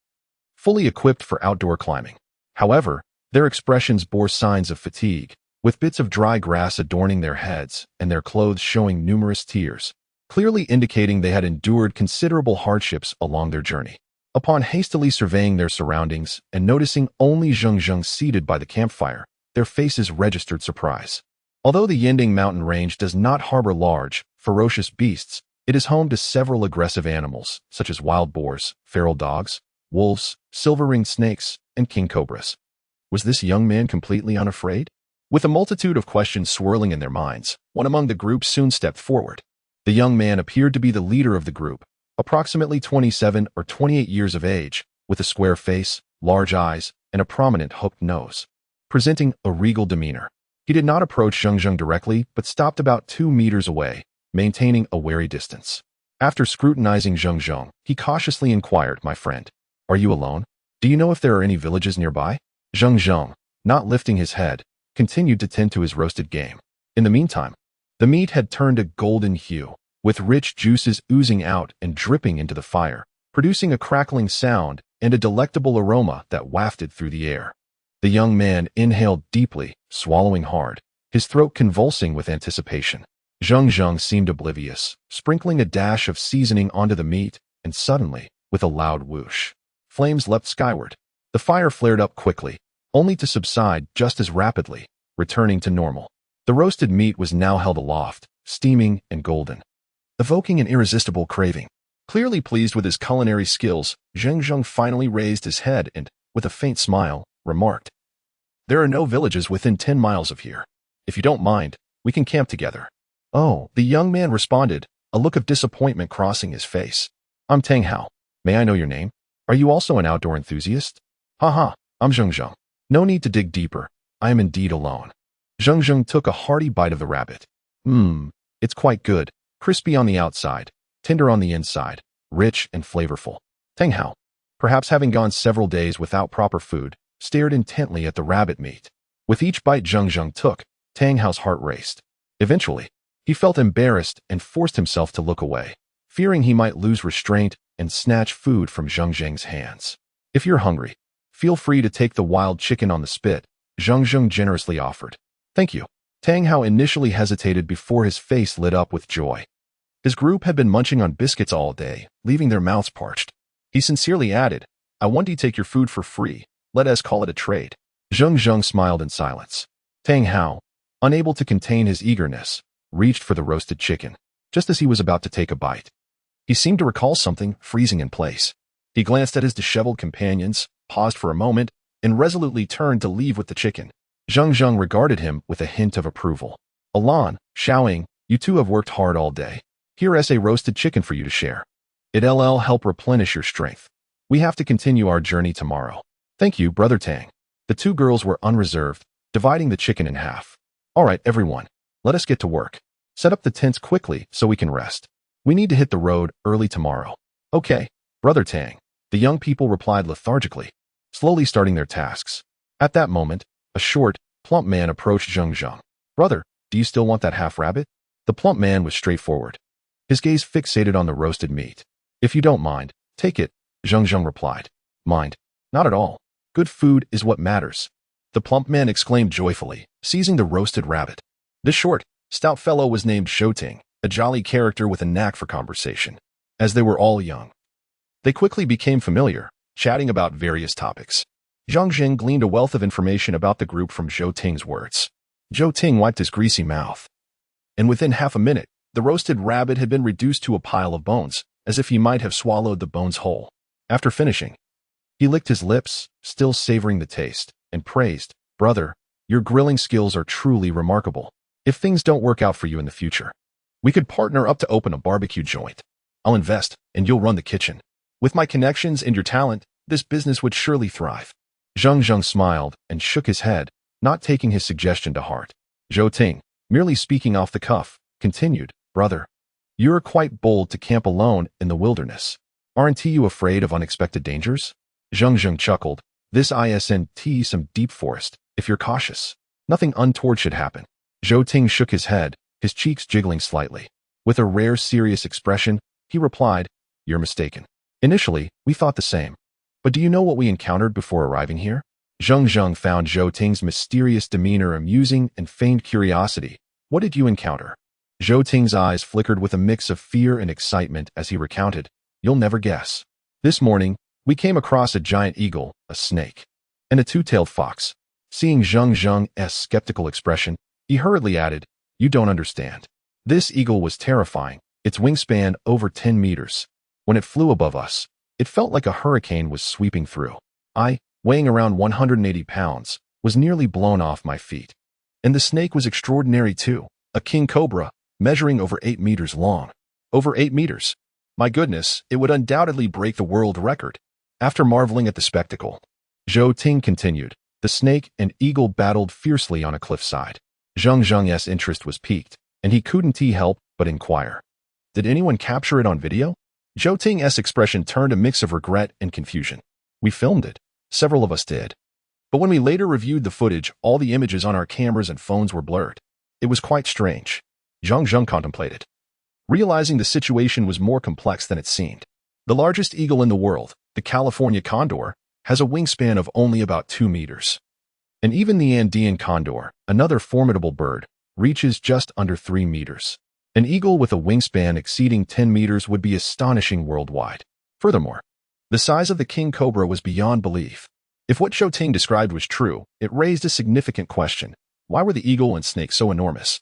fully equipped for outdoor climbing. However, their expressions bore signs of fatigue, with bits of dry grass adorning their heads and their clothes showing numerous tears, clearly indicating they had endured considerable hardships along their journey. Upon hastily surveying their surroundings and noticing only Zheng Zheng seated by the campfire, their faces registered surprise. Although the Yinding mountain range does not harbor large, ferocious beasts, it is home to several aggressive animals, such as wild boars, feral dogs, wolves, silver-ringed snakes, and king cobras. Was this young man completely unafraid? With a multitude of questions swirling in their minds, one among the group soon stepped forward. The young man appeared to be the leader of the group, approximately 27 or 28 years of age, with a square face, large eyes, and a prominent hooked nose, presenting a regal demeanor. He did not approach Zheng Zheng directly, but stopped about 2 meters away, maintaining a wary distance. After scrutinizing Zheng Zheng, he cautiously inquired, "My friend, are you alone? Do you know if there are any villages nearby?" Zheng Zheng, not lifting his head, continued to tend to his roasted game. In the meantime, the meat had turned a golden hue, with rich juices oozing out and dripping into the fire, producing a crackling sound and a delectable aroma that wafted through the air. The young man inhaled deeply, swallowing hard, his throat convulsing with anticipation. Zheng Zheng seemed oblivious, sprinkling a dash of seasoning onto the meat, and suddenly, with a loud whoosh, flames leapt skyward. The fire flared up quickly, only to subside just as rapidly, returning to normal. The roasted meat was now held aloft, steaming and golden, evoking an irresistible craving. Clearly pleased with his culinary skills, Zheng Zheng finally raised his head and, with a faint smile, remarked, "There are no villages within 10 miles of here. If you don't mind, we can camp together." "Oh," the young man responded, a look of disappointment crossing his face. "I'm Tang Hao. May I know your name? Are you also an outdoor enthusiast?" "Haha, I'm Zheng Zheng. No need to dig deeper. I am indeed alone." Zheng Zheng took a hearty bite of the rabbit. It's quite good, crispy on the outside, tender on the inside, rich and flavorful." Tang Hao, perhaps having gone several days without proper food, stared intently at the rabbit meat. With each bite Zheng Zheng took, Tang Hao's heart raced. Eventually, he felt embarrassed and forced himself to look away, fearing he might lose restraint and snatch food from Zheng Zheng's hands. "If you're hungry, feel free to take the wild chicken on the spit," Zheng Zheng generously offered. "Thank you." Tang Hao initially hesitated before his face lit up with joy. His group had been munching on biscuits all day, leaving their mouths parched. He sincerely added, "I want to take your food for free. Let us call it a trade." Zheng Zheng smiled in silence. Tang Hao, unable to contain his eagerness, reached for the roasted chicken, just as he was about to take a bite. He seemed to recall something, freezing in place. He glanced at his disheveled companions, paused for a moment, and resolutely turned to leave with the chicken. Zheng Zheng regarded him with a hint of approval. "Alan, Xiaoying, you two have worked hard all day. Here is a roasted chicken for you to share. It'll help replenish your strength. We have to continue our journey tomorrow." "Thank you, Brother Tang." The 2 girls were unreserved, dividing the chicken in half. "All right, everyone. Let us get to work. Set up the tents quickly so we can rest. We need to hit the road early tomorrow. Okay, Brother Tang, the young people replied lethargically, slowly starting their tasks. At that moment, a short, plump man approached Zheng Zheng. Brother, do you still want that half-rabbit? The plump man was straightforward, his gaze fixated on the roasted meat. If you don't mind, take it, Zheng Zheng replied. Mind? Not at all. Good food is what matters. The plump man exclaimed joyfully, seizing the roasted rabbit. This short, stout fellow was named Su Ning, a jolly character with a knack for conversation. As they were all young, they quickly became familiar, chatting about various topics. Zheng Zheng gleaned a wealth of information about the group from Su Ning's words. Su Ning wiped his greasy mouth, and within half a minute, the roasted rabbit had been reduced to a pile of bones, as if he might have swallowed the bones whole. After finishing, he licked his lips, still savoring the taste, and praised, Brother, your grilling skills are truly remarkable. If things don't work out for you in the future, we could partner up to open a barbecue joint. I'll invest, and you'll run the kitchen. With my connections and your talent, this business would surely thrive. Zheng Zheng smiled and shook his head, not taking his suggestion to heart. Su Ning, merely speaking off the cuff, continued, Brother, you're quite bold to camp alone in the wilderness. Aren't you afraid of unexpected dangers? Zheng Zheng chuckled. This isn't some deep forest, if you're cautious. Nothing untoward should happen. Su Ning shook his head, his cheeks jiggling slightly. With a rare serious expression, he replied, You're mistaken. Initially, we thought the same. But do you know what we encountered before arriving here? Zheng Zheng found Su Ning's mysterious demeanor amusing and feigned curiosity. What did you encounter? Su Ning's eyes flickered with a mix of fear and excitement as he recounted. You'll never guess. This morning, we came across a giant eagle, a snake, and a two-tailed fox. Seeing Zheng Zheng's skeptical expression, he hurriedly added, You don't understand. This eagle was terrifying, its wingspan over 10 meters. When it flew above us, it felt like a hurricane was sweeping through. I, weighing around 180 pounds, was nearly blown off my feet. And the snake was extraordinary too, a king cobra, measuring over 8 meters long. Over 8 meters. My goodness, it would undoubtedly break the world record. After marveling at the spectacle, Su Ning continued, the snake and eagle battled fiercely on a cliffside. Zheng Zheng's interest was piqued, and he couldn't help but inquire. Did anyone capture it on video? Su Ning's expression turned a mix of regret and confusion. We filmed it. Several of us did. But when we later reviewed the footage, all the images on our cameras and phones were blurred. It was quite strange. Zheng Zheng contemplated, realizing the situation was more complex than it seemed. The largest eagle in the world, the California condor, has a wingspan of only about 2 meters. And even the Andean condor, another formidable bird, reaches just under 3 meters. An eagle with a wingspan exceeding 10 meters would be astonishing worldwide. Furthermore, the size of the king cobra was beyond belief. If what Su Ning described was true, it raised a significant question. Why were the eagle and snake so enormous?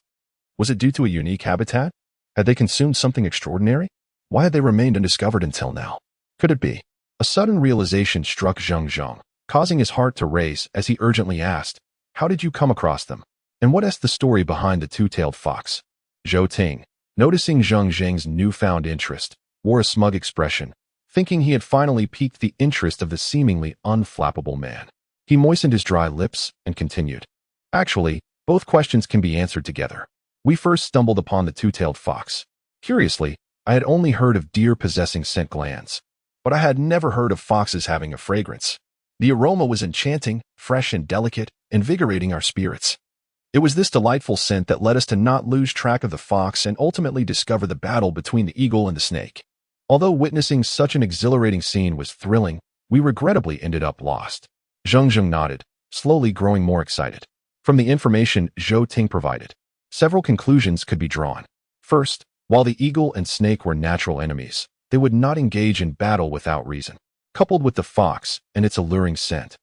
Was it due to a unique habitat? Had they consumed something extraordinary? Why had they remained undiscovered until now? Could it be? A sudden realization struck Zheng Zheng, causing his heart to race as he urgently asked, How did you come across them? And what is the story behind the two-tailed fox? Su Ning, noticing Zheng Zheng's newfound interest, wore a smug expression, thinking he had finally piqued the interest of the seemingly unflappable man. He moistened his dry lips and continued. Actually, both questions can be answered together. We first stumbled upon the two-tailed fox. Curiously, I had only heard of deer possessing scent glands, but I had never heard of foxes having a fragrance. The aroma was enchanting, fresh and delicate, invigorating our spirits. It was this delightful scent that led us to not lose track of the fox and ultimately discover the battle between the eagle and the snake. Although witnessing such an exhilarating scene was thrilling, we regrettably ended up lost. Zheng Zheng nodded, slowly growing more excited. From the information Su Ning provided, several conclusions could be drawn. First, while the eagle and snake were natural enemies, they would not engage in battle without reason. Coupled with the fox and its alluring scent,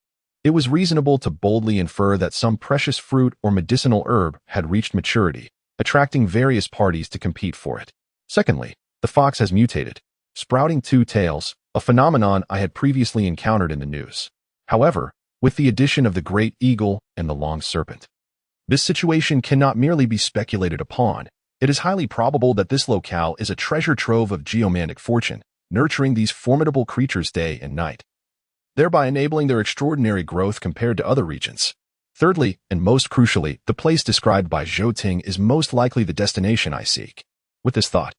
it was reasonable to boldly infer that some precious fruit or medicinal herb had reached maturity, attracting various parties to compete for it. Secondly, the fox has mutated, sprouting 2 tails, a phenomenon I had previously encountered in the news. However, with the addition of the great eagle and the long serpent, this situation cannot merely be speculated upon. It is highly probable that this locale is a treasure trove of geomantic fortune, nurturing these formidable creatures day and night, thereby enabling their extraordinary growth compared to other regions. Thirdly, and most crucially, the place described by Zhou Ting is most likely the destination I seek. With this thought,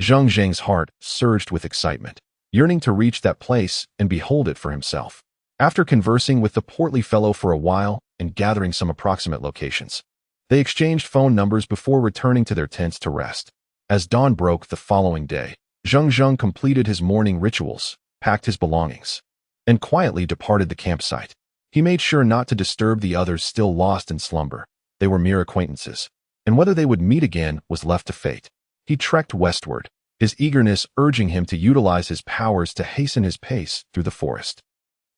Zheng Zheng's heart surged with excitement, yearning to reach that place and behold it for himself. After conversing with the portly fellow for a while and gathering some approximate locations, they exchanged phone numbers before returning to their tents to rest. As dawn broke the following day, Zheng Zheng completed his morning rituals, packed his belongings, and quietly departed the campsite. He made sure not to disturb the others still lost in slumber. They were mere acquaintances, and whether they would meet again was left to fate. He trekked westward, his eagerness urging him to utilize his powers to hasten his pace through the forest.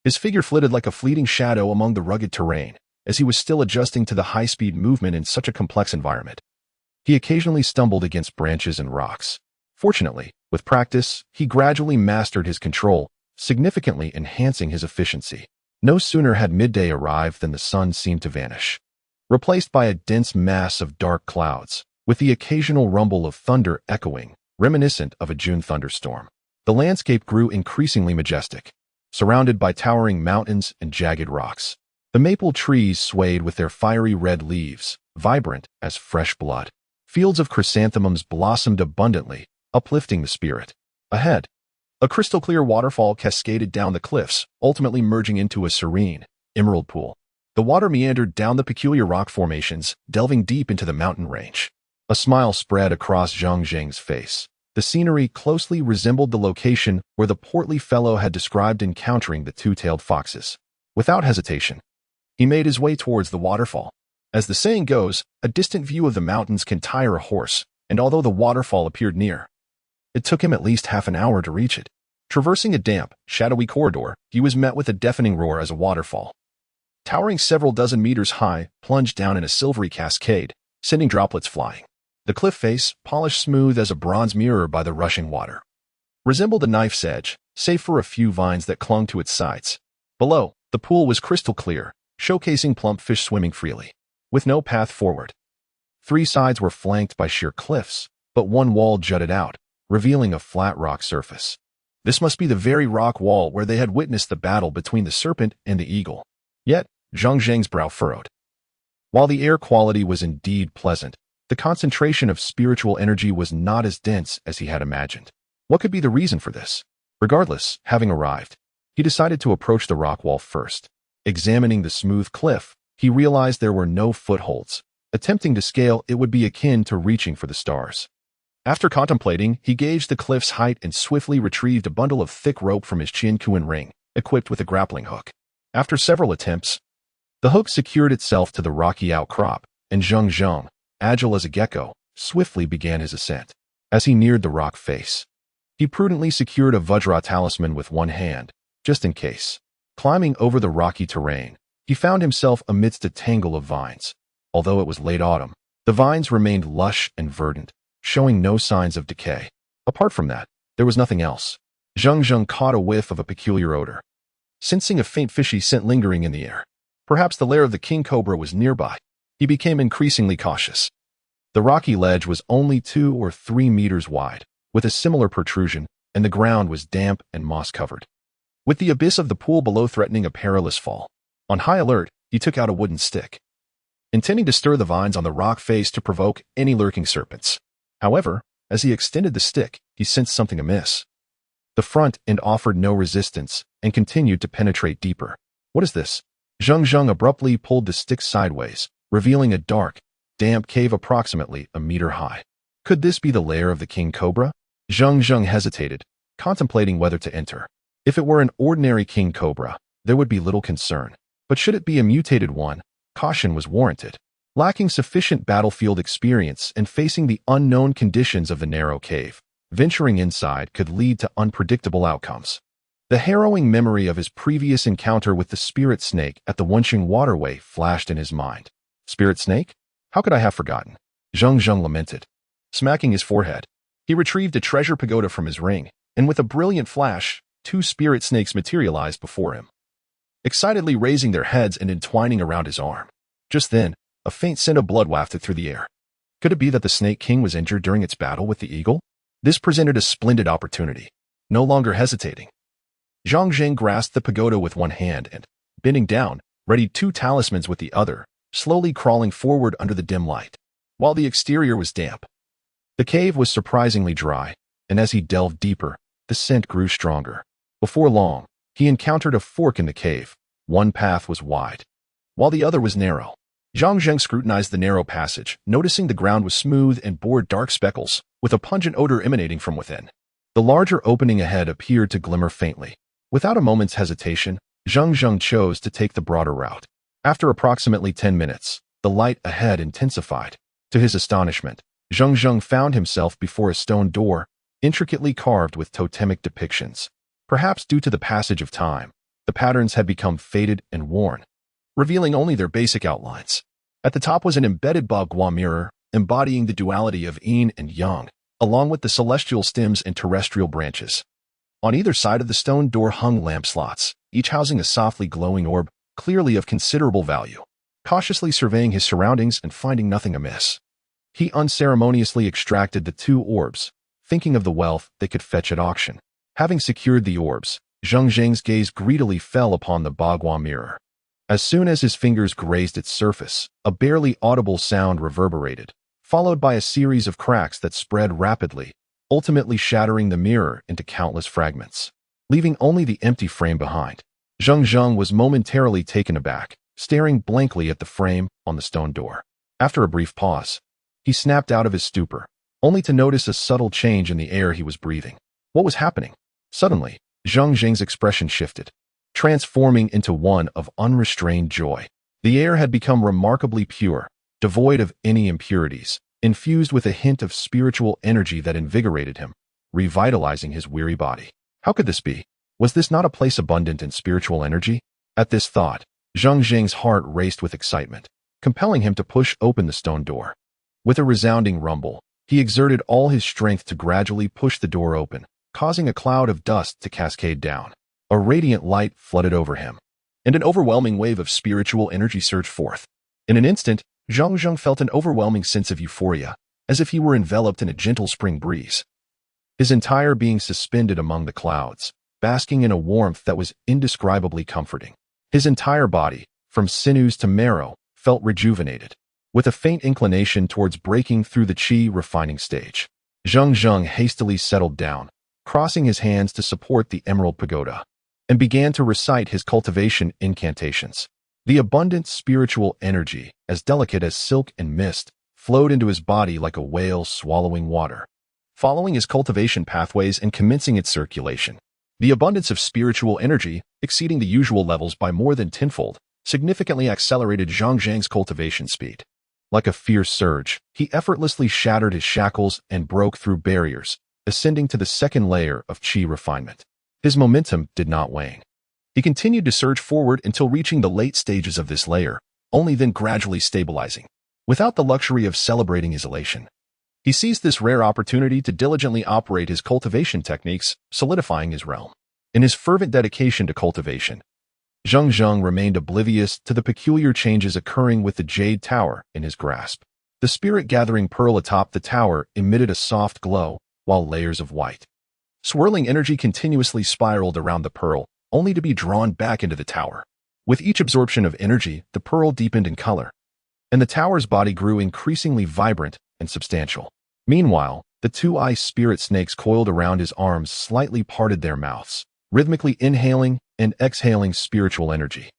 His figure flitted like a fleeting shadow among the rugged terrain, as he was still adjusting to the high-speed movement in such a complex environment. He occasionally stumbled against branches and rocks. Fortunately, with practice, he gradually mastered his control, significantly enhancing his efficiency. No sooner had midday arrived than the sun seemed to vanish, replaced by a dense mass of dark clouds, with the occasional rumble of thunder echoing, reminiscent of a June thunderstorm. The landscape grew increasingly majestic, surrounded by towering mountains and jagged rocks. The maple trees swayed with their fiery red leaves, vibrant as fresh blood. Fields of chrysanthemums blossomed abundantly, uplifting the spirit. Ahead, a crystal-clear waterfall cascaded down the cliffs, ultimately merging into a serene, emerald pool. The water meandered down the peculiar rock formations, delving deep into the mountain range. A smile spread across Zheng Zheng's face. The scenery closely resembled the location where the portly fellow had described encountering the two-tailed foxes. Without hesitation, he made his way towards the waterfall. As the saying goes, a distant view of the mountains can tire a horse, and although the waterfall appeared near, it took him at least half an hour to reach it. Traversing a damp, shadowy corridor, he was met with a deafening roar as a waterfall, towering several dozen meters high, plunged down in a silvery cascade, sending droplets flying. The cliff face, polished smooth as a bronze mirror by the rushing water, resembled a knife's edge, save for a few vines that clung to its sides. Below, the pool was crystal clear, showcasing plump fish swimming freely, with no path forward. Three sides were flanked by sheer cliffs, but one wall jutted out, revealing a flat rock surface. This must be the very rock wall where they had witnessed the battle between the serpent and the eagle. Yet, Zheng Zheng's brow furrowed. While the air quality was indeed pleasant, the concentration of spiritual energy was not as dense as he had imagined. What could be the reason for this? Regardless, having arrived, he decided to approach the rock wall first. Examining the smooth cliff, he realized there were no footholds. Attempting to scale, it would be akin to reaching for the stars. After contemplating, he gauged the cliff's height and swiftly retrieved a bundle of thick rope from his Qianxiu ring, equipped with a grappling hook. After several attempts, the hook secured itself to the rocky outcrop, and Zheng Zheng, agile as a gecko, swiftly began his ascent. As he neared the rock face, he prudently secured a Vajra talisman with one hand, just in case. Climbing over the rocky terrain, he found himself amidst a tangle of vines. Although it was late autumn, the vines remained lush and verdant, showing no signs of decay. Apart from that, there was nothing else. Zheng Zheng caught a whiff of a peculiar odor, sensing a faint fishy scent lingering in the air. Perhaps the lair of the king cobra was nearby. He became increasingly cautious. The rocky ledge was only 2 or 3 meters wide, with a similar protrusion, and the ground was damp and moss-covered, with the abyss of the pool below threatening a perilous fall. On high alert, he took out a wooden stick, intending to stir the vines on the rock face to provoke any lurking serpents. However, as he extended the stick, he sensed something amiss. The front end offered no resistance and continued to penetrate deeper. What is this? Zheng Zheng abruptly pulled the stick sideways, revealing a dark, damp cave approximately a meter high. Could this be the lair of the king cobra? Zheng Zheng hesitated, contemplating whether to enter. If it were an ordinary king cobra, there would be little concern. But should it be a mutated one, caution was warranted. Lacking sufficient battlefield experience and facing the unknown conditions of the narrow cave, venturing inside could lead to unpredictable outcomes. The harrowing memory of his previous encounter with the spirit snake at the Wenqing waterway flashed in his mind. Spirit snake? How could I have forgotten? Zheng Zheng lamented. Smacking his forehead, he retrieved a treasure pagoda from his ring, and with a brilliant flash, 2 spirit snakes materialized before him, excitedly raising their heads and entwining around his arm. Just then, a faint scent of blood wafted through the air. Could it be that the Snake King was injured during its battle with the eagle? This presented a splendid opportunity. No longer hesitating, Zheng Zheng grasped the pagoda with one hand and, bending down, readied 2 talismans with the other, slowly crawling forward under the dim light. While the exterior was damp, the cave was surprisingly dry, and as he delved deeper, the scent grew stronger. Before long, he encountered a fork in the cave. One path was wide, while the other was narrow. Zheng Zheng scrutinized the narrow passage, noticing the ground was smooth and bore dark speckles, with a pungent odor emanating from within. The larger opening ahead appeared to glimmer faintly. Without a moment's hesitation, Zheng Zheng chose to take the broader route. After approximately 10 minutes, the light ahead intensified. To his astonishment, Zheng Zheng found himself before a stone door, intricately carved with totemic depictions. Perhaps due to the passage of time, the patterns had become faded and worn, revealing only their basic outlines. At the top was an embedded bagua mirror, embodying the duality of yin and yang, along with the celestial stems and terrestrial branches. On either side of the stone door hung lamp slots, each housing a softly glowing orb, clearly of considerable value. Cautiously surveying his surroundings and finding nothing amiss, he unceremoniously extracted the 2 orbs, thinking of the wealth they could fetch at auction. Having secured the orbs, Zheng Zheng's gaze greedily fell upon the bagua mirror. As soon as his fingers grazed its surface, a barely audible sound reverberated, followed by a series of cracks that spread rapidly, ultimately shattering the mirror into countless fragments, leaving only the empty frame behind. Zheng Zheng was momentarily taken aback, staring blankly at the frame on the stone door. After a brief pause, he snapped out of his stupor, only to notice a subtle change in the air he was breathing. What was happening? Suddenly, Zheng Zheng's expression shifted, transforming into one of unrestrained joy. The air had become remarkably pure, devoid of any impurities, infused with a hint of spiritual energy that invigorated him, revitalizing his weary body. How could this be? Was this not a place abundant in spiritual energy? At this thought, Zheng Zheng's heart raced with excitement, compelling him to push open the stone door. With a resounding rumble, he exerted all his strength to gradually push the door open, causing a cloud of dust to cascade down. A radiant light flooded over him, and an overwhelming wave of spiritual energy surged forth. In an instant, Zheng Zheng felt an overwhelming sense of euphoria, as if he were enveloped in a gentle spring breeze. His entire being suspended among the clouds, basking in a warmth that was indescribably comforting. His entire body, from sinews to marrow, felt rejuvenated, with a faint inclination towards breaking through the qi refining stage. Zheng Zheng hastily settled down, crossing his hands to support the emerald pagoda, and began to recite his cultivation incantations. The abundant spiritual energy, as delicate as silk and mist, flowed into his body like a whale swallowing water, following his cultivation pathways and commencing its circulation. The abundance of spiritual energy, exceeding the usual levels by more than tenfold, significantly accelerated Zheng Zheng's cultivation speed. Like a fierce surge, he effortlessly shattered his shackles and broke through barriers, ascending to the second layer of qi refinement. His momentum did not wane. He continued to surge forward until reaching the late stages of this layer, only then gradually stabilizing. Without the luxury of celebrating his elation, he seized this rare opportunity to diligently operate his cultivation techniques, solidifying his realm. In his fervent dedication to cultivation, Zheng Zheng remained oblivious to the peculiar changes occurring with the jade tower in his grasp. The spirit-gathering pearl atop the tower emitted a soft glow, while layers of white, swirling energy continuously spiraled around the pearl, only to be drawn back into the tower. With each absorption of energy, the pearl deepened in color, and the tower's body grew increasingly vibrant and substantial. Meanwhile, the 2 ice spirit snakes coiled around his arms slightly parted their mouths, rhythmically inhaling and exhaling spiritual energy.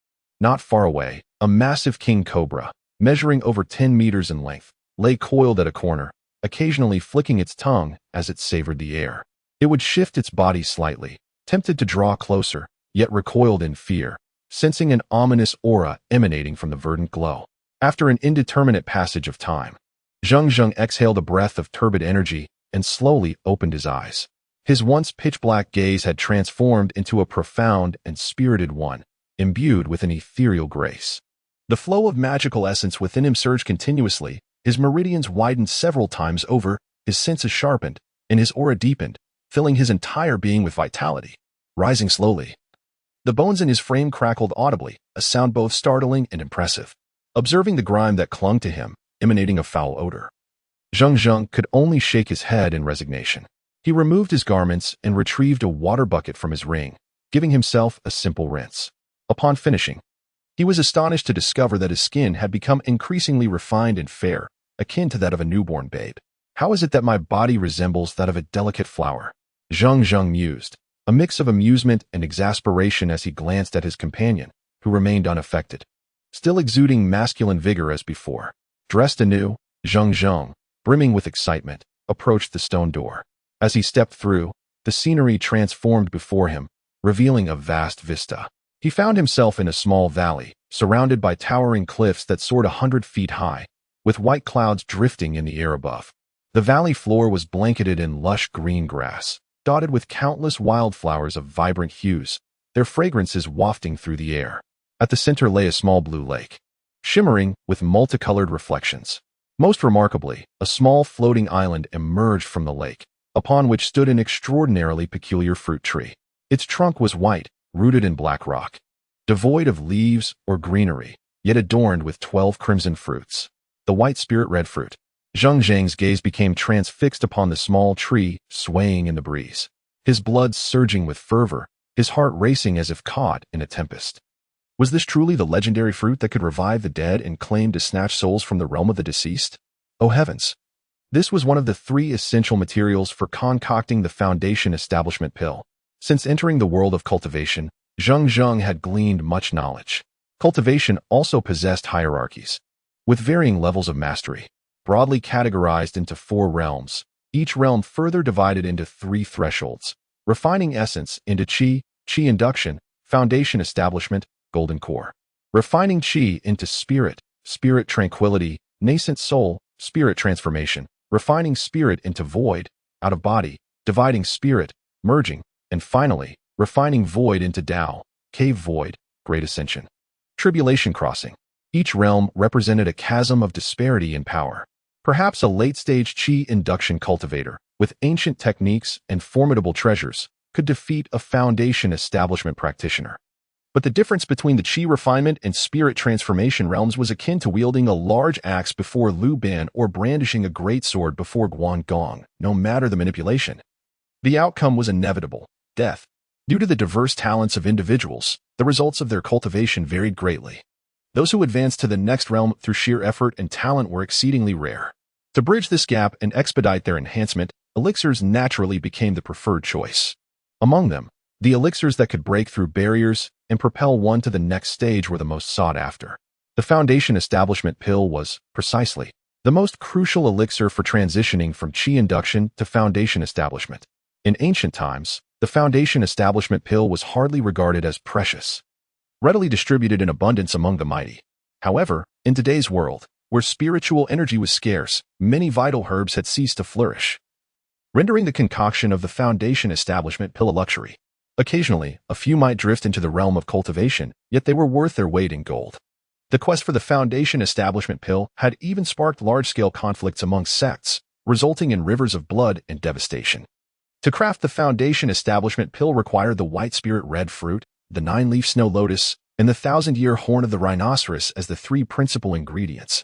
Not far away, a massive king cobra, measuring over 10 meters in length, lay coiled at a corner, occasionally flicking its tongue as it savored the air. It would shift its body slightly, tempted to draw closer, yet recoiled in fear, sensing an ominous aura emanating from the verdant glow. After an indeterminate passage of time, Zheng Zheng exhaled a breath of turbid energy and slowly opened his eyes. His once pitch-black gaze had transformed into a profound and spirited one, imbued with an ethereal grace. The flow of magical essence within him surged continuously, his meridians widened several times over, his senses sharpened, and his aura deepened, filling his entire being with vitality. Rising slowly, the bones in his frame crackled audibly, a sound both startling and impressive. Observing the grime that clung to him, emanating a foul odor, Zheng Zheng could only shake his head in resignation. He removed his garments and retrieved a water bucket from his ring, giving himself a simple rinse. Upon finishing, He was astonished to discover that his skin had become increasingly refined and fair, akin to that of a newborn babe. How is it that my body resembles that of a delicate flower? Zheng Zheng mused, a mix of amusement and exasperation as he glanced at his companion, who remained unaffected, still exuding masculine vigor as before. Dressed anew, Zheng Zheng, brimming with excitement, approached the stone door. As he stepped through, the scenery transformed before him, revealing a vast vista. He found himself in a small valley, surrounded by towering cliffs that soared 100 feet high, with white clouds drifting in the air above. The valley floor was blanketed in lush green grass, dotted with countless wildflowers of vibrant hues, their fragrances wafting through the air. At the center lay a small blue lake, shimmering with multicolored reflections. Most remarkably, a small floating island emerged from the lake, upon which stood an extraordinarily peculiar fruit tree. Its trunk was white, rooted in black rock, devoid of leaves or greenery, yet adorned with 12 crimson fruits. The white spirit red fruit. Zheng Zheng's gaze became transfixed upon the small tree, swaying in the breeze. His blood surging with fervor, his heart racing as if caught in a tempest. Was this truly the legendary fruit that could revive the dead and claim to snatch souls from the realm of the deceased? Oh heavens! This was one of the 3 essential materials for concocting the Foundation establishment pill. Since entering the world of cultivation, Zheng Zheng had gleaned much knowledge. Cultivation also possessed hierarchies, with varying levels of mastery, broadly categorized into 4 realms, each realm further divided into 3 thresholds: refining essence into qi, qi induction, foundation establishment, golden core; refining qi into spirit, spirit tranquility, nascent soul, spirit transformation; refining spirit into void, out of body, dividing spirit, merging; and finally, refining void into Tao, cave void, great ascension. Tribulation crossing. Each realm represented a chasm of disparity in power. Perhaps a late-stage qi induction cultivator, with ancient techniques and formidable treasures, could defeat a foundation establishment practitioner. But the difference between the qi refinement and spirit transformation realms was akin to wielding a large axe before Lu Ban or brandishing a great sword before Guan Gong, no matter the manipulation. The outcome was inevitable: death. Due to the diverse talents of individuals, the results of their cultivation varied greatly. Those who advanced to the next realm through sheer effort and talent were exceedingly rare. To bridge this gap and expedite their enhancement, elixirs naturally became the preferred choice. Among them, the elixirs that could break through barriers and propel one to the next stage were the most sought after. The Foundation Establishment Pill was, precisely, the most crucial elixir for transitioning from qi induction to foundation establishment. In ancient times, the Foundation Establishment Pill was hardly regarded as precious, readily distributed in abundance among the mighty. However, in today's world, where spiritual energy was scarce, many vital herbs had ceased to flourish, rendering the concoction of the Foundation Establishment Pill a luxury. Occasionally, a few might drift into the realm of cultivation, yet they were worth their weight in gold. The quest for the Foundation Establishment Pill had even sparked large-scale conflicts among sects, resulting in rivers of blood and devastation. To craft the Foundation Establishment Pill required the white spirit red fruit, the 9-leaf snow lotus, and the 1,000-year horn of the rhinoceros as the 3 principal ingredients,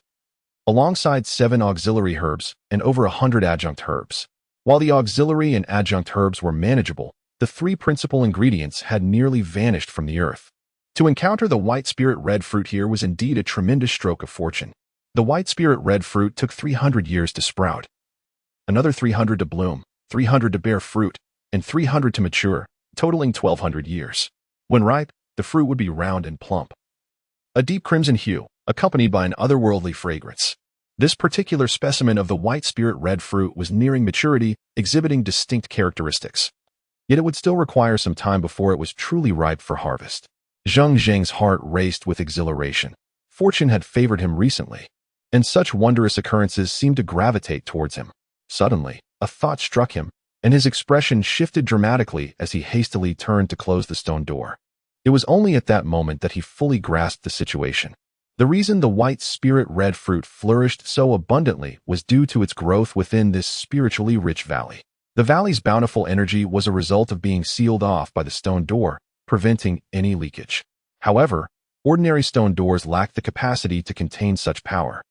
alongside 7 auxiliary herbs and over 100 adjunct herbs. While the auxiliary and adjunct herbs were manageable, the 3 principal ingredients had nearly vanished from the earth. To encounter the white spirit red fruit here was indeed a tremendous stroke of fortune. The white spirit red fruit took 300 years to sprout, another 300 to bloom, 300 to bear fruit, and 300 to mature, totaling 1,200 years. When ripe, the fruit would be round and plump, a deep crimson hue, accompanied by an otherworldly fragrance. This particular specimen of the white spirit red fruit was nearing maturity, exhibiting distinct characteristics. Yet it would still require some time before it was truly ripe for harvest. Zheng Zheng's heart raced with exhilaration. Fortune had favored him recently, and such wondrous occurrences seemed to gravitate towards him. Suddenly, a thought struck him, and his expression shifted dramatically as he hastily turned to close the stone door. It was only at that moment that he fully grasped the situation. The reason the white spirit red fruit flourished so abundantly was due to its growth within this spiritually rich valley. The valley's bountiful energy was a result of being sealed off by the stone door, preventing any leakage. However, ordinary stone doors lacked the capacity to contain such power,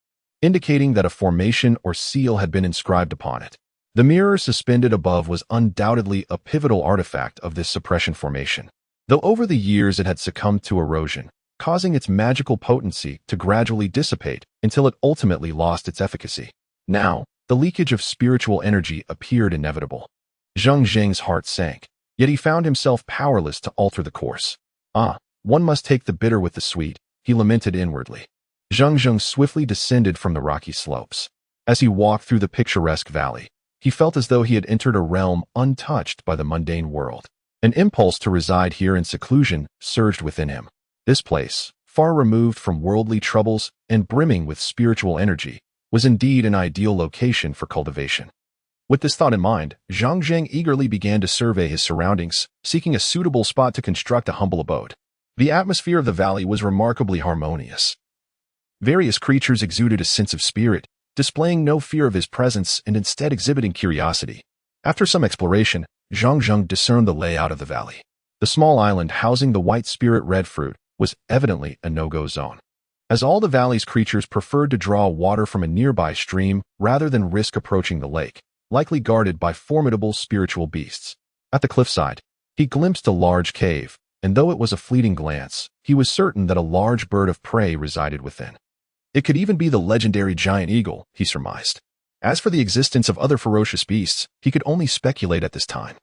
indicating that a formation or seal had been inscribed upon it. The mirror suspended above was undoubtedly a pivotal artifact of this suppression formation. Though over the years it had succumbed to erosion, causing its magical potency to gradually dissipate until it ultimately lost its efficacy. Now, the leakage of spiritual energy appeared inevitable. Zheng Zheng's heart sank, yet he found himself powerless to alter the course. One must take the bitter with the sweet, he lamented inwardly. Zheng Zheng swiftly descended from the rocky slopes. As he walked through the picturesque valley, he felt as though he had entered a realm untouched by the mundane world. An impulse to reside here in seclusion surged within him. This place, far removed from worldly troubles and brimming with spiritual energy, was indeed an ideal location for cultivation. With this thought in mind, Zheng Zheng eagerly began to survey his surroundings, seeking a suitable spot to construct a humble abode. The atmosphere of the valley was remarkably harmonious. Various creatures exuded a sense of spirit, displaying no fear of his presence and instead exhibiting curiosity. After some exploration, Zheng Zheng discerned the layout of the valley. The small island housing the white spirit red fruit was evidently a no-go zone, as all the valley's creatures preferred to draw water from a nearby stream rather than risk approaching the lake, likely guarded by formidable spiritual beasts. At the cliffside, he glimpsed a large cave, and though it was a fleeting glance, he was certain that a large bird of prey resided within. It could even be the legendary giant eagle, he surmised. As for the existence of other ferocious beasts, he could only speculate at this time.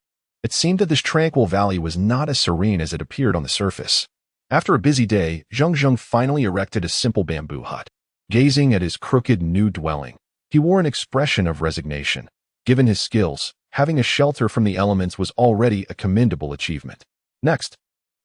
It seemed that this tranquil valley was not as serene as it appeared on the surface. After a busy day, Zheng Zheng finally erected a simple bamboo hut. Gazing at his crooked new dwelling, he wore an expression of resignation. Given his skills, having a shelter from the elements was already a commendable achievement. Next,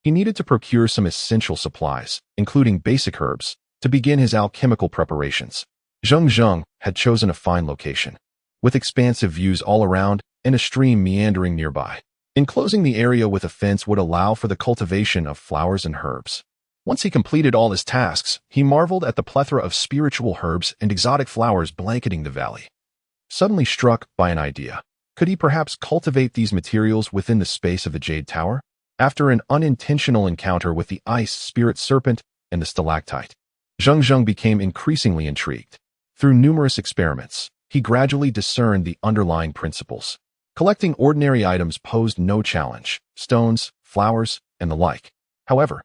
he needed to procure some essential supplies, including basic herbs, to begin his alchemical preparations. Zheng Zheng had chosen a fine location, with expansive views all around and a stream meandering nearby. Enclosing the area with a fence would allow for the cultivation of flowers and herbs. Once he completed all his tasks, he marveled at the plethora of spiritual herbs and exotic flowers blanketing the valley. Suddenly struck by an idea, could he perhaps cultivate these materials within the space of the Jade Tower? After an unintentional encounter with the ice spirit serpent and the stalactite, Zheng Zheng became increasingly intrigued. Through numerous experiments, he gradually discerned the underlying principles. Collecting ordinary items posed no challenge: stones, flowers, and the like. However,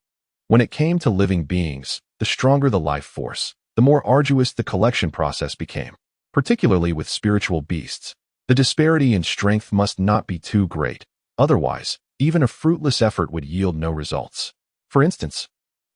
when it came to living beings, the stronger the life force, the more arduous the collection process became. Particularly with spiritual beasts, the disparity in strength must not be too great. Otherwise, even a fruitless effort would yield no results. For instance,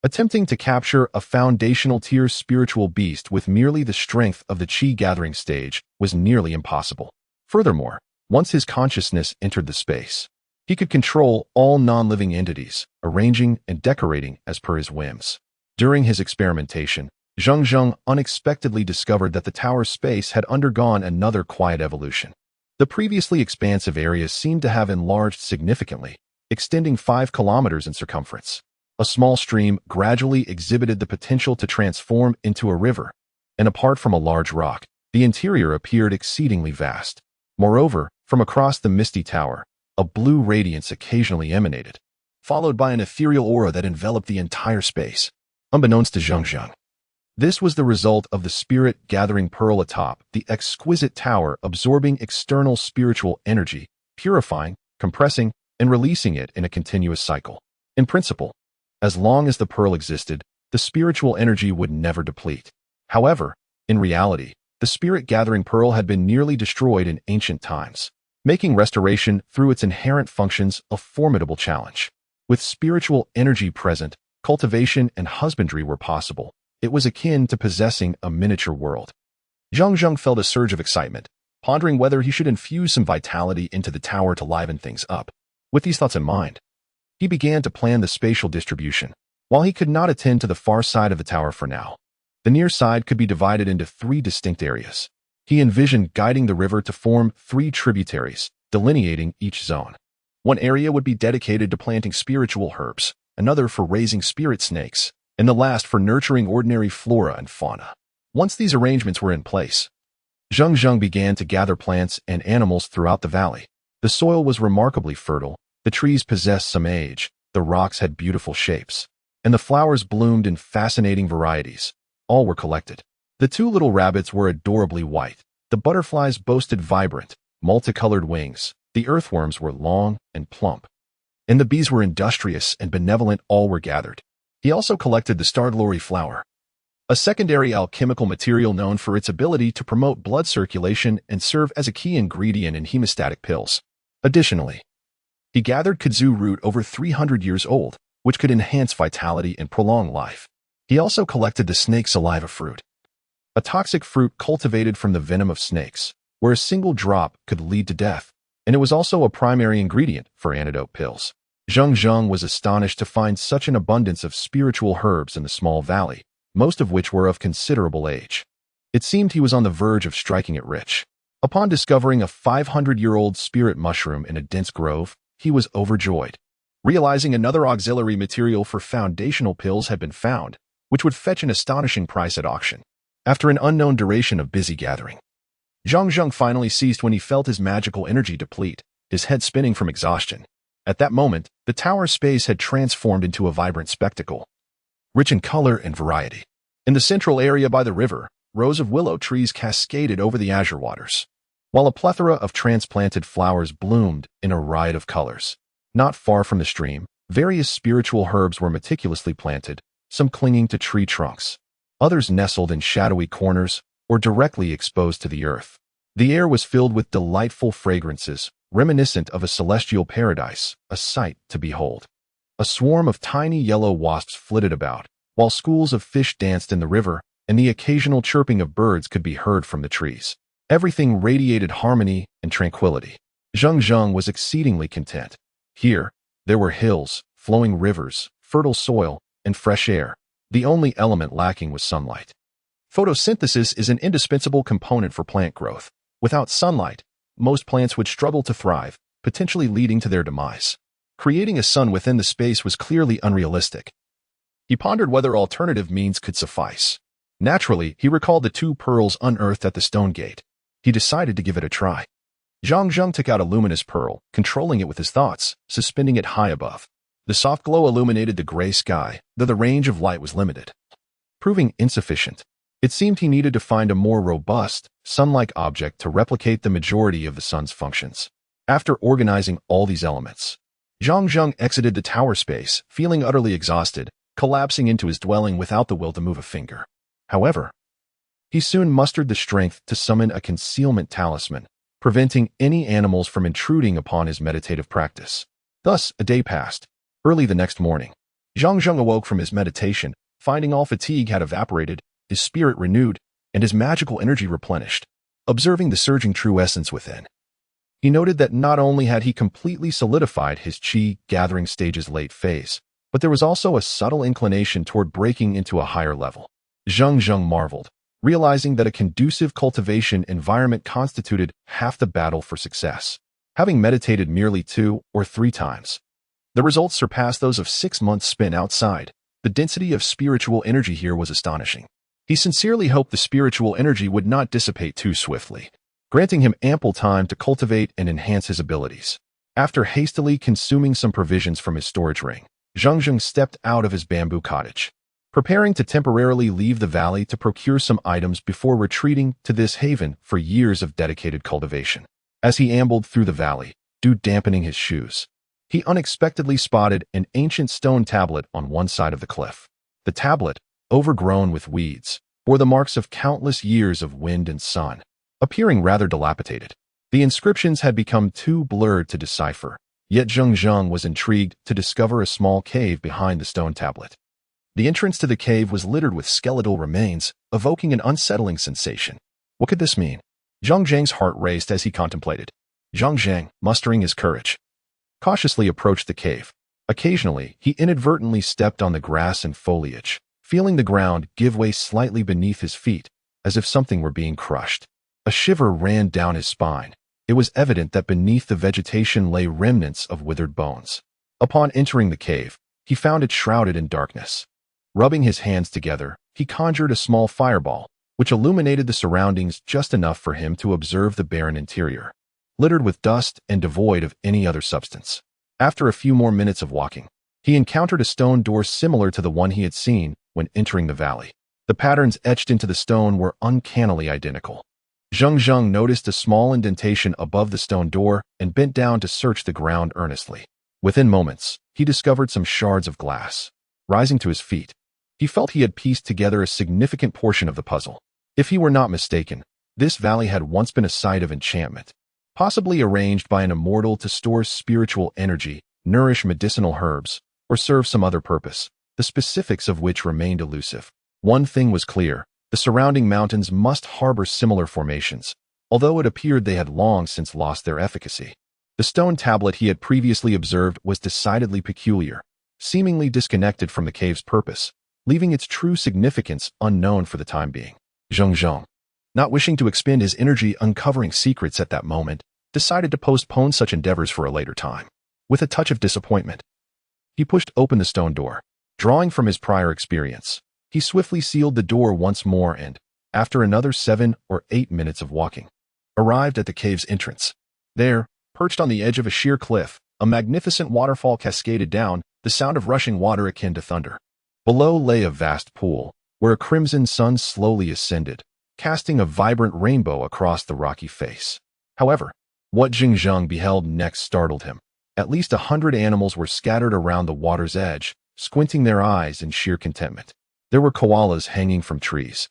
attempting to capture a foundational tier spiritual beast with merely the strength of the Qi gathering stage was nearly impossible. Furthermore, once his consciousness entered the space, he could control all non-living entities, arranging and decorating as per his whims. During his experimentation, Zheng Zheng unexpectedly discovered that the tower's space had undergone another quiet evolution. The previously expansive areas seemed to have enlarged significantly, extending 5 kilometers in circumference. A small stream gradually exhibited the potential to transform into a river, and apart from a large rock, the interior appeared exceedingly vast. Moreover, from across the misty tower, a blue radiance occasionally emanated, followed by an ethereal aura that enveloped the entire space. Unbeknownst to Zheng Zheng, this was the result of the spirit-gathering pearl atop the exquisite tower absorbing external spiritual energy, purifying, compressing, and releasing it in a continuous cycle. In principle, as long as the pearl existed, the spiritual energy would never deplete. However, in reality, the spirit-gathering pearl had been nearly destroyed in ancient times, making restoration through its inherent functions a formidable challenge. With spiritual energy present, cultivation and husbandry were possible. It was akin to possessing a miniature world. Zheng Zheng felt a surge of excitement, pondering whether he should infuse some vitality into the tower to liven things up. With these thoughts in mind, he began to plan the spatial distribution. While he could not attend to the far side of the tower for now, the near side could be divided into 3 distinct areas. He envisioned guiding the river to form 3 tributaries, delineating each zone. One area would be dedicated to planting spiritual herbs, another for raising spirit snakes, and the last for nurturing ordinary flora and fauna. Once these arrangements were in place, Zheng Zheng began to gather plants and animals throughout the valley. The soil was remarkably fertile, the trees possessed some age, the rocks had beautiful shapes, and the flowers bloomed in fascinating varieties. All were collected. The 2 little rabbits were adorably white, the butterflies boasted vibrant, multicolored wings, the earthworms were long and plump, and the bees were industrious and benevolent. All were gathered. He also collected the star glory flower, a secondary alchemical material known for its ability to promote blood circulation and serve as a key ingredient in hemostatic pills. Additionally, he gathered kudzu root over 300 years old, which could enhance vitality and prolong life. He also collected the snake saliva fruit, a toxic fruit cultivated from the venom of snakes, where a single drop could lead to death, and it was also a primary ingredient for antidote pills. Zheng Zheng was astonished to find such an abundance of spiritual herbs in the small valley, most of which were of considerable age. It seemed he was on the verge of striking it rich. Upon discovering a 500-year-old spirit mushroom in a dense grove, he was overjoyed, realizing another auxiliary material for foundational pills had been found, which would fetch an astonishing price at auction. After an unknown duration of busy gathering, Zheng Zheng finally ceased when he felt his magical energy deplete, his head spinning from exhaustion. At that moment, the tower's space had transformed into a vibrant spectacle, rich in color and variety. In the central area by the river, rows of willow trees cascaded over the azure waters, while a plethora of transplanted flowers bloomed in a riot of colors. Not far from the stream, various spiritual herbs were meticulously planted, some clinging to tree trunks, others nestled in shadowy corners or directly exposed to the earth. The air was filled with delightful fragrances, reminiscent of a celestial paradise, a sight to behold. A swarm of tiny yellow wasps flitted about, while schools of fish danced in the river, and the occasional chirping of birds could be heard from the trees. Everything radiated harmony and tranquility. Zheng Zheng was exceedingly content. Here, there were hills, flowing rivers, fertile soil, and fresh air. The only element lacking was sunlight. Photosynthesis is an indispensable component for plant growth. Without sunlight, most plants would struggle to thrive, potentially leading to their demise. Creating a sun within the space was clearly unrealistic. He pondered whether alternative means could suffice. Naturally, he recalled the 2 pearls unearthed at the stone gate. He decided to give it a try. Zheng Zheng took out a luminous pearl, controlling it with his thoughts, suspending it high above. The soft glow illuminated the gray sky, though the range of light was limited. Proving insufficient, it seemed he needed to find a more robust, sun-like object to replicate the majority of the sun's functions. After organizing all these elements, Zheng Zheng exited the tower space, feeling utterly exhausted, collapsing into his dwelling without the will to move a finger. However, he soon mustered the strength to summon a concealment talisman, preventing any animals from intruding upon his meditative practice. Thus, a day passed. Early the next morning, Zheng Zheng awoke from his meditation, finding all fatigue had evaporated, his spirit renewed, and his magical energy replenished. Observing the surging true essence within, he noted that not only had he completely solidified his qi gathering stage's late phase, but there was also a subtle inclination toward breaking into a higher level. Zheng Zheng marveled, realizing that a conducive cultivation environment constituted half the battle for success. Having meditated merely 2 or 3 times, the results surpassed those of 6 months spent outside. The density of spiritual energy here was astonishing. He sincerely hoped the spiritual energy would not dissipate too swiftly, granting him ample time to cultivate and enhance his abilities. After hastily consuming some provisions from his storage ring, Zheng Zheng stepped out of his bamboo cottage, preparing to temporarily leave the valley to procure some items before retreating to this haven for years of dedicated cultivation. As he ambled through the valley, dew dampening his shoes, he unexpectedly spotted an ancient stone tablet on one side of the cliff. The tablet, overgrown with weeds, bore the marks of countless years of wind and sun, appearing rather dilapidated. The inscriptions had become too blurred to decipher, yet Zheng Zheng was intrigued to discover a small cave behind the stone tablet. The entrance to the cave was littered with skeletal remains, evoking an unsettling sensation. What could this mean? Zheng Zheng's heart raced as he contemplated. Zheng Zheng, mustering his courage, cautiously approached the cave. Occasionally, he inadvertently stepped on the grass and foliage, feeling the ground give way slightly beneath his feet, as if something were being crushed. A shiver ran down his spine. It was evident that beneath the vegetation lay remnants of withered bones. Upon entering the cave, he found it shrouded in darkness. Rubbing his hands together, he conjured a small fireball, which illuminated the surroundings just enough for him to observe the barren interior, littered with dust and devoid of any other substance. After a few more minutes of walking, he encountered a stone door similar to the one he had seen when entering the valley. The patterns etched into the stone were uncannily identical. Zheng Zheng noticed a small indentation above the stone door and bent down to search the ground earnestly. Within moments, he discovered some shards of glass, Rising to his feet, he felt he had pieced together a significant portion of the puzzle. If he were not mistaken, this valley had once been a site of enchantment, possibly arranged by an immortal to store spiritual energy, nourish medicinal herbs, or serve some other purpose, the specifics of which remained elusive. One thing was clear: the surrounding mountains must harbor similar formations, although it appeared they had long since lost their efficacy. The stone tablet he had previously observed was decidedly peculiar, seemingly disconnected from the cave's purpose, leaving its true significance unknown for the time being. Zheng Zheng, not wishing to expend his energy uncovering secrets at that moment, decided to postpone such endeavors for a later time. With a touch of disappointment, he pushed open the stone door. Drawing from his prior experience, he swiftly sealed the door once more and, after another 7 or 8 minutes of walking, arrived at the cave's entrance. There, perched on the edge of a sheer cliff, a magnificent waterfall cascaded down, the sound of rushing water akin to thunder. Below lay a vast pool, where a crimson sun slowly ascended, casting a vibrant rainbow across the rocky face. However, what Zheng Zheng beheld next startled him. At least 100 animals were scattered around the water's edge, squinting their eyes in sheer contentment. There were koalas hanging from trees,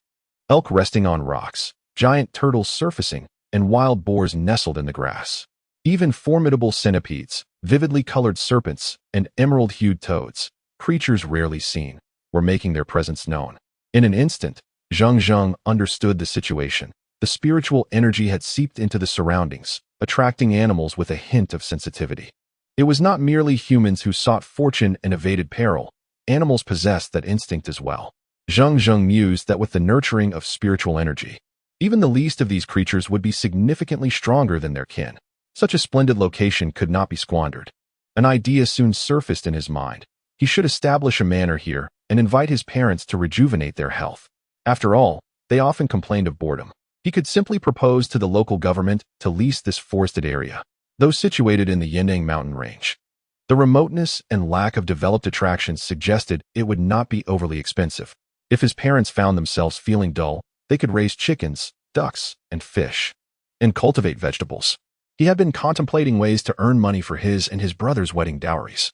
elk resting on rocks, giant turtles surfacing, and wild boars nestled in the grass. Even formidable centipedes, vividly colored serpents, and emerald-hued toads, creatures rarely seen, were making their presence known. In an instant, Zheng Zheng understood the situation. The spiritual energy had seeped into the surroundings, attracting animals with a hint of sensitivity. It was not merely humans who sought fortune and evaded peril. Animals possessed that instinct as well. Zheng Zheng mused that with the nurturing of spiritual energy, even the least of these creatures would be significantly stronger than their kin. Such a splendid location could not be squandered. An idea soon surfaced in his mind. He should establish a manor here and invite his parents to rejuvenate their health. After all, they often complained of boredom. He could simply propose to the local government to lease this forested area, though situated in the Yindang mountain range. The remoteness and lack of developed attractions suggested it would not be overly expensive. If his parents found themselves feeling dull, they could raise chickens, ducks, and fish, and cultivate vegetables. He had been contemplating ways to earn money for his and his brother's wedding dowries.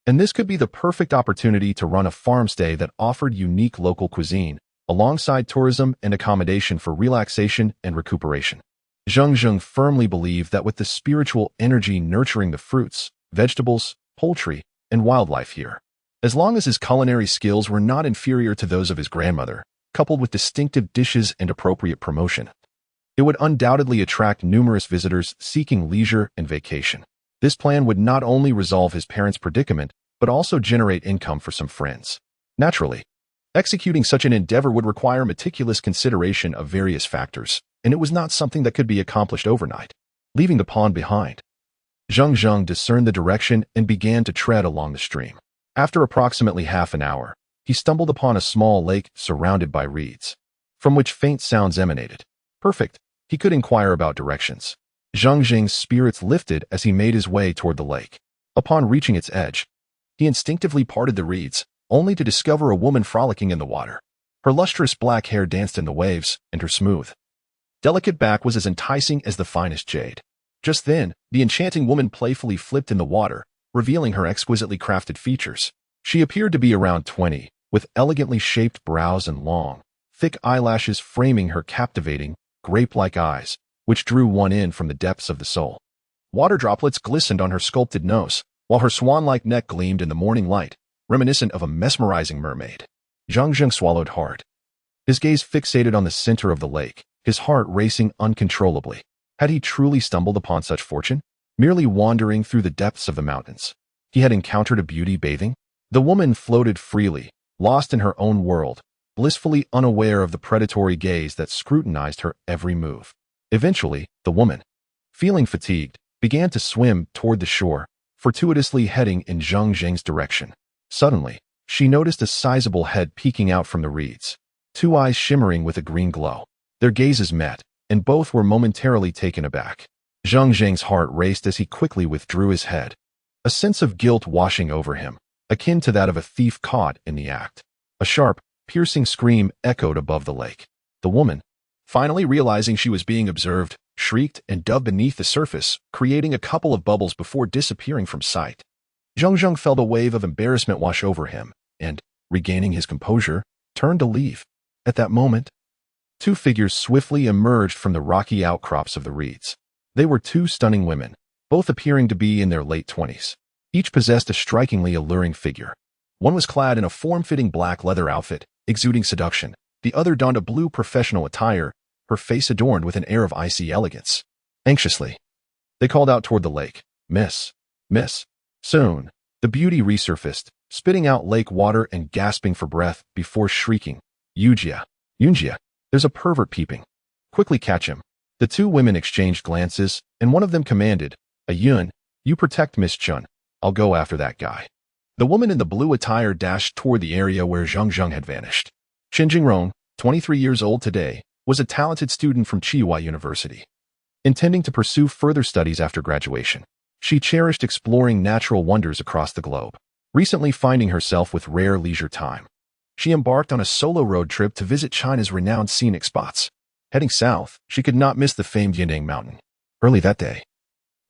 And this could be the perfect opportunity to run a farmstay that offered unique local cuisine, alongside tourism and accommodation for relaxation and recuperation. Zheng Zheng firmly believed that with the spiritual energy nurturing the fruits, vegetables, poultry, and wildlife here, as long as his culinary skills were not inferior to those of his grandmother, coupled with distinctive dishes and appropriate promotion, it would undoubtedly attract numerous visitors seeking leisure and vacation. This plan would not only resolve his parents' predicament, but also generate income for some friends. Naturally, executing such an endeavor would require meticulous consideration of various factors, and it was not something that could be accomplished overnight. Leaving the pond behind, Zheng Zheng discerned the direction and began to tread along the stream. After approximately half an hour, he stumbled upon a small lake surrounded by reeds, from which faint sounds emanated. Perfect. He could inquire about directions. Zheng Zheng's spirits lifted as he made his way toward the lake. Upon reaching its edge, he instinctively parted the reeds, only to discover a woman frolicking in the water. Her lustrous black hair danced in the waves, and her smooth, delicate back was as enticing as the finest jade. Just then, the enchanting woman playfully flipped in the water, revealing her exquisitely crafted features. She appeared to be around 20, with elegantly shaped brows and long, thick eyelashes framing her captivating, grape-like eyes, which drew one in from the depths of the soul. Water droplets glistened on her sculpted nose, while her swan-like neck gleamed in the morning light, reminiscent of a mesmerizing mermaid. Zheng Zheng swallowed hard, his gaze fixated on the center of the lake, his heart racing uncontrollably. Had he truly stumbled upon such fortune? Merely wandering through the depths of the mountains, he had encountered a beauty bathing? The woman floated freely, lost in her own world, blissfully unaware of the predatory gaze that scrutinized her every move. Eventually, the woman, feeling fatigued, began to swim toward the shore, fortuitously heading in Zheng Zheng's direction. Suddenly, she noticed a sizable head peeking out from the reeds, two eyes shimmering with a green glow. Their gazes met, and both were momentarily taken aback. Zheng Zheng's heart raced as he quickly withdrew his head, a sense of guilt washing over him, akin to that of a thief caught in the act. A sharp, piercing scream echoed above the lake. The woman, finally realizing she was being observed, shrieked and dove beneath the surface, creating a couple of bubbles before disappearing from sight. Zheng Zheng felt a wave of embarrassment wash over him, and, regaining his composure, turned to leave. At that moment, two figures swiftly emerged from the rocky outcrops of the reeds. They were two stunning women, both appearing to be in their late 20s. Each possessed a strikingly alluring figure. One was clad in a form-fitting black leather outfit, exuding seduction. The other donned a blue professional attire, her face adorned with an air of icy elegance. Anxiously, they called out toward the lake, "Miss, Miss." Soon, the beauty resurfaced, spitting out lake water and gasping for breath before shrieking, "Yujia, Yunjia, there's a pervert peeping. Quickly catch him." The two women exchanged glances, and one of them commanded, "Yun, you protect Miss Chun. I'll go after that guy." The woman in the blue attire dashed toward the area where Zheng Zheng had vanished. Chen Jingrong, 23 years old today, was a talented student from Qianxiu University. Intending to pursue further studies after graduation, she cherished exploring natural wonders across the globe. Recently finding herself with rare leisure time, she embarked on a solo road trip to visit China's renowned scenic spots. Heading south, she could not miss the famed Yinding Mountain. Early that day,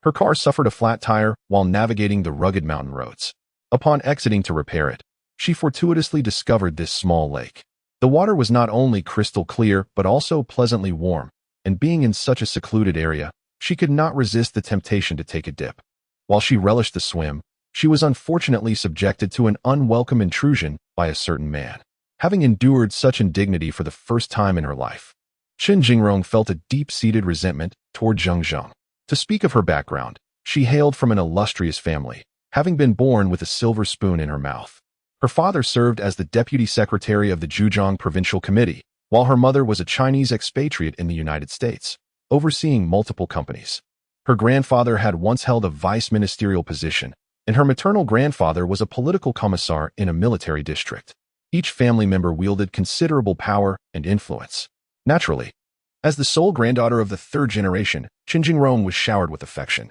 her car suffered a flat tire while navigating the rugged mountain roads. Upon exiting to repair it, she fortuitously discovered this small lake. The water was not only crystal clear but also pleasantly warm, and being in such a secluded area, she could not resist the temptation to take a dip. While she relished the swim, she was unfortunately subjected to an unwelcome intrusion by a certain man. Having endured such indignity for the first time in her life, Chen Jingrong felt a deep-seated resentment toward Zheng Zheng. To speak of her background, she hailed from an illustrious family, having been born with a silver spoon in her mouth. Her father served as the deputy secretary of the Zhejiang Provincial Committee, while her mother was a Chinese expatriate in the United States, overseeing multiple companies. Her grandfather had once held a vice-ministerial position, and her maternal grandfather was a political commissar in a military district. Each family member wielded considerable power and influence. Naturally, as the sole granddaughter of the third generation, Chen Jingrong was showered with affection.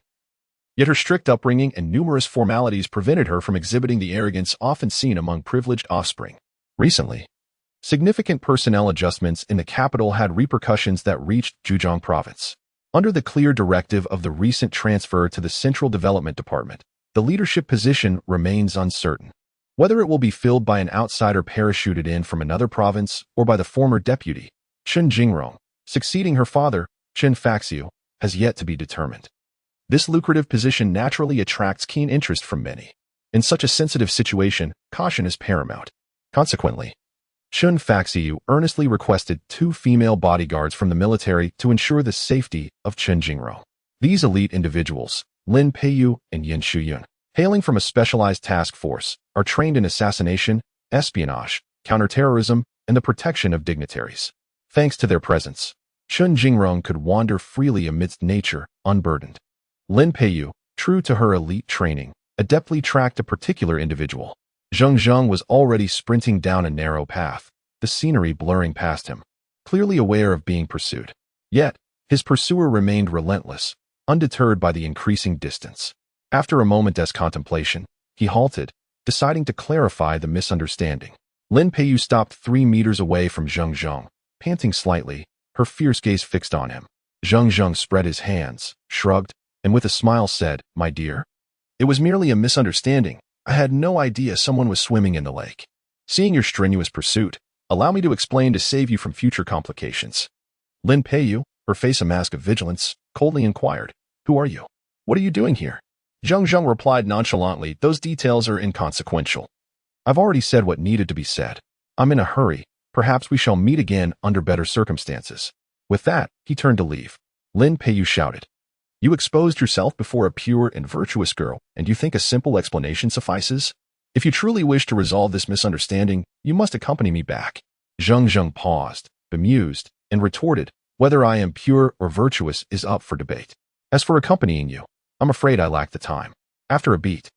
Yet her strict upbringing and numerous formalities prevented her from exhibiting the arrogance often seen among privileged offspring. Recently, significant personnel adjustments in the capital had repercussions that reached Zhejiang province. Under the clear directive of the recent transfer to the Central Development Department, the leadership position remains uncertain. Whether it will be filled by an outsider parachuted in from another province or by the former deputy, Chen Jingrong, succeeding her father, Qianxiu, has yet to be determined. This lucrative position naturally attracts keen interest from many. In such a sensitive situation, caution is paramount. Consequently, Qianxiu earnestly requested 2 female bodyguards from the military to ensure the safety of Chen Jingrong. These elite individuals, Lin Peiyu and Yin Shuyun, hailing from a specialized task force, are trained in assassination, espionage, counterterrorism, and the protection of dignitaries. Thanks to their presence, Chen Jingrong could wander freely amidst nature, unburdened. Lin Peiyu, true to her elite training, adeptly tracked a particular individual. Zheng Zheng was already sprinting down a narrow path, the scenery blurring past him, clearly aware of being pursued. Yet, his pursuer remained relentless, undeterred by the increasing distance. After a moment's contemplation, he halted, deciding to clarify the misunderstanding. Lin Peiyu stopped 3 meters away from Zheng Zheng, panting slightly, her fierce gaze fixed on him. Zheng Zheng spread his hands, shrugged, and with a smile said, "My dear, it was merely a misunderstanding. I had no idea someone was swimming in the lake. Seeing your strenuous pursuit, allow me to explain to save you from future complications." Lin Peiyu, her face a mask of vigilance, coldly inquired, "Who are you? What are you doing here?" Zheng Zheng replied nonchalantly, "Those details are inconsequential. I've already said what needed to be said. I'm in a hurry. Perhaps we shall meet again under better circumstances." With that, he turned to leave. Lin Peiyu shouted, "You exposed yourself before a pure and virtuous girl, and you think a simple explanation suffices? If you truly wish to resolve this misunderstanding, you must accompany me back." Zheng Zheng paused, bemused, and retorted, "Whether I am pure or virtuous is up for debate. As for accompanying you, I'm afraid I lack the time." After a beat,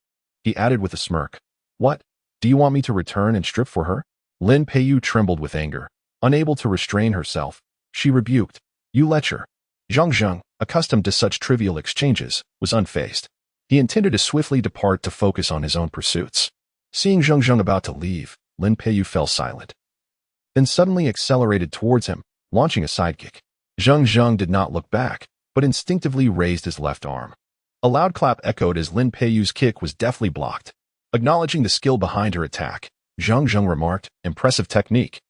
he added with a smirk, "What? Do you want me to return and strip for her?" Lin Peiyu trembled with anger. Unable to restrain herself, she rebuked, "You lecher." Zheng Zheng, accustomed to such trivial exchanges, was unfazed. He intended to swiftly depart to focus on his own pursuits. Seeing Zheng Zheng about to leave, Lin Peiyu fell silent, then suddenly accelerated towards him, launching a sidekick. Zheng Zheng did not look back, but instinctively raised his left arm. A loud clap echoed as Lin Peiyu's kick was deftly blocked. Acknowledging the skill behind her attack, Zheng Zheng remarked. Impressive technique.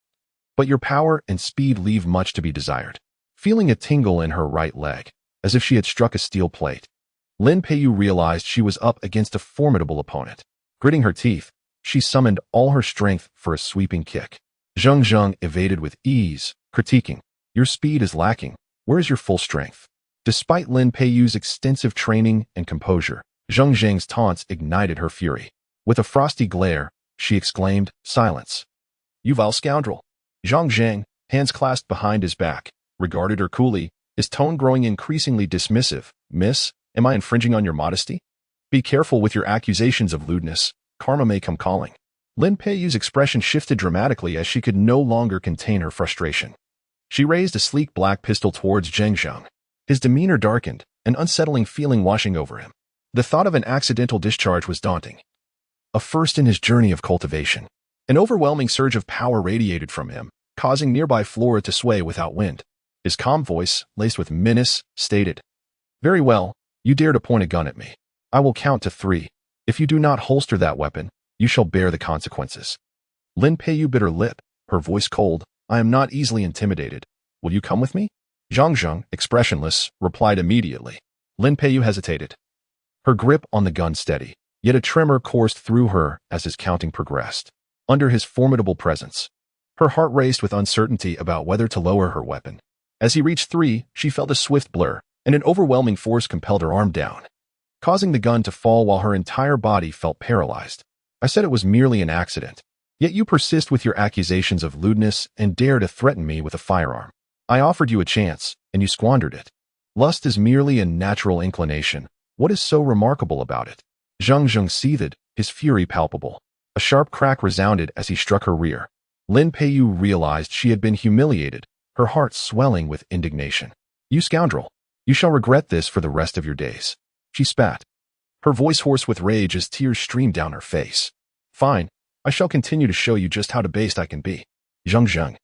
But your power and speed leave much to be desired. Feeling a tingle in her right leg, as if she had struck a steel plate, Lin Peiyu realized she was up against a formidable opponent. Gritting her teeth, she summoned all her strength for a sweeping kick. Zheng Zheng evaded with ease, critiquing, "Your speed is lacking. Where is your full strength?" Despite Lin Peiyu's extensive training and composure, Zheng Zheng's taunts ignited her fury. With a frosty glare, she exclaimed, "Silence! You vile scoundrel!" Zheng Zheng, hands clasped behind his back, regarded her coolly, his tone growing increasingly dismissive. "Miss, am I infringing on your modesty? Be careful with your accusations of lewdness. Karma may come calling." Lin Peiyu's expression shifted dramatically as she could no longer contain her frustration. She raised a sleek black pistol towards Zheng Zheng. His demeanor darkened, an unsettling feeling washing over him. The thought of an accidental discharge was daunting. A first in his journey of cultivation. An overwhelming surge of power radiated from him, causing nearby flora to sway without wind. His calm voice, laced with menace, stated, "Very well, you dare to point a gun at me. I will count to 3. If you do not holster that weapon, you shall bear the consequences." Lin Peiyu bit her lip, her voice cold. "I am not easily intimidated. Will you come with me?" Zheng Zheng, expressionless, replied immediately. Lin Peiyu hesitated. Her grip on the gun steady, yet a tremor coursed through her as his counting progressed. Under his formidable presence, her heart raced with uncertainty about whether to lower her weapon. As he reached 3, she felt a swift blur, and an overwhelming force compelled her arm down, causing the gun to fall while her entire body felt paralyzed. "I said it was merely an accident. Yet you persist with your accusations of lewdness and dare to threaten me with a firearm. I offered you a chance, and you squandered it. Lust is merely a natural inclination. What is so remarkable about it?" Zheng Zheng seethed, his fury palpable. A sharp crack resounded as he struck her rear. Lin Peiyu realized she had been humiliated, her heart swelling with indignation. "You scoundrel! You shall regret this for the rest of your days." She spat, her voice hoarse with rage as tears streamed down her face. "Fine, I shall continue to show you just how debased I can be." Zheng Zheng,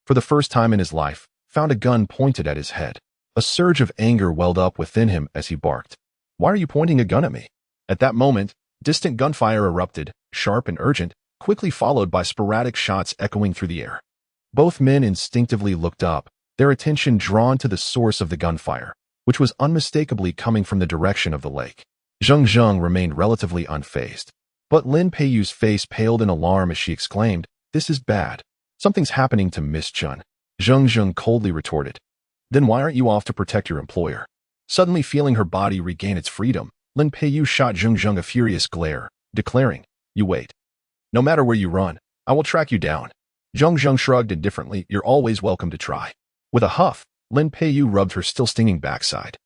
for the first time in his life, found a gun pointed at his head. A surge of anger welled up within him as he barked, "Why are you pointing a gun at me?" At that moment, distant gunfire erupted, sharp and urgent, quickly followed by sporadic shots echoing through the air. Both men instinctively looked up, their attention drawn to the source of the gunfire, which was unmistakably coming from the direction of the lake. Zheng Zheng remained relatively unfazed, but Lin Peiyu's face paled in alarm as she exclaimed, "This is bad. Something's happening to Miss Chun." Zheng Zheng coldly retorted, "Then why aren't you off to protect your employer?" Suddenly feeling her body regain its freedom, Lin Peiyu shot Zheng Zheng a furious glare, declaring, "You wait. No matter where you run, I will track you down." Zheng Zheng shrugged indifferently, "You're always welcome to try." With a huff, Lin Peiyu rubbed her still stinging backside,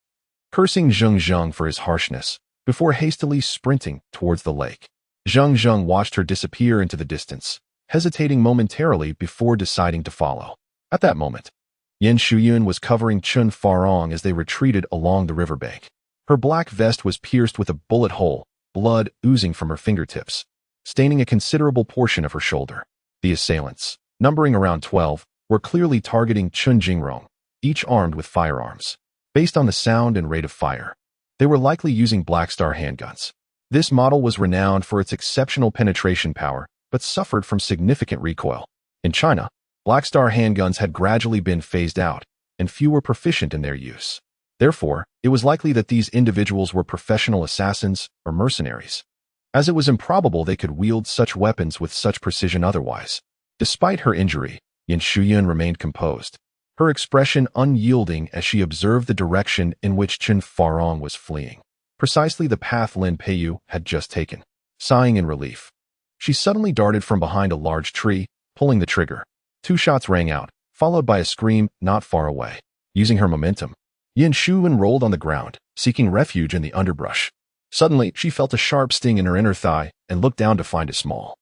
cursing Zheng Zheng for his harshness, before hastily sprinting towards the lake. Zheng Zheng watched her disappear into the distance, hesitating momentarily before deciding to follow. At that moment, Yan Shuyun was covering Chun Farong as they retreated along the riverbank. Her black vest was pierced with a bullet hole, blood oozing from her fingertips, staining a considerable portion of her shoulder. The assailants, numbering around 12, were clearly targeting Chun Jingrong, each armed with firearms. Based on the sound and rate of fire, they were likely using Black Star handguns. This model was renowned for its exceptional penetration power, but suffered from significant recoil. In China, Black Star handguns had gradually been phased out, and few were proficient in their use. Therefore, it was likely that these individuals were professional assassins or mercenaries, as it was improbable they could wield such weapons with such precision otherwise. Despite her injury, Yan Shuyun remained composed, her expression unyielding as she observed the direction in which Chun Farong was fleeing, precisely the path Lin Peiyu had just taken. Sighing in relief, she suddenly darted from behind a large tree, pulling the trigger. 2 shots rang out, followed by a scream not far away. Using her momentum, Yan Shuyun rolled on the ground, seeking refuge in the underbrush. Suddenly, she felt a sharp sting in her inner thigh and looked down to find a small,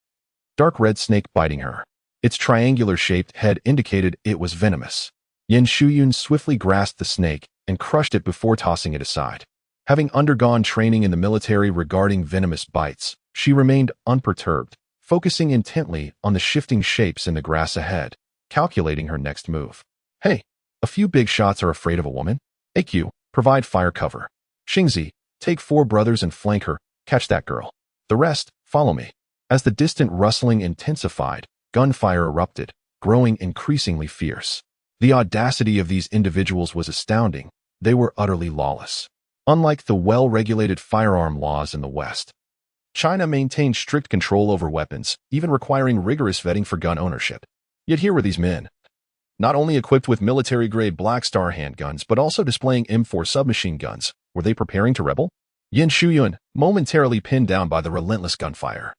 dark red snake biting her. Its triangular-shaped head indicated it was venomous. Yan Shuyun swiftly grasped the snake and crushed it before tossing it aside. Having undergone training in the military regarding venomous bites, she remained unperturbed, focusing intently on the shifting shapes in the grass ahead, calculating her next move. "Hey, a few big shots are afraid of a woman. AQ, provide fire cover. Xingzi, take 4 brothers and flank her, catch that girl. The rest, follow me." As the distant rustling intensified, gunfire erupted, growing increasingly fierce. The audacity of these individuals was astounding. They were utterly lawless. Unlike the well-regulated firearm laws in the West, China maintained strict control over weapons, even requiring rigorous vetting for gun ownership. Yet here were these men, not only equipped with military-grade Black Star handguns, but also displaying M4 submachine guns. Were they preparing to rebel? Qianxiu, momentarily pinned down by the relentless gunfire,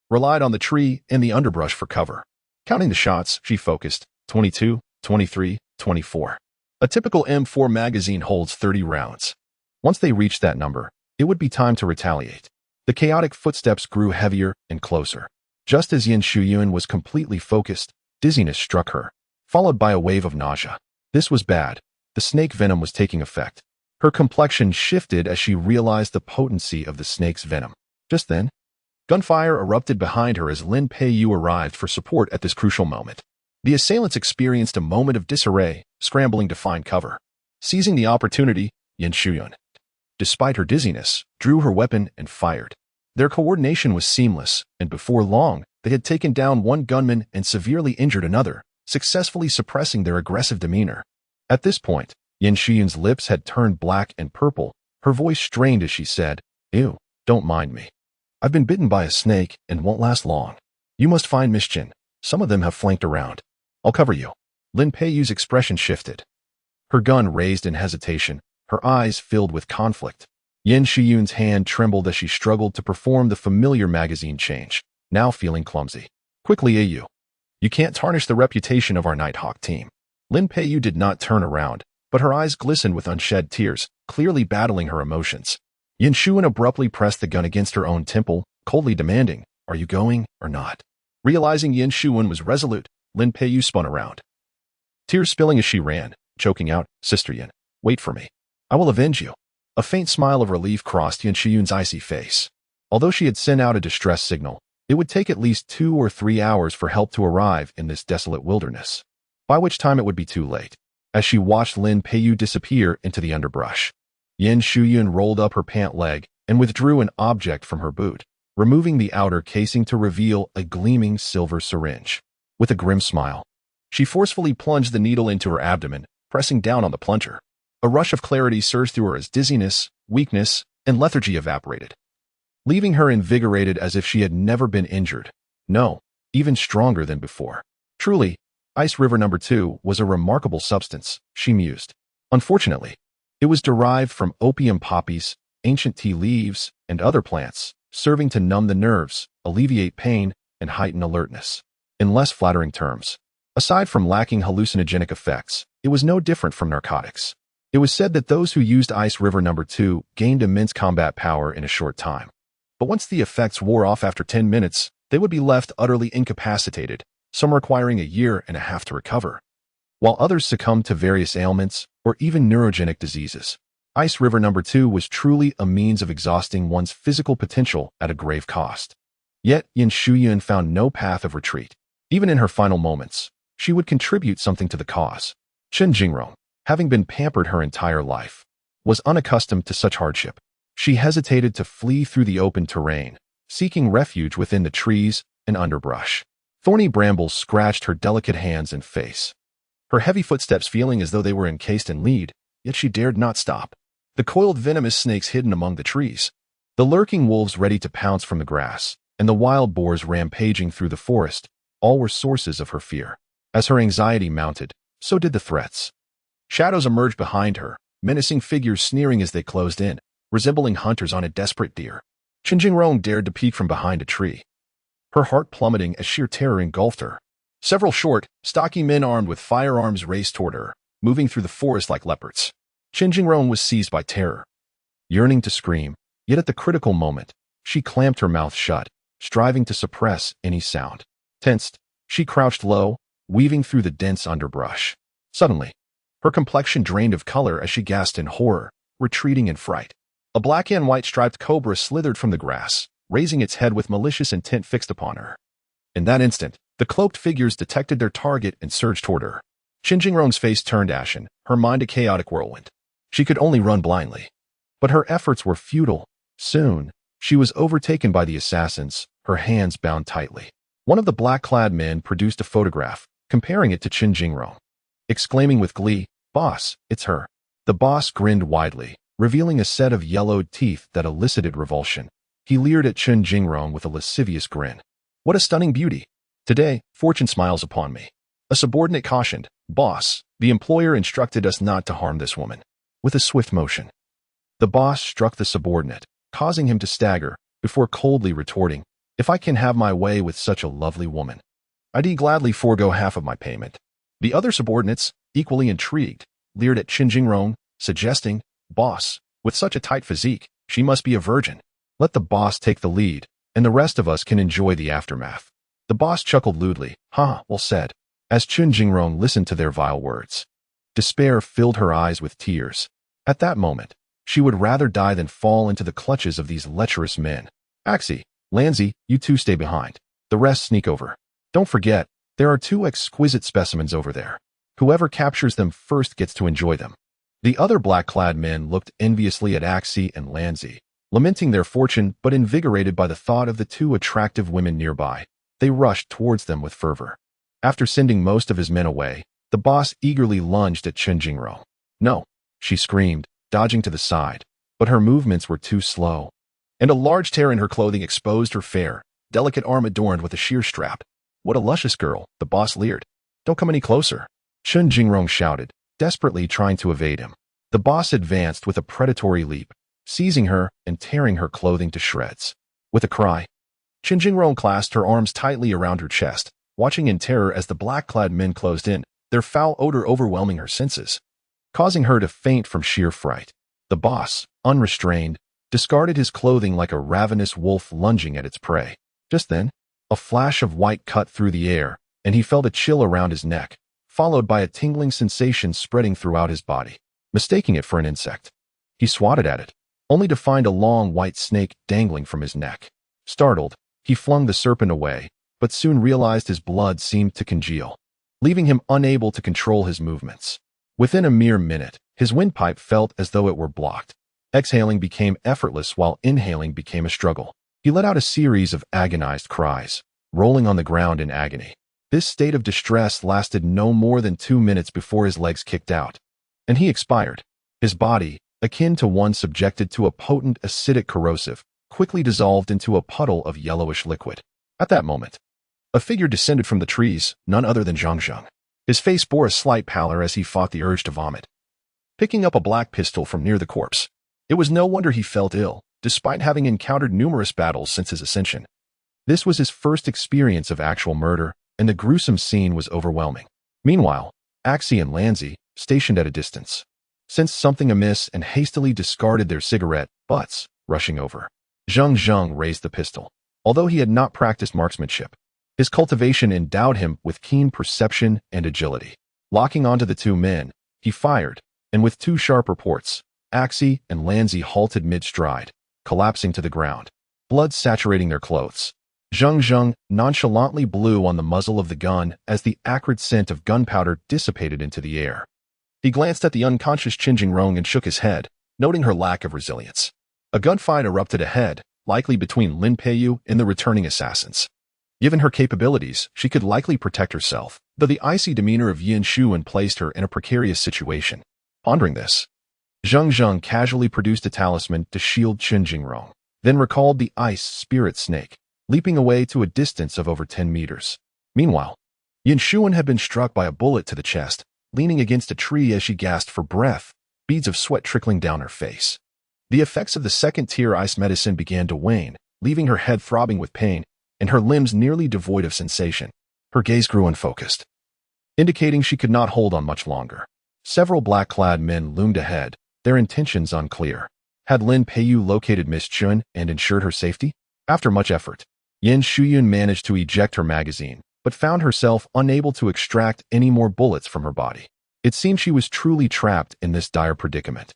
relied on the tree and the underbrush for cover. Counting the shots, she focused. 22, 23, 24. A typical M4 magazine holds 30 rounds. Once they reached that number, it would be time to retaliate. The chaotic footsteps grew heavier and closer. Just as Qianxiu was completely focused, dizziness struck her, followed by a wave of nausea. This was bad. The snake venom was taking effect. Her complexion shifted as she realized the potency of the snake's venom. Just then, gunfire erupted behind her as Lin Peiyu arrived for support at this crucial moment. The assailants experienced a moment of disarray, scrambling to find cover. Seizing the opportunity, Qianxiu, despite her dizziness, drew her weapon and fired. Their coordination was seamless, and before long, they had taken down one gunman and severely injured another, successfully suppressing their aggressive demeanor. At this point, Qianxiu's lips had turned black and purple. Her voice strained as she said, "Ew, don't mind me. I've been bitten by a snake and won't last long. You must find Miss Jin. Some of them have flanked around. I'll cover you." Lin Peiyu's expression shifted. Her gun raised in hesitation, her eyes filled with conflict. Qianxiu's hand trembled as she struggled to perform the familiar magazine change, now feeling clumsy. "Quickly, you. You can't tarnish the reputation of our Nighthawk team." Lin Peiyu did not turn around, but her eyes glistened with unshed tears, clearly battling her emotions. Qianxiu abruptly pressed the gun against her own temple, coldly demanding, "Are you going or not?" Realizing Qianxiu was resolute, Lin Peiyu spun around, tears spilling as she ran, choking out, "Sister Yin, wait for me. I will avenge you." A faint smile of relief crossed Qianxiu's icy face. Although she had sent out a distress signal, it would take at least 2 or 3 hours for help to arrive in this desolate wilderness, by which time it would be too late. As she watched Lin Peiyu disappear into the underbrush, Qianxiu rolled up her pant leg and withdrew an object from her boot, removing the outer casing to reveal a gleaming silver syringe. With a grim smile, she forcefully plunged the needle into her abdomen, pressing down on the plunger. A rush of clarity surged through her as dizziness, weakness, and lethargy evaporated, leaving her invigorated as if she had never been injured. No, even stronger than before. Truly, Ice River No. 2 was a remarkable substance, she mused. Unfortunately, it was derived from opium poppies, ancient tea leaves, and other plants, serving to numb the nerves, alleviate pain, and heighten alertness. In less flattering terms, aside from lacking hallucinogenic effects, it was no different from narcotics. It was said that those who used Ice River No. 2 gained immense combat power in a short time. But once the effects wore off after 10 minutes, they would be left utterly incapacitated, some requiring a year and a half to recover, while others succumbed to various ailments or even neurogenic diseases. Ice River No. 2 was truly a means of exhausting one's physical potential at a grave cost. Yet Qianxiu found no path of retreat. Even in her final moments, she would contribute something to the cause. Zheng Zheng, having been pampered her entire life, was unaccustomed to such hardship. She hesitated to flee through the open terrain, seeking refuge within the trees and underbrush. Thorny brambles scratched her delicate hands and face, her heavy footsteps feeling as though they were encased in lead, yet she dared not stop. The coiled venomous snakes hidden among the trees, the lurking wolves ready to pounce from the grass, and the wild boars rampaging through the forest, all were sources of her fear. As her anxiety mounted, so did the threats. Shadows emerged behind her, menacing figures sneering as they closed in, resembling hunters on a desperate deer. Zheng Zheng dared to peek from behind a tree, her heart plummeting as sheer terror engulfed her. Several short, stocky men armed with firearms raced toward her, moving through the forest like leopards. Zheng Zheng was seized by terror, yearning to scream, yet at the critical moment, she clamped her mouth shut, striving to suppress any sound. Tensed, she crouched low, weaving through the dense underbrush. Suddenly, her complexion drained of color as she gasped in horror, retreating in fright. A black and white striped cobra slithered from the grass, raising its head with malicious intent fixed upon her. In that instant, the cloaked figures detected their target and surged toward her. Zheng Zheng's face turned ashen, her mind a chaotic whirlwind. She could only run blindly. But her efforts were futile. Soon, she was overtaken by the assassins, her hands bound tightly. One of the black-clad men produced a photograph, comparing it to Qian Jingrong, exclaiming with glee, "Boss, it's her." The boss grinned widely, revealing a set of yellowed teeth that elicited revulsion. He leered at Qian Jingrong with a lascivious grin. "What a stunning beauty! Today, fortune smiles upon me." A subordinate cautioned, "Boss, the employer instructed us not to harm this woman." With a swift motion, the boss struck the subordinate, causing him to stagger, before coldly retorting, "If I can have my way with such a lovely woman, I'd gladly forego half of my payment." The other subordinates, equally intrigued, leered at Qian Jingrong, suggesting, "Boss, with such a tight physique, she must be a virgin. Let the boss take the lead, and the rest of us can enjoy the aftermath." The boss chuckled lewdly, "Ha, well said," as Qian Jingrong listened to their vile words. Despair filled her eyes with tears. At that moment, she would rather die than fall into the clutches of these lecherous men. "Axie, Lanzi, you two stay behind. The rest sneak over. Don't forget, there are 2 exquisite specimens over there. Whoever captures them first gets to enjoy them." The other black-clad men looked enviously at Axie and Lanzi, lamenting their fortune but invigorated by the thought of the 2 attractive women nearby. They rushed towards them with fervor. After sending most of his men away, the boss eagerly lunged at Qian Jingrong. "No," she screamed, dodging to the side, but her movements were too slow, and a large tear in her clothing exposed her fair, delicate arm adorned with a sheer strap. "What a luscious girl," the boss leered. "Don't come any closer," Qian Jingrong shouted, desperately trying to evade him. The boss advanced with a predatory leap, seizing her and tearing her clothing to shreds. With a cry, Qian Jingrong clasped her arms tightly around her chest, watching in terror as the black-clad men closed in, their foul odor overwhelming her senses, causing her to faint from sheer fright. The boss, unrestrained, discarded his clothing like a ravenous wolf lunging at its prey. Just then, a flash of white cut through the air, and he felt a chill around his neck, followed by a tingling sensation spreading throughout his body. Mistaking it for an insect, he swatted at it, only to find a long white snake dangling from his neck. Startled, he flung the serpent away, but soon realized his blood seemed to congeal, leaving him unable to control his movements. Within a mere minute, his windpipe felt as though it were blocked. Exhaling became effortless while inhaling became a struggle. He let out a series of agonized cries, rolling on the ground in agony. This state of distress lasted no more than 2 minutes before his legs kicked out, and he expired. His body, akin to one subjected to a potent acidic corrosive, quickly dissolved into a puddle of yellowish liquid. At that moment, a figure descended from the trees, none other than Zheng Zheng. His face bore a slight pallor as he fought the urge to vomit, picking up a black pistol from near the corpse. It was no wonder he felt ill, despite having encountered numerous battles since his ascension. This was his first experience of actual murder, and the gruesome scene was overwhelming. Meanwhile, Axie and Lanzi, stationed at a distance, sensed something amiss and hastily discarded their cigarette butts, rushing over. Zheng Zheng raised the pistol. Although he had not practiced marksmanship, his cultivation endowed him with keen perception and agility. Locking onto the 2 men, he fired, and with 2 sharp reports, Axie and Lanzi halted mid-stride, collapsing to the ground, blood saturating their clothes. Zheng Zheng nonchalantly blew on the muzzle of the gun as the acrid scent of gunpowder dissipated into the air. He glanced at the unconscious Qian Jingrong and shook his head, noting her lack of resilience. A gunfight erupted ahead, likely between Lin Peiyu and the returning assassins. Given her capabilities, she could likely protect herself, though the icy demeanor of Qianxiu placed her in a precarious situation. Pondering this, Zheng Zheng casually produced a talisman to shield Qian Jingrong, then recalled the ice spirit snake, leaping away to a distance of over 10 meters. Meanwhile, Qianxiu had been struck by a bullet to the chest, leaning against a tree as she gasped for breath, beads of sweat trickling down her face. The effects of the second-tier ice medicine began to wane, leaving her head throbbing with pain and her limbs nearly devoid of sensation. Her gaze grew unfocused, indicating she could not hold on much longer. Several black-clad men loomed ahead, their intentions unclear. Had Lin Peiyu located Miss Chun and ensured her safety? After much effort, Yan Shuyun managed to eject her magazine, but found herself unable to extract any more bullets from her body. It seemed she was truly trapped in this dire predicament.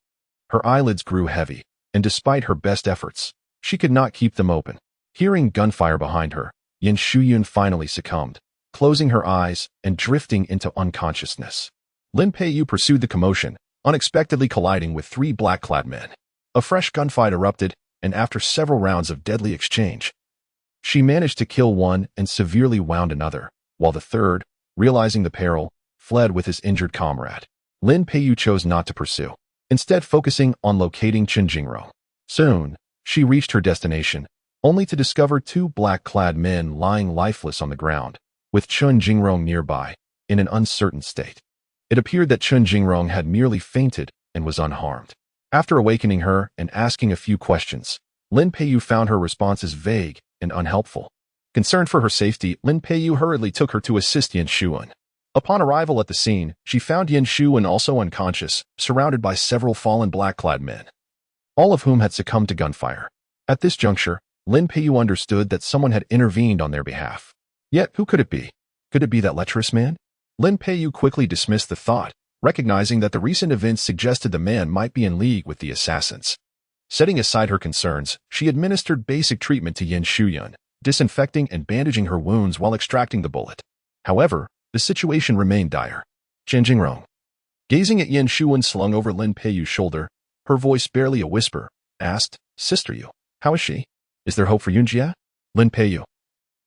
Her eyelids grew heavy, and despite her best efforts, she could not keep them open. Hearing gunfire behind her, Yan Shuyun finally succumbed, closing her eyes and drifting into unconsciousness. Lin Peiyu pursued the commotion, unexpectedly colliding with 3 black-clad men. A fresh gunfight erupted, and after several rounds of deadly exchange, She managed to kill one and severely wound another, while the third, realizing the peril, fled with his injured comrade. Lin Peiyu chose not to pursue, instead focusing on locating Chen Jingrong. Soon, she reached her destination, only to discover two black-clad men lying lifeless on the ground, with Chen Jingrong nearby, in an uncertain state. It appeared that Chen Jingrong had merely fainted and was unharmed. After awakening her and asking a few questions, Lin Peiyu found her responses vague and unhelpful. Concerned for her safety, Lin Peiyu hurriedly took her to assist Yin Shuan. Upon arrival at the scene, she found Yin Shuan also unconscious, surrounded by several fallen black-clad men, all of whom had succumbed to gunfire. At this juncture, Lin Peiyu understood that someone had intervened on their behalf. Yet, who could it be? Could it be that lecherous man? Lin Peiyu quickly dismissed the thought, recognizing that the recent events suggested the man might be in league with the assassins. Setting aside her concerns, she administered basic treatment to Yin Shuyan, disinfecting and bandaging her wounds while extracting the bullet. However, the situation remained dire. Chen Jingrong, gazing at Yin Shuan slung over Lin Peiyu's shoulder, her voice barely a whisper, asked, "Sister Yu, how is she? Is there hope for Yunjia?" Lin Peiyu,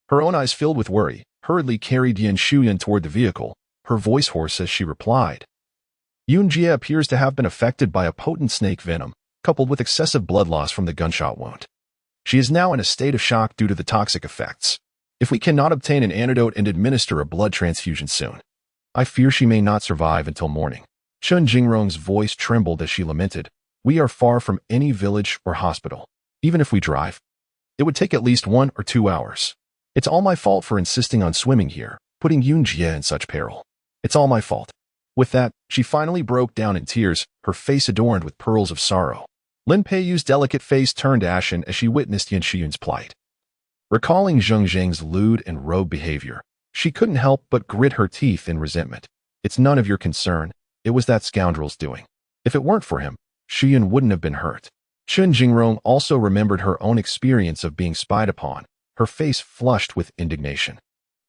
her own eyes filled with worry, hurriedly carried Yin Shuyan toward the vehicle, her voice hoarse as she replied. Yunjia appears to have been affected by a potent snake venom, coupled with excessive blood loss from the gunshot wound. She is now in a state of shock due to the toxic effects. If we cannot obtain an antidote and administer a blood transfusion soon, I fear she may not survive until morning. Chen Jingrong's voice trembled as she lamented, "We are far from any village or hospital. Even if we drive, it would take at least 1 or 2 hours. It's all my fault for insisting on swimming here, putting Yunjie in such peril. It's all my fault." With that, she finally broke down in tears, her face adorned with pearls of sorrow. Lin Peiyu's delicate face turned ashen as she witnessed Yin Shiyun's plight. Recalling Zheng Zheng's lewd and rogue behavior, she couldn't help but grit her teeth in resentment. "It's none of your concern. It was that scoundrel's doing. If it weren't for him, Shiyun wouldn't have been hurt." Chen Jingrong also remembered her own experience of being spied upon, her face flushed with indignation.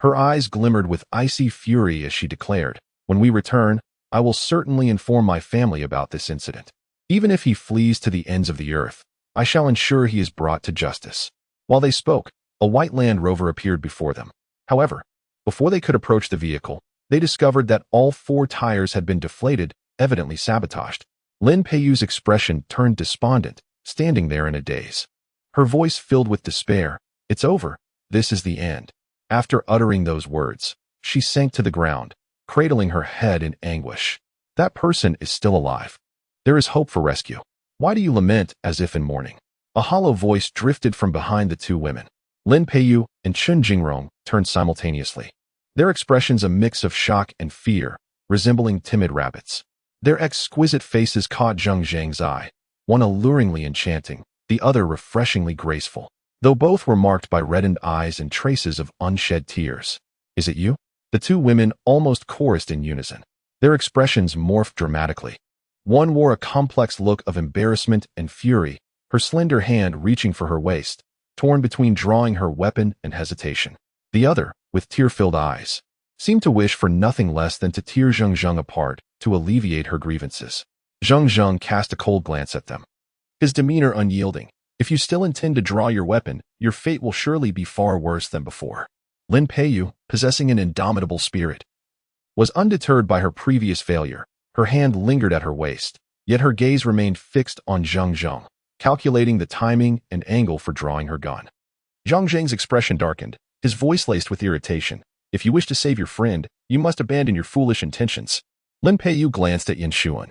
Her eyes glimmered with icy fury as she declared, "When we return, I will certainly inform my family about this incident. Even if he flees to the ends of the earth, I shall ensure he is brought to justice." While they spoke, a white Land Rover appeared before them. However, before they could approach the vehicle, they discovered that all 4 tires had been deflated, evidently sabotaged. Lin Peiyu's expression turned despondent, standing there in a daze. Her voice filled with despair. "It's over. This is the end." After uttering those words, she sank to the ground, cradling her head in anguish. "That person is still alive. There is hope for rescue. Why do you lament as if in mourning?" A hollow voice drifted from behind the 2 women. Lin Peiyu and Chen Jingrong turned simultaneously, their expressions a mix of shock and fear, resembling timid rabbits. Their exquisite faces caught Zheng Zheng's eye, one alluringly enchanting, the other refreshingly graceful, though both were marked by reddened eyes and traces of unshed tears. "Is it you?" The 2 women almost chorused in unison. Their expressions morphed dramatically. One wore a complex look of embarrassment and fury, her slender hand reaching for her waist, torn between drawing her weapon and hesitation. The other, with tear-filled eyes, seemed to wish for nothing less than to tear Zheng Zheng apart to alleviate her grievances. Zheng Zheng cast a cold glance at them, his demeanor unyielding. "If you still intend to draw your weapon, your fate will surely be far worse than before." Lin Peiyu, possessing an indomitable spirit, was undeterred by her previous failure. Her hand lingered at her waist, yet her gaze remained fixed on Zheng Zheng, calculating the timing and angle for drawing her gun. Zheng Zheng's expression darkened, his voice laced with irritation. "If you wish to save your friend, you must abandon your foolish intentions." Lin Peiyu glanced at Yin Shuan,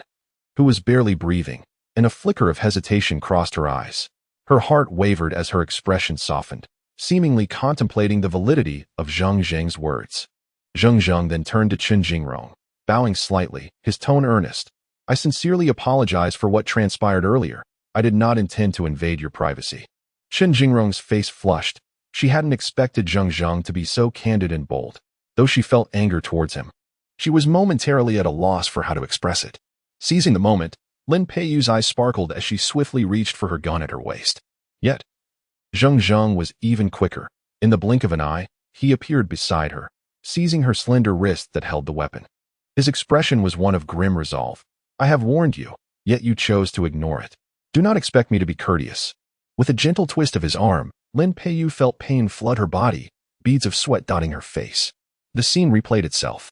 who was barely breathing, and a flicker of hesitation crossed her eyes. Her heart wavered as her expression softened, seemingly contemplating the validity of Zheng Zheng's words. Zheng Zheng then turned to Chen Jingrong, bowing slightly, his tone earnest. "I sincerely apologize for what transpired earlier. I did not intend to invade your privacy." Chen Jingrong's face flushed. She hadn't expected Zheng Zheng to be so candid and bold, though she felt anger towards him. She was momentarily at a loss for how to express it. Seizing the moment, Lin Peiyu's eyes sparkled as she swiftly reached for her gun at her waist. Yet, Zheng Zheng was even quicker. In the blink of an eye, he appeared beside her, seizing her slender wrist that held the weapon. His expression was one of grim resolve. "I have warned you, yet you chose to ignore it. Do not expect me to be courteous." With a gentle twist of his arm, Lin Peiyu felt pain flood her body, beads of sweat dotting her face. The scene replayed itself.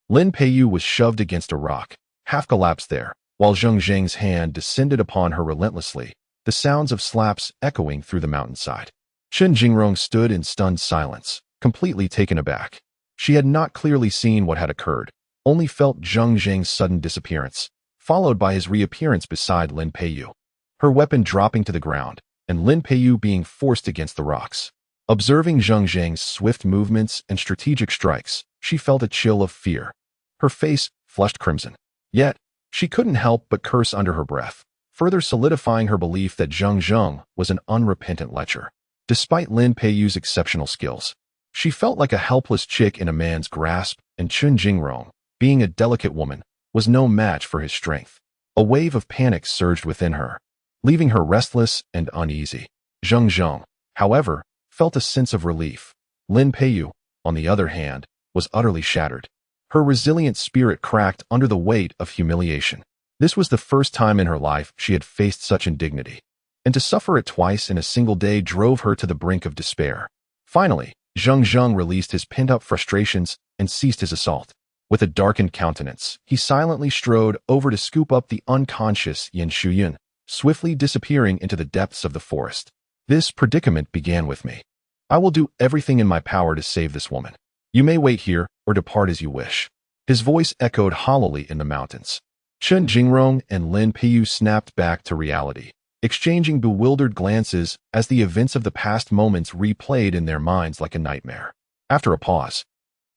Lin Peiyu was shoved against a rock, half collapsed there, while Zheng Zheng's hand descended upon her relentlessly, the sounds of slaps echoing through the mountainside. Chen Jingrong stood in stunned silence, completely taken aback. She had not clearly seen what had occurred, only felt Zheng Zheng's sudden disappearance, followed by his reappearance beside Lin Peiyu. Her weapon dropping to the ground, and Lin Peiyu being forced against the rocks. Observing Zheng Zheng's swift movements and strategic strikes, she felt a chill of fear. Her face flushed crimson. Yet, she couldn't help but curse under her breath, further solidifying her belief that Zheng Zheng was an unrepentant lecher. Despite Lin Peiyu's exceptional skills, she felt like a helpless chick in a man's grasp, and Chen Jingrong, being a delicate woman, was no match for his strength. A wave of panic surged within her, leaving her restless and uneasy. Zheng Zheng, however, felt a sense of relief. Lin Peiyu, on the other hand, was utterly shattered. Her resilient spirit cracked under the weight of humiliation. This was the first time in her life she had faced such indignity, and to suffer it twice in a single day drove her to the brink of despair. Finally, Zheng Zheng released his pent-up frustrations and ceased his assault. With a darkened countenance, he silently strode over to scoop up the unconscious Qianxiu, swiftly disappearing into the depths of the forest. This predicament began with me. I will do everything in my power to save this woman. You may wait here or depart as you wish. His voice echoed hollowly in the mountains. Chen Jingrong and Lin Peiyu snapped back to reality, exchanging bewildered glances as the events of the past moments replayed in their minds like a nightmare. After a pause,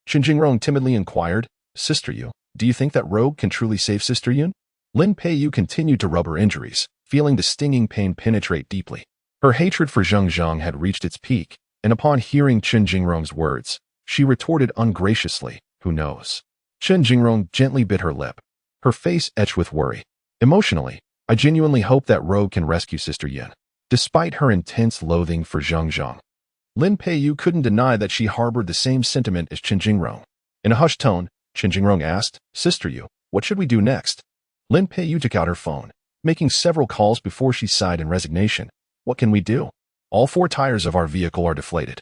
Chen Jingrong timidly inquired, Sister Yu, do you think that rogue can truly save Sister Yun? Lin Peiyu continued to rub her injuries, feeling the stinging pain penetrate deeply. Her hatred for Zheng Zheng had reached its peak, and upon hearing Chen Jingrong's words, she retorted ungraciously, who knows? Chen Jingrong gently bit her lip, her face etched with worry. Emotionally, I genuinely hope that rogue can rescue Sister Yin. Despite her intense loathing for Zheng Zheng, Lin Peiyu couldn't deny that she harbored the same sentiment as Chen Jingrong. In a hushed tone, Chen Jingrong asked, Sister Yu, what should we do next? Lin Peiyu took out her phone, making several calls before she sighed in resignation. What can we do? All 4 tires of our vehicle are deflated.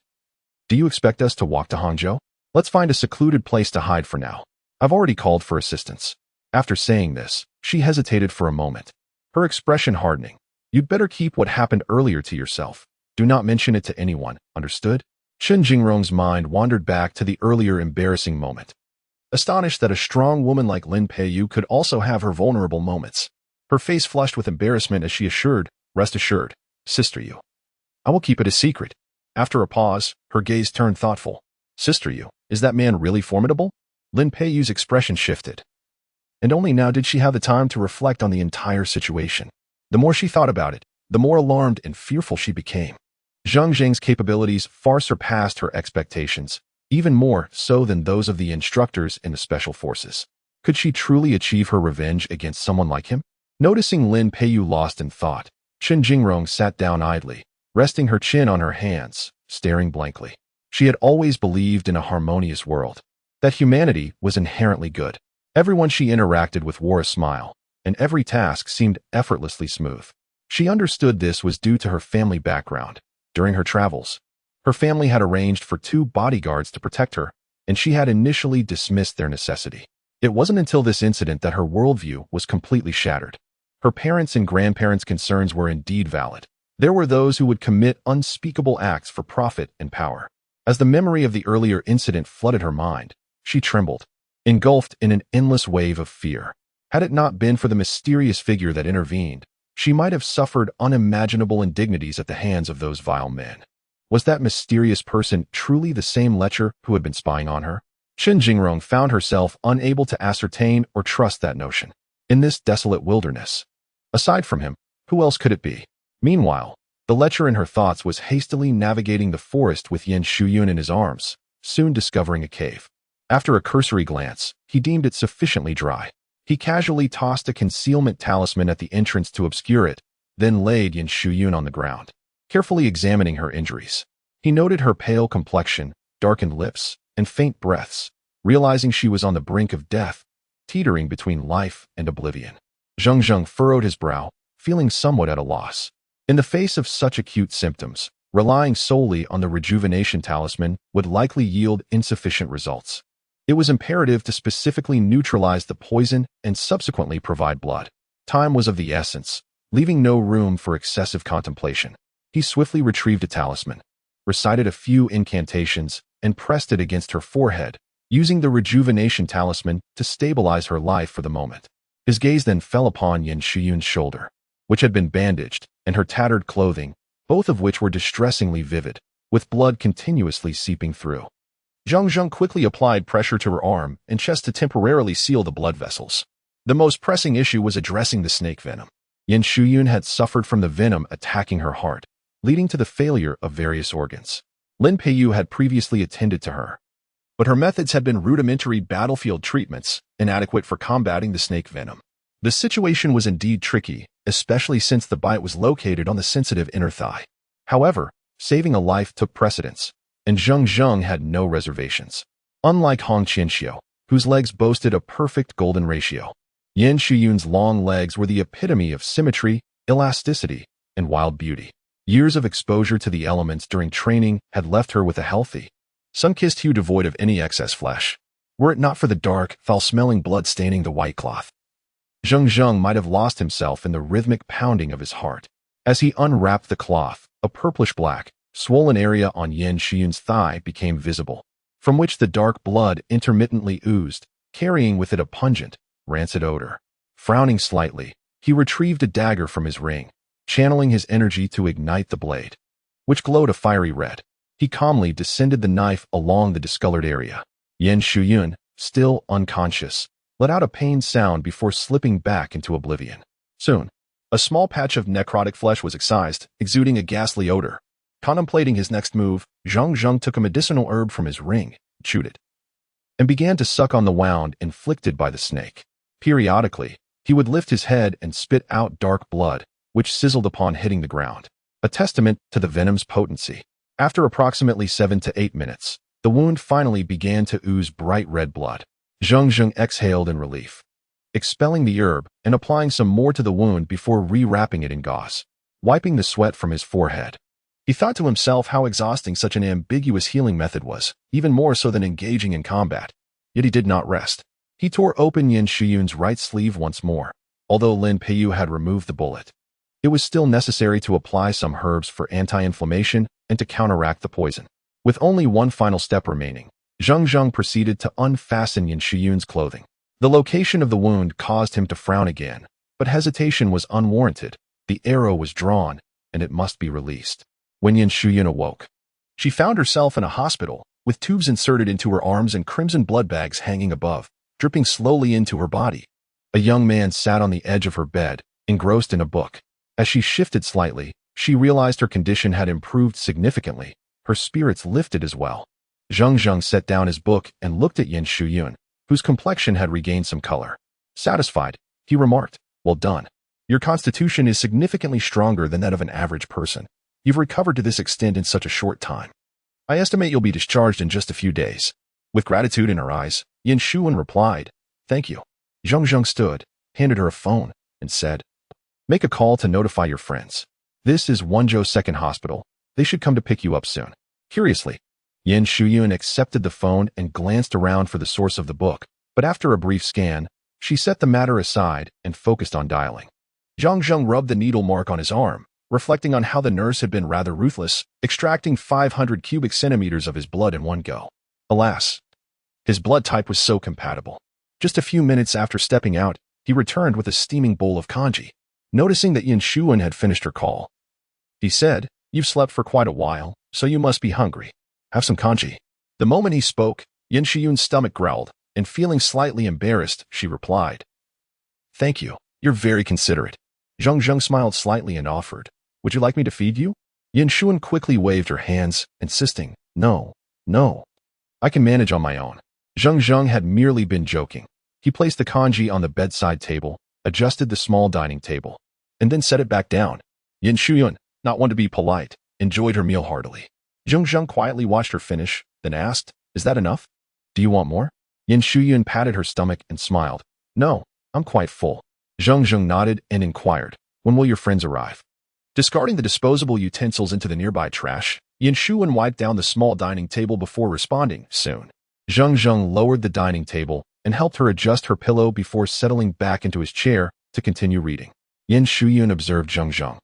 Do you expect us to walk to Hangzhou? Let's find a secluded place to hide for now. I've already called for assistance. After saying this, she hesitated for a moment, her expression hardening. You'd better keep what happened earlier to yourself. Do not mention it to anyone, understood? Chen Jingrong's mind wandered back to the earlier embarrassing moment. Astonished that a strong woman like Lin Peiyu could also have her vulnerable moments, her face flushed with embarrassment as she assured, Rest assured, Sister Yu, I will keep it a secret. After a pause, her gaze turned thoughtful. Sister Yu, is that man really formidable? Lin Peiyu's expression shifted, and only now did she have the time to reflect on the entire situation. The more she thought about it, the more alarmed and fearful she became. Zheng Zheng's capabilities far surpassed her expectations, even more so than those of the instructors in the special forces. Could she truly achieve her revenge against someone like him? Noticing Lin Peiyu lost in thought, Chen Jingrong sat down idly, resting her chin on her hands, staring blankly. She had always believed in a harmonious world, that humanity was inherently good. Everyone she interacted with wore a smile, and every task seemed effortlessly smooth. She understood this was due to her family background. During her travels, her family had arranged for 2 bodyguards to protect her, and she had initially dismissed their necessity. It wasn't until this incident that her worldview was completely shattered. Her parents' and grandparents' concerns were indeed valid. There were those who would commit unspeakable acts for profit and power. As the memory of the earlier incident flooded her mind, she trembled, engulfed in an endless wave of fear. Had it not been for the mysterious figure that intervened, she might have suffered unimaginable indignities at the hands of those vile men. Was that mysterious person truly the same lecher who had been spying on her? Chen Jingrong found herself unable to ascertain or trust that notion. In this desolate wilderness, aside from him, who else could it be? Meanwhile, the lecher in her thoughts was hastily navigating the forest with Qianxiu in his arms, soon discovering a cave. After a cursory glance, he deemed it sufficiently dry. He casually tossed a concealment talisman at the entrance to obscure it, then laid Qianxiu on the ground, carefully examining her injuries. He noted her pale complexion, darkened lips, and faint breaths, realizing she was on the brink of death, teetering between life and oblivion. Zheng Zheng furrowed his brow, feeling somewhat at a loss. In the face of such acute symptoms, Relying solely on the rejuvenation talisman would likely yield insufficient results. It was imperative to specifically neutralize the poison and subsequently provide blood. Time was of the essence, leaving no room for excessive contemplation. He swiftly retrieved a talisman, recited a few incantations, and pressed it against her forehead, using the rejuvenation talisman to stabilize her life for the moment. His gaze then fell upon Qianxiu's shoulder, which had been bandaged, and her tattered clothing, both of which were distressingly vivid, with blood continuously seeping through. Zheng Zheng quickly applied pressure to her arm and chest to temporarily seal the blood vessels. The most pressing issue was addressing the snake venom. Qianxiu had suffered from the venom attacking her heart, leading to the failure of various organs. Lin Peiyu had previously attended to her, but her methods had been rudimentary battlefield treatments, inadequate for combating the snake venom. The situation was indeed tricky, especially since the bite was located on the sensitive inner thigh. However, saving a life took precedence, and Zheng Zheng had no reservations. Unlike Hong Qianxiu, whose legs boasted a perfect golden ratio, Qianxiu's long legs were the epitome of symmetry, elasticity, and wild beauty. Years of exposure to the elements during training had left her with a healthy, sun-kissed hue devoid of any excess flesh. Were it not for the dark, foul-smelling blood staining the white cloth, Zheng Zheng might have lost himself in the rhythmic pounding of his heart. As he unwrapped the cloth, a purplish-black, swollen area on Qianxiu's thigh became visible, from which the dark blood intermittently oozed, carrying with it a pungent, rancid odor. Frowning slightly, he retrieved a dagger from his ring, channeling his energy to ignite the blade, which glowed a fiery red. He calmly descended the knife along the discolored area. Qianxiu, still unconscious, let out a pained sound before slipping back into oblivion. Soon, a small patch of necrotic flesh was excised, exuding a ghastly odor. Contemplating his next move, Zheng Zheng took a medicinal herb from his ring, chewed it, and began to suck on the wound inflicted by the snake. Periodically, he would lift his head and spit out dark blood, which sizzled upon hitting the ground, a testament to the venom's potency. After approximately 7 to 8 minutes, the wound finally began to ooze bright red blood. Zheng Zheng exhaled in relief, expelling the herb and applying some more to the wound before rewrapping it in gauze, wiping the sweat from his forehead. He thought to himself how exhausting such an ambiguous healing method was, even more so than engaging in combat. Yet he did not rest. He tore open Qianxiu's right sleeve once more. Although Lin Peiyu had removed the bullet, it was still necessary to apply some herbs for anti-inflammation and to counteract the poison. With only one final step remaining, Zheng Zheng proceeded to unfasten Qianxiu's clothing. The location of the wound caused him to frown again, but hesitation was unwarranted. The arrow was drawn, and it must be released. When Qianxiu awoke, she found herself in a hospital, with tubes inserted into her arms and crimson blood bags hanging above, dripping slowly into her body. A young man sat on the edge of her bed, engrossed in a book. As she shifted slightly, she realized her condition had improved significantly. Her spirits lifted as well. Zheng Zheng set down his book and looked at Qianxiu, whose complexion had regained some color. Satisfied, he remarked, "Well done. Your constitution is significantly stronger than that of an average person. You've recovered to this extent in such a short time. I estimate you'll be discharged in just a few days." With gratitude in her eyes, Qianxiu replied, "Thank you." Zheng Zheng stood, handed her a phone, and said, "Make a call to notify your friends. This is Wenzhou Second Hospital. They should come to pick you up soon." Curiously, Qianxiu accepted the phone and glanced around for the source of the book, but after a brief scan, she set the matter aside and focused on dialing. Zheng Zheng rubbed the needle mark on his arm, reflecting on how the nurse had been rather ruthless, extracting 500 cubic centimeters of his blood in one go. Alas, his blood type was so compatible. Just a few minutes after stepping out, he returned with a steaming bowl of congee. Noticing that Qianxiu had finished her call, he said, "You've slept for quite a while, so you must be hungry. Have some congee." The moment he spoke, Qianxiu's stomach growled, and feeling slightly embarrassed, she replied, "Thank you. You're very considerate." Zheng Zheng smiled slightly and offered, "Would you like me to feed you?" Qianxiu quickly waved her hands, insisting, "No, no. I can manage on my own." Zheng Zheng had merely been joking. He placed the congee on the bedside table, adjusted the small dining table, and then set it back down. Qianxiu, not one to be polite, enjoyed her meal heartily. Zheng Zheng quietly watched her finish, then asked, "Is that enough? Do you want more?" Qianxiu patted her stomach and smiled. "No, I'm quite full." Zheng Zheng nodded and inquired, "When will your friends arrive?" Discarding the disposable utensils into the nearby trash, Qianxiu wiped down the small dining table before responding, soon. Zheng Zheng lowered the dining table and helped her adjust her pillow before settling back into his chair to continue reading. Qianxiu observed Zheng Zheng,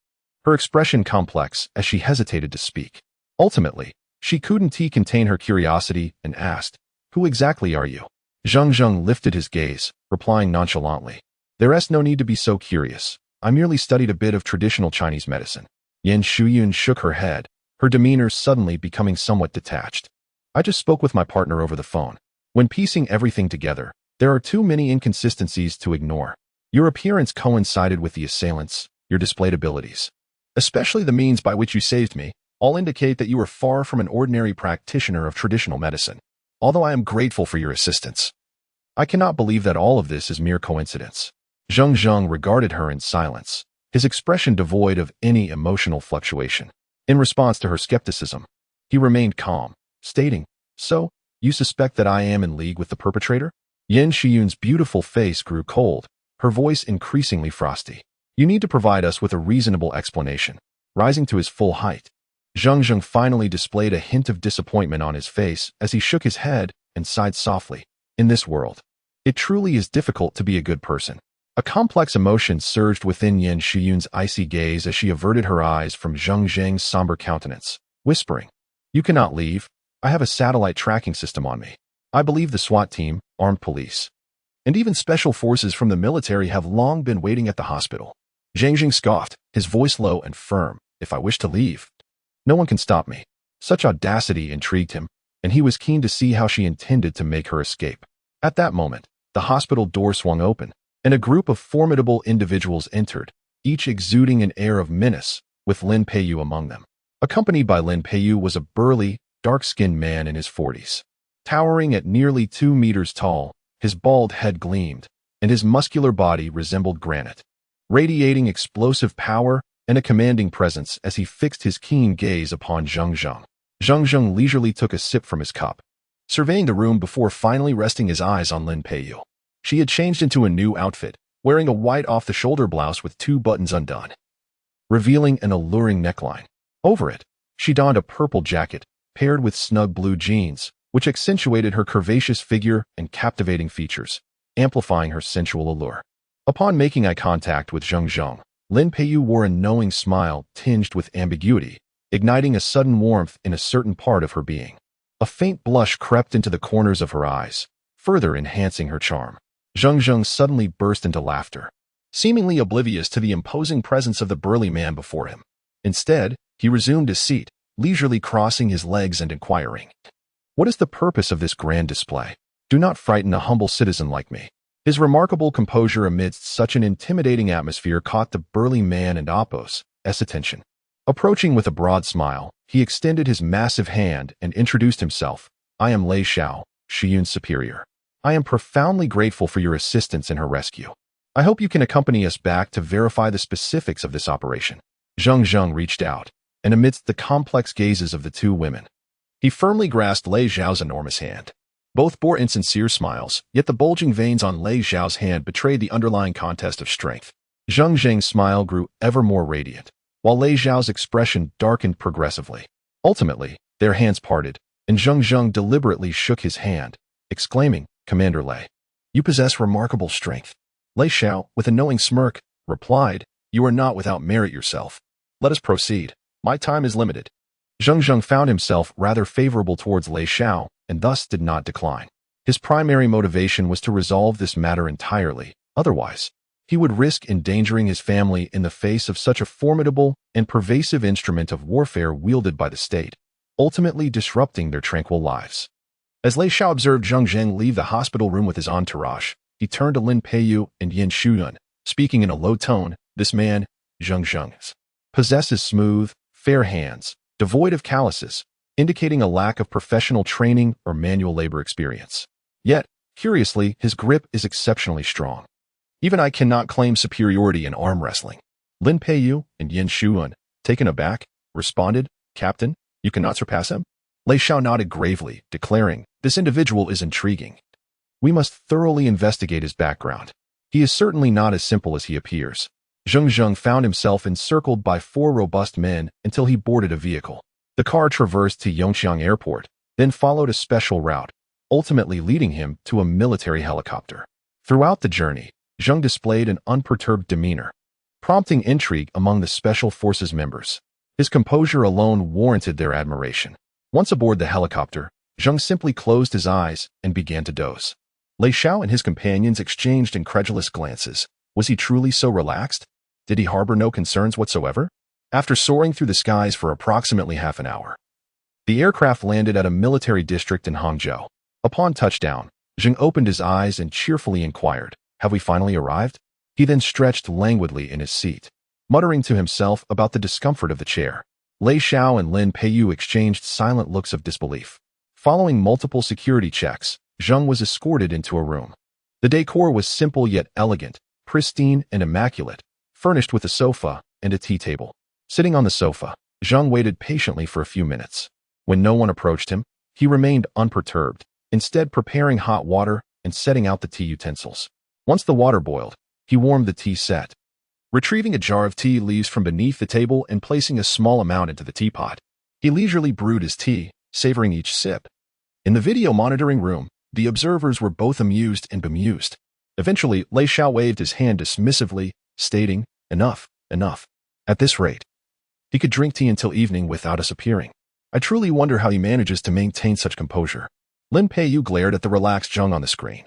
her expression complex as she hesitated to speak. Ultimately, she couldn't contain her curiosity and asked, "Who exactly are you?" Zheng Zheng lifted his gaze, replying nonchalantly, "There's no need to be so curious. I merely studied a bit of traditional Chinese medicine." Qianxiu shook her head, her demeanor suddenly becoming somewhat detached. "I just spoke with my partner over the phone. When piecing everything together, there are too many inconsistencies to ignore. Your appearance coincided with the assailants, your displayed abilities, especially the means by which you saved me, all indicate that you are far from an ordinary practitioner of traditional medicine. Although I am grateful for your assistance, I cannot believe that all of this is mere coincidence." Zheng Zheng regarded her in silence, his expression devoid of any emotional fluctuation. In response to her skepticism, he remained calm, stating, "So, you suspect that I am in league with the perpetrator?" Qianxiu's beautiful face grew cold, her voice increasingly frosty. "You need to provide us with a reasonable explanation." Rising to his full height, Zheng Zheng finally displayed a hint of disappointment on his face as he shook his head and sighed softly. "In this world, it truly is difficult to be a good person." A complex emotion surged within Qianxiu's icy gaze as she averted her eyes from Zheng Zheng's somber countenance, whispering, "You cannot leave. I have a satellite tracking system on me. I believe the SWAT team, armed police, and even special forces from the military have long been waiting at the hospital." Zheng Zheng scoffed, his voice low and firm. "If I wish to leave, no one can stop me." Such audacity intrigued him, and he was keen to see how she intended to make her escape. At that moment, the hospital door swung open, and a group of formidable individuals entered, each exuding an air of menace, with Lin Peiyu among them. Accompanied by Lin Peiyu was a burly, dark-skinned man in his 40s. Towering at nearly 2 meters tall, his bald head gleamed, and his muscular body resembled granite, radiating explosive power and a commanding presence as he fixed his keen gaze upon Zheng Zheng. Zheng Zheng leisurely took a sip from his cup, surveying the room before finally resting his eyes on Lin Peiyu. She had changed into a new outfit, wearing a white off-the-shoulder blouse with 2 buttons undone, revealing an alluring neckline. Over it, she donned a purple jacket, paired with snug blue jeans, which accentuated her curvaceous figure and captivating features, amplifying her sensual allure. Upon making eye contact with Zheng Zheng, Lin Peiyu wore a knowing smile tinged with ambiguity, igniting a sudden warmth in a certain part of her being. A faint blush crept into the corners of her eyes, further enhancing her charm. Zheng Zheng suddenly burst into laughter, seemingly oblivious to the imposing presence of the burly man before him. Instead, he resumed his seat, leisurely crossing his legs and inquiring, "What is the purpose of this grand display? Do not frighten a humble citizen like me." His remarkable composure amidst such an intimidating atmosphere caught the burly man and Apos' attention. Approaching with a broad smile, he extended his massive hand and introduced himself. "I am Lei Xiao, Shiyun's superior. I am profoundly grateful for your assistance in her rescue. I hope you can accompany us back to verify the specifics of this operation." Zheng Zheng reached out, and amidst the complex gazes of the 2 women, he firmly grasped Lei Xiao's enormous hand. Both bore insincere smiles, yet the bulging veins on Lei Xiao's hand betrayed the underlying contest of strength. Zheng Zheng's smile grew ever more radiant, while Lei Xiao's expression darkened progressively. Ultimately, their hands parted, and Zheng Zheng deliberately shook his hand, exclaiming, "Commander Lei, you possess remarkable strength." Lei Xiao, with a knowing smirk, replied, "You are not without merit yourself. Let us proceed. My time is limited." Zheng Zheng found himself rather favorable towards Lei Xiao, and thus did not decline. His primary motivation was to resolve this matter entirely. Otherwise, he would risk endangering his family in the face of such a formidable and pervasive instrument of warfare wielded by the state, ultimately disrupting their tranquil lives. As Lei Xiao observed Zheng Zheng leave the hospital room with his entourage, he turned to Lin Peiyu and Qianxiu, speaking in a low tone. "This man, Zheng Zheng, possesses smooth, fair hands, devoid of calluses, indicating a lack of professional training or manual labor experience. Yet, curiously, his grip is exceptionally strong. Even I cannot claim superiority in arm wrestling." Lin Peiyu and Qianxiu, taken aback, responded, "Captain, you cannot surpass him?" Lei Xiao nodded gravely, declaring, "This individual is intriguing. We must thoroughly investigate his background. He is certainly not as simple as he appears." Zheng Zheng found himself encircled by 4 robust men until he boarded a vehicle. The car traversed to Yongxiang Airport, then followed a special route, ultimately leading him to a military helicopter. Throughout the journey, Zheng displayed an unperturbed demeanor, prompting intrigue among the Special Forces members. His composure alone warranted their admiration. Once aboard the helicopter, Zheng simply closed his eyes and began to doze. Lei Xiao and his companions exchanged incredulous glances. Was he truly so relaxed? Did he harbor no concerns whatsoever? After soaring through the skies for approximately half an hour, the aircraft landed at a military district in Hangzhou. Upon touchdown, Zheng opened his eyes and cheerfully inquired, "Have we finally arrived?" He then stretched languidly in his seat, muttering to himself about the discomfort of the chair. Lei Xiao and Lin Peiyu exchanged silent looks of disbelief. Following multiple security checks, Zheng was escorted into a room. The decor was simple yet elegant, pristine and immaculate, furnished with a sofa and a tea table. Sitting on the sofa, Zheng waited patiently for a few minutes. When no one approached him, he remained unperturbed, instead preparing hot water and setting out the tea utensils. Once the water boiled, he warmed the tea set, retrieving a jar of tea leaves from beneath the table and placing a small amount into the teapot. He leisurely brewed his tea, savoring each sip. In the video monitoring room, the observers were both amused and bemused. Eventually, Lei Xiao waved his hand dismissively, stating, "Enough, enough. At this rate, he could drink tea until evening without us appearing. I truly wonder how he manages to maintain such composure." Lin Peiyu glared at the relaxed Zheng on the screen,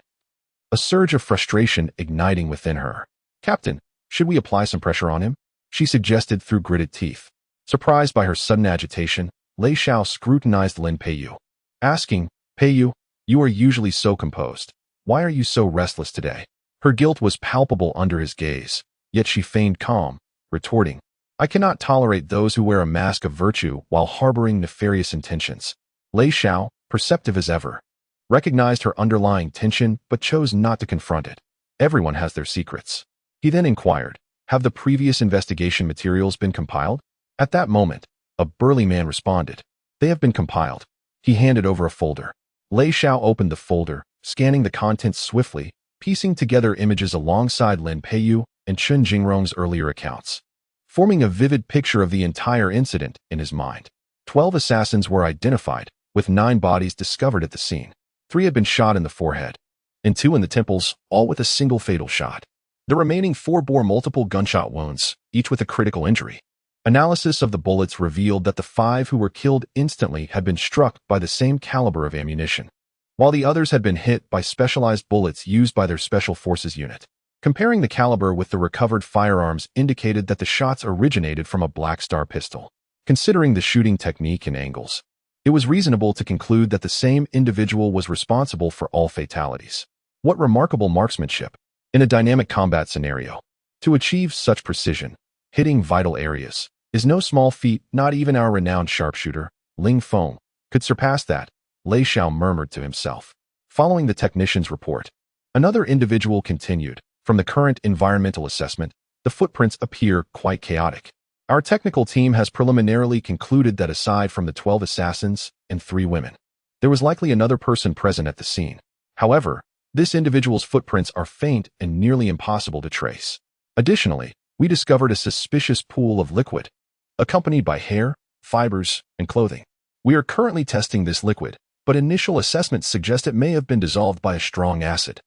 a surge of frustration igniting within her. "Captain, should we apply some pressure on him?" she suggested through gritted teeth. Surprised by her sudden agitation, Lei Xiao scrutinized Lin Peiyu, asking, "Peiyu, you are usually so composed. Why are you so restless today?" Her guilt was palpable under his gaze, yet she feigned calm, retorting, "I cannot tolerate those who wear a mask of virtue while harboring nefarious intentions." Lei Xiao, perceptive as ever, recognized her underlying tension but chose not to confront it. Everyone has their secrets. He then inquired, "Have the previous investigation materials been compiled?" At that moment, a burly man responded, "They have been compiled." He handed over a folder. Lei Xiao opened the folder, scanning the contents swiftly, piecing together images alongside Lin Peiyu and Chen Jingrong's earlier accounts, forming a vivid picture of the entire incident in his mind. 12 assassins were identified, with 9 bodies discovered at the scene. 3 had been shot in the forehead, and 2 in the temples, all with a single fatal shot. The remaining 4 bore multiple gunshot wounds, each with a critical injury. Analysis of the bullets revealed that the 5 who were killed instantly had been struck by the same caliber of ammunition, while the others had been hit by specialized bullets used by their Special Forces unit. Comparing the caliber with the recovered firearms indicated that the shots originated from a Black Star pistol. Considering the shooting technique and angles, it was reasonable to conclude that the same individual was responsible for all fatalities. What remarkable marksmanship! In a dynamic combat scenario, to achieve such precision, hitting vital areas, is no small feat. Not even our renowned sharpshooter, Ling Feng, could surpass that, Lei Xiao murmured to himself. Following the technician's report, another individual continued, "From the current environmental assessment, the footprints appear quite chaotic. Our technical team has preliminarily concluded that aside from the 12 assassins and 3 women, there was likely another person present at the scene. However, this individual's footprints are faint and nearly impossible to trace. Additionally, we discovered a suspicious pool of liquid, accompanied by hair, fibers, and clothing. We are currently testing this liquid, but initial assessments suggest it may have been dissolved by a strong acid,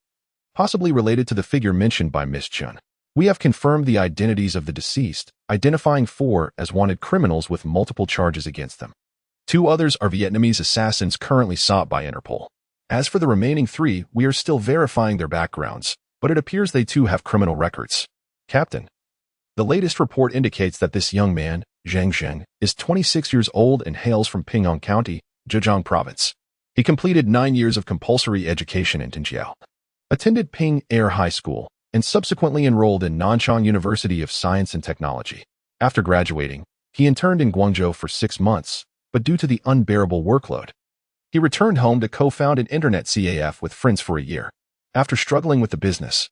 possibly related to the figure mentioned by Miss Chun. We have confirmed the identities of the deceased, identifying 4 as wanted criminals with multiple charges against them. 2 others are Vietnamese assassins currently sought by Interpol. As for the remaining 3, we are still verifying their backgrounds, but it appears they too have criminal records. Captain, the latest report indicates that this young man, Zheng Zheng, is 26 years old and hails from Ping'an County, Zhejiang Province. He completed 9 years of compulsory education in Qianxiu, attended Ping Air High School, and subsequently enrolled in Nanchang University of Science and Technology. After graduating, he interned in Guangzhou for 6 months, but due to the unbearable workload, he returned home to co-found an internet CAF with friends for a year. After struggling with the business,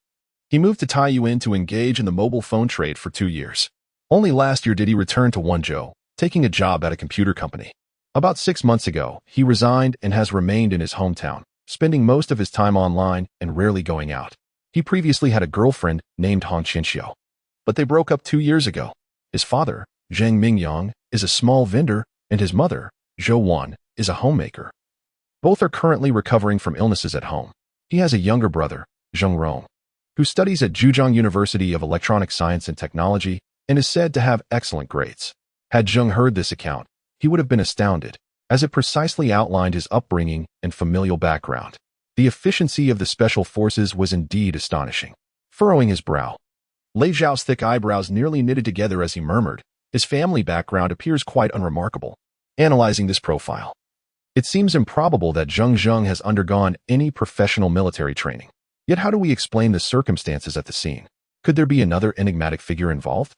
he moved to Taiyuan to engage in the mobile phone trade for 2 years. Only last year did he return to Wenzhou, taking a job at a computer company. About 6 months ago, he resigned and has remained in his hometown, spending most of his time online and rarely going out. He previously had a girlfriend named Qianxiu. but they broke up 2 years ago. His father, Zheng Mingyang, is a small vendor, and his mother, Zhou Wan, is a homemaker. Both are currently recovering from illnesses at home. He has a younger brother, Zheng Rong, who studies at Zhejiang University of Electronic Science and Technology and is said to have excellent grades. Had Zheng heard this account, he would have been astounded, as it precisely outlined his upbringing and familial background. The efficiency of the special forces was indeed astonishing. Furrowing his brow, Lei Zhao's thick eyebrows nearly knitted together as he murmured, "His family background appears quite unremarkable." Analyzing this profile, it seems improbable that Zheng Zheng has undergone any professional military training. Yet how do we explain the circumstances at the scene? Could there be another enigmatic figure involved?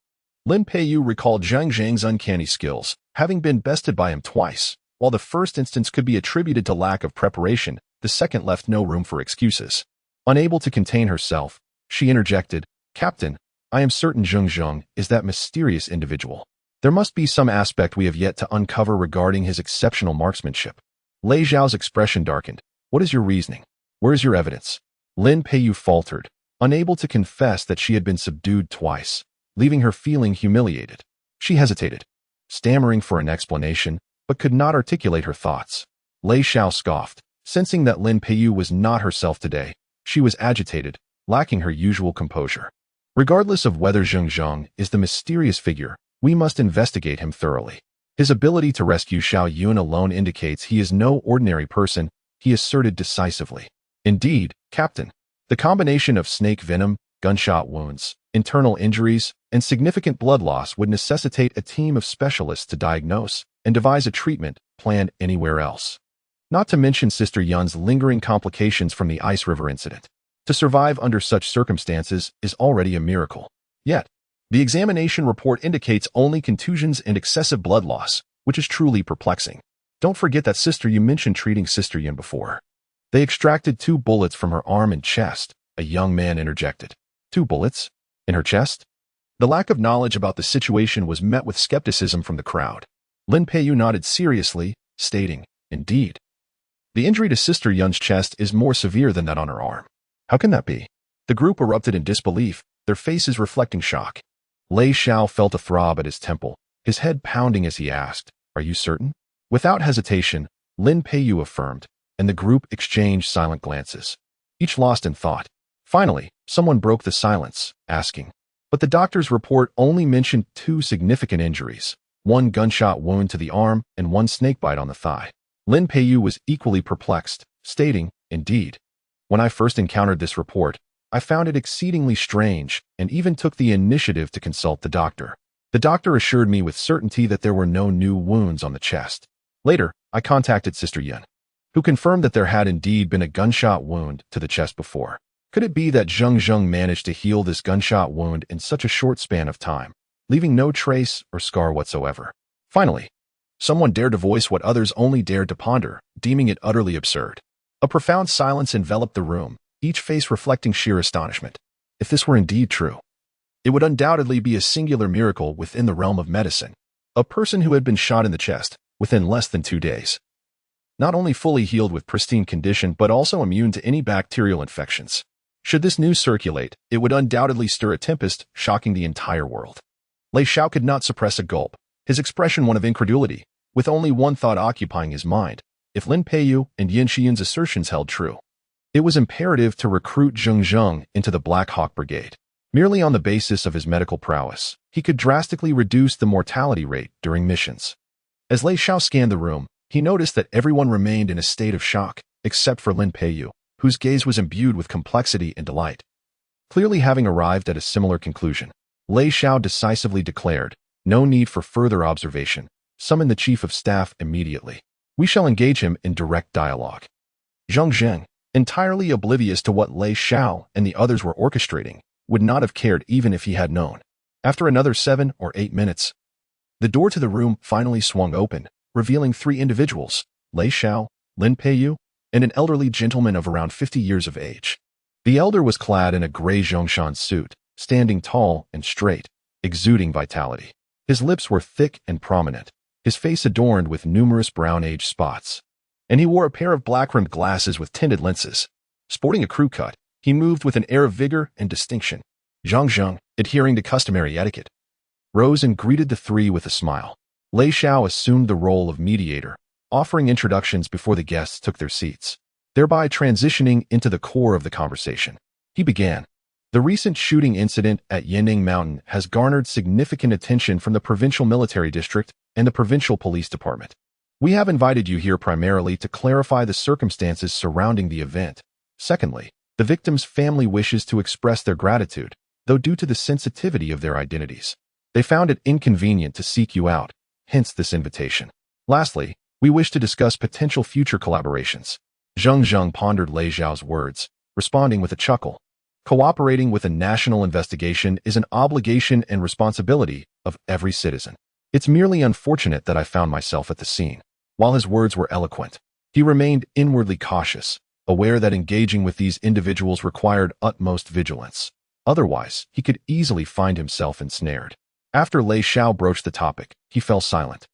Lin Peiyu recalled Zheng Zheng's uncanny skills, having been bested by him twice. While the first instance could be attributed to lack of preparation, the second left no room for excuses. Unable to contain herself, she interjected, "Captain, I am certain Zheng Zheng is that mysterious individual. There must be some aspect we have yet to uncover regarding his exceptional marksmanship." Lei Zhao's expression darkened. "What is your reasoning? Where is your evidence?" Lin Peiyu faltered, unable to confess that she had been subdued twice, leaving her feeling humiliated. She hesitated, stammering for an explanation, but could not articulate her thoughts. Lei Zhao scoffed, sensing that Lin Peiyu was not herself today. She was agitated, lacking her usual composure. Regardless of whether Zheng Zheng is the mysterious figure, we must investigate him thoroughly. His ability to rescue Xiao Yun alone indicates he is no ordinary person, he asserted decisively. "Indeed, Captain, the combination of snake venom, gunshot wounds, internal injuries, and significant blood loss would necessitate a team of specialists to diagnose and devise a treatment plan anywhere else. Not to mention Sister Yun's lingering complications from the Ice River incident. To survive under such circumstances is already a miracle. Yet, the examination report indicates only contusions and excessive blood loss, which is truly perplexing. Don't forget that Sister Yu mentioned treating Sister Yun before. They extracted 2 bullets from her arm and chest," a young man interjected. 2 bullets? In her chest? The lack of knowledge about the situation was met with skepticism from the crowd. Lin Peiyu nodded seriously, stating, "Indeed. The injury to Sister Yun's chest is more severe than that on her arm." "How can that be?" The group erupted in disbelief, their faces reflecting shock. Lei Zhao felt a throb at his temple, his head pounding as he asked, "Are you certain?" Without hesitation, Lin Peiyu affirmed, and the group exchanged silent glances, each lost in thought. Finally, someone broke the silence, asking, "But the doctor's report only mentioned 2 significant injuries, 1 gunshot wound to the arm and 1 snakebite on the thigh." Lin Peiyu was equally perplexed, stating, "Indeed. When I first encountered this report, I found it exceedingly strange and even took the initiative to consult the doctor. The doctor assured me with certainty that there were no new wounds on the chest. Later, I contacted Sister Yun, who confirmed that there had indeed been a gunshot wound to the chest before. Could it be that Zheng Zheng managed to heal this gunshot wound in such a short span of time, leaving no trace or scar whatsoever?" Finally, someone dared to voice what others only dared to ponder, deeming it utterly absurd. A profound silence enveloped the room, each face reflecting sheer astonishment. If this were indeed true, it would undoubtedly be a singular miracle within the realm of medicine. A person who had been shot in the chest, within less than 2 days, not only fully healed with pristine condition but also immune to any bacterial infections. Should this news circulate, it would undoubtedly stir a tempest, shocking the entire world. Lei Zhao could not suppress a gulp, his expression one of incredulity, with only one thought occupying his mind. If Lin Peiyu and Yin Xian's assertions held true, it was imperative to recruit Zheng Zheng into the Black Hawk Brigade. Merely on the basis of his medical prowess, he could drastically reduce the mortality rate during missions. As Lei Zhao scanned the room, he noticed that everyone remained in a state of shock, except for Lin Peiyu, whose gaze was imbued with complexity and delight. Clearly having arrived at a similar conclusion, Lei Zhao decisively declared, "No need for further observation. Summon the Chief of Staff immediately. We shall engage him in direct dialogue." Zheng Zheng, entirely oblivious to what Lei Zhao and the others were orchestrating, would not have cared even if he had known. After another 7 or 8 minutes, the door to the room finally swung open, revealing 3 individuals, Lei Zhao, Lin Peiyu, and an elderly gentleman of around 50 years of age. The elder was clad in a gray Zhongshan suit, standing tall and straight, exuding vitality. His lips were thick and prominent, his face adorned with numerous brown age spots, and he wore a pair of black-rimmed glasses with tinted lenses. Sporting a crew cut, he moved with an air of vigor and distinction. Zheng Zheng, adhering to customary etiquette, rose and greeted the three with a smile. Lei Xiao assumed the role of mediator, offering introductions before the guests took their seats, thereby transitioning into the core of the conversation. He began. The recent shooting incident at Yanning Mountain has garnered significant attention from the provincial military district and the provincial police department. We have invited you here primarily to clarify the circumstances surrounding the event. Secondly, the victim's family wishes to express their gratitude, though due to the sensitivity of their identities, they found it inconvenient to seek you out, hence this invitation. Lastly, we wish to discuss potential future collaborations. Zheng Zheng pondered Lei Xiao's words, responding with a chuckle. Cooperating with a national investigation is an obligation and responsibility of every citizen. It's merely unfortunate that I found myself at the scene. While his words were eloquent, he remained inwardly cautious, aware that engaging with these individuals required utmost vigilance. Otherwise, he could easily find himself ensnared. After Lei Xiao broached the topic, he fell silent,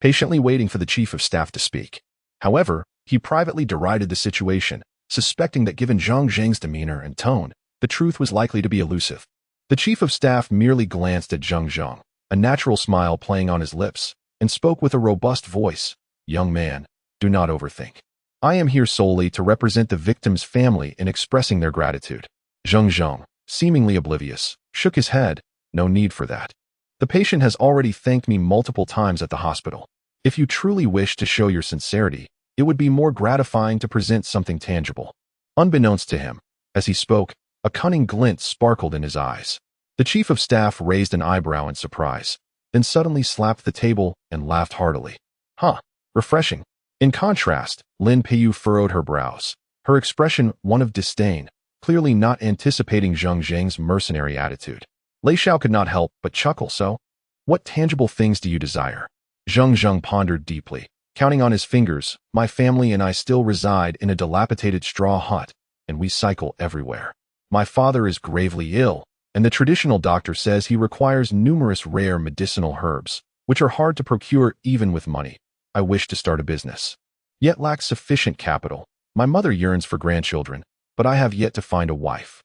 patiently waiting for the chief of staff to speak. However, he privately derided the situation, suspecting that given Zheng Zheng's demeanor and tone, the truth was likely to be elusive. The chief of staff merely glanced at Zheng Zheng, a natural smile playing on his lips, and spoke with a robust voice. Young man, do not overthink. I am here solely to represent the victim's family in expressing their gratitude. Zheng Zheng, seemingly oblivious, shook his head. No need for that. The patient has already thanked me multiple times at the hospital. If you truly wish to show your sincerity, it would be more gratifying to present something tangible. Unbeknownst to him, as he spoke, a cunning glint sparkled in his eyes. The chief of staff raised an eyebrow in surprise, then suddenly slapped the table and laughed heartily. Huh, refreshing. In contrast, Lin Peiyu furrowed her brows, her expression one of disdain, clearly not anticipating Zheng Zheng's mercenary attitude. Lei Xiao could not help but chuckle. So, what tangible things do you desire? Zheng Zheng pondered deeply, counting on his fingers. My family and I still reside in a dilapidated straw hut, and we cycle everywhere. My father is gravely ill, and the traditional doctor says he requires numerous rare medicinal herbs, which are hard to procure even with money. I wish to start a business, yet lack sufficient capital. My mother yearns for grandchildren, but I have yet to find a wife.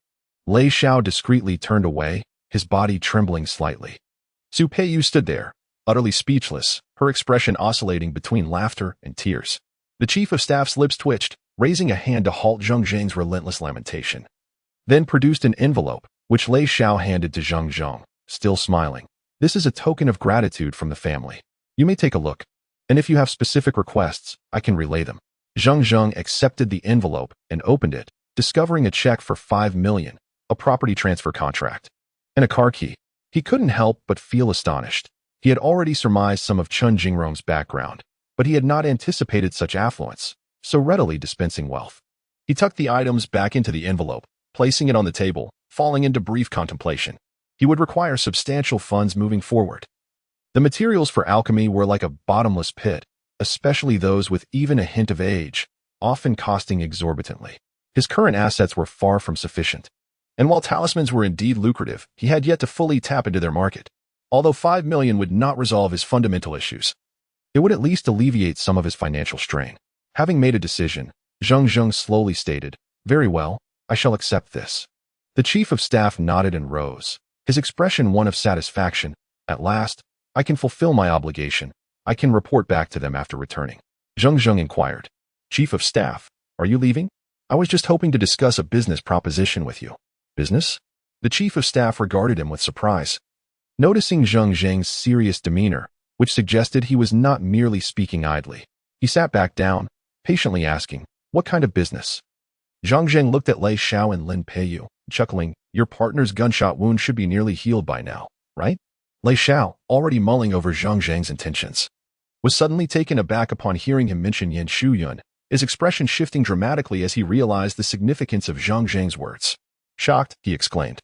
Lei Xiao discreetly turned away, his body trembling slightly. Su Peiyu stood there, utterly speechless, her expression oscillating between laughter and tears. The chief of staff's lips twitched, raising a hand to halt Zheng Zheng's relentless lamentation, then produced an envelope, which Lei Xiao handed to Zheng Zheng, still smiling. This is a token of gratitude from the family. You may take a look, and if you have specific requests, I can relay them. Zheng Zheng accepted the envelope and opened it, discovering a check for 5 million, a property transfer contract, and a car key. He couldn't help but feel astonished. He had already surmised some of Chun Jingrong's background, but he had not anticipated such affluence, so readily dispensing wealth. He tucked the items back into the envelope, placing it on the table, falling into brief contemplation. He would require substantial funds moving forward. The materials for alchemy were like a bottomless pit, especially those with even a hint of age, often costing exorbitantly. His current assets were far from sufficient. And while talismans were indeed lucrative, he had yet to fully tap into their market. Although 5 million would not resolve his fundamental issues, it would at least alleviate some of his financial strain. Having made a decision, Zheng Zheng slowly stated, "Very well, I shall accept this." The chief of staff nodded and rose, his expression one of satisfaction. At last, I can fulfill my obligation. I can report back to them after returning. Zheng Zheng inquired, Chief of staff, are you leaving? I was just hoping to discuss a business proposition with you. Business? The chief of staff regarded him with surprise, noticing Zheng Zheng's serious demeanor, which suggested he was not merely speaking idly. He sat back down, patiently asking, what kind of business? Zheng Zheng looked at Lei Xiao and Lin Peiyu, chuckling, your partner's gunshot wound should be nearly healed by now, right? Lei Xiao, already mulling over Zheng Zheng's intentions, was suddenly taken aback upon hearing him mention Qianxiu Yun, his expression shifting dramatically as he realized the significance of Zheng Zheng's words. Shocked, he exclaimed,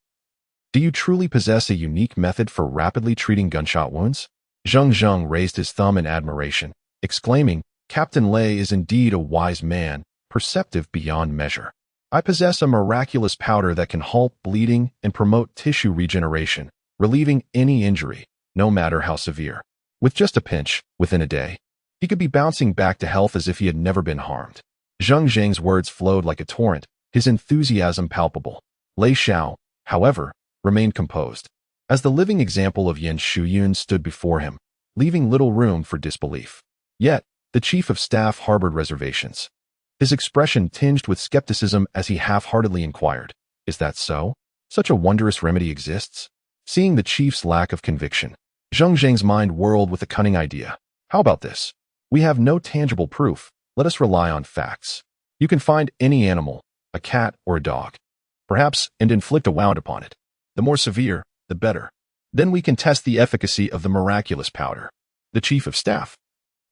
do you truly possess a unique method for rapidly treating gunshot wounds? Zheng Zheng raised his thumb in admiration, exclaiming, Captain Lei is indeed a wise man, perceptive beyond measure. I possess a miraculous powder that can halt bleeding and promote tissue regeneration, relieving any injury, no matter how severe. With just a pinch, within a day, he could be bouncing back to health as if he had never been harmed. Zheng Zheng's words flowed like a torrent, his enthusiasm palpable. Lei Xiao, however, remained composed, as the living example of Qianxiu stood before him, leaving little room for disbelief. Yet, the chief of staff harbored reservations. His expression tinged with skepticism as he half-heartedly inquired, "Is that so? Such a wondrous remedy exists?" Seeing the chief's lack of conviction, Zheng Zheng's mind whirled with a cunning idea. "How about this? We have no tangible proof. Let us rely on facts. You can find any animal, a cat or a dog, perhaps, and inflict a wound upon it. The more severe, the better. Then we can test the efficacy of the miraculous powder." The chief of staff,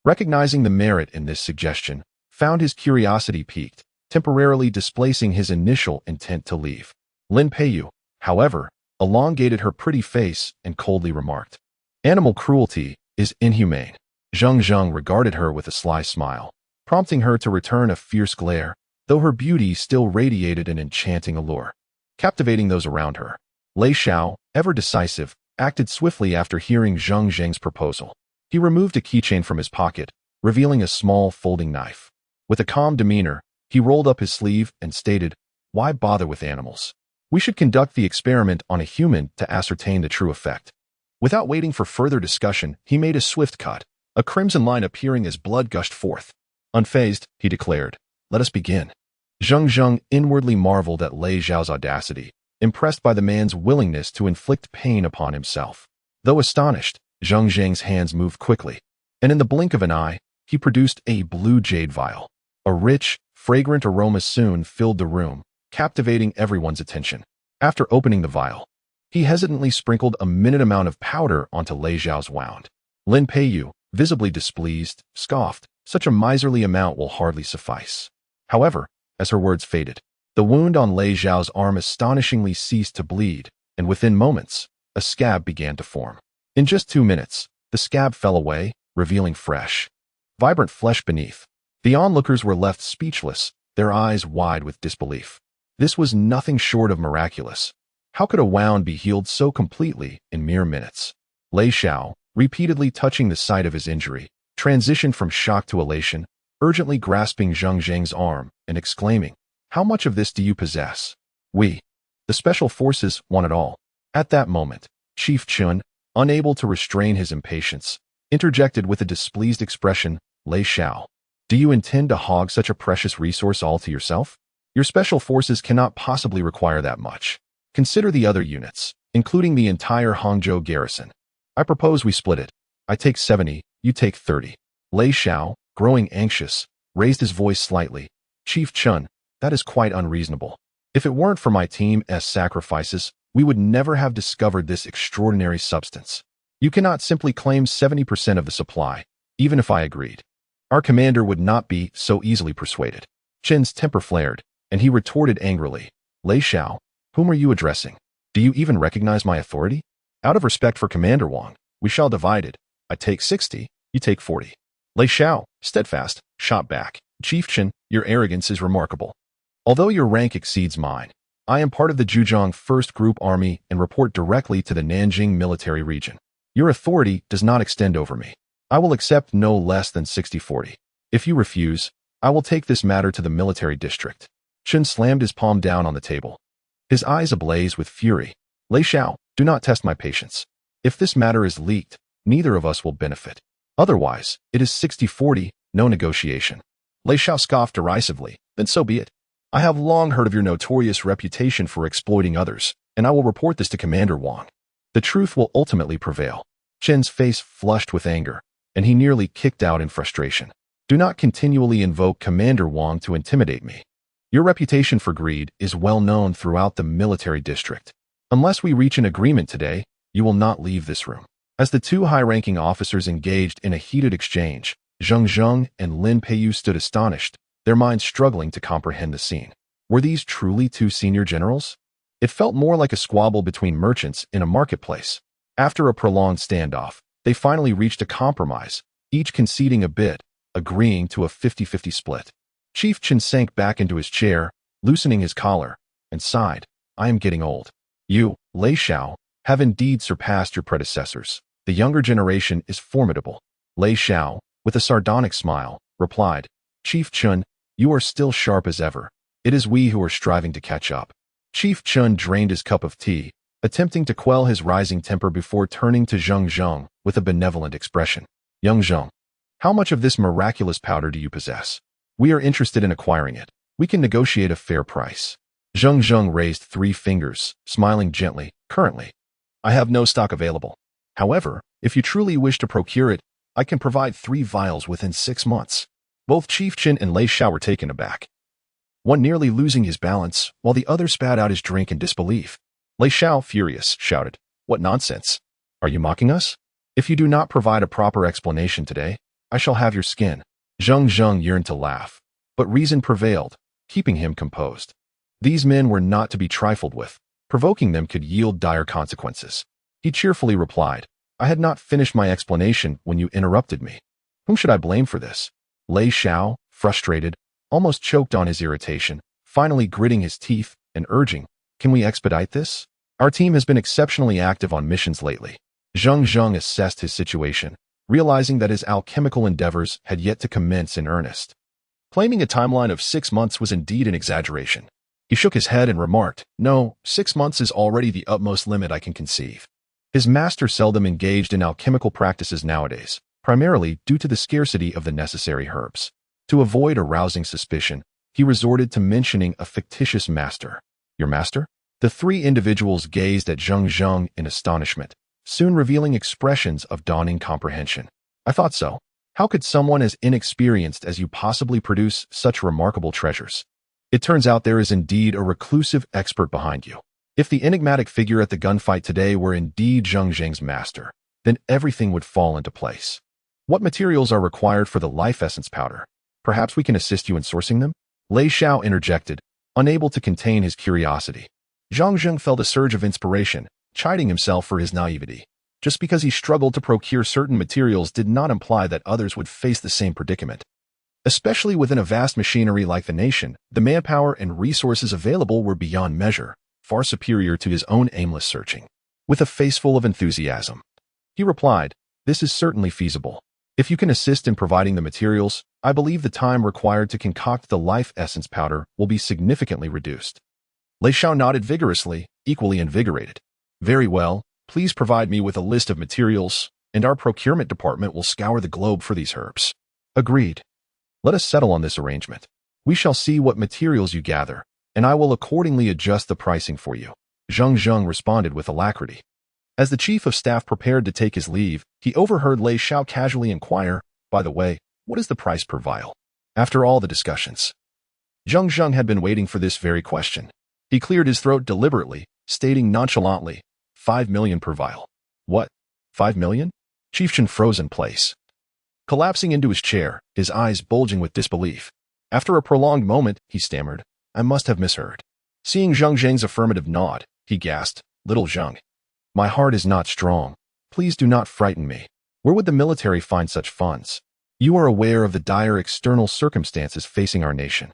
recognizing the merit in this suggestion, found his curiosity piqued, temporarily displacing his initial intent to leave. Lin Peiyu, however, elongated her pretty face and coldly remarked, "Animal cruelty is inhumane." Zheng Zheng regarded her with a sly smile, prompting her to return a fierce glare, though her beauty still radiated an enchanting allure, captivating those around her. Lei Xiao, ever decisive, acted swiftly after hearing Zheng Zheng's proposal. He removed a keychain from his pocket, revealing a small folding knife. With a calm demeanor, he rolled up his sleeve and stated, "Why bother with animals? We should conduct the experiment on a human to ascertain the true effect." Without waiting for further discussion, he made a swift cut, a crimson line appearing as blood gushed forth. Unfazed, he declared, "Let us begin." Zheng Zheng inwardly marveled at Lei Xiao's audacity, impressed by the man's willingness to inflict pain upon himself. Though astonished, Zheng Zheng's hands moved quickly, and in the blink of an eye, he produced a blue jade vial. A rich, fragrant aroma soon filled the room, captivating everyone's attention. After opening the vial, he hesitantly sprinkled a minute amount of powder onto Lei Xiao's wound. Lin Peiyu, visibly displeased, scoffed, "Such a miserly amount will hardly suffice." However, as her words faded, the wound on Lei Xiao's arm astonishingly ceased to bleed, and within moments, a scab began to form. In just 2 minutes, the scab fell away, revealing fresh, vibrant flesh beneath. The onlookers were left speechless, their eyes wide with disbelief. This was nothing short of miraculous. How could a wound be healed so completely in mere minutes? Lei Xiao, repeatedly touching the site of his injury, transitioned from shock to elation, urgently grasping Zheng Zheng's arm and exclaiming, "How much of this do you possess?" "We, the special forces, want it all." At that moment, Chief Chun, unable to restrain his impatience, interjected with a displeased expression, "Lei Xiao, do you intend to hog such a precious resource all to yourself? Your special forces cannot possibly require that much. Consider the other units, including the entire Hangzhou garrison. I propose we split it. I take 70, you take 30. Lei Xiao, growing anxious, raised his voice slightly. "Chief Chun, that is quite unreasonable. If it weren't for my team's sacrifices, we would never have discovered this extraordinary substance. You cannot simply claim 70% of the supply, even if I agreed. Our commander would not be so easily persuaded." Chen's temper flared, and he retorted angrily, "Lei Xiao, whom are you addressing? Do you even recognize my authority? Out of respect for Commander Wang, we shall divide it. I take 60, you take 40. Lei Xiao, steadfast, shot back, "Chief Chen, your arrogance is remarkable. Although your rank exceeds mine, I am part of the Zhujiang 1st Group Army and report directly to the Nanjing military region. Your authority does not extend over me. I will accept no less than 60-40. If you refuse, I will take this matter to the military district." Chen slammed his palm down on the table, his eyes ablaze with fury. "Lei Xiao, do not test my patience. If this matter is leaked, neither of us will benefit. Otherwise, it is 60-40, no negotiation." Lei Xiao scoffed derisively, "Then so be it. I have long heard of your notorious reputation for exploiting others, and I will report this to Commander Wang. The truth will ultimately prevail." Chen's face flushed with anger, and he nearly kicked out in frustration. "Do not continually invoke Commander Wang to intimidate me. Your reputation for greed is well known throughout the military district. Unless we reach an agreement today, you will not leave this room." As the two high-ranking officers engaged in a heated exchange, Zheng Zheng and Lin Peiyu stood astonished, their minds struggling to comprehend the scene. Were these truly two senior generals? It felt more like a squabble between merchants in a marketplace. After a prolonged standoff, they finally reached a compromise, each conceding a bit, agreeing to a 50-50 split. Chief Chen sank back into his chair, loosening his collar, and sighed, "I am getting old. You, Lei Xiao, have indeed surpassed your predecessors. The younger generation is formidable." Lei Xiao, with a sardonic smile, replied, "Chief Chun, you are still sharp as ever. It is we who are striving to catch up." Chief Chun drained his cup of tea, attempting to quell his rising temper before turning to Zheng Zheng with a benevolent expression. Young Zheng, how much of this miraculous powder do you possess? We are interested in acquiring it. We can negotiate a fair price. Zheng Zheng raised 3 fingers, smiling gently. Currently, I have no stock available. However, if you truly wish to procure it, I can provide 3 vials within 6 months. Both Chief Chen and Lei Xiao were taken aback, one nearly losing his balance, while the other spat out his drink in disbelief. Lei Xiao, furious, shouted, "What nonsense! Are you mocking us? If you do not provide a proper explanation today, I shall have your skin." Zheng Zheng yearned to laugh, but reason prevailed, keeping him composed. These men were not to be trifled with. Provoking them could yield dire consequences. He cheerfully replied, "I had not finished my explanation when you interrupted me. Whom should I blame for this?" Lei Xiao, frustrated, almost choked on his irritation, finally gritting his teeth and urging, "Can we expedite this? Our team has been exceptionally active on missions lately." Zheng Zheng assessed his situation, realizing that his alchemical endeavors had yet to commence in earnest. Claiming a timeline of 6 months was indeed an exaggeration. He shook his head and remarked, "No, 6 months is already the utmost limit I can conceive." His master seldom engaged in alchemical practices nowadays, primarily due to the scarcity of the necessary herbs. To avoid arousing suspicion, he resorted to mentioning a fictitious master. "Your master?" The 3 individuals gazed at Zheng Zheng in astonishment, soon revealing expressions of dawning comprehension. "I thought so. How could someone as inexperienced as you possibly produce such remarkable treasures? It turns out there is indeed a reclusive expert behind you." If the enigmatic figure at the gunfight today were indeed Zheng Zheng's master, then everything would fall into place. "What materials are required for the life essence powder? Perhaps we can assist you in sourcing them?" Lei Xiao interjected, unable to contain his curiosity. Zheng Zheng felt a surge of inspiration, chiding himself for his naivety. Just because he struggled to procure certain materials did not imply that others would face the same predicament. Especially within a vast machinery like the nation, the manpower and resources available were beyond measure, far superior to his own aimless searching. With a face full of enthusiasm, he replied, "This is certainly feasible. If you can assist in providing the materials, I believe the time required to concoct the life essence powder will be significantly reduced." Lei Xiao nodded vigorously, equally invigorated. "Very well, please provide me with a list of materials, and our procurement department will scour the globe for these herbs." "Agreed. Let us settle on this arrangement. We shall see what materials you gather, and I will accordingly adjust the pricing for you." Zheng Zheng responded with alacrity. As the chief of staff prepared to take his leave, he overheard Lei Xiao casually inquire, "By the way, what is the price per vial?" After all the discussions, Zheng Zheng had been waiting for this very question. He cleared his throat deliberately, stating nonchalantly, 5 million per vial." "What? 5 million? Chief Chen froze in place, collapsing into his chair, his eyes bulging with disbelief. After a prolonged moment, he stammered, "I must have misheard." Seeing Zheng Zheng's affirmative nod, he gasped, "Little Zheng, my heart is not strong. Please do not frighten me. Where would the military find such funds? You are aware of the dire external circumstances facing our nation.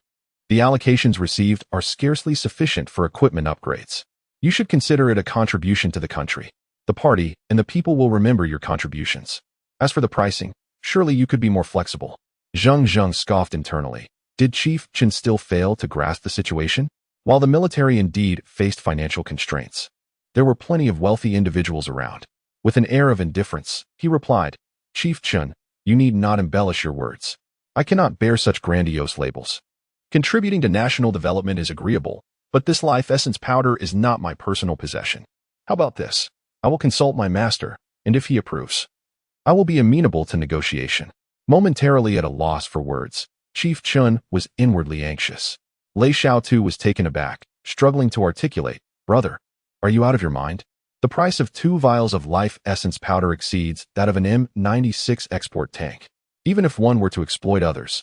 The allocations received are scarcely sufficient for equipment upgrades. You should consider it a contribution to the country. The party and the people will remember your contributions. As for the pricing, surely you could be more flexible." Zheng Zheng scoffed internally. Did Chief Chen still fail to grasp the situation? While the military indeed faced financial constraints, there were plenty of wealthy individuals around. With an air of indifference, he replied, "Chief Chen, you need not embellish your words. I cannot bear such grandiose labels. Contributing to national development is agreeable, but this life essence powder is not my personal possession. How about this? I will consult my master, and if he approves, I will be amenable to negotiation." Momentarily at a loss for words, Chief Chen was inwardly anxious. Lei Xiao too was taken aback, struggling to articulate, "Brother, are you out of your mind? The price of 2 vials of life essence powder exceeds that of an M96 export tank, even if one were to exploit others.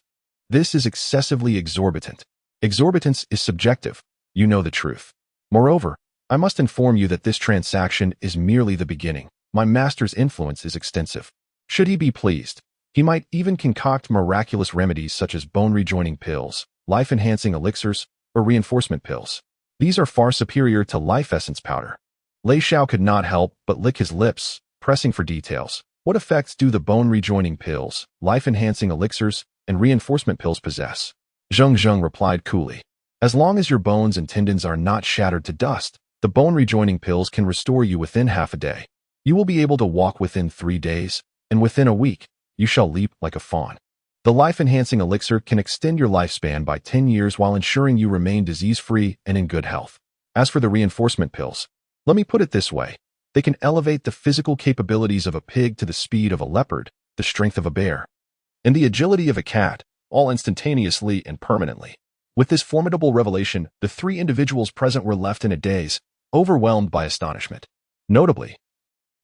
This is excessively exorbitant. Exorbitance is subjective. You know the truth. Moreover, I must inform you that this transaction is merely the beginning. My master's influence is extensive. Should he be pleased, he might even concoct miraculous remedies such as bone-rejoining pills, life-enhancing elixirs, or reinforcement pills. These are far superior to life essence powder." Lei Xiao could not help but lick his lips, pressing for details. What effects do the bone-rejoining pills, life-enhancing elixirs, and reinforcement pills possess? Zheng Zheng replied coolly, "As long as your bones and tendons are not shattered to dust, The bone rejoining pills can restore you within half a day. You will be able to walk within 3 days, and within a week, you shall leap like a fawn. The life-enhancing elixir can extend your lifespan by 10 years while ensuring you remain disease-free and in good health. As for the reinforcement pills, let me put it this way. They can elevate the physical capabilities of a pig to the speed of a leopard, the strength of a bear, and the agility of a cat, all instantaneously and permanently. With this formidable revelation, the 3 individuals present were left in a daze, overwhelmed by astonishment. Notably,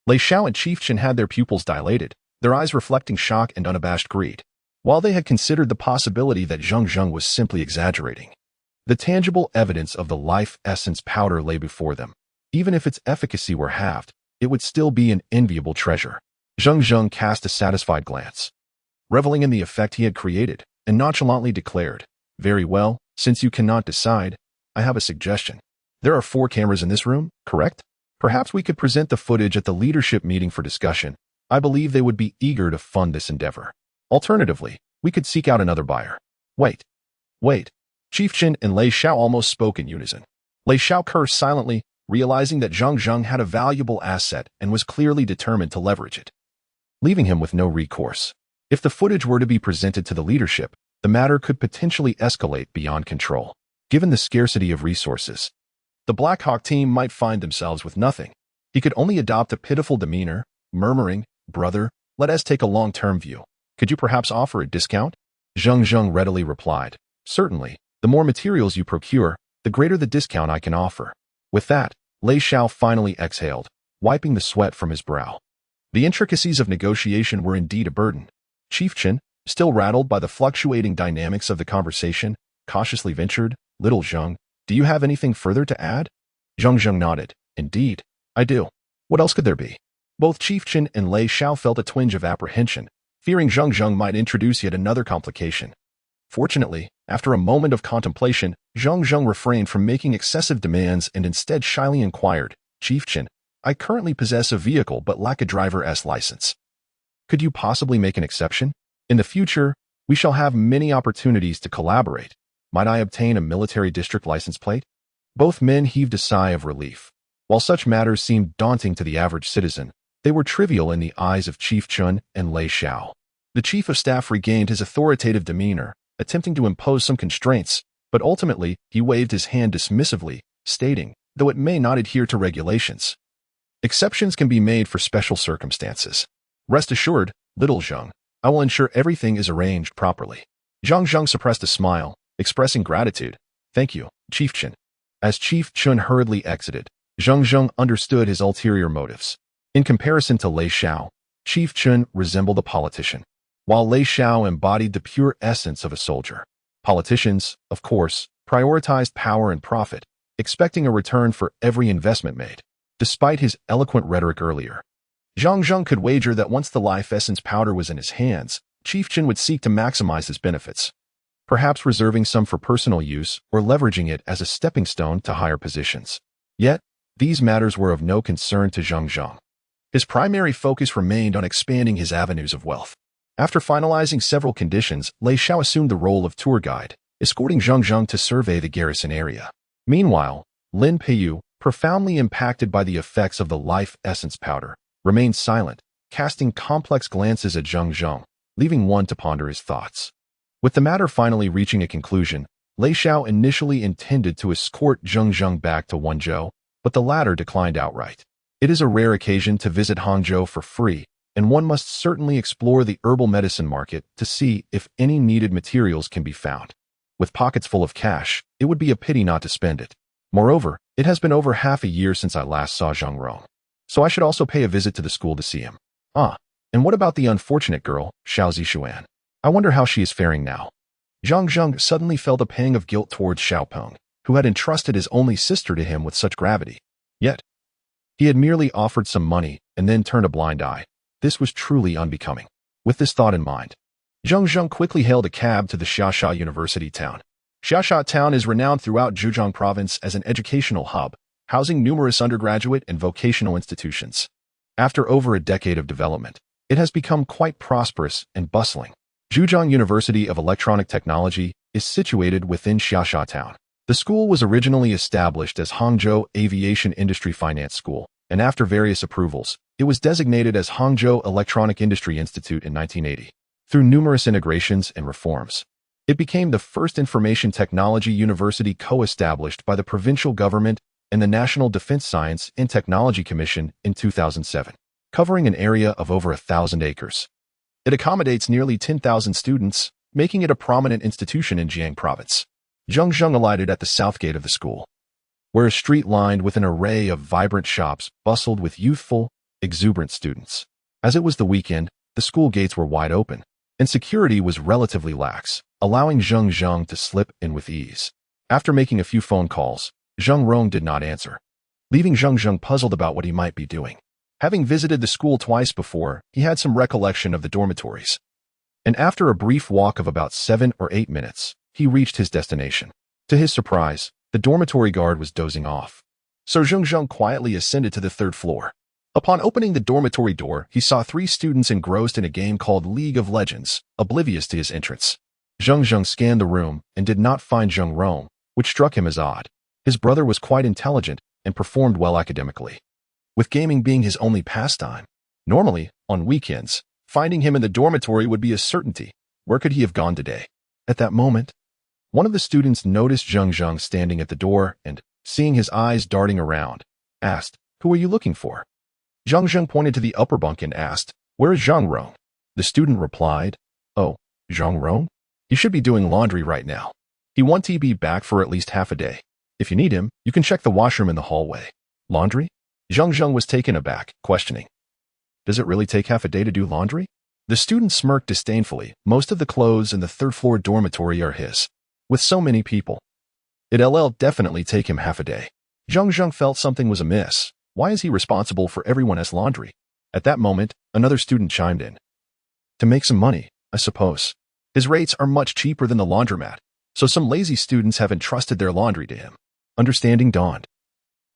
Lei Xiao and Chief Chen had their pupils dilated, their eyes reflecting shock and unabashed greed. While they had considered the possibility that Zheng Zheng was simply exaggerating, the tangible evidence of the life essence powder lay before them. Even if its efficacy were halved, it would still be an enviable treasure. Zheng Zheng cast a satisfied glance, reveling in the effect he had created, and nonchalantly declared, "Very well, since you cannot decide, I have a suggestion. There are 4 cameras in this room, correct? Perhaps we could present the footage at the leadership meeting for discussion. I believe they would be eager to fund this endeavor. Alternatively, we could seek out another buyer." Wait. Chief Chen and Lei Xiao almost spoke in unison. Lei Xiao cursed silently, realizing that Zheng Zheng had a valuable asset and was clearly determined to leverage it, leaving him with no recourse. If the footage were to be presented to the leadership, the matter could potentially escalate beyond control. Given the scarcity of resources, the Black Hawk team might find themselves with nothing. He could only adopt a pitiful demeanor, murmuring, "Brother, let us take a long-term view. Could you perhaps offer a discount?" Zheng Zheng readily replied, "Certainly. The more materials you procure, the greater the discount I can offer." With that, Lei Xiao finally exhaled, wiping the sweat from his brow. The intricacies of negotiation were indeed a burden. Chief Chen, still rattled by the fluctuating dynamics of the conversation, cautiously ventured, "Little Zheng, do you have anything further to add?" Zheng Zheng nodded. "Indeed, I do. What else could there be?" Both Chief Chen and Lei Xiao felt a twinge of apprehension, fearing Zheng Zheng might introduce yet another complication. Fortunately, after a moment of contemplation, Zheng Zheng refrained from making excessive demands and instead shyly inquired, "Chief Chen, I currently possess a vehicle but lack a driver's license. Could you possibly make an exception? In the future, we shall have many opportunities to collaborate. Might I obtain a military district license plate?" Both men heaved a sigh of relief. While such matters seemed daunting to the average citizen, they were trivial in the eyes of Chief Chen and Lei Xiao. The chief of staff regained his authoritative demeanor, attempting to impose some constraints, but ultimately he waved his hand dismissively, stating, "Though it may not adhere to regulations, exceptions can be made for special circumstances. Rest assured, little Zheng, I will ensure everything is arranged properly." Zheng Zheng suppressed a smile, expressing gratitude. "Thank you, Chief Chen." As Chief Chen hurriedly exited, Zheng Zheng understood his ulterior motives. In comparison to Lei Xiao, Chief Chen resembled a politician, while Lei Xiao embodied the pure essence of a soldier. Politicians, of course, prioritized power and profit, expecting a return for every investment made. Despite his eloquent rhetoric earlier, Zheng Zheng could wager that once the life essence powder was in his hands, Chief Chen would seek to maximize his benefits, perhaps reserving some for personal use or leveraging it as a stepping stone to higher positions. Yet, these matters were of no concern to Zheng Zheng. His primary focus remained on expanding his avenues of wealth. After finalizing several conditions, Lei Xiao assumed the role of tour guide, escorting Zheng Zheng to survey the garrison area. Meanwhile, Lin Peiyu, profoundly impacted by the effects of the life essence powder, remained silent, casting complex glances at Zheng Zheng, leaving one to ponder his thoughts. With the matter finally reaching a conclusion, Lei Xiao initially intended to escort Zheng Zheng back to Wenzhou, but the latter declined outright. It is a rare occasion to visit Hangzhou for free, and one must certainly explore the herbal medicine market to see if any needed materials can be found. With pockets full of cash, it would be a pity not to spend it. Moreover, it has been over half a year since I last saw Zhang Rong, so I should also pay a visit to the school to see him. And what about the unfortunate girl, Xiao Zixuan? I wonder how she is faring now. Zheng Zheng suddenly felt a pang of guilt towards Xiaopeng, who had entrusted his only sister to him with such gravity. Yet, he had merely offered some money and then turned a blind eye. This was truly unbecoming. With this thought in mind, Zheng Zheng quickly hailed a cab to the Xiaxia University town. Xiaxia town is renowned throughout Zhejiang province as an educational hub, housing numerous undergraduate and vocational institutions. After over a decade of development, it has become quite prosperous and bustling. Zhejiang University of Electronic Technology is situated within Xiaxia town. The school was originally established as Hangzhou Aviation Industry Finance School, and after various approvals, it was designated as Hangzhou Electronic Industry Institute in 1980. Through numerous integrations and reforms, it became the first information technology university co-established by the provincial government and the National Defense Science and Technology Commission in 2007, covering an area of over 1,000 acres. It accommodates nearly 10,000 students, making it a prominent institution in Jiang Province. Zheng Zheng alighted at the south gate of the school, where a street lined with an array of vibrant shops bustled with youthful, exuberant students. As it was the weekend, the school gates were wide open, and security was relatively lax, allowing Zheng Zheng to slip in with ease. After making a few phone calls, Zheng Rong did not answer, leaving Zheng Zheng puzzled about what he might be doing. Having visited the school twice before, he had some recollection of the dormitories. And after a brief walk of about 7 or 8 minutes, he reached his destination. To his surprise, the dormitory guard was dozing off. So Zheng Zheng quietly ascended to the 3rd floor. Upon opening the dormitory door, he saw 3 students engrossed in a game called League of Legends, oblivious to his entrance. Zheng Zheng scanned the room and did not find Zheng Rong, which struck him as odd. His brother was quite intelligent and performed well academically, with gaming being his only pastime. Normally, on weekends, finding him in the dormitory would be a certainty. Where could he have gone today? At that moment, one of the students noticed Zheng Zheng standing at the door and, seeing his eyes darting around, asked, "Who are you looking for?" Zheng Zheng pointed to the upper bunk and asked, "Where is Zheng Rong?" The student replied, "Oh, Zheng Rong? He should be doing laundry right now. He won't be back for at least half a day. If you need him, you can check the washroom in the hallway." Laundry? Zheng Zheng was taken aback, questioning, "Does it really take half a day to do laundry?" The student smirked disdainfully. Most of the clothes in the 3rd floor dormitory are his. With so many people, it'll definitely take him half a day. Zheng Zheng felt something was amiss. Why is he responsible for everyone else's laundry? At that moment, another student chimed in. "To make some money, I suppose. His rates are much cheaper than the laundromat, so some lazy students have entrusted their laundry to him." Understanding dawned.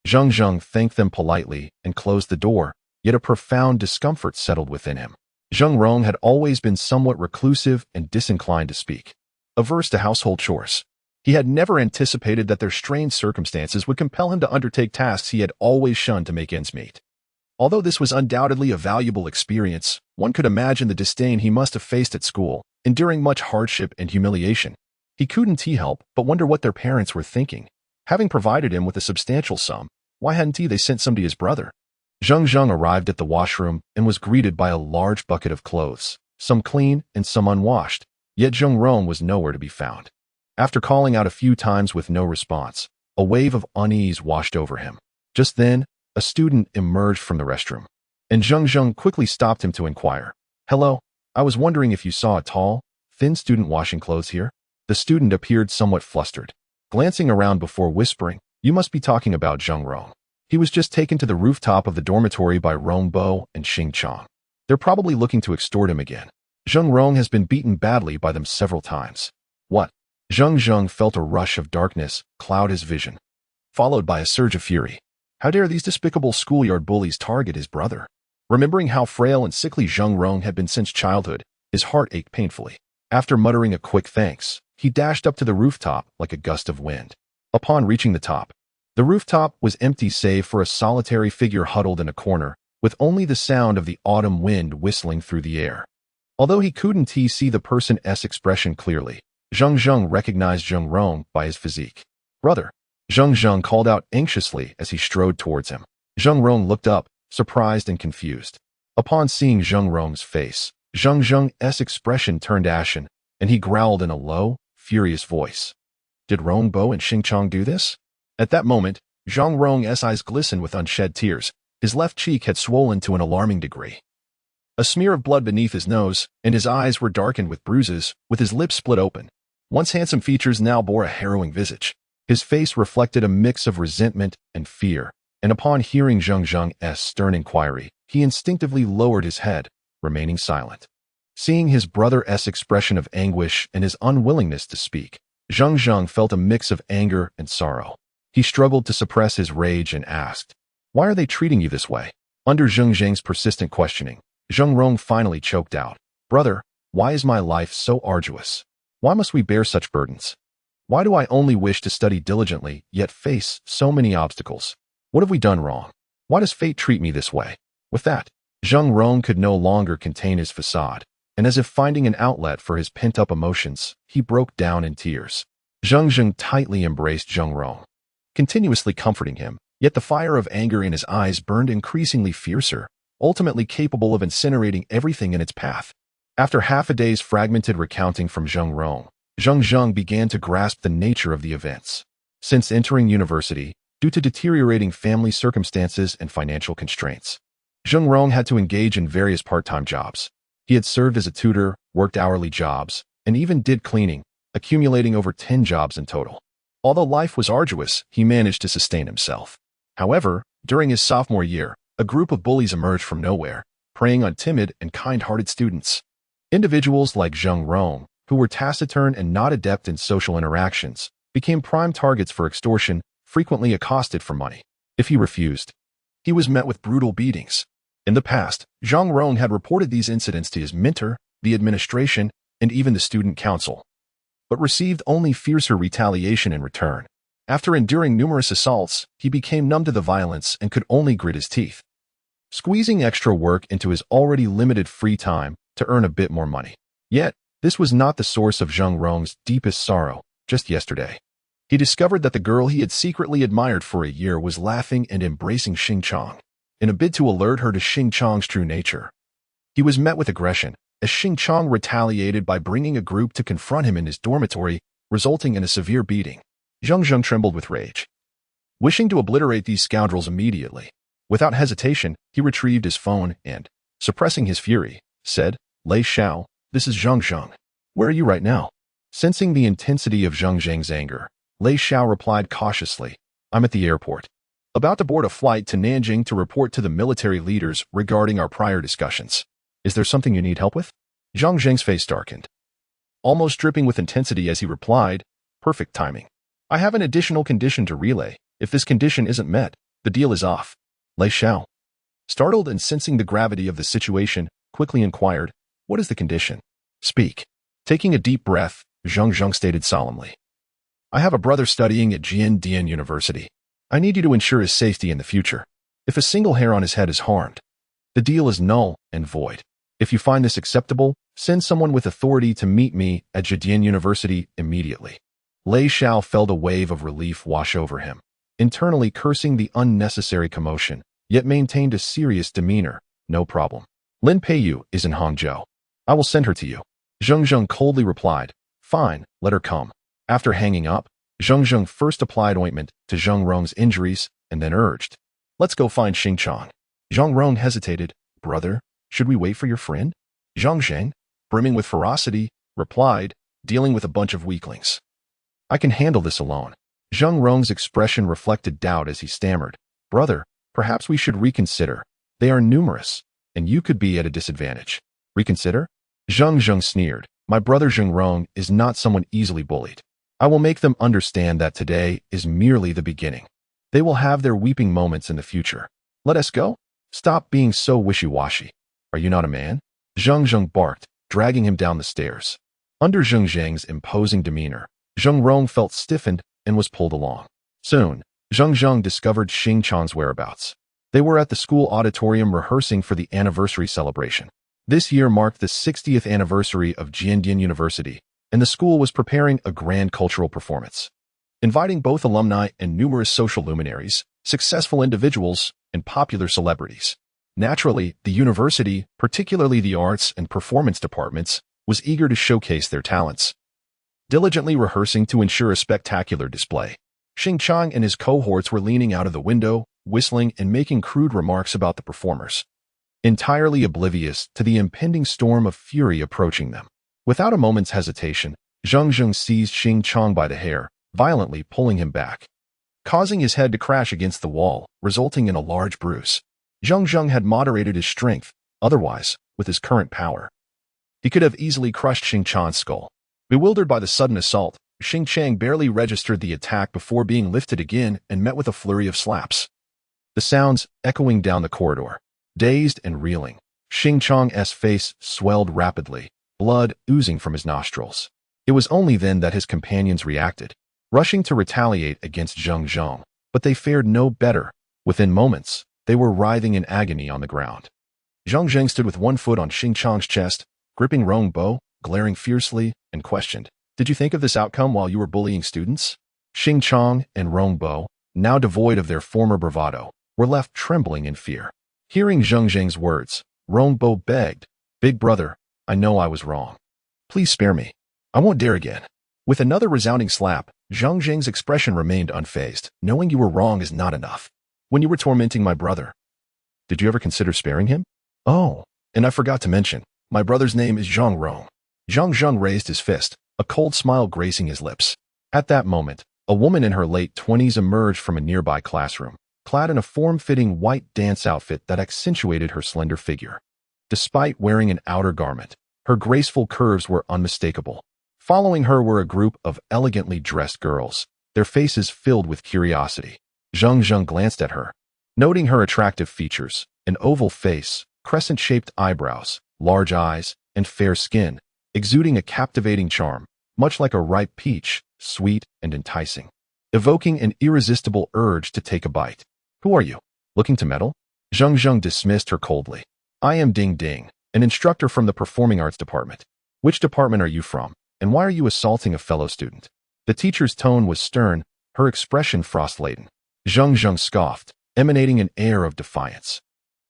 Zheng Zheng thanked them politely and closed the door, yet a profound discomfort settled within him. Zheng Rong had always been somewhat reclusive and disinclined to speak, averse to household chores. He had never anticipated that their strained circumstances would compel him to undertake tasks he had always shunned to make ends meet. Although this was undoubtedly a valuable experience, one could imagine the disdain he must have faced at school, enduring much hardship and humiliation. He couldn't help but wonder what their parents were thinking. Having provided him with a substantial sum, why hadn't they sent some to his brother? Zheng Zheng arrived at the washroom and was greeted by a large bucket of clothes, some clean and some unwashed, yet Zheng Rong was nowhere to be found. After calling out a few times with no response, a wave of unease washed over him. Just then, a student emerged from the restroom, and Zheng Zheng quickly stopped him to inquire, "Hello, I was wondering if you saw a tall, thin student washing clothes here?" The student appeared somewhat flustered, glancing around before whispering, "You must be talking about Zheng Rong. He was just taken to the rooftop of the dormitory by Rong Bo and Xing Chang. They're probably looking to extort him again. Zheng Rong has been beaten badly by them several times." What? Zheng Zheng felt a rush of darkness cloud his vision, followed by a surge of fury. How dare these despicable schoolyard bullies target his brother? Remembering how frail and sickly Zheng Rong had been since childhood, his heart ached painfully. After muttering a quick thanks, he dashed up to the rooftop like a gust of wind. Upon reaching the top, the rooftop was empty save for a solitary figure huddled in a corner, with only the sound of the autumn wind whistling through the air. Although he couldn't see the person's expression clearly, Zheng Zheng recognized Zheng Rong by his physique. "Brother," Zheng Zheng called out anxiously as he strode towards him. Zheng Rong looked up, surprised and confused. Upon seeing Zheng Rong's face, Zheng Zheng's expression turned ashen, and he growled in a low, furious voice. "Did Rong Bo and Xing Chang do this?" At that moment, Zheng Rong's eyes glistened with unshed tears. His left cheek had swollen to an alarming degree. A smear of blood beneath his nose, and his eyes were darkened with bruises, with his lips split open. Once handsome features now bore a harrowing visage. His face reflected a mix of resentment and fear, and upon hearing Zheng Zheng's stern inquiry, he instinctively lowered his head, remaining silent. Seeing his brother's expression of anguish and his unwillingness to speak, Zheng Zheng felt a mix of anger and sorrow. He struggled to suppress his rage and asked, "Why are they treating you this way?" Under Zheng Zheng's persistent questioning, Zheng Rong finally choked out, "Brother, why is my life so arduous? Why must we bear such burdens?" Why do I only wish to study diligently, yet face so many obstacles? What have we done wrong? Why does fate treat me this way? With that, Zheng Zheng could no longer contain his facade, and as if finding an outlet for his pent-up emotions, he broke down in tears. Zheng Zheng tightly embraced Zheng Zheng, continuously comforting him, yet the fire of anger in his eyes burned increasingly fiercer, ultimately capable of incinerating everything in its path. After half a day's fragmented recounting from Zheng Zheng began to grasp the nature of the events. Since entering university, due to deteriorating family circumstances and financial constraints, Zheng Zheng had to engage in various part-time jobs. He had served as a tutor, worked hourly jobs, and even did cleaning, accumulating over 10 jobs in total. Although life was arduous, he managed to sustain himself. However, during his sophomore year, a group of bullies emerged from nowhere, preying on timid and kind-hearted students. Individuals like Zheng Zheng, who were taciturn and not adept in social interactions, became prime targets for extortion, frequently accosted for money. If he refused, he was met with brutal beatings. In the past, Zheng Zheng had reported these incidents to his mentor, the administration, and even the student council, but received only fiercer retaliation in return. After enduring numerous assaults, he became numb to the violence and could only grit his teeth, squeezing extra work into his already limited free time to earn a bit more money. Yet, this was not the source of Zheng Zheng's deepest sorrow. Just yesterday, he discovered that the girl he had secretly admired for a year was laughing and embracing Qianxiu. In a bid to alert her to Qianxiu's true nature, he was met with aggression, as Qianxiu retaliated by bringing a group to confront him in his dormitory, resulting in a severe beating. Zheng Zheng trembled with rage, wishing to obliterate these scoundrels immediately. Without hesitation, he retrieved his phone and, suppressing his fury, said, "Lei Xiao, this is Zheng Zheng. Where are you right now?" Sensing the intensity of Zheng Zheng's anger, Lei Xiao replied cautiously, "I'm at the airport, about to board a flight to Nanjing to report to the military leaders regarding our prior discussions. Is there something you need help with?" Zheng Zheng's face darkened, almost dripping with intensity as he replied, "Perfect timing. I have an additional condition to relay. If this condition isn't met, the deal is off." Lei Xiao, startled and sensing the gravity of the situation, quickly inquired, "What is the condition? Speak." Taking a deep breath, Zheng Zheng stated solemnly, "I have a brother studying at Jiandian University. I need you to ensure his safety in the future. If a single hair on his head is harmed, the deal is null and void. If you find this acceptable, send someone with authority to meet me at Jiandian University immediately." Lei Xiao felt a wave of relief wash over him, internally cursing the unnecessary commotion, yet maintained a serious demeanor. "No problem. Lin Peiyu is in Hangzhou. I will send her to you." Zheng Zheng coldly replied, "Fine, let her come." After hanging up, Zheng Zheng first applied ointment to Zheng Zheng's injuries and then urged, "Let's go find Qianxiu." Zheng Zheng hesitated. "Brother, should we wait for your friend?" Zheng Zheng, brimming with ferocity, replied, "Dealing with a bunch of weaklings. I can handle this alone." Zheng Zheng's expression reflected doubt as he stammered, "Brother, perhaps we should reconsider. They are numerous, and you could be at a disadvantage." "Reconsider?" Zheng Zheng sneered, "My brother Zheng Zheng is not someone easily bullied. I will make them understand that today is merely the beginning. They will have their weeping moments in the future. Let us go? Stop being so wishy-washy. Are you not a man?" Zheng Zheng barked, dragging him down the stairs. Under Zheng Zheng's imposing demeanor, Zheng Zheng felt stiffened and was pulled along. Soon, Zheng Zheng discovered Qianxiu's whereabouts. They were at the school auditorium rehearsing for the anniversary celebration. This year marked the 60th anniversary of Jiandian University, and the school was preparing a grand cultural performance, inviting both alumni and numerous social luminaries, successful individuals, and popular celebrities. Naturally, the university, particularly the arts and performance departments, was eager to showcase their talents, diligently rehearsing to ensure a spectacular display. Qianxiu and his cohorts were leaning out of the window, whistling and making crude remarks about the performers, entirely oblivious to the impending storm of fury approaching them. Without a moment's hesitation, Zheng Zheng seized Qianxiu by the hair, violently pulling him back, causing his head to crash against the wall, resulting in a large bruise. Zheng Zheng had moderated his strength. Otherwise, with his current power, he could have easily crushed Qianxiu's skull. Bewildered by the sudden assault, Qianxiu barely registered the attack before being lifted again and met with a flurry of slaps, the sounds echoing down the corridor. Dazed and reeling, Qianxiu's face swelled rapidly, blood oozing from his nostrils. It was only then that his companions reacted, rushing to retaliate against Zheng Zheng, but they fared no better. Within moments, they were writhing in agony on the ground. Zheng Zheng stood with one foot on Xing Chang's chest, gripping Rong Bo, glaring fiercely, and questioned, "Did you think of this outcome while you were bullying students?" Xing Chang and Rong Bo, now devoid of their former bravado, were left trembling in fear. Hearing Zheng Zheng's words, Rong Bo begged, "Big brother, I know I was wrong. Please spare me. I won't dare again." With another resounding slap, Zheng Zheng's expression remained unfazed. "Knowing you were wrong is not enough. When you were tormenting my brother, did you ever consider sparing him? Oh, and I forgot to mention, my brother's name is Zhang Rong." Zheng Zheng raised his fist, a cold smile gracing his lips. At that moment, a woman in her late 20s emerged from a nearby classroom, clad in a form-fitting white dance outfit that accentuated her slender figure. Despite wearing an outer garment, her graceful curves were unmistakable. Following her were a group of elegantly dressed girls, their faces filled with curiosity. Zheng Zheng glanced at her, noting her attractive features, an oval face, crescent-shaped eyebrows, large eyes, and fair skin, exuding a captivating charm, much like a ripe peach, sweet and enticing, evoking an irresistible urge to take a bite. "Who are you? Looking to meddle?" Zheng Zheng dismissed her coldly. "I am Ding Ding, an instructor from the Performing Arts Department. Which department are you from, and why are you assaulting a fellow student?" The teacher's tone was stern, her expression frost-laden. Zheng Zheng scoffed, emanating an air of defiance.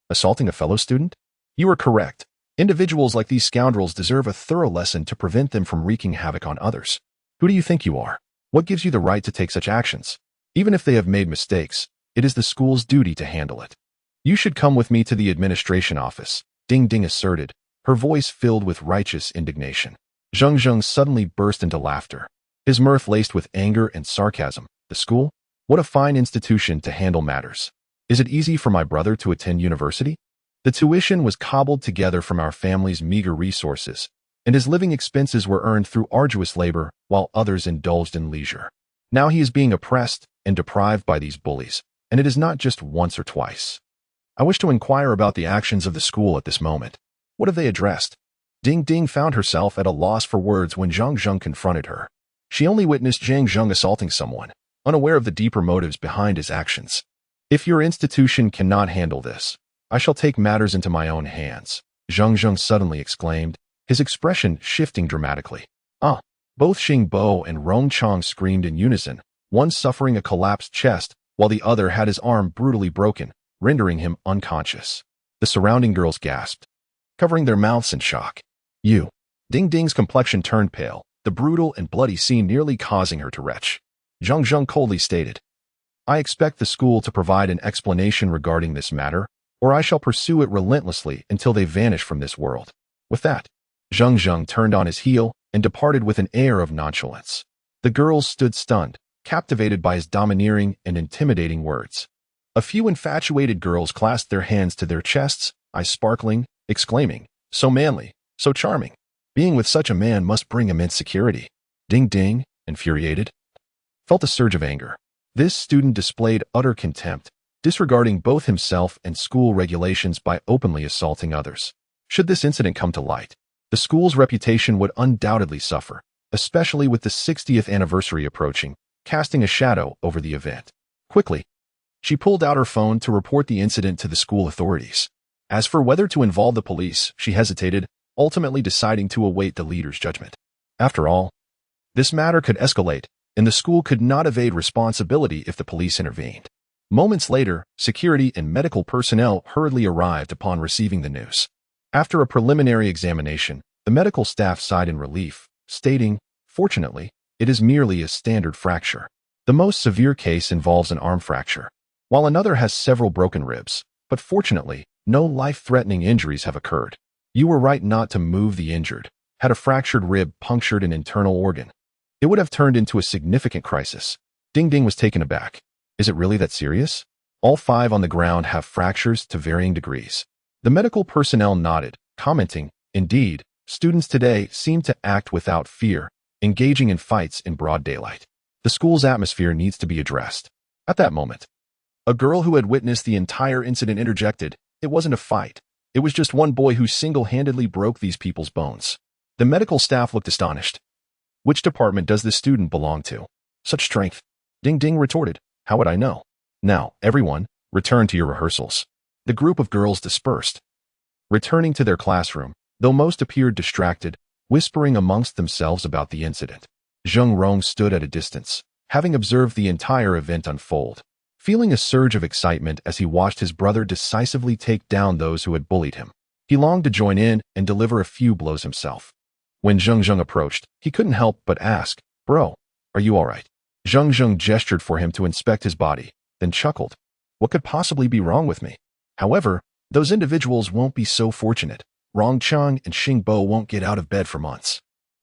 "Assaulting a fellow student? You are correct. Individuals like these scoundrels deserve a thorough lesson to prevent them from wreaking havoc on others. Who do you think you are? What gives you the right to take such actions? Even if they have made mistakes, it is the school's duty to handle it. You should come with me to the administration office," Ding Ding asserted, her voice filled with righteous indignation. Zheng Zheng suddenly burst into laughter, his mirth laced with anger and sarcasm. "The school? What a fine institution to handle matters. Is it easy for my brother to attend university? The tuition was cobbled together from our family's meager resources, and his living expenses were earned through arduous labor while others indulged in leisure. Now he is being oppressed and deprived by these bullies, and it is not just once or twice. I wish to inquire about the actions of the school at this moment. What have they addressed?" Ding Ding found herself at a loss for words when Zheng Zheng confronted her. She only witnessed Zheng Zheng assaulting someone, unaware of the deeper motives behind his actions. "If your institution cannot handle this, I shall take matters into my own hands," Zheng Zheng suddenly exclaimed, his expression shifting dramatically. "Ah!" Both Xing Bo and Rong Chang screamed in unison, one suffering a collapsed chest, while the other had his arm brutally broken, rendering him unconscious. The surrounding girls gasped, covering their mouths in shock. "You!" Ding Ding's complexion turned pale, the brutal and bloody scene nearly causing her to retch. Zheng Zheng coldly stated, "I expect the school to provide an explanation regarding this matter, or I shall pursue it relentlessly until they vanish from this world." With that, Zheng Zheng turned on his heel and departed with an air of nonchalance. The girls stood stunned, captivated by his domineering and intimidating words. A few infatuated girls clasped their hands to their chests, eyes sparkling, exclaiming, "So manly, so charming. Being with such a man must bring immense security." Ding Ding, infuriated, felt a surge of anger. This student displayed utter contempt, disregarding both himself and school regulations by openly assaulting others. Should this incident come to light, the school's reputation would undoubtedly suffer, especially with the 60th anniversary approaching, casting a shadow over the event. Quickly, she pulled out her phone to report the incident to the school authorities. As for whether to involve the police, she hesitated, ultimately deciding to await the leader's judgment. After all, this matter could escalate, and the school could not evade responsibility if the police intervened. Moments later, security and medical personnel hurriedly arrived upon receiving the news. After a preliminary examination, the medical staff sighed in relief, stating, "Fortunately, it is merely a standard fracture. The most severe case involves an arm fracture, while another has several broken ribs, but fortunately, no life-threatening injuries have occurred. You were right not to move the injured. Had a fractured rib punctured an internal organ, it would have turned into a significant crisis." Ding Ding was taken aback. "Is it really that serious?" "All 5 on the ground have fractures to varying degrees." The medical personnel nodded, commenting, "Indeed, students today seem to act without fear, engaging in fights in broad daylight. The school's atmosphere needs to be addressed." At that moment, a girl who had witnessed the entire incident interjected, "It wasn't a fight. It was just one boy who single-handedly broke these people's bones." The medical staff looked astonished. Which department does this student belong to? Such strength. Ding Ding retorted. How would I know? Now, everyone, return to your rehearsals. The group of girls dispersed, returning to their classroom, though most appeared distracted, whispering amongst themselves about the incident. Zheng Zheng stood at a distance, having observed the entire event unfold, feeling a surge of excitement as he watched his brother decisively take down those who had bullied him. He longed to join in and deliver a few blows himself. When Zheng Zheng approached, he couldn't help but ask, Bro, are you alright? Zheng Zheng gestured for him to inspect his body, then chuckled. What could possibly be wrong with me? However, those individuals won't be so fortunate. Rong Cheng and Xing Bo won't get out of bed for months.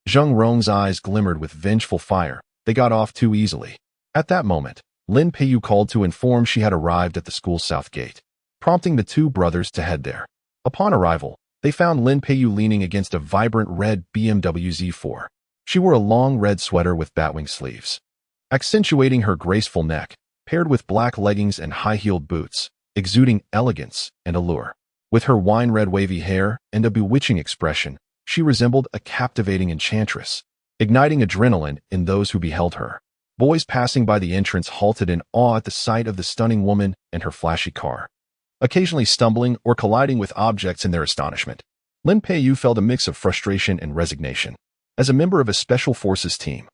Zheng Rong's eyes glimmered with vengeful fire. They got off too easily. At that moment, Lin Peiyu called to inform she had arrived at the school's south gate, prompting the two brothers to head there. Upon arrival, they found Lin Peiyu leaning against a vibrant red BMW Z4. She wore a long red sweater with batwing sleeves, accentuating her graceful neck, paired with black leggings and high-heeled boots, exuding elegance and allure. With her wine-red wavy hair and a bewitching expression, she resembled a captivating enchantress, igniting adrenaline in those who beheld her. Boys passing by the entrance halted in awe at the sight of the stunning woman and her flashy car, occasionally stumbling or colliding with objects in their astonishment. Lin Peiyu felt a mix of frustration and resignation. As a member of a special forces team,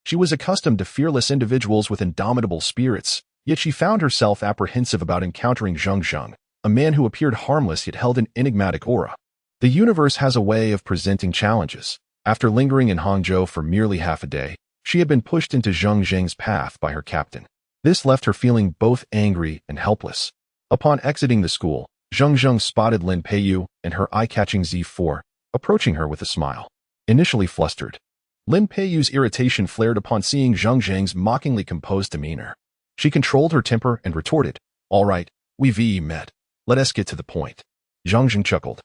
she was accustomed to fearless individuals with indomitable spirits, yet she found herself apprehensive about encountering Zheng Zheng, a man who appeared harmless yet held an enigmatic aura. The universe has a way of presenting challenges. After lingering in Hangzhou for merely half a day, she had been pushed into Zheng Zheng's path by her captain. This left her feeling both angry and helpless. Upon exiting the school, Zheng Zheng spotted Lin Peiyu and her eye-catching Z4, approaching her with a smile. Initially flustered, Lin Peiyu's irritation flared upon seeing Zheng Zheng's mockingly composed demeanor. She controlled her temper and retorted, All right, we've met. Let us get to the point. Zheng Zheng chuckled,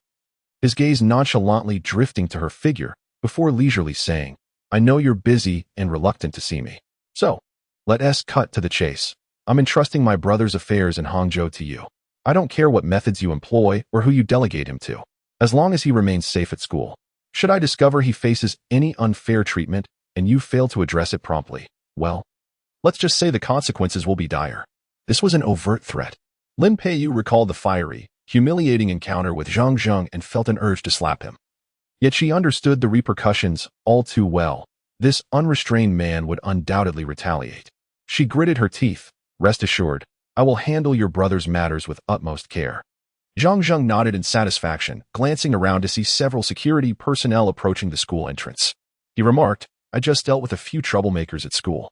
his gaze nonchalantly drifting to her figure before leisurely saying, I know you're busy and reluctant to see me. So, let us cut to the chase. I'm entrusting my brother's affairs in Hangzhou to you. I don't care what methods you employ or who you delegate him to, as long as he remains safe at school. Should I discover he faces any unfair treatment and you fail to address it promptly, well, let's just say the consequences will be dire. This was an overt threat. Lin Peiyu recalled the fiery, humiliating encounter with Zheng Zheng and felt an urge to slap him. Yet she understood the repercussions all too well. This unrestrained man would undoubtedly retaliate. She gritted her teeth. Rest assured, I will handle your brother's matters with utmost care. Zheng Zheng nodded in satisfaction, glancing around to see several security personnel approaching the school entrance. He remarked, I just dealt with a few troublemakers at school,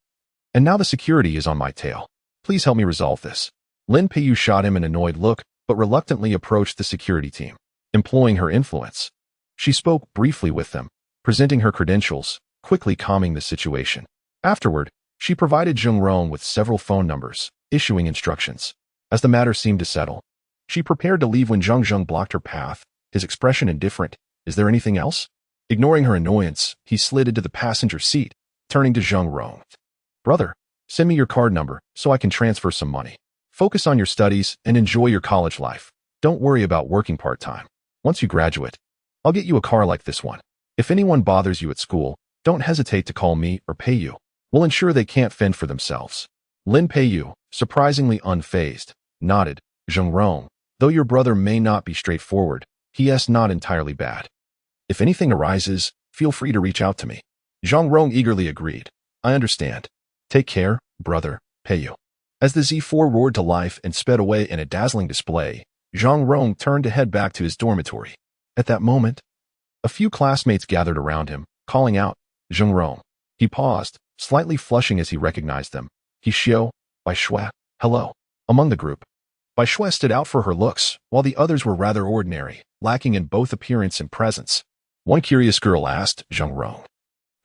and now the security is on my tail. Please help me resolve this. Lin Peiyu shot him an annoyed look, but reluctantly approached the security team. Employing her influence, she spoke briefly with them, presenting her credentials, quickly calming the situation. Afterward, she provided Zheng Rong with several phone numbers, issuing instructions. As the matter seemed to settle, she prepared to leave when Zheng Zheng blocked her path, his expression indifferent. Is there anything else? Ignoring her annoyance, he slid into the passenger seat, turning to Zheng Rong. Brother, send me your card number so I can transfer some money. Focus on your studies and enjoy your college life. Don't worry about working part-time. Once you graduate, I'll get you a car like this one. If anyone bothers you at school, don't hesitate to call me or Peiyu. We'll ensure they can't fend for themselves. Lin Peiyu, surprisingly unfazed, nodded. Zheng Rong, though your brother may not be straightforward, he is not entirely bad. If anything arises, feel free to reach out to me. Zheng Rong eagerly agreed. I understand. Take care, brother, Peiyu. As the Z4 roared to life and sped away in a dazzling display, Zheng Rong turned to head back to his dormitory. At that moment, a few classmates gathered around him, calling out, Zheng Rong. He paused, slightly flushing as he recognized them. Qianxiu, Bai Shui, hello. Among the group, Bai Shui stood out for her looks, while the others were rather ordinary, lacking in both appearance and presence. One curious girl asked Zheng Rong,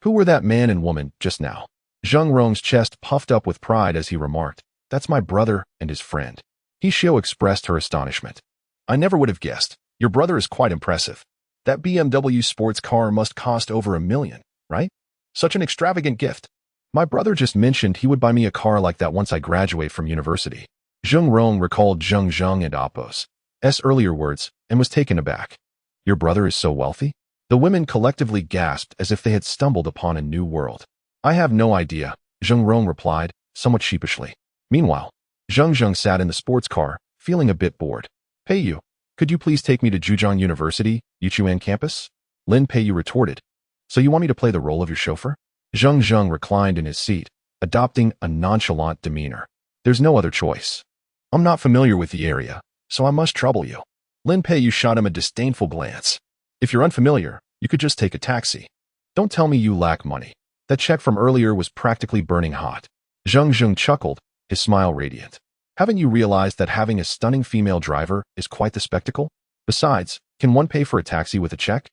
who were that man and woman just now? Zheng Rong's chest puffed up with pride as he remarked, That's my brother and his friend. Qianxiu expressed her astonishment. I never would have guessed. Your brother is quite impressive. That BMW sports car must cost over $1 million, right? Such an extravagant gift. My brother just mentioned he would buy me a car like that once I graduate from university. Zheng Rong recalled Zheng Zheng and Appo's earlier words and was taken aback. Your brother is so wealthy? The women collectively gasped as if they had stumbled upon a new world. I have no idea, Zheng Zheng replied, somewhat sheepishly. Meanwhile, Zheng Zheng sat in the sports car, feeling a bit bored. Peiyu, could you please take me to Zhejiang University, Yichuan campus? Lin Peiyu retorted. So you want me to play the role of your chauffeur? Zheng Zheng reclined in his seat, adopting a nonchalant demeanor. There's no other choice. I'm not familiar with the area, so I must trouble you. Lin Peiyu shot him a disdainful glance. If you're unfamiliar, you could just take a taxi. Don't tell me you lack money. That check from earlier was practically burning hot. Zheng Zheng chuckled, his smile radiant. Haven't you realized that having a stunning female driver is quite the spectacle? Besides, can one pay for a taxi with a check?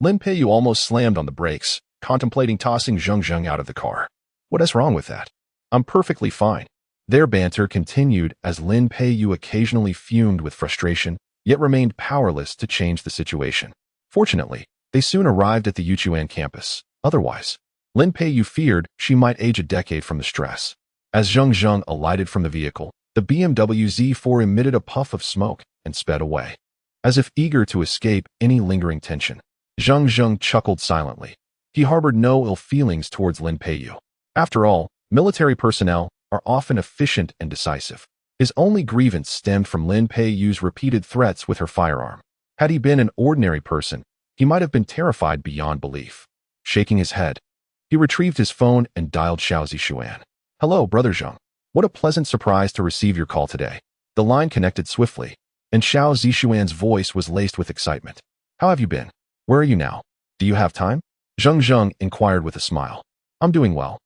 Lin Peiyu almost slammed on the brakes, contemplating tossing Zheng Zheng out of the car. What is wrong with that? I'm perfectly fine. Their banter continued as Lin Peiyu occasionally fumed with frustration, yet remained powerless to change the situation. Fortunately, they soon arrived at the Yichuan campus. Otherwise, Lin Peiyu feared she might age a decade from the stress. As Zheng Zheng alighted from the vehicle, the BMW Z4 emitted a puff of smoke and sped away. As if eager to escape any lingering tension, Zheng Zheng chuckled silently. He harbored no ill feelings towards Lin Peiyu. After all, military personnel are often efficient and decisive. His only grievance stemmed from Lin Peiyu's repeated threats with her firearm. Had he been an ordinary person, he might have been terrified beyond belief. Shaking his head, he retrieved his phone and dialed Xiao Zishuan. Hello, Brother Zheng. What a pleasant surprise to receive your call today. The line connected swiftly, and Xiao Zishuan's voice was laced with excitement. How have you been? Where are you now? Do you have time? Zheng Zheng inquired with a smile. I'm doing well.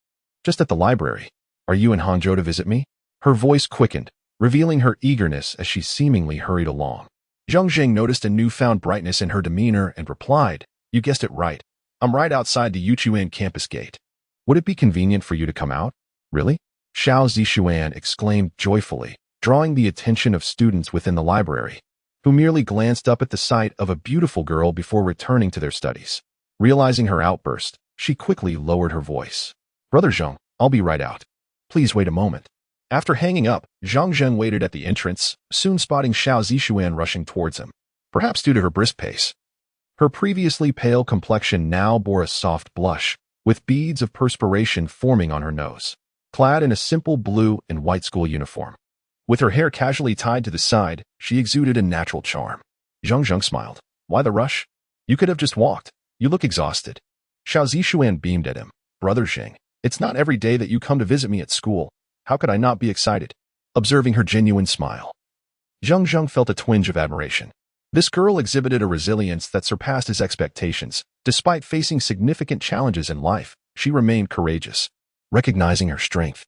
Just at the library. Are you in Hangzhou to visit me? Her voice quickened, revealing her eagerness as she seemingly hurried along. Zheng Zheng noticed a newfound brightness in her demeanor and replied, You guessed it right. I'm right outside the Yichuan campus gate. Would it be convenient for you to come out? Really? Xiao Zishuan exclaimed joyfully, drawing the attention of students within the library, who merely glanced up at the sight of a beautiful girl before returning to their studies. Realizing her outburst, she quickly lowered her voice. Brother Zheng, I'll be right out. Please wait a moment. After hanging up, Zheng Zheng waited at the entrance, soon spotting Xiao Zishuan rushing towards him, perhaps due to her brisk pace. Her previously pale complexion now bore a soft blush, with beads of perspiration forming on her nose. Clad in a simple blue and white school uniform, with her hair casually tied to the side, she exuded a natural charm. Zheng Zheng smiled. Why the rush? You could have just walked. You look exhausted. Xiao Zishuan beamed at him. Brother Zheng, it's not every day that you come to visit me at school. How could I not be excited? Observing her genuine smile, Zheng Zheng felt a twinge of admiration. This girl exhibited a resilience that surpassed his expectations. Despite facing significant challenges in life, she remained courageous. Recognizing her strength,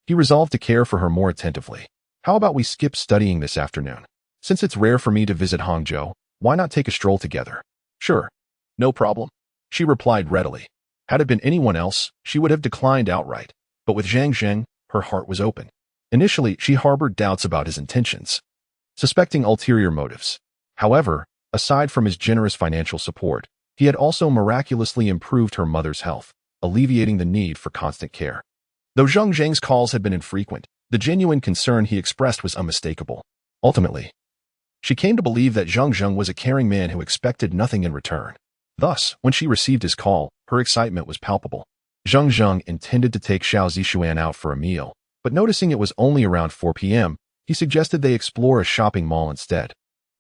he resolved to care for her more attentively. How about we skip studying this afternoon? Since it's rare for me to visit Hangzhou, why not take a stroll together? Sure. No problem. She replied readily. Had it been anyone else, she would have declined outright. But with Zheng Zheng, her heart was open. Initially, she harbored doubts about his intentions, suspecting ulterior motives. However, aside from his generous financial support, he had also miraculously improved her mother's health, alleviating the need for constant care. Though Zheng Zheng's calls had been infrequent, the genuine concern he expressed was unmistakable. Ultimately, she came to believe that Zheng Zheng was a caring man who expected nothing in return. Thus, when she received his call, her excitement was palpable. Zheng Zheng intended to take Xiao Zishuan out for a meal, but noticing it was only around 4 p.m., he suggested they explore a shopping mall instead,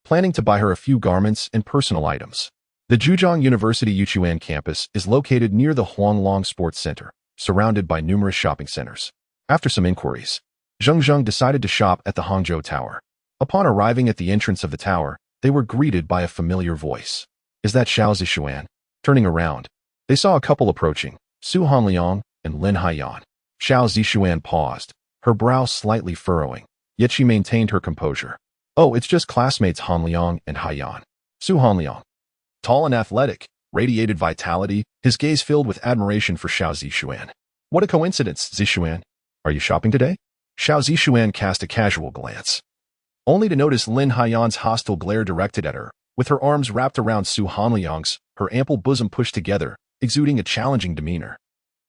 planning to buy her a few garments and personal items. The Zhejiang University Yichuan campus is located near the Huanglong Sports Center, surrounded by numerous shopping centers. After some inquiries, Zheng Zheng decided to shop at the Hangzhou Tower. Upon arriving at the entrance of the tower, they were greeted by a familiar voice. Is that Xiao Zishuan? Turning around, they saw a couple approaching, Su Hanliang and Lin Haiyan. Xiao Zishuan paused, her brow slightly furrowing, yet she maintained her composure. Oh, it's just classmates Hanliang and Haiyan. Su Hanliang, tall and athletic, radiated vitality, his gaze filled with admiration for Xiao Zishuan. What a coincidence, Zishuan. Are you shopping today? Xiao Zishuan cast a casual glance, only to notice Lin Haiyan's hostile glare directed at her, with her arms wrapped around Su Hanliang's, her ample bosom pushed together, exuding a challenging demeanor.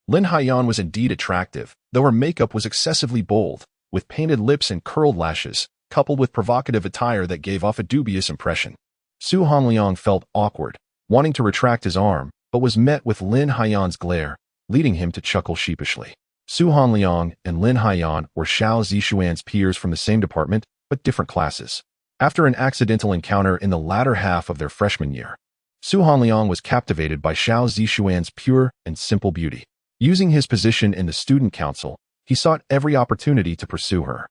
Lin Haiyan was indeed attractive, though her makeup was excessively bold, with painted lips and curled lashes, coupled with provocative attire that gave off a dubious impression. Su Hanliang felt awkward, wanting to retract his arm, but was met with Lin Haiyan's glare, leading him to chuckle sheepishly. Su Hanliang and Lin Haiyan were Xiao Zixuan's peers from the same department, but different classes. After an accidental encounter in the latter half of their freshman year, Su Hanliang was captivated by Xiao Zixuan's pure and simple beauty. Using his position in the student council, he sought every opportunity to pursue her.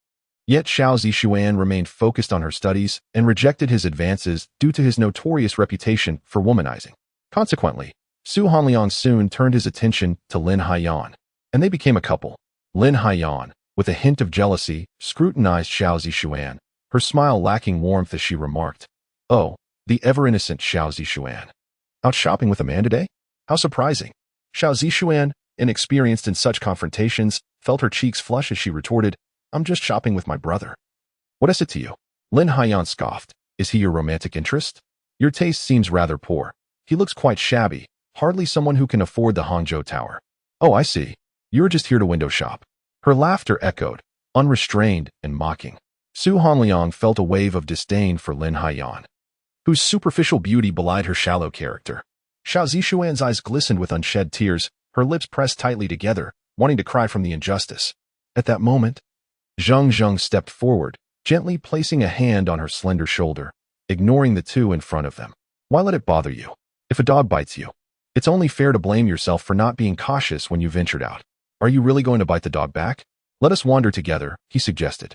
Yet Xiao Zixuan remained focused on her studies and rejected his advances due to his notorious reputation for womanizing. Consequently, Su Hanliang soon turned his attention to Lin Haiyan, and they became a couple. Lin Haiyan, with a hint of jealousy, scrutinized Xiao Zixuan, her smile lacking warmth as she remarked, "Oh, the ever-innocent Xiao Zixuan. Out shopping with a man today? How surprising." Xiao Zixuan, inexperienced in such confrontations, felt her cheeks flush as she retorted, "I'm just shopping with my brother." "What is it to you?" Lin Haiyan scoffed. "Is he your romantic interest? Your taste seems rather poor. He looks quite shabby, hardly someone who can afford the Hangzhou Tower." "Oh, I see. You're just here to window shop." Her laughter echoed, unrestrained and mocking. Su Hanliang felt a wave of disdain for Lin Haiyan, whose superficial beauty belied her shallow character. Xiao Zixuan's eyes glistened with unshed tears, her lips pressed tightly together, wanting to cry from the injustice. At that moment, Zheng Zheng stepped forward, gently placing a hand on her slender shoulder, ignoring the two in front of them. "Why let it bother you? If a dog bites you, it's only fair to blame yourself for not being cautious when you ventured out. Are you really going to bite the dog back? Let us wander together," he suggested.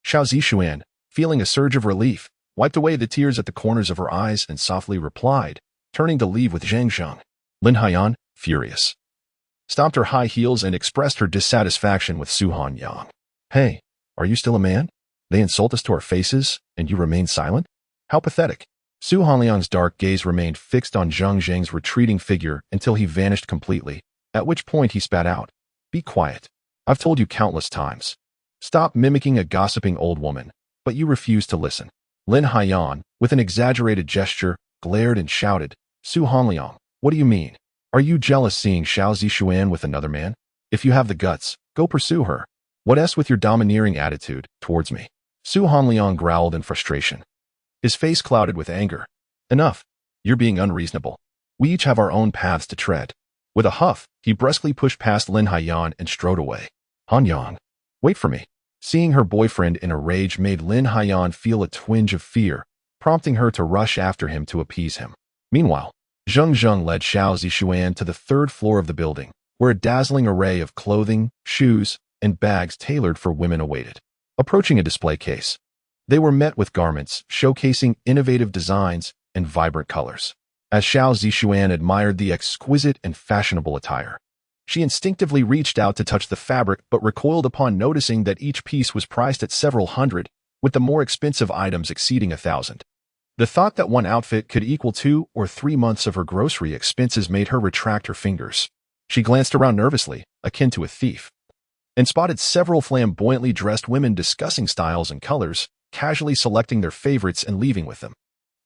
Xiao Zixuan, feeling a surge of relief, wiped away the tears at the corners of her eyes and softly replied, turning to leave with Zheng Zheng. Lin Haiyan, furious, stomped her high heels and expressed her dissatisfaction with Su Hanliang. "Hey, are you still a man? They insult us to our faces, and you remain silent? How pathetic." Su Hanliang's dark gaze remained fixed on Zheng Zheng's retreating figure until he vanished completely, at which point he spat out, "Be quiet. I've told you countless times. Stop mimicking a gossiping old woman, but you refuse to listen." Lin Haiyan, with an exaggerated gesture, glared and shouted, "Su Hanliang, what do you mean? Are you jealous seeing Xiao Zixuan with another man? If you have the guts, go pursue her. What with your domineering attitude towards me?" Su Hanliang growled in frustration, his face clouded with anger. "Enough. You're being unreasonable. We each have our own paths to tread." With a huff, he brusquely pushed past Lin Haiyan and strode away. "Hanyang, wait for me." Seeing her boyfriend in a rage made Lin Haiyan feel a twinge of fear, prompting her to rush after him to appease him. Meanwhile, Zheng Zheng led Xiao Zixuan to the third floor of the building, where a dazzling array of clothing, shoes, and bags tailored for women awaited. Approaching a display case, they were met with garments showcasing innovative designs and vibrant colors. As Xiao Zixuan admired the exquisite and fashionable attire, she instinctively reached out to touch the fabric but recoiled upon noticing that each piece was priced at several hundred, with the more expensive items exceeding 1,000. The thought that one outfit could equal 2 or 3 months of her grocery expenses made her retract her fingers. She glanced around nervously, akin to a thief, and spotted several flamboyantly dressed women discussing styles and colors, casually selecting their favorites and leaving with them.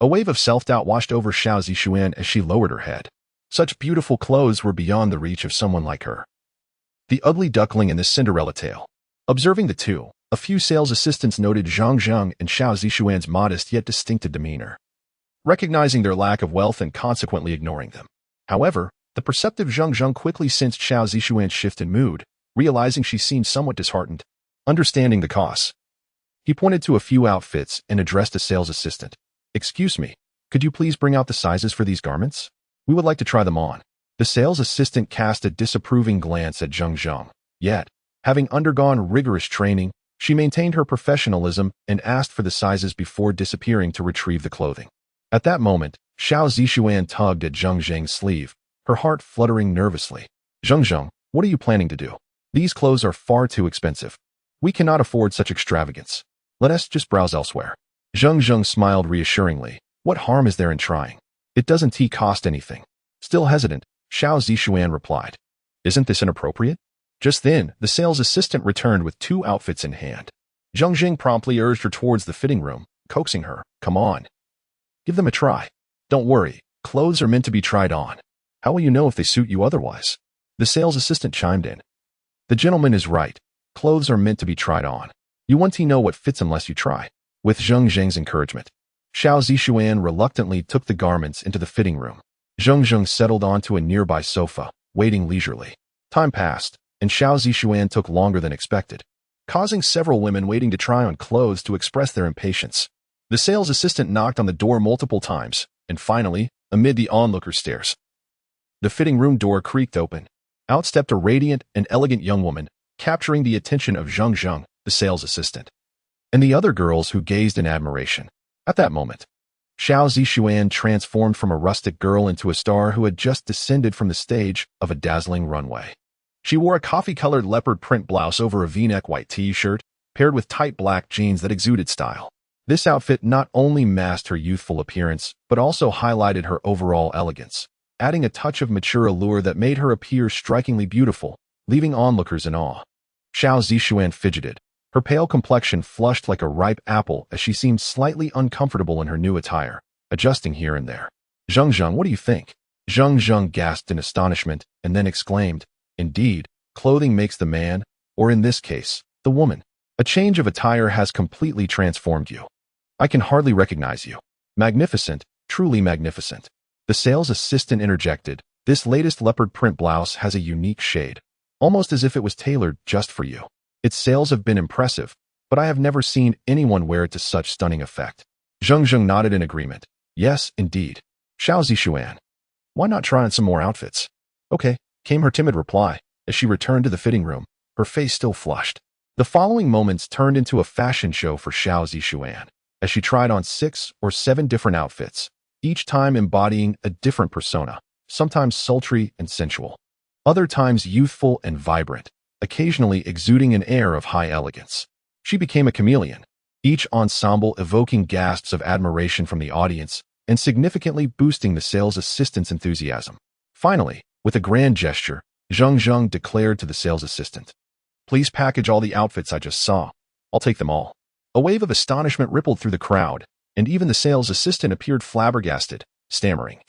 A wave of self-doubt washed over Xiao Zixuan as she lowered her head. Such beautiful clothes were beyond the reach of someone like her. The ugly duckling in the Cinderella tale. Observing the two, a few sales assistants noted Zheng Zheng and Xiao Zixuan's modest yet distinctive demeanor, recognizing their lack of wealth and consequently ignoring them. However, the perceptive Zheng Zheng quickly sensed Xiao Zixuan's shift in mood, realizing she seemed somewhat disheartened. Understanding the costs, he pointed to a few outfits and addressed a sales assistant. "Excuse me, could you please bring out the sizes for these garments? We would like to try them on." The sales assistant cast a disapproving glance at Zheng Zheng. Yet, having undergone rigorous training, she maintained her professionalism and asked for the sizes before disappearing to retrieve the clothing. At that moment, Xiao Zixuan tugged at Zheng Zheng's sleeve, her heart fluttering nervously. "Zheng Zheng, what are you planning to do? These clothes are far too expensive. We cannot afford such extravagance. Let us just browse elsewhere." Zheng Zheng smiled reassuringly. "What harm is there in trying? It doesn't cost anything." Still hesitant, Xiao Zixuan replied, "Isn't this inappropriate?" Just then, the sales assistant returned with 2 outfits in hand. Zheng Zheng promptly urged her towards the fitting room, coaxing her, "Come on. Give them a try. Don't worry, clothes are meant to be tried on. How will you know if they suit you otherwise?" The sales assistant chimed in. "The gentleman is right. Clothes are meant to be tried on. You won't know what fits unless you try." With Zheng Zheng's encouragement, Xiao Zixuan reluctantly took the garments into the fitting room. Zheng Zheng settled onto a nearby sofa, waiting leisurely. Time passed, and Xiao Zishuan took longer than expected, causing several women waiting to try on clothes to express their impatience. The sales assistant knocked on the door multiple times, and finally, amid the onlookers' stares, the fitting room door creaked open. Out stepped a radiant and elegant young woman, capturing the attention of Zheng Zheng, the sales assistant, and the other girls who gazed in admiration. At that moment, Xiao Zishuan transformed from a rustic girl into a star who had just descended from the stage of a dazzling runway. She wore a coffee-colored leopard print blouse over a V-neck white t-shirt, paired with tight black jeans that exuded style. This outfit not only masked her youthful appearance, but also highlighted her overall elegance, adding a touch of mature allure that made her appear strikingly beautiful, leaving onlookers in awe. Xiao Zishuan fidgeted, her pale complexion flushed like a ripe apple as she seemed slightly uncomfortable in her new attire, adjusting here and there. Zheng Zheng, what do you think? Zheng Zheng gasped in astonishment and then exclaimed, indeed, clothing makes the man, or in this case, the woman. A change of attire has completely transformed you. I can hardly recognize you. Magnificent, truly magnificent. The sales assistant interjected, this latest leopard print blouse has a unique shade, almost as if it was tailored just for you. Its sales have been impressive, but I have never seen anyone wear it to such stunning effect. Zheng Zheng nodded in agreement. Yes, indeed. Xiao Zishuan. Why not try on some more outfits? Okay, came her timid reply, as she returned to the fitting room, her face still flushed. The following moments turned into a fashion show for Xiao Zishuan, as she tried on 6 or 7 different outfits, each time embodying a different persona, sometimes sultry and sensual, other times youthful and vibrant, occasionally exuding an air of high elegance. She became a chameleon, each ensemble evoking gasps of admiration from the audience and significantly boosting the sales assistant's enthusiasm. Finally, with a grand gesture, Zheng Zheng declared to the sales assistant, please package all the outfits I just saw. I'll take them all. A wave of astonishment rippled through the crowd, and even the sales assistant appeared flabbergasted, stammering,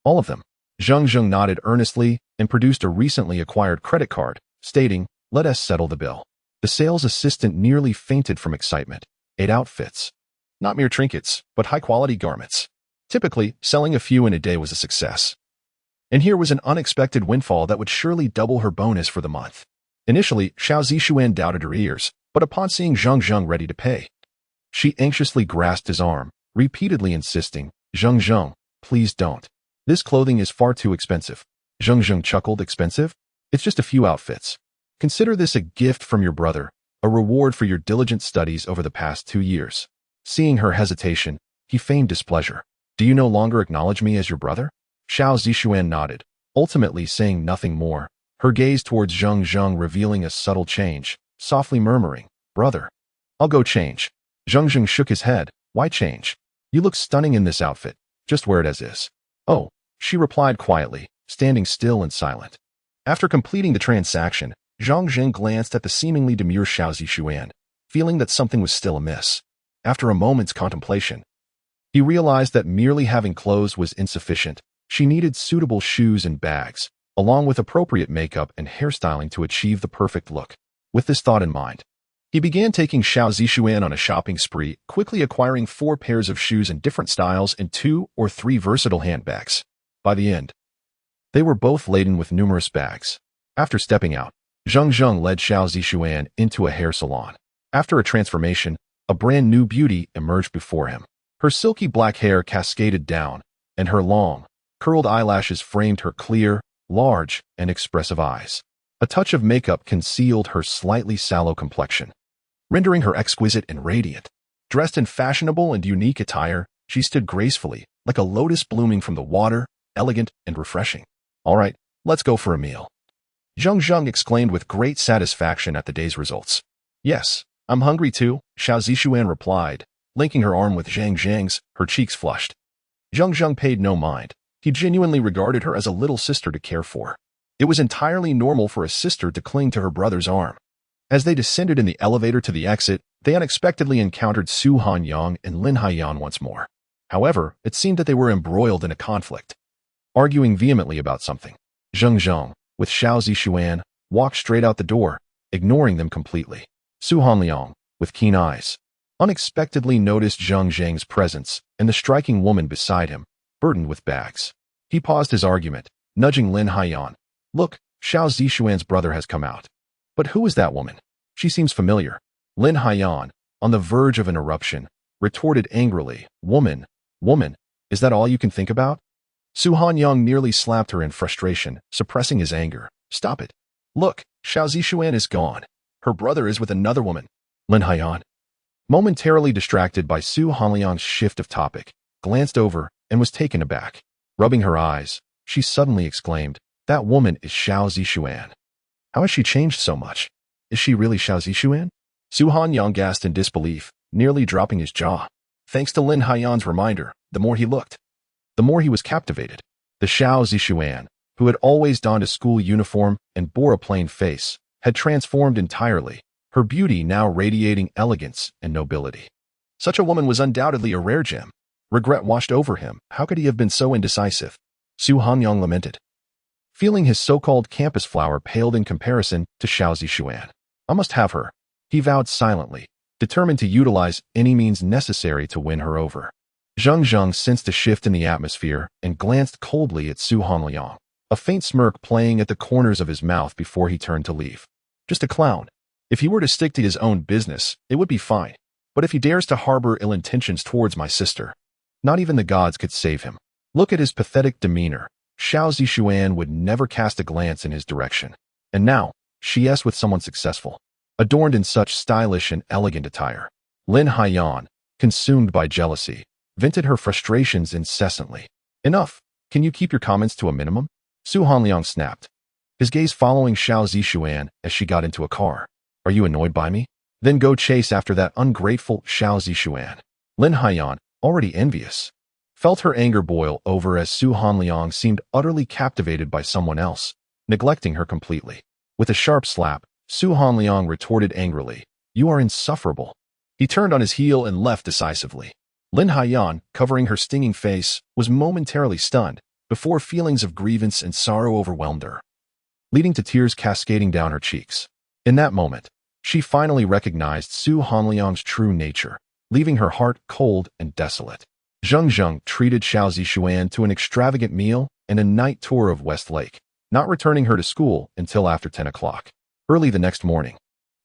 all of them. Zheng Zheng nodded earnestly and produced a recently acquired credit card, stating, let us settle the bill. The sales assistant nearly fainted from excitement. 8 outfits. Not mere trinkets, but high-quality garments. Typically, selling a few in a day was a success. And here was an unexpected windfall that would surely double her bonus for the month. Initially, Xiao Zishuan doubted her ears, but upon seeing Zheng Zheng ready to pay, she anxiously grasped his arm, repeatedly insisting, Zheng Zheng, please don't. This clothing is far too expensive. Zheng Zheng chuckled, expensive? It's just a few outfits. Consider this a gift from your brother, a reward for your diligent studies over the past 2 years. Seeing her hesitation, he feigned displeasure. Do you no longer acknowledge me as your brother? Xiao Zishuan nodded, ultimately saying nothing more, her gaze towards Zheng Zheng revealing a subtle change, softly murmuring, brother. I'll go change. Zheng Zheng shook his head. Why change? You look stunning in this outfit. Just wear it as is. Oh, she replied quietly, standing still and silent. After completing the transaction, Zheng Zheng glanced at the seemingly demure Xiao Zishuan, feeling that something was still amiss. After a moment's contemplation, he realized that merely having clothes was insufficient. She needed suitable shoes and bags, along with appropriate makeup and hairstyling to achieve the perfect look. With this thought in mind, he began taking Xiao Zishuan on a shopping spree, quickly acquiring 4 pairs of shoes in different styles and 2 or 3 versatile handbags. By the end, they were both laden with numerous bags. After stepping out, Zheng Zheng led Xiao Zishuan into a hair salon. After a transformation, a brand new beauty emerged before him. Her silky black hair cascaded down, and her long, curled eyelashes framed her clear, large, and expressive eyes. A touch of makeup concealed her slightly sallow complexion, rendering her exquisite and radiant. Dressed in fashionable and unique attire, she stood gracefully, like a lotus blooming from the water, elegant and refreshing. All right, let's go for a meal. Zheng Zheng exclaimed with great satisfaction at the day's results. Yes, I'm hungry too, Xiao Zishuan replied, linking her arm with Zheng Zheng's, her cheeks flushed. Zheng Zheng paid no mind. He genuinely regarded her as a little sister to care for. It was entirely normal for a sister to cling to her brother's arm. As they descended in the elevator to the exit, they unexpectedly encountered Su Hanyang and Lin Haiyan once more. However, it seemed that they were embroiled in a conflict, arguing vehemently about something. Zheng Zheng, with Xiao Zishuan, walked straight out the door, ignoring them completely. Su Hanyang, with keen eyes, unexpectedly noticed Zheng Zheng's presence and the striking woman beside him, burdened with bags. He paused his argument, nudging Lin Haiyan. Look, Xiao Zixuan's brother has come out. But who is that woman? She seems familiar. Lin Haiyan, on the verge of an eruption, retorted angrily, Woman, is that all you can think about? Su Hanyang nearly slapped her in frustration, suppressing his anger. Stop it. Look, Xiao Zixuan is gone. Her brother is with another woman. Lin Haiyan, momentarily distracted by Su Hanliang's shift of topic, glanced over and was taken aback. Rubbing her eyes, she suddenly exclaimed, That woman is Xiao Zixuan. How has she changed so much? Is she really Xiao Zixuan? Su Hanyang gasped in disbelief, nearly dropping his jaw. Thanks to Lin Haiyan's reminder, the more he looked, the more he was captivated. The Xiao Zixuan, who had always donned a school uniform and bore a plain face, had transformed entirely, her beauty now radiating elegance and nobility. Such a woman was undoubtedly a rare gem. Regret washed over him. How could he have been so indecisive? Su Hanyang lamented, feeling his so-called campus flower paled in comparison to Xiao Zixuan. I must have her, he vowed silently, determined to utilize any means necessary to win her over. Zheng Zheng sensed a shift in the atmosphere and glanced coldly at Su Hanliang, a faint smirk playing at the corners of his mouth before he turned to leave. Just a clown. If he were to stick to his own business, it would be fine. But if he dares to harbor ill intentions towards my sister, not even the gods could save him. Look at his pathetic demeanor. Xiao Zixuan would never cast a glance in his direction. And now, she is with someone successful, adorned in such stylish and elegant attire. Lin Haiyan, consumed by jealousy, vented her frustrations incessantly. Enough. Can you keep your comments to a minimum? Su Hanliang snapped, his gaze following Xiao Zixuan as she got into a car. Are you annoyed by me? Then go chase after that ungrateful Xiao Zixuan. Lin Haiyan, already envious, felt her anger boil over as Su Hanliang seemed utterly captivated by someone else, neglecting her completely. With a sharp slap, Su Hanliang retorted angrily, You are insufferable. He turned on his heel and left decisively. Lin Haiyan, covering her stinging face, was momentarily stunned, before feelings of grievance and sorrow overwhelmed her, leading to tears cascading down her cheeks. In that moment, she finally recognized Su Hanliang's true nature, leaving her heart cold and desolate. Zheng Zheng treated Xiao Zixuan to an extravagant meal and a night tour of West Lake, not returning her to school until after 10 o'clock. Early the next morning,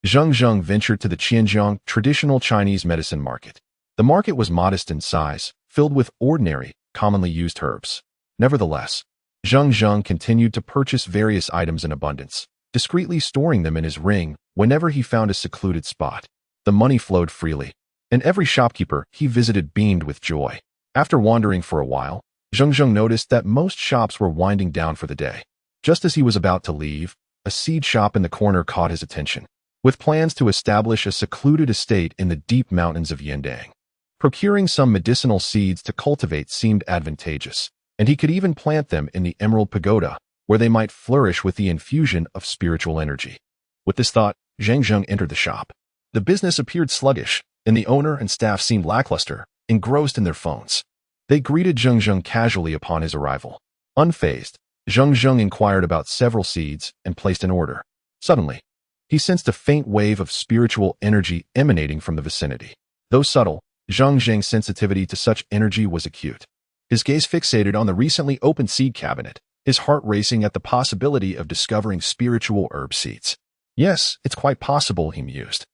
Zheng Zheng ventured to the Qianxiu traditional Chinese medicine market. The market was modest in size, filled with ordinary, commonly used herbs. Nevertheless, Zheng Zheng continued to purchase various items in abundance, discreetly storing them in his ring whenever he found a secluded spot. The money flowed freely, and every shopkeeper he visited beamed with joy. After wandering for a while, Zheng Zheng noticed that most shops were winding down for the day. Just as he was about to leave, a seed shop in the corner caught his attention, with plans to establish a secluded estate in the deep mountains of Yandang. Procuring some medicinal seeds to cultivate seemed advantageous, and he could even plant them in the Emerald Pagoda, where they might flourish with the infusion of spiritual energy. With this thought, Zheng Zheng entered the shop. The business appeared sluggish, and the owner and staff seemed lackluster, engrossed in their phones. They greeted Zheng Zheng casually upon his arrival. Unfazed, Zheng Zheng inquired about several seeds and placed an order. Suddenly, he sensed a faint wave of spiritual energy emanating from the vicinity. Though subtle, Zheng Zheng's sensitivity to such energy was acute. His gaze fixated on the recently opened seed cabinet, his heart racing at the possibility of discovering spiritual herb seeds. Yes, it's quite possible, he mused,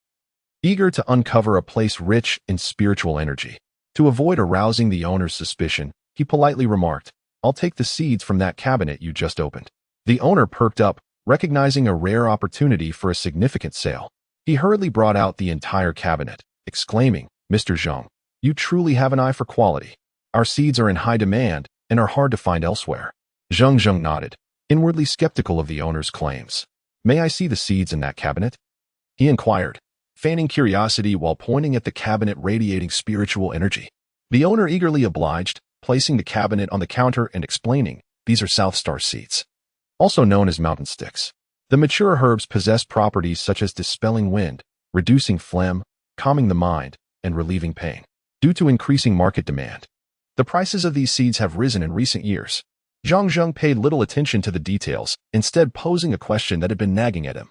eager to uncover a place rich in spiritual energy. To avoid arousing the owner's suspicion, he politely remarked, I'll take the seeds from that cabinet you just opened. The owner perked up, recognizing a rare opportunity for a significant sale. He hurriedly brought out the entire cabinet, exclaiming, Mr. Zheng, you truly have an eye for quality. Our seeds are in high demand and are hard to find elsewhere. Zheng Zheng nodded, inwardly skeptical of the owner's claims. May I see the seeds in that cabinet? He inquired, feigning curiosity while pointing at the cabinet radiating spiritual energy. The owner eagerly obliged, placing the cabinet on the counter and explaining, These are South Star seeds, also known as mountain sticks. The mature herbs possess properties such as dispelling wind, reducing phlegm, calming the mind, and relieving pain. Due to increasing market demand, the prices of these seeds have risen in recent years. Zheng Zheng paid little attention to the details, instead posing a question that had been nagging at him.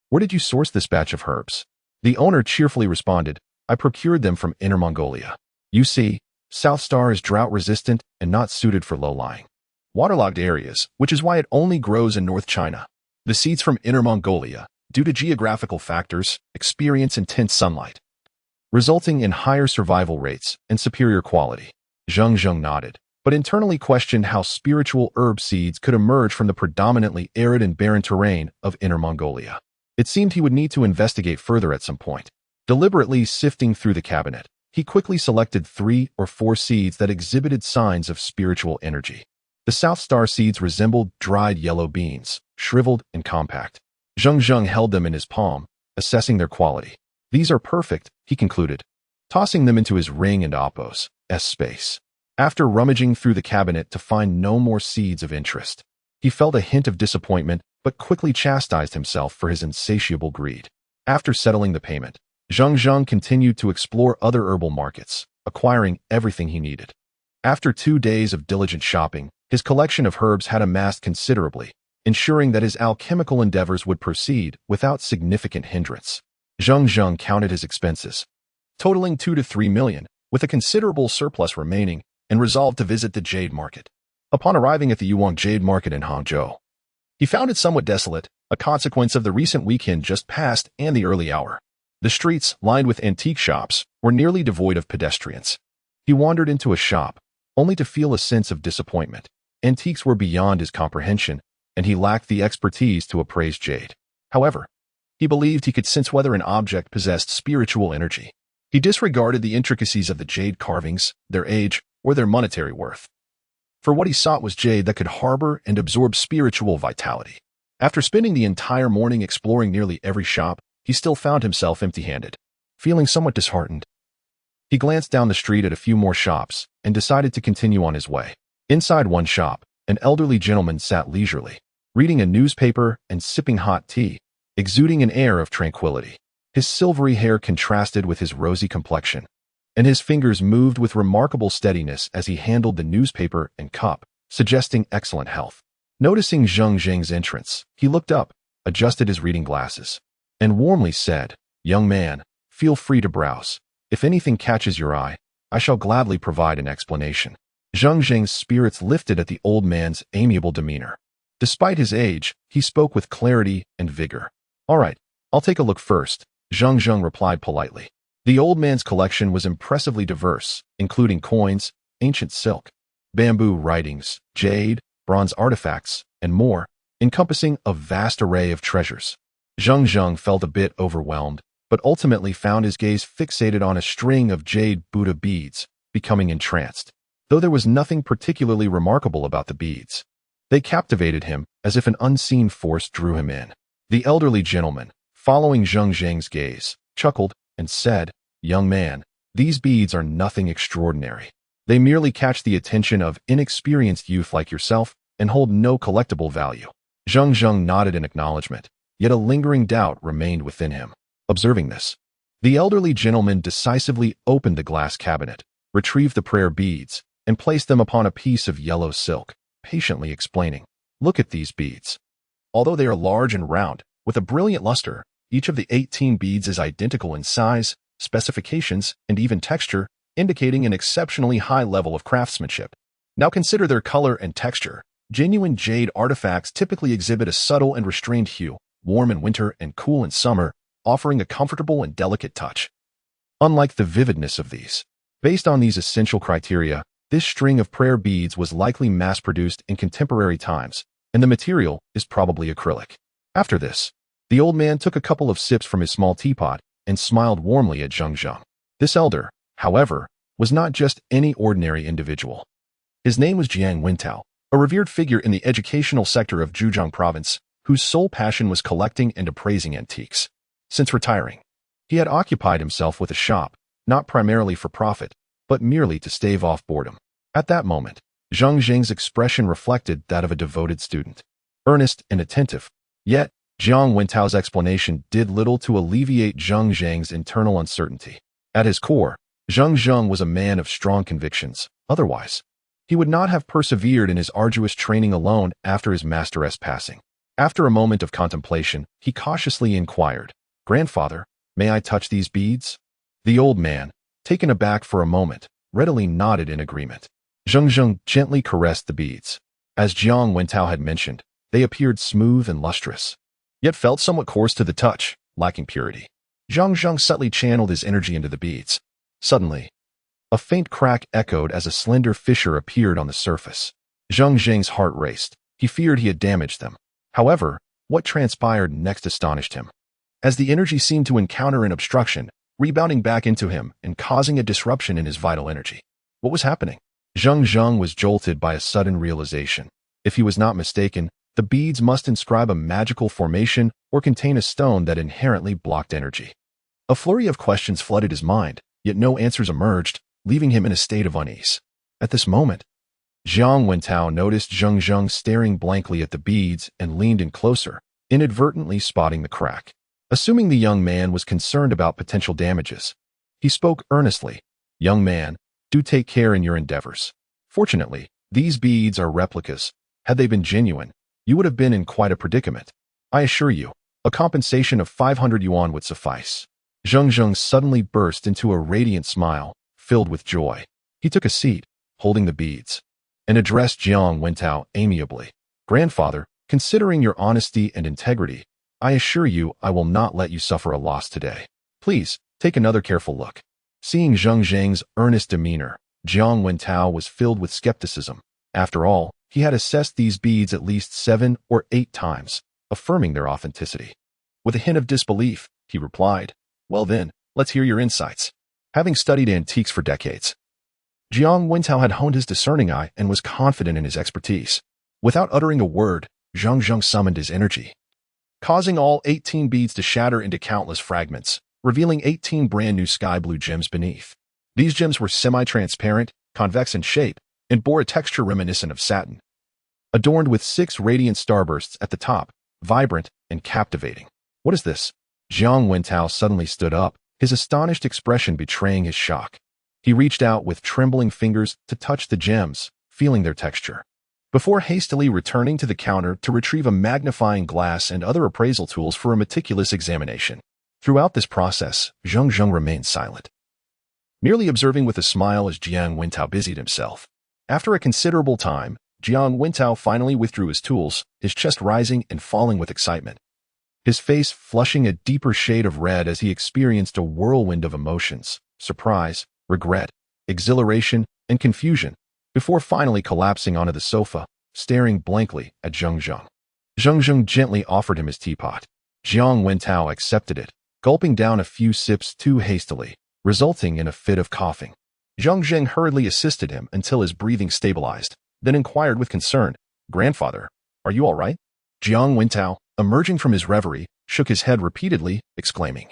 Where did you source this batch of herbs? The owner cheerfully responded, I procured them from Inner Mongolia. You see, South Star is drought-resistant and not suited for low-lying waterlogged areas, which is why it only grows in North China. The seeds from Inner Mongolia, due to geographical factors, experience intense sunlight, resulting in higher survival rates and superior quality. Zheng Zheng nodded, but internally questioned how spiritual herb seeds could emerge from the predominantly arid and barren terrain of Inner Mongolia. It seemed he would need to investigate further at some point. Deliberately sifting through the cabinet, he quickly selected 3 or 4 seeds that exhibited signs of spiritual energy. The South Star seeds resembled dried yellow beans, shriveled and compact. Zheng Zheng held them in his palm, assessing their quality. These are perfect, he concluded, tossing them into his ring and Oppo's space. After rummaging through the cabinet to find no more seeds of interest, he felt a hint of disappointment but quickly chastised himself for his insatiable greed. After settling the payment, Zheng Zheng continued to explore other herbal markets, acquiring everything he needed. After 2 days of diligent shopping, his collection of herbs had amassed considerably, ensuring that his alchemical endeavors would proceed without significant hindrance. Zheng Zheng counted his expenses, totaling 2 to 3 million, with a considerable surplus remaining, and resolved to visit the jade market. Upon arriving at the Yuan Jade Market in Hangzhou, he found it somewhat desolate, a consequence of the recent weekend just past and the early hour. The streets, lined with antique shops, were nearly devoid of pedestrians. He wandered into a shop, only to feel a sense of disappointment. Antiques were beyond his comprehension, and he lacked the expertise to appraise jade. However, he believed he could sense whether an object possessed spiritual energy. He disregarded the intricacies of the jade carvings, their age, or their monetary worth. For what he sought was jade that could harbor and absorb spiritual vitality. After spending the entire morning exploring nearly every shop, he still found himself empty-handed. Feeling somewhat disheartened, he glanced down the street at a few more shops and decided to continue on his way. Inside one shop, an elderly gentleman sat leisurely, reading a newspaper and sipping hot tea, exuding an air of tranquility. His silvery hair contrasted with his rosy complexion, and his fingers moved with remarkable steadiness as he handled the newspaper and cup, suggesting excellent health. Noticing Zheng Zheng's entrance, he looked up, adjusted his reading glasses, and warmly said, "Young man, feel free to browse. If anything catches your eye, I shall gladly provide an explanation." Zheng Zheng's spirits lifted at the old man's amiable demeanor. Despite his age, he spoke with clarity and vigor. "All right, I'll take a look first," Zheng Zheng replied politely. The old man's collection was impressively diverse, including coins, ancient silk, bamboo writings, jade, bronze artifacts, and more, encompassing a vast array of treasures. Zheng Zheng felt a bit overwhelmed, but ultimately found his gaze fixated on a string of jade Buddha beads, becoming entranced. Though there was nothing particularly remarkable about the beads, they captivated him as if an unseen force drew him in. The elderly gentleman, following Zheng Zheng's gaze, chuckled and said, "Young man, these beads are nothing extraordinary. They merely catch the attention of inexperienced youth like yourself and hold no collectible value." Zheng Zheng nodded in acknowledgement, yet a lingering doubt remained within him. Observing this, the elderly gentleman decisively opened the glass cabinet, retrieved the prayer beads, and placed them upon a piece of yellow silk, patiently explaining, "Look at these beads. Although they are large and round, with a brilliant luster, each of the 18 beads is identical in size, specifications, and even texture, indicating an exceptionally high level of craftsmanship. Now consider their color and texture. Genuine jade artifacts typically exhibit a subtle and restrained hue, warm in winter and cool in summer, offering a comfortable and delicate touch. Unlike the vividness of these, based on these essential criteria, this string of prayer beads was likely mass-produced in contemporary times, and the material is probably acrylic." After this, the old man took a couple of sips from his small teapot and smiled warmly at Zheng Zheng. This elder, however, was not just any ordinary individual. His name was Jiang Wintao, a revered figure in the educational sector of Zhejiang province, whose sole passion was collecting and appraising antiques. Since retiring, he had occupied himself with a shop, not primarily for profit, but merely to stave off boredom. At that moment, Zheng Zheng's expression reflected that of a devoted student, earnest and attentive. Yet, Jiang Wentao's explanation did little to alleviate Zheng Zheng's internal uncertainty. At his core, Zheng Zheng was a man of strong convictions. Otherwise, he would not have persevered in his arduous training alone after his master's passing. After a moment of contemplation, he cautiously inquired, "Grandfather, may I touch these beads?" The old man, taken aback for a moment, readily nodded in agreement. Zheng Zheng gently caressed the beads. As Jiang Wentao had mentioned, they appeared smooth and lustrous, yet felt somewhat coarse to the touch, lacking purity. Zheng Zheng subtly channeled his energy into the beads. Suddenly, a faint crack echoed as a slender fissure appeared on the surface. Zheng Zheng's heart raced. He feared he had damaged them. However, what transpired next astonished him. As the energy seemed to encounter an obstruction, rebounding back into him and causing a disruption in his vital energy. What was happening? Zheng Zheng was jolted by a sudden realization. If he was not mistaken, the beads must inscribe a magical formation or contain a stone that inherently blocked energy. A flurry of questions flooded his mind, yet no answers emerged, leaving him in a state of unease. At this moment, Jiang Wentao noticed Zheng Zheng staring blankly at the beads and leaned in closer, inadvertently spotting the crack. Assuming the young man was concerned about potential damages, he spoke earnestly. "Young man, do take care in your endeavors. Fortunately, these beads are replicas. Had they been genuine, you would have been in quite a predicament. I assure you, a compensation of 500 yuan would suffice." Zheng Zheng suddenly burst into a radiant smile, filled with joy. He took a seat, holding the beads, and addressed Jiang Wentao amiably. "Grandfather, considering your honesty and integrity, I assure you I will not let you suffer a loss today. Please, take another careful look." Seeing Zheng Zheng's earnest demeanor, Jiang Wentao was filled with skepticism. After all, he had assessed these beads at least 7 or 8 times, affirming their authenticity. With a hint of disbelief, he replied, "Well then, let's hear your insights." Having studied antiques for decades, Jiang Wentao had honed his discerning eye and was confident in his expertise. Without uttering a word, Zheng Zheng summoned his energy, causing all 18 beads to shatter into countless fragments, revealing 18 brand new sky blue gems beneath. These gems were semi-transparent, convex in shape, and bore a texture reminiscent of satin, adorned with 6 radiant starbursts at the top, vibrant and captivating. "What is this?" Jiang Wentao suddenly stood up, his astonished expression betraying his shock. He reached out with trembling fingers to touch the gems, feeling their texture, before hastily returning to the counter to retrieve a magnifying glass and other appraisal tools for a meticulous examination. Throughout this process, Zheng Zheng remained silent, merely observing with a smile as Jiang Wentao busied himself. After a considerable time, Jiang Wentao finally withdrew his tools, his chest rising and falling with excitement, his face flushing a deeper shade of red as he experienced a whirlwind of emotions: surprise, regret, exhilaration, and confusion, before finally collapsing onto the sofa, staring blankly at Zheng Zheng. Zheng Zheng gently offered him his teapot. Jiang Wentao accepted it, gulping down a few sips too hastily, resulting in a fit of coughing. Zheng Zheng hurriedly assisted him until his breathing stabilized, then inquired with concern, "Grandfather, are you all right?" Jiang Wentao, emerging from his reverie, shook his head repeatedly, exclaiming,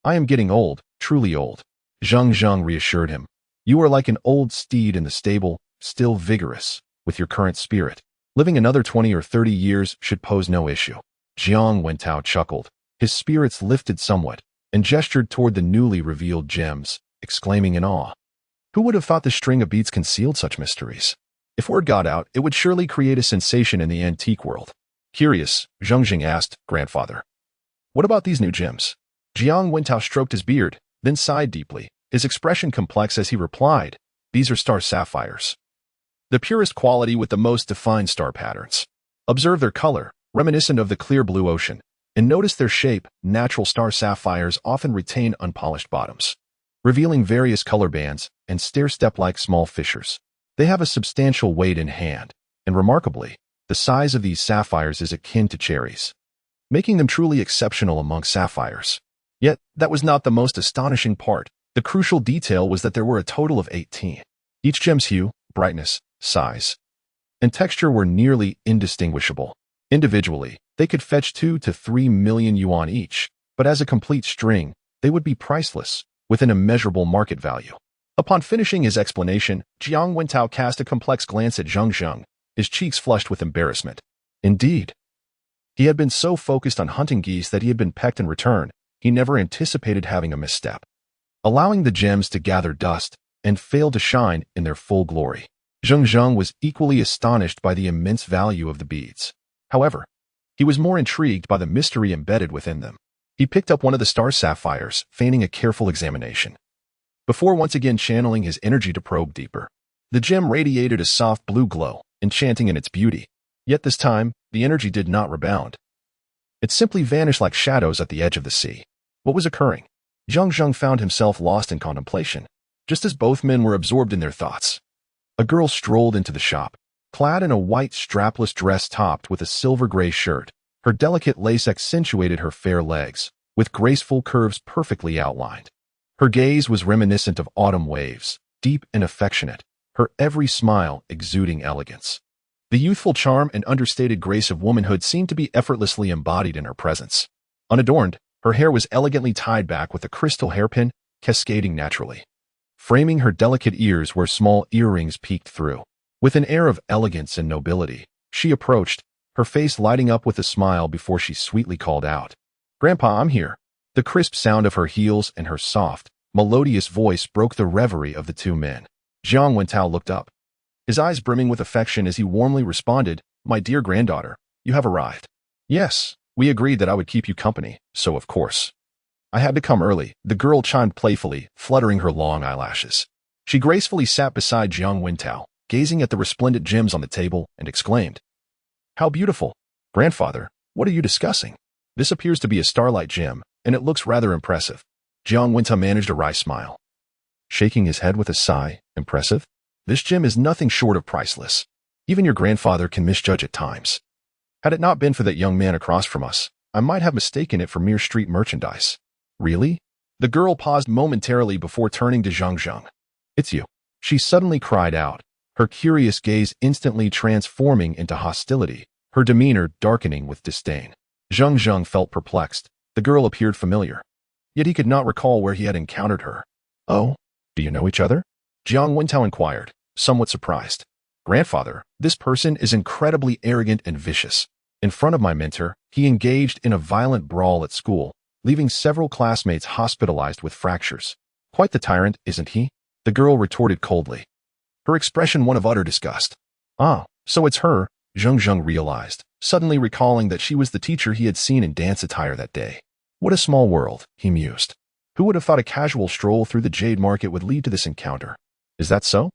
"I am getting old, truly old." Zheng Zheng reassured him, "You are like an old steed in the stable, still vigorous, with your current spirit. Living another 20 or 30 years should pose no issue." Jiang Wentao chuckled. His spirits lifted somewhat, and gestured toward the newly revealed gems, exclaiming in awe, "Who would have thought the string of beads concealed such mysteries? If word got out, it would surely create a sensation in the antique world." Curious, Zheng Zheng asked, "Grandfather, what about these new gems?" Jiang Wentao stroked his beard, then sighed deeply, his expression complex as he replied, "These are star sapphires. The purest quality with the most defined star patterns. Observe their color, reminiscent of the clear blue ocean, and notice their shape. Natural star sapphires often retain unpolished bottoms, revealing various color bands and stair-step-like small fissures. They have a substantial weight in hand, and remarkably, the size of these sapphires is akin to cherries, making them truly exceptional among sapphires." Yet, that was not the most astonishing part. The crucial detail was that there were a total of 18. Each gem's hue, brightness, size, and texture were nearly indistinguishable. Individually, they could fetch 2 to 3 million yuan each, but as a complete string, they would be priceless, with an immeasurable market value. Upon finishing his explanation, Jiang Wentao cast a complex glance at Zheng Zheng, his cheeks flushed with embarrassment. Indeed, he had been so focused on hunting geese that he had been pecked in return. He never anticipated having a misstep, allowing the gems to gather dust and fail to shine in their full glory. Zheng Zheng was equally astonished by the immense value of the beads. However, he was more intrigued by the mystery embedded within them. He picked up one of the star sapphires, feigning a careful examination, before once again channeling his energy to probe deeper. The gem radiated a soft blue glow, enchanting in its beauty. Yet this time, the energy did not rebound. It simply vanished like shadows at the edge of the sea. What was occurring? Zheng Zheng found himself lost in contemplation, just as both men were absorbed in their thoughts. A girl strolled into the shop, clad in a white strapless dress topped with a silver-gray shirt. Her delicate lace accentuated her fair legs, with graceful curves perfectly outlined. Her gaze was reminiscent of autumn waves, deep and affectionate, her every smile exuding elegance. The youthful charm and understated grace of womanhood seemed to be effortlessly embodied in her presence. Unadorned, her hair was elegantly tied back with a crystal hairpin, cascading naturally, framing her delicate ears where small earrings peeked through. With an air of elegance and nobility, she approached, her face lighting up with a smile before she sweetly called out, "Grandpa, I'm here." The crisp sound of her heels and her soft, melodious voice broke the reverie of the two men. Zhang Wentao looked up, his eyes brimming with affection as he warmly responded, "My dear granddaughter, you have arrived." "Yes, we agreed that I would keep you company, so of course I had to come early," the girl chimed playfully, fluttering her long eyelashes. She gracefully sat beside Zhang Wentao, gazing at the resplendent gems on the table, and exclaimed, "How beautiful! Grandfather, what are you discussing?" "This appears to be a starlight gem, and it looks rather impressive." Zhang Wentao managed a wry smile, shaking his head with a sigh. "Impressive? This gem is nothing short of priceless. Even your grandfather can misjudge at times. Had it not been for that young man across from us, I might have mistaken it for mere street merchandise." "Really?" The girl paused momentarily before turning to Zheng Zheng. "It's you," she suddenly cried out, her curious gaze instantly transforming into hostility, her demeanor darkening with disdain. Zheng Zheng felt perplexed. The girl appeared familiar, yet he could not recall where he had encountered her. "Oh, do you know each other?" Zhang Wentao inquired, somewhat surprised. "Grandfather, this person is incredibly arrogant and vicious. In front of my mentor, he engaged in a violent brawl at school, leaving several classmates hospitalized with fractures. Quite the tyrant, isn't he?" The girl retorted coldly, her expression one of utter disgust. "Ah, so it's her," Zheng Zheng realized, suddenly recalling that she was the teacher he had seen in dance attire that day. What a small world, he mused. Who would have thought a casual stroll through the jade market would lead to this encounter? "Is that so?"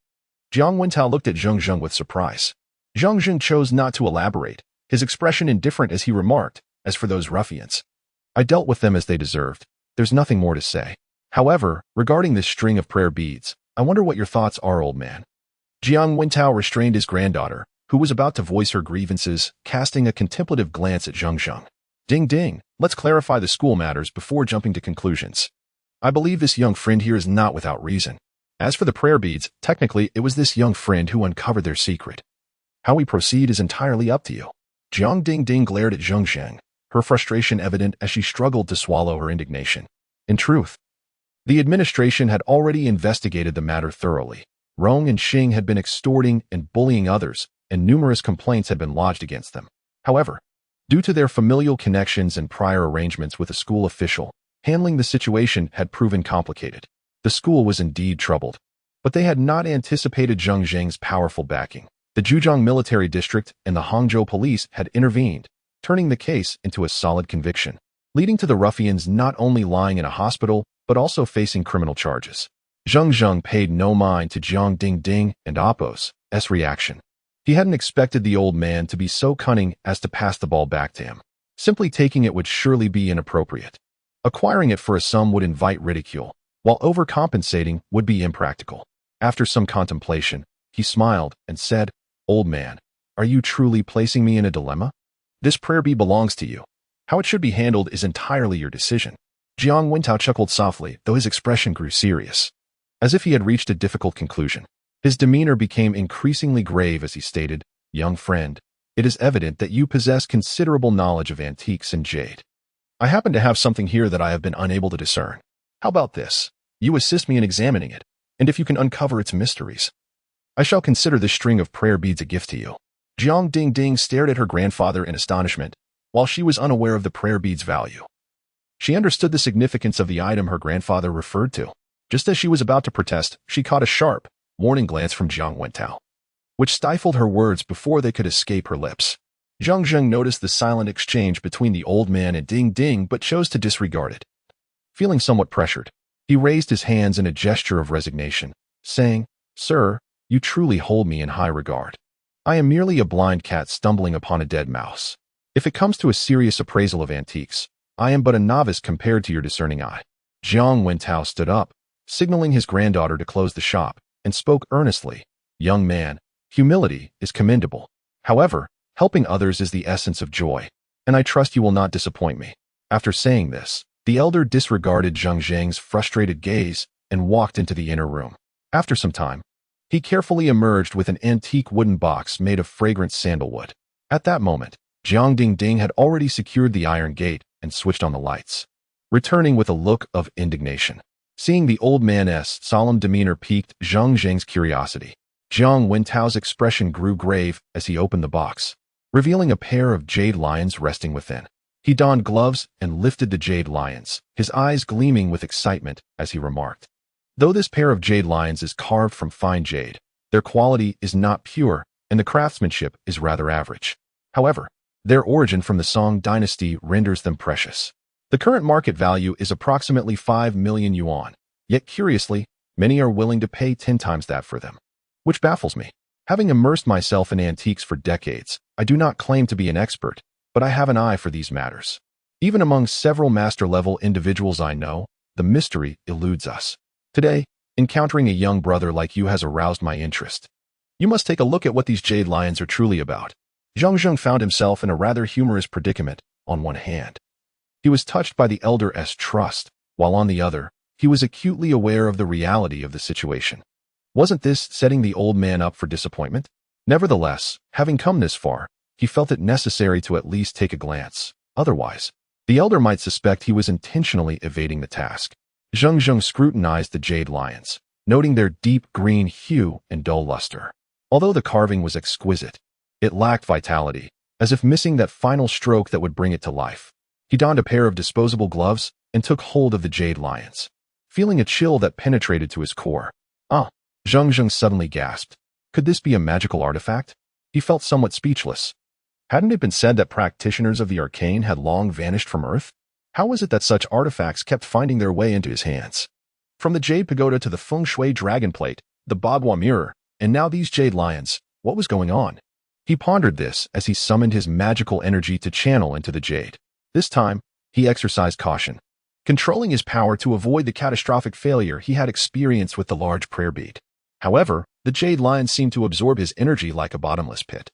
Zhang Wentao looked at Zheng Zheng with surprise. Zheng Zheng chose not to elaborate, his expression indifferent as he remarked, "As for those ruffians, I dealt with them as they deserved. There's nothing more to say. However, regarding this string of prayer beads, I wonder what your thoughts are, old man." Zhang Wentao restrained his granddaughter, who was about to voice her grievances, casting a contemplative glance at Zheng Zheng. "Ding ding, let's clarify the school matters before jumping to conclusions. I believe this young friend here is not without reason. As for the prayer beads, technically it was this young friend who uncovered their secret. How we proceed is entirely up to you." Jiang Ding Ding glared at Zheng Zheng, her frustration evident as she struggled to swallow her indignation. In truth, the administration had already investigated the matter thoroughly. Rong and Xing had been extorting and bullying others, and numerous complaints had been lodged against them. However, due to their familial connections and prior arrangements with a school official, handling the situation had proven complicated. The school was indeed troubled, but they had not anticipated Zheng Zheng's powerful backing. The Zhujiang military district and the Hangzhou police had intervened, turning the case into a solid conviction, leading to the ruffians not only lying in a hospital, but also facing criminal charges. Zheng Zheng paid no mind to Jiang Ding Ding and Appo's reaction. He hadn't expected the old man to be so cunning as to pass the ball back to him. Simply taking it would surely be inappropriate. Acquiring it for a sum would invite ridicule, while overcompensating would be impractical. After some contemplation, he smiled and said, "Old man, are you truly placing me in a dilemma? This prayer bead belongs to you. How it should be handled is entirely your decision." Jiang Wentao chuckled softly, though his expression grew serious, as if he had reached a difficult conclusion. His demeanor became increasingly grave as he stated, "Young friend, it is evident that you possess considerable knowledge of antiques and jade. I happen to have something here that I have been unable to discern. How about this? You assist me in examining it, and if you can uncover its mysteries, I shall consider this string of prayer beads a gift to you." Jiang Ding Ding stared at her grandfather in astonishment, while she was unaware of the prayer bead's value. She understood the significance of the item her grandfather referred to. Just as she was about to protest, she caught a sharp, warning glance from Zhang Wentao, which stifled her words before they could escape her lips. Zheng Zheng noticed the silent exchange between the old man and Ding Ding but chose to disregard it. Feeling somewhat pressured, he raised his hands in a gesture of resignation, saying, "Sir, you truly hold me in high regard. I am merely a blind cat stumbling upon a dead mouse. If it comes to a serious appraisal of antiques, I am but a novice compared to your discerning eye." Zhang Wentao stood up, signaling his granddaughter to close the shop, and spoke earnestly. "Young man, humility is commendable. However, helping others is the essence of joy, and I trust you will not disappoint me." After saying this, the elder disregarded Zheng Zheng's frustrated gaze and walked into the inner room. After some time, he carefully emerged with an antique wooden box made of fragrant sandalwood. At that moment, Jiang Ding had already secured the iron gate and switched on the lights, returning with a look of indignation. Seeing the old man's solemn demeanor piqued Zheng Zheng's curiosity. Zhang Wentao's expression grew grave as he opened the box, revealing a pair of jade lions resting within. He donned gloves and lifted the jade lions, his eyes gleaming with excitement as he remarked, "Though this pair of jade lions is carved from fine jade, their quality is not pure and the craftsmanship is rather average. However, their origin from the Song dynasty renders them precious. The current market value is approximately 5 million yuan, yet curiously, many are willing to pay 10 times that for them, which baffles me. Having immersed myself in antiques for decades, I do not claim to be an expert, but I have an eye for these matters. Even among several master-level individuals I know, the mystery eludes us. Today, encountering a young brother like you has aroused my interest. You must take a look at what these jade lions are truly about." Zheng Zheng found himself in a rather humorous predicament. On one hand, he was touched by the elder's trust, while on the other, he was acutely aware of the reality of the situation. Wasn't this setting the old man up for disappointment? Nevertheless, having come this far, he felt it necessary to at least take a glance. Otherwise, the elder might suspect he was intentionally evading the task. Zheng Zheng scrutinized the jade lions, noting their deep green hue and dull luster. Although the carving was exquisite, it lacked vitality, as if missing that final stroke that would bring it to life. He donned a pair of disposable gloves and took hold of the jade lions, feeling a chill that penetrated to his core. "Ah!" Zheng Zheng suddenly gasped. Could this be a magical artifact? He felt somewhat speechless. Hadn't it been said that practitioners of the arcane had long vanished from Earth? How was it that such artifacts kept finding their way into his hands? From the jade pagoda to the feng shui dragon plate, the bagua mirror, and now these jade lions, what was going on? He pondered this as he summoned his magical energy to channel into the jade. This time, he exercised caution, controlling his power to avoid the catastrophic failure he had experienced with the large prayer bead. However, the jade lions seemed to absorb his energy like a bottomless pit.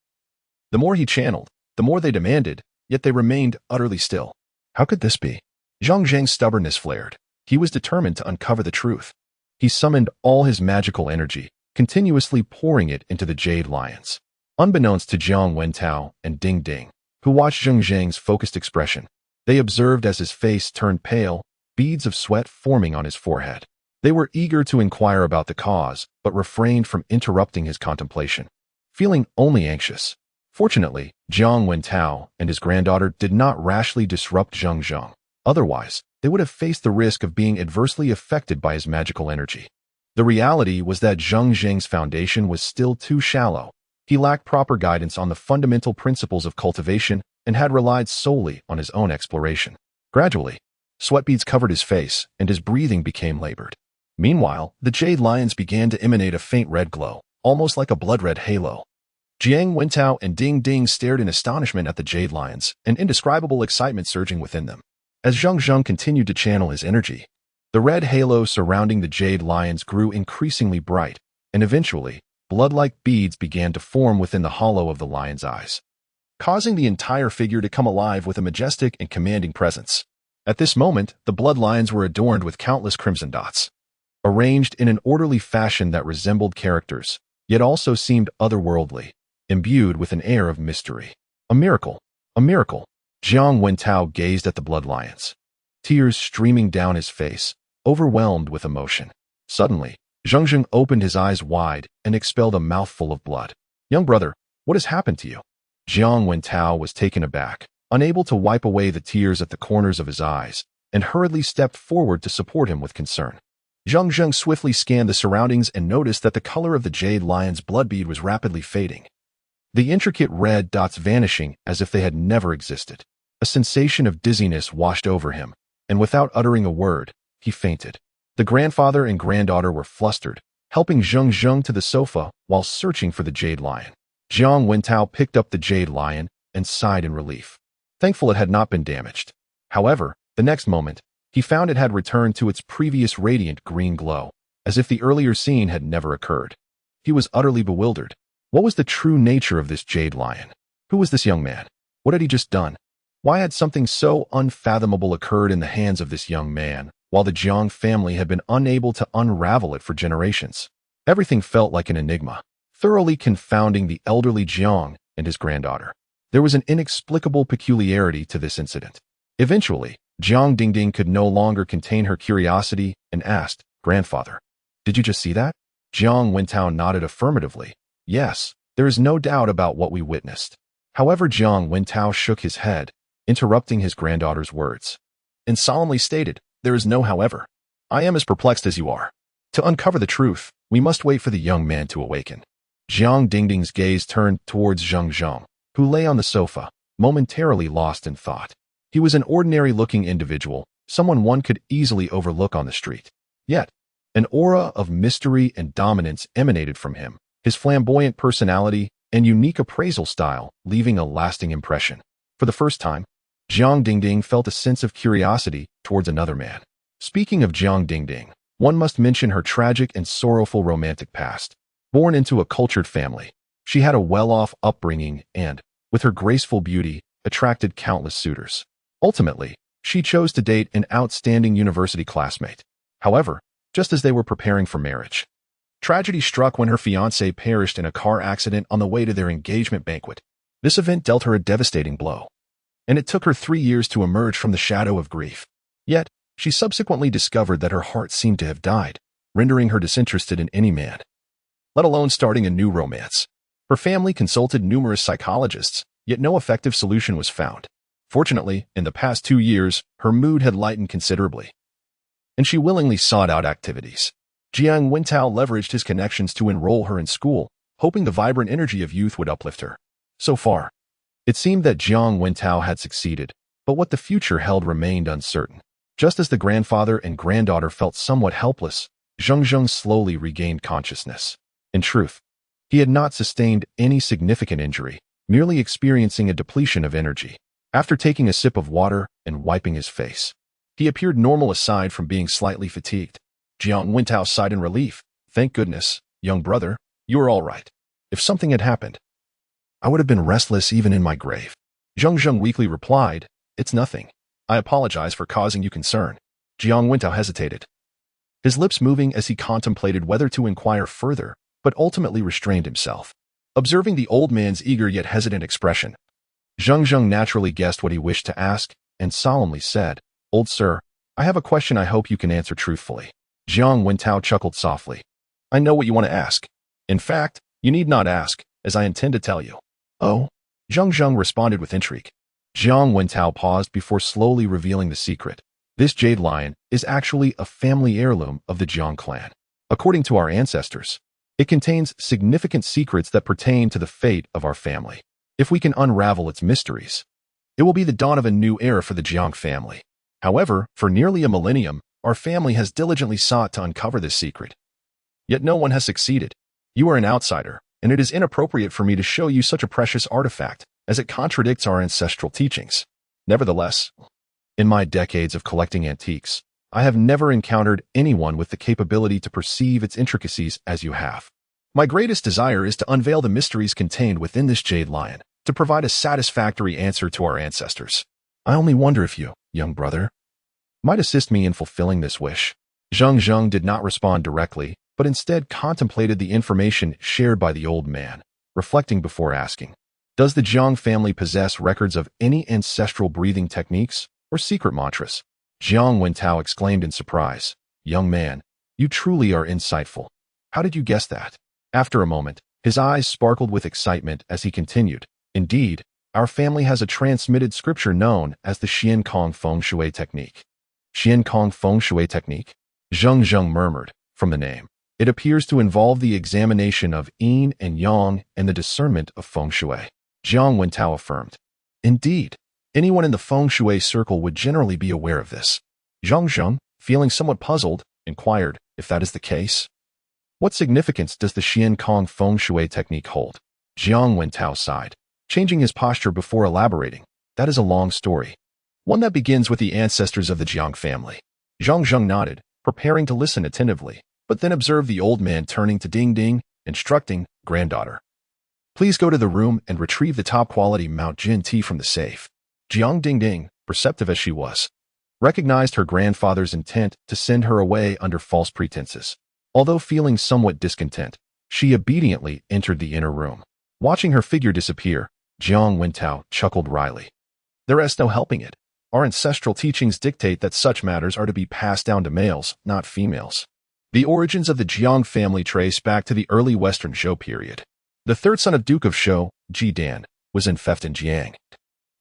The more he channeled, the more they demanded, yet they remained utterly still. How could this be? Zheng Zheng's stubbornness flared. He was determined to uncover the truth. He summoned all his magical energy, continuously pouring it into the jade lions. Unbeknownst to Jiang Wentao and Ding Ding, who watched Zheng Zheng's focused expression, they observed as his face turned pale, beads of sweat forming on his forehead. They were eager to inquire about the cause, but refrained from interrupting his contemplation, feeling only anxious. Fortunately, Jiang Wentao and his granddaughter did not rashly disrupt Zheng Zheng. Otherwise, they would have faced the risk of being adversely affected by his magical energy. The reality was that Zheng Zheng's foundation was still too shallow. He lacked proper guidance on the fundamental principles of cultivation and had relied solely on his own exploration. Gradually, sweat beads covered his face and his breathing became labored. Meanwhile, the jade lions began to emanate a faint red glow, almost like a blood-red halo. Jiang Wentao and Ding Ding stared in astonishment at the jade lions, an indescribable excitement surging within them. As Zheng Zheng continued to channel his energy, the red halo surrounding the jade lions grew increasingly bright, and eventually, blood-like beads began to form within the hollow of the lion's eyes, causing the entire figure to come alive with a majestic and commanding presence. At this moment, the blood lions were adorned with countless crimson dots, arranged in an orderly fashion that resembled characters, yet also seemed otherworldly, imbued with an air of mystery. A miracle! A miracle! Jiang Wentao gazed at the blood lions, tears streaming down his face, overwhelmed with emotion. Suddenly, Zheng Zheng opened his eyes wide and expelled a mouthful of blood. "Young brother, what has happened to you?" Jiang Wentao was taken aback, unable to wipe away the tears at the corners of his eyes, and hurriedly stepped forward to support him with concern. Zheng Zheng swiftly scanned the surroundings and noticed that the color of the jade lion's blood bead was rapidly fading, the intricate red dots vanishing as if they had never existed. A sensation of dizziness washed over him, and without uttering a word, he fainted. The grandfather and granddaughter were flustered, helping Zheng Zheng to the sofa while searching for the jade lion. Jiang Wentao picked up the jade lion and sighed in relief, thankful it had not been damaged. However, the next moment, he found it had returned to its previous radiant green glow, as if the earlier scene had never occurred. He was utterly bewildered. What was the true nature of this jade lion? Who was this young man? What had he just done? Why had something so unfathomable occurred in the hands of this young man, while the Jiang family had been unable to unravel it for generations? Everything felt like an enigma, thoroughly confounding the elderly Jiang and his granddaughter. There was an inexplicable peculiarity to this incident. Eventually, Jiang Dingding could no longer contain her curiosity and asked, "Grandfather, did you just see that?" Jiang Wentao nodded affirmatively. "Yes, there is no doubt about what we witnessed." However, Jiang Wentao shook his head, interrupting his granddaughter's words, and solemnly stated, "There is no however. I am as perplexed as you are. To uncover the truth, we must wait for the young man to awaken." Jiang Dingding's gaze turned towards Zheng Zheng, who lay on the sofa, momentarily lost in thought. He was an ordinary-looking individual, someone one could easily overlook on the street. Yet, an aura of mystery and dominance emanated from him, his flamboyant personality and unique appraisal style leaving a lasting impression. For the first time, Jiang Dingding felt a sense of curiosity towards another man. Speaking of Jiang Dingding, one must mention her tragic and sorrowful romantic past. Born into a cultured family, she had a well-off upbringing and, with her graceful beauty, attracted countless suitors. Ultimately, she chose to date an outstanding university classmate. However, just as they were preparing for marriage, tragedy struck when her fiancé perished in a car accident on the way to their engagement banquet. This event dealt her a devastating blow, and it took her 3 years to emerge from the shadow of grief. Yet, she subsequently discovered that her heart seemed to have died, rendering her disinterested in any man, let alone starting a new romance. Her family consulted numerous psychologists, yet no effective solution was found. Fortunately, in the past 2 years, her mood had lightened considerably, and she willingly sought out activities. Jiang Wentao leveraged his connections to enroll her in school, hoping the vibrant energy of youth would uplift her. So far, it seemed that Jiang Wentao had succeeded, but what the future held remained uncertain. Just as the grandfather and granddaughter felt somewhat helpless, Zheng Zheng slowly regained consciousness. In truth, he had not sustained any significant injury, merely experiencing a depletion of energy. After taking a sip of water and wiping his face, he appeared normal aside from being slightly fatigued. Jiang Wentao sighed in relief. "Thank goodness, young brother, you are all right. If something had happened, I would have been restless even in my grave." Zheng Zheng weakly replied, "It's nothing. I apologize for causing you concern." Jiang Wentao hesitated, his lips moving as he contemplated whether to inquire further, but ultimately restrained himself. Observing the old man's eager yet hesitant expression, Zheng Zheng naturally guessed what he wished to ask and solemnly said, "Old sir, I have a question I hope you can answer truthfully." Jiang Wentao chuckled softly. "I know what you want to ask. In fact, you need not ask, as I intend to tell you." "Oh?" Zheng Zheng responded with intrigue. Jiang Wentao paused before slowly revealing the secret. "This jade lion is actually a family heirloom of the Jiang clan. According to our ancestors, it contains significant secrets that pertain to the fate of our family. If we can unravel its mysteries, it will be the dawn of a new era for the Jiang family. However, for nearly a millennium, our family has diligently sought to uncover this secret. Yet no one has succeeded. You are an outsider, and it is inappropriate for me to show you such a precious artifact, as it contradicts our ancestral teachings. Nevertheless, in my decades of collecting antiques, I have never encountered anyone with the capability to perceive its intricacies as you have. My greatest desire is to unveil the mysteries contained within this jade lion, to provide a satisfactory answer to our ancestors. I only wonder if you, young brother, might assist me in fulfilling this wish." Zheng Zheng did not respond directly, but instead contemplated the information shared by the old man, reflecting before asking, "Does the Jiang family possess records of any ancestral breathing techniques or secret mantras?" Jiang Wentao exclaimed in surprise, "Young man, you truly are insightful. How did you guess that?" After a moment, his eyes sparkled with excitement as he continued, "Indeed, our family has a transmitted scripture known as the Xian Kong Feng Shui technique." "Xian Kong Feng Shui technique?" Zheng Zheng murmured. From the name, it appears to involve the examination of yin and yang and the discernment of feng shui. Jiang Wentao affirmed, "Indeed, anyone in the feng shui circle would generally be aware of this." Zheng Zheng, feeling somewhat puzzled, inquired, "If that is the case, what significance does the Xian Kong Feng Shui technique hold?" Jiang Wentao sighed, changing his posture before elaborating. That is a long story. One that begins with the ancestors of the Jiang family. Zheng Zheng nodded, preparing to listen attentively, but then observed the old man turning to Ding Ding, instructing, "Granddaughter, please go to the room and retrieve the top-quality Mount Jin tea from the safe." Jiang Ding Ding, perceptive as she was, recognized her grandfather's intent to send her away under false pretenses. Although feeling somewhat discontent, she obediently entered the inner room. Watching her figure disappear, Jiang Wentao chuckled wryly. There is no helping it. Our ancestral teachings dictate that such matters are to be passed down to males, not females. The origins of the Jiang family trace back to the early Western Zhou period. The third son of Duke of Zhou, Ji Dan, was infeft in Jiang,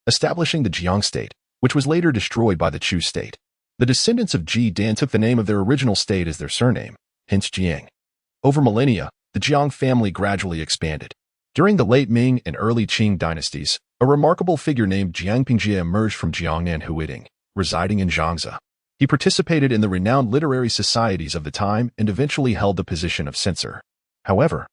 establishing the Jiang state, which was later destroyed by the Chu state. The descendants of Ji Dan took the name of their original state as their surname, hence Jiang. Over millennia, the Jiang family gradually expanded. During the late Ming and early Qing dynasties, a remarkable figure named Jiang Pingjie emerged from Jiangnan Huiting, residing in Zhangzi. He participated in the renowned literary societies of the time and eventually held the position of censor. However,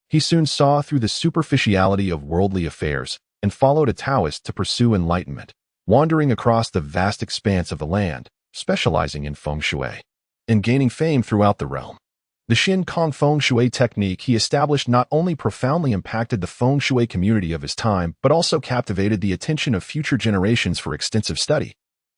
he soon saw through the superficiality of worldly affairs and followed a Taoist to pursue enlightenment, wandering across the vast expanse of the land, specializing in feng shui, and gaining fame throughout the realm. The Xin Kong feng shui technique he established not only profoundly impacted the feng shui community of his time, but also captivated the attention of future generations for extensive study.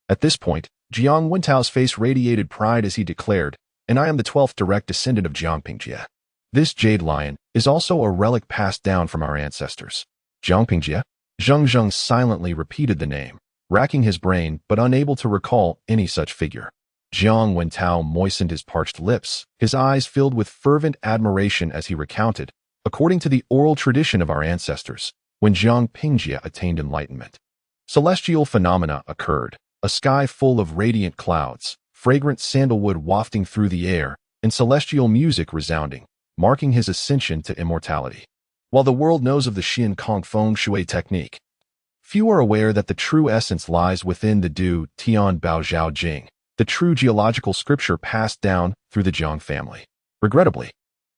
At this point, Jiang Wentao's face radiated pride as he declared, "And I am the 12th direct descendant of Jiang Pingjie. This jade lion is also a relic passed down from our ancestors." Jiang Pingjie? Zheng Zheng silently repeated the name, racking his brain but unable to recall any such figure. Jiang Wentao moistened his parched lips, his eyes filled with fervent admiration as he recounted, according to the oral tradition of our ancestors, when Jiang Pingjie attained enlightenment, celestial phenomena occurred, a sky full of radiant clouds, fragrant sandalwood wafting through the air, and celestial music resounding, marking his ascension to immortality. While the world knows of the Xin Kong feng shui technique, few are aware that the true essence lies within the Du Tian Bao Zhao Jing, the true geological scripture passed down through the Jiang family. Regrettably,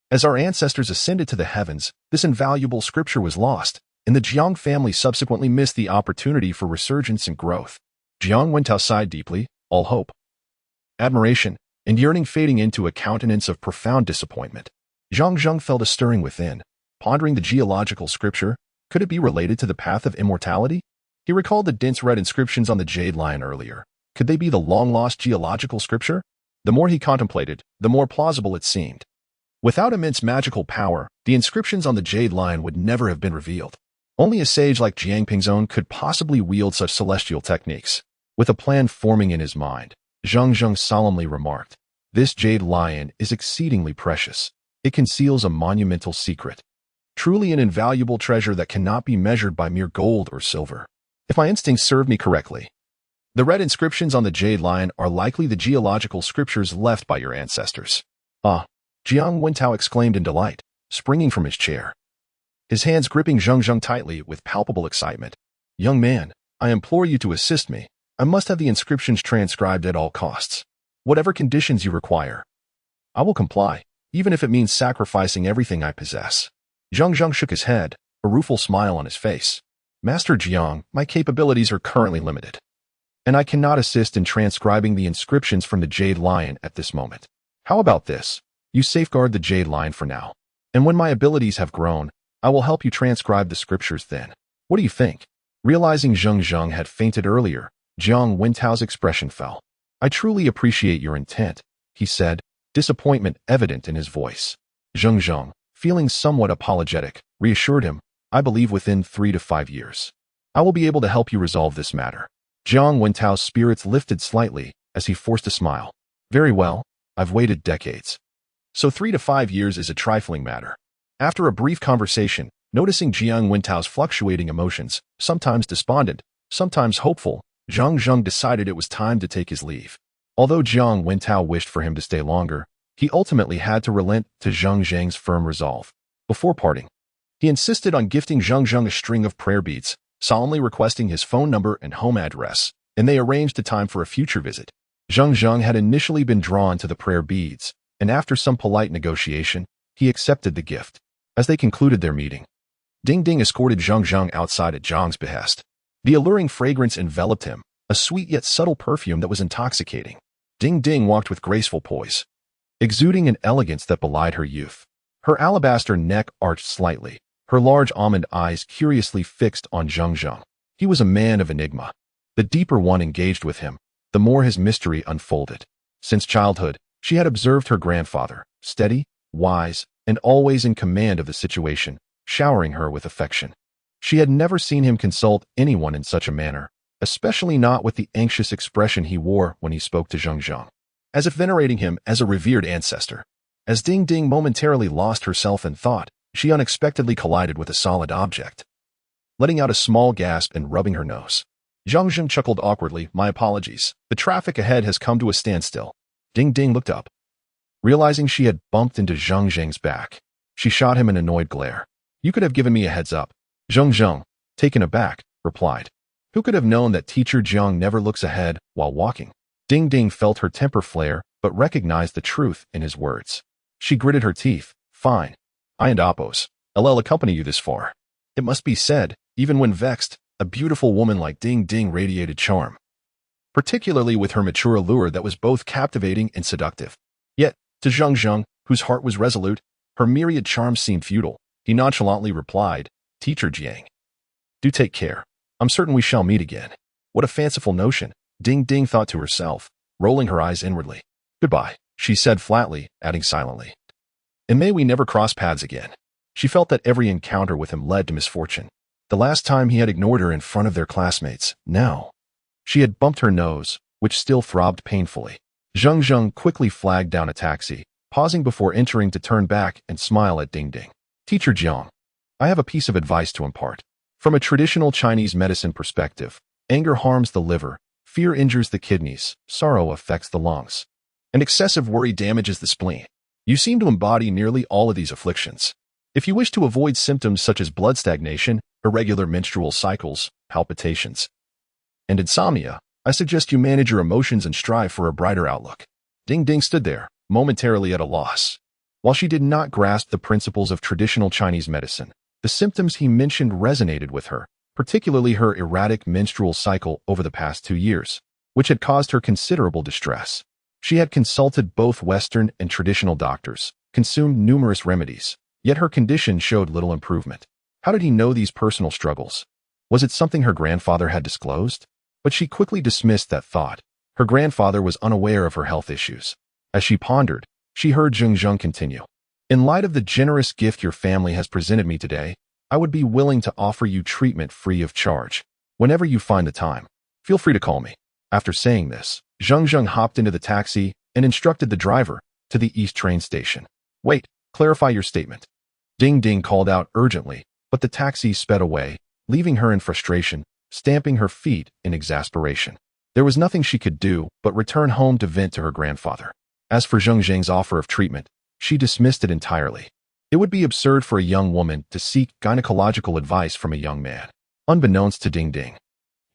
as our ancestors ascended to the heavens, this invaluable scripture was lost, and the Jiang family subsequently missed the opportunity for resurgence and growth. Jiang Wentao sighed deeply, all hope, admiration, and yearning fading into a countenance of profound disappointment. Zheng Zheng felt a stirring within, pondering the geological scripture. Could it be related to the path of immortality? He recalled the dense red inscriptions on the jade lion earlier. Could they be the long-lost geological scripture? The more he contemplated, the more plausible it seemed. Without immense magical power, the inscriptions on the jade lion would never have been revealed. Only a sage like Jiang Pingzong could possibly wield such celestial techniques. With a plan forming in his mind, Zheng Zheng solemnly remarked, "This jade lion is exceedingly precious. It conceals a monumental secret. Truly an invaluable treasure that cannot be measured by mere gold or silver. If my instincts serve me correctly, the red inscriptions on the jade lion are likely the geological scriptures left by your ancestors." "Ah!" Jiang Wentao exclaimed in delight, springing from his chair, his hands gripping Zheng Zheng tightly with palpable excitement. "Young man, I implore you to assist me. I must have the inscriptions transcribed at all costs. Whatever conditions you require, I will comply, even if it means sacrificing everything I possess." Zheng Zheng shook his head, a rueful smile on his face. "Master Jiang, my capabilities are currently limited, and I cannot assist in transcribing the inscriptions from the jade lion at this moment. How about this? You safeguard the jade lion for now, and when my abilities have grown, I will help you transcribe the scriptures then. What do you think?" Realizing Zheng Zheng had fainted earlier, Jiang Wentao's expression fell. "I truly appreciate your intent," he said, disappointment evident in his voice. Zheng Zheng, feeling somewhat apologetic, reassured him, "I believe within 3 to 5 years, I will be able to help you resolve this matter." Jiang Wentao's spirits lifted slightly as he forced a smile. "Very well, I've waited decades. So 3 to 5 years is a trifling matter." After a brief conversation, noticing Jiang Wentao's fluctuating emotions, sometimes despondent, sometimes hopeful, Zheng Zheng decided it was time to take his leave. Although Jiang Wentao wished for him to stay longer, he ultimately had to relent to Zheng Zheng's firm resolve. Before parting, he insisted on gifting Zheng Zheng a string of prayer beads, solemnly requesting his phone number and home address, and they arranged a time for a future visit. Zheng Zheng had initially been drawn to the prayer beads, and after some polite negotiation, he accepted the gift. As they concluded their meeting, Ding Ding escorted Zheng Zheng outside at Zhang's behest. The alluring fragrance enveloped him, a sweet yet subtle perfume that was intoxicating. Ding Ding walked with graceful poise, exuding an elegance that belied her youth. Her alabaster neck arched slightly, her large almond eyes curiously fixed on Zheng Zheng. He was a man of enigma. The deeper one engaged with him, the more his mystery unfolded. Since childhood, she had observed her grandfather, steady, wise, and always in command of the situation, showering her with affection. She had never seen him consult anyone in such a manner, especially not with the anxious expression he wore when he spoke to Zheng Zheng, as if venerating him as a revered ancestor. As Ding Ding momentarily lost herself in thought, she unexpectedly collided with a solid object. Letting out a small gasp and rubbing her nose, Zheng Zheng chuckled awkwardly. "My apologies. The traffic ahead has come to a standstill." Ding Ding looked up, realizing she had bumped into Zheng Zheng's back. She shot him an annoyed glare. "You could have given me a heads up." Zheng Zheng, taken aback, replied. Who could have known that teacher Zheng never looks ahead while walking? Ding Ding felt her temper flare, but recognized the truth in his words. She gritted her teeth. "Fine. I and Appos, I'll accompany you this far." It must be said, even when vexed, a beautiful woman like Ding Ding radiated charm, particularly with her mature allure that was both captivating and seductive. Yet, to Zheng Zheng, whose heart was resolute, her myriad charms seemed futile. He nonchalantly replied, "Teacher Jiang, do take care. I'm certain we shall meet again." What a fanciful notion, Ding Ding thought to herself, rolling her eyes inwardly. "Goodbye," she said flatly, adding silently, "and may we never cross paths again." She felt that every encounter with him led to misfortune. The last time he had ignored her in front of their classmates. Now, she had bumped her nose, which still throbbed painfully. Zheng Zheng quickly flagged down a taxi, pausing before entering to turn back and smile at Ding Ding. "Teacher Jiang, I have a piece of advice to impart. From a traditional Chinese medicine perspective, anger harms the liver, fear injures the kidneys, sorrow affects the lungs, and excessive worry damages the spleen. You seem to embody nearly all of these afflictions. If you wish to avoid symptoms such as blood stagnation, irregular menstrual cycles, palpitations, and insomnia, I suggest you manage your emotions and strive for a brighter outlook." Ding Ding stood there, momentarily at a loss. While she did not grasp the principles of traditional Chinese medicine, the symptoms he mentioned resonated with her, particularly her erratic menstrual cycle over the past 2 years, which had caused her considerable distress. She had consulted both Western and traditional doctors, consumed numerous remedies, yet her condition showed little improvement. How did he know these personal struggles? Was it something her grandfather had disclosed? But she quickly dismissed that thought. Her grandfather was unaware of her health issues. As she pondered, she heard Zheng Zheng continue. "In light of the generous gift your family has presented me today, I would be willing to offer you treatment free of charge. Whenever you find the time, feel free to call me." After saying this, Zheng Zheng hopped into the taxi and instructed the driver to the East train station. "Wait, clarify your statement." Ding Ding called out urgently, but the taxi sped away, leaving her in frustration, stamping her feet in exasperation. There was nothing she could do but return home to vent to her grandfather. As for Zheng Zheng's offer of treatment, she dismissed it entirely. It would be absurd for a young woman to seek gynecological advice from a young man. Unbeknownst to Ding Ding,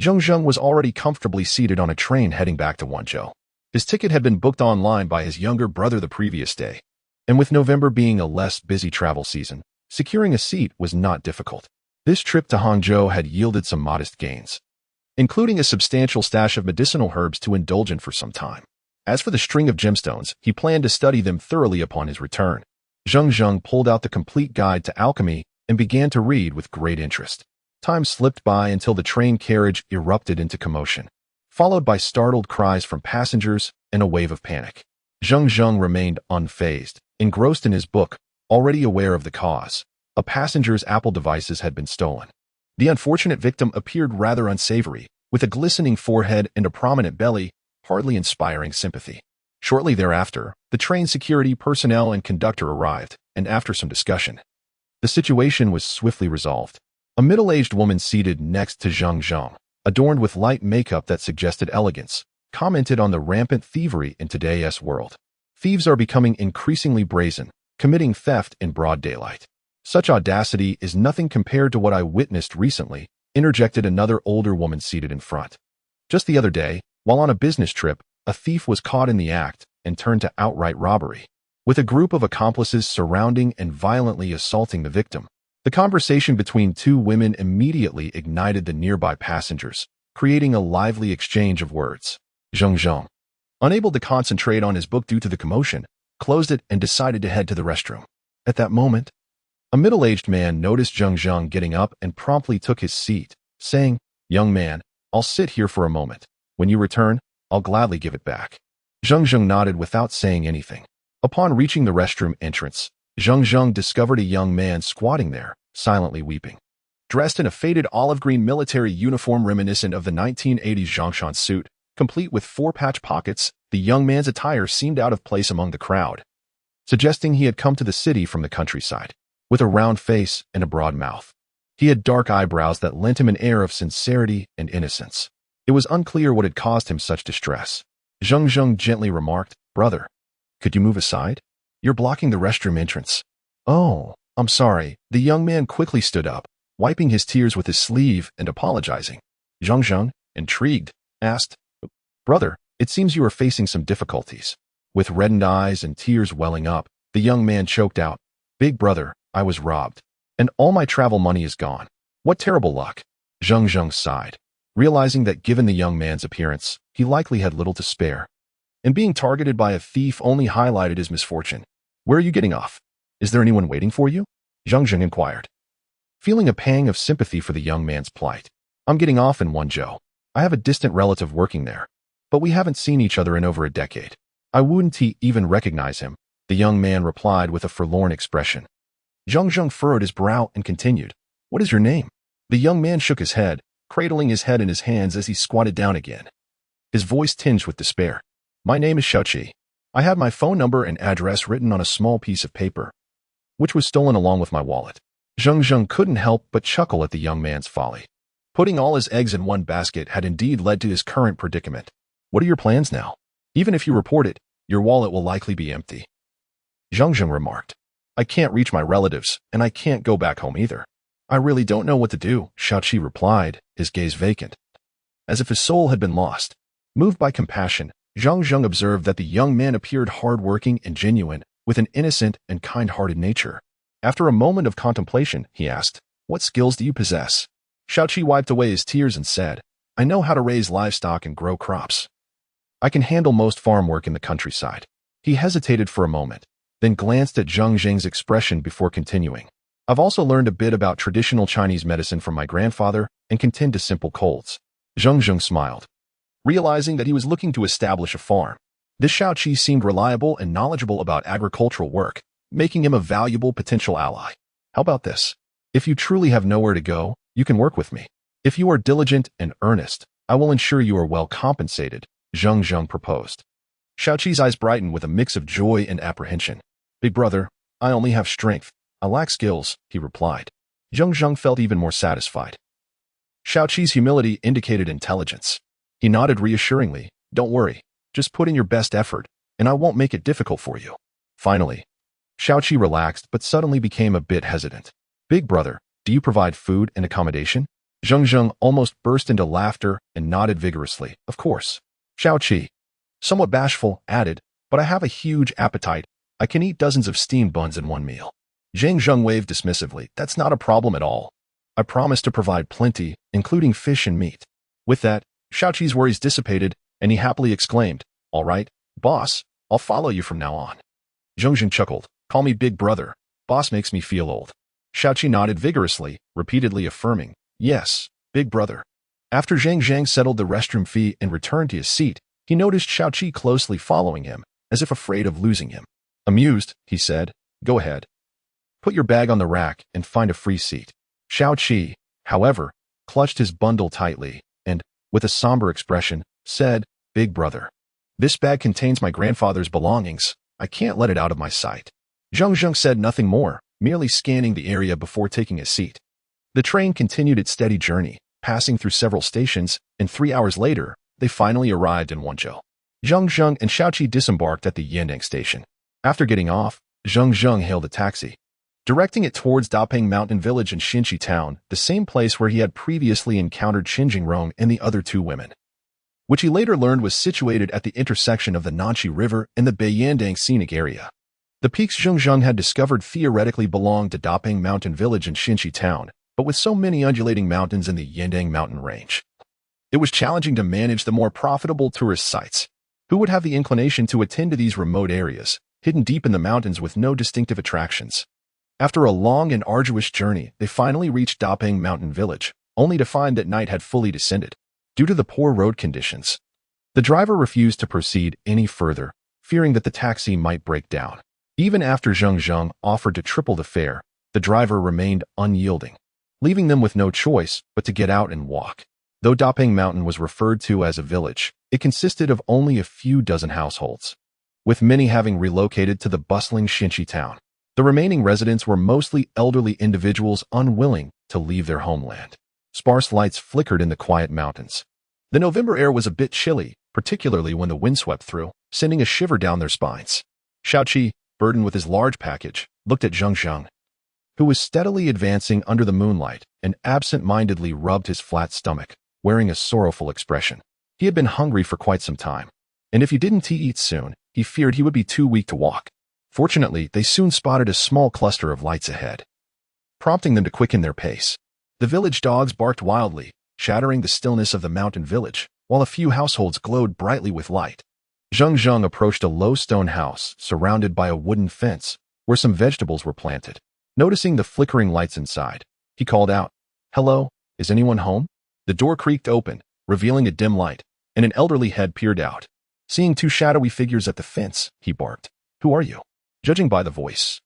Zheng Zheng was already comfortably seated on a train heading back to Guangzhou. His ticket had been booked online by his younger brother the previous day, and with November being a less busy travel season, securing a seat was not difficult. This trip to Hangzhou had yielded some modest gains, including a substantial stash of medicinal herbs to indulge in for some time. As for the string of gemstones, he planned to study them thoroughly upon his return. Zheng Zheng pulled out the complete guide to alchemy and began to read with great interest. Time slipped by until the train carriage erupted into commotion, followed by startled cries from passengers and a wave of panic. Zheng Zheng remained unfazed, engrossed in his book, already aware of the cause. A passenger's Apple devices had been stolen. The unfortunate victim appeared rather unsavory, with a glistening forehead and a prominent belly, hardly inspiring sympathy. Shortly thereafter, the train security personnel and conductor arrived, and after some discussion, the situation was swiftly resolved. A middle-aged woman seated next to Zheng Zheng, adorned with light makeup that suggested elegance, commented on the rampant thievery in today's world. Thieves are becoming increasingly brazen, committing theft in broad daylight. Such audacity is nothing compared to what I witnessed recently, interjected another older woman seated in front. Just the other day, while on a business trip, a thief was caught in the act and turned to outright robbery, with a group of accomplices surrounding and violently assaulting the victim. The conversation between two women immediately ignited the nearby passengers, creating a lively exchange of words. Zheng Zheng, unable to concentrate on his book due to the commotion, closed it and decided to head to the restroom. At that moment, a middle-aged man noticed Zheng Zheng getting up and promptly took his seat, saying, "Young man, I'll sit here for a moment. When you return, I'll gladly give it back." Zheng Zheng nodded without saying anything. Upon reaching the restroom entrance, Zheng Zheng discovered a young man squatting there, silently weeping. Dressed in a faded olive-green military uniform reminiscent of the 1980s Zhongshan suit, complete with 4-patch pockets, the young man's attire seemed out of place among the crowd, suggesting he had come to the city from the countryside. With a round face and a broad mouth, he had dark eyebrows that lent him an air of sincerity and innocence. It was unclear what had caused him such distress. Zheng Zheng gently remarked, "Brother, could you move aside? You're blocking the restroom entrance." "Oh, I'm sorry." The young man quickly stood up, wiping his tears with his sleeve and apologizing. Zheng Zheng, intrigued, asked, "Brother, it seems you are facing some difficulties." With reddened eyes and tears welling up, the young man choked out, "Big brother, I was robbed, and all my travel money is gone. What terrible luck." Zheng Zheng sighed, realizing that given the young man's appearance, he likely had little to spare, and being targeted by a thief only highlighted his misfortune. "Where are you getting off? Is there anyone waiting for you?" Zheng Zheng inquired, feeling a pang of sympathy for the young man's plight. "I'm getting off in Wenzhou. I have a distant relative working there, but we haven't seen each other in over a decade. I wouldn't even recognize him," the young man replied with a forlorn expression. Zheng Zheng furrowed his brow and continued, "What is your name?" The young man shook his head, cradling his head in his hands as he squatted down again, his voice tinged with despair. "My name is Xiaoqi. I had my phone number and address written on a small piece of paper, which was stolen along with my wallet." Zheng Zheng couldn't help but chuckle at the young man's folly. Putting all his eggs in one basket had indeed led to his current predicament. "What are your plans now? Even if you report it, your wallet will likely be empty." Zheng Zheng remarked, "I can't reach my relatives, and I can't go back home either." "I really don't know what to do," Xiaoqi replied, his gaze vacant, as if his soul had been lost. Moved by compassion, Zheng Zheng observed that the young man appeared hard-working and genuine, with an innocent and kind-hearted nature. After a moment of contemplation, he asked, "What skills do you possess?" Xiaoqi wiped away his tears and said, "I know how to raise livestock and grow crops. I can handle most farm work in the countryside." He hesitated for a moment, then glanced at Zheng Zheng's expression before continuing. "I've also learned a bit about traditional Chinese medicine from my grandfather and can tend to simple colds." Zheng Zheng smiled, realizing that he was looking to establish a farm. This Xiaoqi seemed reliable and knowledgeable about agricultural work, making him a valuable potential ally. "How about this? If you truly have nowhere to go, you can work with me. If you are diligent and earnest, I will ensure you are well compensated," Zheng Zheng proposed. Xiaoqi's eyes brightened with a mix of joy and apprehension. "Big brother, I only have strength. I lack skills," he replied. Zheng Zheng felt even more satisfied. Xiaoqi's humility indicated intelligence. He nodded reassuringly, "Don't worry, just put in your best effort, and I won't make it difficult for you." Finally, Xiaoqi relaxed but suddenly became a bit hesitant. "Big brother, do you provide food and accommodation?" Zheng Zheng almost burst into laughter and nodded vigorously. "Of course." Xiaoqi, somewhat bashful, added, "But I have a huge appetite. I can eat dozens of steamed buns in one meal." Zheng Zheng waved dismissively. "That's not a problem at all. I promise to provide plenty, including fish and meat." With that, Xiaoqi's worries dissipated, and he happily exclaimed, "All right, boss, I'll follow you from now on." Zheng Zheng chuckled, "Call me big brother. Boss makes me feel old." Xiaoqi nodded vigorously, repeatedly affirming, "Yes, big brother." After Zheng Zheng settled the restroom fee and returned to his seat, he noticed Xiaoqi closely following him, as if afraid of losing him. Amused, he said, "Go ahead. Put your bag on the rack and find a free seat." Xiaoqi, however, clutched his bundle tightly and, with a somber expression, said, "Big brother, this bag contains my grandfather's belongings. I can't let it out of my sight." Zheng Zheng said nothing more, merely scanning the area before taking a seat. The train continued its steady journey, passing through several stations, and 3 hours later, they finally arrived in Wenzhou. Zheng Zheng and Xiaoqi disembarked at the Yandang station. After getting off, Zheng Zheng hailed a taxi, directing it towards Deepening Mountain Village in Qianxiu town, the same place where he had previously encountered Zheng Zheng and the other two women, which he later learned was situated at the intersection of the Nanqi River and the Beiyandang scenic area. The peaks Zheng Zheng had discovered theoretically belonged to Deepening Mountain Village in Qianxiu town, but with so many undulating mountains in the Yandang mountain range, it was challenging to manage the more profitable tourist sites. Who would have the inclination to attend to these remote areas, hidden deep in the mountains with no distinctive attractions? After a long and arduous journey, they finally reached Deepening Mountain Village, only to find that night had fully descended. Due to the poor road conditions, the driver refused to proceed any further, fearing that the taxi might break down. Even after Zheng Zheng offered to triple the fare, the driver remained unyielding, leaving them with no choice but to get out and walk. Though Deepening Mountain was referred to as a village, it consisted of only a few dozen households, with many having relocated to the bustling Qianxiu town. The remaining residents were mostly elderly individuals unwilling to leave their homeland. Sparse lights flickered in the quiet mountains. The November air was a bit chilly, particularly when the wind swept through, sending a shiver down their spines. Qianxiu, burdened with his large package, looked at Zheng Zheng, who was steadily advancing under the moonlight, and absent-mindedly rubbed his flat stomach, wearing a sorrowful expression. He had been hungry for quite some time, and if he didn't eat soon, he feared he would be too weak to walk. Fortunately, they soon spotted a small cluster of lights ahead, prompting them to quicken their pace. The village dogs barked wildly, shattering the stillness of the mountain village, while a few households glowed brightly with light. Zheng Zheng approached a low stone house surrounded by a wooden fence, where some vegetables were planted. Noticing the flickering lights inside, he called out, "Hello, is anyone home?" The door creaked open, revealing a dim light, and an elderly head peered out. Seeing two shadowy figures at the fence, he barked, "Who are you?" Judging by the voice,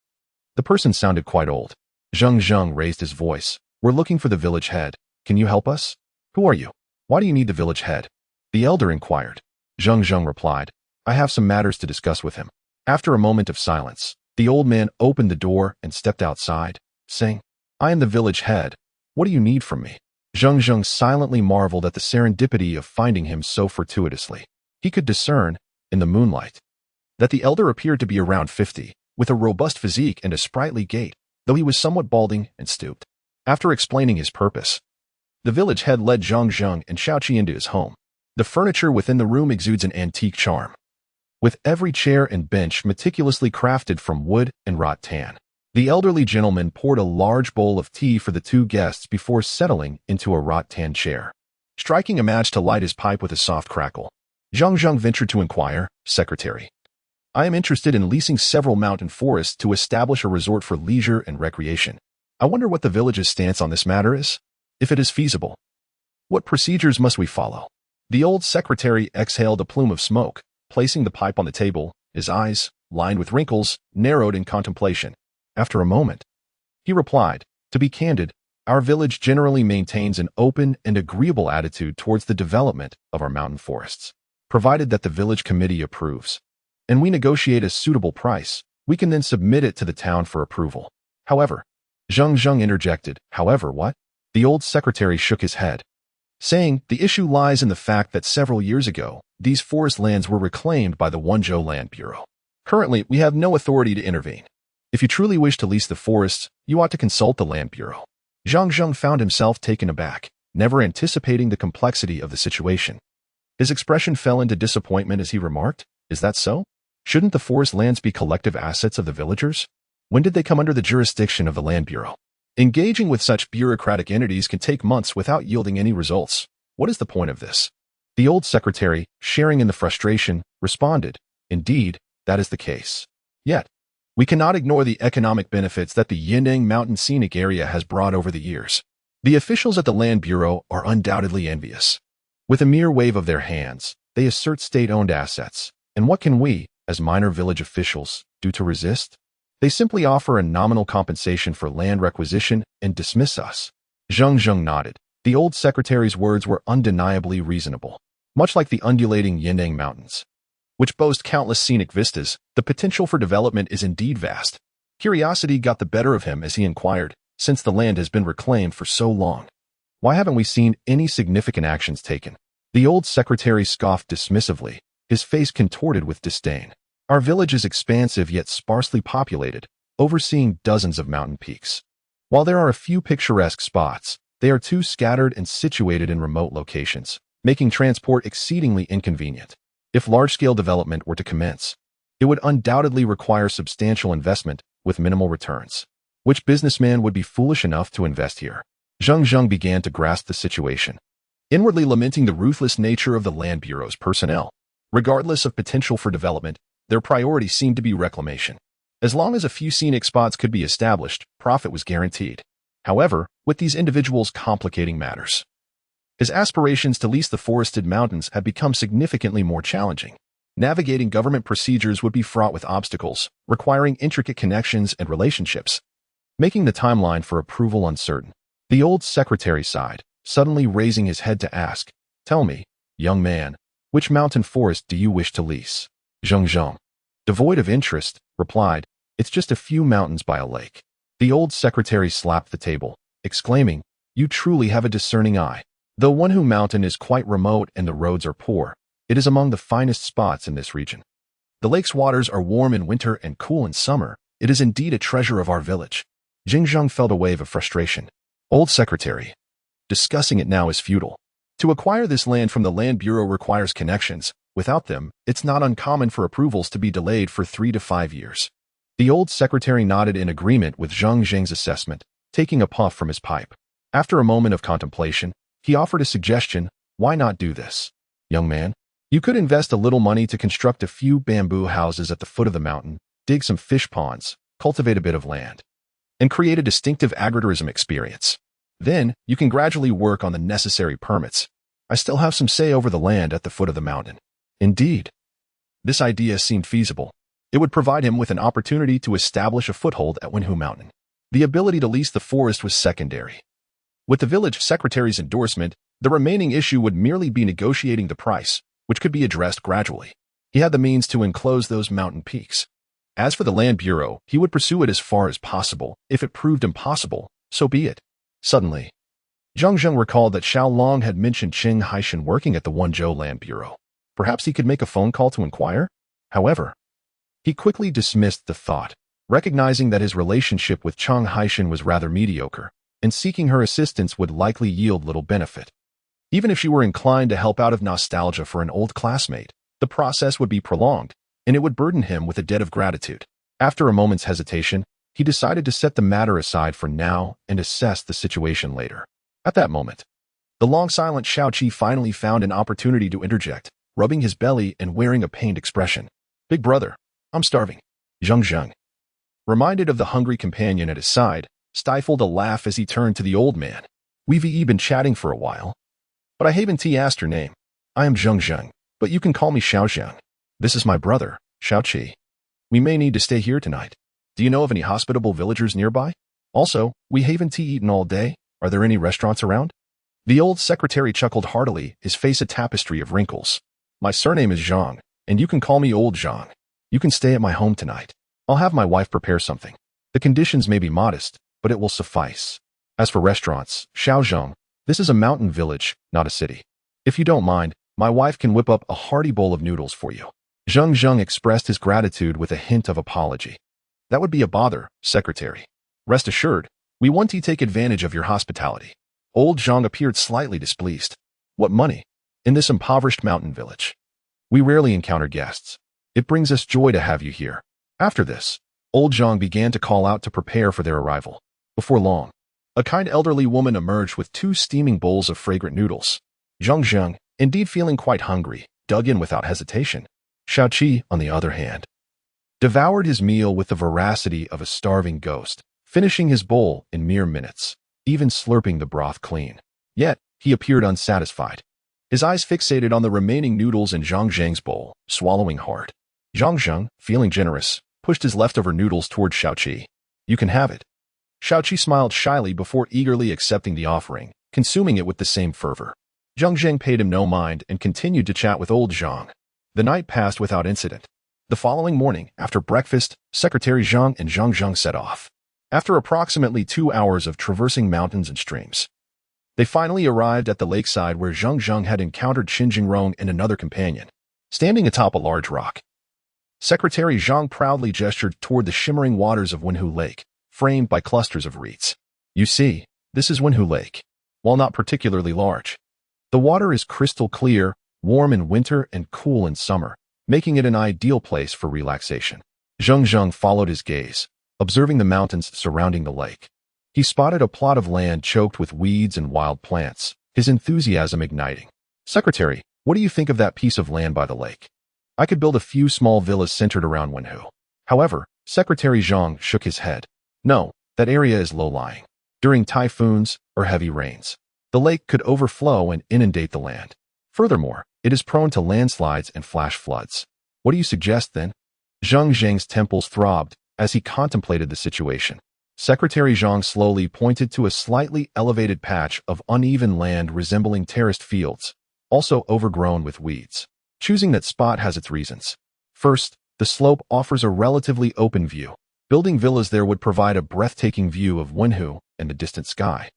the person sounded quite old. Zheng Zheng raised his voice, "We're looking for the village head. Can you help us?" "Who are you? Why do you need the village head?" the elder inquired. Zheng Zheng replied, "I have some matters to discuss with him." After a moment of silence, the old man opened the door and stepped outside, saying, "I am the village head. What do you need from me?" Zheng Zheng silently marveled at the serendipity of finding him so fortuitously. He could discern, in the moonlight, that the elder appeared to be around 50, with a robust physique and a sprightly gait, though he was somewhat balding and stooped. After explaining his purpose, the village head led Zheng Zheng and Qianxiu into his home. The furniture within the room exudes an antique charm, with every chair and bench meticulously crafted from wood and wrought tan. The elderly gentleman poured a large bowl of tea for the two guests before settling into a wrought tan chair, striking a match to light his pipe with a soft crackle. Zheng Zheng ventured to inquire, "Secretary, I am interested in leasing several mountain forests to establish a resort for leisure and recreation. I wonder what the village's stance on this matter is? If it is feasible, what procedures must we follow?" The old secretary exhaled a plume of smoke, placing the pipe on the table, his eyes, lined with wrinkles, narrowed in contemplation. After a moment, he replied, "To be candid, our village generally maintains an open and agreeable attitude towards the development of our mountain forests. Provided that the village committee approves, and we negotiate a suitable price, we can then submit it to the town for approval." However, Zheng Zheng interjected, "However what?" The old secretary shook his head, saying, "The issue lies in the fact that several years ago, these forest lands were reclaimed by the Wenzhou Land Bureau. Currently, we have no authority to intervene. If you truly wish to lease the forests, you ought to consult the Land Bureau." Zheng Zheng found himself taken aback, never anticipating the complexity of the situation. His expression fell into disappointment as he remarked, "Is that so? Shouldn't the forest lands be collective assets of the villagers? When did they come under the jurisdiction of the Land Bureau? Engaging with such bureaucratic entities can take months without yielding any results. What is the point of this?" The old secretary, sharing in the frustration, responded, "Indeed, that is the case. Yet, we cannot ignore the economic benefits that the Yandang Mountain Scenic Area has brought over the years. The officials at the Land Bureau are undoubtedly envious. With a mere wave of their hands, they assert state-owned assets. And what can we, as minor village officials, do to resist? They simply offer a nominal compensation for land requisition and dismiss us." Zheng Zheng nodded. The old secretary's words were undeniably reasonable. Much like the undulating Yandang Mountains, which boast countless scenic vistas, the potential for development is indeed vast. Curiosity got the better of him as he inquired, "Since the land has been reclaimed for so long, why haven't we seen any significant actions taken?" The old secretary scoffed dismissively, his face contorted with disdain. "Our village is expansive yet sparsely populated, overseeing dozens of mountain peaks. While there are a few picturesque spots, they are too scattered and situated in remote locations, making transport exceedingly inconvenient. If large-scale development were to commence, It would undoubtedly require substantial investment with minimal returns. Which businessman would be foolish enough to invest here? Zheng Zheng began to grasp the situation, inwardly lamenting the ruthless nature of the Land Bureau's personnel. Regardless of potential for development, their priority seemed to be reclamation. As long as a few scenic spots could be established, profit was guaranteed. However, with these individuals complicating matters, his aspirations to lease the forested mountains had become significantly more challenging. Navigating government procedures would be fraught with obstacles, requiring intricate connections and relationships, making the timeline for approval uncertain. The old secretary sighed, suddenly raising his head to ask, "Tell me, young man, which mountain forest do you wish to lease?" Zheng Zheng, devoid of interest, replied, "It's just a few mountains by a lake." The old secretary slapped the table, exclaiming, "You truly have a discerning eye. Though Wenhu Mountain is quite remote and the roads are poor, it is among the finest spots in this region. The lake's waters are warm in winter and cool in summer. It is indeed a treasure of our village." Zheng Zheng felt a wave of frustration. Old secretary, discussing it now is futile. To acquire this land from the Land Bureau requires connections. Without them, it's not uncommon for approvals to be delayed for 3 to 5 years. The old secretary nodded in agreement with Zheng Zheng's assessment, taking a puff from his pipe. After a moment of contemplation, he offered a suggestion. "Why not do this, young man? You could invest a little money to construct a few bamboo houses at the foot of the mountain, dig some fish ponds, cultivate a bit of land, and create a distinctive agritourism experience. Then, you can gradually work on the necessary permits. I still have some say over the land at the foot of the mountain." Indeed, this idea seemed feasible. It would provide him with an opportunity to establish a foothold at Wenhu Mountain. The ability to lease the forest was secondary. With the village secretary's endorsement, the remaining issue would merely be negotiating the price, which could be addressed gradually. He had the means to enclose those mountain peaks. As for the Land Bureau, he would pursue it as far as possible. If it proved impossible, so be it. Suddenly, Zheng Zheng recalled that Xiao Long had mentioned Qing Haishan working at the Wenzhou Land Bureau. Perhaps he could make a phone call to inquire? However, he quickly dismissed the thought, recognizing that his relationship with Qing Haishan was rather mediocre, and seeking her assistance would likely yield little benefit. Even if she were inclined to help out of nostalgia for an old classmate, the process would be prolonged, and it would burden him with a debt of gratitude. After a moment's hesitation, he decided to set the matter aside for now and assess the situation later. At that moment, the long-silent Xiaoqi finally found an opportunity to interject, rubbing his belly and wearing a pained expression. "Big brother, I'm starving." Zheng Zheng, reminded of the hungry companion at his side, stifled a laugh as he turned to the old man. "We've been chatting for a while, but I haven't asked your name. I am Zheng Zheng, but you can call me Xiao Zheng. This is my brother, Xiaoqi. We may need to stay here tonight. Do you know of any hospitable villagers nearby? Also, we haven't eaten all day. Are there any restaurants around?" The old secretary chuckled heartily, his face a tapestry of wrinkles. "My surname is Zhang, and you can call me Old Zhang. You can stay at my home tonight. I'll have my wife prepare something. The conditions may be modest, but it will suffice. As for restaurants, Xiao Zheng, this is a mountain village, not a city. If you don't mind, my wife can whip up a hearty bowl of noodles for you." Zheng Zheng expressed his gratitude with a hint of apology. "That would be a bother, secretary. Rest assured, we want to take advantage of your hospitality." Old Zhang appeared slightly displeased. "What money? In this impoverished mountain village? We rarely encounter guests. It brings us joy to have you here." After this, Old Zhang began to call out to prepare for their arrival. Before long, a kind elderly woman emerged with 2 steaming bowls of fragrant noodles. Zheng Zheng, indeed feeling quite hungry, dug in without hesitation. Xiaoqi, on the other hand, devoured his meal with the voracity of a starving ghost, finishing his bowl in mere minutes, even slurping the broth clean. Yet, he appeared unsatisfied. His eyes fixated on the remaining noodles in Zheng Zheng's bowl, swallowing hard. Zheng Zheng, feeling generous, pushed his leftover noodles toward Xiaoqi. "You can have it." Xiaoqi smiled shyly before eagerly accepting the offering, consuming it with the same fervor. Zheng Zheng paid him no mind and continued to chat with Old Zhang. The night passed without incident. The following morning, after breakfast, Secretary Zhang and Zheng Zheng set off. After approximately 2 hours of traversing mountains and streams, they finally arrived at the lakeside where Zheng Zheng had encountered Qin Jingrong and another companion. Standing atop a large rock, Secretary Zhang proudly gestured toward the shimmering waters of Wenhu Lake, framed by clusters of reeds. "You see, this is Wenhu Lake. While not particularly large, the water is crystal clear, warm in winter and cool in summer. making it an ideal place for relaxation. Zheng Zheng followed his gaze, observing the mountains surrounding the lake. He spotted a plot of land choked with weeds and wild plants, his enthusiasm igniting. "Secretary, what do you think of that piece of land by the lake? I could build a few small villas centered around Wenhu." However, Secretary Zhang shook his head. "No, that area is low-lying. During typhoons or heavy rains, the lake could overflow and inundate the land. Furthermore, it is prone to landslides and flash floods. What do you suggest then?" Zheng Zheng's temples throbbed as he contemplated the situation. Secretary Zhang slowly pointed to a slightly elevated patch of uneven land resembling terraced fields, also overgrown with weeds. Choosing that spot has its reasons. First, the slope offers a relatively open view. Building villas there would provide a breathtaking view of Wenhu and the distant sky,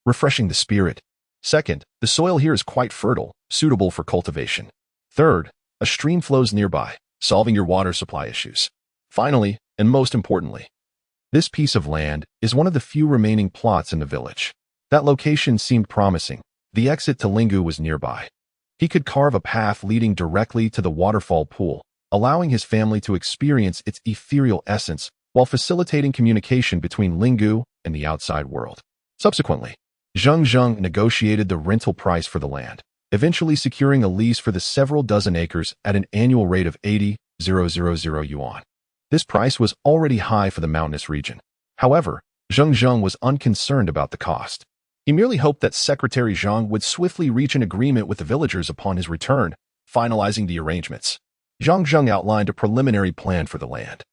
refreshing the spirit. Second, the soil here is quite fertile, suitable for cultivation. Third, a stream flows nearby, solving your water supply issues. Finally, and most importantly, this piece of land is one of the few remaining plots in the village. That location seemed promising. The exit to Lingu was nearby. He could carve a path leading directly to the waterfall pool, allowing his family to experience its ethereal essence while facilitating communication between Lingu and the outside world. Subsequently, Zheng Zheng negotiated the rental price for the land, eventually securing a lease for the several dozen acres at an annual rate of 80,000 yuan. This price was already high for the mountainous region. However, Zheng Zheng was unconcerned about the cost. He merely hoped that Secretary Zhang would swiftly reach an agreement with the villagers upon his return, finalizing the arrangements. Zheng Zheng outlined a preliminary plan for the land,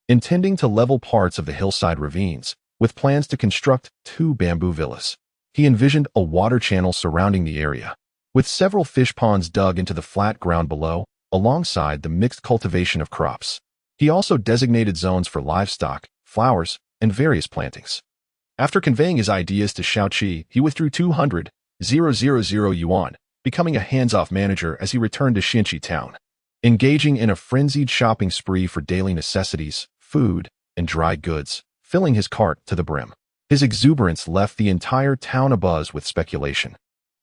intending to level parts of the hillside ravines, with plans to construct 2 bamboo villas. He envisioned a water channel surrounding the area, with several fish ponds dug into the flat ground below, alongside the mixed cultivation of crops. He also designated zones for livestock, flowers, and various plantings. After conveying his ideas to Qianxiu, he withdrew 200,000 yuan, becoming a hands-off manager as he returned to Qianxiu town. Engaging in a frenzied shopping spree for daily necessities, food, and dry goods, filling his cart to the brim. His exuberance left the entire town abuzz with speculation,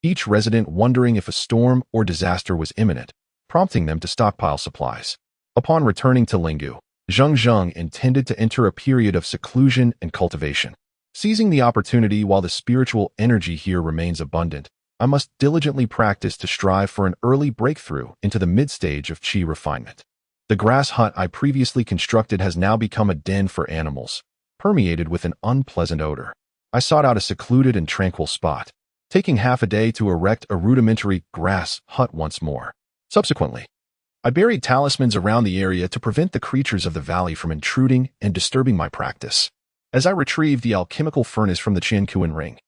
each resident wondering if a storm or disaster was imminent, prompting them to stockpile supplies. Upon returning to Lingu, Zheng Zheng intended to enter a period of seclusion and cultivation. Seizing the opportunity while the spiritual energy here remains abundant, I must diligently practice to strive for an early breakthrough into the mid-stage of qi refinement. The grass hut I previously constructed has now become a den for animals, permeated with an unpleasant odor. I sought out a secluded and tranquil spot, taking half a day to erect a rudimentary grass hut once more. Subsequently, I buried talismans around the area to prevent the creatures of the valley from intruding and disturbing my practice. As I retrieved the alchemical furnace from the Qianxiu ring,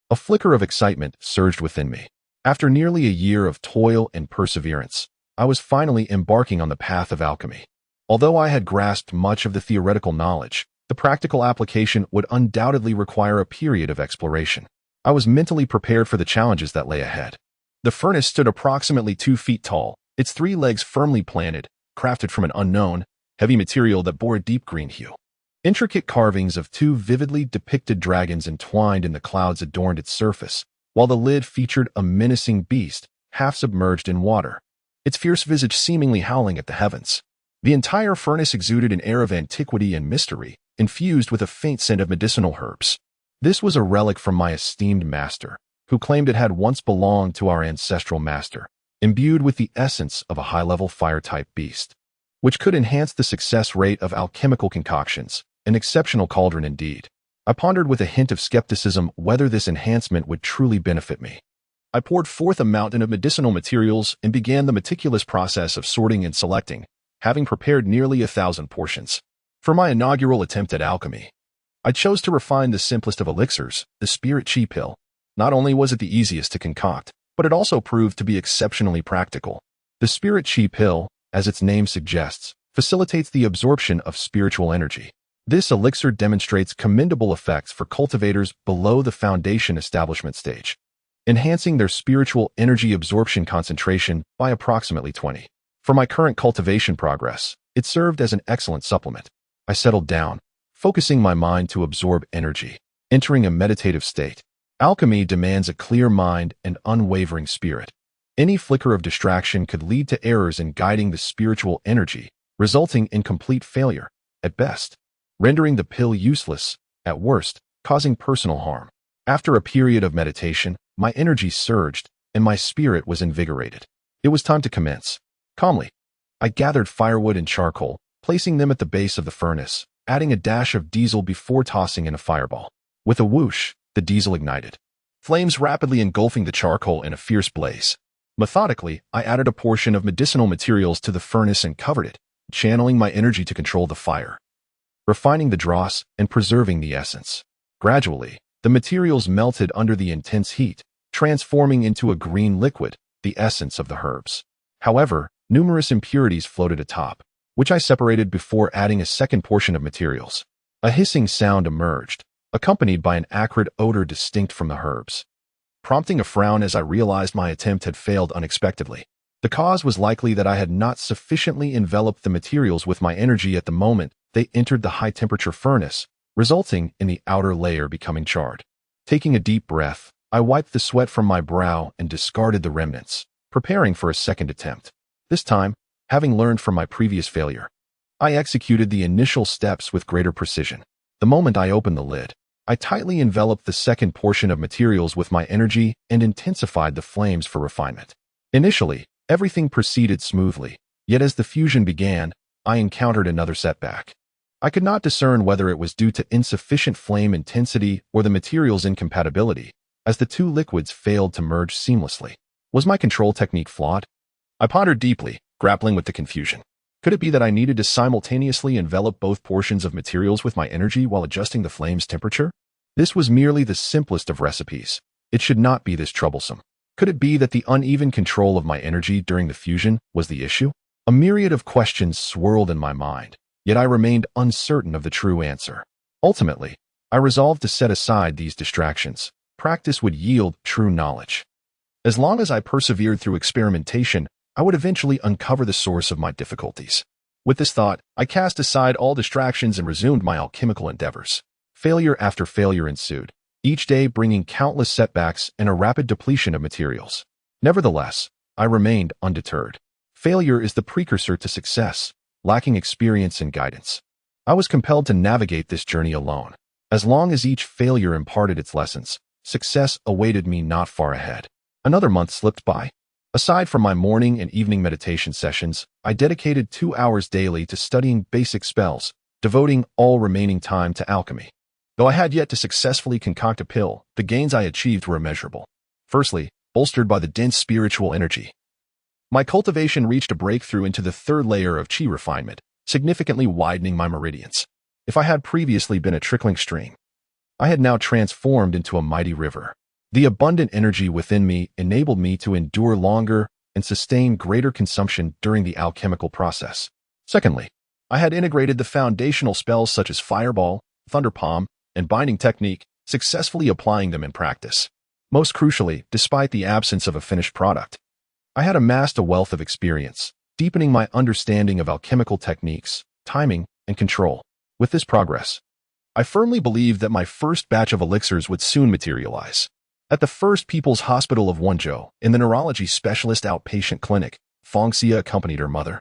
a flicker of excitement surged within me. After nearly a year of toil and perseverance, I was finally embarking on the path of alchemy. Although I had grasped much of the theoretical knowledge, the practical application would undoubtedly require a period of exploration. I was mentally prepared for the challenges that lay ahead. The furnace stood approximately 2 feet tall, its 3 legs firmly planted, crafted from an unknown, heavy material that bore a deep green hue. Intricate carvings of 2 vividly depicted dragons entwined in the clouds adorned its surface, while the lid featured a menacing beast, half submerged in water, its fierce visage seemingly howling at the heavens. The entire furnace exuded an air of antiquity and mystery, infused with a faint scent of medicinal herbs. This was a relic from my esteemed master, who claimed it had once belonged to our ancestral master, imbued with the essence of a high-level fire-type beast, which could enhance the success rate of alchemical concoctions, an exceptional cauldron indeed. I pondered with a hint of skepticism whether this enhancement would truly benefit me. I poured forth a mountain of medicinal materials and began the meticulous process of sorting and selecting, having prepared nearly 1,000 portions. For my inaugural attempt at alchemy, I chose to refine the simplest of elixirs, the spirit qi pill. Not only was it the easiest to concoct, but it also proved to be exceptionally practical. The spirit qi pill, as its name suggests, facilitates the absorption of spiritual energy. This elixir demonstrates commendable effects for cultivators below the foundation establishment stage, enhancing their spiritual energy absorption concentration by approximately 20. For my current cultivation progress, it served as an excellent supplement. I settled down, focusing my mind to absorb energy, entering a meditative state. Alchemy demands a clear mind and unwavering spirit. Any flicker of distraction could lead to errors in guiding the spiritual energy, resulting in complete failure, at best, rendering the pill useless, at worst, causing personal harm. After a period of meditation, my energy surged, and my spirit was invigorated. It was time to commence. Calmly, I gathered firewood and charcoal, placing them at the base of the furnace, adding a dash of diesel before tossing in a fireball. With a whoosh, the diesel ignited, flames rapidly engulfing the charcoal in a fierce blaze. Methodically, I added a portion of medicinal materials to the furnace and covered it, channeling my energy to control the fire, refining the dross and preserving the essence. Gradually, the materials melted under the intense heat, transforming into a green liquid, the essence of the herbs. However, numerous impurities floated atop, which I separated before adding a second portion of materials. A hissing sound emerged, accompanied by an acrid odor distinct from the herbs, prompting a frown as I realized my attempt had failed unexpectedly. The cause was likely that I had not sufficiently enveloped the materials with my energy at the moment they entered the high-temperature furnace, resulting in the outer layer becoming charred. Taking a deep breath, I wiped the sweat from my brow and discarded the remnants, preparing for a second attempt. This time, having learned from my previous failure, I executed the initial steps with greater precision. The moment I opened the lid, I tightly enveloped the second portion of materials with my energy and intensified the flames for refinement. Initially, everything proceeded smoothly, yet as the fusion began, I encountered another setback. I could not discern whether it was due to insufficient flame intensity or the material's incompatibility, as the two liquids failed to merge seamlessly. Was my control technique flawed? I pondered deeply, grappling with the confusion. Could it be that I needed to simultaneously envelop both portions of materials with my energy while adjusting the flame's temperature? This was merely the simplest of recipes. It should not be this troublesome. Could it be that the uneven control of my energy during the fusion was the issue? A myriad of questions swirled in my mind, yet I remained uncertain of the true answer. Ultimately, I resolved to set aside these distractions. Practice would yield true knowledge. As long as I persevered through experimentation, I would eventually uncover the source of my difficulties. With this thought, I cast aside all distractions and resumed my alchemical endeavors. Failure after failure ensued, each day bringing countless setbacks and a rapid depletion of materials. Nevertheless, I remained undeterred. Failure is the precursor to success, lacking experience and guidance. I was compelled to navigate this journey alone. As long as each failure imparted its lessons, success awaited me not far ahead. Another month slipped by. Aside from my morning and evening meditation sessions, I dedicated 2 hours daily to studying basic spells, devoting all remaining time to alchemy. Though I had yet to successfully concoct a pill, the gains I achieved were immeasurable. Firstly, bolstered by the dense spiritual energy, my cultivation reached a breakthrough into the third layer of qi refinement, significantly widening my meridians. If I had previously been a trickling stream, I had now transformed into a mighty river. The abundant energy within me enabled me to endure longer and sustain greater consumption during the alchemical process. Secondly, I had integrated the foundational spells such as Fireball, Thunder Palm, and Binding Technique, successfully applying them in practice. Most crucially, despite the absence of a finished product, I had amassed a wealth of experience, deepening my understanding of alchemical techniques, timing, and control. With this progress, I firmly believed that my first batch of elixirs would soon materialize. At the First People's Hospital of Wenzhou, in the neurology specialist outpatient clinic, Fangxia accompanied her mother,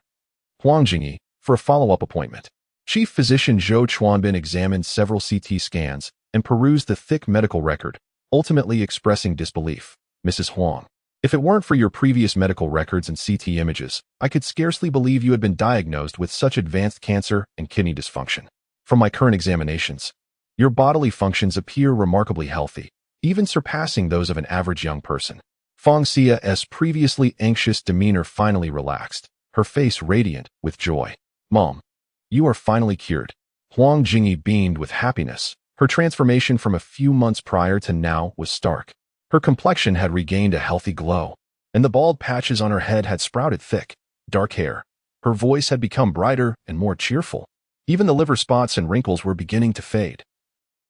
Huang Jingyi, for a follow-up appointment. Chief physician Zhou Chuanbin examined several CT scans and perused the thick medical record, ultimately expressing disbelief. Mrs. Huang, if it weren't for your previous medical records and CT images, I could scarcely believe you had been diagnosed with such advanced cancer and kidney dysfunction. From my current examinations, your bodily functions appear remarkably healthy, even surpassing those of an average young person. Fangxia's previously anxious demeanor finally relaxed, her face radiant with joy. Mom, you are finally cured. Huang Jingyi beamed with happiness. Her transformation from a few months prior to now was stark. Her complexion had regained a healthy glow, and the bald patches on her head had sprouted thick, dark hair. Her voice had become brighter and more cheerful. Even the liver spots and wrinkles were beginning to fade,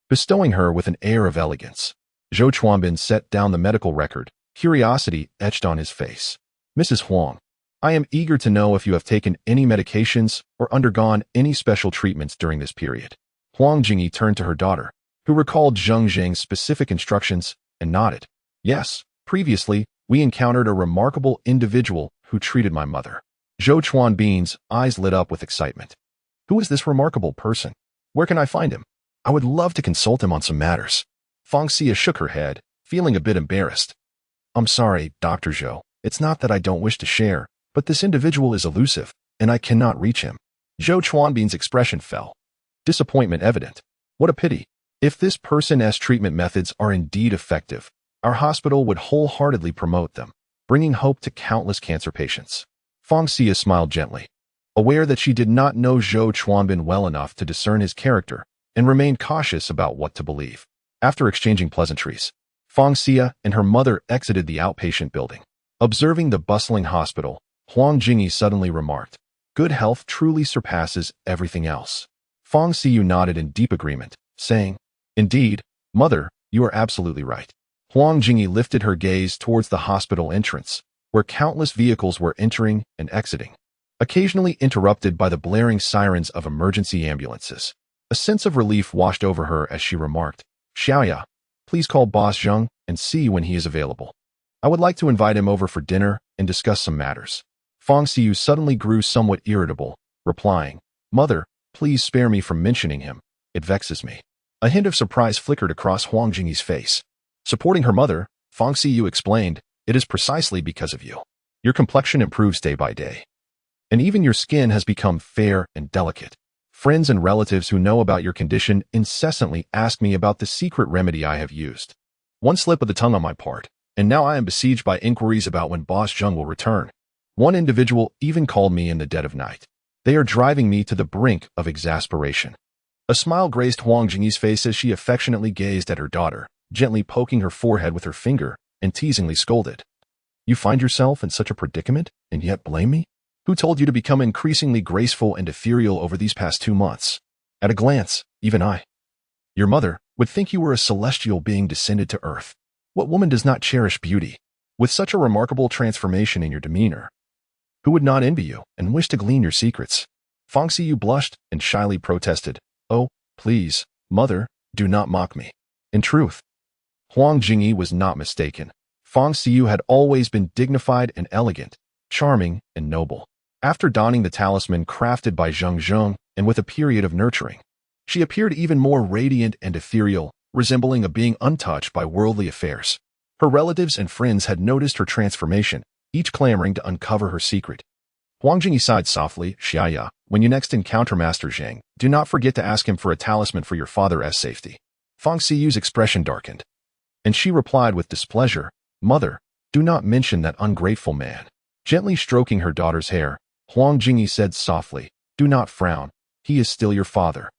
bestowing her with an air of elegance. Zhou Chuanbin set down the medical record, curiosity etched on his face. Mrs. Huang, I am eager to know if you have taken any medications or undergone any special treatments during this period. Huang Jingyi turned to her daughter, who recalled Zheng Zheng's specific instructions, and nodded. Yes, previously, we encountered a remarkable individual who treated my mother. Zhou Chuanbin's eyes lit up with excitement. Who is this remarkable person? Where can I find him? I would love to consult him on some matters. Fang Xia shook her head, feeling a bit embarrassed. I'm sorry, Dr. Zhou. It's not that I don't wish to share, but this individual is elusive, and I cannot reach him. Zhou Chuanbin's expression fell. Disappointment evident. What a pity. If this person's treatment methods are indeed effective, our hospital would wholeheartedly promote them, bringing hope to countless cancer patients. Fang Xia smiled gently, aware that she did not know Zhou Chuanbin well enough to discern his character, and remained cautious about what to believe. After exchanging pleasantries, Fang Xia and her mother exited the outpatient building. Observing the bustling hospital, Huang Jingyi suddenly remarked, "Good health truly surpasses everything else." Fang Xia nodded in deep agreement, saying, "Indeed, mother, you are absolutely right." Huang Jingyi lifted her gaze towards the hospital entrance, where countless vehicles were entering and exiting, occasionally interrupted by the blaring sirens of emergency ambulances. A sense of relief washed over her as she remarked, "Xiaoya, please call Boss Zheng and see when he is available. I would like to invite him over for dinner and discuss some matters." Fang Xia suddenly grew somewhat irritable, replying, "Mother, please spare me from mentioning him. It vexes me." A hint of surprise flickered across Huang Jingyi's face. Supporting her mother, Fang Xia explained, "It is precisely because of you. Your complexion improves day by day, and even your skin has become fair and delicate. Friends and relatives who know about your condition incessantly ask me about the secret remedy I have used. One slip of the tongue on my part, and now I am besieged by inquiries about when Boss Zheng will return. One individual even called me in the dead of night. They are driving me to the brink of exasperation." A smile graced Huang Jingyi's face as she affectionately gazed at her daughter, gently poking her forehead with her finger, and teasingly scolded. "You find yourself in such a predicament, and yet blame me? Who told you to become increasingly graceful and ethereal over these past 2 months? At a glance, even I, your mother, would think you were a celestial being descended to earth. What woman does not cherish beauty? With such a remarkable transformation in your demeanor, who would not envy you and wish to glean your secrets?" Fang Xia blushed and shyly protested, "Oh, please, mother, do not mock me." In truth, Huang Jingyi was not mistaken. Fang Xia had always been dignified and elegant, charming and noble. After donning the talisman crafted by Zheng Zheng and with a period of nurturing, she appeared even more radiant and ethereal, resembling a being untouched by worldly affairs. Her relatives and friends had noticed her transformation, each clamoring to uncover her secret. Huang Jingyi sighed softly, "Xiaoya, when you next encounter Master Zheng, do not forget to ask him for a talisman for your father's safety." Fang Xia's expression darkened, and she replied with displeasure, "Mother, do not mention that ungrateful man." Gently stroking her daughter's hair, Huang Jingyi said softly, "Do not frown, he is still your father."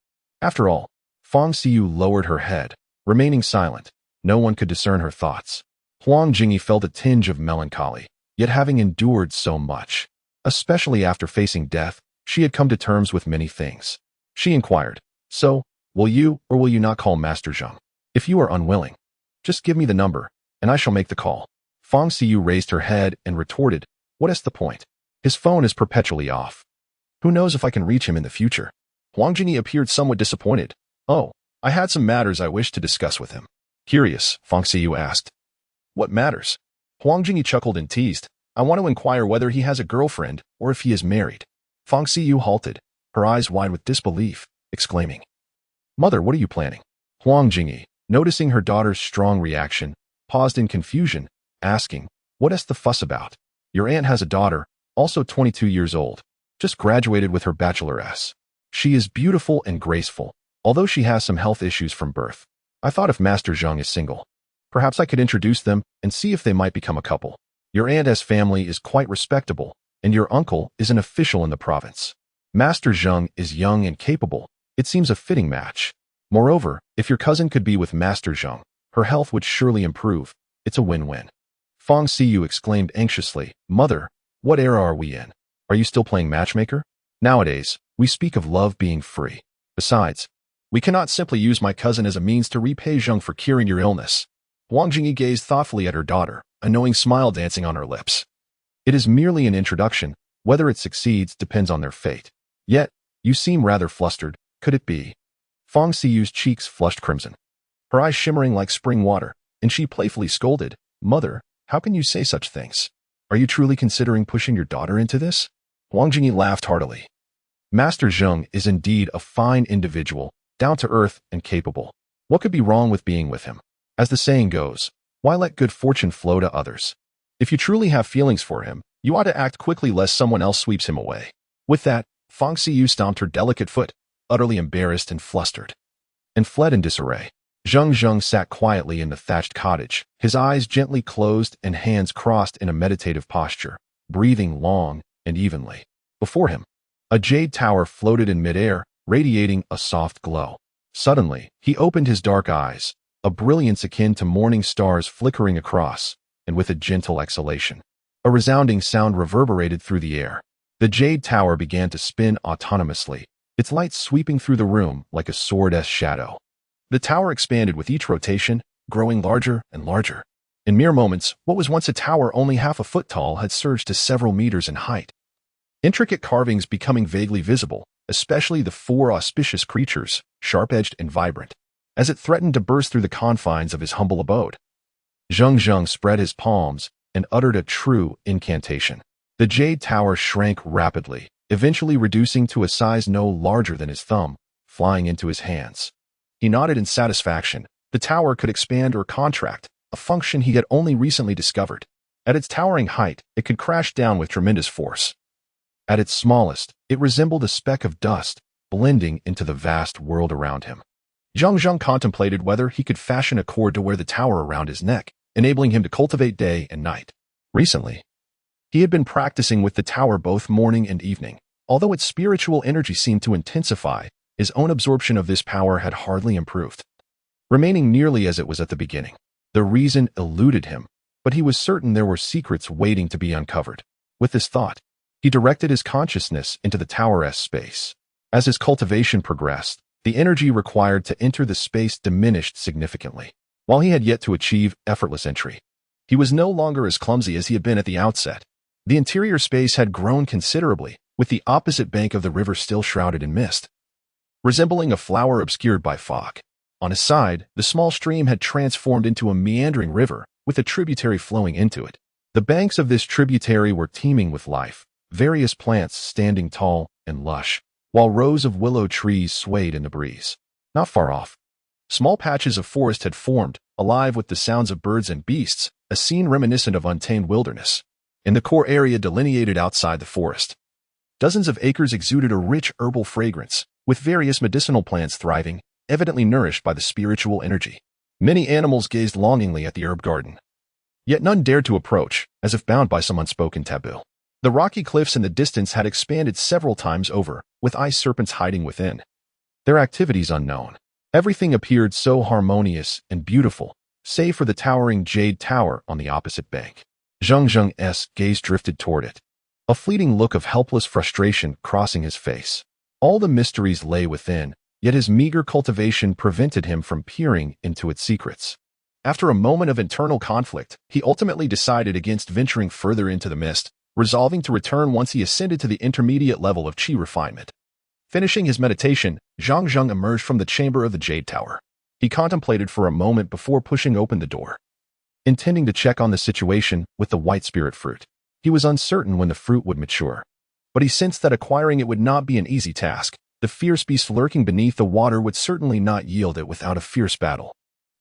After all, Fang Xia lowered her head, remaining silent. No one could discern her thoughts. Huang Jingyi felt a tinge of melancholy, yet having endured so much, especially after facing death, she had come to terms with many things. She inquired, "So, will you or will you not call Master Zheng? If you are unwilling, just give me the number, and I shall make the call." Fang Xia raised her head and retorted, "What is the point? His phone is perpetually off. Who knows if I can reach him in the future?" Huang Jingyi appeared somewhat disappointed. "Oh, I had some matters I wished to discuss with him." Curious, Fang Xia asked. "What matters?" Huang Jingyi chuckled and teased, "I want to inquire whether he has a girlfriend or if he is married." Fang Xia halted, her eyes wide with disbelief, exclaiming, "Mother, what are you planning?" Huang Jingyi, noticing her daughter's strong reaction, paused in confusion, asking, "What is the fuss about? Your aunt has a daughter, also 22 years old, just graduated with her bachelor's. She is beautiful and graceful, although she has some health issues from birth. I thought if Master Zheng is single, perhaps I could introduce them and see if they might become a couple. Your aunt's family is quite respectable, and your uncle is an official in the province. Master Zheng is young and capable. It seems a fitting match. Moreover, if your cousin could be with Master Zheng, her health would surely improve. It's a win-win." Fang Xia exclaimed anxiously, "Mother, what era are we in? Are you still playing matchmaker? Nowadays, we speak of love being free. Besides, we cannot simply use my cousin as a means to repay Zheng for curing your illness." Huang Jingyi gazed thoughtfully at her daughter, a knowing smile dancing on her lips. "It is merely an introduction. Whether it succeeds depends on their fate. Yet, you seem rather flustered. Could it be?" Fang Xia's cheeks flushed crimson, her eyes shimmering like spring water, and she playfully scolded, "Mother, How can you say such things? Are you truly considering pushing your daughter into this? Wang Jingyi laughed heartily. Master Zheng is indeed a fine individual, down to earth and capable. What could be wrong with being with him? As the saying goes, why let good fortune flow to others? If you truly have feelings for him, you ought to act quickly lest someone else sweeps him away. With that, Fang Xiyu stomped her delicate foot, utterly embarrassed and flustered, and fled in disarray. Zheng Zheng sat quietly in the thatched cottage, his eyes gently closed and hands crossed in a meditative posture, breathing long and evenly. Before him, a jade tower floated in midair, radiating a soft glow. Suddenly, he opened his dark eyes, a brilliance akin to morning stars flickering across, and with a gentle exhalation, a resounding sound reverberated through the air. The jade tower began to spin autonomously, its light sweeping through the room like a sword-esque shadow. The tower expanded with each rotation, growing larger and larger. In mere moments, what was once a tower only half a foot tall had surged to several meters in height. Intricate carvings becoming vaguely visible, especially the four auspicious creatures, sharp-edged and vibrant, as it threatened to burst through the confines of his humble abode. Zheng Zheng spread his palms and uttered a true incantation. The jade tower shrank rapidly, eventually reducing to a size no larger than his thumb, flying into his hands. He nodded in satisfaction. The tower could expand or contract, a function he had only recently discovered. At its towering height, it could crash down with tremendous force. At its smallest, it resembled a speck of dust, blending into the vast world around him. Zheng Zheng contemplated whether he could fashion a cord to wear the tower around his neck, enabling him to cultivate day and night. Recently, he had been practicing with the tower both morning and evening. Although its spiritual energy seemed to intensify, his own absorption of this power had hardly improved, remaining nearly as it was at the beginning. The reason eluded him, but he was certain there were secrets waiting to be uncovered. With this thought, he directed his consciousness into the tower-esque space. As his cultivation progressed, the energy required to enter the space diminished significantly. While he had yet to achieve effortless entry, he was no longer as clumsy as he had been at the outset. The interior space had grown considerably, with the opposite bank of the river still shrouded in mist, resembling a flower obscured by fog. On his side, the small stream had transformed into a meandering river, with a tributary flowing into it. The banks of this tributary were teeming with life, various plants standing tall and lush, while rows of willow trees swayed in the breeze. Not far off, small patches of forest had formed, alive with the sounds of birds and beasts, a scene reminiscent of untamed wilderness. In the core area delineated outside the forest, dozens of acres exuded a rich herbal fragrance, with various medicinal plants thriving, evidently nourished by the spiritual energy. Many animals gazed longingly at the herb garden, yet none dared to approach, as if bound by some unspoken taboo. The rocky cliffs in the distance had expanded several times over, with ice serpents hiding within, their activities unknown. Everything appeared so harmonious and beautiful, save for the towering jade tower on the opposite bank. Zheng Zheng's gaze drifted toward it, a fleeting look of helpless frustration crossing his face. All the mysteries lay within, yet his meager cultivation prevented him from peering into its secrets. After a moment of internal conflict, he ultimately decided against venturing further into the mist, resolving to return once he ascended to the intermediate level of qi refinement. Finishing his meditation, Zheng Zheng emerged from the chamber of the jade tower. He contemplated for a moment before pushing open the door, intending to check on the situation with the white spirit fruit. He was uncertain when the fruit would mature, but he sensed that acquiring it would not be an easy task. The fierce beast lurking beneath the water would certainly not yield it without a fierce battle.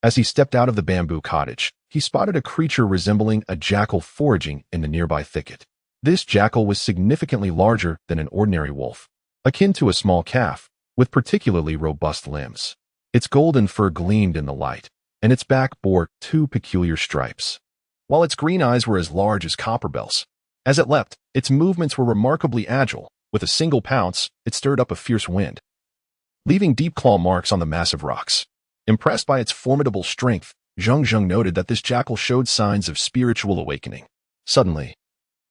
As he stepped out of the bamboo cottage, he spotted a creature resembling a jackal foraging in the nearby thicket. This jackal was significantly larger than an ordinary wolf, akin to a small calf, with particularly robust limbs. Its golden fur gleamed in the light, and its back bore two peculiar stripes, while its green eyes were as large as copper bells. As it leapt, its movements were remarkably agile. With a single pounce, it stirred up a fierce wind, leaving deep claw marks on the massive rocks. Impressed by its formidable strength, Zheng Zheng noted that this jackal showed signs of spiritual awakening. Suddenly,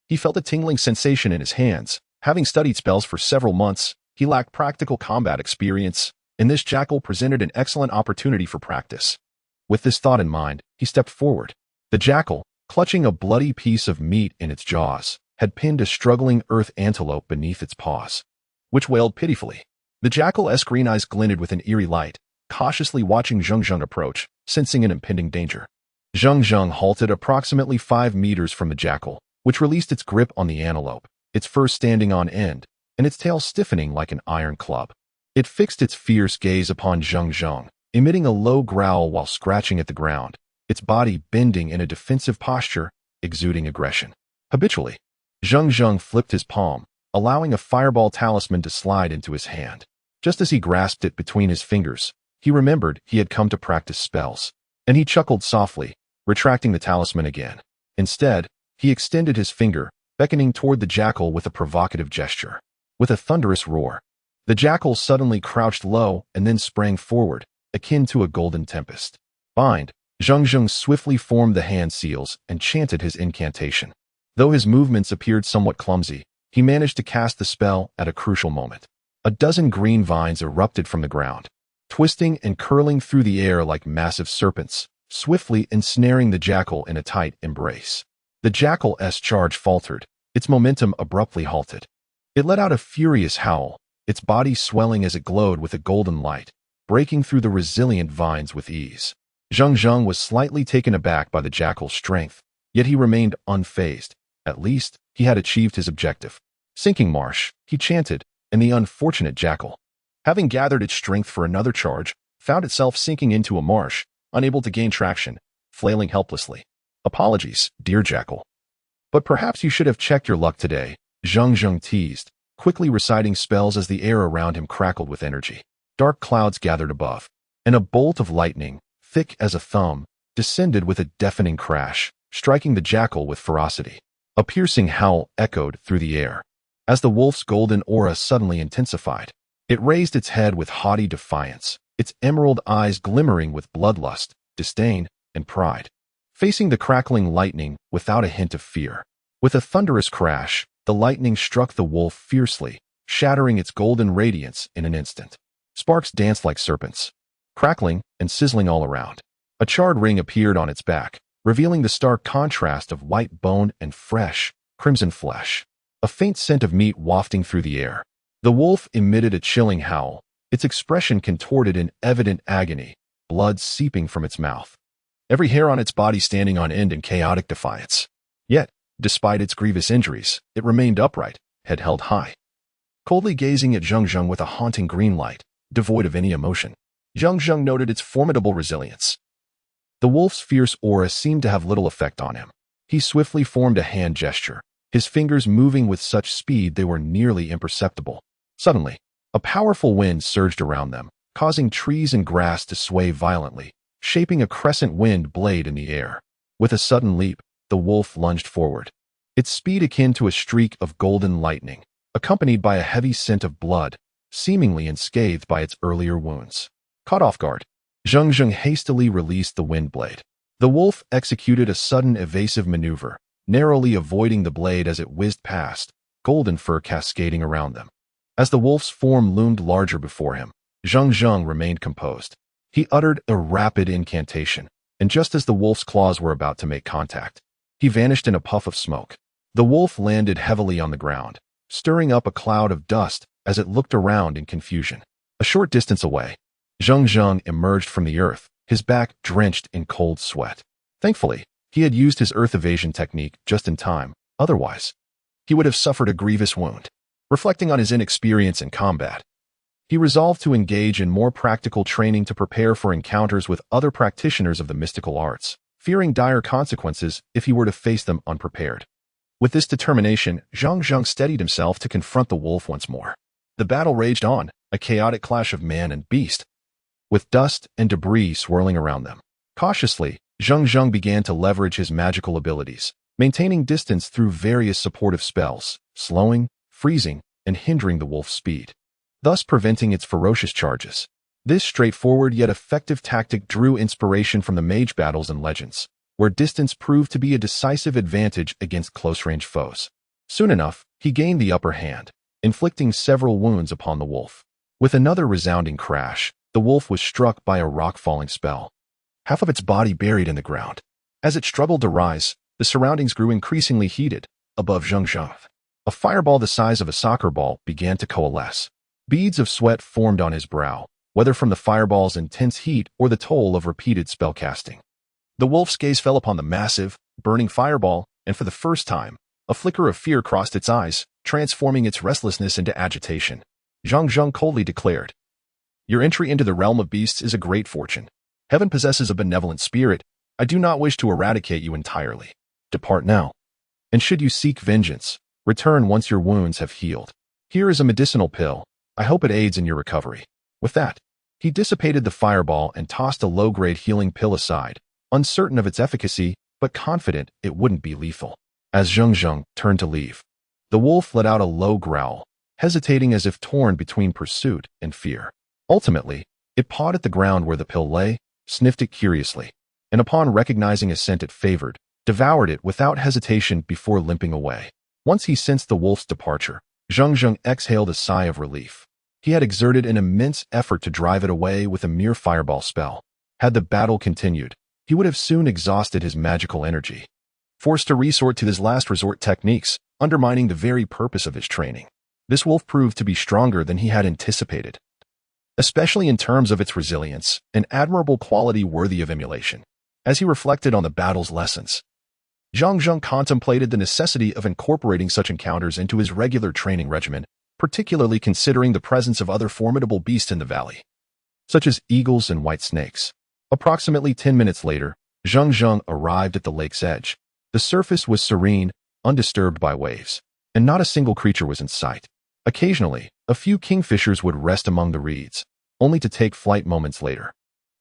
he felt a tingling sensation in his hands. Having studied spells for several months, he lacked practical combat experience, and this jackal presented an excellent opportunity for practice. With this thought in mind, he stepped forward. The jackal, clutching a bloody piece of meat in its jaws, had pinned a struggling earth antelope beneath its paws, which wailed pitifully. The jackal's green eyes glinted with an eerie light, cautiously watching Zheng Zheng approach, sensing an impending danger. Zheng Zheng halted approximately 5 meters from the jackal, which released its grip on the antelope, its fur standing on end, and its tail stiffening like an iron club. It fixed its fierce gaze upon Zheng Zheng, emitting a low growl while scratching at the ground, its body bending in a defensive posture, exuding aggression. Habitually, Zheng Zheng flipped his palm, allowing a fireball talisman to slide into his hand. Just as he grasped it between his fingers, he remembered he had come to practice spells, and he chuckled softly, retracting the talisman again. Instead, he extended his finger, beckoning toward the jackal with a provocative gesture. With a thunderous roar, the jackal suddenly crouched low and then sprang forward, akin to a golden tempest. Bind, Zheng Zheng swiftly formed the hand seals and chanted his incantation. Though his movements appeared somewhat clumsy, he managed to cast the spell at a crucial moment. A dozen green vines erupted from the ground, twisting and curling through the air like massive serpents, swiftly ensnaring the jackal in a tight embrace. The jackal's charge faltered, its momentum abruptly halted. It let out a furious howl, its body swelling as it glowed with a golden light, breaking through the resilient vines with ease. Zheng Zheng was slightly taken aback by the jackal's strength, yet he remained unfazed. At least, he had achieved his objective. Sinking marsh, he chanted, and the unfortunate jackal, having gathered its strength for another charge, found itself sinking into a marsh, unable to gain traction, flailing helplessly. Apologies, dear jackal. But perhaps you should have checked your luck today, Zheng Zheng teased, quickly reciting spells as the air around him crackled with energy. Dark clouds gathered above, and a bolt of lightning, thick as a thumb, descended with a deafening crash, striking the jackal with ferocity. A piercing howl echoed through the air. As the wolf's golden aura suddenly intensified, it raised its head with haughty defiance, its emerald eyes glimmering with bloodlust, disdain, and pride, facing the crackling lightning without a hint of fear. With a thunderous crash, the lightning struck the wolf fiercely, shattering its golden radiance in an instant. Sparks danced like serpents, crackling and sizzling all around. A charred ring appeared on its back, revealing the stark contrast of white bone and fresh, crimson flesh. A faint scent of meat wafting through the air. The wolf emitted a chilling howl, its expression contorted in evident agony, blood seeping from its mouth, every hair on its body standing on end in chaotic defiance. Yet, despite its grievous injuries, it remained upright, head held high, coldly gazing at Zheng Zheng with a haunting green light, devoid of any emotion. Zheng Zheng noted its formidable resilience. The wolf's fierce aura seemed to have little effect on him. He swiftly formed a hand gesture, his fingers moving with such speed they were nearly imperceptible. Suddenly, a powerful wind surged around them, causing trees and grass to sway violently, shaping a crescent wind blade in the air. With a sudden leap, the wolf lunged forward, its speed akin to a streak of golden lightning, accompanied by a heavy scent of blood, seemingly unscathed by its earlier wounds. Caught off guard, Zheng Zheng hastily released the wind blade. The wolf executed a sudden evasive maneuver, narrowly avoiding the blade as it whizzed past, golden fur cascading around them. As the wolf's form loomed larger before him, Zheng Zheng remained composed. He uttered a rapid incantation, and just as the wolf's claws were about to make contact, he vanished in a puff of smoke. The wolf landed heavily on the ground, stirring up a cloud of dust as it looked around in confusion. A short distance away, Zheng Zheng emerged from the earth, his back drenched in cold sweat. Thankfully, he had used his earth evasion technique just in time. Otherwise, he would have suffered a grievous wound. Reflecting on his inexperience in combat, he resolved to engage in more practical training to prepare for encounters with other practitioners of the mystical arts, fearing dire consequences if he were to face them unprepared. With this determination, Zheng Zheng steadied himself to confront the wolf once more. The battle raged on, a chaotic clash of man and beast, with dust and debris swirling around them. Cautiously, Zheng Zheng began to leverage his magical abilities, maintaining distance through various supportive spells, slowing, freezing, and hindering the wolf's speed, thus preventing its ferocious charges. This straightforward yet effective tactic drew inspiration from the mage battles and legends, where distance proved to be a decisive advantage against close-range foes. Soon enough, he gained the upper hand, inflicting several wounds upon the wolf. With another resounding crash, the wolf was struck by a rock-falling spell, half of its body buried in the ground. As it struggled to rise, the surroundings grew increasingly heated. Above Zheng Zheng, a fireball the size of a soccer ball began to coalesce. Beads of sweat formed on his brow, whether from the fireball's intense heat or the toll of repeated spellcasting. The wolf's gaze fell upon the massive, burning fireball, and for the first time, a flicker of fear crossed its eyes, transforming its restlessness into agitation. Zheng Zheng coldly declared, "Your entry into the realm of beasts is a great fortune. Heaven possesses a benevolent spirit. I do not wish to eradicate you entirely. Depart now. And should you seek vengeance, return once your wounds have healed. Here is a medicinal pill. I hope it aids in your recovery." With that, he dissipated the fireball and tossed a low-grade healing pill aside, uncertain of its efficacy, but confident it wouldn't be lethal. As Zheng Zheng turned to leave, the wolf let out a low growl, hesitating as if torn between pursuit and fear. Ultimately, it pawed at the ground where the pill lay, sniffed it curiously, and upon recognizing a scent it favored, devoured it without hesitation before limping away. Once he sensed the wolf's departure, Zheng Zheng exhaled a sigh of relief. He had exerted an immense effort to drive it away with a mere fireball spell. Had the battle continued, he would have soon exhausted his magical energy, forced to resort to his last resort techniques, undermining the very purpose of his training. This wolf proved to be stronger than he had anticipated, especially in terms of its resilience, an admirable quality worthy of emulation. As he reflected on the battle's lessons, Zheng Zheng contemplated the necessity of incorporating such encounters into his regular training regimen, particularly considering the presence of other formidable beasts in the valley, such as eagles and white snakes. Approximately 10 minutes later, Zheng Zheng arrived at the lake's edge. The surface was serene, undisturbed by waves, and not a single creature was in sight. Occasionally, a few kingfishers would rest among the reeds, only to take flight moments later.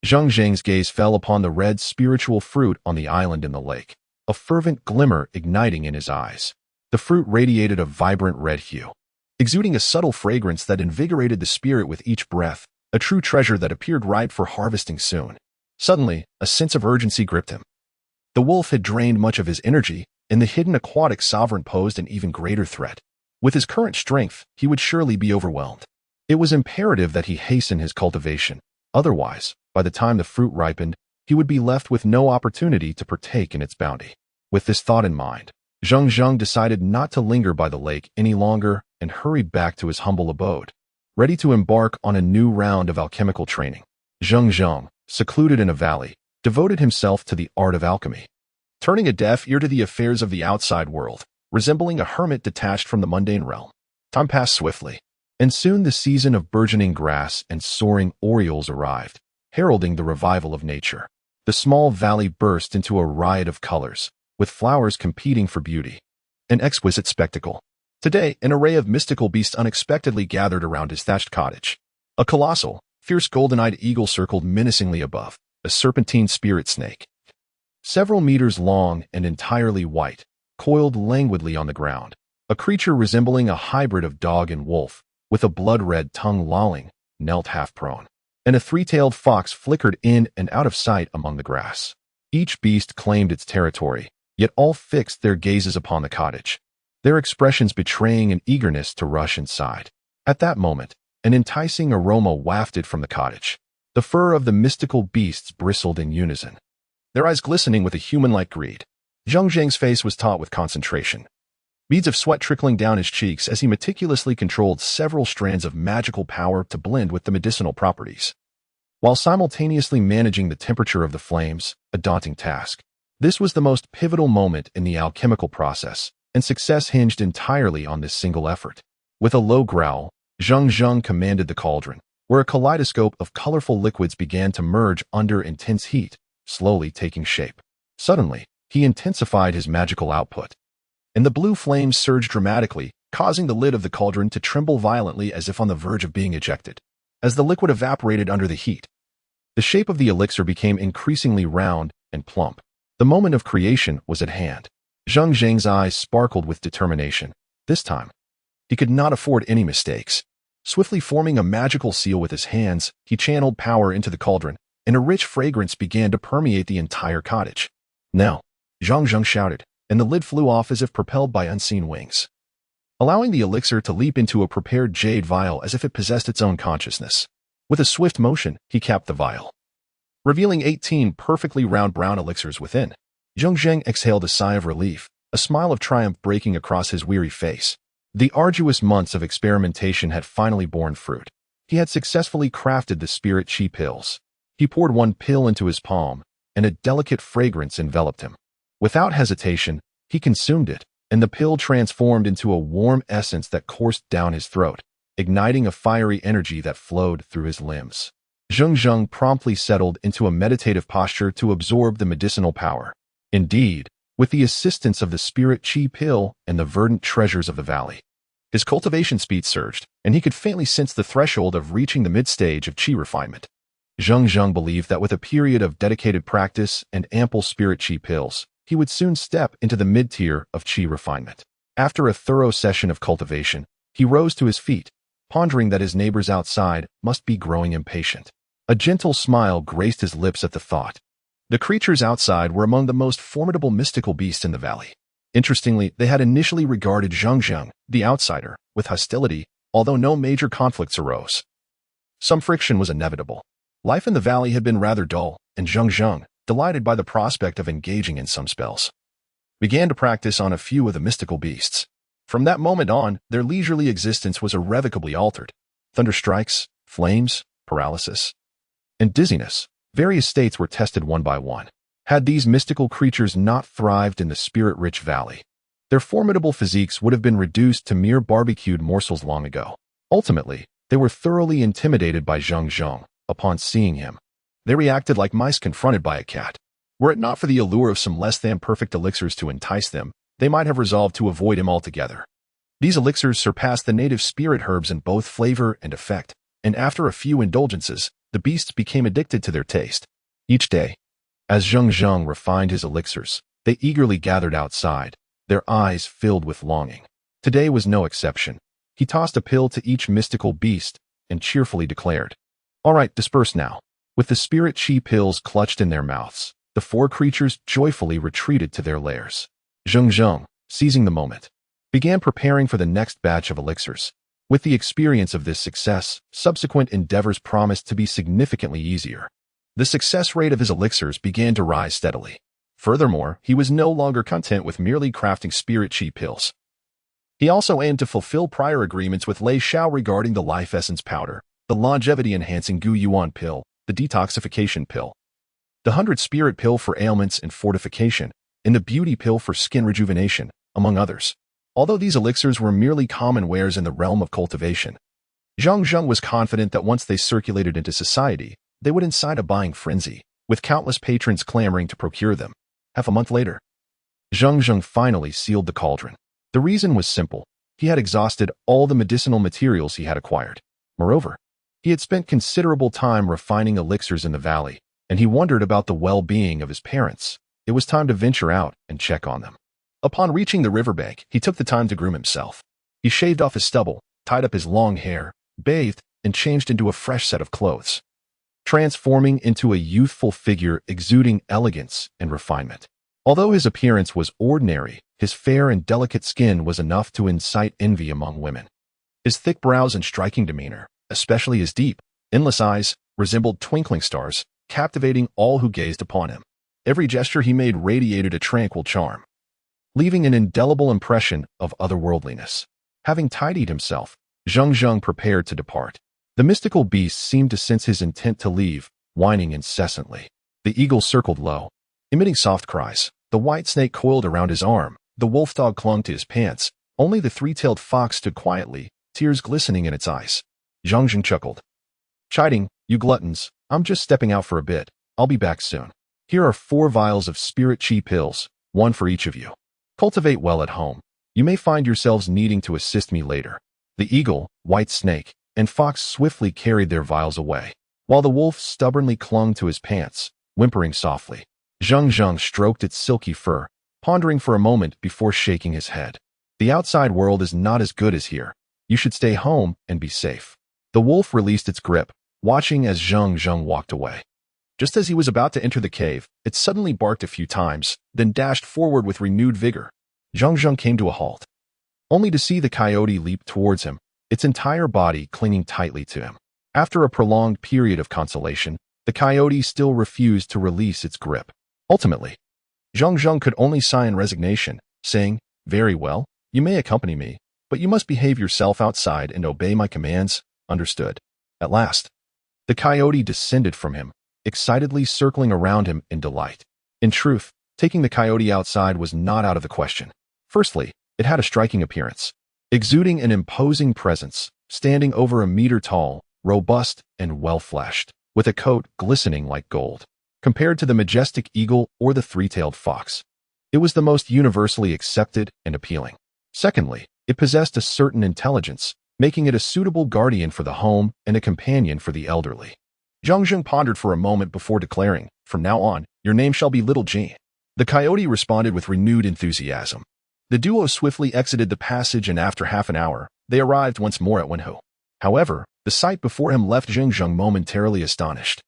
Zheng Zheng's gaze fell upon the red spiritual fruit on the island in the lake, a fervent glimmer igniting in his eyes. The fruit radiated a vibrant red hue, exuding a subtle fragrance that invigorated the spirit with each breath, a true treasure that appeared ripe for harvesting soon. Suddenly, a sense of urgency gripped him. The wolf had drained much of his energy, and the hidden aquatic sovereign posed an even greater threat. With his current strength, he would surely be overwhelmed. It was imperative that he hasten his cultivation. Otherwise, by the time the fruit ripened, he would be left with no opportunity to partake in its bounty. With this thought in mind, Zheng Zheng decided not to linger by the lake any longer and hurried back to his humble abode, ready to embark on a new round of alchemical training. Zheng Zheng, secluded in a valley, devoted himself to the art of alchemy, turning a deaf ear to the affairs of the outside world, resembling a hermit detached from the mundane realm. Time passed swiftly, and soon the season of burgeoning grass and soaring orioles arrived, heralding the revival of nature. The small valley burst into a riot of colors, with flowers competing for beauty. An exquisite spectacle. Today, an array of mystical beasts unexpectedly gathered around his thatched cottage. A colossal, fierce golden-eyed eagle circled menacingly above, a serpentine spirit snake, several meters long and entirely white, coiled languidly on the ground. A creature resembling a hybrid of dog and wolf, with a blood-red tongue lolling, knelt half-prone, and a three-tailed fox flickered in and out of sight among the grass. Each beast claimed its territory, yet all fixed their gazes upon the cottage, their expressions betraying an eagerness to rush inside. At that moment, an enticing aroma wafted from the cottage. The fur of the mystical beasts bristled in unison, their eyes glistening with a human-like greed. Zheng Zheng's face was taut with concentration, beads of sweat trickling down his cheeks as he meticulously controlled several strands of magical power to blend with the medicinal properties, while simultaneously managing the temperature of the flames, a daunting task. This was the most pivotal moment in the alchemical process, and success hinged entirely on this single effort. With a low growl, Zheng Zheng commanded the cauldron, where a kaleidoscope of colorful liquids began to merge under intense heat, slowly taking shape. Suddenly, he intensified his magical output, and the blue flames surged dramatically, causing the lid of the cauldron to tremble violently as if on the verge of being ejected. As the liquid evaporated under the heat, the shape of the elixir became increasingly round and plump. The moment of creation was at hand. Zheng Zheng's eyes sparkled with determination. This time, he could not afford any mistakes. Swiftly forming a magical seal with his hands, he channeled power into the cauldron, and a rich fragrance began to permeate the entire cottage. "Now," Zheng Zheng shouted, and the lid flew off as if propelled by unseen wings, allowing the elixir to leap into a prepared jade vial as if it possessed its own consciousness. With a swift motion, he capped the vial, revealing 18 perfectly round brown elixirs within. Zheng Zheng exhaled a sigh of relief, a smile of triumph breaking across his weary face. The arduous months of experimentation had finally borne fruit. He had successfully crafted the spirit chi pills. He poured one pill into his palm, and a delicate fragrance enveloped him. Without hesitation, he consumed it, and the pill transformed into a warm essence that coursed down his throat, igniting a fiery energy that flowed through his limbs. Zheng Zheng promptly settled into a meditative posture to absorb the medicinal power. Indeed, with the assistance of the spirit qi pill and the verdant treasures of the valley, his cultivation speed surged, and he could faintly sense the threshold of reaching the mid-stage of qi refinement. Zheng Zheng believed that with a period of dedicated practice and ample spirit qi pills, he would soon step into the mid-tier of qi refinement. After a thorough session of cultivation, he rose to his feet, pondering that his neighbors outside must be growing impatient. A gentle smile graced his lips at the thought. The creatures outside were among the most formidable mystical beasts in the valley. Interestingly, they had initially regarded Zheng Zheng, the outsider, with hostility, although no major conflicts arose. Some friction was inevitable. Life in the valley had been rather dull, and Zheng Zheng, delighted by the prospect of engaging in some spells, began to practice on a few of the mystical beasts. From that moment on, their leisurely existence was irrevocably altered. Thunderstrikes, flames, paralysis, and dizziness. Various states were tested one by one. Had these mystical creatures not thrived in the spirit-rich valley, their formidable physiques would have been reduced to mere barbecued morsels long ago. Ultimately, they were thoroughly intimidated by Zheng Zheng. Upon seeing him, they reacted like mice confronted by a cat. Were it not for the allure of some less-than-perfect elixirs to entice them, they might have resolved to avoid him altogether. These elixirs surpassed the native spirit herbs in both flavor and effect, and after a few indulgences, the beasts became addicted to their taste. Each day, as Zheng Zheng refined his elixirs, they eagerly gathered outside, their eyes filled with longing. Today was no exception. He tossed a pill to each mystical beast and cheerfully declared, "All right, disperse now." With the spirit qi pills clutched in their mouths, the four creatures joyfully retreated to their lairs. Zheng Zheng, seizing the moment, began preparing for the next batch of elixirs. With the experience of this success, subsequent endeavors promised to be significantly easier. The success rate of his elixirs began to rise steadily. Furthermore, he was no longer content with merely crafting spirit qi pills. He also aimed to fulfill prior agreements with Lei Xiao regarding the life essence powder, the longevity-enhancing Gu Yuan pill, the detoxification pill, the 100 spirit pill for ailments and fortification, and the beauty pill for skin rejuvenation, among others. Although these elixirs were merely common wares in the realm of cultivation, Zheng Zheng was confident that once they circulated into society, they would incite a buying frenzy, with countless patrons clamoring to procure them. Half a month later, Zheng Zheng finally sealed the cauldron. The reason was simple. He had exhausted all the medicinal materials he had acquired. Moreover, he had spent considerable time refining elixirs in the valley, and he wondered about the well-being of his parents. It was time to venture out and check on them. Upon reaching the riverbank, he took the time to groom himself. He shaved off his stubble, tied up his long hair, bathed, and changed into a fresh set of clothes, transforming into a youthful figure exuding elegance and refinement. Although his appearance was ordinary, his fair and delicate skin was enough to incite envy among women. His thick brows and striking demeanor, especially his deep, endless eyes, resembled twinkling stars, captivating all who gazed upon him. Every gesture he made radiated a tranquil charm, leaving an indelible impression of otherworldliness. Having tidied himself, Zheng Zheng prepared to depart. The mystical beast seemed to sense his intent to leave, whining incessantly. The eagle circled low, emitting soft cries. The white snake coiled around his arm. The wolf dog clung to his pants. Only the three-tailed fox stood quietly, tears glistening in its eyes. Zheng Zheng chuckled. "Chiding, you gluttons, I'm just stepping out for a bit. I'll be back soon. Here are 4 vials of spirit qi pills, 1 for each of you. Cultivate well at home. You may find yourselves needing to assist me later." The eagle, white snake, and fox swiftly carried their vials away, while the wolf stubbornly clung to his pants, whimpering softly. Zheng Zheng stroked its silky fur, pondering for a moment before shaking his head. The outside world is not as good as here. You should stay home and be safe. The wolf released its grip, watching as Zheng Zheng walked away. Just as he was about to enter the cave, it suddenly barked a few times, then dashed forward with renewed vigor. Zheng Zheng came to a halt, only to see the coyote leap towards him, its entire body clinging tightly to him. After a prolonged period of consolation, the coyote still refused to release its grip. Ultimately, Zheng Zheng could only sigh in resignation, saying, "Very well, you may accompany me, but you must behave yourself outside and obey my commands, understood?" At last, the coyote descended from him, excitedly circling around him in delight. In truth, taking the coyote outside was not out of the question. Firstly, it had a striking appearance, exuding an imposing presence, standing over a meter tall, robust, and well-fleshed, with a coat glistening like gold. Compared to the majestic eagle or the three-tailed fox, it was the most universally accepted and appealing. Secondly, it possessed a certain intelligence, making it a suitable guardian for the home and a companion for the elderly. Zheng Zheng pondered for a moment before declaring, "From now on, your name shall be Little G." The coyote responded with renewed enthusiasm. The duo swiftly exited the passage, and after half an hour, they arrived once more at Wenhu. However, the sight before him left Zheng Zheng momentarily astonished.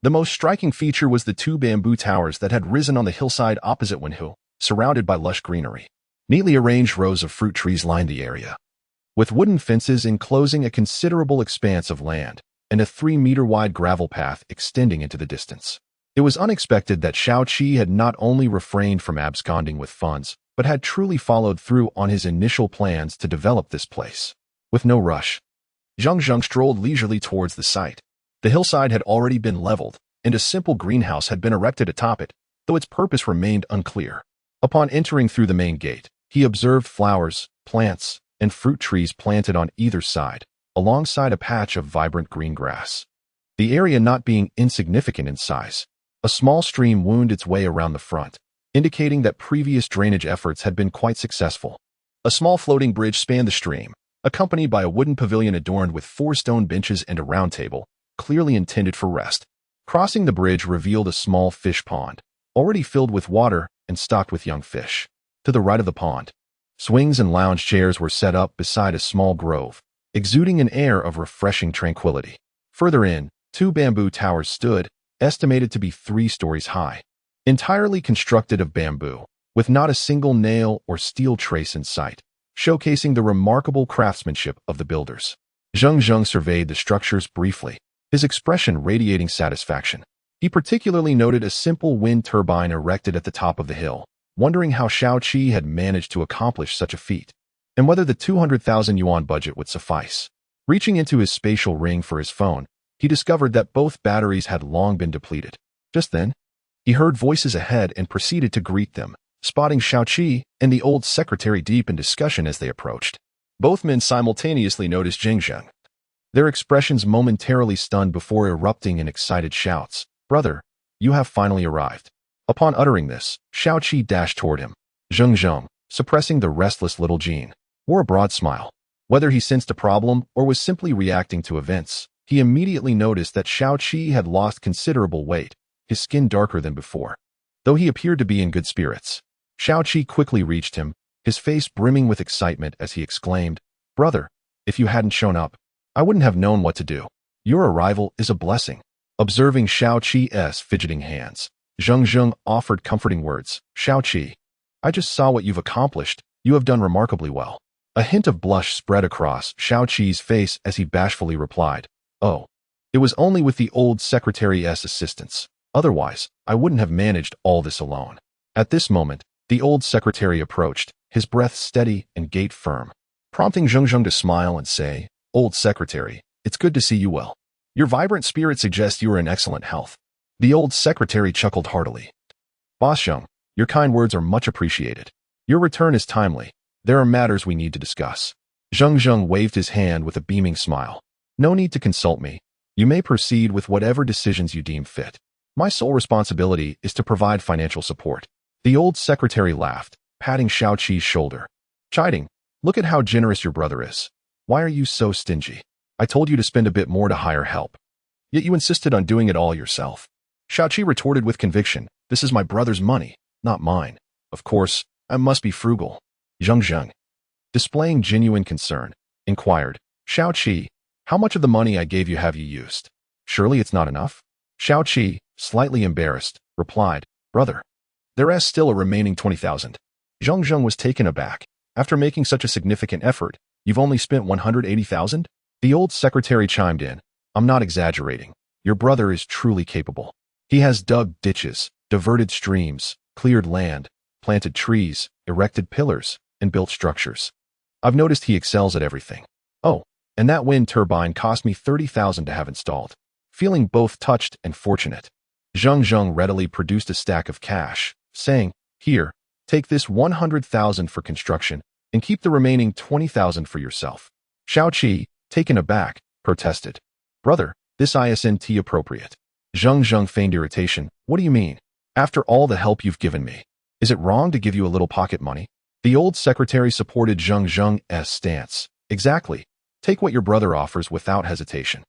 The most striking feature was the two bamboo towers that had risen on the hillside opposite Wenhu, surrounded by lush greenery. Neatly arranged rows of fruit trees lined the area, with wooden fences enclosing a considerable expanse of land, and a 3-meter-wide gravel path extending into the distance. It was unexpected that Qianxiu had not only refrained from absconding with funds, but had truly followed through on his initial plans to develop this place. With no rush, Zheng Zheng strolled leisurely towards the site. The hillside had already been leveled, and a simple greenhouse had been erected atop it, though its purpose remained unclear. Upon entering through the main gate, he observed flowers, plants, and fruit trees planted on either side, alongside a patch of vibrant green grass. The area not being insignificant in size, a small stream wound its way around the front, indicating that previous drainage efforts had been quite successful. A small floating bridge spanned the stream, accompanied by a wooden pavilion adorned with 4 stone benches and a round table, clearly intended for rest. Crossing the bridge revealed a small fish pond, already filled with water and stocked with young fish. To the right of the pond, swings and lounge chairs were set up beside a small grove, exuding an air of refreshing tranquility. Further in, 2 bamboo towers stood, estimated to be 3 stories high, entirely constructed of bamboo, with not a single nail or steel trace in sight, showcasing the remarkable craftsmanship of the builders. Zheng Zheng surveyed the structures briefly, his expression radiating satisfaction. He particularly noted a simple wind turbine erected at the top of the hill, wondering how Qianxiu had managed to accomplish such a feat, and whether the 200,000 yuan budget would suffice. Reaching into his spatial ring for his phone, he discovered that both batteries had long been depleted. Just then, he heard voices ahead and proceeded to greet them, spotting Qianxiu and the old secretary deep in discussion as they approached. Both men simultaneously noticed Zheng Zheng, their expressions momentarily stunned before erupting in excited shouts. "Brother, you have finally arrived." Upon uttering this, Qianxiu dashed toward him. Zheng Zheng, suppressing the restless little Jean, wore a broad smile. Whether he sensed a problem or was simply reacting to events, he immediately noticed that Qianxiu had lost considerable weight, his skin darker than before. Though he appeared to be in good spirits, Qianxiu quickly reached him, his face brimming with excitement as he exclaimed, "Brother, if you hadn't shown up, I wouldn't have known what to do. Your arrival is a blessing." Observing Qianxiu's fidgeting hands, Zheng Zheng offered comforting words. "Qianxiu, I just saw what you've accomplished. You have done remarkably well." A hint of blush spread across Qianxiu's face as he bashfully replied, "Oh, it was only with the old secretary's assistance. Otherwise, I wouldn't have managed all this alone." At this moment, the old secretary approached, his breath steady and gait firm, prompting Zheng Zheng to smile and say, "Old secretary, it's good to see you well. Your vibrant spirit suggests you are in excellent health." The old secretary chuckled heartily. "Boss Zheng, your kind words are much appreciated. Your return is timely. There are matters we need to discuss." Zheng Zheng waved his hand with a beaming smile. "No need to consult me. You may proceed with whatever decisions you deem fit. My sole responsibility is to provide financial support." The old secretary laughed, patting Qianxiu's shoulder, chiding, "Look at how generous your brother is. Why are you so stingy? I told you to spend a bit more to hire help. Yet you insisted on doing it all yourself." Qianxiu retorted with conviction, "This is my brother's money, not mine. Of course, I must be frugal." Zheng Zheng, displaying genuine concern, inquired, "Qianxiu, how much of the money I gave you have you used? Surely it's not enough?" Qianxiu, slightly embarrassed, replied, "Brother, there is still a remaining 20,000. Zheng Zheng was taken aback. "After making such a significant effort, you've only spent 180,000? The old secretary chimed in, "I'm not exaggerating. Your brother is truly capable. He has dug ditches, diverted streams, cleared land, planted trees, erected pillars, and built structures. I've noticed he excels at everything. Oh, and that wind turbine cost me 30,000 to have installed." Feeling both touched and fortunate, Zheng Zheng readily produced a stack of cash, saying, "Here, take this 100,000 for construction, and keep the remaining 20,000 for yourself." Qianxiu, taken aback, protested. "Brother, this isn't appropriate." Zheng Zheng feigned irritation. "What do you mean? After all the help you've given me, is it wrong to give you a little pocket money?" The old secretary supported Zheng Zheng's stance. "Exactly. Take what your brother offers without hesitation."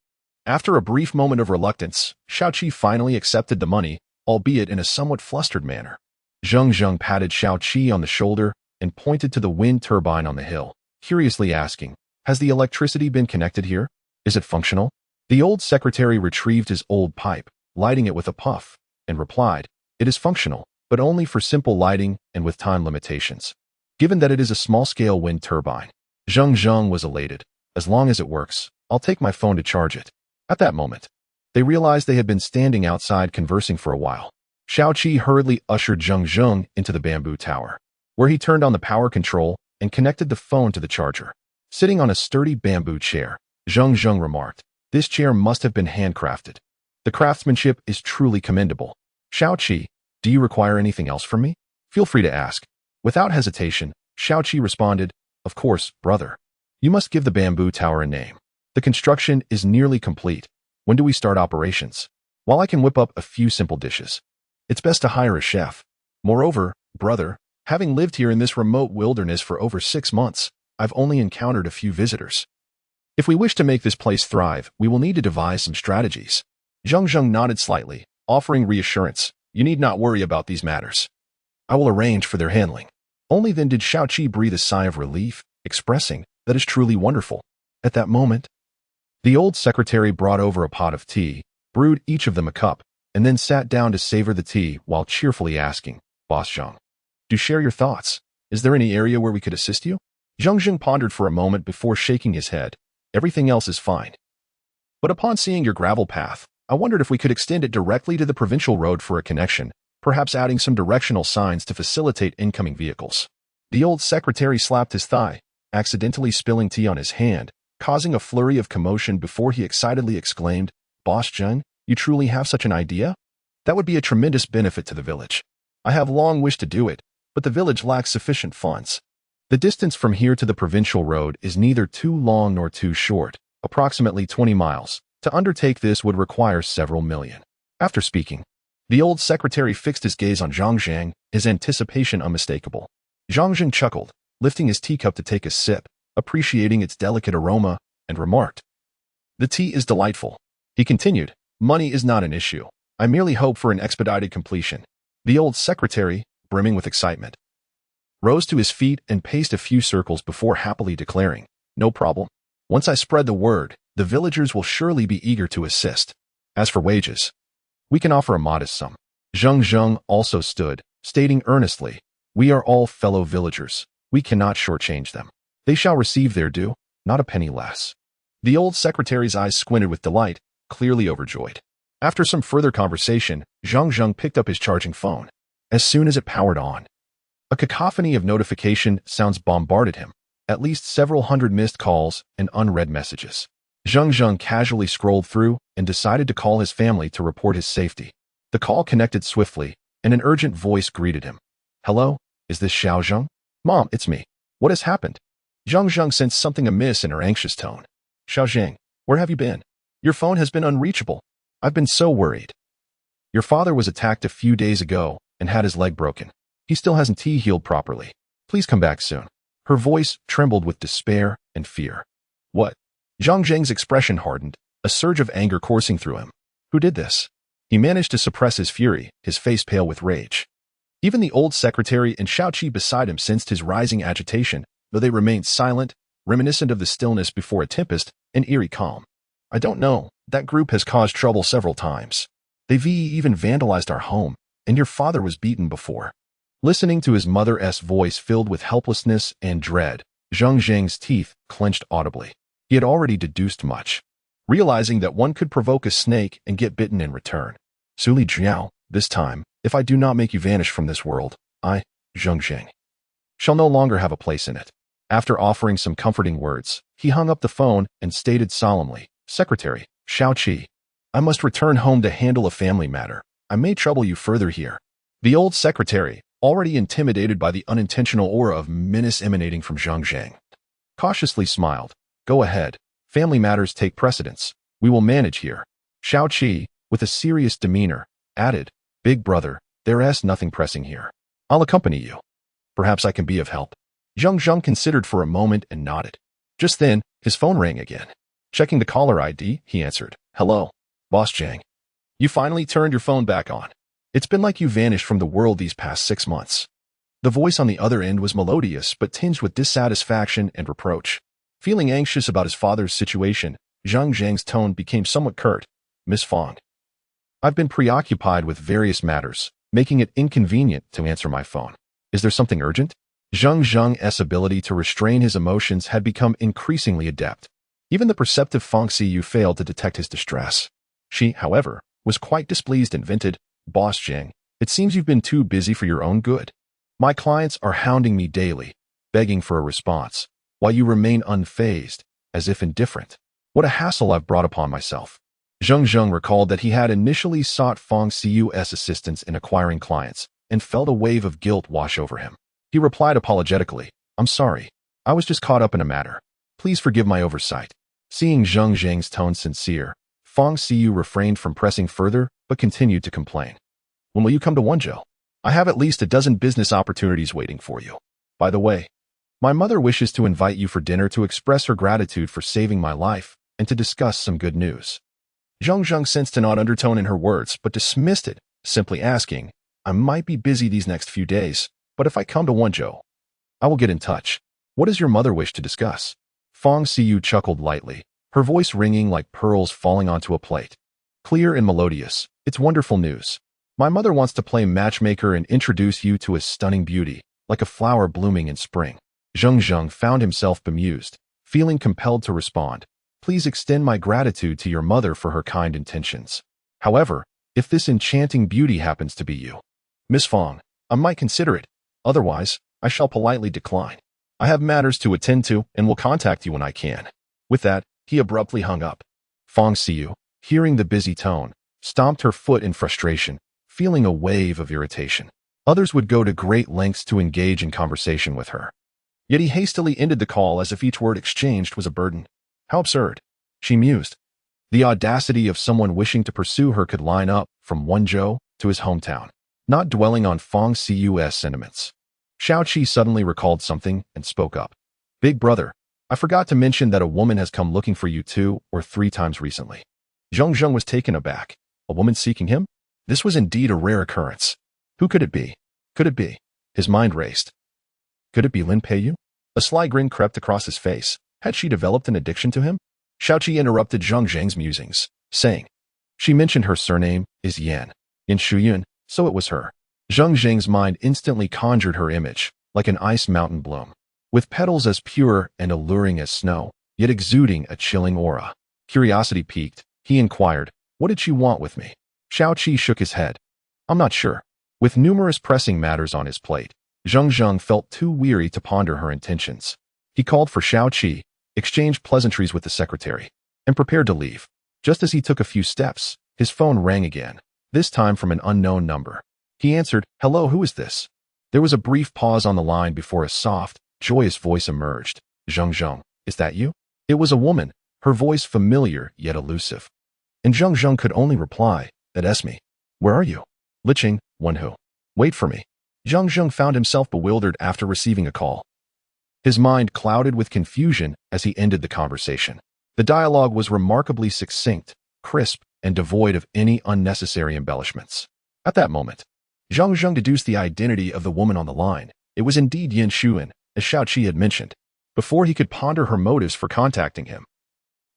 After a brief moment of reluctance, Qianxiu finally accepted the money, albeit in a somewhat flustered manner. Zheng Zheng patted Qianxiu on the shoulder and pointed to the wind turbine on the hill, curiously asking, "Has the electricity been connected here? Is it functional?" The old secretary retrieved his old pipe, lighting it with a puff, and replied, "It is functional, but only for simple lighting and with time limitations. Given that it is a small-scale wind turbine." Zheng Zheng was elated. "As long as it works, I'll take my phone to charge it." At that moment, they realized they had been standing outside conversing for a while. Qianxiu hurriedly ushered Zheng Zheng into the bamboo tower, where he turned on the power control and connected the phone to the charger. Sitting on a sturdy bamboo chair, Zheng Zheng remarked, "This chair must have been handcrafted. The craftsmanship is truly commendable." "Qianxiu, do you require anything else from me? Feel free to ask." Without hesitation, Qianxiu responded, "Of course, brother. You must give the bamboo tower a name. The construction is nearly complete. When do we start operations? While I can whip up a few simple dishes, it's best to hire a chef. Moreover, brother, having lived here in this remote wilderness for over 6 months, I've only encountered a few visitors. If we wish to make this place thrive, we will need to devise some strategies." Zheng Zheng nodded slightly, offering reassurance. "You need not worry about these matters. I will arrange for their handling." Only then did Qianxiu breathe a sigh of relief, expressing, "That is truly wonderful." At that moment, the old secretary brought over a pot of tea, brewed each of them a cup, and then sat down to savor the tea while cheerfully asking, "Boss Zheng, do share your thoughts. Is there any area where we could assist you?" Zheng Zheng pondered for a moment before shaking his head. "Everything else is fine. But upon seeing your gravel path, I wondered if we could extend it directly to the provincial road for a connection, perhaps adding some directional signs to facilitate incoming vehicles." The old secretary slapped his thigh, accidentally spilling tea on his hand, causing a flurry of commotion before he excitedly exclaimed, "Boss Zheng, you truly have such an idea? That would be a tremendous benefit to the village. I have long wished to do it, but the village lacks sufficient funds. The distance from here to the provincial road is neither too long nor too short, approximately 20 miles. To undertake this would require several million." After speaking, the old secretary fixed his gaze on Zheng Zheng, his anticipation unmistakable. Zheng Zheng chuckled, lifting his teacup to take a sip, appreciating its delicate aroma, and remarked, "The tea is delightful." He continued, "Money is not an issue. I merely hope for an expedited completion." The old secretary, brimming with excitement, rose to his feet and paced a few circles before happily declaring, "No problem. Once I spread the word, the villagers will surely be eager to assist. As for wages, we can offer a modest sum." Zheng Zheng also stood, stating earnestly, "We are all fellow villagers. We cannot shortchange them. They shall receive their due, not a penny less." The old secretary's eyes squinted with delight, clearly overjoyed. After some further conversation, Zheng Zheng picked up his charging phone. As soon as it powered on, a cacophony of notification sounds bombarded him, at least several hundred missed calls and unread messages. Zheng Zheng casually scrolled through and decided to call his family to report his safety. The call connected swiftly, and an urgent voice greeted him. "Hello, is this Xiao Zheng? Mom, it's me. What has happened?" Zheng Zheng sensed something amiss in her anxious tone. "Xiao Zheng, where have you been? Your phone has been unreachable. I've been so worried. Your father was attacked a few days ago and had his leg broken. He still hasn't healed properly. Please come back soon." Her voice trembled with despair and fear. "What?" Zheng Zheng's expression hardened, a surge of anger coursing through him. "Who did this?" He managed to suppress his fury, his face pale with rage. Even the old secretary and Qianxiu beside him sensed his rising agitation, though they remained silent, reminiscent of the stillness before a tempest, and eerie calm. "I don't know. That group has caused trouble several times. They've even vandalized our home, and your father was beaten before." Listening to his mother's voice filled with helplessness and dread, Zheng Zheng's teeth clenched audibly. He had already deduced much, realizing that one could provoke a snake and get bitten in return. "Su Lijiao, this time, if I do not make you vanish from this world, I, Zheng Zheng, shall no longer have a place in it." After offering some comforting words, he hung up the phone and stated solemnly, "Secretary, Qianxiu, I must return home to handle a family matter. I may trouble you further here." The old secretary, already intimidated by the unintentional aura of menace emanating from Zheng Zheng, cautiously smiled. "Go ahead. Family matters take precedence. We will manage here." Xiao Qi, with a serious demeanor, added, "Big brother, there's nothing pressing here. I'll accompany you. Perhaps I can be of help." Zheng Zheng considered for a moment and nodded. Just then, his phone rang again. Checking the caller ID, he answered, "Hello, Boss Zhang. You finally turned your phone back on. It's been like you vanished from the world these past 6 months." The voice on the other end was melodious but tinged with dissatisfaction and reproach. Feeling anxious about his father's situation, Zheng Zhang's tone became somewhat curt. "Miss Fong, I've been preoccupied with various matters, making it inconvenient to answer my phone. Is there something urgent?" Zheng Zheng's ability to restrain his emotions had become increasingly adept. Even the perceptive Fong Xiyu failed to detect his distress. She, however, was quite displeased and vented, "Boss Zheng, it seems you've been too busy for your own good. My clients are hounding me daily, begging for a response, while you remain unfazed, as if indifferent. What a hassle I've brought upon myself." Zheng Zheng recalled that he had initially sought Fong Xiyu's assistance in acquiring clients and felt a wave of guilt wash over him. He replied apologetically, "I'm sorry. I was just caught up in a matter. Please forgive my oversight." Seeing Zheng Zheng's tone sincere, Fong Xiyu refrained from pressing further but continued to complain. "When will you come to Wenzhou? I have at least a dozen business opportunities waiting for you. By the way, my mother wishes to invite you for dinner to express her gratitude for saving my life and to discuss some good news." Zheng Zheng sensed an odd undertone in her words but dismissed it, simply asking, "I might be busy these next few days, but if I come to Wenzhou, I will get in touch. What does your mother wish to discuss?" Fong Xiyu chuckled lightly, her voice ringing like pearls falling onto a plate. Clear and melodious, "It's wonderful news. My mother wants to play matchmaker and introduce you to a stunning beauty, like a flower blooming in spring." Zheng Zheng found himself bemused, feeling compelled to respond, "Please extend my gratitude to your mother for her kind intentions. However, if this enchanting beauty happens to be you, Miss Fong, I might consider it. Otherwise, I shall politely decline. I have matters to attend to and will contact you when I can." With that, he abruptly hung up. Fong Xiyu, hearing the busy tone, stomped her foot in frustration, feeling a wave of irritation. Others would go to great lengths to engage in conversation with her. Yet he hastily ended the call as if each word exchanged was a burden. How absurd, she mused. The audacity of someone wishing to pursue her could line up from Wenzhou to his hometown, not dwelling on Fong Xiyu's sentiments. Xiao Qi suddenly recalled something and spoke up. "Big brother, I forgot to mention that a woman has come looking for you 2 or 3 times recently." Zheng Zheng was taken aback. A woman seeking him? This was indeed a rare occurrence. Who could it be? Could it be? His mind raced. Could it be Lin Peiyu? A sly grin crept across his face. Had she developed an addiction to him? Xiao Qi interrupted Zheng Zheng's musings, saying, "She mentioned her surname is Yan. In Shuyun, so it was her." Zheng Zheng's mind instantly conjured her image, like an ice mountain bloom, with petals as pure and alluring as snow, yet exuding a chilling aura. Curiosity piqued, he inquired, "What did she want with me?" Xiao Qi shook his head. "I'm not sure." With numerous pressing matters on his plate, Zheng Zheng felt too weary to ponder her intentions. He called for Xiao Qi, exchanged pleasantries with the secretary, and prepared to leave. Just as he took a few steps, his phone rang again, this time from an unknown number. He answered, "Hello, who is this?" There was a brief pause on the line before a soft, joyous voice emerged. "Zheng Zheng, is that you?" It was a woman, her voice familiar yet elusive. And Zheng Zheng could only reply, "That's me. Where are you?" "Liqing, one who." "Wait for me." Zheng Zheng found himself bewildered after receiving a call. His mind clouded with confusion as he ended the conversation. The dialogue was remarkably succinct, crisp, and devoid of any unnecessary embellishments. At that moment, Zheng Zheng deduced the identity of the woman on the line. It was indeed Yin Xuan, as Xiao Qi had mentioned, before he could ponder her motives for contacting him.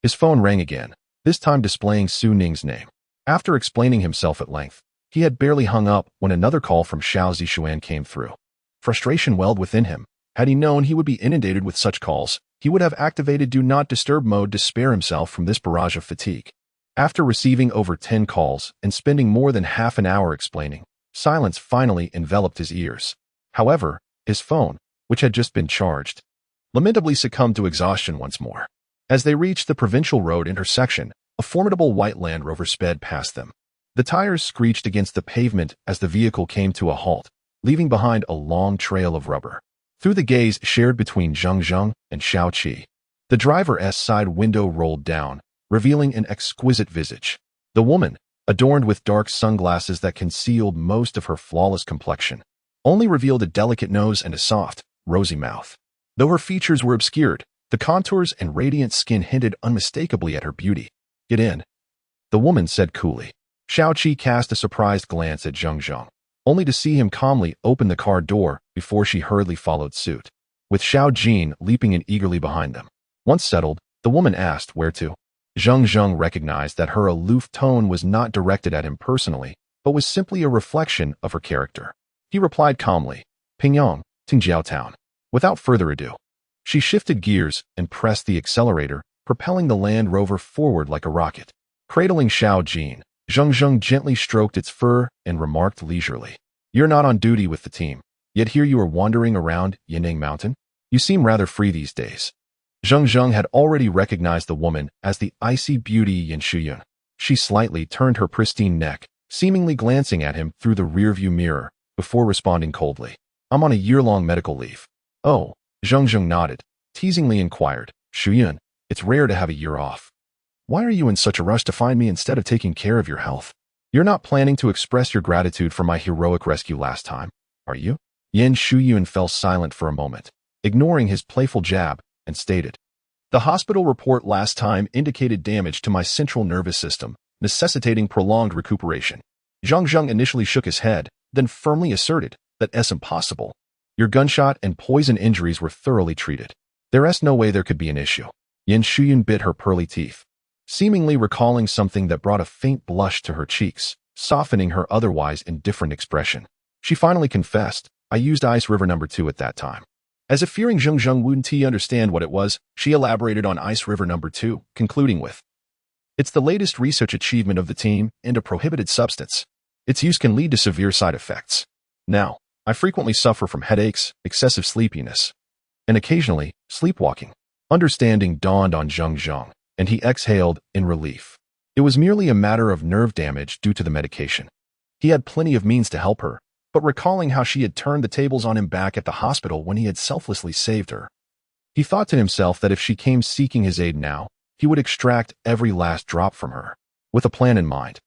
His phone rang again, this time displaying Su Ning's name. After explaining himself at length, he had barely hung up when another call from Xiao Zishuan came through. Frustration welled within him. Had he known he would be inundated with such calls, he would have activated Do Not Disturb mode to spare himself from this barrage of fatigue. After receiving over 10 calls and spending more than half an hour explaining, silence finally enveloped his ears. However, his phone, which had just been charged, lamentably succumbed to exhaustion once more. As they reached the provincial road intersection, a formidable white Land Rover sped past them. The tires screeched against the pavement as the vehicle came to a halt, leaving behind a long trail of rubber. Through the gaze shared between Zheng Zheng and Qianxiu, the driver's side window rolled down, revealing an exquisite visage. The woman, adorned with dark sunglasses that concealed most of her flawless complexion, only revealed a delicate nose and a soft, rosy mouth. Though her features were obscured, the contours and radiant skin hinted unmistakably at her beauty. "Get in," the woman said coolly. Qianxiu cast a surprised glance at Zheng Zheng, only to see him calmly open the car door before she hurriedly followed suit, with Xiao Jin leaping in eagerly behind them. Once settled, the woman asked where to. Zheng Zheng recognized that her aloof tone was not directed at him personally, but was simply a reflection of her character. He replied calmly, "Pingyang, Tingjiao Town." Without further ado, she shifted gears and pressed the accelerator, propelling the Land Rover forward like a rocket. Cradling Xiao Jin, Zheng Zheng gently stroked its fur and remarked leisurely, "You're not on duty with the team, yet here you are wandering around Yining Mountain? You seem rather free these days." Zheng Zheng had already recognized the woman as the icy beauty Qianxiu. She slightly turned her pristine neck, seemingly glancing at him through the rearview mirror, before responding coldly, "I'm on a year-long medical leave." "Oh," Zheng Zheng nodded, teasingly inquired, "Shuyun, it's rare to have a year off. Why are you in such a rush to find me instead of taking care of your health? You're not planning to express your gratitude for my heroic rescue last time, are you?" Shuyun fell silent for a moment, ignoring his playful jab, and stated, "The hospital report last time indicated damage to my central nervous system, necessitating prolonged recuperation." Zheng Zheng initially shook his head, then firmly asserted that it's impossible. "Your gunshot and poison injuries were thoroughly treated. There's no way there could be an issue." Shuyun bit her pearly teeth, seemingly recalling something that brought a faint blush to her cheeks, softening her otherwise indifferent expression. She finally confessed, "I used Ice River No. 2 at that time." As if fearing Zheng Zheng wouldn't understand what it was, she elaborated on Ice River No. 2, concluding with, "It's the latest research achievement of the team and a prohibited substance. Its use can lead to severe side effects. Now, I frequently suffer from headaches, excessive sleepiness, and occasionally, sleepwalking." Understanding dawned on Zheng Zheng, and he exhaled in relief. It was merely a matter of nerve damage due to the medication. He had plenty of means to help her, but recalling how she had turned the tables on him back at the hospital when he had selflessly saved her, he thought to himself that if she came seeking his aid now, he would extract every last drop from her. With a plan in mind,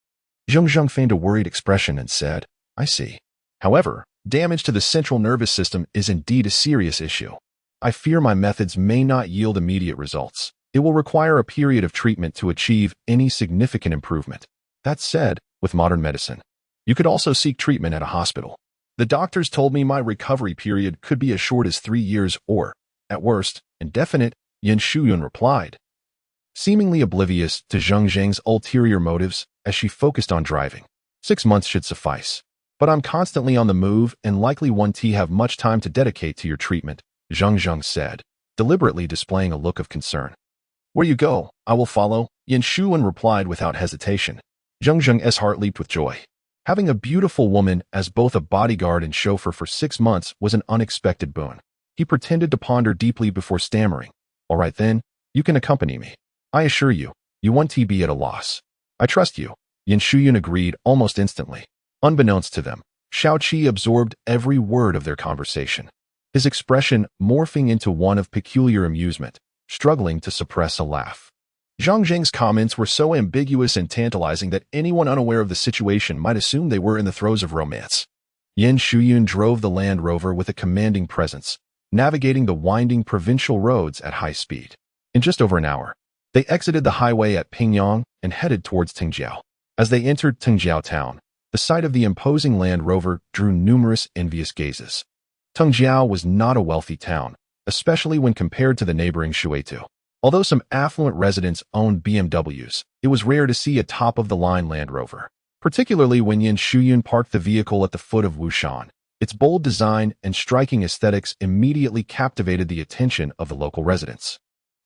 Zheng Zheng feigned a worried expression and said, "I see. However, damage to the central nervous system is indeed a serious issue. I fear my methods may not yield immediate results. It will require a period of treatment to achieve any significant improvement. That said, with modern medicine, you could also seek treatment at a hospital. The doctors told me my recovery period could be as short as 3 years or, at worst, indefinite," Shuyun replied, seemingly oblivious to Zheng Zheng's ulterior motives as she focused on driving. "6 months should suffice. But I'm constantly on the move and likely won't have much time to dedicate to your treatment," Zheng Zheng said, deliberately displaying a look of concern. "Where you go, I will follow," Shuyun replied without hesitation. Zheng Zheng's heart leaped with joy. Having a beautiful woman as both a bodyguard and chauffeur for 6 months was an unexpected boon. He pretended to ponder deeply before stammering, "All right then, you can accompany me. I assure you, you won't be at a loss. I trust you." Shuyun agreed almost instantly. Unbeknownst to them, Qianxiu absorbed every word of their conversation, his expression morphing into one of peculiar amusement, struggling to suppress a laugh. Zheng Zheng's comments were so ambiguous and tantalizing that anyone unaware of the situation might assume they were in the throes of romance. Shuyun drove the Land Rover with a commanding presence, navigating the winding provincial roads at high speed. In just over an hour, they exited the highway at Pingyang and headed towards Tingjiao. As they entered Tingjiao town, the sight of the imposing Land Rover drew numerous envious gazes. Tingjiao was not a wealthy town, especially when compared to the neighboring Shuitu. Although some affluent residents owned BMWs, it was rare to see a top-of-the-line Land Rover, particularly when Shuyun parked the vehicle at the foot of Wushan. Its bold design and striking aesthetics immediately captivated the attention of the local residents,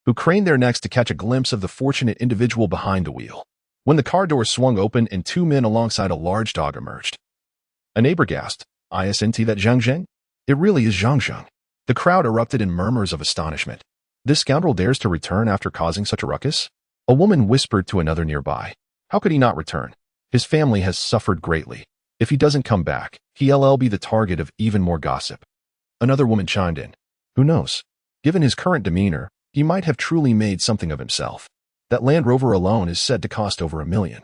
who craned their necks to catch a glimpse of the fortunate individual behind the wheel. When the car door swung open and 2 men alongside a large dog emerged, a neighbor gasped, "Isn't that Zheng Zheng? It really is Zheng Zheng." The crowd erupted in murmurs of astonishment. "This scoundrel dares to return after causing such a ruckus?" A woman whispered to another nearby. "How could he not return? His family has suffered greatly. If he doesn't come back, he'll be the target of even more gossip. Another woman chimed in. Who knows? Given his current demeanor, he might have truly made something of himself. That Land Rover alone is said to cost over $1 million.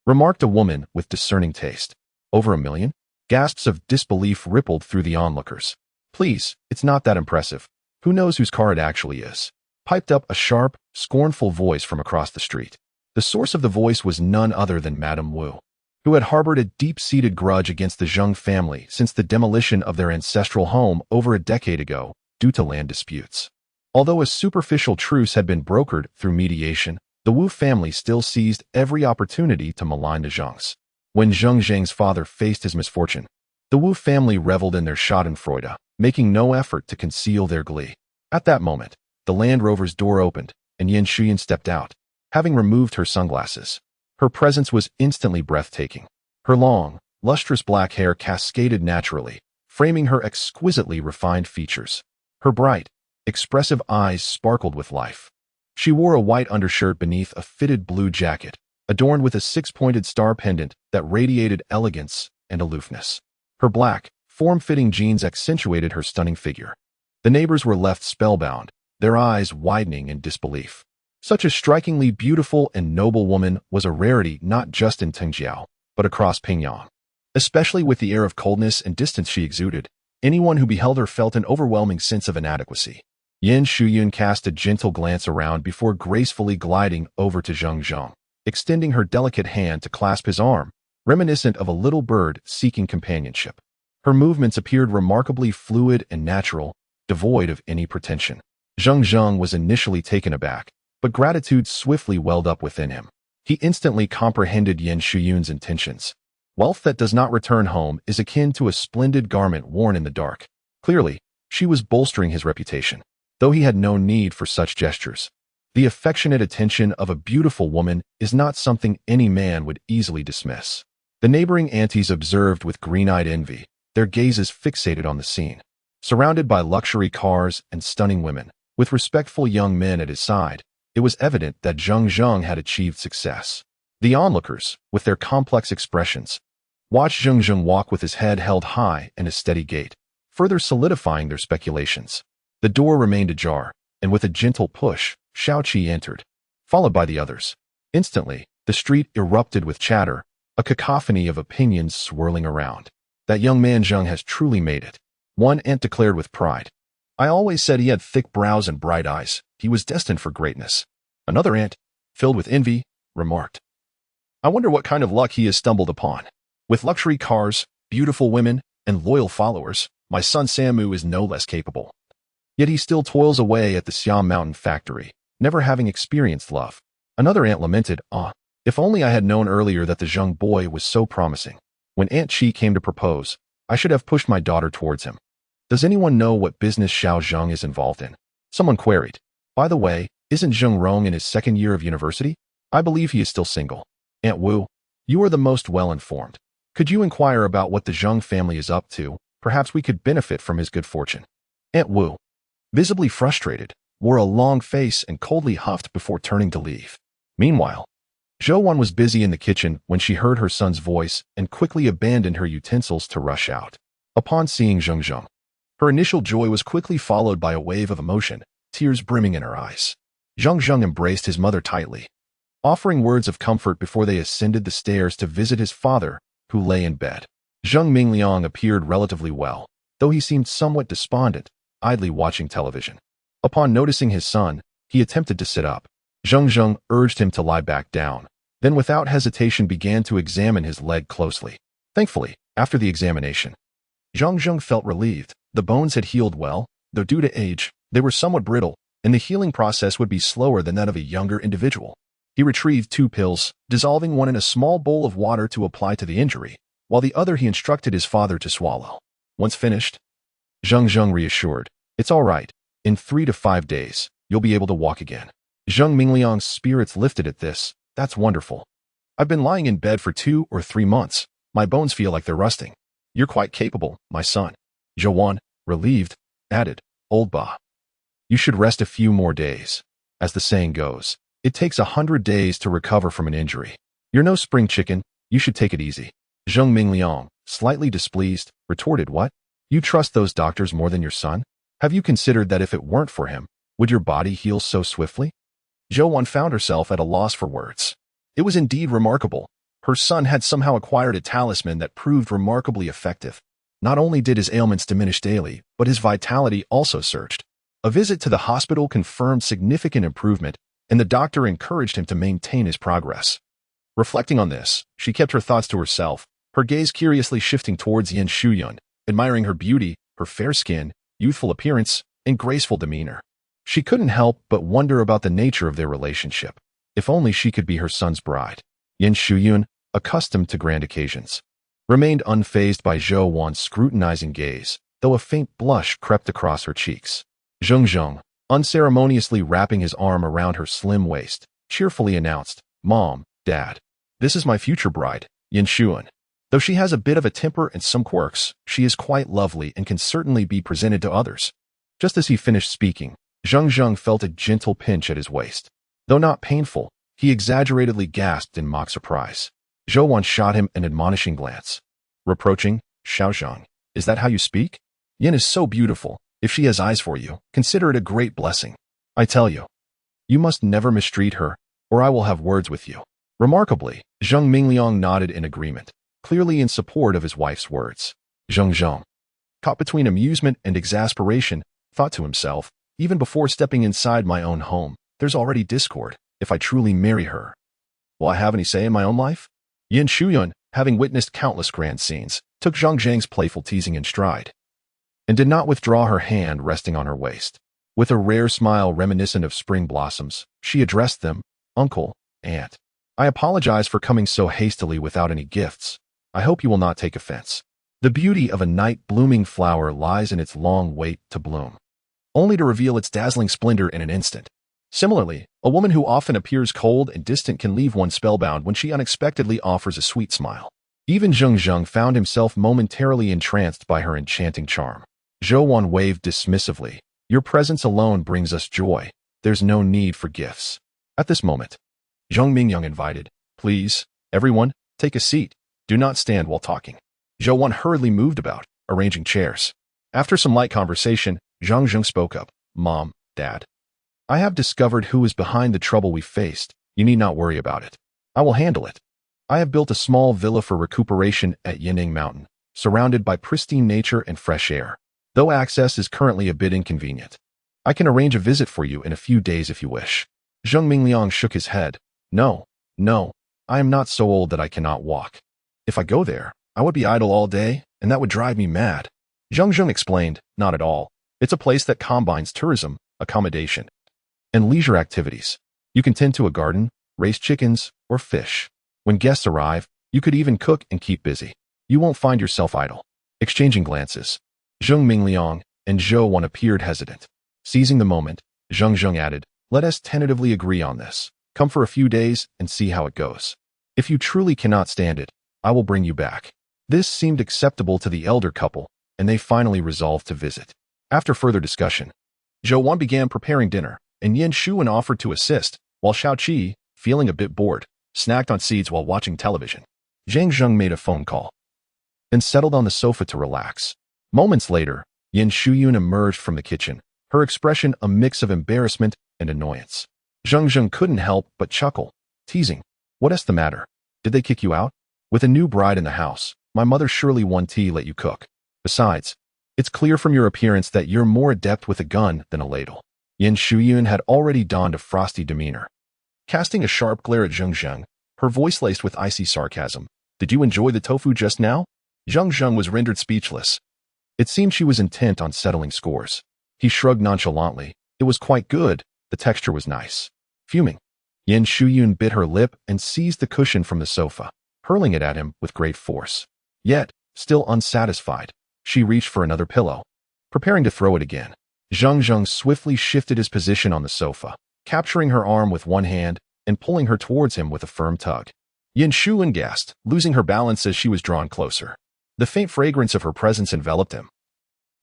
Remarked a woman with discerning taste. Over $1 million? Gasps of disbelief rippled through the onlookers. Please, it's not that impressive. Who knows whose car it actually is? Piped up a sharp, scornful voice from across the street. The source of the voice was none other than Madame Wu, who had harbored a deep-seated grudge against the Zheng family since the demolition of their ancestral home over a decade ago due to land disputes. Although a superficial truce had been brokered through mediation, the Wu family still seized every opportunity to malign the Zhengs. When Zheng Zheng's father faced his misfortune, the Wu family reveled in their schadenfreude, making no effort to conceal their glee. At that moment, the Land Rover's door opened, and Qianxiu stepped out, having removed her sunglasses. Her presence was instantly breathtaking. Her long, lustrous black hair cascaded naturally, framing her exquisitely refined features. Her bright, expressive eyes sparkled with life. She wore a white undershirt beneath a fitted blue jacket, adorned with a six-pointed star pendant that radiated elegance and aloofness. Her black, form-fitting jeans accentuated her stunning figure. The neighbors were left spellbound, their eyes widening in disbelief. Such a strikingly beautiful and noble woman was a rarity not just in Qianxiu, but across Pingyang. Especially with the air of coldness and distance she exuded, anyone who beheld her felt an overwhelming sense of inadequacy. Qianxiu cast a gentle glance around before gracefully gliding over to Zheng Zheng, extending her delicate hand to clasp his arm, reminiscent of a little bird seeking companionship. Her movements appeared remarkably fluid and natural, devoid of any pretension. Zheng Zheng was initially taken aback, but gratitude swiftly welled up within him. He instantly comprehended Qianxiu's intentions. Wealth that does not return home is akin to a splendid garment worn in the dark. Clearly, she was bolstering his reputation, though he had no need for such gestures. The affectionate attention of a beautiful woman is not something any man would easily dismiss. The neighboring aunties observed with green-eyed envy, their gazes fixated on the scene. Surrounded by luxury cars and stunning women, with respectful young men at his side, it was evident that Zheng Zheng had achieved success. The onlookers, with their complex expressions, watched Zheng Zheng walk with his head held high and a steady gait, further solidifying their speculations. The door remained ajar, and with a gentle push, Qianxiu entered, followed by the others. Instantly, the street erupted with chatter, a cacophony of opinions swirling around. That young man Zheng has truly made it, one aunt declared with pride. I always said he had thick brows and bright eyes. He was destined for greatness. Another aunt, filled with envy, remarked. I wonder what kind of luck he has stumbled upon. With luxury cars, beautiful women, and loyal followers, my son Samu is no less capable. Yet he still toils away at the Siam Mountain factory, never having experienced love. Another aunt lamented, if only I had known earlier that the Zheng boy was so promising. When Aunt Chi came to propose, I should have pushed my daughter towards him. Does anyone know what business Xiao Zheng is involved in? Someone queried. By the way, isn't Zheng Rong in his second year of university? I believe he is still single. Aunt Wu, you are the most well-informed. Could you inquire about what the Zheng family is up to? Perhaps we could benefit from his good fortune. Aunt Wu, visibly frustrated, wore a long face and coldly huffed before turning to leave. Meanwhile, Zhou Wan was busy in the kitchen when she heard her son's voice and quickly abandoned her utensils to rush out. Upon seeing Zheng Zheng, her initial joy was quickly followed by a wave of emotion, tears brimming in her eyes. Zheng Zheng embraced his mother tightly, offering words of comfort before they ascended the stairs to visit his father, who lay in bed. Zheng Mingliang appeared relatively well, though he seemed somewhat despondent, idly watching television. Upon noticing his son, he attempted to sit up. Zheng Zheng urged him to lie back down, then without hesitation began to examine his leg closely. Thankfully, after the examination, Zheng Zheng felt relieved. The bones had healed well, though due to age, they were somewhat brittle, and the healing process would be slower than that of a younger individual. He retrieved 2 pills, dissolving one in a small bowl of water to apply to the injury, while the other he instructed his father to swallow. Once finished, Zheng Zheng reassured, it's all right. In 3 to 5 days, you'll be able to walk again. Zheng Mingliang's spirits lifted at this. That's wonderful. I've been lying in bed for 2 or 3 months. My bones feel like they're rusting. You're quite capable, my son. Zhou Wan, relieved, added, Old Ba. You should rest a few more days. As the saying goes, it takes 100 days to recover from an injury. You're no spring chicken, You should take it easy. Zheng Mingliang, slightly displeased, retorted, what? You trust those doctors more than your son? Have you considered that if it weren't for him, would your body heal so swiftly? Zhou Wan found herself at a loss for words. It was indeed remarkable. Her son had somehow acquired a talisman that proved remarkably effective. Not only did his ailments diminish daily, but his vitality also surged. A visit to the hospital confirmed significant improvement, and the doctor encouraged him to maintain his progress. Reflecting on this, she kept her thoughts to herself, her gaze curiously shifting towards Yan Shuyun, admiring her beauty, her fair skin, youthful appearance, and graceful demeanor. She couldn't help but wonder about the nature of their relationship. If only she could be her son's bride. Yan Shuyun, accustomed to grand occasions, remained unfazed by Zhou Wan's scrutinizing gaze, though a faint blush crept across her cheeks. Zheng Zheng, unceremoniously wrapping his arm around her slim waist, cheerfully announced, Mom, Dad, this is my future bride, Yan Shuyun. Though she has a bit of a temper and some quirks, she is quite lovely and can certainly be presented to others. Just as he finished speaking, Zheng Zheng felt a gentle pinch at his waist. Though not painful, he exaggeratedly gasped in mock surprise. Zhou Wan shot him an admonishing glance. Reproaching, Xiaozhang, is that how you speak? Yin is so beautiful. If she has eyes for you, consider it a great blessing. I tell you, you must never mistreat her, or I will have words with you. Remarkably, Zheng Mingliang nodded in agreement, clearly in support of his wife's words. Zheng Zheng, caught between amusement and exasperation, thought to himself, even before stepping inside my own home, there's already discord. If I truly marry her, will I have any say in my own life? Yan Shuyun, having witnessed countless grand scenes, took Zheng Zheng's playful teasing in stride, and did not withdraw her hand resting on her waist. With a rare smile reminiscent of spring blossoms, she addressed them, Uncle, Aunt. I apologize for coming so hastily without any gifts. I hope you will not take offense. The beauty of a night-blooming flower lies in its long wait to bloom, only to reveal its dazzling splendor in an instant. Similarly, a woman who often appears cold and distant can leave one spellbound when she unexpectedly offers a sweet smile. Even Zheng Zheng found himself momentarily entranced by her enchanting charm. Zhou Wan waved dismissively. Your presence alone brings us joy. There's no need for gifts. At this moment, Zheng Mingyang invited, please, everyone, take a seat. Do not stand while talking. Zhou Wan hurriedly moved about, arranging chairs. After some light conversation, Zheng Zheng spoke up. Mom, Dad, I have discovered who is behind the trouble we faced. You need not worry about it. I will handle it. I have built a small villa for recuperation at Yining Mountain, surrounded by pristine nature and fresh air. Though access is currently a bit inconvenient, I can arrange a visit for you in a few days if you wish. Zheng Mingliang shook his head. No, I am not so old that I cannot walk. If I go there, I would be idle all day, and that would drive me mad. Zheng Zheng explained, not at all. It's a place that combines tourism, accommodation, and leisure activities. You can tend to a garden, raise chickens, or fish. When guests arrive, you could even cook and keep busy. You won't find yourself idle. Exchanging glances, Zheng Mingliang and Zhou Wan appeared hesitant. Seizing the moment, Zheng Zheng added, let us tentatively agree on this. Come for a few days and see how it goes. If you truly cannot stand it, I will bring you back. This seemed acceptable to the elder couple, and they finally resolved to visit. After further discussion, Zhou Wan began preparing dinner, and Yan Shuyun offered to assist, while Xiao Qi, feeling a bit bored, snacked on seeds while watching television. Zheng Zheng made a phone call, and settled on the sofa to relax. Moments later, Yan Shuyun emerged from the kitchen, her expression a mix of embarrassment and annoyance. Zheng Zheng couldn't help but chuckle, teasing, what's the matter? Did they kick you out? With a new bride in the house, my mother surely won't let you cook. Besides, it's clear from your appearance that you're more adept with a gun than a ladle. Yan Shuyun had already donned a frosty demeanor. Casting a sharp glare at Zheng Zheng, her voice laced with icy sarcasm. Did you enjoy the tofu just now? Zheng Zheng was rendered speechless. It seemed she was intent on settling scores. He shrugged nonchalantly. It was quite good. The texture was nice. Fuming, Yan Shuyun bit her lip and seized the cushion from the sofa, hurling it at him with great force. Yet, still unsatisfied, she reached for another pillow, preparing to throw it again. Zheng Zheng swiftly shifted his position on the sofa, capturing her arm with one hand and pulling her towards him with a firm tug. Yan Shuyun gasped, losing her balance as she was drawn closer. The faint fragrance of her presence enveloped him,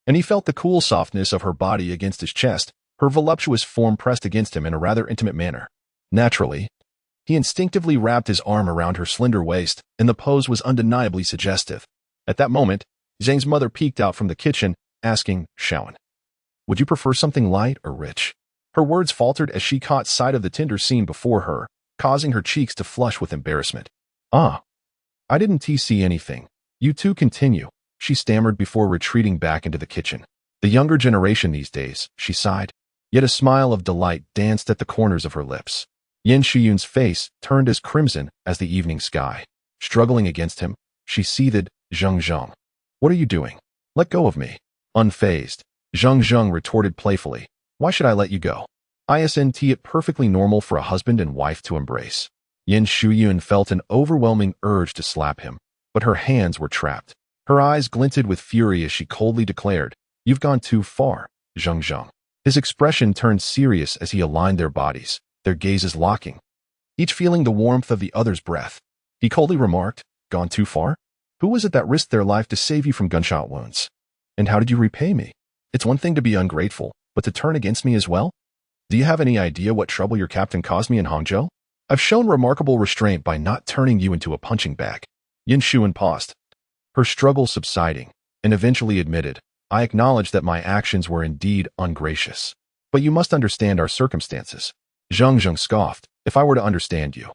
and he felt the cool softness of her body against his chest, her voluptuous form pressed against him in a rather intimate manner. Naturally, He instinctively wrapped his arm around her slender waist, and the pose was undeniably suggestive. At that moment, Zhang's mother peeked out from the kitchen, asking, Shaoan, would you prefer something light or rich? Her words faltered as she caught sight of the tender scene before her, causing her cheeks to flush with embarrassment. Ah, I didn't see anything. You two continue, she stammered before retreating back into the kitchen. The younger generation these days, she sighed. Yet a smile of delight danced at the corners of her lips. Yan Shiyun's face turned as crimson as the evening sky. Struggling against him, she seethed, Zheng Zheng. What are you doing? Let go of me. Unfazed, Zheng Zheng retorted playfully. Why should I let you go? Isn't it perfectly normal for a husband and wife to embrace? Yan Shiyun felt an overwhelming urge to slap him, but her hands were trapped. Her eyes glinted with fury as she coldly declared, You've gone too far, Zheng Zheng. His expression turned serious as he aligned their bodies, their gazes locking, each feeling the warmth of the other's breath. He coldly remarked, Gone too far? Who was it that risked their life to save you from gunshot wounds? And how did you repay me? It's one thing to be ungrateful, but to turn against me as well? Do you have any idea what trouble your captain caused me in Hangzhou? I've shown remarkable restraint by not turning you into a punching bag. Yin Shuan paused, her struggle subsiding, and eventually admitted, I acknowledge that my actions were indeed ungracious. But you must understand our circumstances. Zheng Zheng scoffed, if I were to understand you,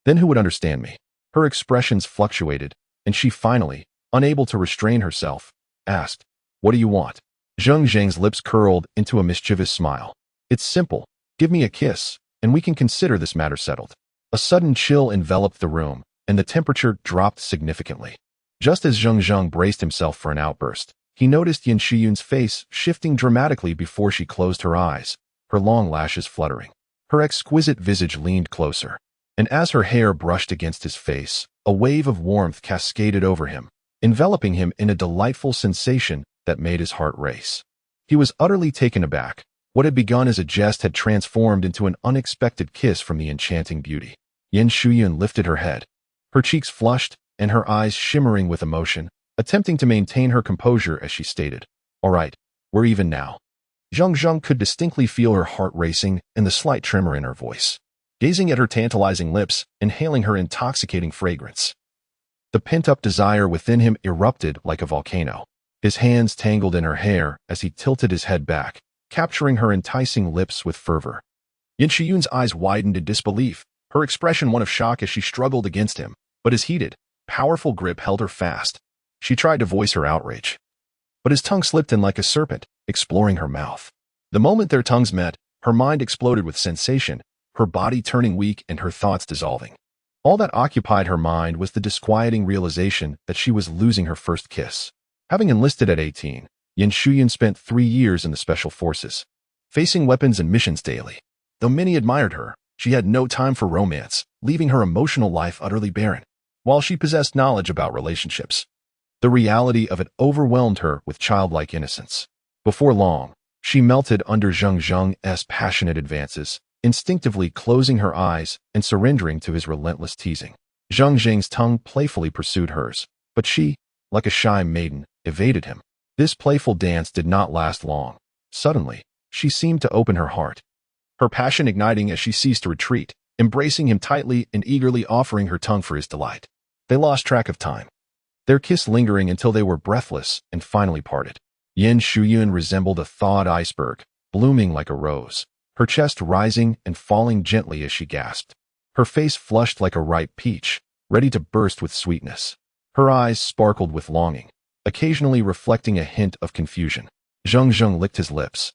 then who would understand me? Her expressions fluctuated, and she finally, unable to restrain herself, asked, What do you want? Zheng Zheng's lips curled into a mischievous smile. It's simple, give me a kiss, and we can consider this matter settled. A sudden chill enveloped the room, and the temperature dropped significantly. Just as Zheng Zheng braced himself for an outburst, he noticed Yan Shiyun's face shifting dramatically before she closed her eyes, her long lashes fluttering. Her exquisite visage leaned closer, and as her hair brushed against his face, a wave of warmth cascaded over him, enveloping him in a delightful sensation that made his heart race. He was utterly taken aback. What had begun as a jest had transformed into an unexpected kiss from the enchanting beauty. Yan Shiyun lifted her head, her cheeks flushed and her eyes shimmering with emotion, attempting to maintain her composure as she stated, All right, we're even now. Zheng Zheng could distinctly feel her heart racing and the slight tremor in her voice. Gazing at her tantalizing lips, inhaling her intoxicating fragrance, the pent-up desire within him erupted like a volcano. His hands tangled in her hair as he tilted his head back, capturing her enticing lips with fervor. Yin Shiyun's eyes widened in disbelief, her expression one of shock as she struggled against him, but his heated, powerful grip held her fast. She tried to voice her outrage, but his tongue slipped in like a serpent, exploring her mouth. The moment their tongues met, her mind exploded with sensation, her body turning weak and her thoughts dissolving. All that occupied her mind was the disquieting realization that she was losing her first kiss. Having enlisted at 18, Yan Shiyun spent 3 years in the Special Forces, facing weapons and missions daily. Though many admired her, she had no time for romance, leaving her emotional life utterly barren. While she possessed knowledge about relationships, the reality of it overwhelmed her with childlike innocence. Before long, she melted under Zheng Zheng's passionate advances, instinctively closing her eyes and surrendering to his relentless teasing. Zheng Zheng's tongue playfully pursued hers, but she, like a shy maiden, evaded him. This playful dance did not last long. Suddenly, she seemed to open her heart, her passion igniting as she ceased to retreat, embracing him tightly and eagerly offering her tongue for his delight. They lost track of time, their kiss lingering until they were breathless and finally parted. Yan Shiyun resembled a thawed iceberg, blooming like a rose, her chest rising and falling gently as she gasped. Her face flushed like a ripe peach, ready to burst with sweetness. Her eyes sparkled with longing, occasionally reflecting a hint of confusion. Zheng Zheng licked his lips,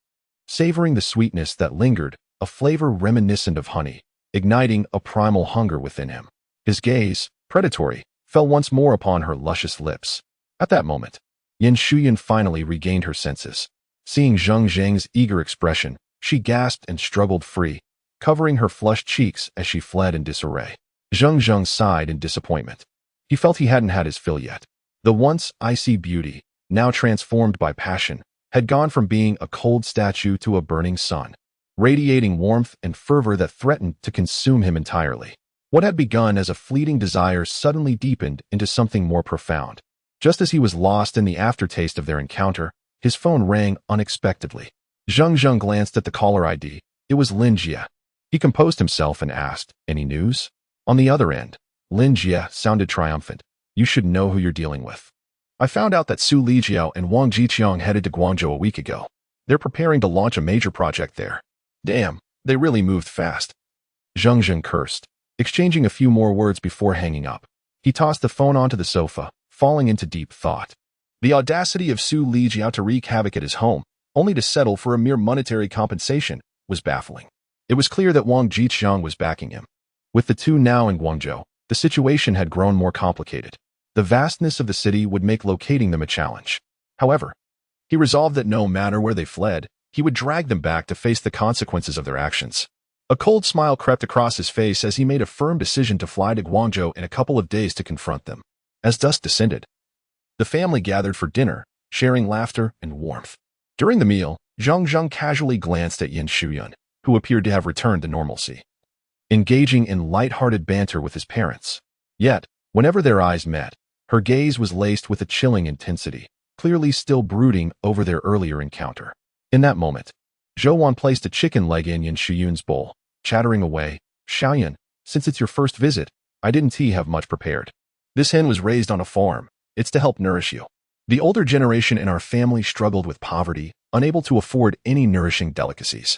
savoring the sweetness that lingered, a flavor reminiscent of honey, igniting a primal hunger within him. His gaze, predatory, fell once more upon her luscious lips. At that moment, Yan Shiyun finally regained her senses. Seeing Zheng Zheng's eager expression, she gasped and struggled free, covering her flushed cheeks as she fled in disarray. Zheng Zheng sighed in disappointment. He felt he hadn't had his fill yet. The once icy beauty, now transformed by passion, had gone from being a cold statue to a burning sun, radiating warmth and fervor that threatened to consume him entirely. What had begun as a fleeting desire suddenly deepened into something more profound. Just as he was lost in the aftertaste of their encounter, his phone rang unexpectedly. Zheng Zheng glanced at the caller ID. It was Lin Jie. He composed himself and asked, Any news? On the other end, Lin Jie sounded triumphant. You should know who you're dealing with. I found out that Su Lijiao and Wang Jiqiang headed to Guangzhou a week ago. They're preparing to launch a major project there. Damn, they really moved fast. Zheng Zheng cursed, exchanging a few more words before hanging up. He tossed the phone onto the sofa, falling into deep thought. The audacity of Su Lijiao to wreak havoc at his home, only to settle for a mere monetary compensation, was baffling. It was clear that Wang Jiqiang was backing him. With the two now in Guangzhou, the situation had grown more complicated. The vastness of the city would make locating them a challenge. However, he resolved that no matter where they fled, he would drag them back to face the consequences of their actions. A cold smile crept across his face as he made a firm decision to fly to Guangzhou in a couple of days to confront them. As dusk descended, the family gathered for dinner, sharing laughter and warmth. During the meal, Zheng Zheng casually glanced at Qianxiu, who appeared to have returned to normalcy, engaging in light-hearted banter with his parents. Yet, whenever their eyes met, her gaze was laced with a chilling intensity, clearly still brooding over their earlier encounter. In that moment, Zhou Wan placed a chicken leg in Qianxiu's bowl, chattering away. Xiaoyan, since it's your first visit, I didn't have much prepared. This hen was raised on a farm. It's to help nourish you. The older generation in our family struggled with poverty, unable to afford any nourishing delicacies.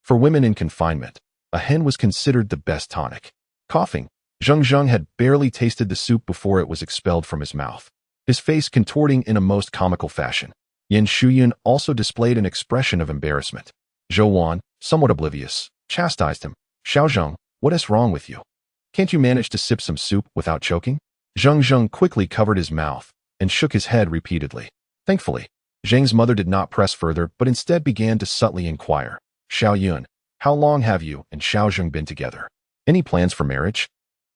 For women in confinement, a hen was considered the best tonic. Coughing, Zheng Zheng had barely tasted the soup before it was expelled from his mouth, his face contorting in a most comical fashion. Qianxiu also displayed an expression of embarrassment. Zhou Wan, somewhat oblivious, chastised him. Xiaozheng, what is wrong with you? Can't you manage to sip some soup without choking? Zheng Zheng quickly covered his mouth and shook his head repeatedly. Thankfully, Zheng's mother did not press further but instead began to subtly inquire. Xiaoyun, how long have you and Xiaozheng been together? Any plans for marriage?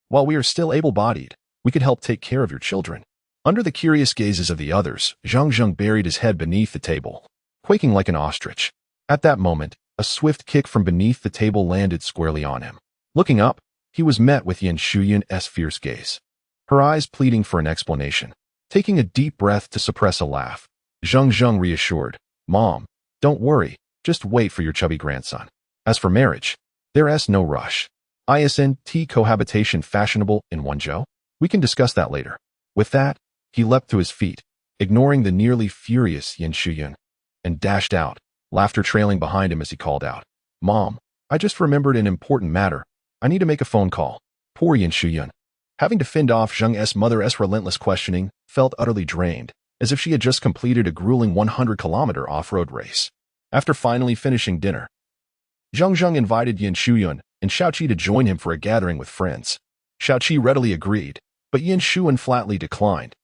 While we are still able-bodied, we could help take care of your children. Under the curious gazes of the others, Zheng Zheng buried his head beneath the table, quaking like an ostrich. At that moment, a swift kick from beneath the table landed squarely on him. Looking up, he was met with Qianxiu's fierce gaze, her eyes pleading for an explanation. Taking a deep breath to suppress a laugh, Zheng Zheng reassured, Mom, don't worry, just wait for your chubby grandson. As for marriage, there's no rush. Isn't cohabitation fashionable in Guangzhou? We can discuss that later. With that, he leapt to his feet, ignoring the nearly furious Qianxiu, and dashed out, laughter trailing behind him as he called out, Mom, I just remembered an important matter. I need to make a phone call. Poor Qianxiu, having to fend off Zheng's mother's relentless questioning, felt utterly drained, as if she had just completed a grueling 100-kilometer off-road race. After finally finishing dinner, Zheng Zheng invited Qianxiu and Xiaoqi to join him for a gathering with friends. Xiaoqi readily agreed, but Qianxiu flatly declined,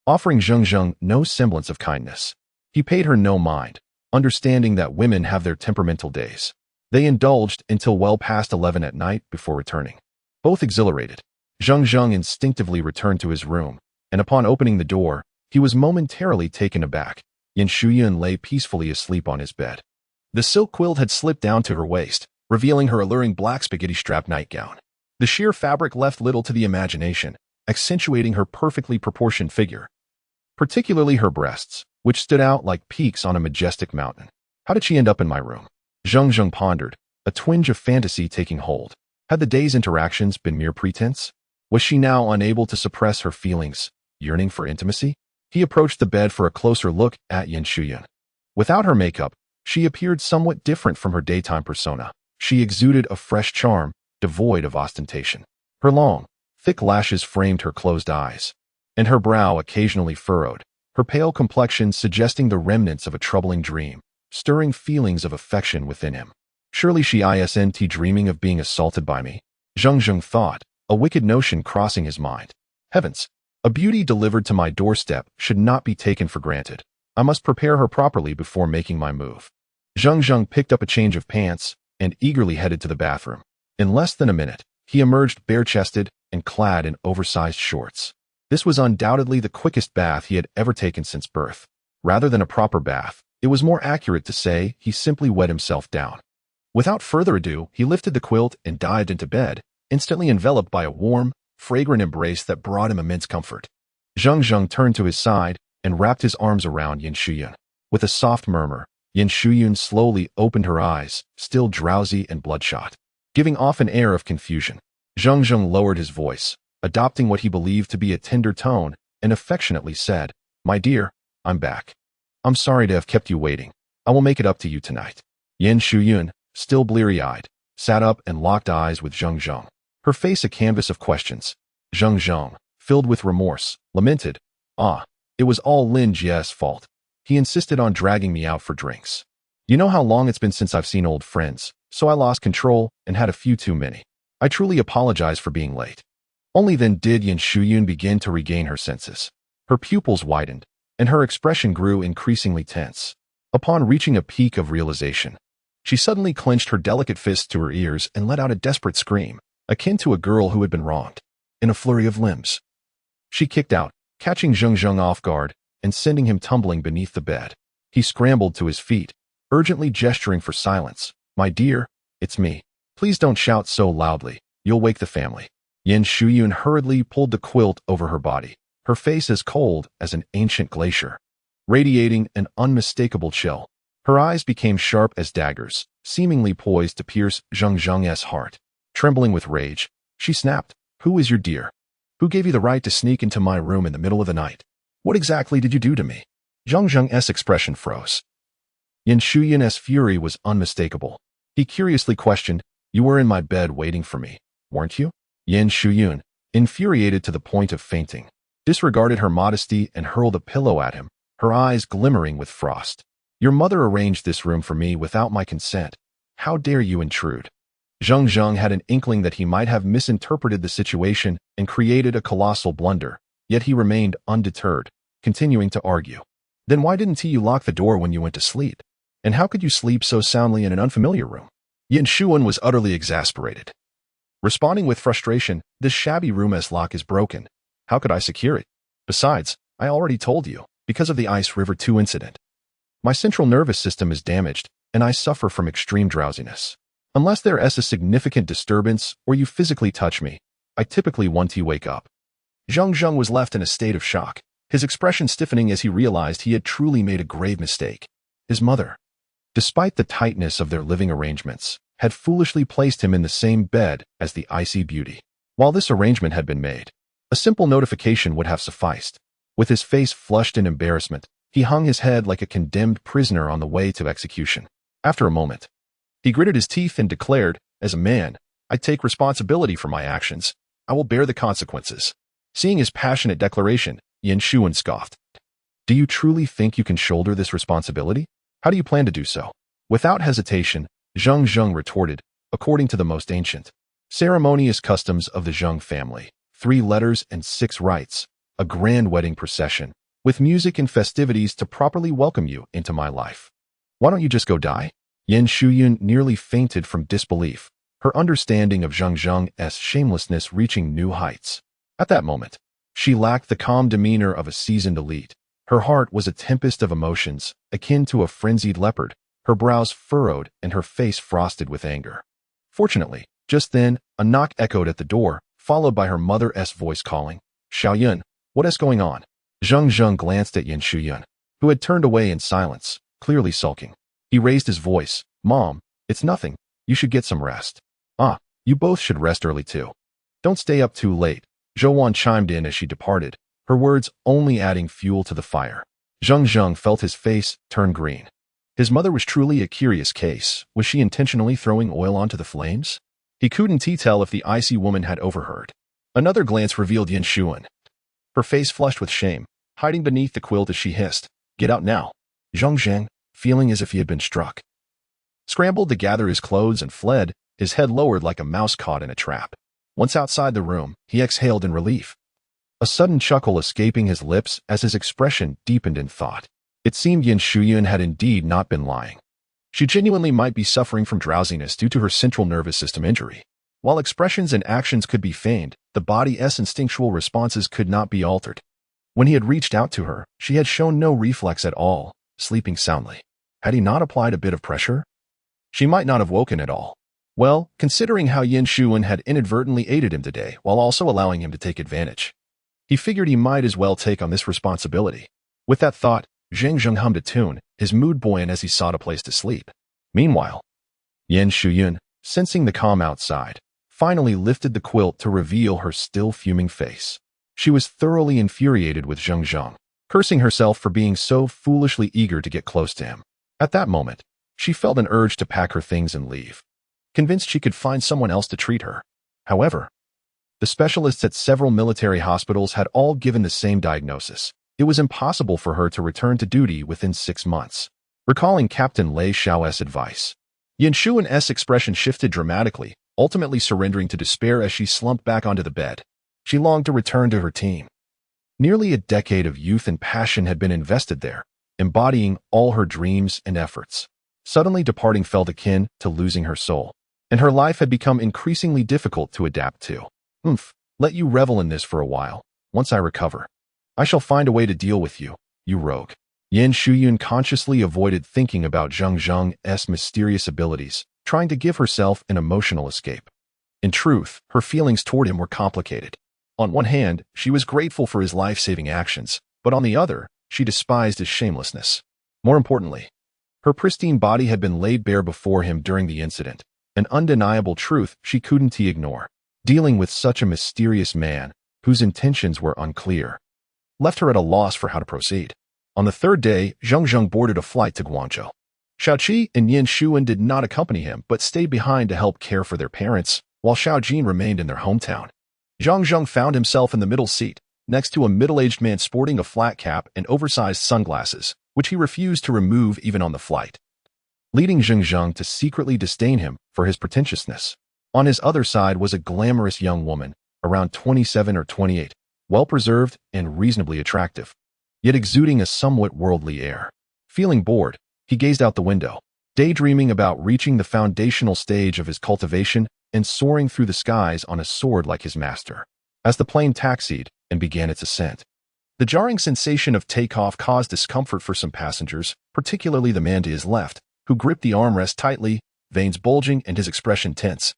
offering Zheng Zheng no semblance of kindness. He paid her no mind, understanding that women have their temperamental days. They indulged until well past 11 at night before returning. Both exhilarated, Zheng Zheng instinctively returned to his room, and upon opening the door, he was momentarily taken aback. Qianxiu lay peacefully asleep on his bed. The silk quilt had slipped down to her waist, revealing her alluring black spaghetti-strap nightgown. The sheer fabric left little to the imagination, accentuating her perfectly proportioned figure, particularly her breasts, which stood out like peaks on a majestic mountain. How did she end up in my room? Zheng Zheng pondered, a twinge of fantasy taking hold. Had the day's interactions been mere pretense? Was she now unable to suppress her feelings, yearning for intimacy? He approached the bed for a closer look at Qianxiu. Without her makeup, she appeared somewhat different from her daytime persona. She exuded a fresh charm, devoid of ostentation. Her long, thick lashes framed her closed eyes, and her brow occasionally furrowed, her pale complexion suggesting the remnants of a troubling dream, stirring feelings of affection within him. Surely she isn't dreaming of being assaulted by me? Zheng Zheng thought, a wicked notion crossing his mind. Heavens, a beauty delivered to my doorstep should not be taken for granted. I must prepare her properly before making my move. Zheng Zheng picked up a change of pants and eagerly headed to the bathroom. In less than a minute, he emerged bare-chested and clad in oversized shorts. This was undoubtedly the quickest bath he had ever taken since birth. Rather than a proper bath, it was more accurate to say he simply wet himself down. Without further ado, he lifted the quilt and dived into bed, instantly enveloped by a warm, fragrant embrace that brought him immense comfort. Zheng Zheng turned to his side and wrapped his arms around Qianxiu. With a soft murmur, Qianxiu slowly opened her eyes, still drowsy and bloodshot, giving off an air of confusion. Zheng Zheng lowered his voice, adopting what he believed to be a tender tone, and affectionately said, "My dear, I'm back. I'm sorry to have kept you waiting. I will make it up to you tonight." Yan Shuyun, still bleary-eyed, sat up and locked eyes with Zheng Zheng, her face a canvas of questions. Zheng Zheng, filled with remorse, lamented, it was all Lin Jie's fault. He insisted on dragging me out for drinks. You know how long it's been since I've seen old friends, so I lost control and had a few too many. I truly apologize for being late." Only then did Yan Shuyun begin to regain her senses. Her pupils widened, and her expression grew increasingly tense. Upon reaching a peak of realization, she suddenly clenched her delicate fists to her ears and let out a desperate scream, akin to a girl who had been wronged. In a flurry of limbs, she kicked out, catching Zheng Zheng off guard and sending him tumbling beneath the bed. He scrambled to his feet, urgently gesturing for silence. "My dear, it's me. Please don't shout so loudly. You'll wake the family." Yan Shuyun hurriedly pulled the quilt over her body, her face as cold as an ancient glacier, radiating an unmistakable chill. Her eyes became sharp as daggers, seemingly poised to pierce Zheng Zheng's heart. Trembling with rage, she snapped, "Who is your dear? Who gave you the right to sneak into my room in the middle of the night? What exactly did you do to me?" Zheng Zheng's expression froze. Yan Shuyun's fury was unmistakable. He curiously questioned, "You were in my bed waiting for me, weren't you?" Yan Shuyun, infuriated to the point of fainting, disregarded her modesty and hurled a pillow at him, her eyes glimmering with frost. "Your mother arranged this room for me without my consent. How dare you intrude?" Zheng Zheng had an inkling that he might have misinterpreted the situation and created a colossal blunder, yet he remained undeterred, continuing to argue. "Then why didn't you lock the door when you went to sleep? And how could you sleep so soundly in an unfamiliar room?" Yan Shuyun was utterly exasperated. Responding with frustration, "This shabby room's lock is broken. How could I secure it? Besides, I already told you, because of the Ice River 2 incident. My central nervous system is damaged, and I suffer from extreme drowsiness. Unless there is a significant disturbance or you physically touch me, I typically want to wake up." Zheng Zheng was left in a state of shock, his expression stiffening as he realized he had truly made a grave mistake. His mother, despite the tightness of their living arrangements, had foolishly placed him in the same bed as the icy beauty. While this arrangement had been made, a simple notification would have sufficed. With his face flushed in embarrassment, he hung his head like a condemned prisoner on the way to execution. After a moment, he gritted his teeth and declared, "As a man, I take responsibility for my actions. I will bear the consequences." Seeing his passionate declaration, Yan Shuyun scoffed. "Do you truly think you can shoulder this responsibility? How do you plan to do so?" Without hesitation, Zheng Zheng retorted, "According to the most ancient, ceremonious customs of the Zheng family, 3 letters and 6 rites, a grand wedding procession, with music and festivities to properly welcome you into my life. Why don't you just go die?" Yan Shuyun nearly fainted from disbelief, her understanding of Zheng Zheng's shamelessness reaching new heights. At that moment, she lacked the calm demeanor of a seasoned elite. Her heart was a tempest of emotions, akin to a frenzied leopard, her brows furrowed and her face frosted with anger. Fortunately, just then, a knock echoed at the door, followed by her mother's voice calling, "Xiaoyun, what is going on?" Zheng Zheng glanced at Yan Shuyun, who had turned away in silence, clearly sulking. He raised his voice, "Mom, it's nothing. You should get some rest." You both should rest early too. Don't stay up too late," Zhouwan chimed in as she departed, her words only adding fuel to the fire. Zheng Zheng felt his face turn green. His mother was truly a curious case. Was she intentionally throwing oil onto the flames? He couldn't tell if the icy woman had overheard. Another glance revealed Yan Shuyun, her face flushed with shame, hiding beneath the quilt as she hissed, "Get out now." Zheng Zheng, feeling as if he had been struck, scrambled to gather his clothes and fled, his head lowered like a mouse caught in a trap. Once outside the room, he exhaled in relief, a sudden chuckle escaping his lips as his expression deepened in thought. It seemed Yan Shuyun had indeed not been lying. She genuinely might be suffering from drowsiness due to her central nervous system injury. While expressions and actions could be feigned, the body's instinctual responses could not be altered. When he had reached out to her, she had shown no reflex at all, sleeping soundly. Had he not applied a bit of pressure? She might not have woken at all. Well, considering how Yan Shuyun had inadvertently aided him today while also allowing him to take advantage, he figured he might as well take on this responsibility. With that thought, Zheng Zheng hummed a tune, his mood buoyant as he sought a place to sleep. Meanwhile, Yan Shuyun, sensing the calm outside, finally lifted the quilt to reveal her still fuming face. She was thoroughly infuriated with Zheng Zheng, cursing herself for being so foolishly eager to get close to him. At that moment, she felt an urge to pack her things and leave, convinced she could find someone else to treat her. However, the specialists at several military hospitals had all given the same diagnosis. It was impossible for her to return to duty within 6 months. Recalling Captain Lei Xiao's advice, Qianxiu's expression shifted dramatically, ultimately surrendering to despair as she slumped back onto the bed. She longed to return to her team. Nearly a decade of youth and passion had been invested there, embodying all her dreams and efforts. Suddenly departing felt akin to losing her soul, and her life had become increasingly difficult to adapt to. Let you revel in this for a while. Once I recover, I shall find a way to deal with you, you rogue. Yan Shuyun consciously avoided thinking about Zheng Zheng's mysterious abilities, trying to give herself an emotional escape. In truth, her feelings toward him were complicated. On one hand, she was grateful for his life-saving actions, but on the other, she despised his shamelessness. More importantly, her pristine body had been laid bare before him during the incident, an undeniable truth she couldn't ignore. Dealing with such a mysterious man, whose intentions were unclear, left her at a loss for how to proceed. On the third day, Zheng Zheng boarded a flight to Guangzhou. Xiaoqi and Yan Shuan did not accompany him but stayed behind to help care for their parents, while Xiao Jin remained in their hometown. Zheng Zheng found himself in the middle seat, next to a middle-aged man sporting a flat cap and oversized sunglasses, which he refused to remove even on the flight, leading Zheng Zheng to secretly disdain him for his pretentiousness. On his other side was a glamorous young woman, around 27 or 28, well-preserved and reasonably attractive, yet exuding a somewhat worldly air. Feeling bored, he gazed out the window, daydreaming about reaching the foundational stage of his cultivation and soaring through the skies on a sword like his master. As the plane taxied and began its ascent, the jarring sensation of takeoff caused discomfort for some passengers, particularly the man to his left, who gripped the armrest tightly, veins bulging and his expression tense,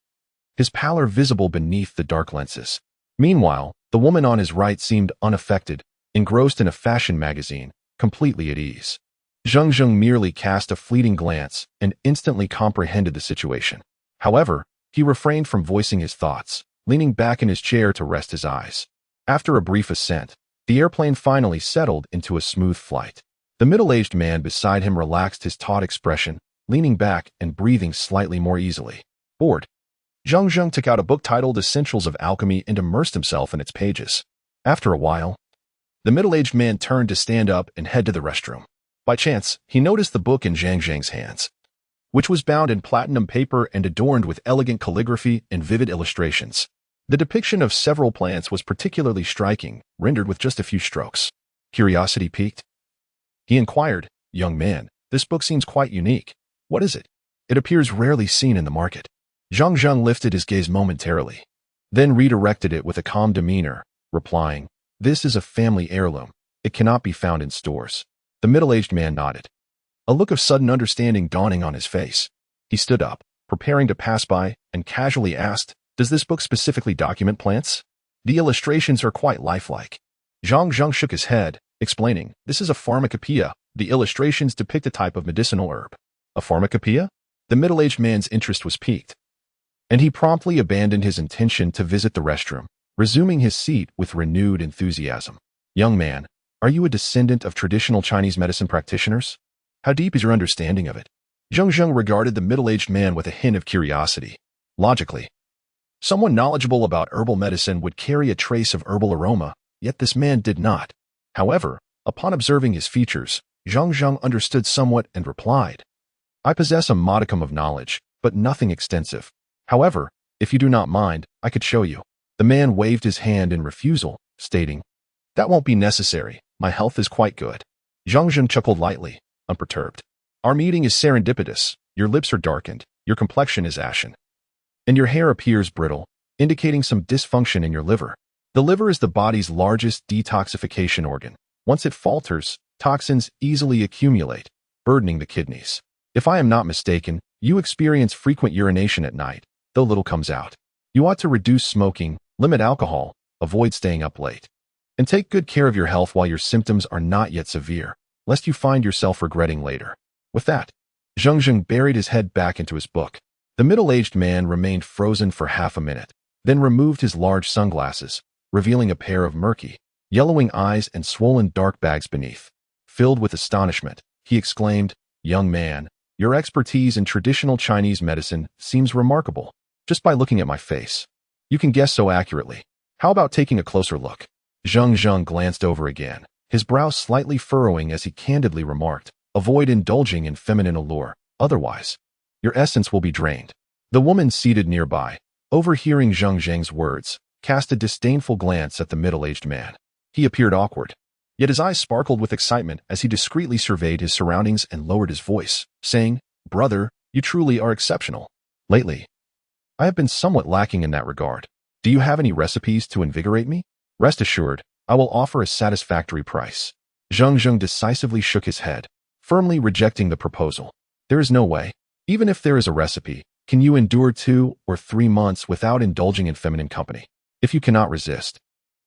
his pallor visible beneath the dark lenses. Meanwhile, the woman on his right seemed unaffected, engrossed in a fashion magazine, completely at ease. Zheng Zheng merely cast a fleeting glance and instantly comprehended the situation. However, he refrained from voicing his thoughts, leaning back in his chair to rest his eyes. After a brief ascent, the airplane finally settled into a smooth flight. The middle-aged man beside him relaxed his taut expression, leaning back and breathing slightly more easily. Bored, Zheng Zheng took out a book titled Essentials of Alchemy and immersed himself in its pages. After a while, the middle-aged man turned to stand up and head to the restroom. By chance, he noticed the book in Zheng Zheng's hands, which was bound in platinum paper and adorned with elegant calligraphy and vivid illustrations. The depiction of several plants was particularly striking, rendered with just a few strokes. Curiosity piqued. He inquired, "Young man, this book seems quite unique. What is it? It appears rarely seen in the market." Zheng Zheng lifted his gaze momentarily, then redirected it with a calm demeanor, replying, "This is a family heirloom. It cannot be found in stores." The middle-aged man nodded, a look of sudden understanding dawning on his face. He stood up, preparing to pass by, and casually asked, "Does this book specifically document plants? The illustrations are quite lifelike." Zheng Zheng shook his head, explaining, "This is a pharmacopoeia. The illustrations depict a type of medicinal herb." A pharmacopoeia? The middle-aged man's interest was piqued, and he promptly abandoned his intention to visit the restroom, resuming his seat with renewed enthusiasm. "Young man, are you a descendant of traditional Chinese medicine practitioners? How deep is your understanding of it?" Zheng Zheng regarded the middle-aged man with a hint of curiosity. Logically, someone knowledgeable about herbal medicine would carry a trace of herbal aroma, yet this man did not. However, upon observing his features, Zheng Zheng understood somewhat and replied, "I possess a modicum of knowledge, but nothing extensive. However, if you do not mind, I could show you." The man waved his hand in refusal, stating, "That won't be necessary. My health is quite good." Zheng Zheng chuckled lightly, unperturbed. "Our meeting is serendipitous. Your lips are darkened, your complexion is ashen, and your hair appears brittle, indicating some dysfunction in your liver. The liver is the body's largest detoxification organ. Once it falters, toxins easily accumulate, burdening the kidneys. If I am not mistaken, you experience frequent urination at night, though little comes out. You ought to reduce smoking, limit alcohol, avoid staying up late, and take good care of your health while your symptoms are not yet severe, lest you find yourself regretting later." With that, Zheng Zheng buried his head back into his book. The middle-aged man remained frozen for half a minute, then removed his large sunglasses, revealing a pair of murky, yellowing eyes and swollen dark bags beneath. Filled with astonishment, he exclaimed, "Young man, your expertise in traditional Chinese medicine seems remarkable. Just by looking at my face, you can guess so accurately. How about taking a closer look?" Zheng Zheng glanced over again, his brow slightly furrowing as he candidly remarked, "Avoid indulging in feminine allure, otherwise, your essence will be drained." The woman seated nearby, overhearing Zheng Zheng's words, cast a disdainful glance at the middle-aged man. He appeared awkward, yet his eyes sparkled with excitement as he discreetly surveyed his surroundings and lowered his voice, saying, "Brother, you truly are exceptional. Lately, I have been somewhat lacking in that regard. Do you have any recipes to invigorate me? Rest assured, I will offer a satisfactory price." Zheng Zheng decisively shook his head, firmly rejecting the proposal. "There is no way. Even if there is a recipe, can you endure 2 or 3 months without indulging in feminine company? If you cannot resist,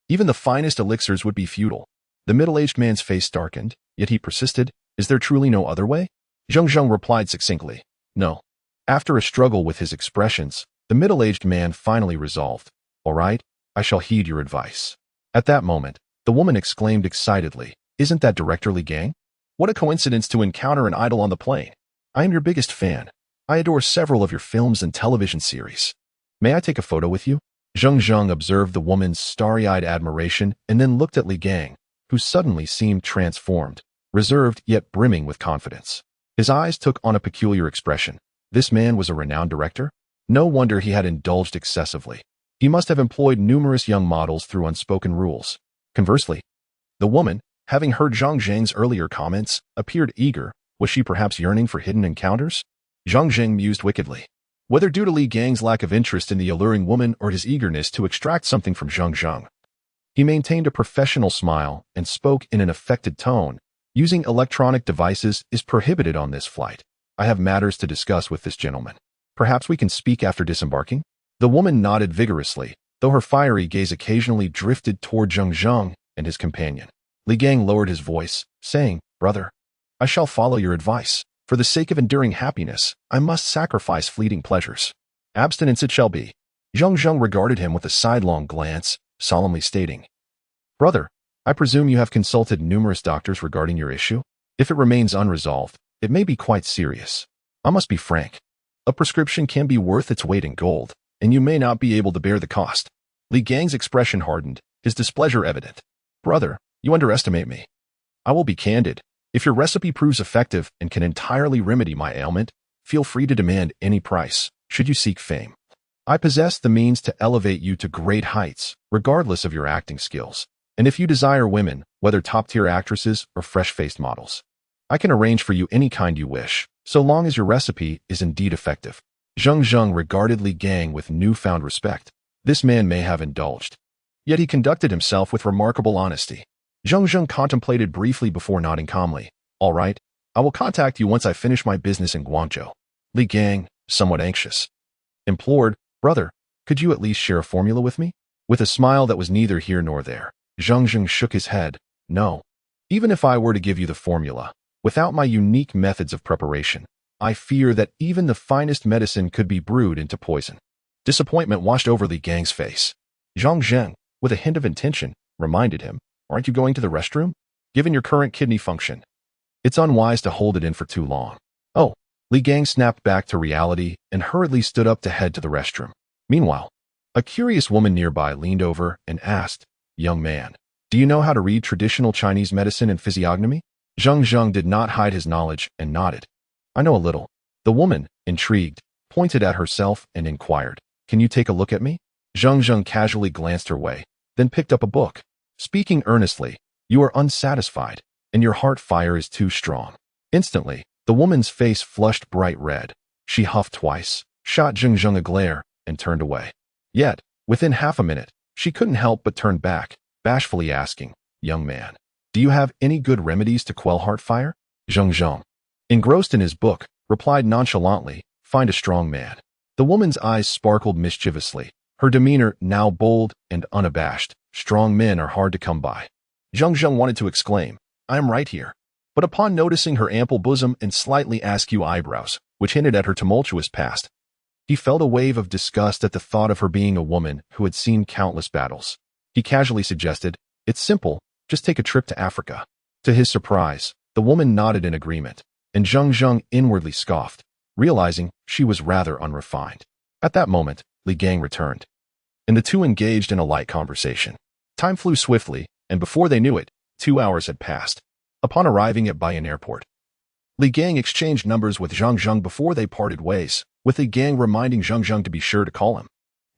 even the finest elixirs would be futile." The middle-aged man's face darkened, yet he persisted, "Is there truly no other way?" Zheng Zheng replied succinctly, "No." After a struggle with his expressions, the middle-aged man finally resolved, "All right, I shall heed your advice." At that moment, the woman exclaimed excitedly, "Isn't that Director Li Gang? What a coincidence to encounter an idol on the plane. I am your biggest fan. I adore several of your films and television series. May I take a photo with you?" Zheng Zheng observed the woman's starry-eyed admiration and then looked at Li Gang, who suddenly seemed transformed, reserved yet brimming with confidence. His eyes took on a peculiar expression. This man was a renowned director? No wonder he had indulged excessively. He must have employed numerous young models through unspoken rules. Conversely, the woman, having heard Zheng Zheng's earlier comments, appeared eager. Was she perhaps yearning for hidden encounters? Zheng Zheng mused wickedly. Whether due to Li Gang's lack of interest in the alluring woman or his eagerness to extract something from Zheng Zheng, he maintained a professional smile and spoke in an affected tone. "Using electronic devices is prohibited on this flight. I have matters to discuss with this gentleman. Perhaps we can speak after disembarking?" The woman nodded vigorously, though her fiery gaze occasionally drifted toward Zheng Zheng and his companion. Li Gang lowered his voice, saying, "Brother, I shall follow your advice. For the sake of enduring happiness, I must sacrifice fleeting pleasures. Abstinence it shall be." Zheng Zheng regarded him with a sidelong glance, solemnly stating, "Brother, I presume you have consulted numerous doctors regarding your issue? If it remains unresolved, it may be quite serious. I must be frank. A prescription can be worth its weight in gold, and you may not be able to bear the cost." Li Gang's expression hardened, his displeasure evident. "Brother, you underestimate me. I will be candid. If your recipe proves effective and can entirely remedy my ailment, feel free to demand any price, should you seek fame. I possess the means to elevate you to great heights, regardless of your acting skills. And if you desire women, whether top-tier actresses or fresh-faced models, I can arrange for you any kind you wish, so long as your recipe is indeed effective." Zheng Zheng regarded Li Gang with newfound respect. This man may have indulged, yet he conducted himself with remarkable honesty. Zheng Zheng contemplated briefly before nodding calmly. "All right, I will contact you once I finish my business in Guangzhou." Li Gang, somewhat anxious, implored, "Brother, could you at least share a formula with me?" With a smile that was neither here nor there, Zheng Zheng shook his head. "No. Even if I were to give you the formula, without my unique methods of preparation, I fear that even the finest medicine could be brewed into poison." Disappointment washed over Li Gang's face. Zheng Zheng, with a hint of intention, reminded him, "Aren't you going to the restroom? Given your current kidney function, it's unwise to hold it in for too long." "Oh." Li Gang snapped back to reality and hurriedly stood up to head to the restroom. Meanwhile, a curious woman nearby leaned over and asked, "Young man, do you know how to read traditional Chinese medicine and physiognomy?" Zheng Zheng did not hide his knowledge and nodded. "I know a little." The woman, intrigued, pointed at herself and inquired, "Can you take a look at me?" Zheng Zheng casually glanced her way, then picked up a book. Speaking earnestly, "You are unsatisfied, and your heart fire is too strong." Instantly, the woman's face flushed bright red. She huffed twice, shot Zheng Zheng a glare, and turned away. Yet, within half a minute, she couldn't help but turn back, bashfully asking, "Young man, do you have any good remedies to quell heart fire?" Zheng Zheng, engrossed in his book, replied nonchalantly, "Find a strong man." The woman's eyes sparkled mischievously, her demeanor now bold and unabashed. "Strong men are hard to come by." Zheng Zheng wanted to exclaim, "I am right here." But upon noticing her ample bosom and slightly askew eyebrows, which hinted at her tumultuous past, He felt a wave of disgust at the thought of her being a woman who had seen countless battles. He casually suggested, "It's simple, just take a trip to Africa." To his surprise, the woman nodded in agreement, and Zheng Zheng inwardly scoffed, realizing she was rather unrefined. At that moment, Li Gang returned, and the two engaged in a light conversation. Time flew swiftly, and before they knew it, 2 hours had passed. Upon arriving at Bayan Airport, Li Gang exchanged numbers with Zheng Zheng before they parted ways, with Li Gang reminding Zheng Zheng to be sure to call him.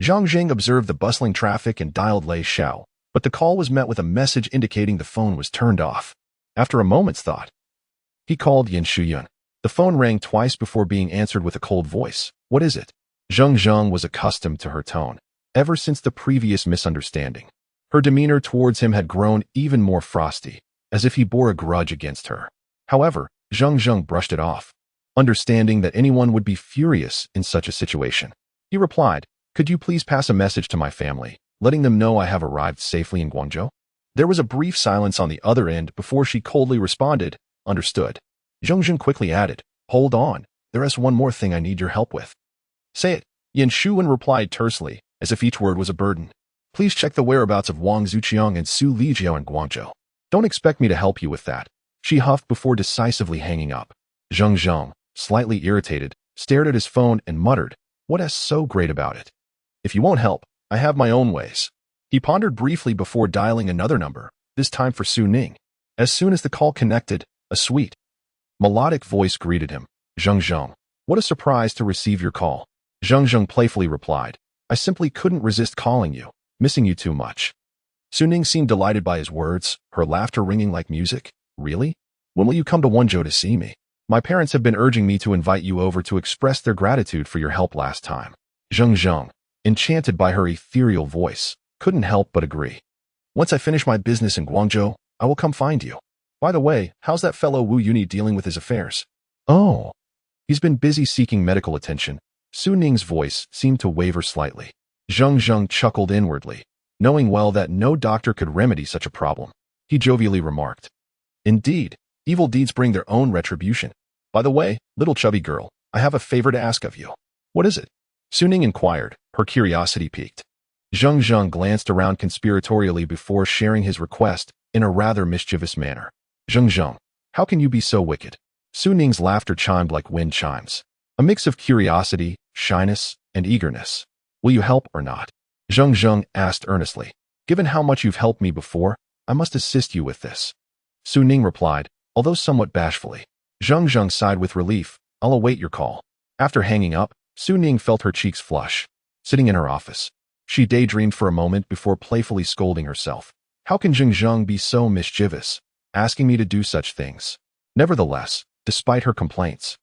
Zheng Zheng observed the bustling traffic and dialed Lei Xiao, but the call was met with a message indicating the phone was turned off. After a moment's thought, he called Qianxiu. The phone rang twice before being answered with a cold voice. "What is it?" Zheng Zheng was accustomed to her tone, ever since the previous misunderstanding. Her demeanor towards him had grown even more frosty, as if he bore a grudge against her. However, Zheng Zheng brushed it off, understanding that anyone would be furious in such a situation. He replied, "Could you please pass a message to my family, letting them know I have arrived safely in Guangzhou?" There was a brief silence on the other end before she coldly responded, "Understood." Zheng Zheng quickly added, "Hold on, there is one more thing I need your help with." "Say it," Qianxiu replied tersely, as if each word was a burden. "Please check the whereabouts of Wang Zuqiang and Su Lijiao in Guangzhou." "Don't expect me to help you with that," she huffed before decisively hanging up. Zheng Zheng, slightly irritated, stared at his phone and muttered, "What is so great about it? If you won't help, I have my own ways." He pondered briefly before dialing another number, this time for Su Ning. As soon as the call connected, a sweet, melodic voice greeted him. "Zheng Zheng, what a surprise to receive your call." Zheng Zheng playfully replied, "I simply couldn't resist calling you, missing you too much." Su Ning seemed delighted by his words, her laughter ringing like music. "Really? When will you come to Guangzhou to see me? My parents have been urging me to invite you over to express their gratitude for your help last time." Zheng Zheng, enchanted by her ethereal voice, couldn't help but agree. "Once I finish my business in Guangzhou, I will come find you. By the way, how's that fellow Wu Yuni dealing with his affairs?" "Oh, he's been busy seeking medical attention." Su Ning's voice seemed to waver slightly. Zheng Zheng chuckled inwardly, knowing well that no doctor could remedy such a problem. He jovially remarked, "Indeed, evil deeds bring their own retribution. By the way, little chubby girl, I have a favor to ask of you." "What is it?" Su Ning inquired, her curiosity piqued. Zheng Zheng glanced around conspiratorially before sharing his request in a rather mischievous manner. "Zheng Zheng, how can you be so wicked?" Su Ning's laughter chimed like wind chimes, a mix of curiosity, shyness, and eagerness. "Will you help or not?" Zheng Zheng asked earnestly. "Given how much you've helped me before, I must assist you with this." Su Ning replied, although somewhat bashfully. Zheng Zheng sighed with relief. "I'll await your call." After hanging up, Su Ning felt her cheeks flush. Sitting in her office, she daydreamed for a moment before playfully scolding herself. How can Zheng Zheng be so mischievous, asking me to do such things? Nevertheless, despite her complaints,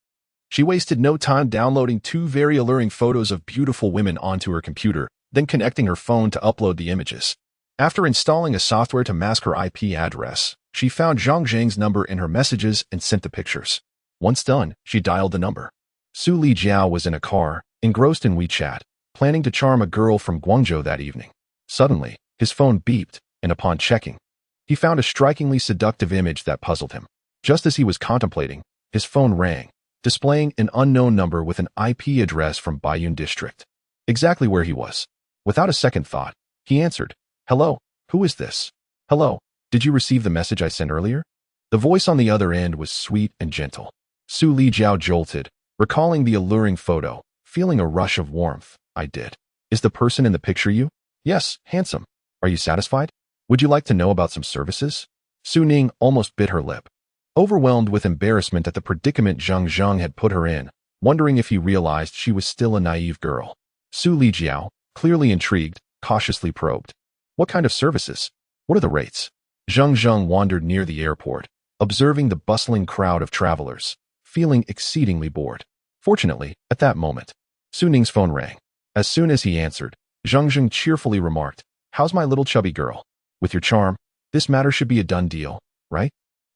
she wasted no time downloading 2 very alluring photos of beautiful women onto her computer, then connecting her phone to upload the images. After installing a software to mask her IP address, she found Zheng Zheng's number in her messages and sent the pictures. Once done, she dialed the number. Su Lijiao was in a car, engrossed in WeChat, planning to charm a girl from Guangzhou that evening. Suddenly, his phone beeped, and upon checking, he found a strikingly seductive image that puzzled him. Just as he was contemplating, his phone rang, displaying an unknown number with an IP address from Baiyun district. Exactly where he was. Without a second thought, he answered, "Hello, who is this?" "Hello, did you receive the message I sent earlier?" The voice on the other end was sweet and gentle. Su Lijiao jolted, recalling the alluring photo, feeling a rush of warmth. "I did. Is the person in the picture you?" "Yes, handsome. Are you satisfied? Would you like to know about some services?" Su Ning almost bit her lip, overwhelmed with embarrassment at the predicament Zheng Zheng had put her in, wondering if he realized she was still a naive girl. Su Lijiao, clearly intrigued, cautiously probed. "What kind of services? What are the rates?" Zheng Zheng wandered near the airport, observing the bustling crowd of travelers, feeling exceedingly bored. Fortunately, at that moment, Su Ning's phone rang. As soon as he answered, Zheng Zheng cheerfully remarked, "How's my little chubby girl? With your charm, this matter should be a done deal, right?"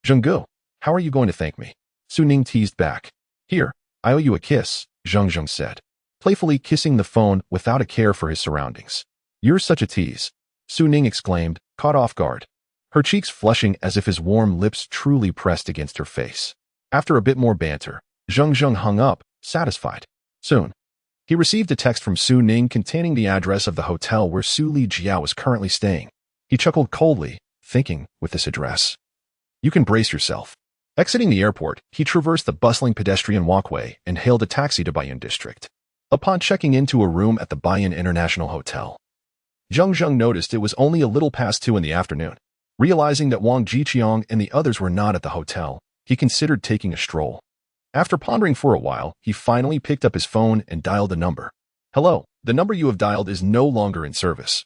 "Zhenggu, how are you going to thank me?" Su Ning teased back. "Here, I owe you a kiss," Zheng Zheng said, playfully kissing the phone without a care for his surroundings. "You're such a tease," Su Ning exclaimed, caught off guard, her cheeks flushing as if his warm lips truly pressed against her face. After a bit more banter, Zheng Zheng hung up, satisfied. Soon, He received a text from Su Ning containing the address of the hotel where Su Lijiao was currently staying. He chuckled coldly, thinking, with this address, you can brace yourself. Exiting the airport, he traversed the bustling pedestrian walkway and hailed a taxi to Baiyun District. Upon checking into a room at the Baiyun International Hotel, Zheng Zheng noticed it was only a little past 2 in the afternoon. Realizing that Wang Jiqiang and the others were not at the hotel, he considered taking a stroll. After pondering for a while, he finally picked up his phone and dialed a number. Hello, the number you have dialed is no longer in service.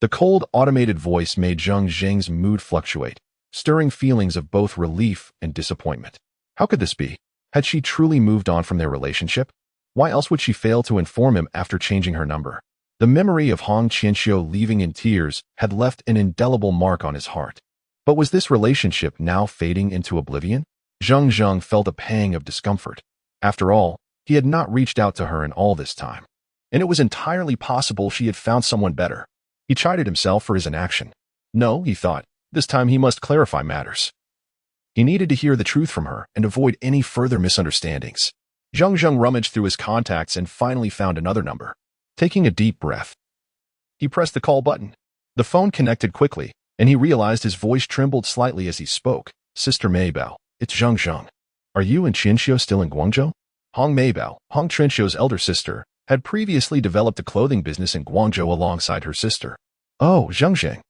The cold, automated voice made Zheng Zheng's mood fluctuate, stirring feelings of both relief and disappointment. How could this be? Had she truly moved on from their relationship? Why else would she fail to inform him after changing her number? The memory of Qianxiu leaving in tears had left an indelible mark on his heart. But was this relationship now fading into oblivion? Zheng Zheng felt a pang of discomfort. After all, he had not reached out to her in all this time. And it was entirely possible she had found someone better. He chided himself for his inaction. No, he thought, this time he must clarify matters. He needed to hear the truth from her and avoid any further misunderstandings. Zheng Zheng rummaged through his contacts and finally found another number. Taking a deep breath, he pressed the call button. The phone connected quickly, and he realized his voice trembled slightly as he spoke. Sister Maybao, it's Zheng Zheng. Are you and Qianxiu still in Guangzhou? Hong Maybao, Hong Qianxiu's elder sister, had previously developed a clothing business in Guangzhou alongside her sister. Oh, Zheng Zheng.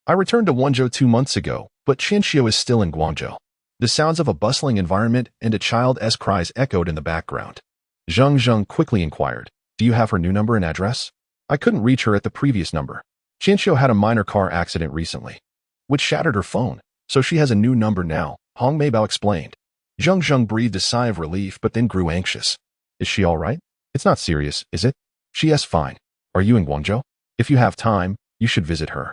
I returned to Guangzhou 2 months ago, but Qianxiu is still in Guangzhou. The sounds of a bustling environment and a child's cries echoed in the background. Zheng Zheng quickly inquired, do you have her new number and address? I couldn't reach her at the previous number. Qianxiu had a minor car accident recently, which shattered her phone, so she has a new number now, Hong Maybao explained. Zheng Zheng breathed a sigh of relief but then grew anxious. Is she all right? It's not serious, is it? She is fine. Are you in Guangzhou? If you have time, you should visit her.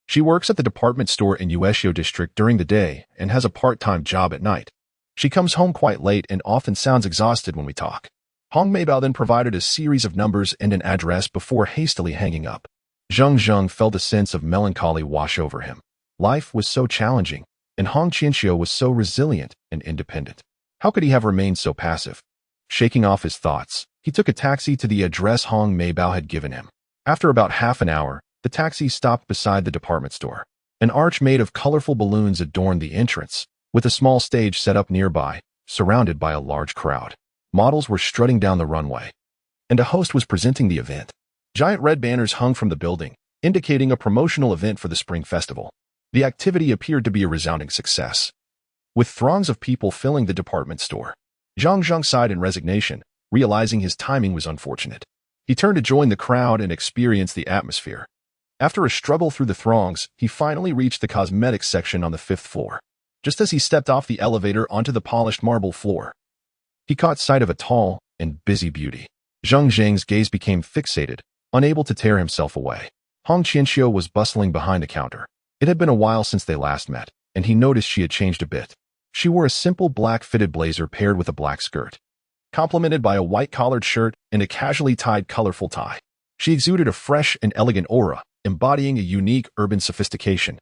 She works at the department store in Qianxiu district during the day and has a part-time job at night. She comes home quite late and often sounds exhausted when we talk. Hong Maybao then provided a series of numbers and an address before hastily hanging up. Zheng Zheng felt a sense of melancholy wash over him. Life was so challenging, and Hong Qianxiu was so resilient and independent. How could he have remained so passive? Shaking off his thoughts, he took a taxi to the address Hong Maybao had given him. After about half an hour, the taxi stopped beside the department store. An arch made of colorful balloons adorned the entrance, with a small stage set up nearby, surrounded by a large crowd. Models were strutting down the runway, and a host was presenting the event. Giant red banners hung from the building, indicating a promotional event for the Spring Festival. The activity appeared to be a resounding success, with throngs of people filling the department store. Zheng Zheng sighed in resignation, realizing his timing was unfortunate. He turned to join the crowd and experience the atmosphere. After a struggle through the throngs, he finally reached the cosmetics section on the 5th floor. Just as he stepped off the elevator onto the polished marble floor, he caught sight of a tall and busy beauty. Zheng Zheng's gaze became fixated, unable to tear himself away. Hong Qianxiu was bustling behind the counter. It had been a while since they last met, and he noticed she had changed a bit. She wore a simple black fitted blazer paired with a black skirt, complemented by a white collared shirt and a casually tied colorful tie. She exuded a fresh and elegant aura, embodying a unique urban sophistication.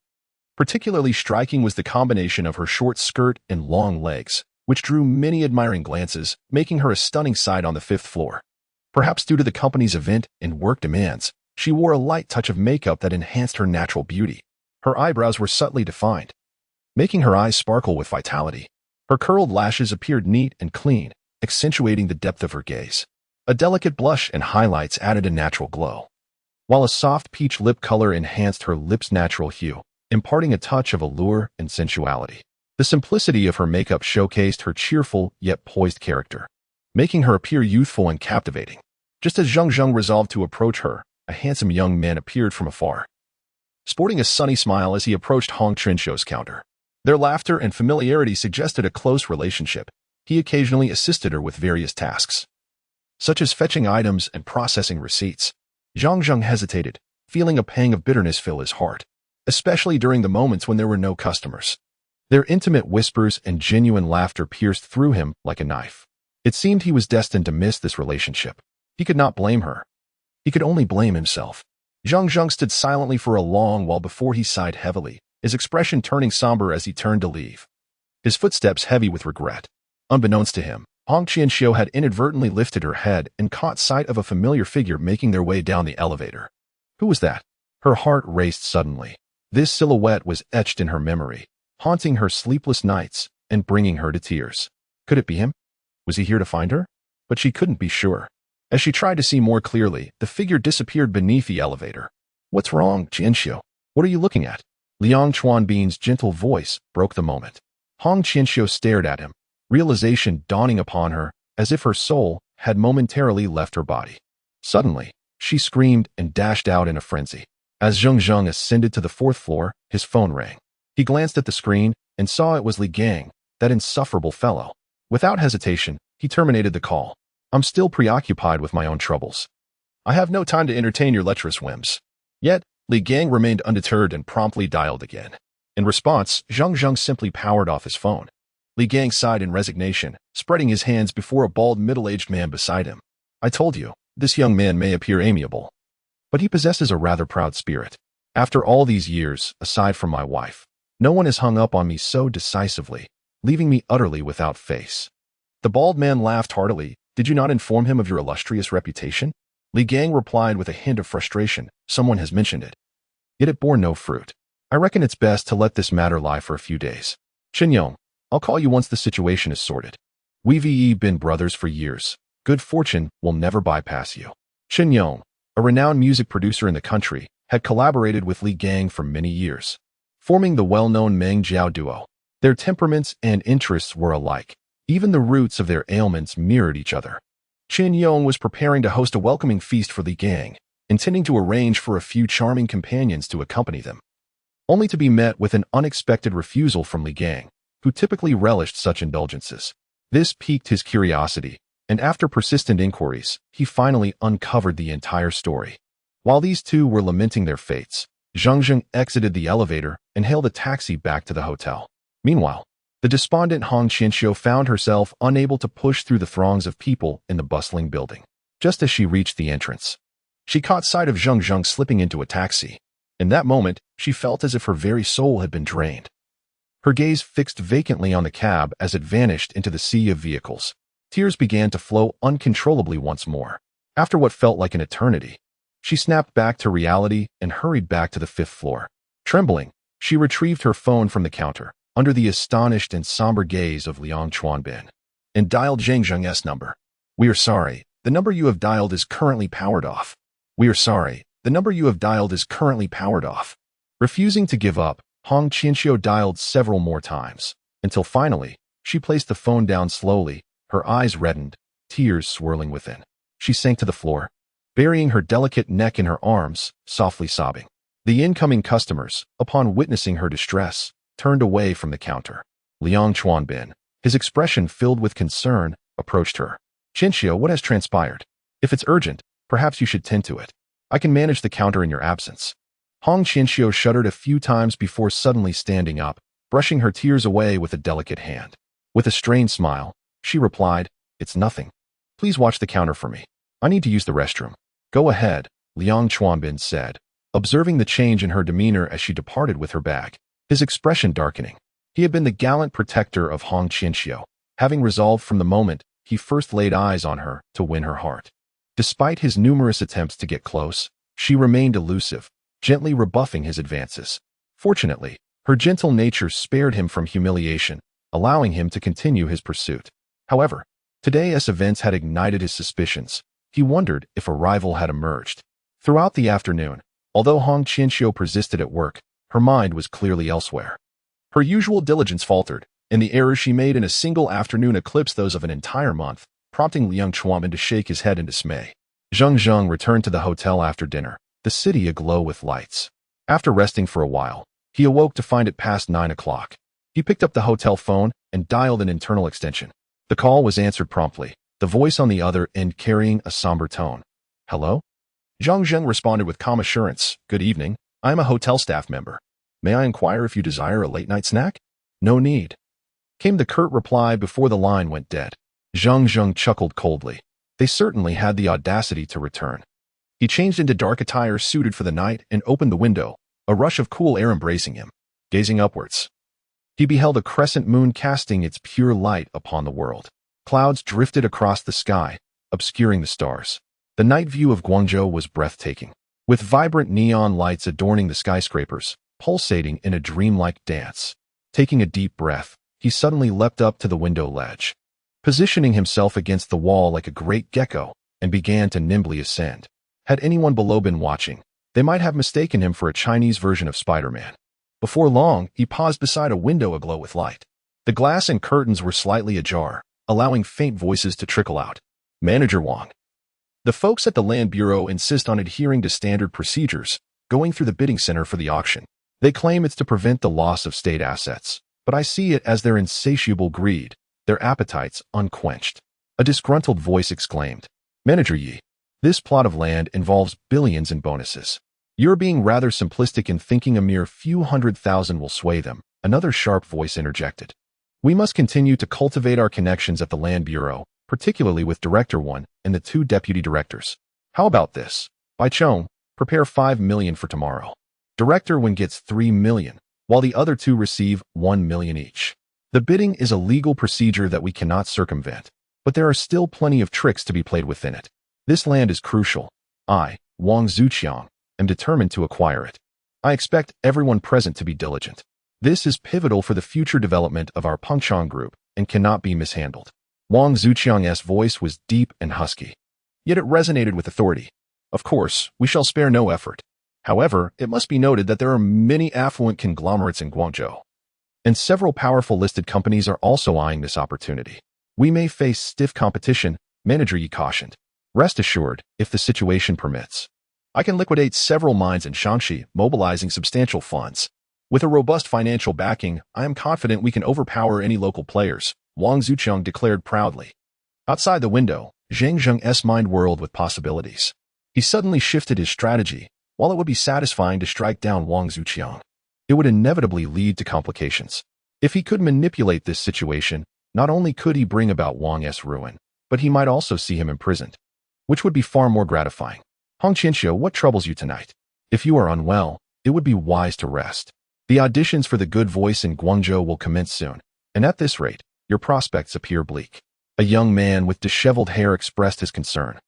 Particularly striking was the combination of her short skirt and long legs, which drew many admiring glances, making her a stunning sight on the 5th floor. Perhaps due to the company's event and work demands, she wore a light touch of makeup that enhanced her natural beauty. Her eyebrows were subtly defined, making her eyes sparkle with vitality. Her curled lashes appeared neat and clean, accentuating the depth of her gaze. A delicate blush and highlights added a natural glow, while a soft peach lip color enhanced her lips' natural hue, imparting a touch of allure and sensuality. The simplicity of her makeup showcased her cheerful yet poised character, making her appear youthful and captivating. Just as Zheng Zheng resolved to approach her, a handsome young man appeared from afar, sporting a sunny smile as he approached Hong Qianxiu's counter. Their laughter and familiarity suggested a close relationship. He occasionally assisted her with various tasks, such as fetching items and processing receipts. Zheng Zheng hesitated, feeling a pang of bitterness fill his heart, especially during the moments when there were no customers. Their intimate whispers and genuine laughter pierced through him like a knife. It seemed he was destined to miss this relationship. He could not blame her. He could only blame himself. Zheng Zheng stood silently for a long while before he sighed heavily, his expression turning somber as he turned to leave, his footsteps heavy with regret. Unbeknownst to him, Qianxiu had inadvertently lifted her head and caught sight of a familiar figure making their way down the elevator. Who was that? Her heart raced suddenly. This silhouette was etched in her memory, haunting her sleepless nights and bringing her to tears. Could it be him? Was he here to find her? But she couldn't be sure. As she tried to see more clearly, the figure disappeared beneath the elevator. What's wrong, Qianxiu? What are you looking at? Liang Chuanbin's gentle voice broke the moment. Qianxiu stared at him, realization dawning upon her as if her soul had momentarily left her body. Suddenly, she screamed and dashed out in a frenzy. As Zheng Zheng ascended to the 4th floor, his phone rang. He glanced at the screen and saw it was Li Gang, that insufferable fellow. Without hesitation, he terminated the call. I'm still preoccupied with my own troubles. I have no time to entertain your lecherous whims. Yet, Li Gang remained undeterred and promptly dialed again. In response, Zheng Zheng simply powered off his phone. Li Gang sighed in resignation, spreading his hands before a bald middle-aged man beside him. I told you, this young man may appear amiable, but he possesses a rather proud spirit. After all these years, aside from my wife, no one has hung up on me so decisively, leaving me utterly without face. The bald man laughed heartily. Did you not inform him of your illustrious reputation? Li Gang replied with a hint of frustration. Someone has mentioned it. Yet it bore no fruit. I reckon it's best to let this matter lie for a few days. Qianyong, I'll call you once the situation is sorted. We've been brothers for years. Good fortune will never bypass you. Qianyong, a renowned music producer in the country, had collaborated with Li Gang for many years, forming the well-known Meng Jiao duo. Their temperaments and interests were alike. Even the roots of their ailments mirrored each other. Qianyong was preparing to host a welcoming feast for Li Gang, intending to arrange for a few charming companions to accompany them, only to be met with an unexpected refusal from Li Gang, who typically relished such indulgences. This piqued his curiosity, and after persistent inquiries, he finally uncovered the entire story. While these two were lamenting their fates, Zheng Zheng exited the elevator and hailed a taxi back to the hotel. Meanwhile, the despondent Qianxiu found herself unable to push through the throngs of people in the bustling building. Just as she reached the entrance, she caught sight of Zheng Zheng slipping into a taxi. In that moment, she felt as if her very soul had been drained. Her gaze fixed vacantly on the cab as it vanished into the sea of vehicles. Tears began to flow uncontrollably once more. After what felt like an eternity, she snapped back to reality and hurried back to the 5th floor. Trembling, she retrieved her phone from the counter, under the astonished and somber gaze of Liang Chuanbin, and dialed Zheng Zheng's number. We are sorry, the number you have dialed is currently powered off. We are sorry, the number you have dialed is currently powered off. Refusing to give up, Qianxiu dialed several more times, until finally, she placed the phone down slowly, her eyes reddened, tears swirling within. She sank to the floor, burying her delicate neck in her arms, softly sobbing. The incoming customers, upon witnessing her distress, turned away from the counter. Liang Chuanbin, his expression filled with concern, approached her. Qianxiu, what has transpired? If it's urgent, perhaps you should tend to it. I can manage the counter in your absence. Qianxiu shuddered a few times before suddenly standing up, brushing her tears away with a delicate hand. With a strained smile, she replied, It's nothing. Please watch the counter for me. I need to use the restroom. Go ahead, Liang Chuanbin said, observing the change in her demeanor as she departed with her bag, his expression darkening. He had been the gallant protector of Qianxiu, having resolved from the moment he first laid eyes on her to win her heart. Despite his numerous attempts to get close, she remained elusive, gently rebuffing his advances. Fortunately, her gentle nature spared him from humiliation, allowing him to continue his pursuit. However, today's events had ignited his suspicions. He wondered if a rival had emerged. Throughout the afternoon, although Qianxiu persisted at work, her mind was clearly elsewhere. Her usual diligence faltered, and the errors she made in a single afternoon eclipsed those of an entire month, prompting Liang Chuanbin to shake his head in dismay. Zheng Zheng returned to the hotel after dinner, the city aglow with lights. After resting for a while, he awoke to find it past 9 o'clock. He picked up the hotel phone and dialed an internal extension. The call was answered promptly, the voice on the other end carrying a somber tone. Hello? Zheng Zheng responded with calm assurance. Good evening. I am a hotel staff member. May I inquire if you desire a late-night snack? No need, came the curt reply before the line went dead. Zheng Zheng chuckled coldly. They certainly had the audacity to return. He changed into dark attire suited for the night and opened the window, a rush of cool air embracing him. Gazing upwards, he beheld a crescent moon casting its pure light upon the world. Clouds drifted across the sky, obscuring the stars. The night view of Guangzhou was breathtaking, with vibrant neon lights adorning the skyscrapers, pulsating in a dreamlike dance. Taking a deep breath, he suddenly leapt up to the window ledge, positioning himself against the wall like a great gecko, and began to nimbly ascend. Had anyone below been watching, they might have mistaken him for a Chinese version of Spider-Man. Before long, he paused beside a window aglow with light. The glass and curtains were slightly ajar, allowing faint voices to trickle out. Manager Wang. The folks at the Land Bureau insist on adhering to standard procedures, going through the bidding center for the auction. They claim it's to prevent the loss of state assets, but I see it as their insatiable greed, their appetites unquenched. A disgruntled voice exclaimed, Manager Yi, this plot of land involves billions in bonuses. You're being rather simplistic in thinking a mere few 100,000 will sway them, another sharp voice interjected. We must continue to cultivate our connections at the Land Bureau, particularly with Director 1 and the 2 deputy directors. How about this? Bai Chong, prepare 5 million for tomorrow. Director 1 gets 3 million, while the other 2 receive 1 million each. The bidding is a legal procedure that we cannot circumvent, but there are still plenty of tricks to be played within it. This land is crucial. I, Wang Zuqiang, am determined to acquire it. I expect everyone present to be diligent. This is pivotal for the future development of our Pengchong group and cannot be mishandled. Wang Zuqiang's voice was deep and husky, yet it resonated with authority. Of course, we shall spare no effort. However, it must be noted that there are many affluent conglomerates in Guangzhou, and several powerful listed companies are also eyeing this opportunity. We may face stiff competition, Manager Yi cautioned. Rest assured, if the situation permits, I can liquidate several mines in Qianxiu, mobilizing substantial funds. With a robust financial backing, I am confident we can overpower any local players, Wang Zuqiang declared proudly. Outside the window, Zheng Zheng's mind whirled with possibilities. He suddenly shifted his strategy. While it would be satisfying to strike down Wang Zuqiang, it would inevitably lead to complications. If he could manipulate this situation, not only could he bring about Wang's ruin, but he might also see him imprisoned, which would be far more gratifying. Qianxiu, what troubles you tonight? If you are unwell, it would be wise to rest. The auditions for the Good Voice in Guangzhou will commence soon, and at this rate, your prospects appear bleak. A young man with disheveled hair expressed his concern.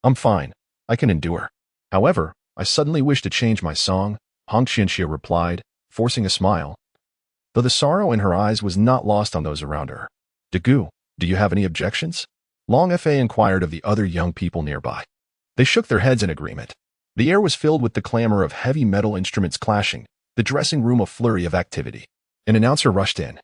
I'm fine. I can endure. However, I suddenly wish to change my song, Qianxiu replied, forcing a smile, though the sorrow in her eyes was not lost on those around her. Degu, do you have any objections? Long Fa inquired of the other young people nearby. They shook their heads in agreement. The air was filled with the clamor of heavy metal instruments clashing, the dressing room a flurry of activity. An announcer rushed in,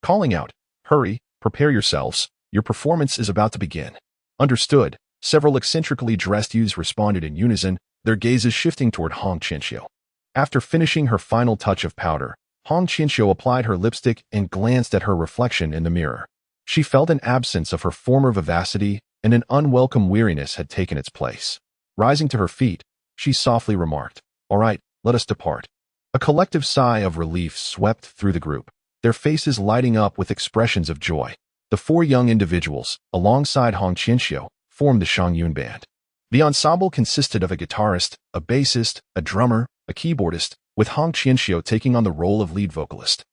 calling out, Hurry, prepare yourselves, your performance is about to begin. Understood, several eccentrically dressed youths responded in unison, their gazes shifting toward Qianxiu. After finishing her final touch of powder, Qianxiu applied her lipstick and glanced at her reflection in the mirror. She felt an absence of her former vivacity, and an unwelcome weariness had taken its place. Rising to her feet, she softly remarked, All right, let us depart. A collective sigh of relief swept through the group, their faces lighting up with expressions of joy. The 4 young individuals, alongside Qianxiu, formed the Shangyun band. The ensemble consisted of a guitarist, a bassist, a drummer, a keyboardist, with Qianxiu taking on the role of lead vocalist.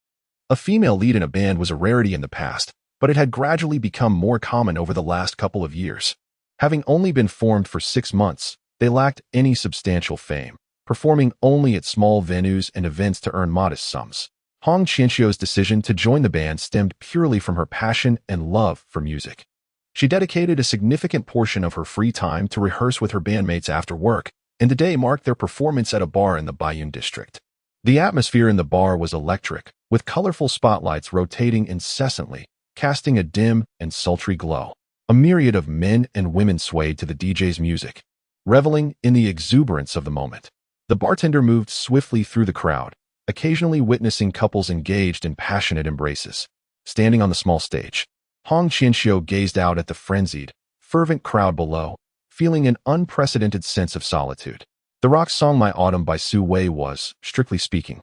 A female lead in a band was a rarity in the past, but it had gradually become more common over the last couple of years. Having only been formed for 6 months, they lacked any substantial fame, performing only at small venues and events to earn modest sums. Qianxiu's decision to join the band stemmed purely from her passion and love for music. She dedicated a significant portion of her free time to rehearse with her bandmates after work, and the day marked their performance at a bar in the Baiyun district. The atmosphere in the bar was electric, with colorful spotlights rotating incessantly, casting a dim and sultry glow. A myriad of men and women swayed to the DJ's music, reveling in the exuberance of the moment. The bartender moved swiftly through the crowd, occasionally witnessing couples engaged in passionate embraces. Standing on the small stage, Qianxiu gazed out at the frenzied, fervent crowd below, feeling an unprecedented sense of solitude. The rock song My Autumn by Su Wei was, strictly speaking,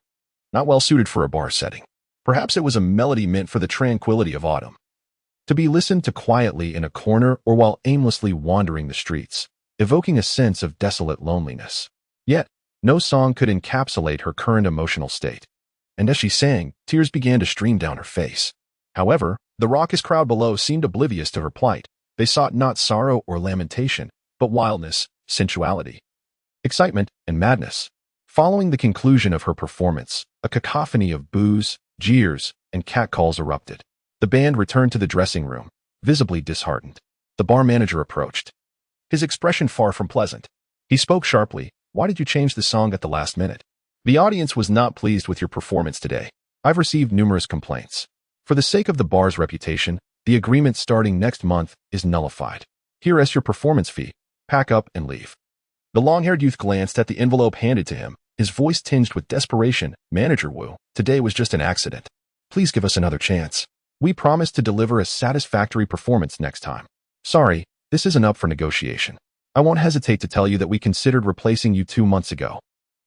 not well suited for a bar setting. Perhaps it was a melody meant for the tranquility of autumn, to be listened to quietly in a corner or while aimlessly wandering the streets, evoking a sense of desolate loneliness. Yet, no song could encapsulate her current emotional state, and as she sang, tears began to stream down her face. However, The raucous crowd below seemed oblivious to her plight. They sought not sorrow or lamentation, but wildness, sensuality, excitement, and madness. Following the conclusion of her performance, a cacophony of boos, jeers, and catcalls erupted. The band returned to the dressing room, visibly disheartened. The bar manager approached, his expression far from pleasant. He spoke sharply. "Why did you change the song at the last minute? The audience was not pleased with your performance today. I've received numerous complaints. For the sake of the bar's reputation, the agreement starting next month is nullified. Here is your performance fee. Pack up and leave." The long-haired youth glanced at the envelope handed to him, his voice tinged with desperation. "Manager Wu, today was just an accident. Please give us another chance. We promise to deliver a satisfactory performance next time. Sorry, this isn't up for negotiation. I won't hesitate to tell you that we considered replacing you 2 months ago.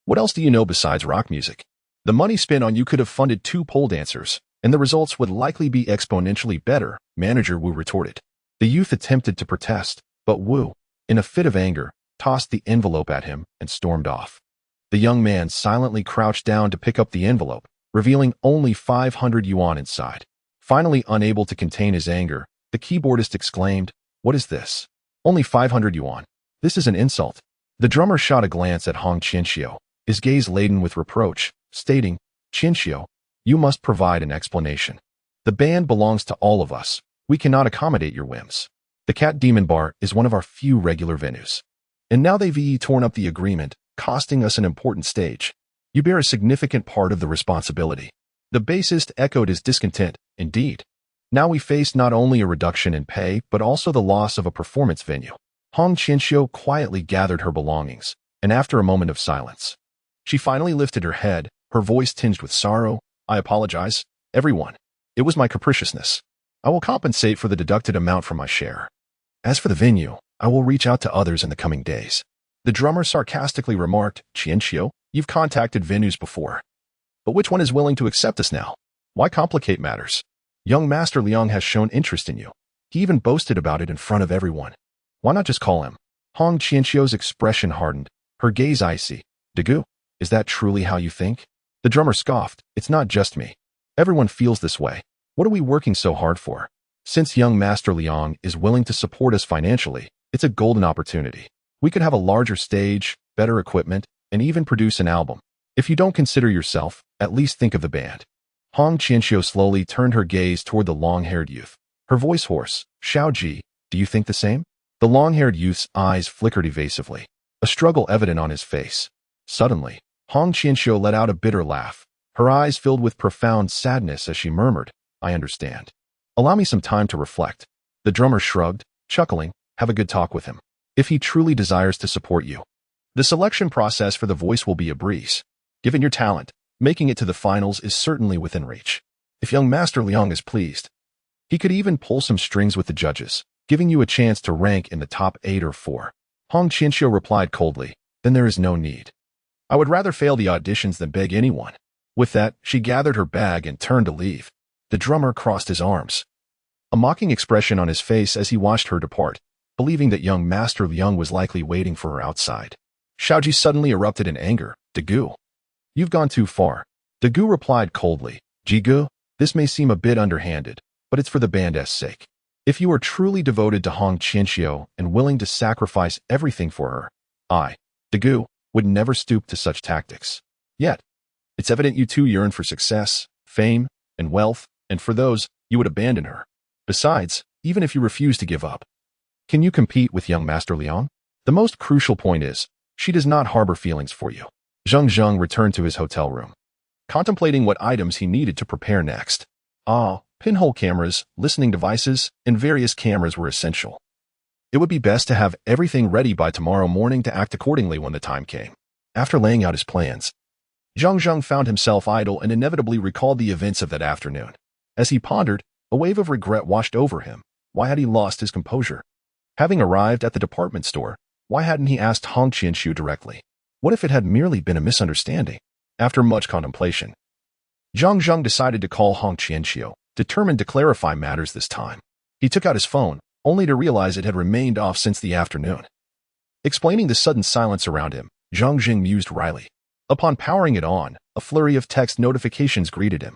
What else do you know besides rock music? The money spent on you could have funded 2 pole dancers, and the results would likely be exponentially better," Manager Wu retorted. The youth attempted to protest, but Wu, in a fit of anger, tossed the envelope at him and stormed off. The young man silently crouched down to pick up the envelope, revealing only 500 yuan inside. Finally, unable to contain his anger, the keyboardist exclaimed, "What is this? Only 500 yuan. This is an insult." The drummer shot a glance at Qianxiu, his gaze laden with reproach, stating, "Qianxiu, you must provide an explanation. The band belongs to all of us. We cannot accommodate your whims. The Cat Demon Bar is one of our few regular venues. And now they've torn up the agreement, costing us an important stage. You bear a significant part of the responsibility." The bassist echoed his discontent. "Indeed. Now we face not only a reduction in pay, but also the loss of a performance venue." Qianxiu quietly gathered her belongings, and after a moment of silence, she finally lifted her head, her voice tinged with sorrow. "I apologize, everyone. It was my capriciousness. I will compensate for the deducted amount from my share. As for the venue, I will reach out to others in the coming days." The drummer sarcastically remarked, "Qianxiu, you've contacted venues before. But which one is willing to accept us now? Why complicate matters? Young Master Liang has shown interest in you. He even boasted about it in front of everyone. Why not just call him?" Qianxiu's expression hardened, her gaze icy. "Dagu, is that truly how you think?" The drummer scoffed. "It's not just me. Everyone feels this way. What are we working so hard for? Since young Master Liang is willing to support us financially, it's a golden opportunity. We could have a larger stage, better equipment, and even produce an album. If you don't consider yourself, at least think of the band." Qianxiu slowly turned her gaze toward the long-haired youth, her voice hoarse. "Xiaoji, do you think the same?" The long-haired youth's eyes flickered evasively, a struggle evident on his face. Suddenly, Qianxiu let out a bitter laugh. Her eyes filled with profound sadness as she murmured, "I understand. Allow me some time to reflect." The drummer shrugged, chuckling. "Have a good talk with him. If he truly desires to support you, the selection process for the voice will be a breeze. Given your talent, making it to the finals is certainly within reach. If young Master Liang is pleased, he could even pull some strings with the judges, giving you a chance to rank in the top 8 or 4. Qianxiu replied coldly, "Then there is no need. I would rather fail the auditions than beg anyone." With that, she gathered her bag and turned to leave. The drummer crossed his arms, a mocking expression on his face as he watched her depart, believing that young Master Liang was likely waiting for her outside. Xiaoji suddenly erupted in anger. "Dagu, you've gone too far." Dagu replied coldly, "Jigu, this may seem a bit underhanded, but it's for the band's sake. If you are truly devoted to Qianxiu and willing to sacrifice everything for her, I, Dagu, would never stoop to such tactics. Yet, it's evident you two yearn for success, fame, and wealth, and for those, you would abandon her. Besides, even if you refuse to give up, can you compete with young Master Liang? The most crucial point is, she does not harbor feelings for you." Zheng Zheng returned to his hotel room, contemplating what items he needed to prepare next. Pinhole cameras, listening devices, and various cameras were essential. It would be best to have everything ready by tomorrow morning to act accordingly when the time came. After laying out his plans, Zheng Zheng found himself idle and inevitably recalled the events of that afternoon. As he pondered, a wave of regret washed over him. Why had he lost his composure? Having arrived at the department store, why hadn't he asked Qianxiu directly? What if it had merely been a misunderstanding? After much contemplation, Zheng Zheng decided to call Qianxiu, determined to clarify matters this time. He took out his phone, only to realize it had remained off since the afternoon. Explaining the sudden silence around him, Zheng Zheng mused wryly. Upon powering it on, a flurry of text notifications greeted him.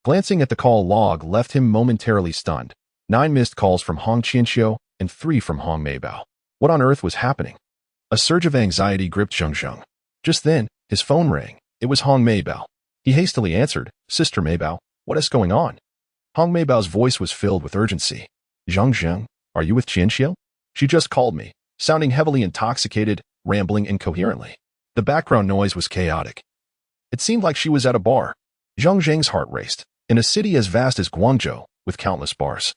Glancing at the call log left him momentarily stunned. 9 missed calls from Hong Qianxiu and 3 from Hong Meibao. What on earth was happening? A surge of anxiety gripped Zheng Zheng. Just then, his phone rang. It was Hong Meibao. He hastily answered, "Sister Meibao, what is going on?" Hong Meibao's voice was filled with urgency. "Zheng Zheng, are you with Qianxiu? She just called me," sounding heavily intoxicated, rambling incoherently. The background noise was chaotic. It seemed like she was at a bar. Zheng Zheng's heart raced. In a city as vast as Guangzhou, with countless bars,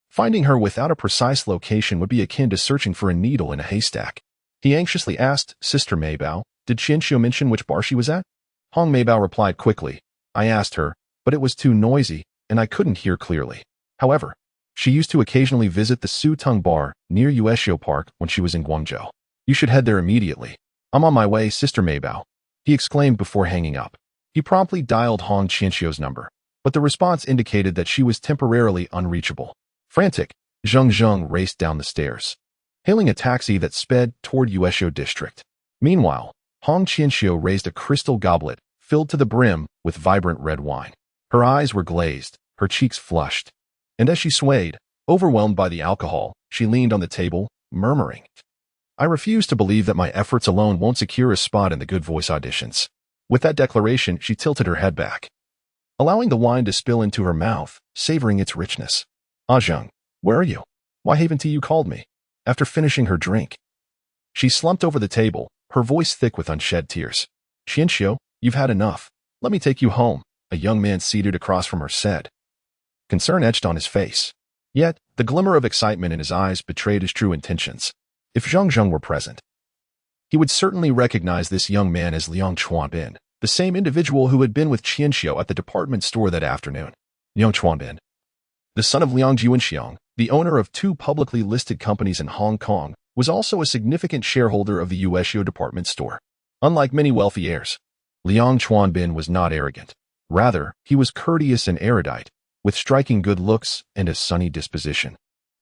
finding her without a precise location would be akin to searching for a needle in a haystack. He anxiously asked, "Sister Meibao, did Qianxiu mention which bar she was at?" Hong Meibao replied quickly, "I asked her, but it was too noisy, and I couldn't hear clearly. However, she used to occasionally visit the Su Tung bar near Yueshio Park when she was in Guangzhou. You should head there immediately." "I'm on my way, Sister Meibao," he exclaimed before hanging up. He promptly dialed Hong Qianxiu's number, but the response indicated that she was temporarily unreachable. Frantic, Zheng Zheng raced down the stairs, hailing a taxi that sped toward Yueshio District. Meanwhile, Hong Qianxiu raised a crystal goblet filled to the brim with vibrant red wine. Her eyes were glazed, her cheeks flushed, and as she swayed, overwhelmed by the alcohol, she leaned on the table, murmuring, "I refuse to believe that my efforts alone won't secure a spot in the Good Voice auditions." With that declaration, she tilted her head back, allowing the wine to spill into her mouth, savoring its richness. "Ah, Zheng, where are you? Why haven't you called me?" After finishing her drink, she slumped over the table, her voice thick with unshed tears. "Qianxiu, you've had enough. Let me take you home," a young man seated across from her said. Concern etched on his face. Yet, the glimmer of excitement in his eyes betrayed his true intentions. If Zheng Zheng were present, he would certainly recognize this young man as Liang Chuanbin, the same individual who had been with Qianxiu at the department store that afternoon. Liang Chuanbin, the son of Liang Jiwenxiang, the owner of 2 publicly listed companies in Hong Kong, was also a significant shareholder of the Yueshio department store. Unlike many wealthy heirs, Liang Chuanbin was not arrogant. Rather, he was courteous and erudite, with striking good looks and a sunny disposition,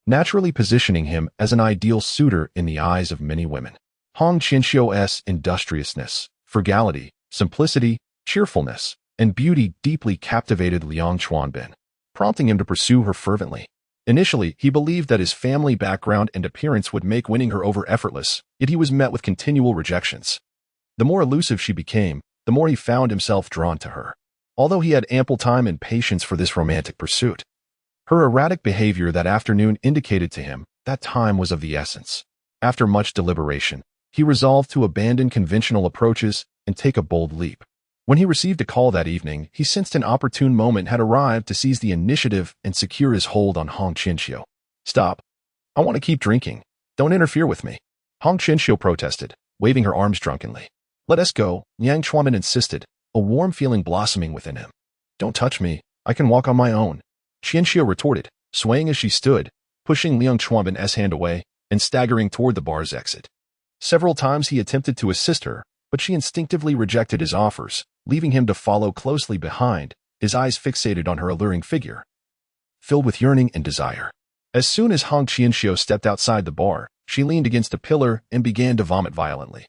naturally positioning him as an ideal suitor in the eyes of many women. Hong Qianxiu's industriousness, frugality, simplicity, cheerfulness, and beauty deeply captivated Liang Chuanbin, prompting him to pursue her fervently. Initially, he believed that his family background and appearance would make winning her over effortless, yet he was met with continual rejections. The more elusive she became, the more he found himself drawn to her, although he had ample time and patience for this romantic pursuit. Her erratic behavior that afternoon indicated to him that time was of the essence. After much deliberation, he resolved to abandon conventional approaches and take a bold leap. When he received a call that evening, he sensed an opportune moment had arrived to seize the initiative and secure his hold on Hong Qianxiu. "Stop. I want to keep drinking. Don't interfere with me," Hong Qianxiu protested, waving her arms drunkenly. "Let us go," Liang Chuanbin insisted, a warm feeling blossoming within him. "Don't touch me. I can walk on my own," Qianxiu retorted, swaying as she stood, pushing Liang Chuanbin's hand away and staggering toward the bar's exit. Several times he attempted to assist her, but she instinctively rejected his offers, leaving him to follow closely behind, his eyes fixated on her alluring figure, filled with yearning and desire. As soon as Hong Qianxiu stepped outside the bar, she leaned against a pillar and began to vomit violently,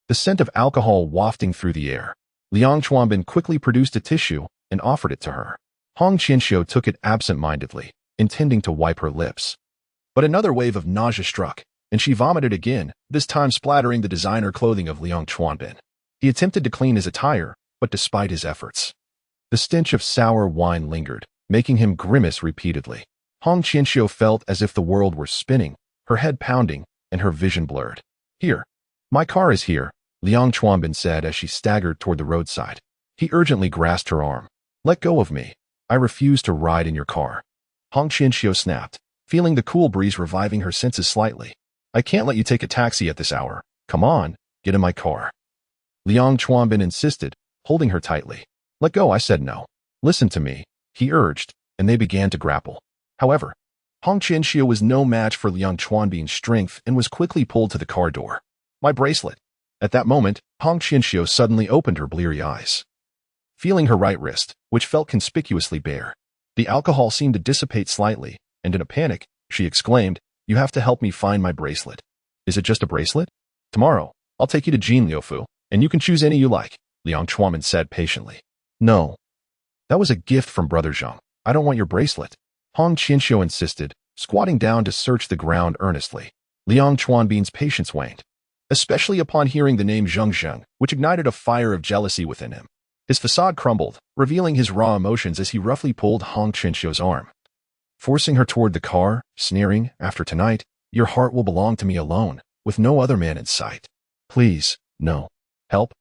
the scent of alcohol wafting through the air. Liang Chuanbin quickly produced a tissue and offered it to her. Hong Qianxiu took it absent-mindedly, intending to wipe her lips. But another wave of nausea struck, and she vomited again, this time splattering the designer clothing of Liang Chuanbin. He attempted to clean his attire, but despite his efforts, the stench of sour wine lingered, making him grimace repeatedly. Hong Qianxiu felt as if the world were spinning, her head pounding, and her vision blurred. "Here. My car is here," Liang Chuanbin said as she staggered toward the roadside. He urgently grasped her arm. "Let go of me. I refuse to ride in your car." Hong Qianxiu snapped, feeling the cool breeze reviving her senses slightly. "I can't let you take a taxi at this hour. Come on, get in my car." Liang Chuanbin insisted, holding her tightly. "Let go, I said no. Listen to me," he urged, and they began to grapple. However, Hong Qianxiu was no match for Liang Chuanbin's strength and was quickly pulled to the car door. "My bracelet." At that moment, Hong Qianxiu suddenly opened her bleary eyes, feeling her right wrist, which felt conspicuously bare. The alcohol seemed to dissipate slightly, and in a panic, she exclaimed, "You have to help me find my bracelet." "Is it just a bracelet? Tomorrow, I'll take you to Jin Liufu, and you can choose any you like," Liang Chuanbin said patiently. "No." That was a gift from Brother Zheng. I don't want your bracelet. Qianxiu insisted, squatting down to search the ground earnestly. Liang Chuanbin's patience waned, especially upon hearing the name Zheng Zheng, which ignited a fire of jealousy within him. His facade crumbled, revealing his raw emotions as he roughly pulled Qianxiu's arm, forcing her toward the car, sneering, "After tonight, your heart will belong to me alone, with no other man in sight. Please, no. Help."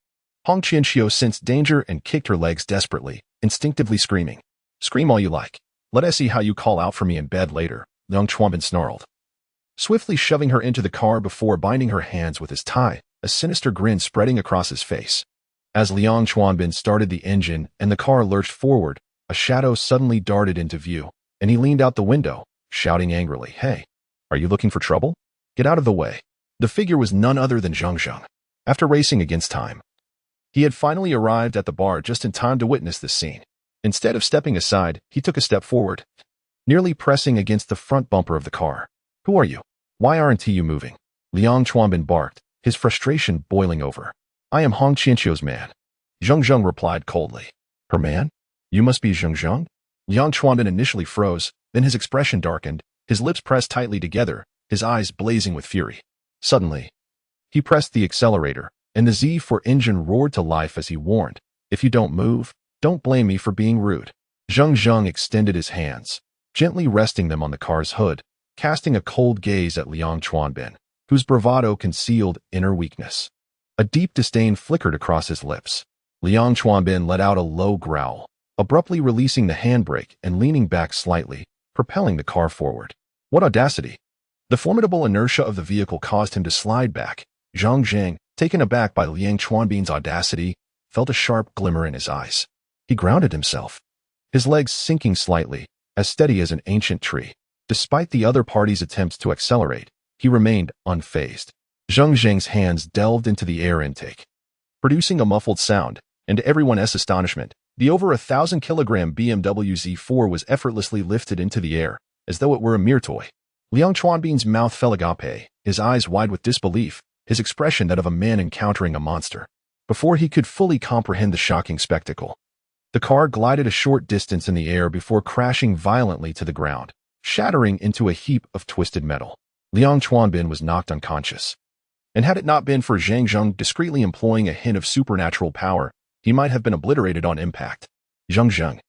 Qianxiu sensed danger and kicked her legs desperately, instinctively screaming. "Scream all you like. Let us see how you call out for me in bed later," Liang Chuanbin snarled, swiftly shoving her into the car before binding her hands with his tie, a sinister grin spreading across his face. As Liang Chuanbin started the engine and the car lurched forward, a shadow suddenly darted into view, and he leaned out the window, shouting angrily, "Hey, are you looking for trouble? Get out of the way." The figure was none other than Zheng Zheng. After racing against time, he had finally arrived at the bar just in time to witness this scene. Instead of stepping aside, he took a step forward, nearly pressing against the front bumper of the car. "Who are you? Why aren't you moving?" Liang Chuanbin barked, his frustration boiling over. "I am Qianxiu's man," Zheng Zheng replied coldly. "Her man? You must be Zheng Zheng?" Liang Chuanbin initially froze, then his expression darkened, his lips pressed tightly together, his eyes blazing with fury. Suddenly, he pressed the accelerator, and the Z4 engine roared to life as he warned, "If you don't move, don't blame me for being rude." Zheng Zheng extended his hands, gently resting them on the car's hood, casting a cold gaze at Liang Chuanbin, whose bravado concealed inner weakness. A deep disdain flickered across his lips. Liang Chuanbin let out a low growl, abruptly releasing the handbrake and leaning back slightly, propelling the car forward. What audacity! The formidable inertia of the vehicle caused him to slide back. Zheng Zheng, taken aback by Liang Chuanbin's audacity, felt a sharp glimmer in his eyes. He grounded himself, his legs sinking slightly, as steady as an ancient tree. Despite the other party's attempts to accelerate, he remained unfazed. Zheng Zheng's hands delved into the air intake, producing a muffled sound, and to everyone else's astonishment, the over 1,000-kilogram BMW Z4 was effortlessly lifted into the air, as though it were a mere toy. Liang Chuanbin's mouth fell agape, his eyes wide with disbelief, his expression that of a man encountering a monster. Before he could fully comprehend the shocking spectacle, the car glided a short distance in the air before crashing violently to the ground, shattering into a heap of twisted metal. Liang Chuanbin was knocked unconscious, and had it not been for Zheng Zheng discreetly employing a hint of supernatural power, he might have been obliterated on impact. Zheng Zheng,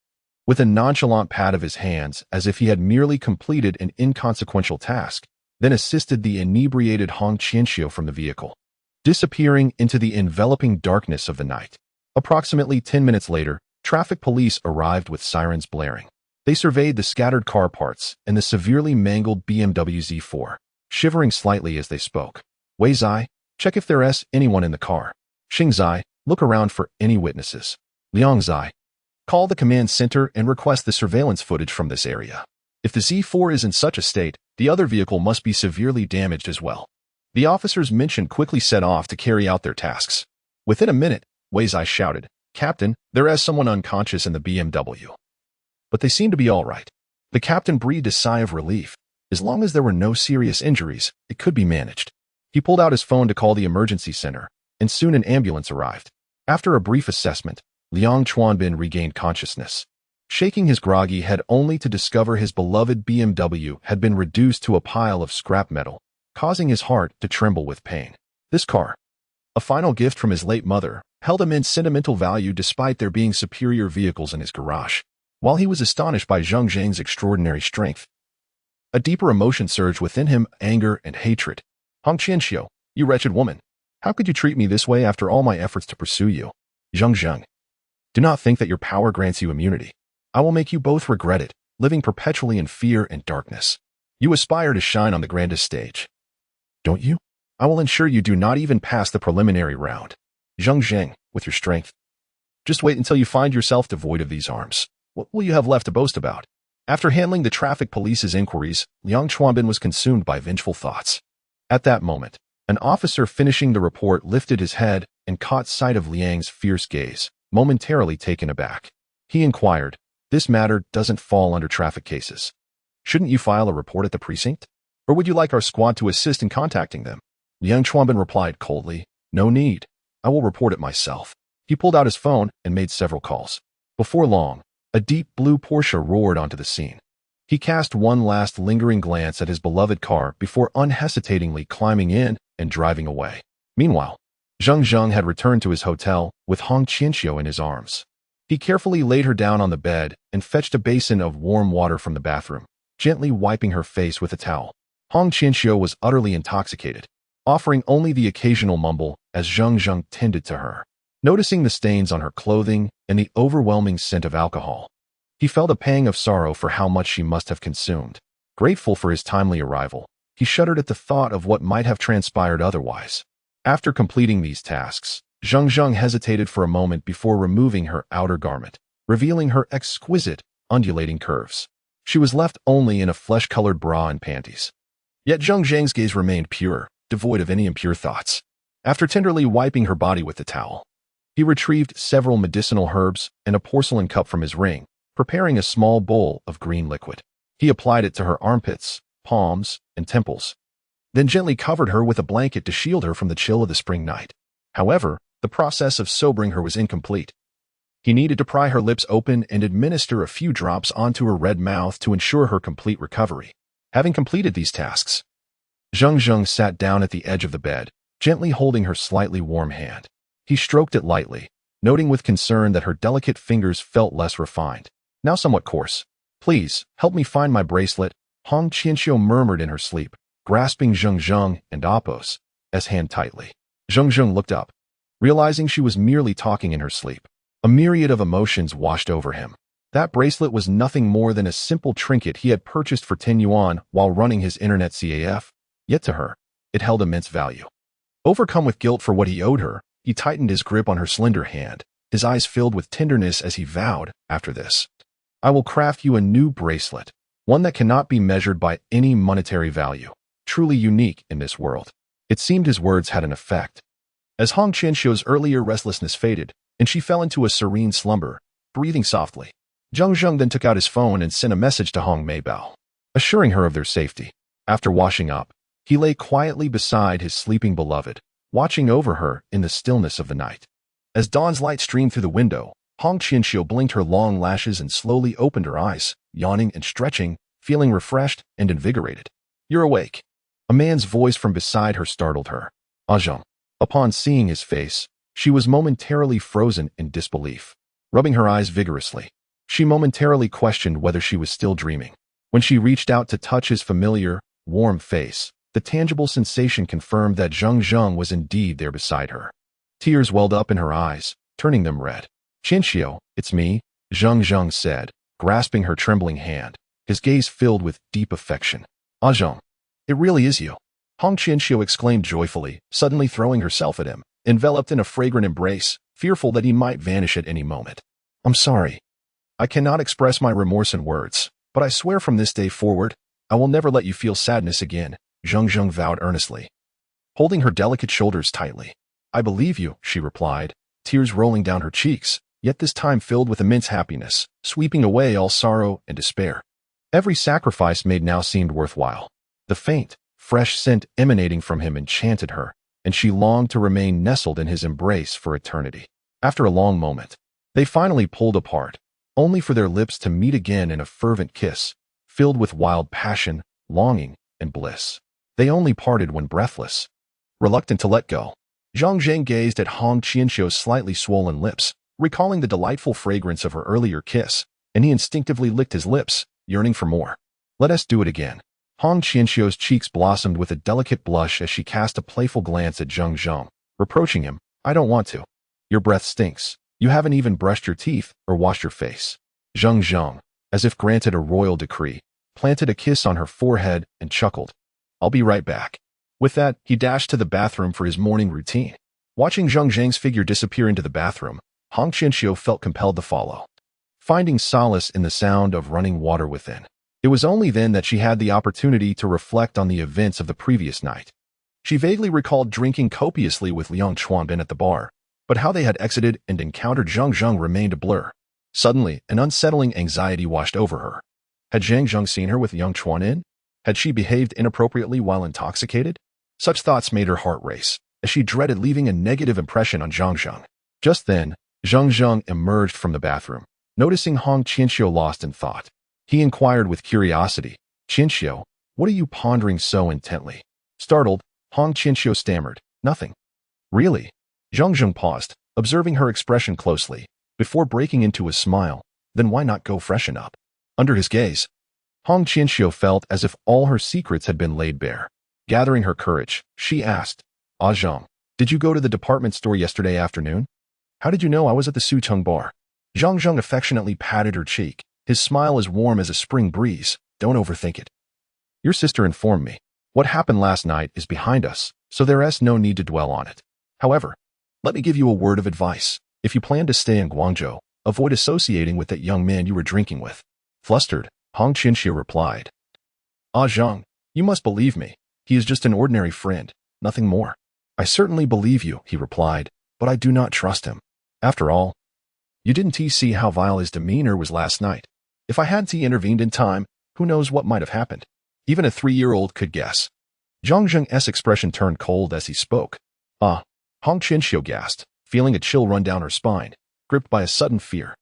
with a nonchalant pat of his hands as if he had merely completed an inconsequential task, then assisted the inebriated Qianxiu from the vehicle, disappearing into the enveloping darkness of the night. Approximately 10 minutes later, traffic police arrived with sirens blaring. They surveyed the scattered car parts and the severely mangled BMW Z4, shivering slightly as they spoke. "Wei Zai, check if there's anyone in the car. Xing Zai, look around for any witnesses. Liang Zai, call the command center and request the surveillance footage from this area. If the Z4 is in such a state, the other vehicle must be severely damaged as well." The officers mentioned quickly set off to carry out their tasks. Within a minute, Wei Zai shouted, "Captain, there is someone unconscious in the BMW. But they seem to be all right." The captain breathed a sigh of relief. As long as there were no serious injuries, it could be managed. He pulled out his phone to call the emergency center, and soon an ambulance arrived. After a brief assessment, Liang Chuanbin regained consciousness, shaking his groggy head only to discover his beloved BMW had been reduced to a pile of scrap metal, causing his heart to tremble with pain. This car, a final gift from his late mother, held immense sentimental value despite there being superior vehicles in his garage. While he was astonished by Zheng Zheng's extraordinary strength, a deeper emotion surged within him, anger and hatred. "Qianxiu, you wretched woman. How could you treat me this way after all my efforts to pursue you?" "Zheng Zheng, do not think that your power grants you immunity. I will make you both regret it, living perpetually in fear and darkness. You aspire to shine on the grandest stage, don't you? I will ensure you do not even pass the preliminary round. Zheng Zheng, with your strength. Just wait until you find yourself devoid of these arms. What will you have left to boast about?" After handling the traffic police's inquiries, Liang Chuanbin was consumed by vengeful thoughts. At that moment, an officer finishing the report lifted his head and caught sight of Liang's fierce gaze, momentarily taken aback. He inquired, "This matter doesn't fall under traffic cases. Shouldn't you file a report at the precinct? Or would you like our squad to assist in contacting them?" Liang Chuanbin replied coldly, "No need. I will report it myself." He pulled out his phone and made several calls. Before long, A deep blue Porsche roared onto the scene. He cast one last lingering glance at his beloved car before unhesitatingly climbing in and driving away. Meanwhile, Zheng Zheng had returned to his hotel with Qianxiu in his arms. He carefully laid her down on the bed and fetched a basin of warm water from the bathroom, gently wiping her face with a towel. Qianxiu was utterly intoxicated, offering only the occasional mumble as Zheng Zheng tended to her. Noticing the stains on her clothing and the overwhelming scent of alcohol, he felt a pang of sorrow for how much she must have consumed. Grateful for his timely arrival, he shuddered at the thought of what might have transpired otherwise. After completing these tasks, Zheng Zheng hesitated for a moment before removing her outer garment, revealing her exquisite, undulating curves. She was left only in a flesh-colored bra and panties. Yet Zheng Zheng's gaze remained pure, devoid of any impure thoughts. After tenderly wiping her body with the towel, he retrieved several medicinal herbs and a porcelain cup from his ring, preparing a small bowl of green liquid. He applied it to her armpits, palms, and temples, then gently covered her with a blanket to shield her from the chill of the spring night. However, the process of sobering her was incomplete. He needed to pry her lips open and administer a few drops onto her red mouth to ensure her complete recovery. Having completed these tasks, Zheng Zheng sat down at the edge of the bed, gently holding her slightly warm hand. He stroked it lightly, noting with concern that her delicate fingers felt less refined, now somewhat coarse. "Please, help me find my bracelet," Qianxiu murmured in her sleep, grasping Zheng Zheng and Appo's hand tightly. Zheng Zheng looked up, realizing she was merely talking in her sleep. A myriad of emotions washed over him. That bracelet was nothing more than a simple trinket he had purchased for 10 yuan while running his internet CAF, yet to her, it held immense value. Overcome with guilt for what he owed her, he tightened his grip on her slender hand, his eyes filled with tenderness as he vowed, "After this, I will craft you a new bracelet, one that cannot be measured by any monetary value, truly unique in this world." It seemed his words had an effect. As Qianxiu's earlier restlessness faded, and she fell into a serene slumber, breathing softly, Zheng Zheng then took out his phone and sent a message to Hong Meibao, assuring her of their safety. After washing up, he lay quietly beside his sleeping beloved, watching over her in the stillness of the night. As dawn's light streamed through the window, Qianxiu blinked her long lashes and slowly opened her eyes, yawning and stretching, feeling refreshed and invigorated. "You're awake." A man's voice from beside her startled her. Zheng. Upon seeing his face, she was momentarily frozen in disbelief. Rubbing her eyes vigorously, she momentarily questioned whether she was still dreaming. When she reached out to touch his familiar, warm face, the tangible sensation confirmed that Zheng Zheng was indeed there beside her. Tears welled up in her eyes, turning them red. "Qianxiu, it's me," Zheng Zheng said, grasping her trembling hand, his gaze filled with deep affection. "Zheng, it really is you," Qianxiu exclaimed joyfully, suddenly throwing herself at him, enveloped in a fragrant embrace, fearful that he might vanish at any moment. "I'm sorry. I cannot express my remorse in words, but I swear from this day forward, I will never let you feel sadness again," Zheng Zheng vowed earnestly, holding her delicate shoulders tightly. "I believe you," she replied, tears rolling down her cheeks, yet this time filled with immense happiness, sweeping away all sorrow and despair. Every sacrifice made now seemed worthwhile. The faint, fresh scent emanating from him enchanted her, and she longed to remain nestled in his embrace for eternity. After a long moment, they finally pulled apart, only for their lips to meet again in a fervent kiss, filled with wild passion, longing, and bliss. They only parted when breathless, reluctant to let go. Zheng Zheng gazed at Qianxiu's slightly swollen lips, recalling the delightful fragrance of her earlier kiss, and he instinctively licked his lips, yearning for more. "Let us do it again." Qianxiu's cheeks blossomed with a delicate blush as she cast a playful glance at Zheng Zheng, reproaching him. "I don't want to. Your breath stinks. You haven't even brushed your teeth or washed your face." Zheng Zheng, as if granted a royal decree, planted a kiss on her forehead and chuckled. "I'll be right back." With that, he dashed to the bathroom for his morning routine. Watching Zheng Zheng's figure disappear into the bathroom, Qianxiu felt compelled to follow, finding solace in the sound of running water within. It was only then that she had the opportunity to reflect on the events of the previous night. She vaguely recalled drinking copiously with Liang Chuanbin at the bar, but how they had exited and encountered Zheng Zheng remained a blur. Suddenly, an unsettling anxiety washed over her. Had Zheng Zheng seen her with Liang Chuanbin? Had she behaved inappropriately while intoxicated? Such thoughts made her heart race, as she dreaded leaving a negative impression on Zheng Zheng. Just then, Zheng Zheng emerged from the bathroom, Noticing Qianxiu lost in thought, he inquired with curiosity, "Qianxiu, what are you pondering so intently?" Startled, Qianxiu stammered, "Nothing." "Really?" Zheng Zheng paused, observing her expression closely, before breaking into a smile. "Then why not go freshen up?" Under his gaze, Qianxiu felt as if all her secrets had been laid bare. Gathering her courage, she asked, "Ah Zheng, did you go to the department store yesterday afternoon? How did you know I was at the Su Ning bar?" Zheng Zheng affectionately patted her cheek, his smile as warm as a spring breeze. "Don't overthink it. Your sister informed me. What happened last night is behind us, so there is no need to dwell on it. However, let me give you a word of advice. If you plan to stay in Guangzhou, avoid associating with that young man you were drinking with." Flustered, Qianxiu replied, "Ah Zheng, you must believe me. He is just an ordinary friend, nothing more." "I certainly believe you," he replied, "but I do not trust him. After all, you didn't see how vile his demeanor was last night. If I hadn't intervened in time, who knows what might have happened. Even a 3-year-old could guess." Zheng Zheng's expression turned cold as he spoke. "Ah," Qianxiu gasped, feeling a chill run down her spine, gripped by a sudden fear.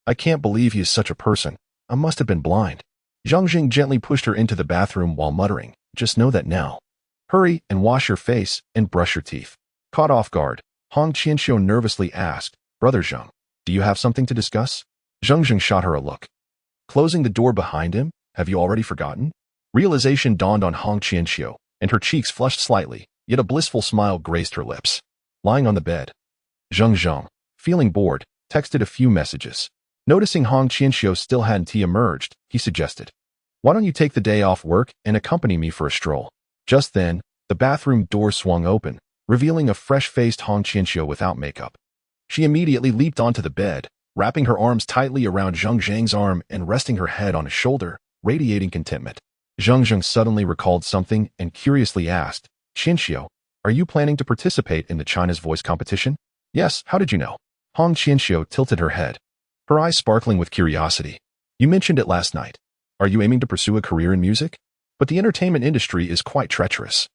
"I can't believe he is such a person. I must have been blind." Zheng Zheng gently pushed her into the bathroom while muttering, "Just know that now. Hurry and wash your face and brush your teeth." Caught off guard, Qianxiu nervously asked, "Brother Zheng, do you have something to discuss?" Zheng Zheng shot her a look. Closing the door behind him, "Have you already forgotten?" Realization dawned on Qianxiu, and her cheeks flushed slightly, yet a blissful smile graced her lips. Lying on the bed, Zheng Zheng, feeling bored, texted a few messages. Noticing Qianxiu still hadn't emerged, he suggested, "Why don't you take the day off work and accompany me for a stroll?" Just then, the bathroom door swung open, revealing a fresh-faced Qianxiu without makeup. She immediately leaped onto the bed, wrapping her arms tightly around Zheng Zheng's arm and resting her head on his shoulder, radiating contentment. Zheng Zheng suddenly recalled something and curiously asked, "Qianxiu, are you planning to participate in the China's voice competition?" "Yes, how did you know?" Qianxiu tilted her head, her eyes sparkling with curiosity. "You mentioned it last night. Are you aiming to pursue a career in music? But the entertainment industry is quite treacherous.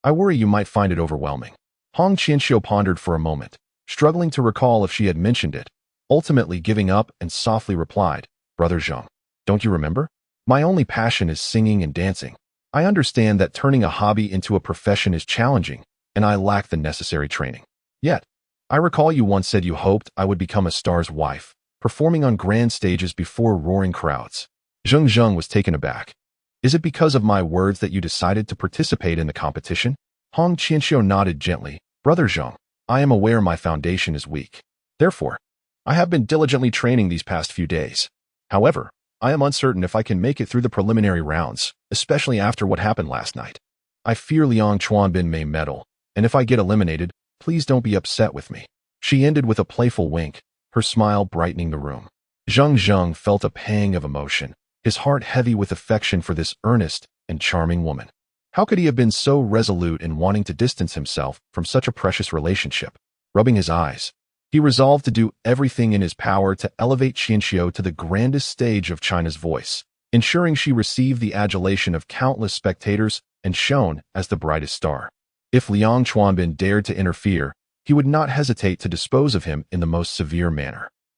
I worry you might find it overwhelming." Qianxiu pondered for a moment, struggling to recall if she had mentioned it, ultimately giving up and softly replied, "Brother Zheng, don't you remember? My only passion is singing and dancing. I understand that turning a hobby into a profession is challenging, and I lack the necessary training. Yet, I recall you once said you hoped I would become a star's wife, performing on grand stages before roaring crowds." Zheng Zheng was taken aback. "Is it because of my words that you decided to participate in the competition?" Qianxiu nodded gently. "Brother Zheng, I am aware my foundation is weak. Therefore, I have been diligently training these past few days. However, I am uncertain if I can make it through the preliminary rounds, especially after what happened last night. I fear Liang Chuanbin may meddle, and if I get eliminated, please don't be upset with me." She ended with a playful wink, her smile brightening the room. Zheng Zheng felt a pang of emotion, his heart heavy with affection for this earnest and charming woman. How could he have been so resolute in wanting to distance himself from such a precious relationship? Rubbing his eyes, he resolved to do everything in his power to elevate Qianxiu to the grandest stage of China's voice, ensuring she received the adulation of countless spectators and shone as the brightest star. If Liang Chuanbin dared to interfere, he would not hesitate to dispose of him in the most severe manner.